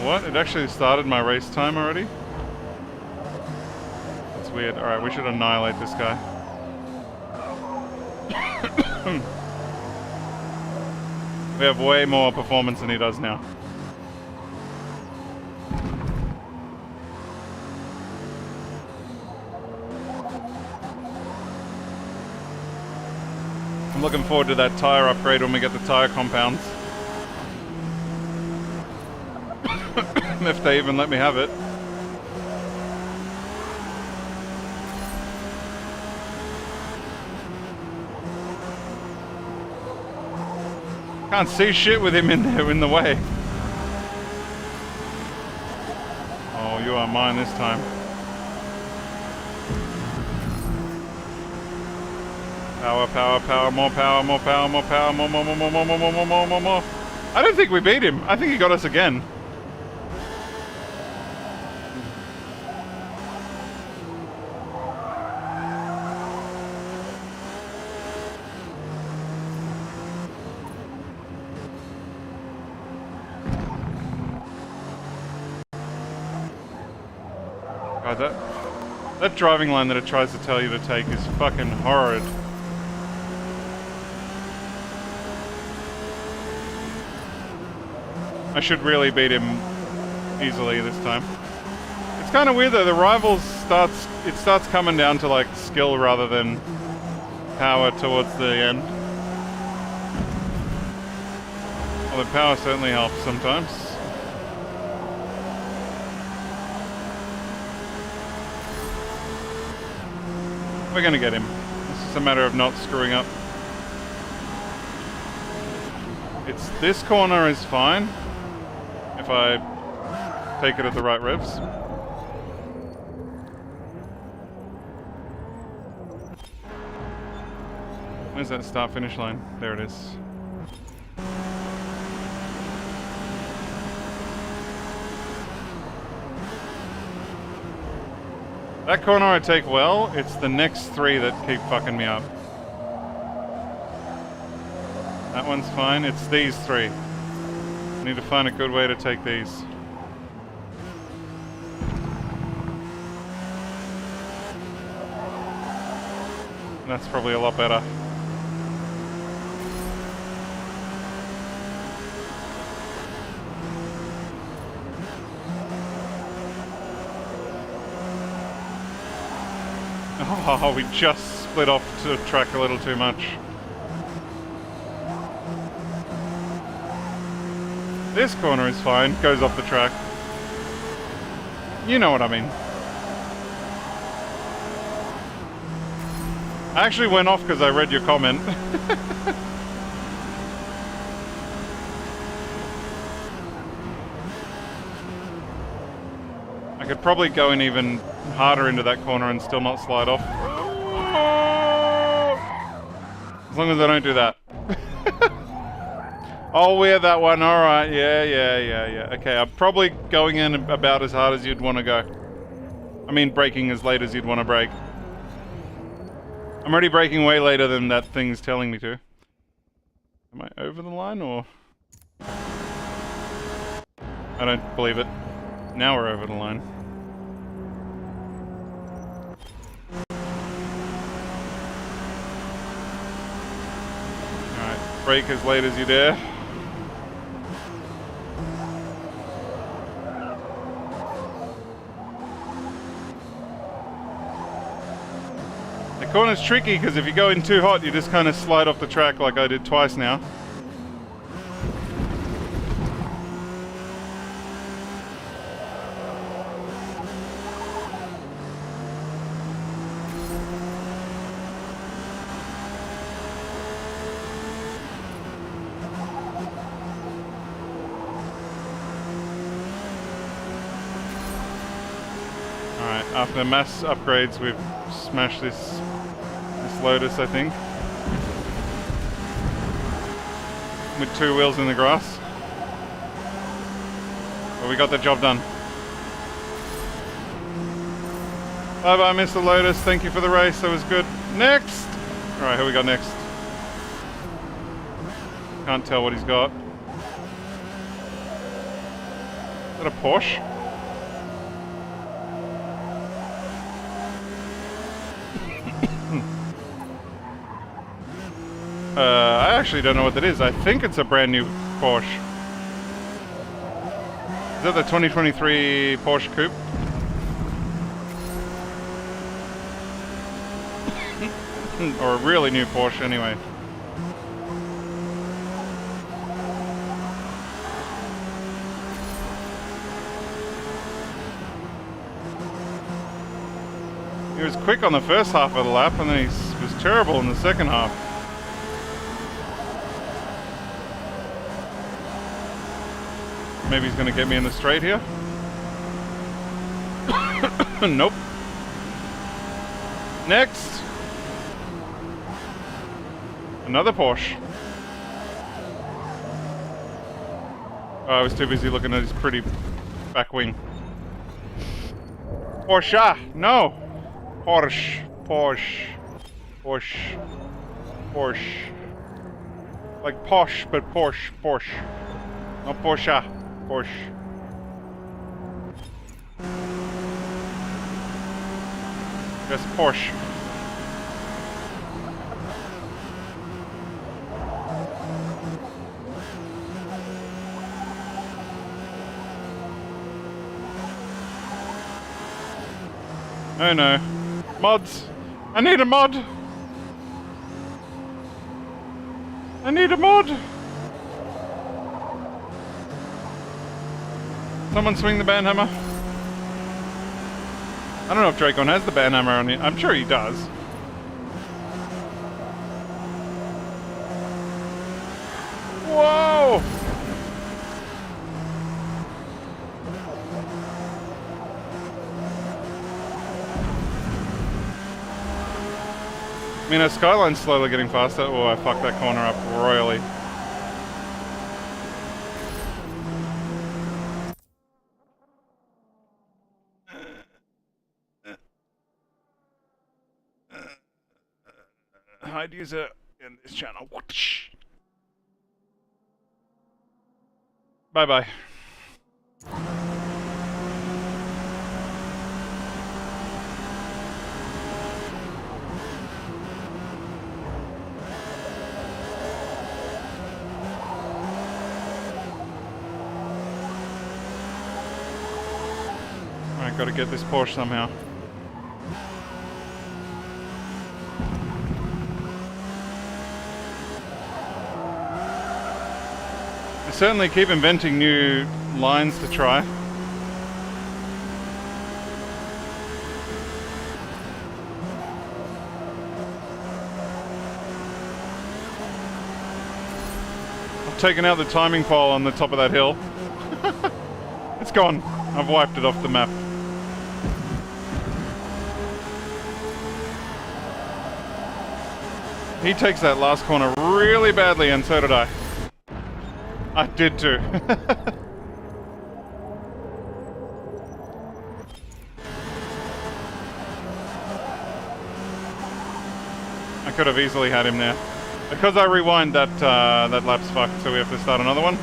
What? It actually started my race time already? That's weird. Alright, we should annihilate this guy. We have way more performance than he does now. I'm looking forward to that tire upgrade when we get the tire compounds. If they even let me have it. Can't see shit with him in there in the way. Oh, you are mine this time. Power, power, power, more power, more power, more power, more. I don't think we beat him. I think he got us again. God, that driving line that it tries to tell you to take is fucking horrid. I should really beat him easily this time. It's kind of weird though, the rivals starts coming down to like skill rather than power towards the end. Well, the power certainly helps sometimes. We're gonna get him. It's just a matter of not screwing up. This corner is fine if I take it at the right revs. Where's that start finish line? There it is. That corner I take well, it's the next three that keep fucking me up. That one's fine, it's these three. I need to find a good way to take these. That's probably a lot better. Oh, we just split off to track a little too much. This corner is fine, goes off the track. You know what I mean. I actually went off because I read your comment. I could probably go in even harder into that corner and still not slide off. As long as I don't do that. I'll wear that one, alright, yeah. Okay, I'm probably going in about as hard as you'd want to go. I mean, braking as late as you'd want to brake. I'm already braking way later than that thing's telling me to. Am I over the line, or...? I don't believe it. Now we're over the line. Alright, brake as late as you dare. The corner's tricky because if you go in too hot, you just kind of slide off the track like I did twice now. After mass upgrades, we've smashed this Lotus, I think. With 2 wheels in the grass. But we got the job done. Bye bye, Mr. Lotus. Thank you for the race. That was good. Next! Alright, who we got next? Can't tell what he's got. Is that a Porsche? I actually don't know what that is. I think it's a brand new Porsche. Is that the 2023 Porsche Coupe? Or a really new Porsche anyway. He was quick on the first half of the lap and then he was terrible in the second half. Maybe he's going to get me in the straight here. Nope. Next. Another Porsche. Oh, I was too busy looking at his pretty back wing. Porsche! No! Porsche. Porsche. Porsche. Porsche. Like posh, but Porsche. Porsche. Not Porsche. Porsche. Just Porsche. Oh no. Mods! I need a mod! I need a mod! Someone swing the band hammer. I don't know if Dracon has the band hammer on it. I'm sure he does. Whoa! I mean, our Skyline's slowly getting faster. Oh, I fucked that corner up royally. Hide user in this channel. Whoosh. Bye bye. Alright, gotta get this Porsche somehow. Certainly keep inventing new lines to try. I've taken out the timing pole on the top of that hill. It's gone. I've wiped it off the map. He takes that last corner really badly, and so did I. I did too. I could have easily had him there. Because I rewind that that lap's fucked, so we have to start another one.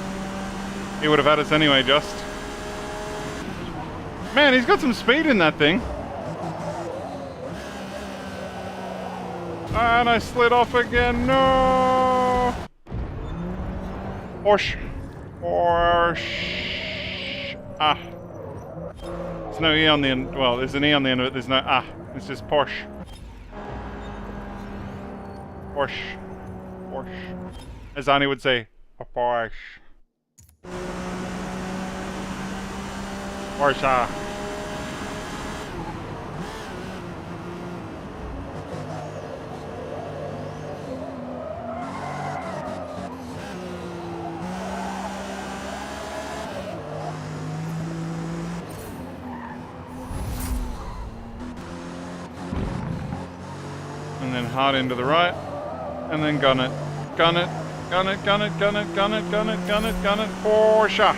He would have had us anyway, just. Man, he's got some speed in that thing. And I slid off again, no! Porsche. Porsche. Ah. There's no E on the end. Well, there's an E on the end of it. There's no ah. It's just Porsche. Porsche. Porsche. As Annie would say, a Porsche. Porsche. hard into the right. And then gun it. Gun it. Gun it, gun it, gun it, gun it, gun it, gun it, gun it. Porsche.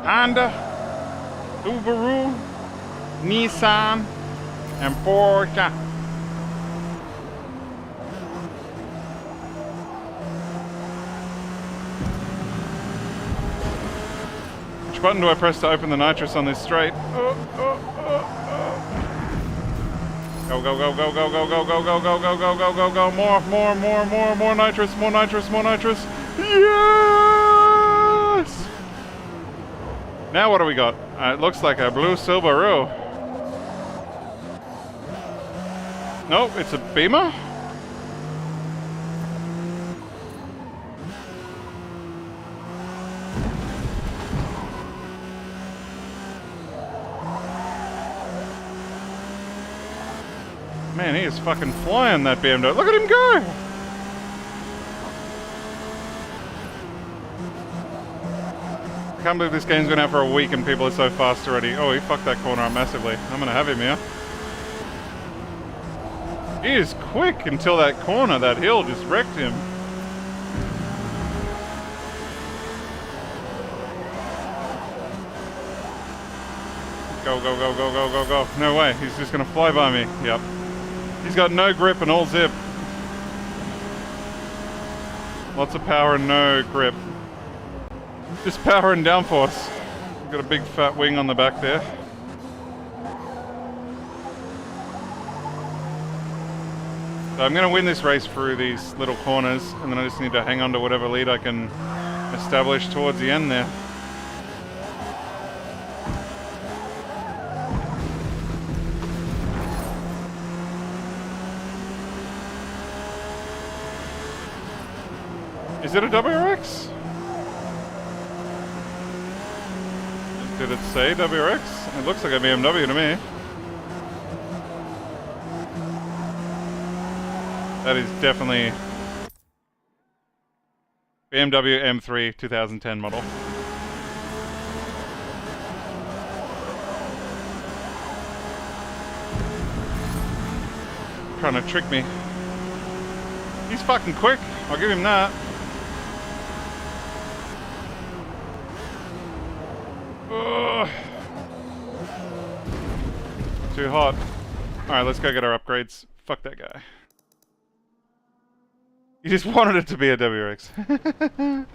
Honda, Subaru, Nissan, and Porsche. Which button do I press to open the nitrous on this straight? Go, go, go, go, go, go, go, go, go, go, go, go, go, go, go. More nitrous, more nitrous, more nitrous. Yes! Now what do we got? It looks like a blue Subaru. Nope, it's a Beamer. Man, he is fucking flying, that BMW. Look at him go! I can't believe this game's been out for a week and people are so fast already. Oh, he fucked that corner up massively. I'm gonna have him here. He is quick until that corner. That hill just wrecked him. Go, go, go, go, go, go, go. No way. He's just gonna fly by me. Yep. He's got no grip and all zip. Lots of power and no grip. Just power and downforce. Got a big fat wing on the back there. So I'm going to win this race through these little corners, and then I just need to hang on to whatever lead I can establish towards the end there. Is it a WRX? Did it say WRX? It looks like a BMW to me. That is definitely BMW M3 2010 model. Trying to trick me. He's fucking quick. I'll give him that. Ugh. Too hot. Alright, let's go get our upgrades. Fuck that guy. You just wanted it to be a WRX.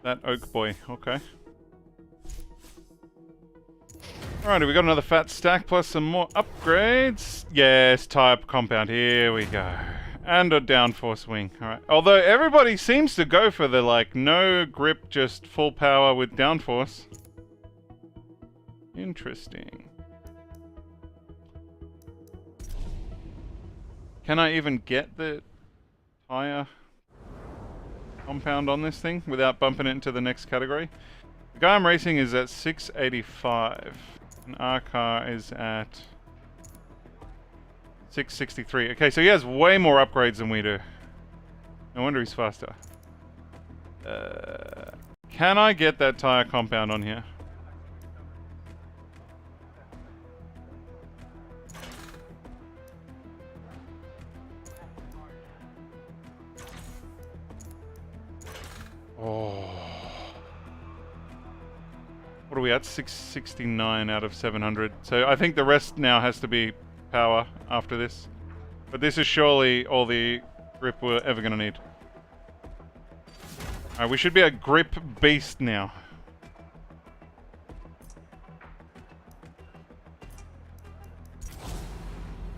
That oak boy, okay. Alrighty, we got another fat stack plus some more upgrades. Yes, type compound, here we go. And a downforce wing, alright. Although everybody seems to go for the like no grip, just full power with downforce. Interesting. Can I even get the tire compound on this thing without bumping it into the next category? The guy I'm racing is at 685, and our car is at 663. Okay, so he has way more upgrades than we do. No wonder he's faster. Can I get that tire compound on here? Oh. What are we at? 669 out of 700. So I think the rest now has to be power after this. But this is surely all the grip we're ever going to need. Alright, we should be a grip beast now.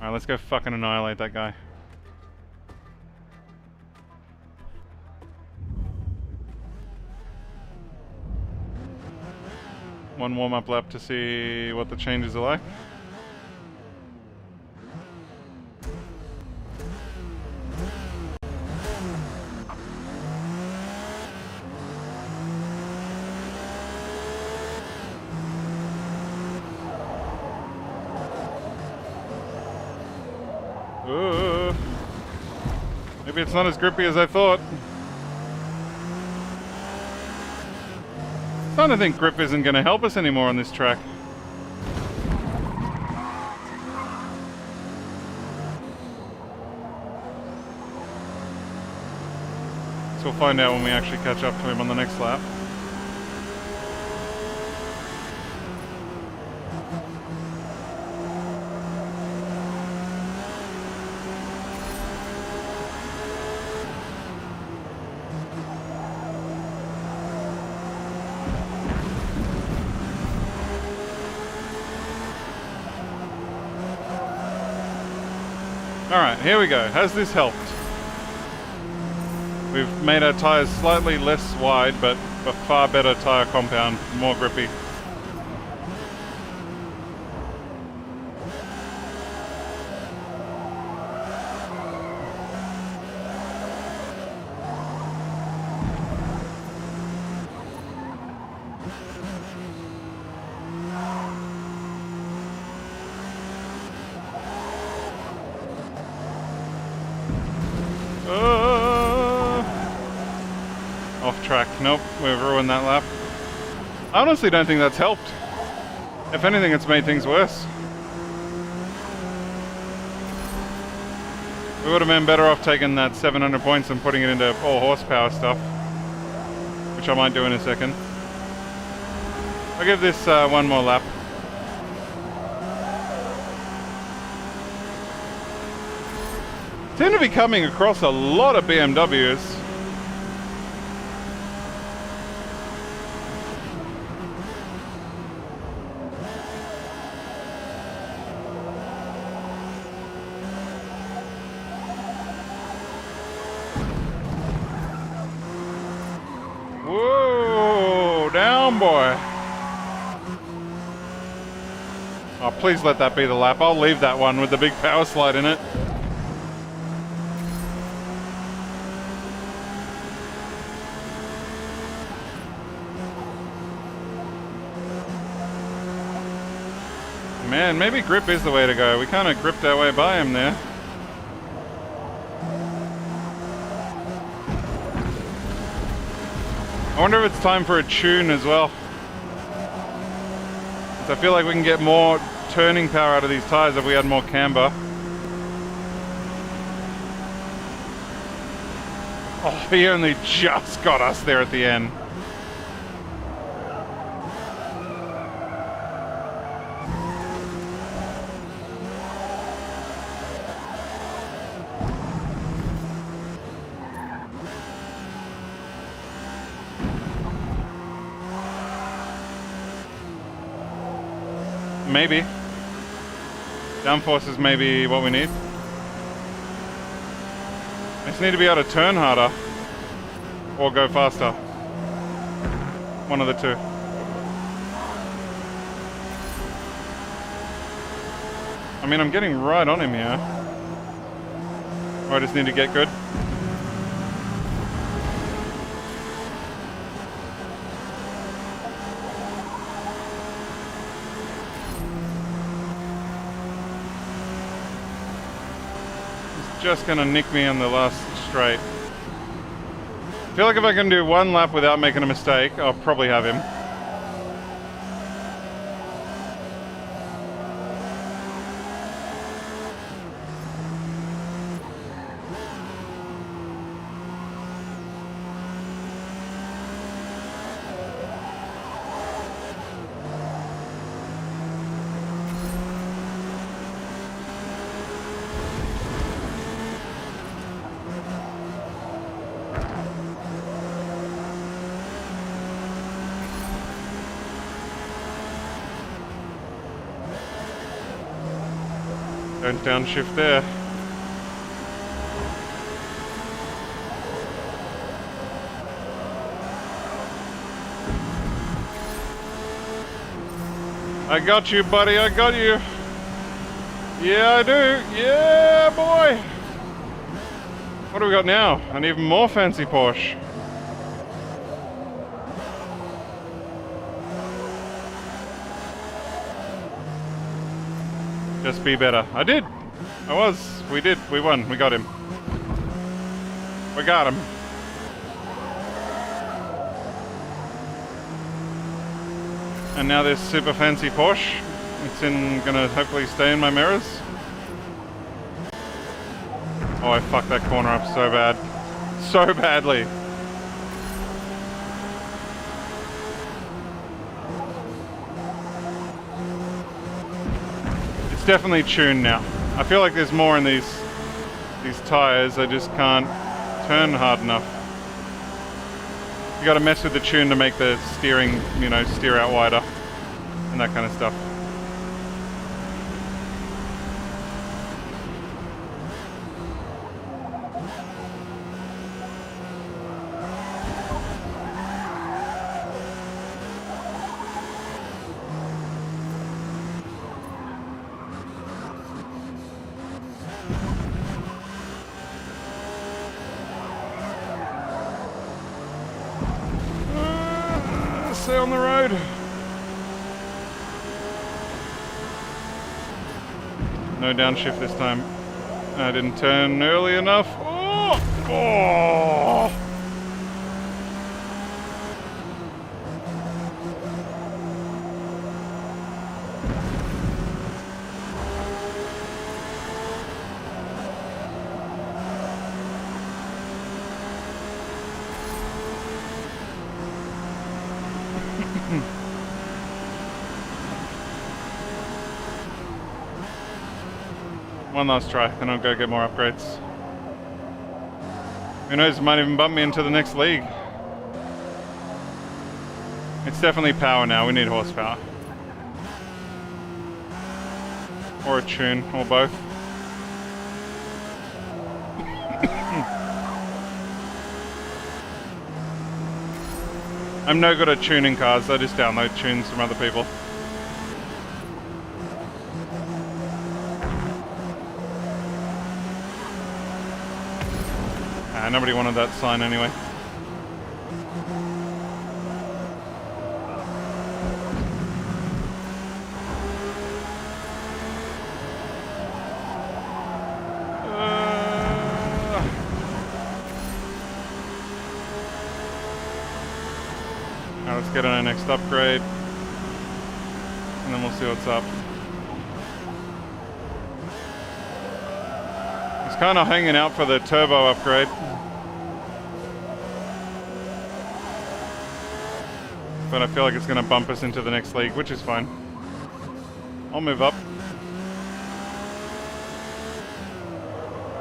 Alright, let's go fucking annihilate that guy. One warm-up lap to see what the changes are like. Maybe it's not as grippy as I thought. Starting to think grip isn't going to help us anymore on this track. So we'll find out when we actually catch up to him on the next lap. Alright, here we go. Has this helped? We've made our tyres slightly less wide, but a far better tyre compound, more grippy. Off track. Nope, we've ruined that lap. I honestly don't think that's helped. If anything, it's made things worse. We would have been better off taking that 700 points and putting it into all horsepower stuff, which I might do in a second. I'll give this one more lap. Seem to be coming across a lot of BMWs. Whoa, down boy. Oh, please let that be the lap. I'll leave that one with the big power slide in it. Man, maybe grip is the way to go. We kind of gripped our way by him there. I wonder if it's time for a tune as well. So I feel like we can get more turning power out of these tires if we had more camber. Oh, he only just got us there at the end. Maybe. Downforce is maybe what we need. I just need to be able to turn harder. Or go faster. One of the two. I mean, I'm getting right on him here. Or I just need to get good. Just gonna nick me on the last straight. I feel like if I can do one lap without making a mistake, I'll probably have him. Don't downshift there. I got you, buddy, I got you. Yeah, I do. Yeah, boy. What do we got now? An even more fancy Porsche. Just be better. I did. I was. We did. We won. We got him. We got him. And now this super fancy Porsche. It's gonna hopefully stay in my mirrors. Oh, I fucked that corner up so bad. So badly. It's definitely tuned now. I feel like there's more in these tires. I just can't turn hard enough. You gotta mess with the tune to make the steering, you know, steer out wider. And that kind of stuff. Stay on the road. No downshift this time. I didn't turn early enough. Oh! Oh! One last try, then I'll go get more upgrades. Who knows, it might even bump me into the next league. It's definitely power now, we need horsepower. Or a tune, or both. I'm no good at tuning cars, I just download tunes from other people. Nobody wanted that sign anyway. Now let's get on our next upgrade. And then we'll see what's up. It's kind of hanging out for the turbo upgrade. But I feel like it's going to bump us into the next league, which is fine. I'll move up.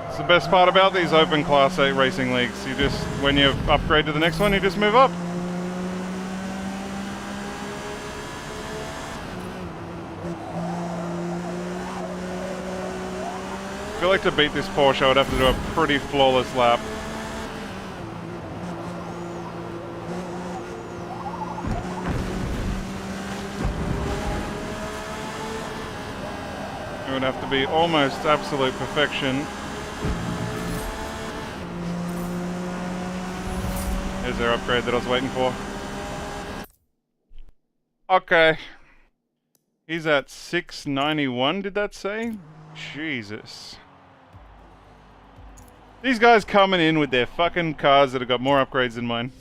It's the best part about these open Class 8 racing leagues. You just, when you upgrade to the next one, you just move up. I feel like to beat this Porsche, I would have to do a pretty flawless lap. It would have to be almost absolute perfection. Here's their upgrade that I was waiting for. Okay. He's at 691, did that say? Jesus. These guys coming in with their fucking cars that have got more upgrades than mine.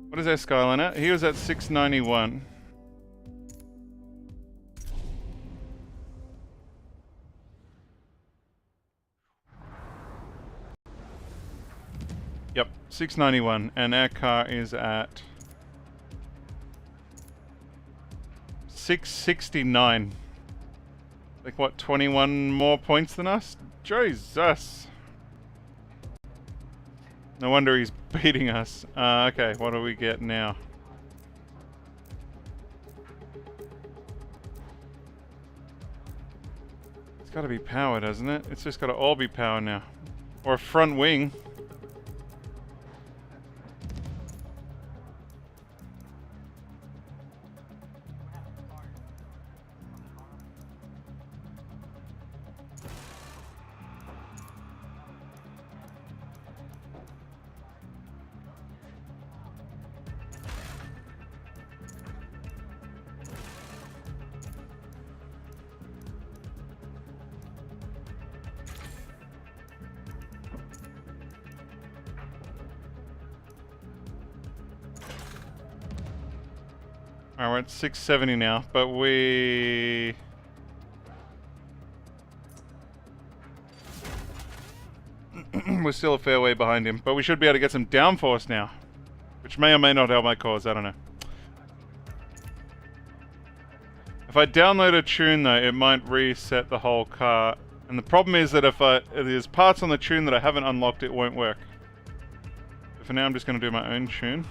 What is our Skyline at? He was at 691. Yep, 691, and our car is at 669. Like what, 21 more points than us? Jesus. No wonder he's beating us. Okay, what do we get now? It's gotta be power, doesn't it? It's just gotta all be power now. Or a front wing. Alright, we're at 670 now, but we're still a fair way behind him. But we should be able to get some downforce now, which may or may not help my cause, I don't know. If I download a tune though, it might reset the whole car. And the problem is that if there's parts on the tune that I haven't unlocked, it won't work. So for now I'm just going to do my own tune.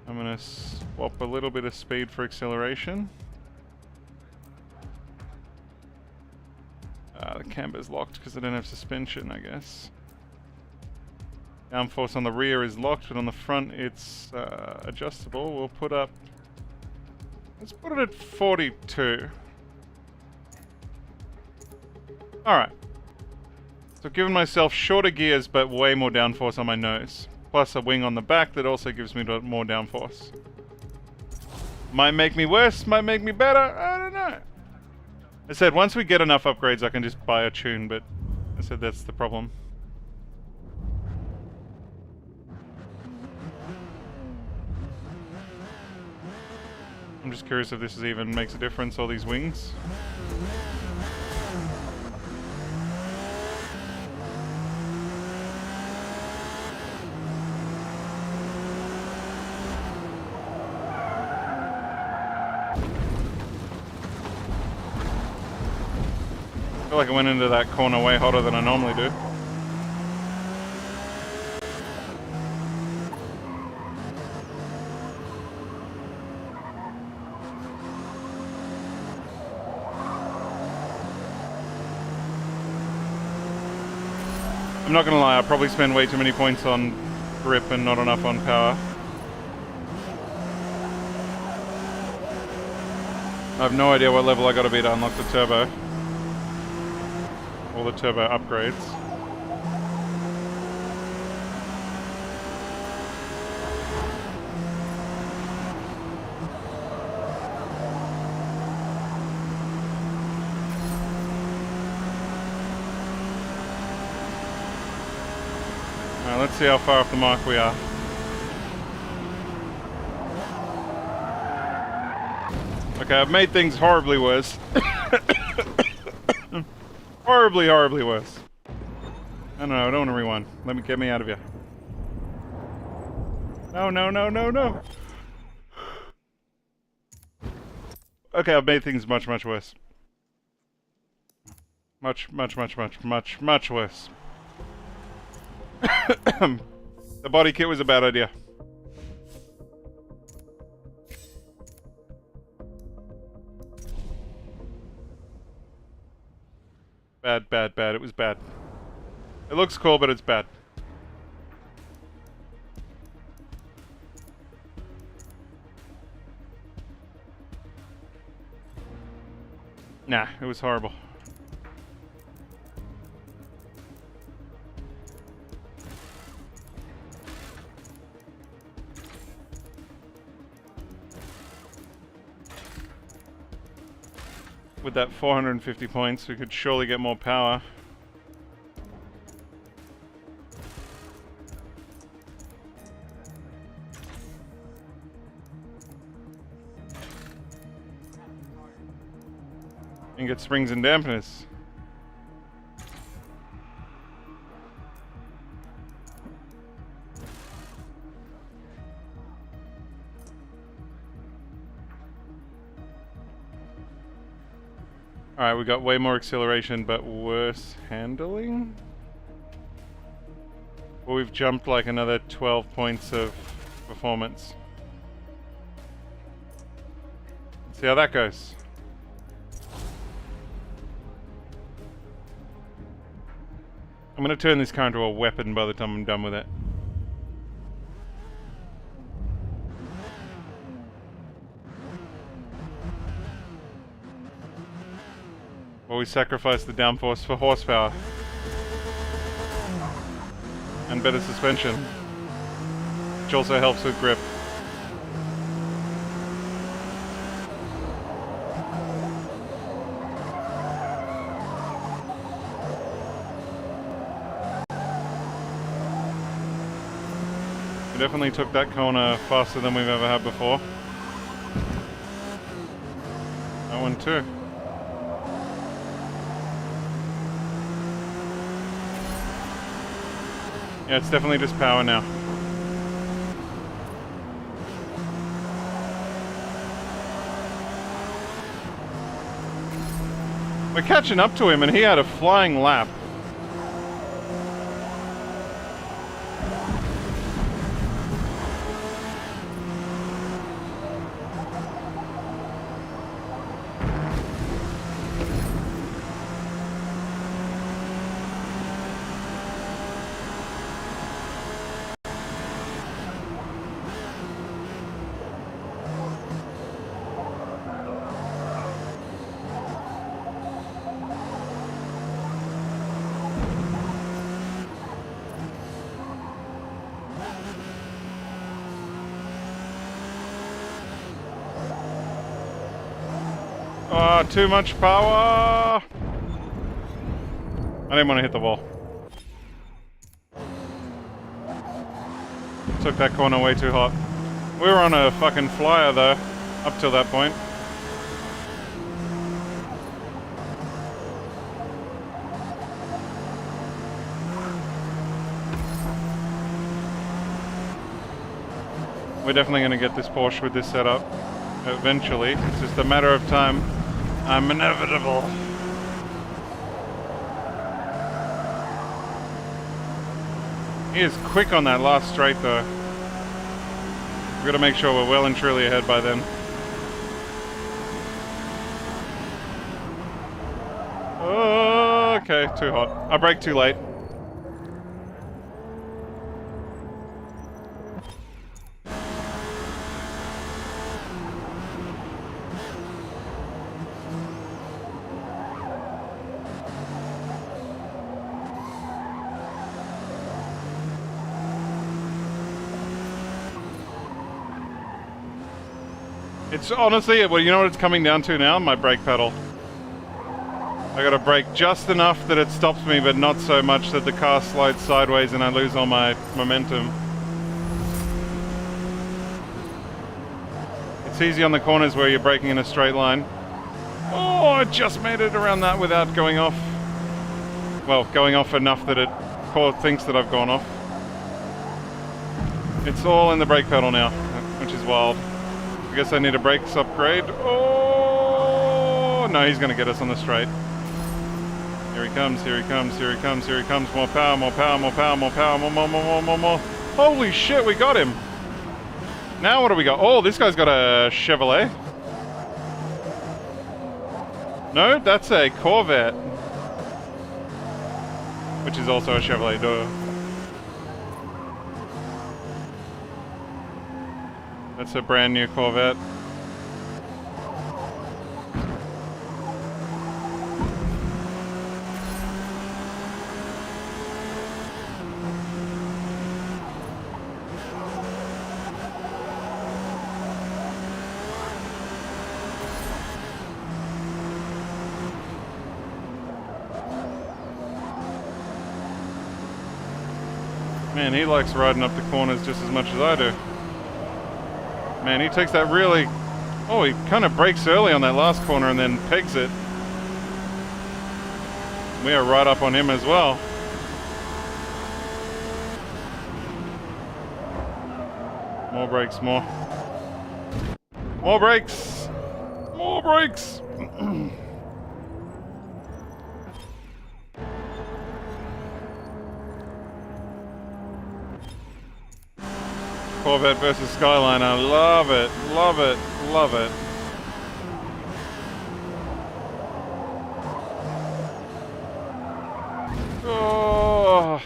I'm going to swap a little bit of speed for acceleration. The camber's locked because I don't have suspension, I guess. Downforce on the rear is locked, but on the front it's adjustable. We'll put up... Let's put it at 42. Alright. So I've given myself shorter gears, but way more downforce on my nose. Plus a wing on the back that also gives me more downforce. Might make me worse, might make me better, I don't know. I said once we get enough upgrades I can just buy a tune, but I said that's the problem. I'm just curious if this even makes a difference, all these wings. I feel like I went into that corner way hotter than I normally do. I'm not gonna lie, I probably spend way too many points on grip and not enough on power. I have no idea what level I gotta be to unlock the turbo. All the turbo upgrades. Alright, let's see how far off the mark we are. Okay, I've made things horribly worse. Horribly, horribly worse. I don't know, I don't want to rewind. Get me out of here. No, no, no, no, no. Okay, I've made things much, much worse. Much, much, much, much, much, much worse. The body kit was a bad idea. Bad, bad, bad. It was bad. It looks cool, but it's bad. Nah, it was horrible. With that 450 points, we could surely get more power. And get springs and dampeners. Alright, we got way more acceleration, but worse handling? Well, we've jumped like another 12 points of performance. Let's see how that goes. I'm going to turn this car into a weapon by the time I'm done with it. Well, we sacrificed the downforce for horsepower. And better suspension. Which also helps with grip. We definitely took that corner faster than we've ever had before. That one too. Yeah, it's definitely just power now. We're catching up to him and he had a flying lap. Oh, too much power! I didn't want to hit the wall. Took that corner way too hot. We were on a fucking flyer though, up till that point. We're definitely going to get this Porsche with this setup. Eventually. It's just a matter of time. I'm inevitable. He is quick on that last straight though. We've got to make sure we're well and truly ahead by then. Oh, okay, too hot. I braked too late. It's honestly, well, you know what it's coming down to now? My brake pedal. I gotta brake just enough that it stops me, but not so much that the car slides sideways and I lose all my momentum. It's easy on the corners where you're braking in a straight line. Oh, I just made it around that without going off. Well, going off enough that it thinks that I've gone off. It's all in the brake pedal now, which is wild. I guess I need a brakes upgrade. Oh, no, he's going to get us on the straight. Here he comes, here he comes, here he comes, here he comes. More power, more power, more power, more power, more. Holy shit, we got him. Now what do we got? Oh, this guy's got a Chevrolet. No, that's a Corvette. Which is also a Chevrolet, duh. That's a brand new Corvette. Man, he likes riding up the corners just as much as I do. Man, he takes that really... Oh, he kind of brakes early on that last corner and then pegs it. We are right up on him as well. More brakes, more. More brakes! More brakes! Corvette versus Skyline, I love it, love it, love it. Oh,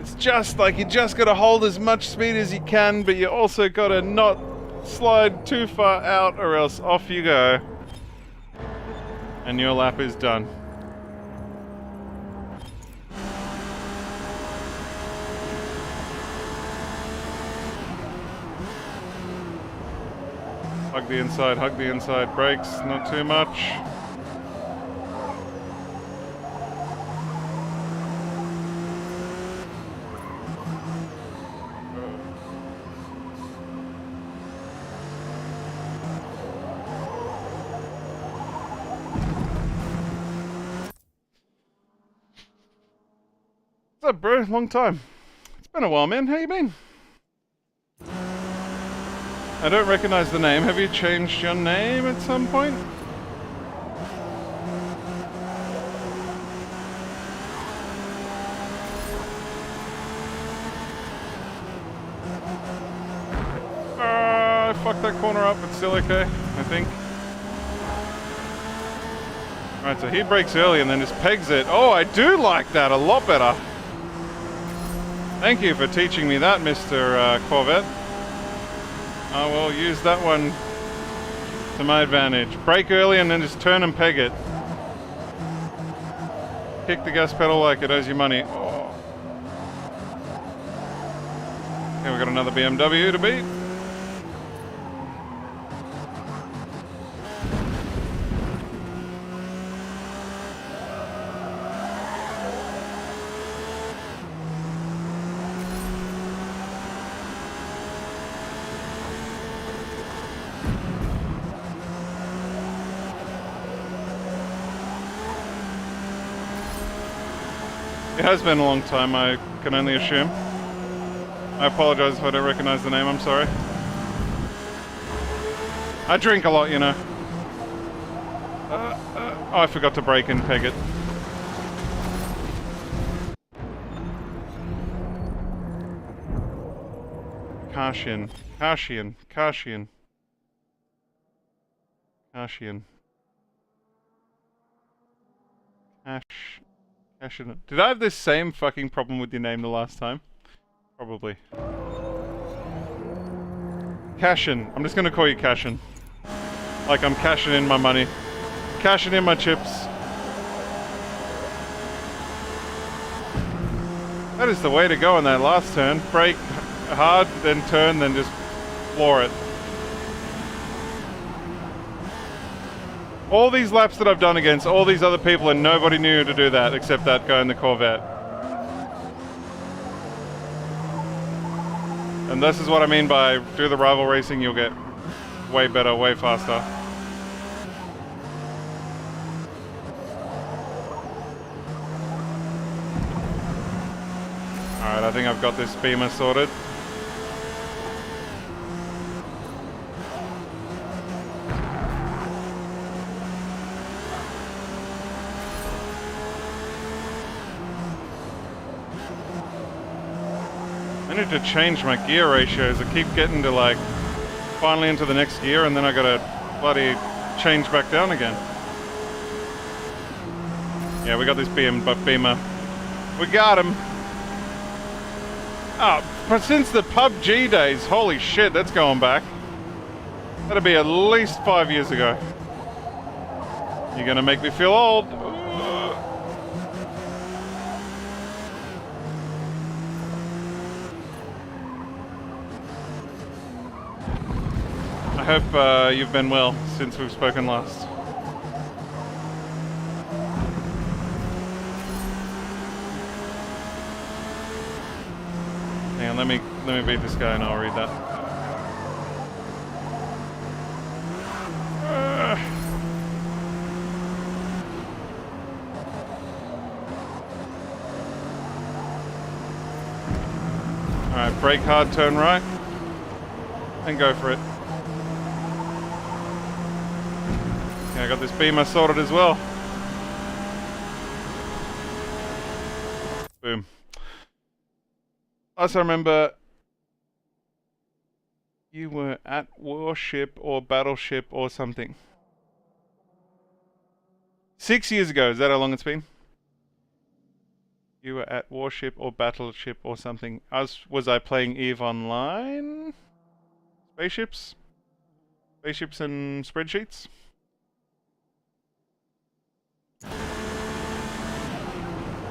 it's just like you just gotta hold as much speed as you can, but you also gotta not slide too far out or else off you go. And your lap is done. Hug the inside, brakes, not too much. up, bro? Long time. It's been a while, man. How you been? I don't recognize the name. Have you changed your name at some point? I fucked that corner up, but still okay, I think. Alright, so he brakes early and then just pegs it. Oh, I do like that a lot better. Thank you for teaching me that, Mr. Corvette. I will use that one to my advantage. Brake early and then just turn and peg it. Kick the gas pedal like it owes you money. Oh. Okay, we got another BMW to beat. It has been a long time, I can only assume. I apologize if I don't recognize the name, I'm sorry. I drink a lot, you know. Oh, I forgot to brake and peg it. Kashian. Kashian. Kashian. Kashian. Kashian. Did I have this same fucking problem with your name the last time? Probably. Cashin. I'm just gonna call you Cashin. Like I'm cashing in my money. Cashing in my chips. That is the way to go on that last turn. Brake hard, then turn, then just floor it. All these laps that I've done against all these other people and nobody knew to do that except that guy in the Corvette. And this is what I mean by do the rival racing, you'll get way better, way faster. Alright, I think I've got this Beamer sorted. I need to change my gear ratios. I keep getting to like finally into the next gear and then I gotta bloody change back down again. Yeah, we got this Beamer. We got him. Oh, but since the PUBG days, holy shit, that's going back. That'll be at least 5 years ago. You're gonna make me feel old. I hope you've been well since we've spoken last. Hang on, let me beat this guy and I'll read that. Alright, brake hard, turn right, and go for it. I got this Beamer sorted as well. Boom. Also remember, you were at warship or battleship or something. 6 years ago, is that how long it's been? You were at warship or battleship or something. Was I playing EVE Online? Spaceships? Spaceships and spreadsheets?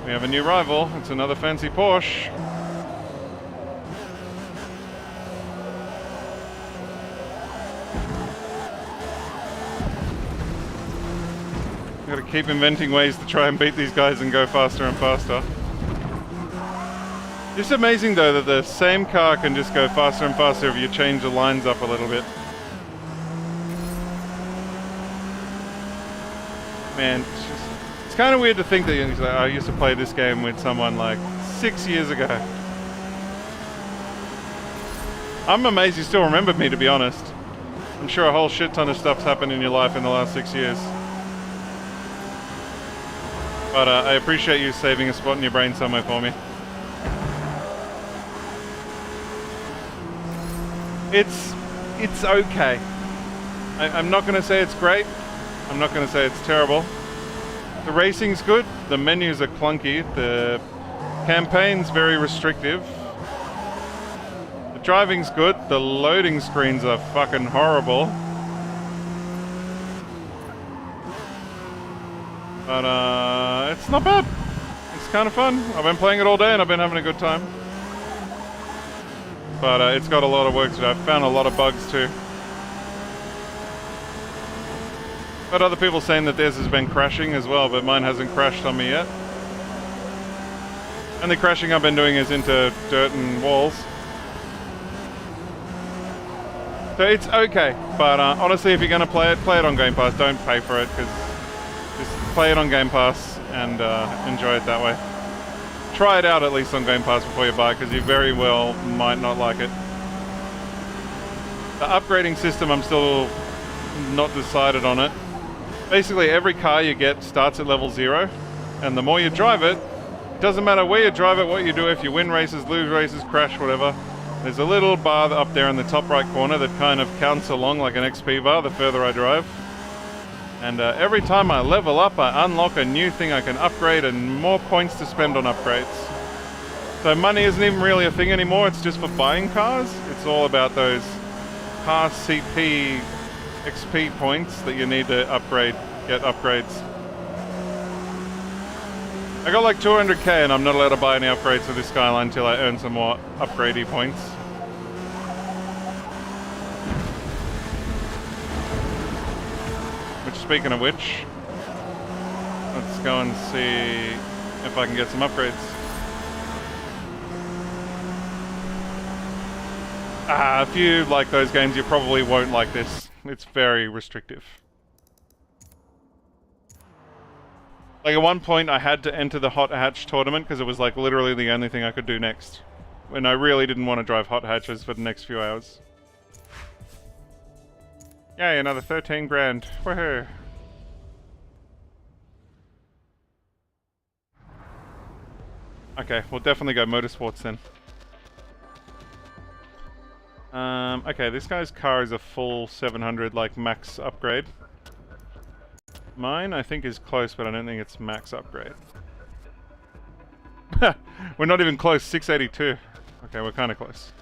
We have a new rival. It's another fancy Porsche. Gotta keep inventing ways to try and beat these guys and go faster and faster. It's amazing though that the same car can just go faster and faster if you change the lines up a little bit. Man, it's kind of weird to think that I used to play this game with someone like 6 years ago. I'm amazed you still remembered me, to be honest. I'm sure a whole shit ton of stuff's happened in your life in the last 6 years. But I appreciate you saving a spot in your brain somewhere for me. It's okay. I'm not going to say it's great. I'm not going to say it's terrible. The racing's good. The menus are clunky. The campaign's very restrictive. The driving's good. The loading screens are fucking horrible. But it's not bad. It's kind of fun. I've been playing it all day and I've been having a good time. But it's got a lot of work to do. I've found a lot of bugs too. But other people saying that theirs has been crashing as well, but mine hasn't crashed on me yet. And the crashing I've been doing is into dirt and walls. So it's okay, but honestly, if you're going to play it on Game Pass. Don't pay for it, because just play it on Game Pass and enjoy it that way. Try it out at least on Game Pass before you buy it, because you very well might not like it. The upgrading system, I'm still not decided on it. Basically, every car you get starts at level 0, and the more you drive it, doesn't matter where you drive it, what you do, if you win races, lose races, crash, whatever, there's a little bar up there in the top right corner that kind of counts along like an XP bar the further I drive. And every time I level up, I unlock a new thing I can upgrade and more points to spend on upgrades. So money isn't even really a thing anymore, it's just for buying cars. It's all about those car CP XP points that you need to get upgrades. I got like 200k and I'm not allowed to buy any upgrades for this Skyline until I earn some more upgradey points. Which, speaking of which, let's go and see if I can get some upgrades. If you like those games, you probably won't like this. It's very restrictive. Like at one point I had to enter the hot hatch tournament because it was like literally the only thing I could do next. And I really didn't want to drive hot hatches for the next few hours. Yay, another 13 grand. Woohoo. Okay, we'll definitely go Motorsports then. Okay, this guy's car is a full 700 like max upgrade. Mine, I think, is close, but I don't think it's max upgrade. We're not even close, 682. Okay, we're kind of close.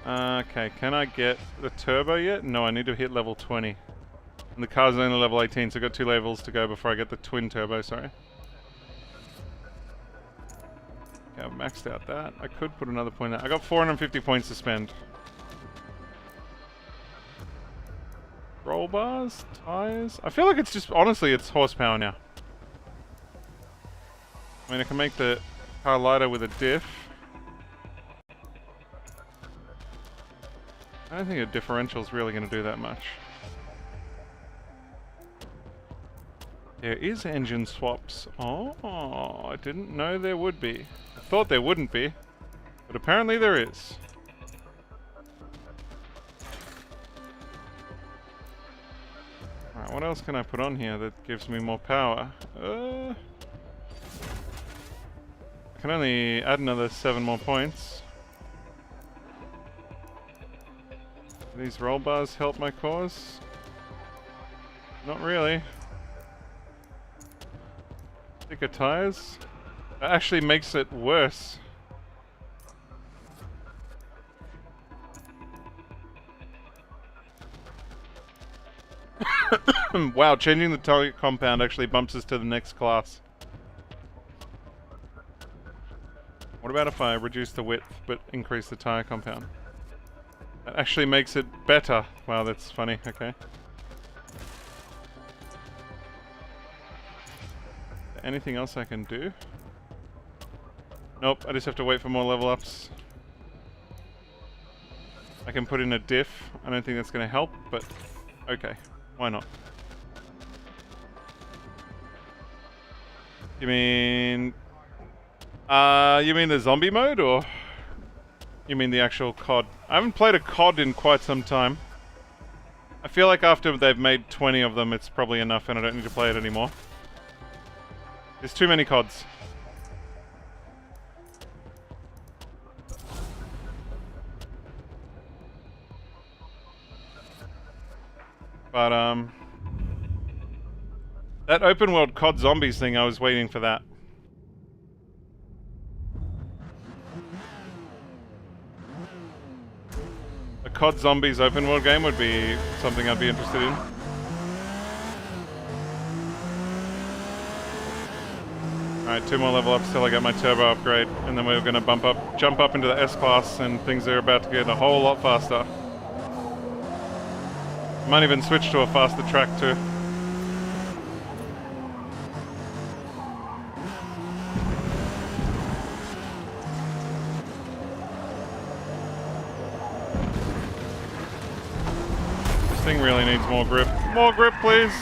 Okay, can I get the turbo yet? No, I need to hit level 20. And the car's only level 18, so I've got 2 levels to go before I get the twin turbo, sorry. Okay, I've maxed out that. I could put another point out. I got 450 points to spend. Roll bars, tires. I feel like it's just, honestly, it's horsepower now. I mean, I can make the car lighter with a diff. I don't think a differential is really going to do that much. There is engine swaps. Oh, I didn't know there would be. I thought there wouldn't be, but apparently there is. Alright, what else can I put on here that gives me more power? I can only add another 7 more points. Do these roll bars help my cause? Not really. Thicker tires? That actually makes it worse. Wow, changing the target compound actually bumps us to the next class. What about if I reduce the width but increase the tire compound? That actually makes it better. Wow, that's funny. Okay. Anything else I can do? Nope, I just have to wait for more level ups. I can put in a diff. I don't think that's going to help, but okay. Why not? You mean... you mean the zombie mode, or... You mean the actual COD? I haven't played a COD in quite some time. I feel like after they've made 20 of them, it's probably enough and I don't need to play it anymore. There's too many CODs. But, that open world COD Zombies thing, I was waiting for that. A COD Zombies open world game would be something I'd be interested in. Alright, 2 more level ups till I get my turbo upgrade, and then we're gonna jump up into the S class, and things are about to get a whole lot faster. Might even switch to a faster track too. This thing really needs more grip. More grip, please!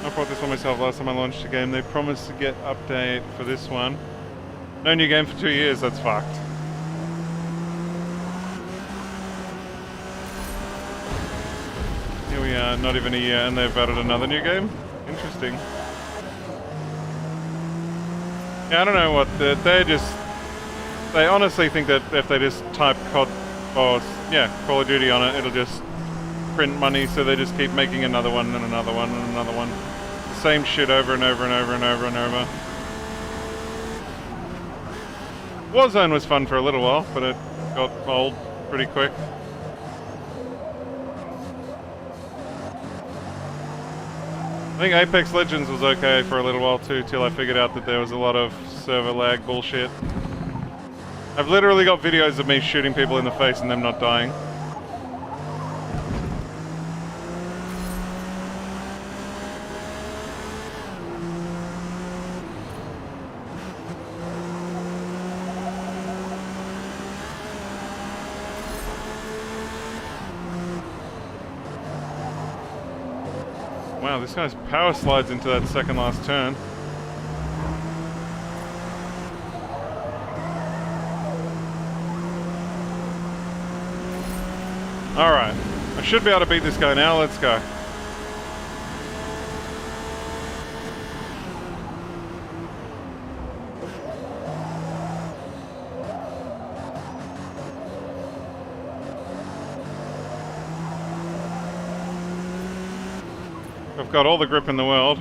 I bought this one myself last time I launched the game. They promised to get update for this one. No new game for 2 years, that's fucked. Here we are, not even a year, and they've added another new game? Interesting. Yeah, I don't know what, they honestly think that if they just type COD, or, yeah, Call of Duty on it, it'll just print money, so they just keep making another one, and another one, and another one. The same shit over and over and over and over and over. Warzone was fun for a little while, but it got old pretty quick. I think Apex Legends was okay for a little while too, till I figured out that there was a lot of server lag bullshit. I've literally got videos of me shooting people in the face and them not dying. Wow, this guy's power slides into that second last turn. Alright, I should be able to beat this guy now, let's go. I've got all the grip in the world.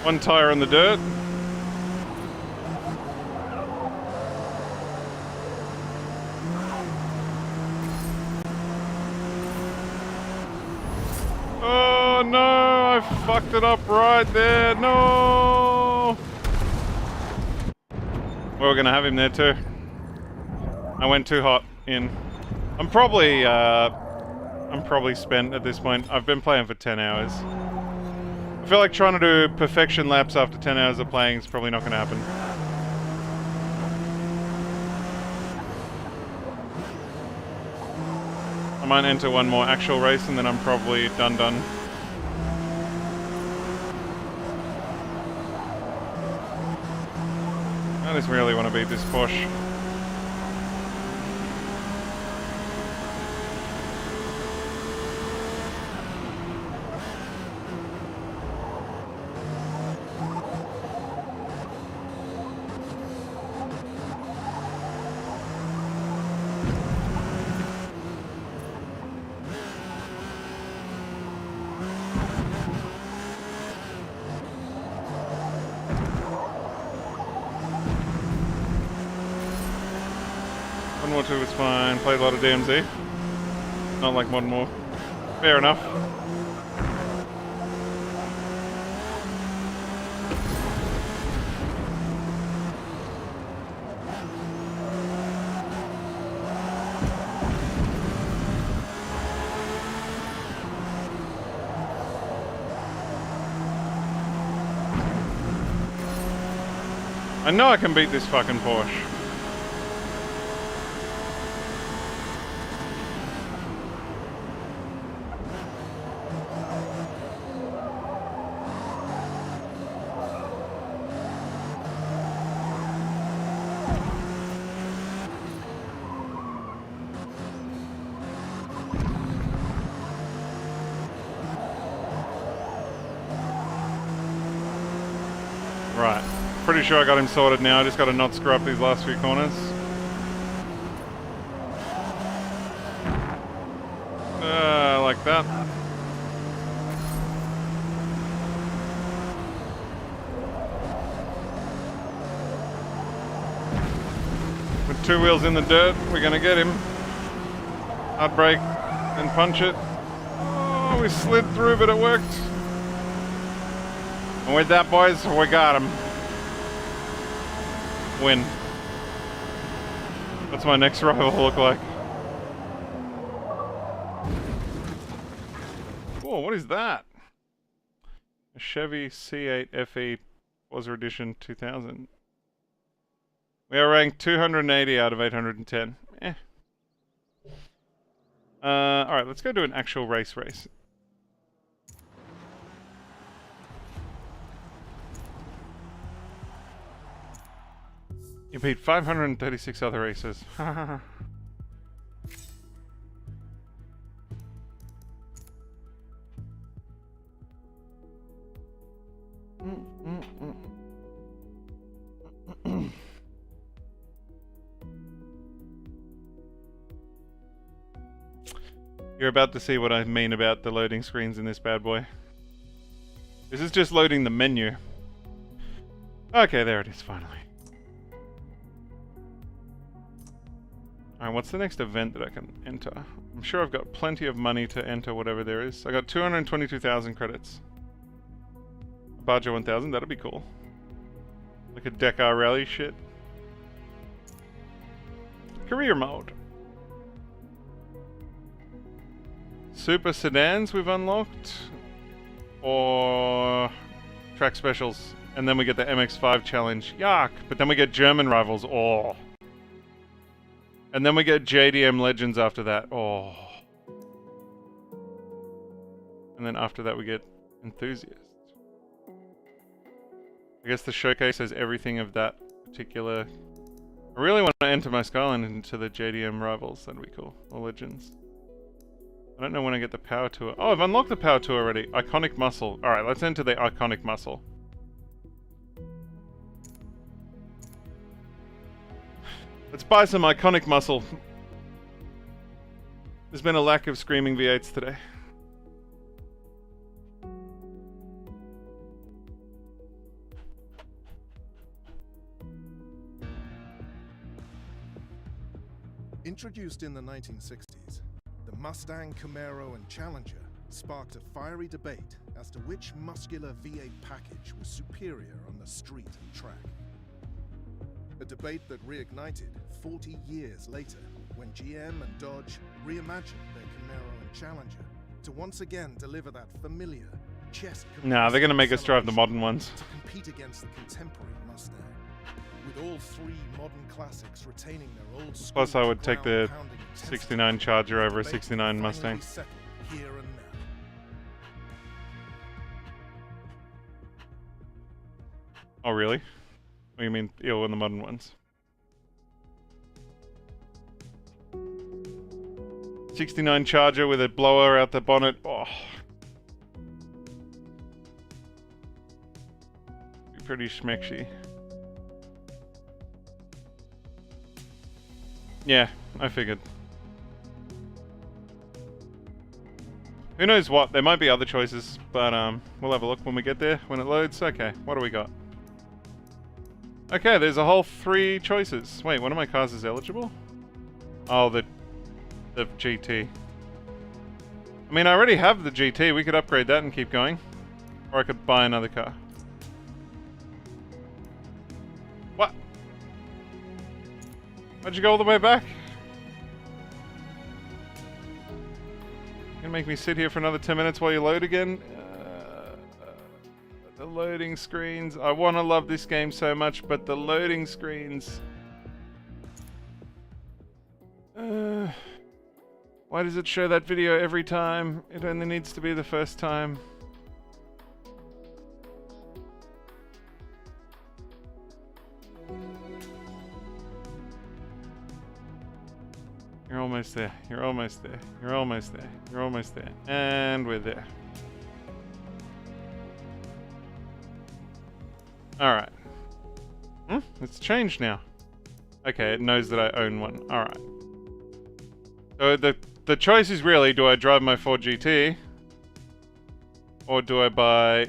One tire in the dirt. Oh no, I fucked it up right there, no! We're gonna have him there too. I went too hot in. I'm probably spent at this point. I've been playing for 10 hours. I feel like trying to do perfection laps after 10 hours of playing is probably not gonna happen. I might enter one more actual race and then I'm probably done. I just really want to beat this Porsche. Modern Warfare 2 was fine, played a lot of DMZ. Not like Modern War. Fair enough. I know I can beat this fucking Porsche. Right. Pretty sure I got him sorted now. I just got to not screw up these last few corners. Like that. With 2 wheels in the dirt, we're going to get him. Hard brake and punch it. Oh, we slid through, but it worked. And with that, boys, we got him. Win. What's my next rival look like? Whoa, what is that? A Chevy C8 FE Forza Edition 2000. We are ranked 280 out of 810. Eh. Alright, let's go do an actual race. You beat 536 other races. You're about to see what I mean about the loading screens in this bad boy. This is just loading the menu. Okay, there it is, finally. Alright, what's the next event that I can enter? I'm sure I've got plenty of money to enter whatever there is. I got 222,000 credits. Barger 1000, that'll be cool. Like a Dakar rally shit. Career mode. Super sedans we've unlocked. Or track specials. And then we get the MX-5 challenge. Yuck! But then we get German rivals. Oh. And then we get JDM Legends after that. Oh. And then after that we get Enthusiast. I guess the showcase has everything of that particular... I really want to enter my Skyline into the JDM Rivals. That'd be cool. Or Legends. I don't know when I get the Power Tour. Oh, I've unlocked the Power Tour already. Iconic Muscle. Alright, let's enter the Iconic Muscle. Let's buy some Iconic Muscle. There's been a lack of screaming V8s today. Introduced in the 1960s, the Mustang, Camaro, and Challenger sparked a fiery debate as to which muscular V8 package was superior on the street and track. A debate that reignited 40 years later when GM and Dodge reimagined their Camaro and Challenger to once again deliver that familiar chest. Nah, they're gonna make us drive the modern ones. To compete against the contemporary Mustang, with all 3 modern classics retaining their old school. Plus, I would take the ground-pounding intensity. 69 Charger over a Debate 69 finally Mustang. settled here and now. Oh, really? What do you mean, ill in the modern ones? 69 Charger with a blower out the bonnet. Oh. Be pretty schmexy. Yeah, I figured. Who knows what? There might be other choices, but we'll have a look when we get there, when it loads. Okay, what do we got? Okay, there's a whole 3 choices. Wait, one of my cars is eligible? Oh, the GT. I mean, I already have the GT. We could upgrade that and keep going. Or I could buy another car. What? Why'd you go all the way back? You're gonna make me sit here for another 10 minutes while you load again? The loading screens. I want to love this game so much, but the loading screens. Why does it show that video every time? It only needs to be the first time. You're almost there. You're almost there. You're almost there. You're almost there. And we're there. Alright. It's changed now. Okay, it knows that I own one. Alright. So the choice is really, do I drive my Ford GT? Or do I buy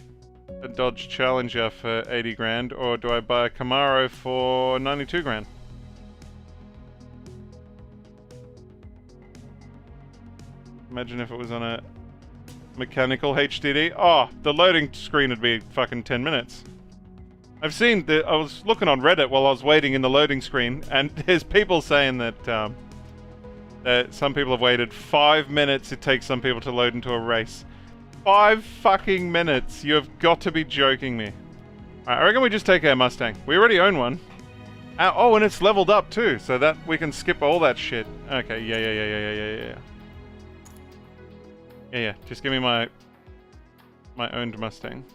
a Dodge Challenger for 80 grand? Or do I buy a Camaro for 92 grand? Imagine if it was on a mechanical HDD. Oh, the loading screen would be fucking 10 minutes. I've seen I was looking on Reddit while I was waiting in the loading screen, and there's people saying that that some people have waited 5 minutes it takes some people to load into a race. 5 fucking minutes! You have got to be joking me. Alright, I reckon we just take our Mustang. We already own one. Oh, and it's leveled up too, so that we can skip all that shit. Okay, yeah. Yeah, just give me my owned Mustang.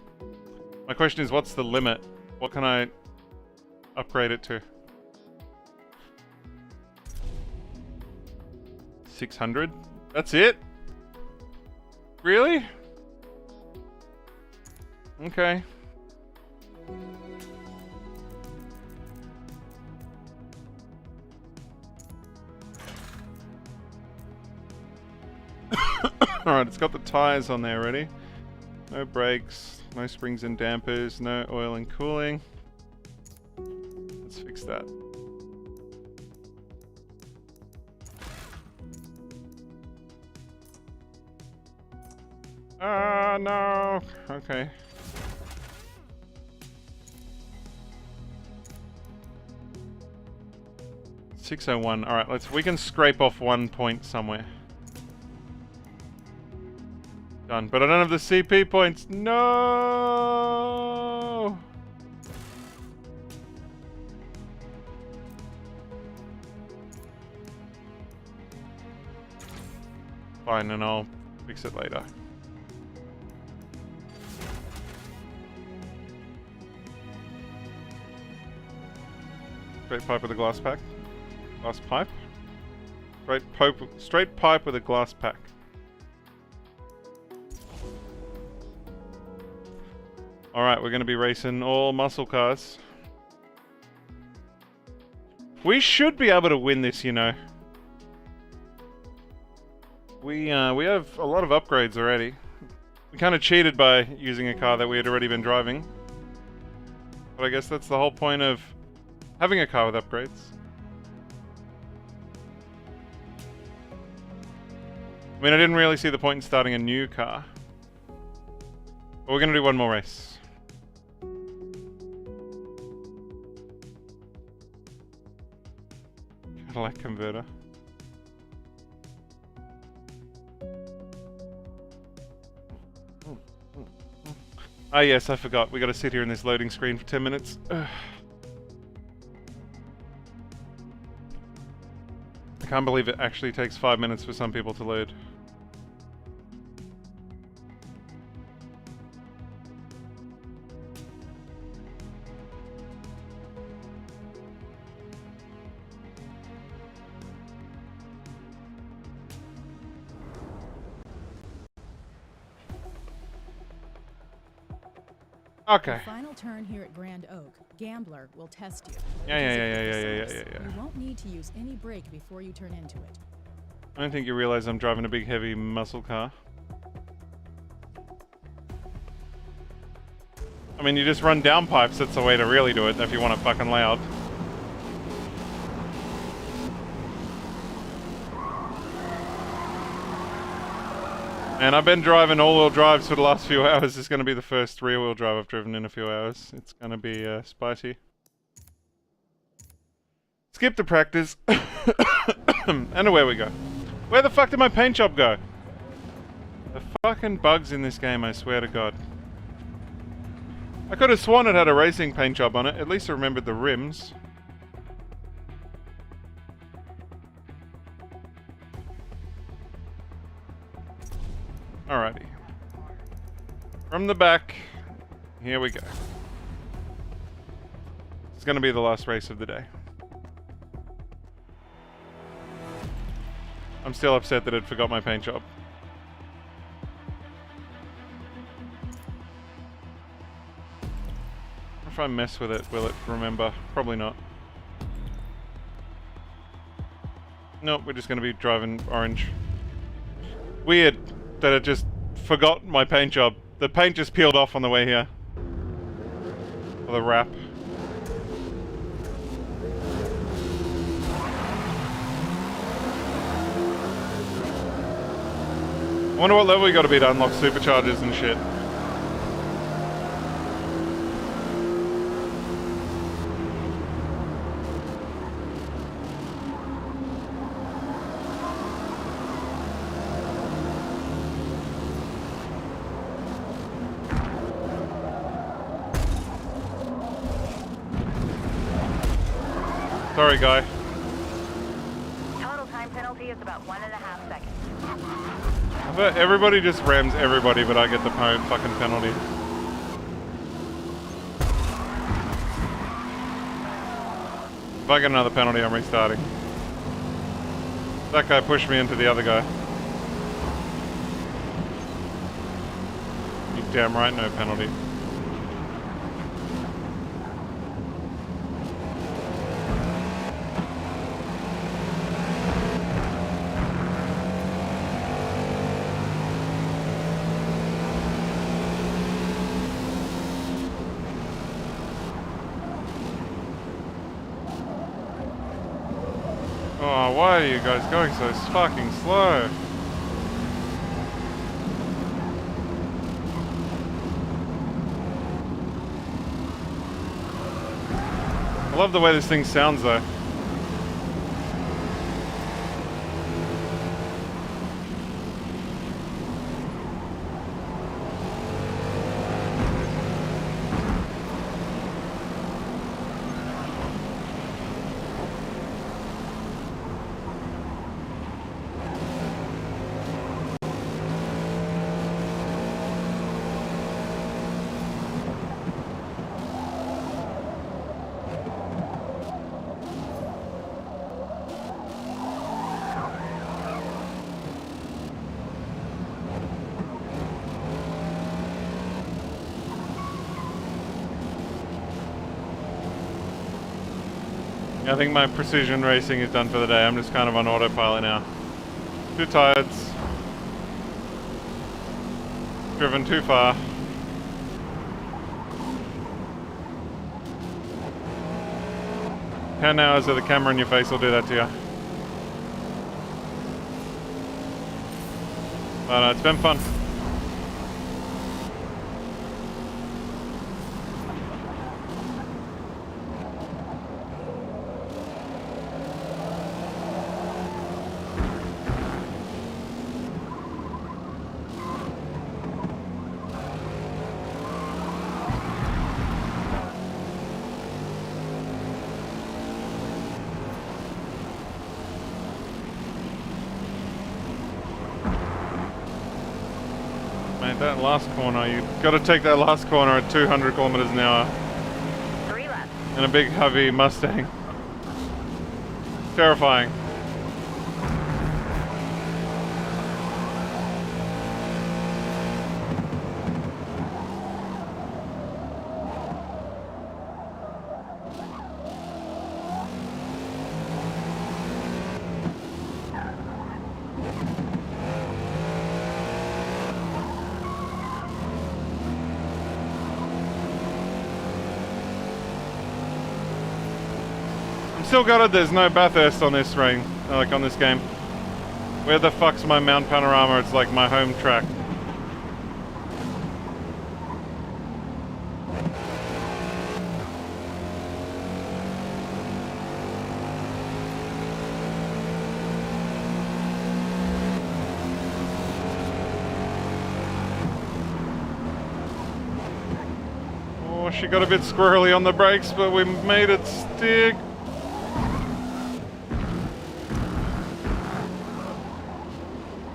My question is, what's the limit? What can I upgrade it to? 600? That's it? Really? Okay. Alright, it's got the tires on there already. No brakes, no springs and dampers, no oil and cooling. Let's fix that. Ah, no. Okay. $601. Alright, we can scrape off 1 point somewhere. Done. But I don't have the CP points. No. Fine, and I'll fix it later. Straight pipe with a glass pack. Glass pipe. Straight pipe with a glass pack. Alright, we're going to be racing all muscle cars. We should be able to win this, you know. We have a lot of upgrades already. We kind of cheated by using a car that we had already been driving. But I guess that's the whole point of having a car with upgrades. I mean, I didn't really see the point in starting a new car. But we're going to do one more race. Cadillac converter. Ah yes, I forgot. We got to sit here in this loading screen for 10 minutes. Ugh. I can't believe it actually takes 5 minutes for some people to load. Okay. The final turn here at Grand Oak, Gambler will test you. Yeah. You won't need to use any brake before you turn into it. I don't think you realize I'm driving a big heavy muscle car. I mean, you just run down pipes, that's the way to really do it if you want it fucking loud. And I've been driving all-wheel drives for the last few hours. This is going to be the first rear-wheel drive I've driven in a few hours. It's going to be spicy. Skip the practice. And away we go. Where the fuck did my paint job go? The fucking bugs in this game, I swear to God. I could have sworn it had a racing paint job on it. At least I remembered the rims. Alrighty. From the back, here we go. It's going to be the last race of the day. I'm still upset that it forgot my paint job. If I mess with it, will it remember? Probably not. Nope, we're just going to be driving orange. Weird that it just forgot my paint job. The paint just peeled off on the way here. Or the wrap. I wonder what level you got to be to unlock superchargers and shit. Sorry, guy. Total time penalty is about 1.5 seconds. I bet everybody just rams everybody, but I get the fucking penalty. If I get another penalty, I'm restarting. That guy pushed me into the other guy. You damn right, no penalty. Oh, why are you guys going so fucking slow? I love the way this thing sounds though. I think my precision racing is done for the day. I'm just kind of on autopilot now. Too tired. Driven too far. How now is it the camera in your face will do that to you. But it's been fun. That last corner, you got to take that last corner at 200 kilometers an hour. 3 laps. In a big heavy Mustang. Terrifying. Still got it, there's no Bathurst on this ring, like on this game. Where the fuck's my Mount Panorama? It's like my home track. Oh she got a bit squirrely on the brakes, but we made it stick.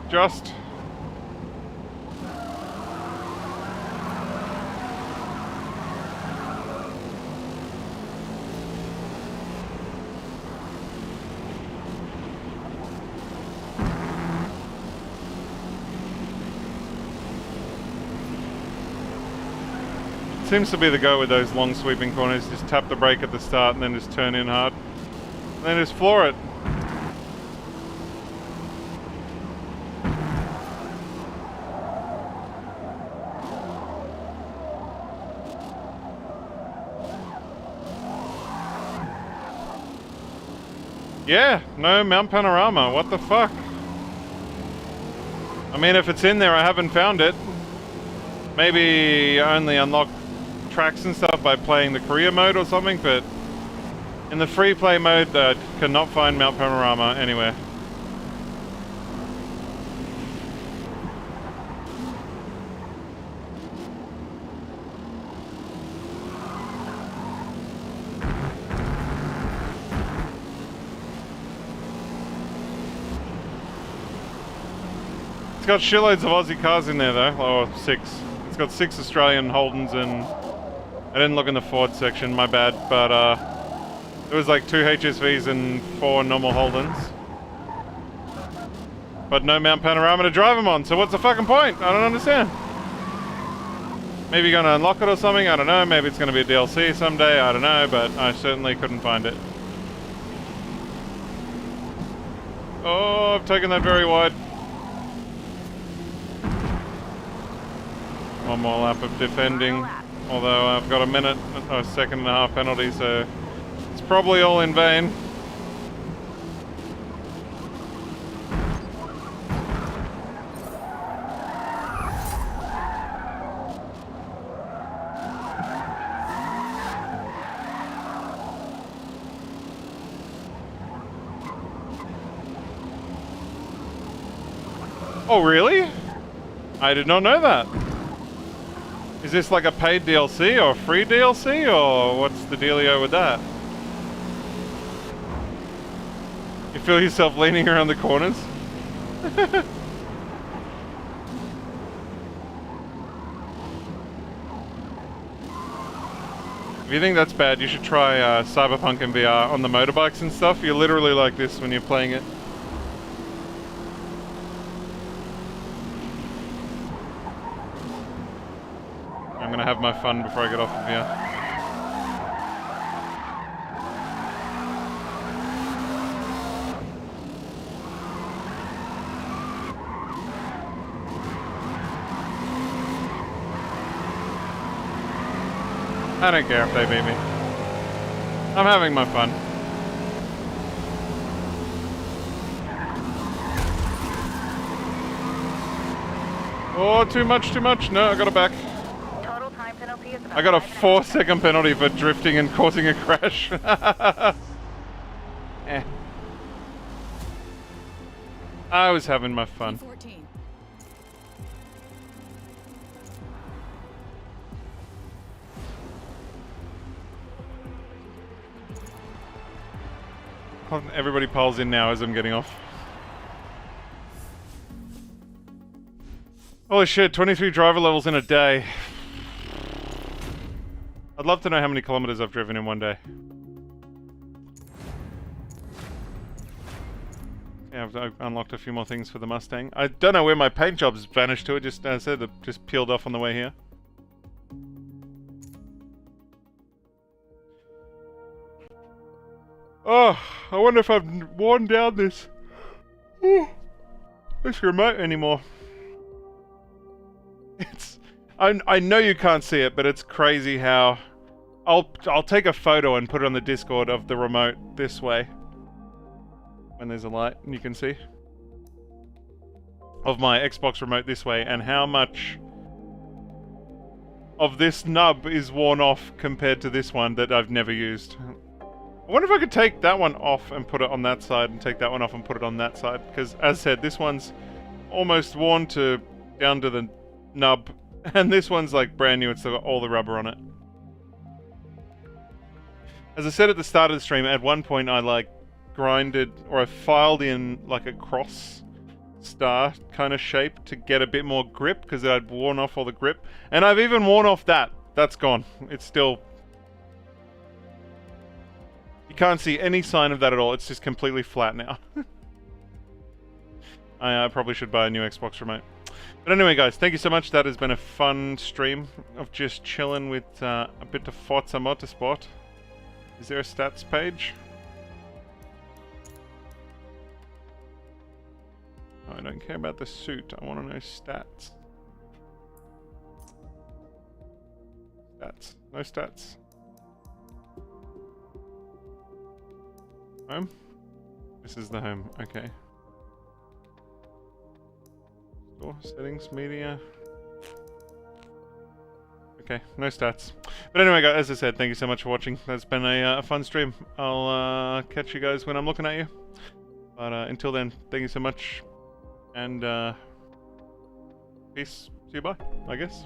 Just. Seems to be the go with those long sweeping corners. Just tap the brake at the start and then just turn in hard. And then just floor it. Yeah, no Mount Panorama. What the fuck? I mean, if it's in there, I haven't found it. Maybe I only unlock tracks and stuff by playing the career mode or something, but in the free play mode, I cannot find Mount Panorama anywhere. It's got shitloads of Aussie cars in there though, or 6. It's got 6 Australian Holdens and I didn't look in the Ford section, my bad, but there was like 2 HSVs and 4 normal Holdens. But no Mount Panorama to drive them on, so what's the fucking point? I don't understand. Maybe you're gonna unlock it or something, I don't know, maybe it's gonna be a DLC someday, I don't know, but I certainly couldn't find it. Oh, I've taken that very wide. One more lap of defending, although I've got a second and a half penalty, so it's probably all in vain. Oh really? I did not know that. Is this like a paid DLC or a free DLC, or what's the dealio with that? You feel yourself leaning around the corners? If you think that's bad, you should try Cyberpunk in VR on the motorbikes and stuff. You're literally like this when you're playing it. I'm gonna have my fun before I get off of here. I don't care if they beat me. I'm having my fun. Oh, too much, too much. No, I got it back. Total time penalty is about I got a 5 minutes. 4-second penalty for drifting and causing a crash. Eh. I was having my fun. 14. Everybody pulls in now as I'm getting off. Holy shit, 23 driver levels in a day. I'd love to know how many kilometers I've driven in one day. Yeah, I've unlocked a few more things for the Mustang. I don't know where my paint job's vanished to. It just, as I said, it just peeled off on the way here. Oh, I wonder if I've worn down this remote anymore. It's I know you can't see it, but it's crazy how I'll take a photo and put it on the Discord of the remote this way when there's a light and you can see of my Xbox remote this way, and how much of this nub is worn off compared to this one that I've never used. I wonder if I could take that one off and put it on that side, and take that one off and put it on that side, because as said, this one's almost worn down to the nub, and this one's like brand new, it's still got all the rubber on it. As I said at the start of the stream, at one point I like grinded, or I filed in like a cross star kind of shape to get a bit more grip, because I'd worn off all the grip. And I've even worn off that. That's gone. It's still... You can't see any sign of that at all. It's just completely flat now. I probably should buy a new Xbox remote. But anyway, guys, thank you so much. That has been a fun stream of just chilling with a bit of Forza Motorsport. Is there a stats page? Oh, I don't care about the suit. I want to know stats. Stats. No stats. Home? This is the home. Okay. Store, settings, media. Okay, no stats. But anyway, guys, as I said, thank you so much for watching. That's been a fun stream. I'll catch you guys when I'm looking at you. But until then, thank you so much. And peace. See you bye, I guess.